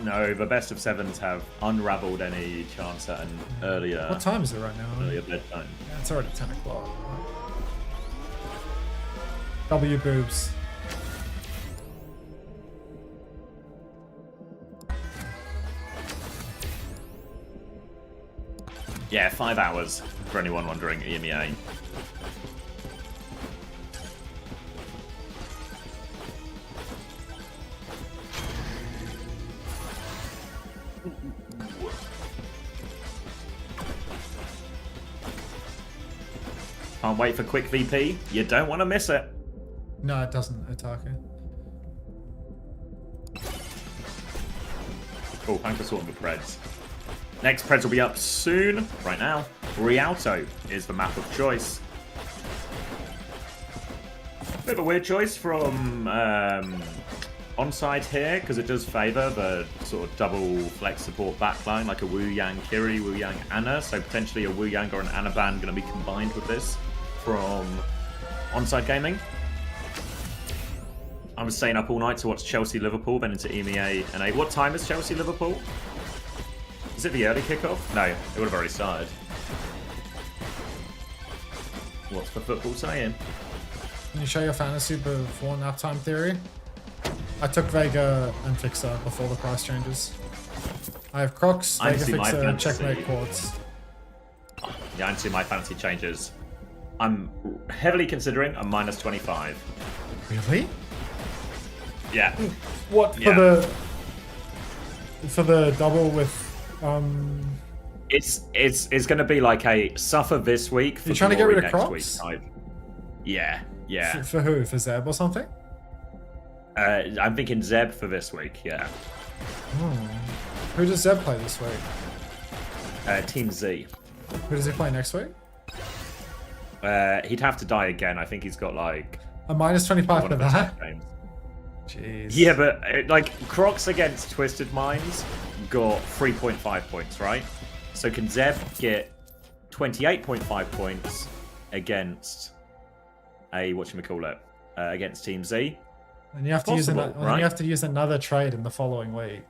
No, the best of sevens have unraveled any chance at an earlier. What time is it right now? Earlier bedtime. Yeah, it's already 10 o'clock. W boobs. Yeah, 5 hours for anyone wondering. EMEA. Can't wait for quick VP. You don't want to miss it. No, it doesn't, Otaku. Cool, thanks for sorting the Preds. Next Preds will be up soon. Right now, Rialto is the map of choice. Bit of a weird choice from Onside here, because it does favour the sort of double flex support backline, like a Wu Yang Kiri, Wu Yang Ana, so potentially a Wu Yang or an Ana ban going to be combined with this from Onside Gaming. I was staying up all night to watch Chelsea-Liverpool, then into EMEA and A. What time is Chelsea-Liverpool? Is it the early kickoff? No, it would have already started. What's the football saying? Can you show your fantasy before nap time theory? I took Vega and Fixer before the price changes. I have Crocs, Vega, Fixer, Checkmate, Quartz. Yeah, I see my fantasy changes. I'm heavily considering a minus 25. Really? Yeah. What for the double with It's going to be like a suffer this week for You're trying to get rid of next Crocs? week type. Yeah. For who? For Zeb or something? I'm thinking Zeb for this week, yeah. Who does Zeb play this week? Team Z. Who does he play next week? He'd have to die again. I think he's got like a minus 25 for that. Jeez. Yeah, but like Crocs against Twisted Minds got 3.5 points, right? So can Zeb get 28.5 points against against Team Z? And you have to right? you have to use another trade in the following week.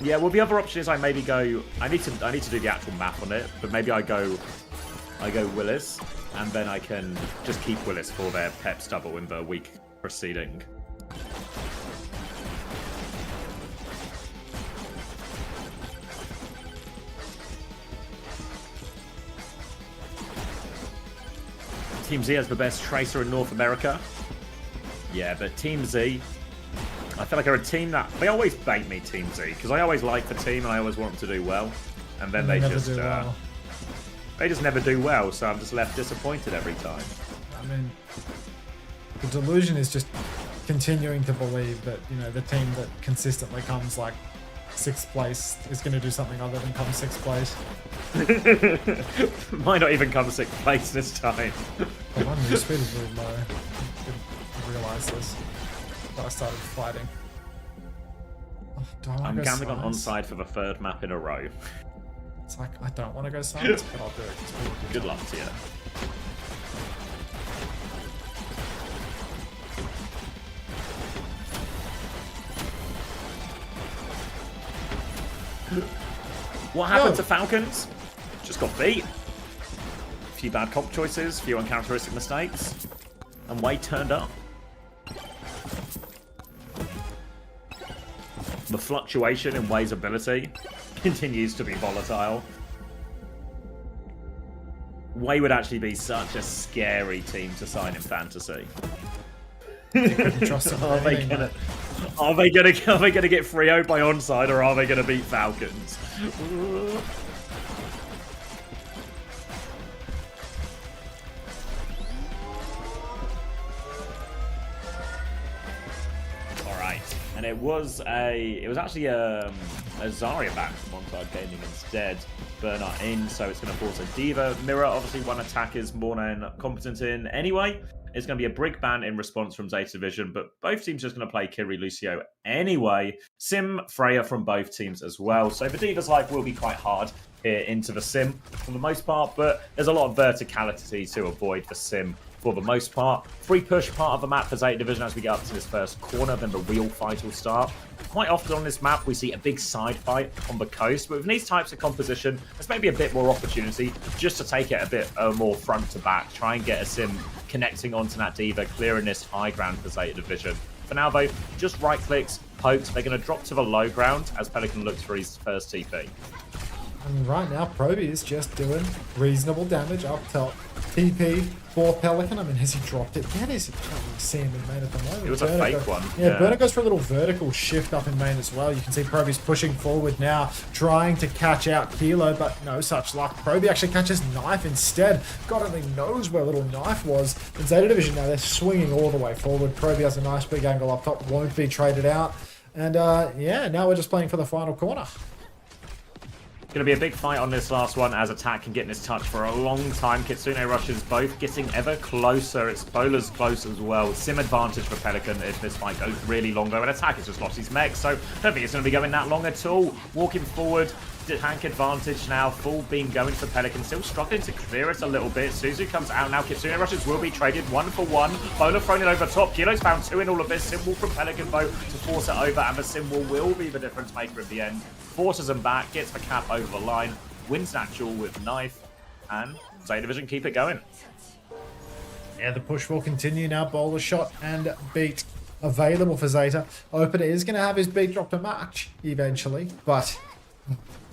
Yeah, well, the other option is I maybe go. I need to do the actual math on it, but maybe I go Willis, and then I can just keep Willis for their Peps double in the week preceding. Team Z has the best tracer in North America. Yeah, but Team Z, I feel like they're a team that they always bait me, Team Z, because I always like the team and I always want them to do well, and then they just never do well. So I'm just left disappointed every time. I mean, the delusion is just continuing to believe that the team that consistently comes like 6th place is going to do something other than come 6th place. Might not even come 6th place this time. Oh, my move speed is really low. Didn't realise this. But I started fighting. Oh, I'm gambling on Onside for the 3rd map in a row. It's like, I don't want to go silence, but I'll do it. Good luck to you. What happened to Falcons? Just got beat. A few bad comp choices, a few uncharacteristic mistakes, and Wade turned up. The fluctuation in Wade's ability continues to be volatile. Wade would actually be such a scary team to sign in fantasy. You couldn't trust him. Are they gonna get 3-0'd by Onside, or are they gonna beat Falcons? Alright. And it was actually a Zarya back from Onside Gaming instead. Burner in, so it's going to force a Diva. Mirror, obviously one attack is more than competent in anyway. It's going to be a Brig ban in response from Zeta Division, but both teams are just going to play Kiri Lucio anyway. Sim, Freya from both teams as well. So the Diva's life will be quite hard here into the Sim for the most part, but there's a lot of verticality to avoid the Sim for the most part. Free push part of the map for Zeta Division as we get up to this first corner, then the real fight will start. Quite often on this map, we see a big side fight on the coast, but with these types of composition, there's maybe a bit more opportunity just to take it a bit more front to back, try and get a Sim connecting onto that Diva, clearing this high ground for Zeta Division. For now, though, just right clicks, pokes, they're going to drop to the low ground as Pelican looks for his first TP. And right now, Proby is just doing reasonable damage up top. TP for Pelican. I mean, has he dropped it yet? Is he seeing in main at the moment? It was a fake one. Yeah, Burner goes for a little vertical shift up in main as well. You can see Proby's pushing forward now, trying to catch out Kilo, but no such luck. Proby actually catches Knife instead. God only knows where little Knife was. In Zeta Division now, they're swinging all the way forward. Proby has a nice big angle up top, won't be traded out. And yeah, now we're just playing for the final corner. Going to be a big fight on this last one as Attack can get in this touch for a long time. Kitsune rushes both getting ever closer. It's Bowler's close as well. Sim advantage for Pelican if this fight goes really long though. And Attack has just lost his mech, so I don't think it's going to be going that long at all. Walking forward, tank advantage now. Full beam going for Pelican. Still struggling to clear it a little bit. Suzu comes out now. Kitsune rushes will be traded 1-for-1. Bola thrown it over top. Kilo's found 2 in all of this. Symbol from Pelican Bow to force it over. And the Symbol will be the difference maker at the end. Forces him back. Gets the cap over the line. Wins that duel with knife. And Zeta Division keep it going. Yeah, the push will continue now. Bowler shot and beat available for Zeta. Opener is going to have his beat drop to match eventually, but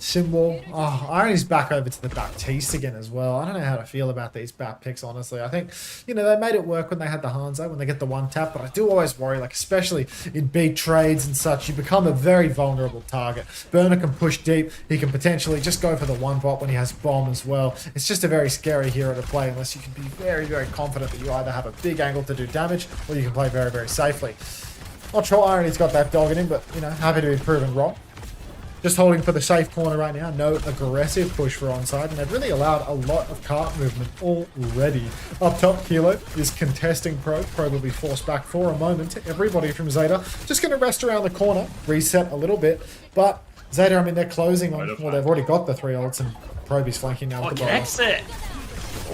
Symbol, Irony's back over to the Baptiste again as well. I don't know how to feel about these Bap picks, honestly. I think, you know, they made it work when they had the Hanzo, when they get the one tap, but I do always worry, like, especially in big trades and such, you become a very vulnerable target. Burner can push deep. He can potentially just go for the one bot when he has bomb as well. It's just a very scary hero to play unless you can be very, very confident that you either have a big angle to do damage or you can play very, very safely. Not sure Irony's got that dog in him, but, you know, happy to be proven wrong. Just holding for the safe corner right now. No aggressive push for onside. And they've really allowed a lot of cart movement already. Up top, Kilo is contesting Probe. Probe will be forced back for a moment. Everybody from Zeta just going to rest around the corner. Reset a little bit. But Zeta, I mean, they're closing on... Well, they've already got the 3 ults. And Probe is flanking now with the bowler. Exit!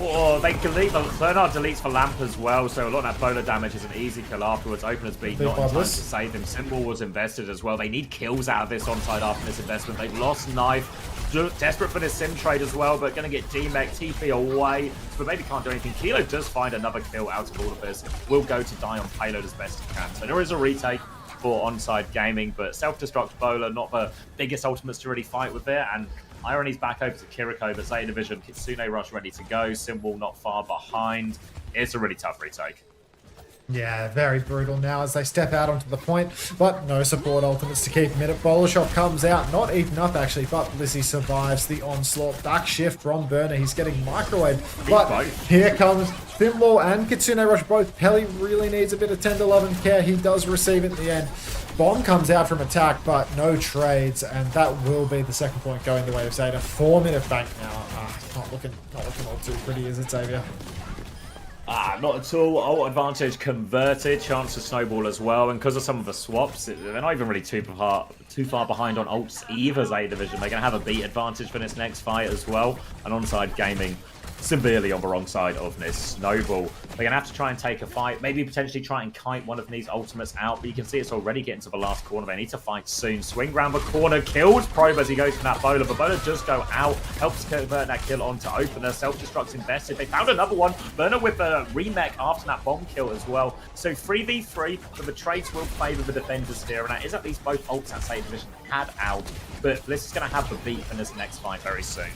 Oh, they delete the Bernard deletes for Lamp as well, so a lot of that bowler damage is an easy kill afterwards. Opener's beat, not in time to save him. Symbol was invested as well. They need kills out of this onside after this investment. They've lost Knife. Desperate for this sim trade as well, but going to get D-Mech, TP away, but maybe can't do anything. Kilo does find another kill out of all of this. Will go to die on payload as best he can. So there is a retake for Onside Gaming, but self-destruct bowler, not the biggest ultimates to really fight with there, and Irony's back over to Kiriko, but Zeta Division, Kitsune Rush ready to go. Symbol not far behind. It's a really tough retake. Yeah, very brutal now as they step out onto the point, but no support ultimates to keep him in it. Bowler shot comes out, not eaten up actually, but Lizzie survives the onslaught. Back shift from Burner, he's getting microwaved, but here comes Thimble and Kitsune Rush both. Pelly really needs a bit of tender love and care. He does receive it in the end. Bomb comes out from attack, but no trades, and that will be the second point going the way of Zeta. 4-minute bank now. Not looking all too pretty, is it, Xavier? Not at all. Ult advantage converted. Chance to snowball as well. And because of some of the swaps, they're not even really too far behind on ults either, Zeta Division. They're going to have a beat advantage for this next fight as well. And Onside Gaming severely on the wrong side of this snowball. They're going to have to try and take a fight, maybe potentially try and kite one of these ultimates out, but you can see it's already getting to the last corner. They need to fight soon. Swing round the corner, kills Probe as he goes from that bowler, but bowler does go out, helps convert that kill onto opener. Self-destruct's invested. They found another one. Burner with a remech after that bomb kill as well. So 3v3, but the trades will favour the defenders here, and that is at least both ults that Zeta Division had out, but Bliss is going to have the beat in this next fight very soon.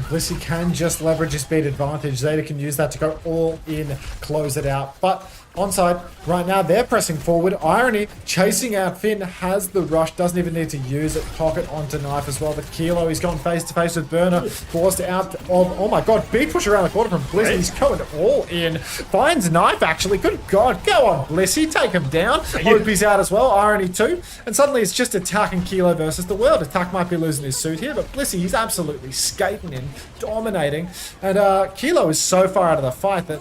Blissey can just leverage his speed advantage. Zeta can use that to go all in, close it out. But onside, right now, they're pressing forward. Irony chasing out Finn, has the rush, doesn't even need to use it. Pocket onto Knife as well. But Kilo, he's gone face to face with Burner. Forced out of, oh my god, big push around the corner from Blissey. He's going all in. Finds Knife actually. Good god, go on Blissey, take him down. Opie's out as well, Irony too. And suddenly it's just Attack and Kilo versus the world. Attack might be losing his suit here, but Blissey, he's absolutely skating in, dominating. And Kilo is so far out of the fight that...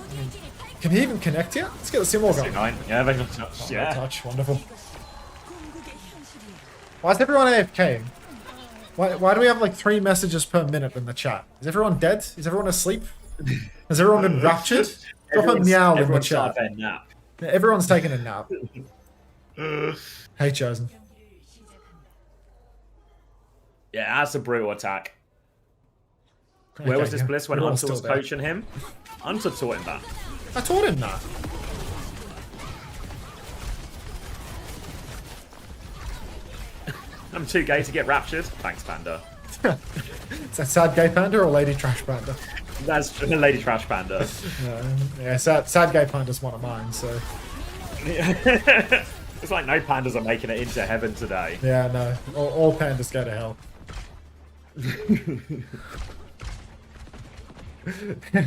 Can he even connect here? Let's get the symbol going. Yeah, they got touch. Yeah. Touch, wonderful. Why is everyone AFKing? Why do we have like 3 messages per minute in the chat? Is everyone dead? Is everyone asleep? Has everyone been raptured? Drop a meow in the chat. Yeah, everyone's taking a nap. Hey, Chosen. Yeah, that's a brutal attack. Where was this Bliss when Unter was coaching him? Unter taught him that. I taught him that. I'm too gay to get raptured. Thanks, Panda. Is that sad gay panda or lady trash panda? That's lady trash panda. Yeah, sad gay panda's one of mine, so... It's like no pandas are making it into heaven today. Yeah, no. All pandas go to hell.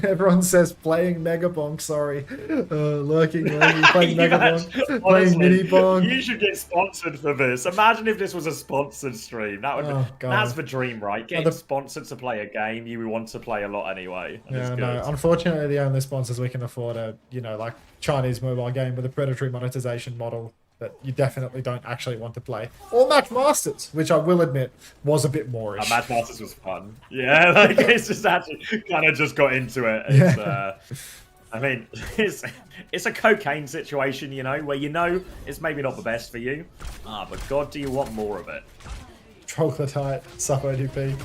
Everyone says playing Mega Bonk, sorry. Lurking, playing Mega Bonk, playing Mini Bonk. You should get sponsored for this. Imagine if this was a sponsored stream. That would that's the dream, right? Getting sponsored to play a game you want to play a lot anyway. Yeah, no. Unfortunately, the only sponsors we can afford are, you know, like Chinese mobile game with a predatory monetization model. that you definitely don't actually want to play. Or Match Masters, which I will admit was a bit more-ish. Match Masters was fun. Yeah, like it's just actually kind of just got into it. It's, I mean, it's a cocaine situation, you know, where you know it's maybe not the best for you. But God, do you want more of it? Troglodyte, suck ODP.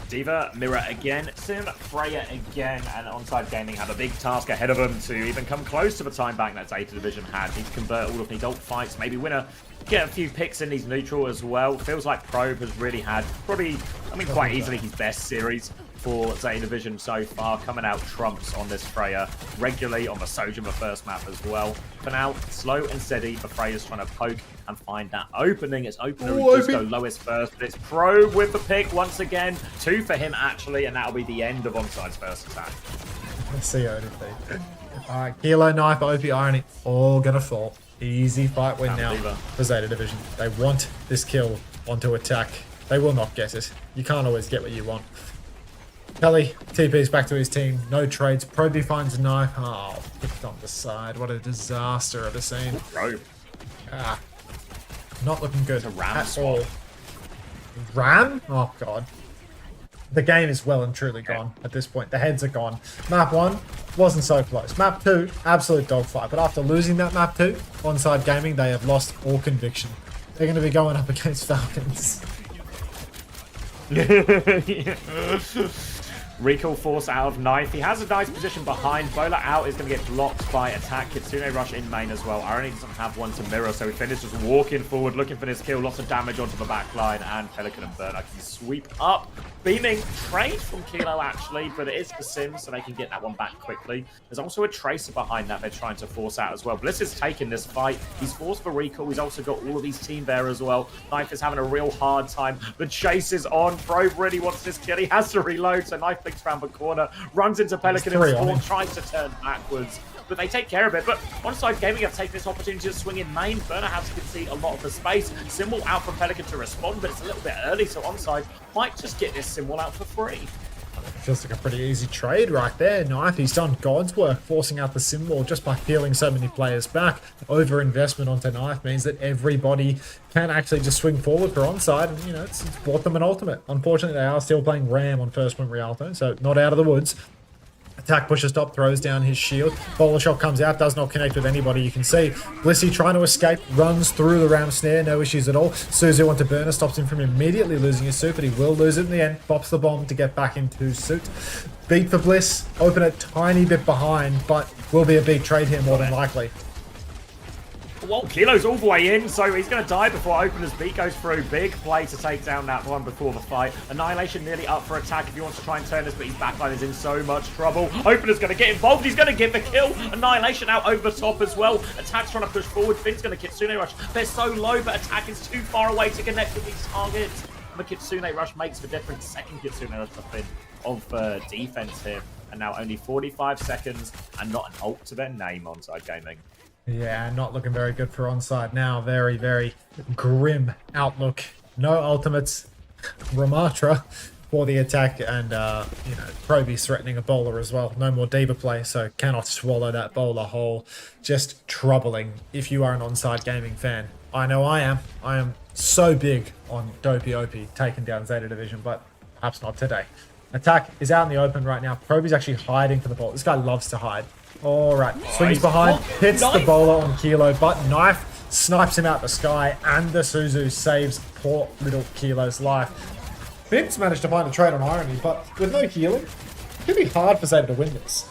Diva, Mirror again, Sim, Freya again, and Onside Gaming have a big task ahead of them to even come close to the time bank that Zeta Division had. Need to convert all of these ult fights, maybe win get a few picks in these neutral as well. Feels like Probe has really had probably, I mean, quite easily his best series for Zeta Division so far, coming out trumps on this Freya, regularly on the Sojima first map as well. For now, slow and steady, but Freya's trying to poke and find that opening. It's opener who does go lowest first, but it's Probe with the pick once again. 2 for him actually, and that'll be the end of Onside's first attack. Let's see ODP. Alright, Kilo, Knife, OP, Irony, all gonna fall. Easy fight win now for Zeta Division. They want this kill onto attack. They will not get it. You can't always get what you want. Kelly TP's back to his team. No trades. Proby finds a knife. Oh, picked on the side. What a disaster of a scene. Probe. Not looking good at all. Ram? Oh, God. The game is well and truly gone at this point. The heads are gone. Map 1 wasn't so close. Map 2, absolute dogfight. But after losing that map 2, Onside Gaming, they have lost all conviction. They're going to be going up against Falcons. Recall force out of Knife. He has a nice position behind. Bowler out is going to get blocked by attack. Kitsune rush in main as well. Irony doesn't have one to mirror, so he finishes just walking forward, looking for this kill. Lots of damage onto the back line, and Pelican and Burner can sweep up. Beaming trade from Kilo actually, but it is the Sim, so they can get that one back quickly. There's also a Tracer behind that they're trying to force out as well. Bliss is taking this fight. He's forced for recall. He's also got all of these team there as well. Knife is having a real hard time. The chase is on. Probe really wants this kill. He has to reload, so Knife blinks around the corner, runs into Pelican and Spawn, tries to turn backwards. But they take care of it. But Onside Gaming have taken this opportunity to swing in main. Burner has to concede a lot of the space. Symbol out from Pelican to respond, but it's a little bit early, so Onside might just get this Symbol out for free. Feels like a pretty easy trade right there. Knife, he's done God's work forcing out the Symbol just by peeling so many players back. Over-investment onto Knife means that everybody can actually just swing forward for Onside, and, you know, it's bought them an ultimate. Unfortunately, they are still playing Ram on first point Rialto, so not out of the woods. Attack pushes top, throws down his shield. Bowler shot comes out, does not connect with anybody. You can see Blissey trying to escape, runs through the Ram snare, no issues at all. Suzu onto Burner, stops him from immediately losing his suit, but he will lose it in the end. Pops the bomb to get back into suit. Beat for Bliss, open a tiny bit behind, but will be a big trade here more than likely. Well, Kilo's all the way in, so he's going to die before Opener's beat goes through. Big play to take down that one before the fight. Annihilation nearly up for attack if he wants to try and turn this, but his backline is in so much trouble. Opener's going to get involved. He's going to get the kill. Annihilation out over the top as well. Attack's trying to push forward. Finn's going to Kitsune rush. They're so low, but Attack is too far away to connect with these targets. And the Kitsune rush makes the difference. Second Kitsune rush for Finn of defense here. And now only 45 seconds and not an ult to their name Onside Gaming. Yeah, not looking very good for Onside now. Very, very grim outlook. No ultimates. Ramatra for the attack, and, you know, Proby's threatening a bowler as well. No more Diva play, so cannot swallow that bowler whole. Just troubling if you are an Onside Gaming fan. I know I am. I am so big on Dopey OP taking down Zeta Division, but perhaps not today. Attack is out in the open right now. Proby's actually hiding for the ball. This guy loves to hide. Alright, swings behind, hits the bowler on Kilo, but Knife snipes him out the sky, and the Suzu saves poor little Kilo's life. Finn's managed to find a trade on Irony, but with no healing, it could be hard for Zeta to win this.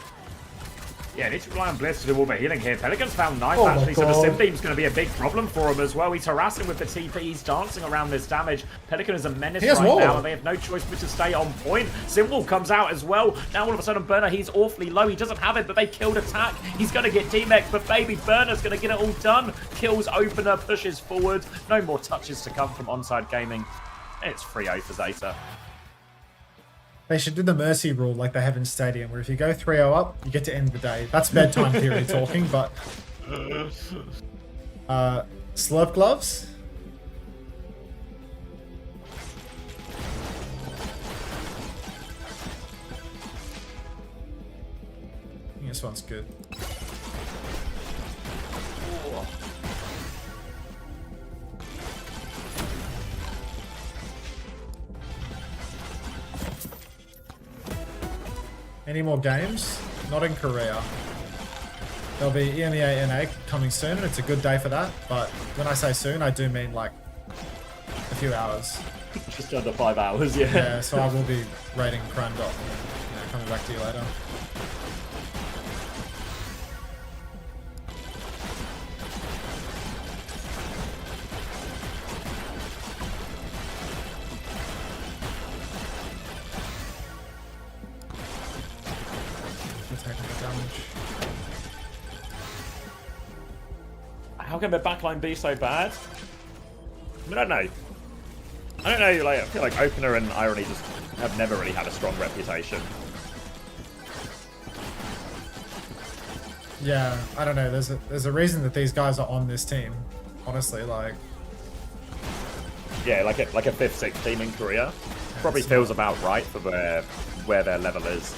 Yeah, need to rely on Bliss to do all the healing here. Pelican's found Knife actually, so the Sim Beam's going to be a big problem for him as well. He's harassing with the TP, he's dancing around this damage. Pelican is a menace right now, and they have no choice but to stay on point. Symbol comes out as well. Now all of a sudden Burner, he's awfully low. He doesn't have it, but they killed Attack. He's going to get D-Mech, but baby Burner's going to get it all done. Kills Opener, pushes forward. No more touches to come from Onside Gaming. It's 3-0 for Zeta. They should do the Mercy rule like they have in Stadium, where if you go 3-0 up, you get to end the day. That's bedtime theory talking, but... Slurp gloves? I think this one's good. any more games. Not in Korea. There'll be EMEA NA coming soon, and it's a good day for that. But when I say soon, I do mean like a few hours. Just under 5 hours, yeah. Yeah, so I will be rating Crandot. Coming back to you later. How can their backline be so bad? I don't know. I don't know, like, I feel like Opener and Irony just have never really had a strong reputation. Yeah, I don't know. There's a reason that these guys are on this team. Honestly, like. Yeah, like a 5th, 6th team in Korea. Probably feels about right for where their level is.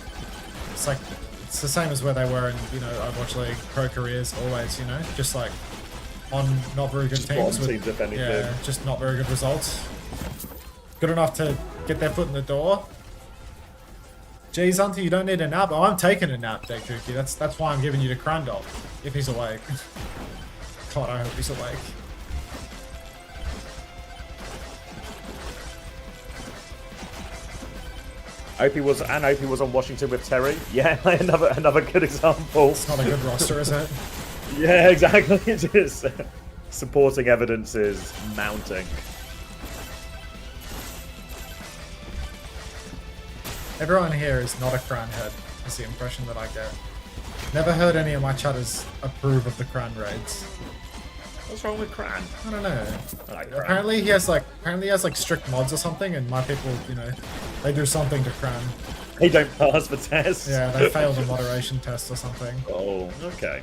It's like, it's the same as where they were in, you know, Overwatch League, Pro Careers, always, you know? Just like, on not very good teams. Teams, if anything. Yeah, just not very good results. Good enough to get their foot in the door. Geez, Unter, you don't need a nap. Oh, I'm taking a nap, Dekuki. That's why I'm giving you to Crandall, if he's awake. God, I hope he's awake. Opie was on Washington with Terry. Yeah, another good example. It's not a good roster, is it? Yeah, exactly. It is. Supporting evidence is mounting. Everyone here is not a Cran head, is the impression that I get. Never heard any of my chatters approve of the Cran raids. What's wrong with Cran? I don't know. I like Cran. Apparently he has like strict mods or something, and my people, you know, they do something to Cran. They don't pass the test. Yeah, they fail the moderation test or something. Oh, okay.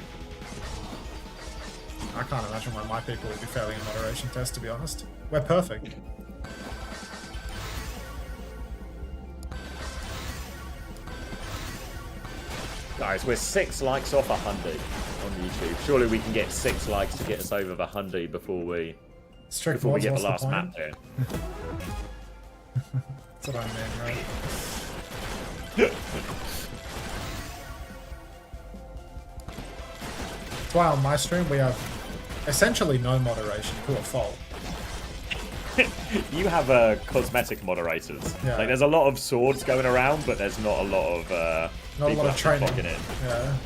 I can't imagine why my people would be failing a moderation test, to be honest. We're perfect. Guys, we're 6 likes off 100 on YouTube. Surely we can get 6 likes to get us over the 100 before we get the last map here. That's what I mean, right? That's why on my stream we have essentially no moderation to a fault. You have cosmetic moderators. Yeah. Like there's a lot of swords going around, but there's not a lot of not a lot of training. In. Yeah,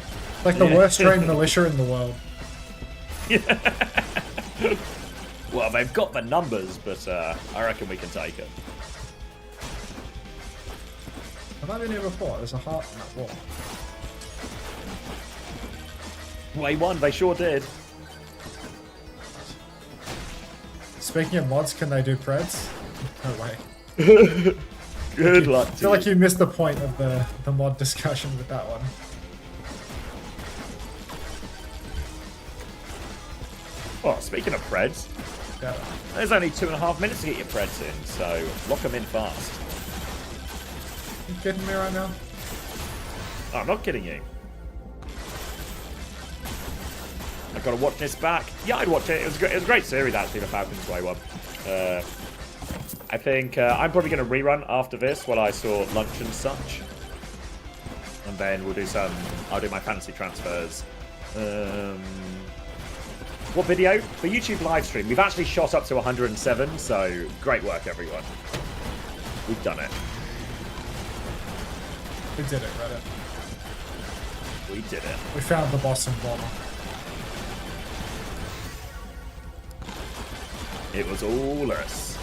like the worst trained militia in the world. Well, they've got the numbers, but I reckon we can take it. Have I been here before? There's a heart on that wall. Way one, they sure did. Speaking of mods, can they do preds? No way. Good luck. I feel like you missed the point of the mod discussion with that one. Well, speaking of preds, yeah. There's only 2.5 minutes to get your preds in, so lock them in fast. You kidding me right now? Oh, I'm not kidding you. I've got to watch this back. Yeah, I'd watch it. It was a great series, actually, the Falcons way one. I think I'm probably going to rerun after this while I saw lunch and such. And then we'll do I'll do my fantasy transfers. What video? The YouTube live stream. We've actually shot up to 107, so great work, everyone. We've done it. We did it, Reddit. We did it. We found the Boston bomber. It was all us.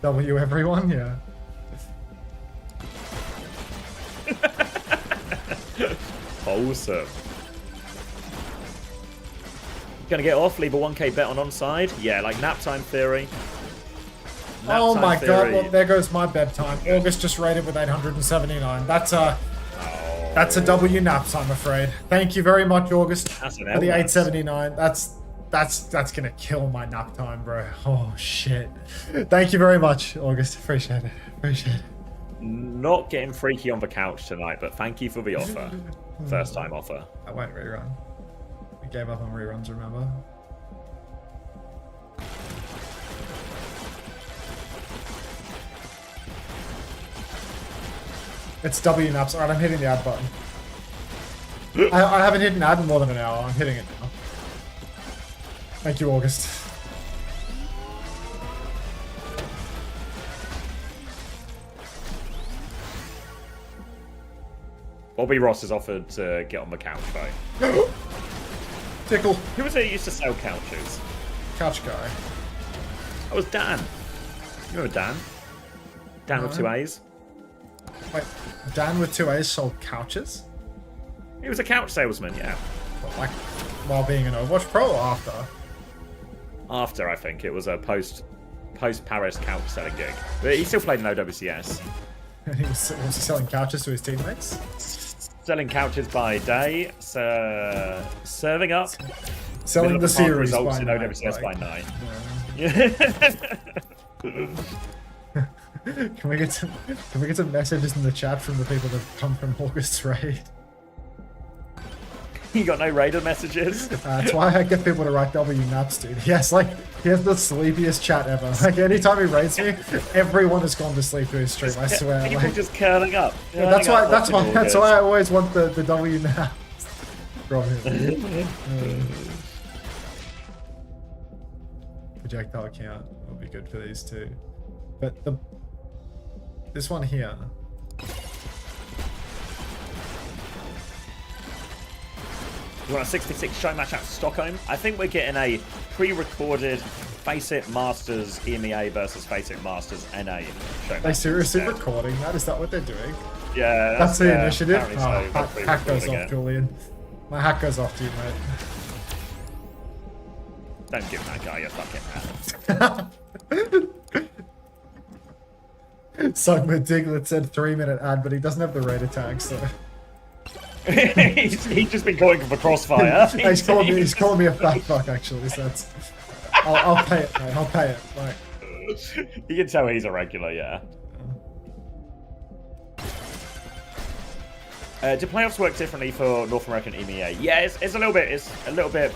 W everyone, yeah. Awesome. Gonna get off, leave a 1k bet on onside. Yeah, like nap time theory. Oh my god, well, there goes my bedtime. August just rated with 879. That's a W naps, I'm afraid. Thank you very much, August, for the 879. That's gonna kill my nap time, bro. Oh shit. Thank you very much, August. Appreciate it. Appreciate it. Not getting freaky on the couch tonight, but thank you for the offer. First time offer. I won't rerun. We gave up on reruns, remember? It's W naps. Alright, I'm hitting the add button. I haven't hit an ad in more than an hour. I'm hitting it now. Thank you, August. Bobby Ross has offered to get on the couch, though. Tickle. Who was it who used to sell couches? Couch guy. That was Dan. You remember Dan? Dan with 2 A's. Wait, Dan with 2 A's sold couches? He was a couch salesman, yeah. What, like, while being an Overwatch Pro or after? After, I think. It was a post-Paris couch selling gig. But he still played in OWCS. And he was selling couches to his teammates? Selling couches by day, serving up. Selling the series results by in night. OWCS by night. Can we get some messages in the chat from the people that come from August's raid? You got no Raider messages? That's why I get people to write W naps, dude. He has the sleepiest chat ever. Like anytime he raids me, everyone has gone to sleep through his stream. I swear. People just curling up. Yeah, that's why I always want the W naps from him. Projectile count will be good for these two, but this one here. You want a 66 show match out of Stockholm? I think we're getting a pre-recorded Faceit Masters EMEA versus Faceit Masters NA show match. They seriously recording that? Is that what they're doing? Yeah, that's the initiative. So. Hack goes off, Julian. My hack goes off to you, mate. Don't give that guy your fucking hat. Sugma Diglett said 3-minute ad, but he doesn't have the Raider tag, so. he's just been calling for Crossfire. he's calling me a fat fuck, actually, so that's... I'll pay it, mate. I'll pay it. Like... You can tell he's a regular, yeah. Do playoffs work differently for North American EMEA? Yeah, it's a little bit,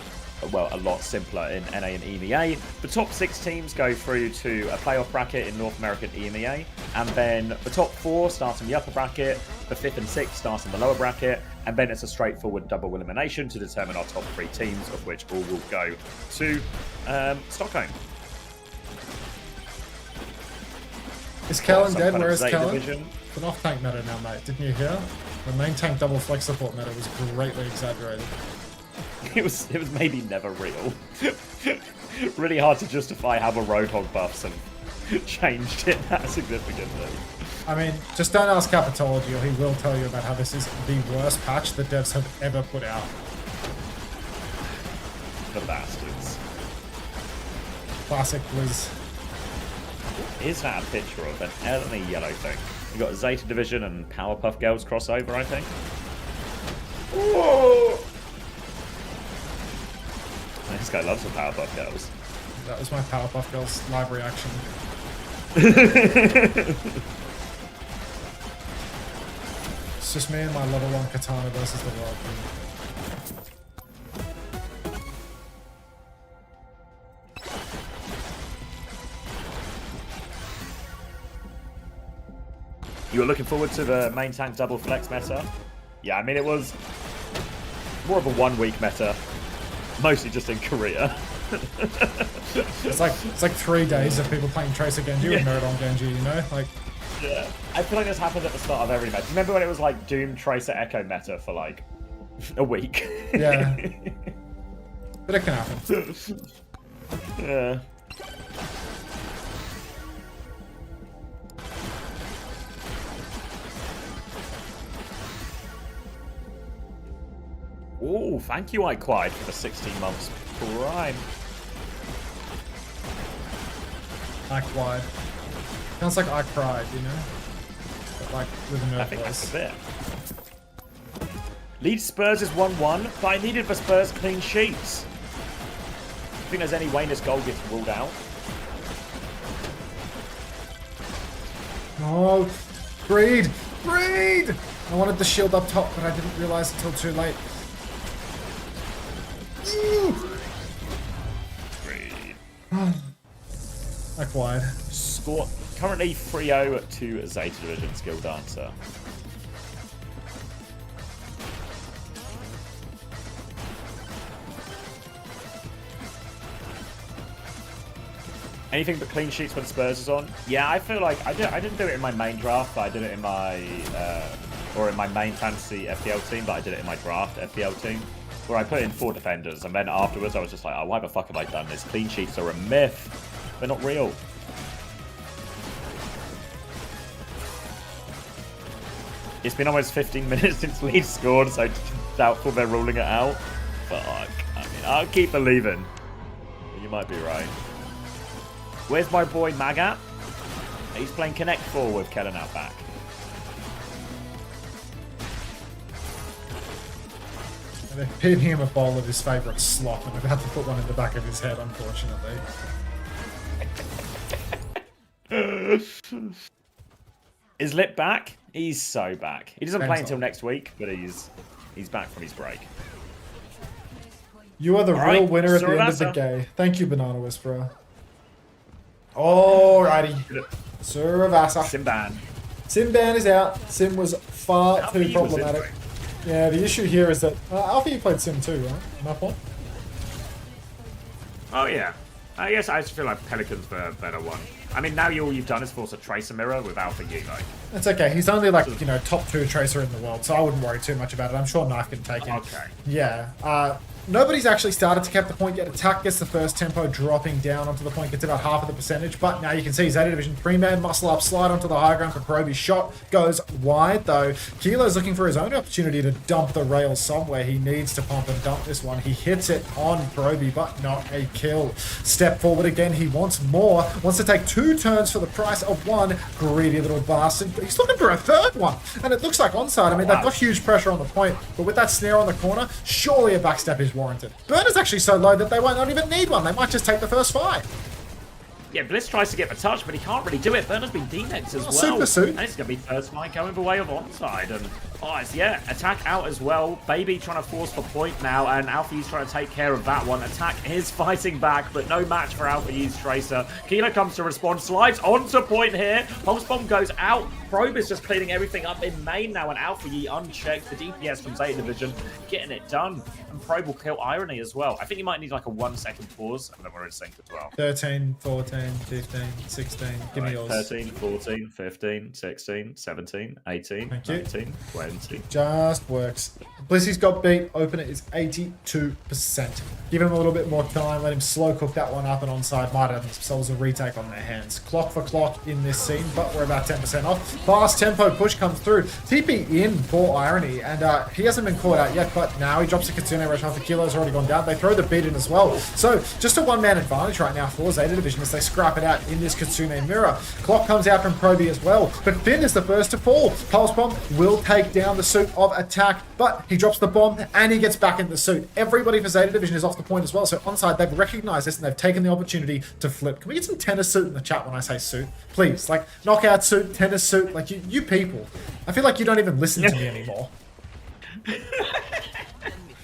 well, a lot simpler in NA and EMEA. The top 6 teams go through to a playoff bracket in North American EMEA, and then the top 4 start in the upper bracket, the 5th and 6th start in the lower bracket, and then it's a straightforward double elimination to determine our top 3 teams, of which all will go to Stockholm. Is Kellen dead? Where is Kellen? It's an off-tank meta now, mate. Didn't you hear? The main tank double flex support meta was greatly exaggerated. It was maybe never real. Really hard to justify how the Roadhog buffs have changed it that significantly. I mean, just don't ask Capitology or he will tell you about how this is the worst patch the devs have ever put out. The bastards. Classic Blizz. Is that a picture of an early yellow thing? You got Zeta Division and Powerpuff Girls crossover, I think. Whoa! This guy loves the Powerpuff Girls. That was my Powerpuff Girls live reaction. It's just me and my level 1 katana versus the world. You were looking forward to the main tank double flex meta? Yeah, I mean, it was more of a 1-week meta. Mostly just in Korea. it's like 3 days of people playing Tracer Genji with Meridon Genji, you know? Like, yeah. I feel like this happened at the start of every meta. Remember when it was like Doom Tracer Echo meta for like a week? Yeah. But it can happen. Yeah. Oh, thank you, iQuide, for the 16 months prime. iQuide. Sounds like I cried, you know? But like with a nerve I think voice. that's a bit. Lead Spurs is 1-1, but I needed the Spurs clean sheets. I think there's any way this goal gets ruled out. Oh, Breed! Breed! I wanted the shield up top, but I didn't realize until too late. Like wide. Score currently 3-0 to Zeta Division Skill Dancer. Anything but clean sheets when Spurs is on. Yeah, I feel like I didn't do it in my main draft, but I did it in my or in my main fantasy FPL team, but I did it in my draft FPL team, where I put in 4 defenders, and then afterwards I was just like, oh, why the fuck have I done this? Clean sheets are a myth. They're not real. It's been almost 15 minutes since Leeds scored, so doubtful they're ruling it out. Fuck. I mean, I'll keep believing. You might be right. Where's my boy Magat? He's playing Connect 4 with Kellen out back. They're feeding him a bowl of his favourite slop and about to put one in the back of his head, unfortunately. Is Lip back? He's so back. He doesn't play Depends until on. next week, but he's back from his break. You are the All real right, winner at the end of the Surabasa. game. Thank you, Banana Whisperer. Alrighty. Suravasa. Simban. Simban is out. Sim was far Alpha too E was in, problematic. Yeah, the issue here is that Alpha E played Sim too, right? Am I point? Oh yeah. I guess I just feel like Pelican's the better one. I mean, now all you've done is force a Tracer Mirror with Alpha U, like. That's okay. He's only like, you know, top 2 Tracer in the world, so I wouldn't worry too much about it. I'm sure Knife can take him. Okay. Yeah. Nobody's actually started to cap the point yet. Attack gets the first tempo, dropping down onto the point, gets about half of the percentage. But now you can see Zeta Division 3-man muscle up, slide onto the high ground for Proby's shot. Goes wide though. Kilo's looking for his own opportunity to dump the rail somewhere. He needs to pump and dump this one. He hits it on Proby, but not a kill. Step forward again. He wants more. Wants to take 2 turns for the price of 1. Greedy little bastard. But he's looking for a 3rd one. And it looks like onside. I mean, they've got huge pressure on the point. But with that snare on the corner, surely a backstep is warranted. Burner's actually so low that they won't not even need one. They might just take the first fight. Yeah, Bliss tries to get the touch, but he can't really do it. Burner's been denexed as well. Super suit. And it's going to be first fight going the way of onside. And, yeah, attack out as well. Baby trying to force the point now, and Alpha U's trying to take care of that one. Attack is fighting back, but no match for Alpha U's Tracer. Kilo comes to respond, slides onto point here. Pulse Bomb goes out. Probe is just cleaning everything up in main now, and Alpha Yi unchecked. The DPS from Zeta Division getting it done. And Probe will kill Irony as well. I think you might need like a 1-second pause, and then we're in sync as well. 13, 14, 15, 16. Give me yours. 13, 14, 15, 16, 17, 18, Thank you. 19, 20. Just works. Blissy's got beat. Opener is 82%. Give him a little bit more time. Let him slow cook that one up, and onside might have themselves a retake on their hands. Clock for clock in this scene, but we're about 10% off. Fast tempo push comes through. TP in for Irony, and he hasn't been caught out yet, but now he drops a Kitsune Rush after Kilo's already gone down. They throw the beat in as well. So just a 1-man advantage right now for Zeta Division as they scrap it out in this Kitsune Mirror. Clock comes out from Proby as well, but Finn is the first to fall. Pulse Bomb will take down the suit of attack, but he drops the bomb and he gets back in the suit. Everybody for Zeta Division is off the point as well, so onside they've recognized this and they've taken the opportunity to flip. Can we get some tennis suit in the chat when I say suit? Please, like knockout suit, tennis suit, like you people. I feel like you don't even listen to me anymore.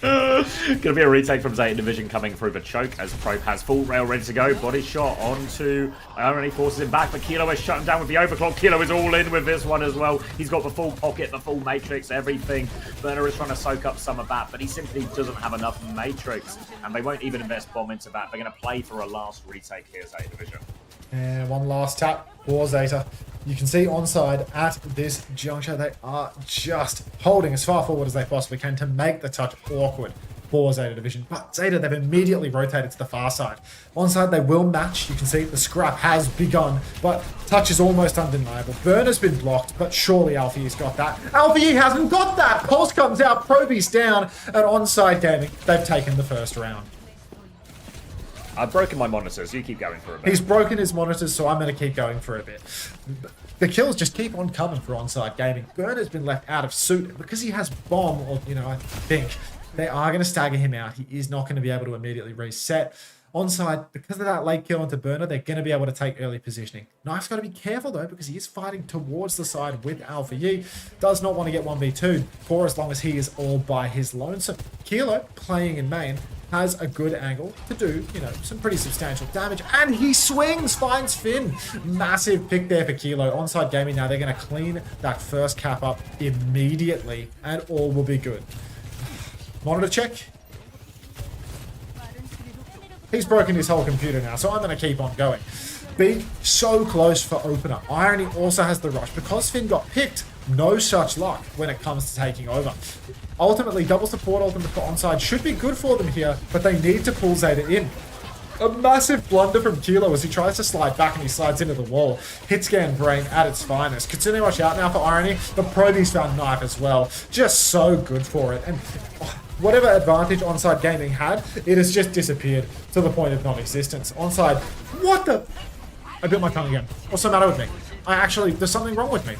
Gonna be a retake from Zeta Division coming through the choke as Probe has full rail ready to go. Body shot onto Irony, forces him back, but Kilo is shut him down with the overclock. Kilo is all in with this one as well. He's got the full pocket, the full matrix, everything. Burner is trying to soak up some of that, but he simply doesn't have enough matrix, and they won't even invest bomb into that. They're gonna play for a last retake here, Zeta Division. And one last tap for Zeta. You can see onside at this juncture, they are just holding as far forward as they possibly can to make the touch awkward for Zeta Division. But Zeta, they've immediately rotated to the far side. Onside, they will match. You can see the scrap has begun, but touch is almost undeniable. Burner's been blocked, but surely Alpha E's got that. Alpha E hasn't got that! Pulse comes out, Proby's down, and Onside Gaming, they've taken the first round. I've broken my monitors. You keep going for a bit. He's broken his monitors, so I'm going to keep going for a bit. The kills just keep on coming for Onside Gaming. Burner's been left out of suit because he has bomb, or, you know, I think they are going to stagger him out. He is not going to be able to immediately reset. Onside, because of that late kill into Burner, they're going to be able to take early positioning. Knife's got to be careful, though, because he is fighting towards the side with Alpha Yi. Does not want to get 1v2 for as long as he is all by his lonesome. Kilo, playing in main, has a good angle to do, you know, some pretty substantial damage. And he swings, finds Finn. Massive pick there for Kilo. Onside Gaming now, they're going to clean that first cap up immediately, and all will be good. Monitor check. He's broken his whole computer now, so I'm going to keep on going. Beak, so close for opener. Irony also has the rush. Because Finn got picked, no such luck when it comes to taking over. Ultimately, double support ultimate for Onside should be good for them here, but they need to pull Zeta in. A massive blunder from Kilo as he tries to slide back and he slides into the wall. Hit scan brain at its finest. Kitsune rush out now for Irony, but Proby's found knife as well. Just so good for it. And whatever advantage Onside Gaming had, it has just disappeared to the point of non-existence. Onside, what the... I bit my tongue again. What's the matter with me? There's something wrong with me.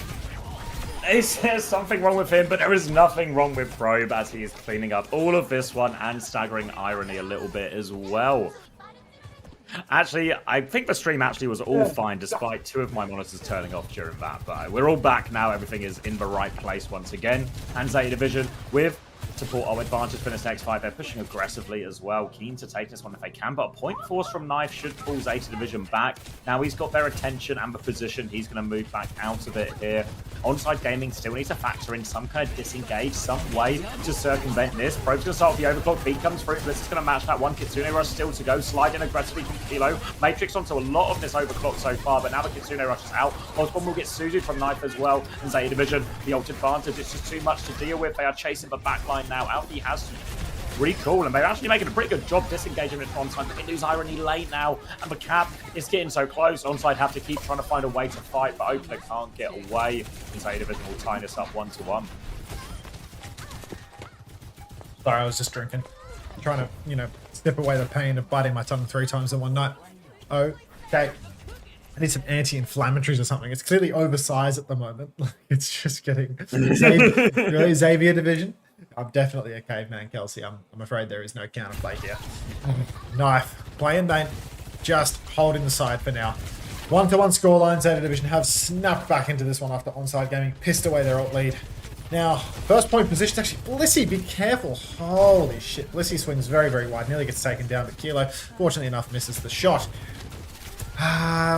There's something wrong with him, but there is nothing wrong with Probe as he is cleaning up all of this one and staggering Irony a little bit as well. Actually, I think the stream actually was all fine despite 2 of my monitors turning off during that, but we're all back now. Everything is in the right place once again. And Zeta Division with support advantage for this next fight. They're pushing aggressively as well, keen to take this one if they can, but a point force from Knife should pull Zeta Division back. Now he's got their attention and the position. He's going to move back out of it here. Onside Gaming still needs to factor in some kind of disengage, some way to circumvent this. Probe's going to start with the overclock. Beat comes through. Bliss is going to match that one. Kitsune Rush still to go. Slide in aggressively from Kilo. Matrix onto a lot of this overclock so far, but now the Kitsune Rush is out. Osborne will get suited from Knife as well. And Zeta Division, the ult advantage, it's just too much to deal with. They are chasing the backline now. Alfie has to recall, and they're actually making a pretty good job disengaging with Onside. But they lose Irony late now, and the cap is getting so close. Onside have to keep trying to find a way to fight, but Opener can't get away. And Zeta Division will tie this up 1-1. Sorry, I was just drinking. Trying to, step away the pain of biting my tongue 3 times in one night. Okay. I need some anti-inflammatories or something. It's clearly oversized at the moment. It's just getting... really, Xavier Division? I'm definitely a caveman, Kelsey. I'm afraid there is no counterplay here. Knife. Playing Bane. Just holding the side for now. 1-1 scoreline. Zeta Division have snapped back into this one after Onside Gaming pissed away their ult lead. Now, first point position. Actually, Blissey, be careful. Holy shit. Blissey swings very, very wide. Nearly gets taken down, but Kilo, fortunately enough, misses the shot.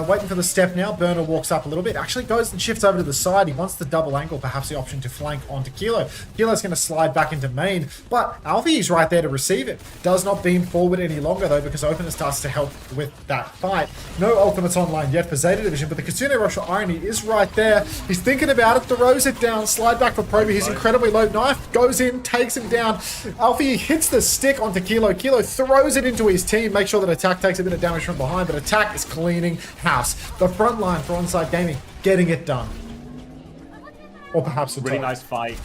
Waiting for the step now. Burner walks up a little bit. Actually goes and shifts over to the side. He wants the double angle, perhaps the option to flank onto Kilo. Kilo's going to slide back into main, but Alfie is right there to receive it. Does not beam forward any longer though, because Opener starts to help with that fight. No ultimates online yet for Zeta Division, but the Kitsune Rush for Irony is right there. He's thinking about it, throws it down, slide back for Proby. He's incredibly low. Knife goes in, takes him down. Alfie hits the stick onto Kilo. Kilo throws it into his team, make sure that Attack takes a bit of damage from behind, but Attack is cleaning house. The front line for Onside Gaming getting it done. Or perhaps a really nice fight.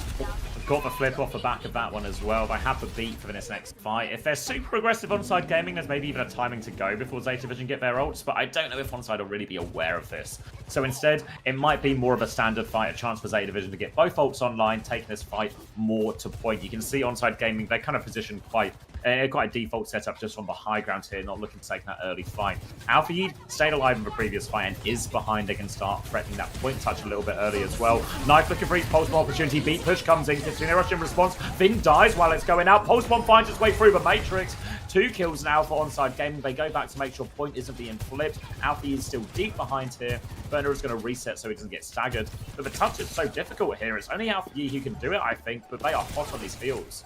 Got the flip off the back of that one as well. They have the beat for this next fight. If they're super aggressive Onside Gaming, there's maybe even a timing to go before Zeta Division get their ults, but I don't know if Onside will really be aware of this. So instead, it might be more of a standard fight, a chance for Zeta Division to get both ults online, taking this fight more to point. You can see Onside Gaming, they're kind of positioned quite a default setup just on the high ground here, not looking to take that early fight. Alpha stayed alive in the previous fight and is behind. They can start threatening that point touch a little bit early as well. Knife looking for his pulse bomb opportunity. Beat push comes in. Kitsune Rush in response. Finn dies while it's going out. Pulse bomb finds its way through the Matrix. 2 kills now for Onside Gaming. They go back to make sure point isn't being flipped. Alfie is still deep behind here. Burner is going to reset so he doesn't get staggered. But the touch is so difficult here. It's only Alfie who can do it, I think, but they are hot on these fields.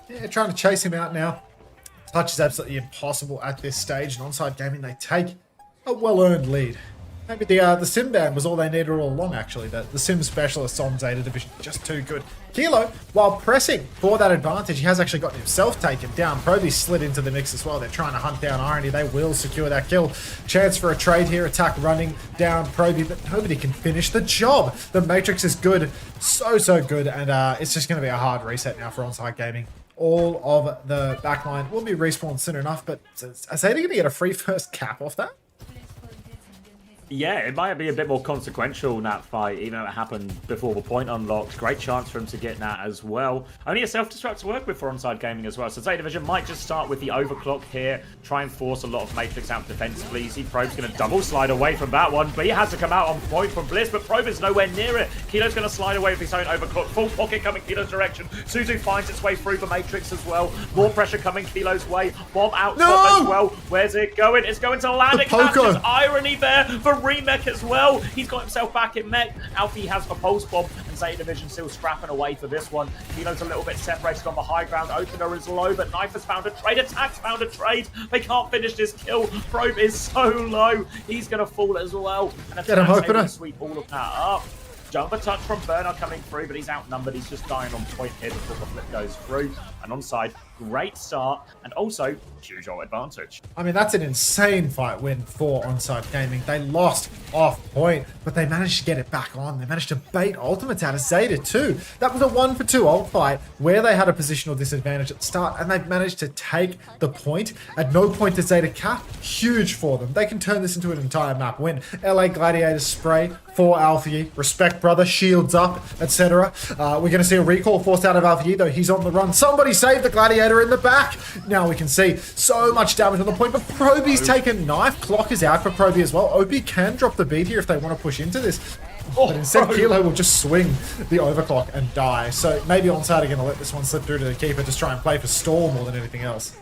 Yeah, trying to chase him out now. Touch is absolutely impossible at this stage, and Onside Gaming, they take a well-earned lead. Maybe the Sim ban was all they needed all along, actually. The Sim specialists on Zeta Division, just too good. Kilo, while pressing for that advantage, he has actually gotten himself taken down. Proby slid into the mix as well. They're trying to hunt down Irony. They will secure that kill. Chance for a trade here. Attack running down Proby, but nobody can finish the job. The Matrix is good. So good, and it's just going to be a hard reset now for Onside Gaming. All of the backline will be respawned soon enough, but is Zeta going to get a free first cap off that? Yeah, it might be a bit more consequential in that fight, even though it happened before the point unlocked. Great chance for him to get that as well. Only a self-destruct to work with for Onside Gaming as well. So Zeta Division might just start with the overclock here, try and force a lot of Matrix out defensively. You see Probe's going to double slide away from that one, but he has to come out on point from Bliss, but Probe is nowhere near it. Kilo's going to slide away with his own overclock. Full pocket coming Kilo's direction. Suzu finds its way through the Matrix as well. More pressure coming Kilo's way. Bomb out top as well. Where's it going? It's going to land. It catches Irony there for Remech as well. He's got himself back in mech. Alfie has a pulse bomb, and Zeta Division still scrapping away for this one. Kilo's a little bit separated on the high ground. Opener is low, but Knife has found a trade. Attack's found a trade. They can't finish this kill. Probe is so low. He's going to fall as well. And Get him, Attack's able Opener. to sweep all of that up. Jumper touch from Burner coming through, but he's outnumbered. He's just dying on point here before the flip goes through. And Onside, great start, and also huge ult advantage. I mean, that's an insane fight win for Onside Gaming. They lost off point, but they managed to get it back on. They managed to bait ultimates out of Zeta too. That was a 1-for-2 ult fight where they had a positional disadvantage at the start, and they've managed to take the point. At no point did Zeta cap. Huge for them. They can turn this into an entire map win. LA Gladiators spray for Alfie. Respect, brother. Shields up, etc. We're going to see a recall forced out of Alfie, though. He's on the run. Somebody save the Gladiator in the back. Now we can see so much damage on the point, but Proby's taken Knife. Clock is out for Proby as well. OP can drop the beat here if they want to push into this. But instead, Kilo will just swing the overclock and die. So maybe Onside are going to let this one slip through to the keeper, just try and play for stall more than anything else.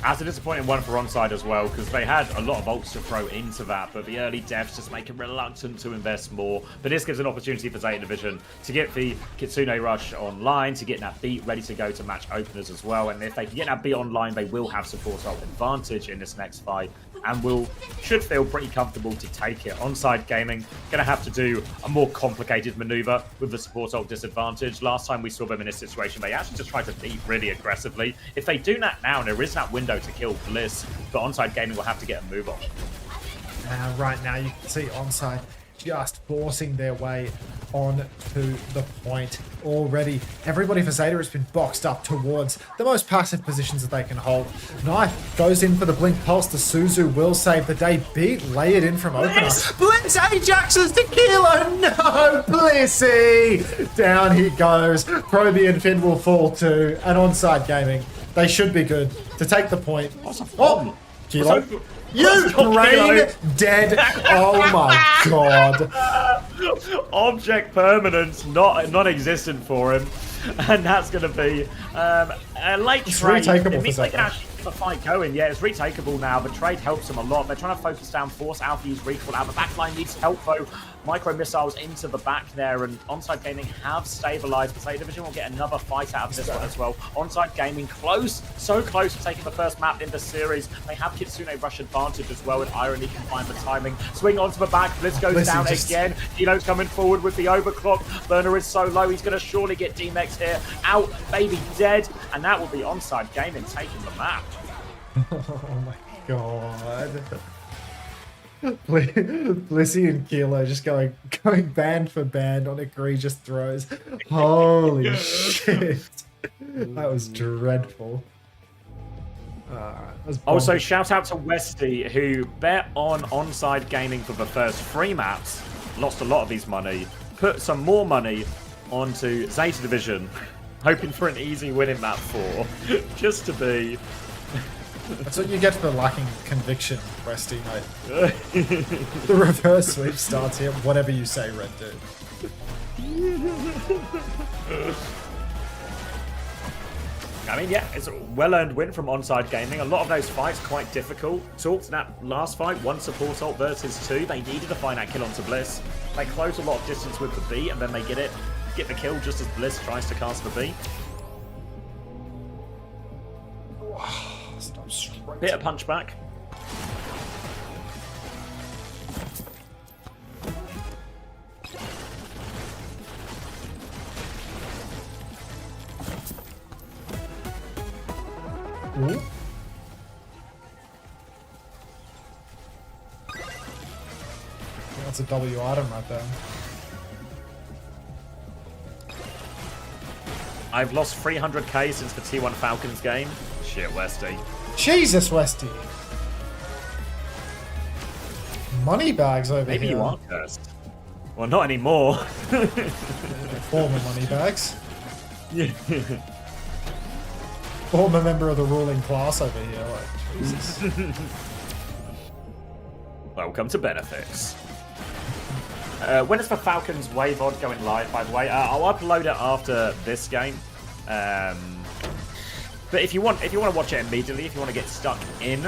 That's a disappointing one for Onside as well, because they had a lot of ults to throw into that, but the early devs just make them reluctant to invest more. But this gives an opportunity for Zeta Division to get the Kitsune Rush online, to get that beat ready to go to match openers as well. And if they can get that beat online, they will have support ult advantage in this next fight, and should feel pretty comfortable to take it. Onside Gaming going to have to do a more complicated maneuver with the support ult disadvantage. Last time we saw them in this situation, they actually just tried to beat really aggressively. If they do that now, there is that window to kill Bliss, but Onside Gaming will have to get a move on. Right now you can see Onside just forcing their way on to the point already. Everybody for Zeta has been boxed up towards the most passive positions that they can hold. Knife goes in for the Blink Pulse. The Suzu will save the day. Beat layered in from Opener. Bliss Ajaxes to Kilo. No, Blissy. Down he goes. Proby and Finn will fall too. And Onside Gaming, they should be good to take the point. Oh, Kilo. You brain dead. Oh my god. Object permanence non-existent for him, and that's going to be a late trade. It means they can actually keep the fight going. Yeah, it's retakeable now, but trade helps them a lot. They're trying to focus down, force Alfie's recall out. The backline needs help though. Micro missiles into the back there, and Onside Gaming have stabilized. The Zeta Division will get another fight out of this one as well. Onside Gaming close, so close to taking the first map in the series. They have Kitsune Rush advantage as well, and Irony can find the timing. Swing onto the back, Blitz goes down again. Kilo's coming forward with the overclock. Burner is so low, he's going to surely get D-Mex here. Out, baby dead, and that will be Onside Gaming taking the map. Oh my god. Blissy and Kilo just going band for band on egregious throws. Holy shit. That was dreadful. Also, shout out to Westy, who bet on Onside Gaming for the first 3 maps, lost a lot of his money, put some more money onto Zeta Division, hoping for an easy win in map 4, just to be... That's what you get for lacking conviction, Westy, mate. The reverse sweep starts here. Whatever you say, Red Dude. I mean, yeah, it's a well-earned win from Onside Gaming. A lot of those fights quite difficult. Talked to that last fight, 1 support ult versus 2. They needed to find that kill onto Bliss. They close a lot of distance with the B, and then they get the kill just as Bliss tries to cast the B. Bit of punchback. Ooh. That's a W item right there. I've lost 300k since the T1 Falcons game. Shit, Westy. Jesus, Westy. Money bags over Maybe here. you are cursed. Well, not anymore. Former money bags. Yeah. Former member of the ruling class over here. Like, Jesus. Welcome to Benefits. When is the Falcons Wave Odd going live, by the way? I'll upload it after this game. But if you want to watch it immediately, if you want to get stuck in,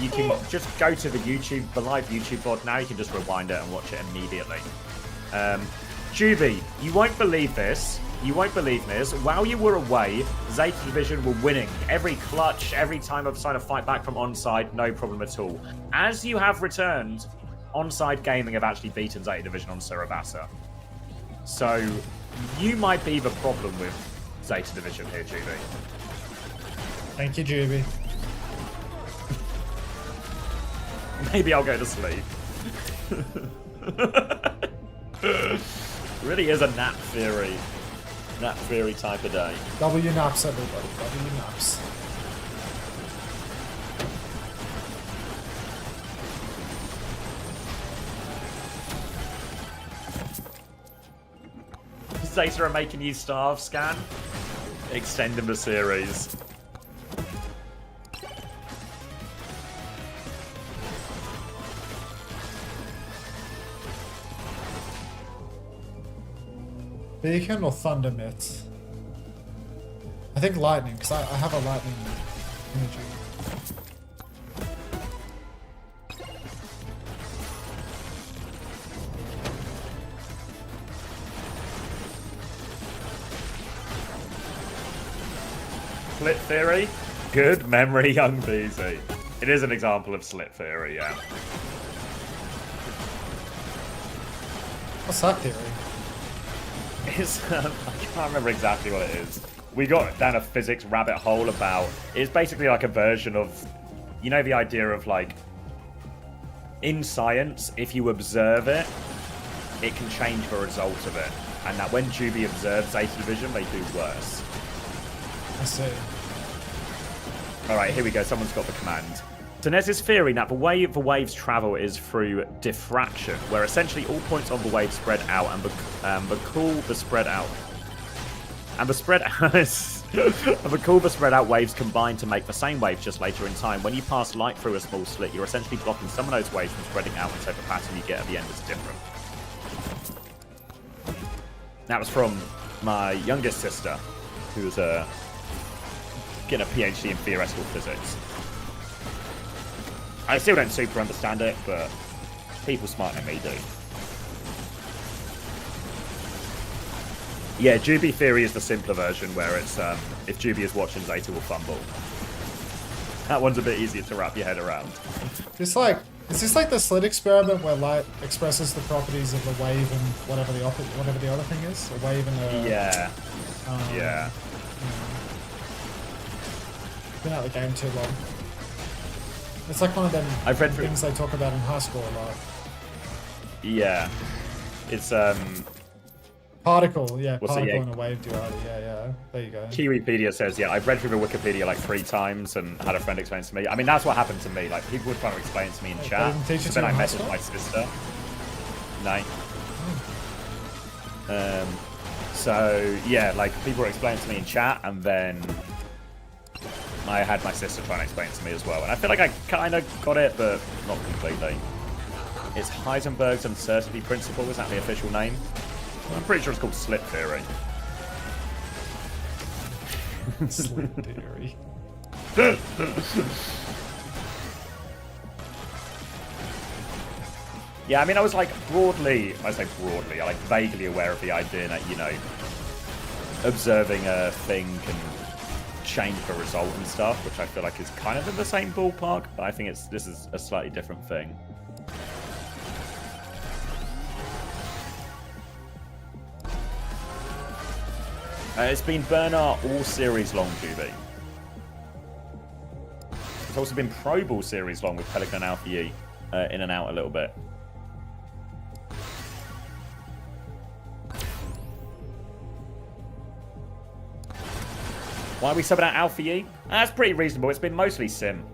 you can just go to the live YouTube VOD now. You can just rewind it and watch it immediately. Juby, you won't believe this. You won't believe this. While you were away, Zeta Division were winning. Every clutch, every time I've tried to fight back from Onside, no problem at all. As you have returned, Onside Gaming have actually beaten Zeta Division on Surabasa. So, you might be the problem with Zeta Division here, Juby. Thank you, Juby. Maybe I'll go to sleep. Really is a nap theory type of day. W naps, everybody. W naps. Zeta are making you starve, Scan. Extending the series. Beacon or Thunder Mitt? I think Lightning, because I have a Lightning energy. Slit theory? Good memory, young BZ. It is an example of slit theory, yeah. What's that theory? It's, I can't remember exactly what it is. We got down a physics rabbit hole about... It's basically like a version of... You know the idea of like... In science, if you observe it, it can change the result of it. And that when Juby observes Zeta Division, they do worse. I see. Alright, here we go. Someone's got the command. So there's this theory that the way the waves travel is through diffraction, where essentially all points on the wave spread out and the spread out. And the spread out and the spread out waves combine to make the same wave just later in time. When you pass light through a small slit, you're essentially blocking some of those waves from spreading out, and so the pattern you get at the end is different. That was from my youngest sister, who was getting a PhD in theoretical physics. I still don't super understand it, but people smarter than me do. Yeah, Juby theory is the simpler version, where it's if Juby is watching, Zeta will fumble. That one's a bit easier to wrap your head around. Is this like the slit experiment where light expresses the properties of the wave and whatever the other thing is? A wave and a... Yeah. Yeah. Been out of the game too long. It's like one of them things they talk about in high school a lot. Yeah. It's particle, yeah, particle and a wave duality, yeah. There you go. Kiwipedia says, yeah, I've read through the Wikipedia like 3 times and had a friend explain it to me. I mean, that's what happened to me. Like, people were trying to explain it to me in chat. So then I messaged my sister. No. So, yeah, like, people were explaining it to me in chat, and then I had my sister try and explain it to me as well. And I feel like I kind of got it, but not completely. It's Heisenberg's uncertainty principle. Is that the official name? I'm pretty sure it's called slit theory. Slit theory. Yeah, I mean, I was like broadly, I say broadly, I like vaguely aware of the idea that, you know, observing a thing can change the result and stuff, which I feel like is kind of in the same ballpark, but I think this is a slightly different thing. It's been Burner all series long, Juby. It's also been Pro Ball series long with Pelican and Alpha E in and out a little bit. Why are we subbing out Alpha E? That's pretty reasonable. It's been mostly Sim.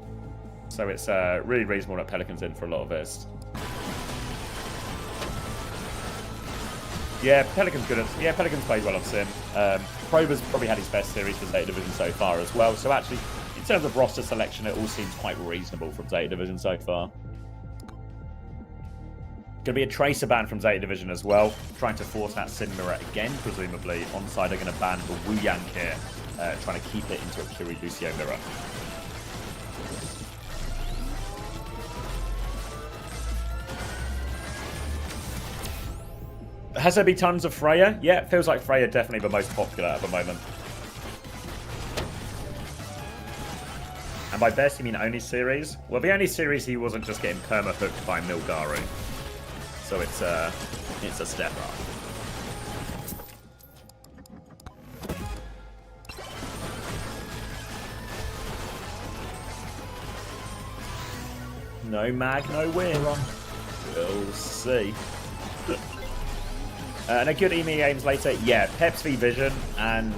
So it's really reasonable that Pelican's in for a lot of this. Yeah, Pelican's good at... Yeah, Pelican's played well on Sim. Prober's probably had his best series for Zeta Division so far as well. So actually, in terms of roster selection, it all seems quite reasonable from Zeta Division so far. Going to be a Tracer ban from Zeta Division as well. Trying to force that Sin Mirror again, presumably. Onside are going to ban the Wu Yang here. Trying to keep it into a Kiri Lucio mirror. Has there been tons of Freya? Yeah, it feels like Freya definitely the most popular at the moment. And by best, you mean only series? Well, the only series he wasn't just getting perma-hooked by Milgaru. So it's a step up. No mag, no win. We'll see. And a good EME games later. Yeah, Peps v Vision and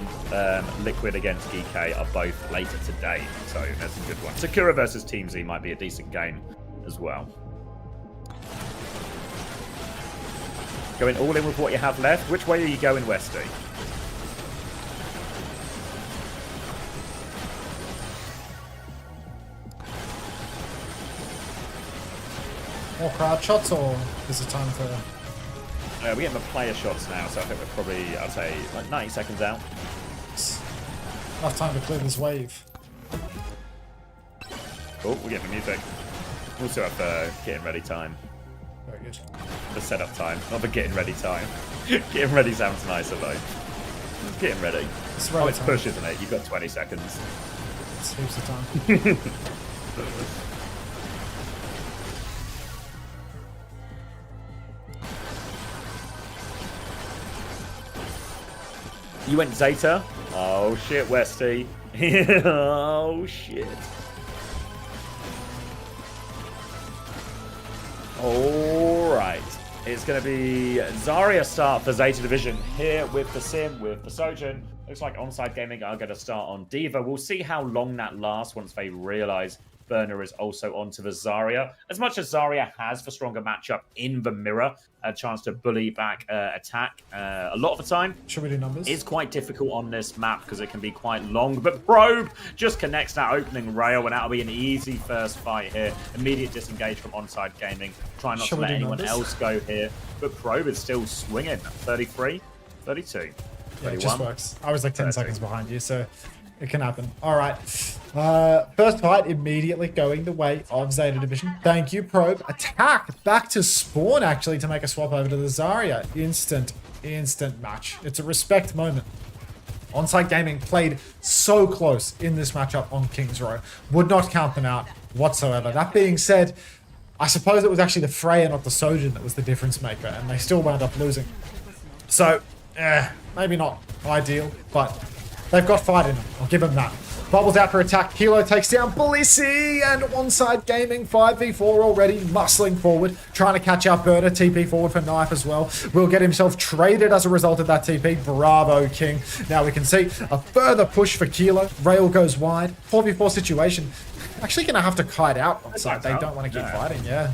Liquid against GK are both later today. So that's a good one. Sakura versus Team Z might be a decent game as well. Going all in with what you have left. Which way are you going, Westy? More crowd shots, or is it time for... We're getting the player shots now, so I think we're probably, I'd say, like 90 seconds out. Enough time to clear this wave. Oh, we're getting the music. We also have the getting ready time. Very good. The setup time, not the getting ready time. Getting ready sounds nicer though. Just getting ready. It's oh, it's push, isn't it? You've got 20 seconds. It's heaps of time. You went Zeta? Oh shit, Westy. Oh shit. Alright. It's going to be Zarya start for Zeta Division here with the Sim, with the Sojourn. Looks like Onside Gaming are going to start on Diva. We'll see how long that lasts once they realise Burner is also onto the Zarya. As much as Zarya has the stronger matchup in the mirror, a chance to bully back attack a lot of the time. Should we do numbers? It's quite difficult on this map because it can be quite long. But Probe just connects that opening rail, and that'll be an easy first fight here. Immediate disengage from Onside Gaming. Try not to let anyone else go here. But Probe is still swinging. 33, 32, 31. Yeah, it just works. I was like 10 seconds behind you, so it can happen. All right. First fight immediately going the way of Zeta Division. Thank you, Probe. Attack back to spawn, actually, to make a swap over to the Zarya. Instant match. It's a respect moment. Onside Gaming played so close in this matchup on King's Row. Would not count them out whatsoever. That being said, I suppose it was actually the Freya, not the Sojourn, that was the difference maker, and they still wound up losing. So, maybe not ideal, but they've got fight in them. I'll give them that. Bubbles out for attack. Kilo takes down Blissey, and Onside Gaming 5v4 already, muscling forward, trying to catch out Berta. TP forward for Knife as well. Will get himself traded as a result of that TP. Bravo, King. Now we can see a further push for Kilo. Rail goes wide. 4v4 situation. Actually going to have to kite out Onside. They don't want to keep fighting, yeah.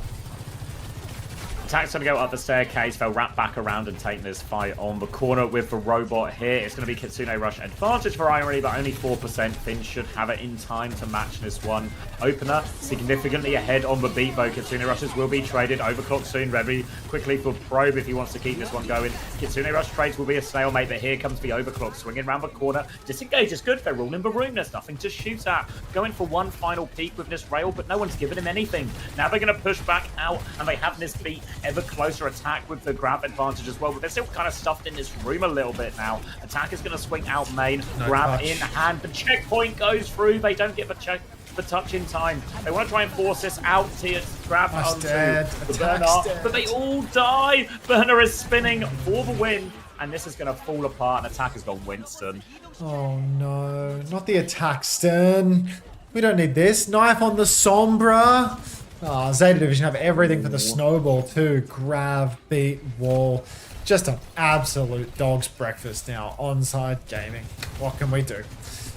Attack's going to go up the staircase. They'll wrap back around and take this fight on the corner with the robot here. It's going to be Kitsune Rush advantage for Irony, but only 4%. Finn should have it in time to match this one. Opener significantly ahead on the beat, though. Kitsune Rushes will be traded. Overclock soon. Ready quickly for Probe if he wants to keep this one going. Kitsune Rush trades will be a stalemate, but here comes the Overclock swinging around the corner. Disengage is good. They're all in the room. There's nothing to shoot at. Going for one final peek with this rail, but no one's given him anything. Now they're going to push back out, and they have this beat ever closer attack with the grab advantage as well, but they're still kind of stuffed in this room a little bit now. Attack is going to swing out main, grab in hand. The checkpoint goes through. They don't get the touch in time. They want to try and force this out to grab onto the Burner, but they all die. Burner is spinning for the win, and this is going to fall apart, and Attack has gone Winston. Oh no, not the Attack Stern. We don't need this. Knife on the Sombra. Oh, Zeta Division have everything for the snowball too. Grab, beat, wall. Just an absolute dog's breakfast now. Onside Gaming. What can we do?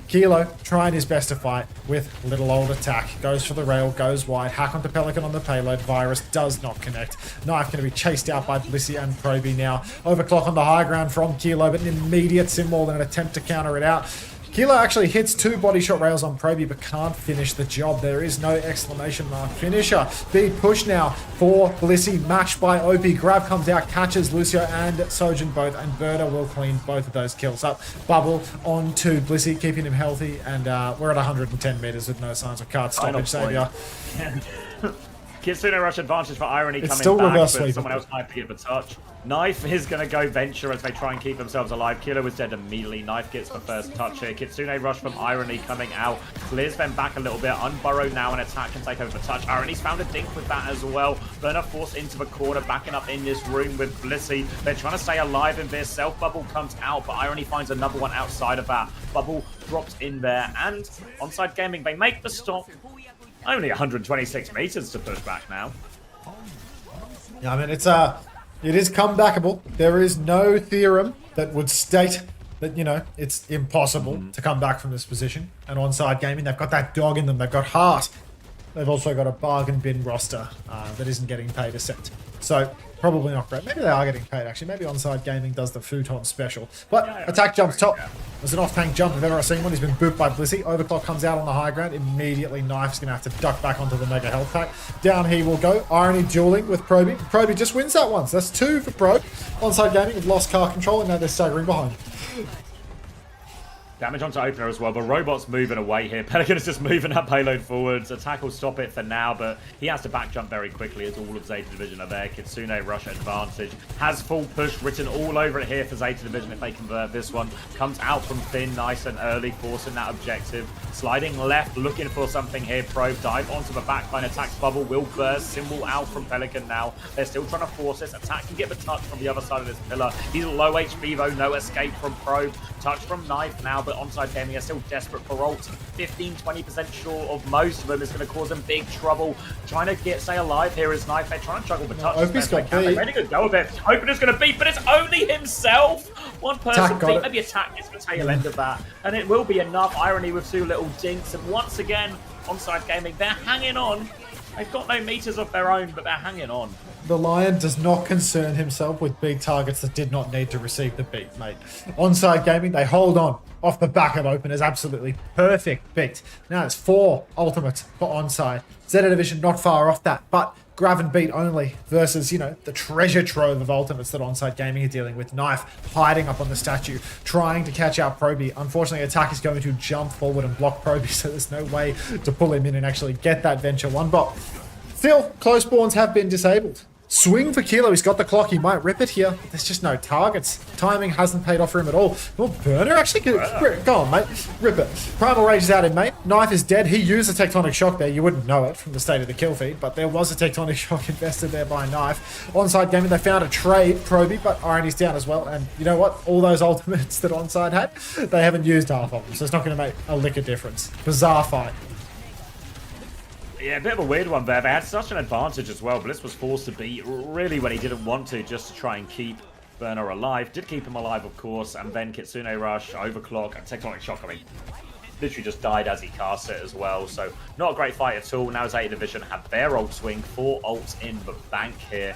Kilo trying his best to fight with little old Attack. Goes for the rail, goes wide. Hack onto Pelican on the payload. Virus does not connect. Knife going to be chased out by Blissey and Proby now. Overclock on the high ground from Kilo, but an immediate symbol and an attempt to counter it out. Kilo actually hits 2 body shot rails on Proby, but can't finish the job. There is no exclamation mark finisher. Big push now for Blissey, matched by OP. Grab comes out, catches Lucio and Sojourn both, and Berta will clean both of those kills up. Bubble onto Blissey, keeping him healthy, and we're at 110 meters with no signs of card stoppage. Savior. Kitsune Rush advantage for Irony It's coming still back, reverse but sweep. someone else might get a touch. Knife is going to go Venture as they try and keep themselves alive. Kilo is dead immediately. Knife gets the first touch here. Kitsune Rush from Irony coming out. Clears them back a little bit. Unburrow now and Attack can take over the touch. Irony's found a dink with that as well. Burner forced into the corner, backing up in this room with Blissey. They're trying to stay alive in this. Self Bubble comes out, but Irony finds another one outside of that. Bubble drops in there, and Onside Gaming, they make the stop. Only 126 meters to push back now. Yeah, I mean, it is comebackable. There is no theorem that would state that, you know, it's impossible to come back from this position. And Onside Gaming, they've got that dog in them. They've got heart. They've also got a bargain bin roster that isn't getting paid a cent. So, probably not great. Maybe they are getting paid, actually. Maybe Onside Gaming does the futon special. But Attack jumps top. There's an off-tank jump if ever I've seen one. He's been booped by Blissey. Overclock comes out on the high ground. Immediately, Knife's going to have to duck back onto the Mega Health Pack. Down he will go. Irony dueling with Proby. Proby just wins that one. So that's 2 for Probe. Onside Gaming have lost car control, and now they're staggering behind. Damage onto Opener as well, but Robot's moving away here. Pelican is just moving that payload forwards. Attack will stop it for now, but he has to back jump very quickly as all of Zeta Division are there. Kitsune Rush advantage. Has full push written all over it here for Zeta Division if they convert this one. Comes out from Finn nice and early, forcing that objective. Sliding left, looking for something here. Probe dive onto the backline. Attack's bubble will burst. Symbol out from Pelican now. They're still trying to force this. Attack can get the touch from the other side of this pillar. He's low HP though, no escape from Probe. Touch from Knife now, but Onside Gaming are still desperate for ult. 15-20% short of most of them is going to cause them big trouble. Trying to stay alive here is Knife. They're trying to juggle the touch as best they can. They're ready to go with it. Opener's going to beat, but it's only himself. One person beat. Maybe Attack gets the tail end of that, and it will be enough. Irony with 2 little dinks, and once again, Onside Gaming, they're hanging on. They've got no meters of their own, but they're hanging on. The Lion does not concern himself with big targets that did not need to receive the beat, mate. Onside Gaming, they hold on off the back of Opener's absolutely perfect beat. Now it's 4 ultimates for Onside. Zeta Division not far off that, but grab and beat only versus, you know, the treasure trove of ultimates that Onside Gaming are dealing with. Knife hiding up on the statue, trying to catch out Proby. Unfortunately, Attack is going to jump forward and block Proby, so there's no way to pull him in and actually get that Venture 1 bot. Still, close spawns have been disabled. Swing for Kilo, he's got the clock, he might rip it here. There's just no targets. Timing hasn't paid off for him at all. Well, Burner actually could... Go on, mate. Rip it. Primal Rage is out in, mate. Knife is dead. He used a Tectonic Shock there. You wouldn't know it from the state of the kill feed, but there was a Tectonic Shock invested there by Knife. Onside Gaming, they found a trade, Proby, but Irony's down as well. And you know what? All those ultimates that Onside had, they haven't used half of them, so it's not going to make a lick of difference. Bizarre fight. Yeah, a bit of a weird one there. They had such an advantage as well. Bliss was forced to beat really when he didn't want to, just to try and keep Burner alive. Did keep him alive, of course, and then Kitsune Rush, Overclock, and Tectonic Shock. I mean, literally just died as he cast it as well. So not a great fight at all. Now Zeta Division have their ult swing, 4 ults in the bank here.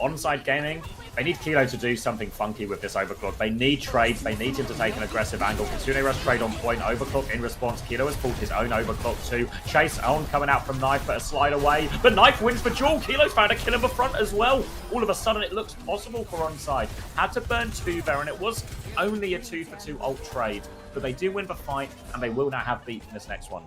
Onside Gaming, they need Kilo to do something funky with this Overclock. They need trades. They need him to take an aggressive angle. Kitsune Rush trade on point. Overclock in response. Kilo has pulled his own Overclock too. Chase on coming out from Knife, but a slide away. But Knife wins the duel. Kilo's found a kill in the front as well. All of a sudden, it looks possible for Onside. Had to burn 2 there, and it was only a 2-for-2 ult trade. But they do win the fight, and they will now have beat in this next one.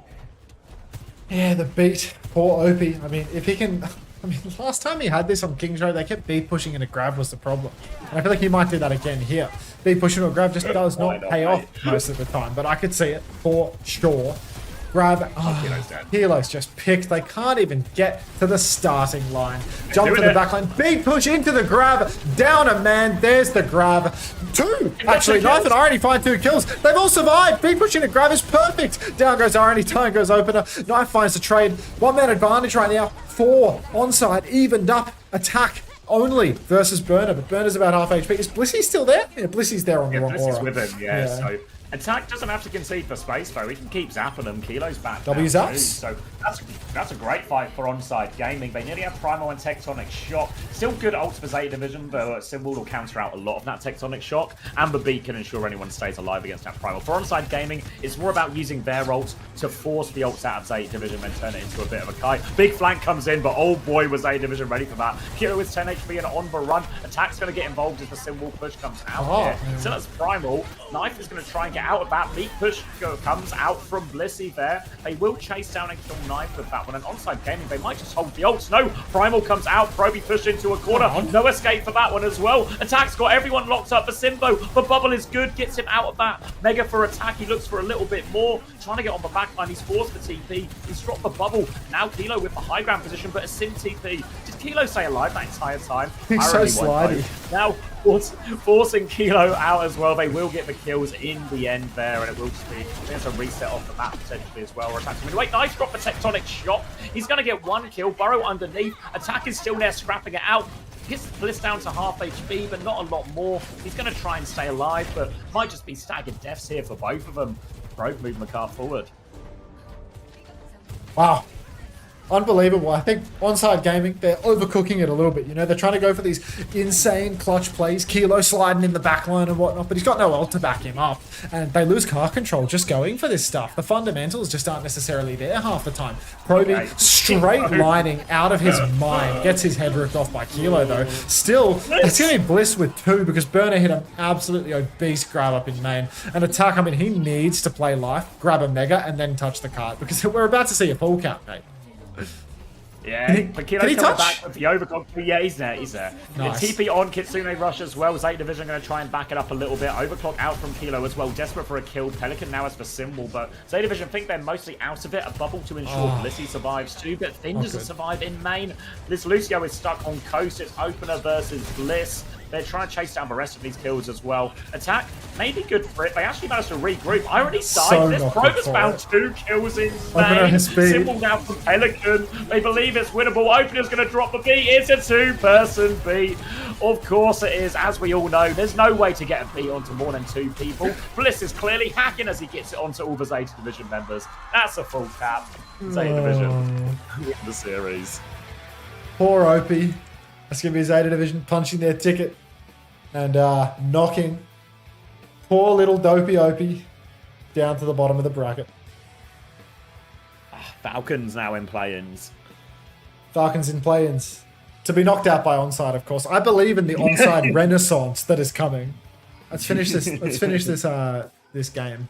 Yeah, the beat. Poor OP. I mean, if he can... I mean, last time he had this on King's Road, they kept beat pushing and a grab was the problem. And I feel like he might do that again here. Beat pushing or grab just does not pay off most of the time, but I could see it for sure. Grab. Oh, Kilo's just picked. They can't even get to the starting line. Jump to the back line. Beat push into the grab. Down a man. There's the grab. 2. Actually, Knife and Irony find 2 kills. They've all survived. Beat push into grab is perfect. Down goes Irony. Time goes Opener. Knife finds the trade. 1-man advantage right now. 4 Onside. Evened up. Attack only versus Burner, but Burner's about half HP. Is Blissey still there? Yeah, Blissey's there on the wrong aura. Blissey's with him, yeah. So Attack doesn't have to concede for space, though. He can keep zapping them. Kilo's back W zaps. So that's a great fight for Onside Gaming. They nearly have Primal and Tectonic Shock. Still good ults for Zeta Division, but Symbol will counter out a lot of that Tectonic Shock, and the beat can ensure anyone stays alive against that Primal. For Onside Gaming, it's more about using their ults to force the ults out of Zeta Division and turn it into a bit of a Kai. Big flank comes in, but oh boy, was Zeta Division ready for that. Kilo with 10 HP and on the run. Attack's going to get involved as the Symbol push comes out here. So that's Primal. Knife is going to try and get out of that. Meat push comes out from Blissey there. They will chase down and kill Knife with that one. And Onside Gaming, they might just hold the ults. No, Primal comes out. Proby pushed into a corner. No escape for that one as well. Attack's got everyone locked up for Simbo. The bubble is good. Gets him out of that. Mega for attack. He looks for a little bit more. Trying to get on the back line. He's forced for TP. He's dropped the bubble. Now Kilo with the high ground position, but a Sim TP. Did Kilo stay alive that entire time? He's so slidey. Now forcing Kilo out as well. They will get the kills in the end there, and it will just be there's a reset off the map potentially as well. Or attack him. Wait, nice drop for Tectonic Shot. He's going to get one kill. Burrow underneath. Attack is still there, scrapping it out. Gets Bliss down to half HP, but not a lot more. He's going to try and stay alive, but might just be staggered deaths here for both of them. Broke moving the car forward. Wow. Unbelievable. I think Onside Gaming, they're overcooking it a little bit. You know, they're trying to go for these insane clutch plays. Kilo sliding in the back line and whatnot, but he's got no ult to back him up. And they lose car control just going for this stuff. The fundamentals just aren't necessarily there half the time. Proby straight lining out of his mind. Gets his head ripped off by Kilo, though. Still, it's going to be Bliss with 2 because Burner hit an absolutely obese grab up in main. And Attack, I mean, he needs to play life, grab a Mega, and then touch the card because we're about to see a full count, mate. Yeah, but Kilo's coming touch? back with the overclock. Yeah, he's there, he's there. Nice. TP on, Kitsune rush as well. Zeta Division going to try and back it up a little bit. Overclock out from Kilo as well. Desperate for a kill. Pelican now is for Symbol, but Zeta Division think they're mostly out of it. A bubble to ensure Blissey survives too, but Thin doesn't survive in main. This Lucio is stuck on coast. It's Opener versus Bliss. They're trying to chase down the rest of these kills as well. Attack, maybe good for it. They actually managed to regroup. I already died. This Prover's found 2 kills in main. Symbol now from Pelican. They believe it's winnable. Opener's going to drop the beat. It's a 2-person beat. Of course it is. As we all know, there's no way to get a beat onto more than 2 people. Bliss is clearly hacking as he gets it onto all the Zeta Division members. That's a full cap. Zeta Division win the series. Poor Opie. That's going to be Zeta Division punching their ticket and knocking poor little dopey Opie down to the bottom of the bracket. Falcons now in play-ins. Falcons in play-ins. To be knocked out by Onside, of course. I believe in the Onside renaissance that is coming. Let's finish this. Let's finish this. This game.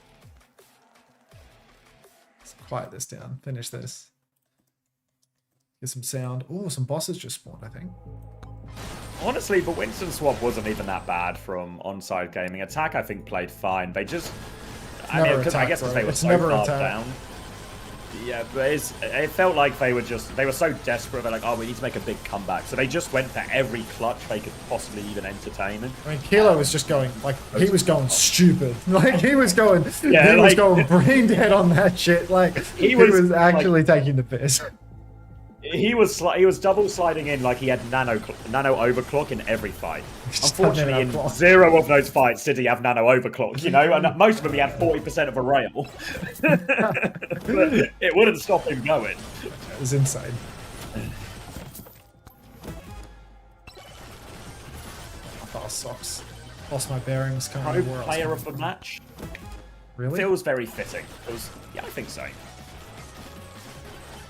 Let's quiet this down. Finish this. Get some sound. Oh, some bosses just spawned, I think. Honestly, the Winston swap wasn't even that bad from Onside Gaming. Attack, I think, played fine. They just... I mean, because I guess they were so far down. Yeah, but it felt like they were so desperate. They're like, oh, we need to make a big comeback. So they just went for every clutch they could possibly even entertain. I mean, Kilo was just going, like, he was going stupid. Like, he was going, was going brain dead on that shit. Like, he was actually taking the piss. He was double sliding in like he had nano overclock in every fight. Unfortunately, in 0 of those fights did he have nano overclock. You know, and most of them he had 40% of a rail. But it wouldn't stop him going. It was insane. Oh, socks. Lost my bearings. Can't remember where player of the match. Really? Feels very fitting. Yeah, I think so.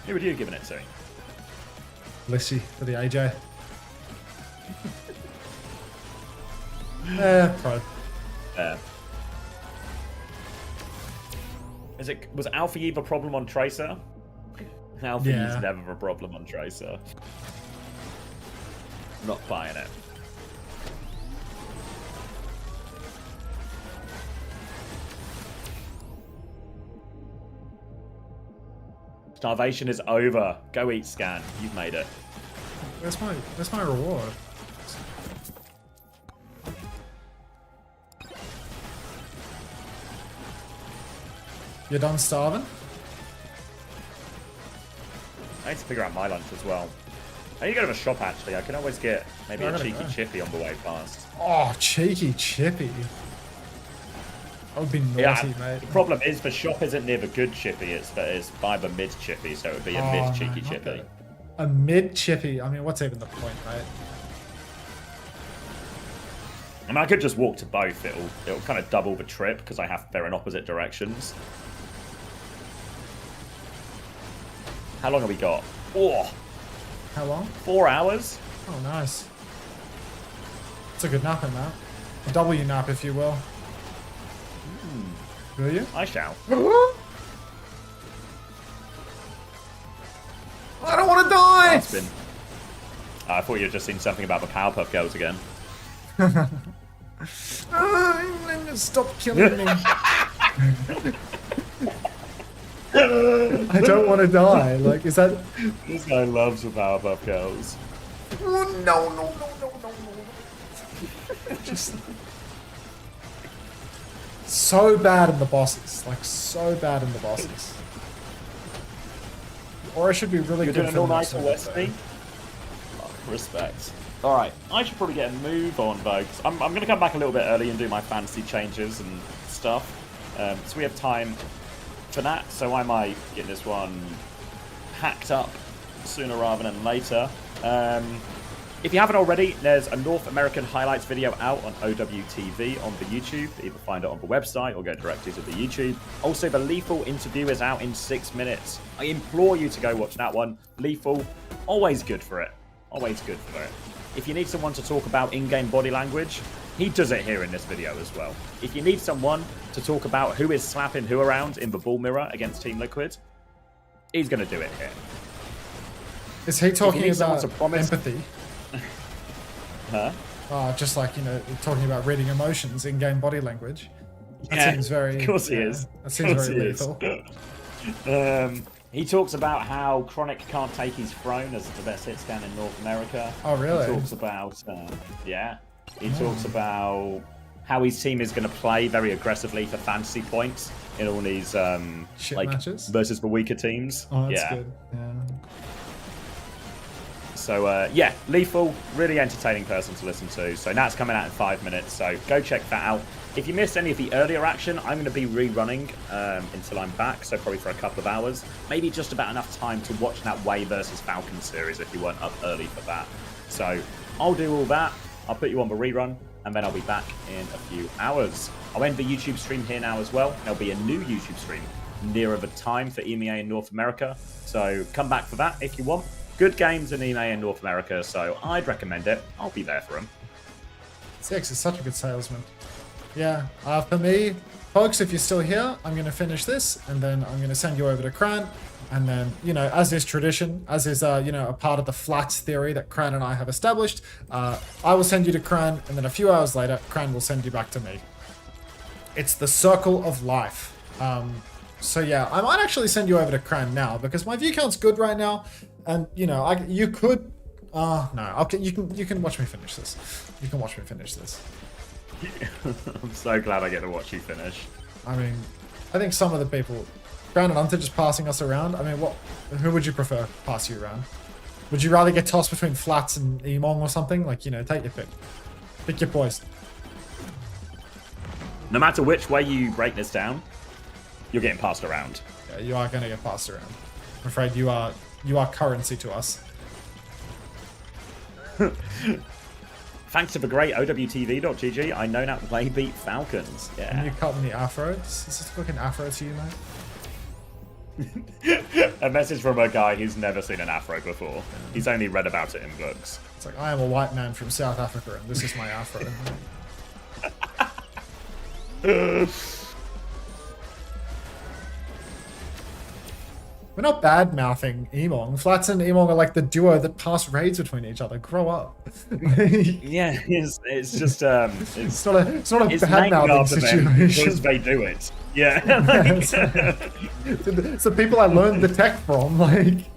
Who would you have given it to? Blissey for the AJ. Pro. Was Alpha Eve a problem on Tracer? Alpha Eve's never a problem on Tracer. Not buying it. Starvation is over. Go eat Scan. You've made it. Where's my reward? You're done starving? I need to figure out my lunch as well. I need to go to the shop actually. I can always get maybe a cheeky chippy on the way past. Oh, cheeky chippy. That would be naughty, mate. The problem is the shop isn't near the good chippy, it's by the mid chippy, so it would be a mid cheeky chippy. A mid chippy? I mean, what's even the point, mate? I mean, I could just walk to both. It'll kind of double the trip because they're in opposite directions. How long have we got? Oh, how long? 4 hours. Oh, nice. It's a good nap in that. A W nap, if you will. Will you? I shall. I don't want to die! I thought you had just seen something about the Powerpuff Girls again. Stop killing me. I don't want to die. Like, is that... This guy loves the Powerpuff Girls. Oh, no. Just... So bad in the bosses. Like, so bad in the bosses. Or I should be really good for the next one. Respect. Alright, I should probably get a move on though, because I'm going to come back a little bit early and do my fantasy changes and stuff. So we have time for that, so I might get this one hacked up sooner rather than later. If you haven't already, there's a North American highlights video out on OWTV on the YouTube. Either find it on the website or go directly to the YouTube. Also, the Lethal interview is out in 6 minutes. I implore you to go watch that one. Lethal, always good for it. Always good for it. If you need someone to talk about in-game body language, he does it here in this video as well. If you need someone to talk about who is slapping who around in the ball mirror against Team Liquid, he's going to do it here. Is he talking about empathy? Huh? Just like, you know, talking about reading emotions in-game body language. That seems very... Of course he is. That seems very lethal. He talks about how Chronic can't take his throne as the best hit scan in North America. Oh, really? He talks about, He talks about how his team is going to play very aggressively for fantasy points in all these matches versus the weaker teams. Oh, that's good. Yeah. So yeah, Lethal, really entertaining person to listen to. So that's coming out in 5 minutes. So go check that out. If you missed any of the earlier action, I'm going to be rerunning until I'm back. So probably for a couple of hours, maybe just about enough time to watch that Way versus Falcons series if you weren't up early for that. So I'll do all that. I'll put you on the rerun, and then I'll be back in a few hours. I'll end the YouTube stream here now as well. There'll be a new YouTube stream nearer the time for EMEA in North America. So come back for that if you want. Good games in EMEA in North America, so I'd recommend it. I'll be there for them. Six is such a good salesman. Yeah, for me, folks, if you're still here, I'm going to finish this, and then I'm going to send you over to Kran. And then, you know, as is tradition, as is, you know, a part of the flats theory that Kran and I have established, I will send you to Kran, and then a few hours later, Kran will send you back to me. It's the circle of life. So yeah, I might actually send you over to Kran now, because my view count's good right now. And, you know, you could... no, okay, you can watch me finish this. You can watch me finish this. I'm so glad I get to watch you finish. I mean, I think some of the people... Brown and Unter just passing us around. I mean, who would you prefer pass you around? Would you rather get tossed between Flats and Emong or something? Like, you know, take your pick. Pick your poison. No matter which way you break this down, you're getting passed around. Yeah, you are going to get passed around. I'm afraid you are currency to us. Thanks to the great OWTV.GG, I know that Way beat Falcons. Yeah. Can you cut me the afro? Is this a fucking afro to you, mate? A message from a guy who's never seen an afro before. He's only read about it in books. It's like, I am a white man from South Africa, and this is my afro. We're not bad-mouthing Emong. Flats and Emong are like the duo that pass raids between each other. Grow up. Yeah, it's just it's not a bad-mouthing situation. Because they do it. Yeah. It's the people I learned the tech from. Like.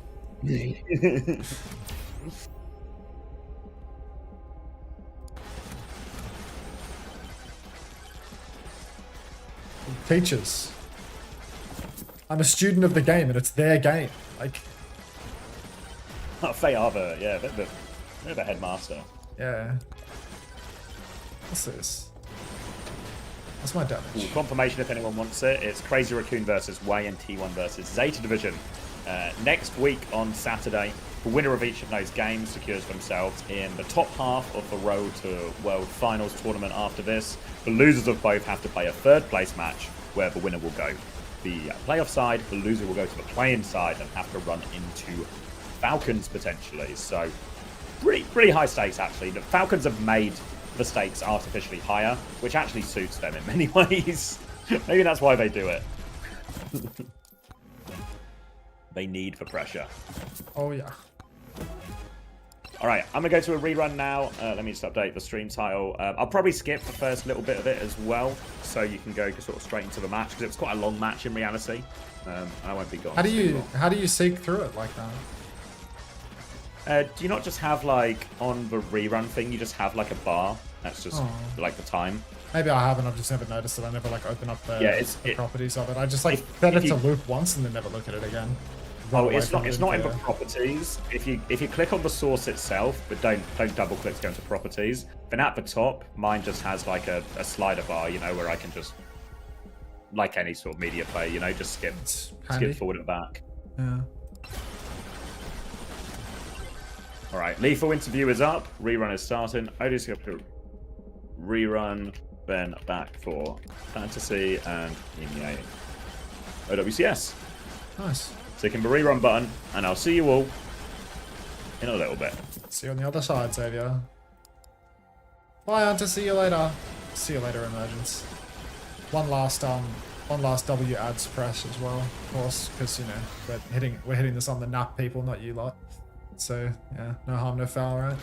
Teachers. I'm a student of the game, and it's their game. Like, they are they're the headmaster. Yeah. What's this? What's my damage? Ooh, confirmation if anyone wants it. It's Crazy Raccoon versus Way and T1 versus Zeta Division. Next week on Saturday, the winner of each of those games secures themselves in the top half of the road to World Finals tournament after this. The losers of both have to play a third place match where the winner will go the playoff side, the loser will go to the play-in side and have to run into Falcons potentially. So pretty high stakes actually. The Falcons have made the stakes artificially higher, which actually suits them in many ways. Maybe that's why they do it. They need the pressure. Oh, yeah. All right, I'm going to go to a rerun now. Let me just update the stream title. I'll probably skip the first little bit of it as well, so you can go sort of straight into the match, because it was quite a long match in reality. I won't be gone. How do you seek through it like that? Do you not just have, like, on the rerun thing, you just have, like, a bar? That's just, like, the time. Maybe I haven't. I've just never noticed it. I never, like, open up the properties of it. I just, like, set it to loop once and then never look at it again. Oh, it's not in the properties. If you click on the source itself, but don't double click to go into properties, then at the top, mine just has like a slider bar, you know, where I can just, like any sort of media player, you know, just skip forward and back. Yeah. All right, lethal interview is up. Rerun is starting. OWCS rerun, then back for fantasy and OWCS. Nice. Clicking the rerun button, and I'll see you all in a little bit. See you on the other side, Xavier. Bye, Unter. See you later. See you later, Emergence. One last W ads press as well, of course, because you know we're hitting this on the nap people, not you lot. So yeah, no harm, no foul, right?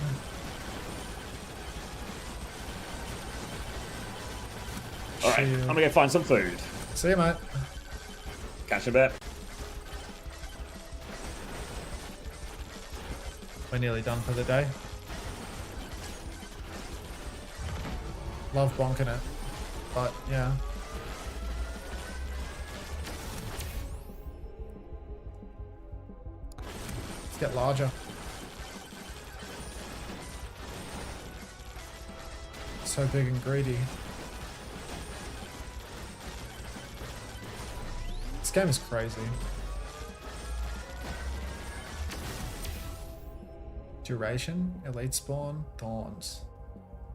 All right, I'm gonna go find some food. See you, mate. Catch you a bit. We're nearly done for the day. Love bonking it, but yeah. Let's get larger. So big and greedy. This game is crazy. Duration, elite spawn, thorns.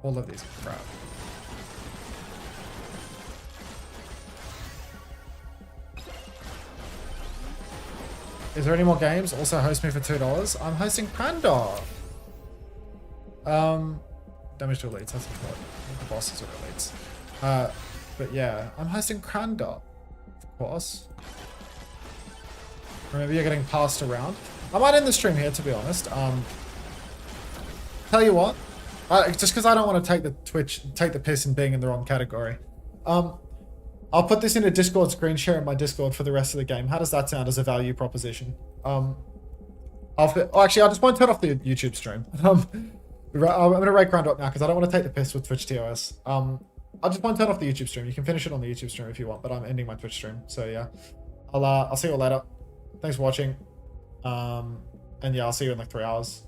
All of these are crap. Is there any more games? Also host me for $2. I'm hosting Panda. Damage to elites, that's what the bosses are elites. But yeah, I'm hosting Panda, of course. Remember, you're getting passed around. I might end the stream here, to be honest. Tell you what, just because I don't want to take the piss in being in the wrong category. I'll put this in a Discord screen share in my Discord for the rest of the game. How does that sound as a value proposition? Actually, I just want to turn off the YouTube stream. I'm gonna rake round up now because I don't want to take the piss with Twitch TOS. I just want to turn off the YouTube stream. You can finish it on the YouTube stream if you want, but I'm ending my Twitch stream. So yeah, I'll see you all later. Thanks for watching. And yeah, I'll see you in like 3 hours.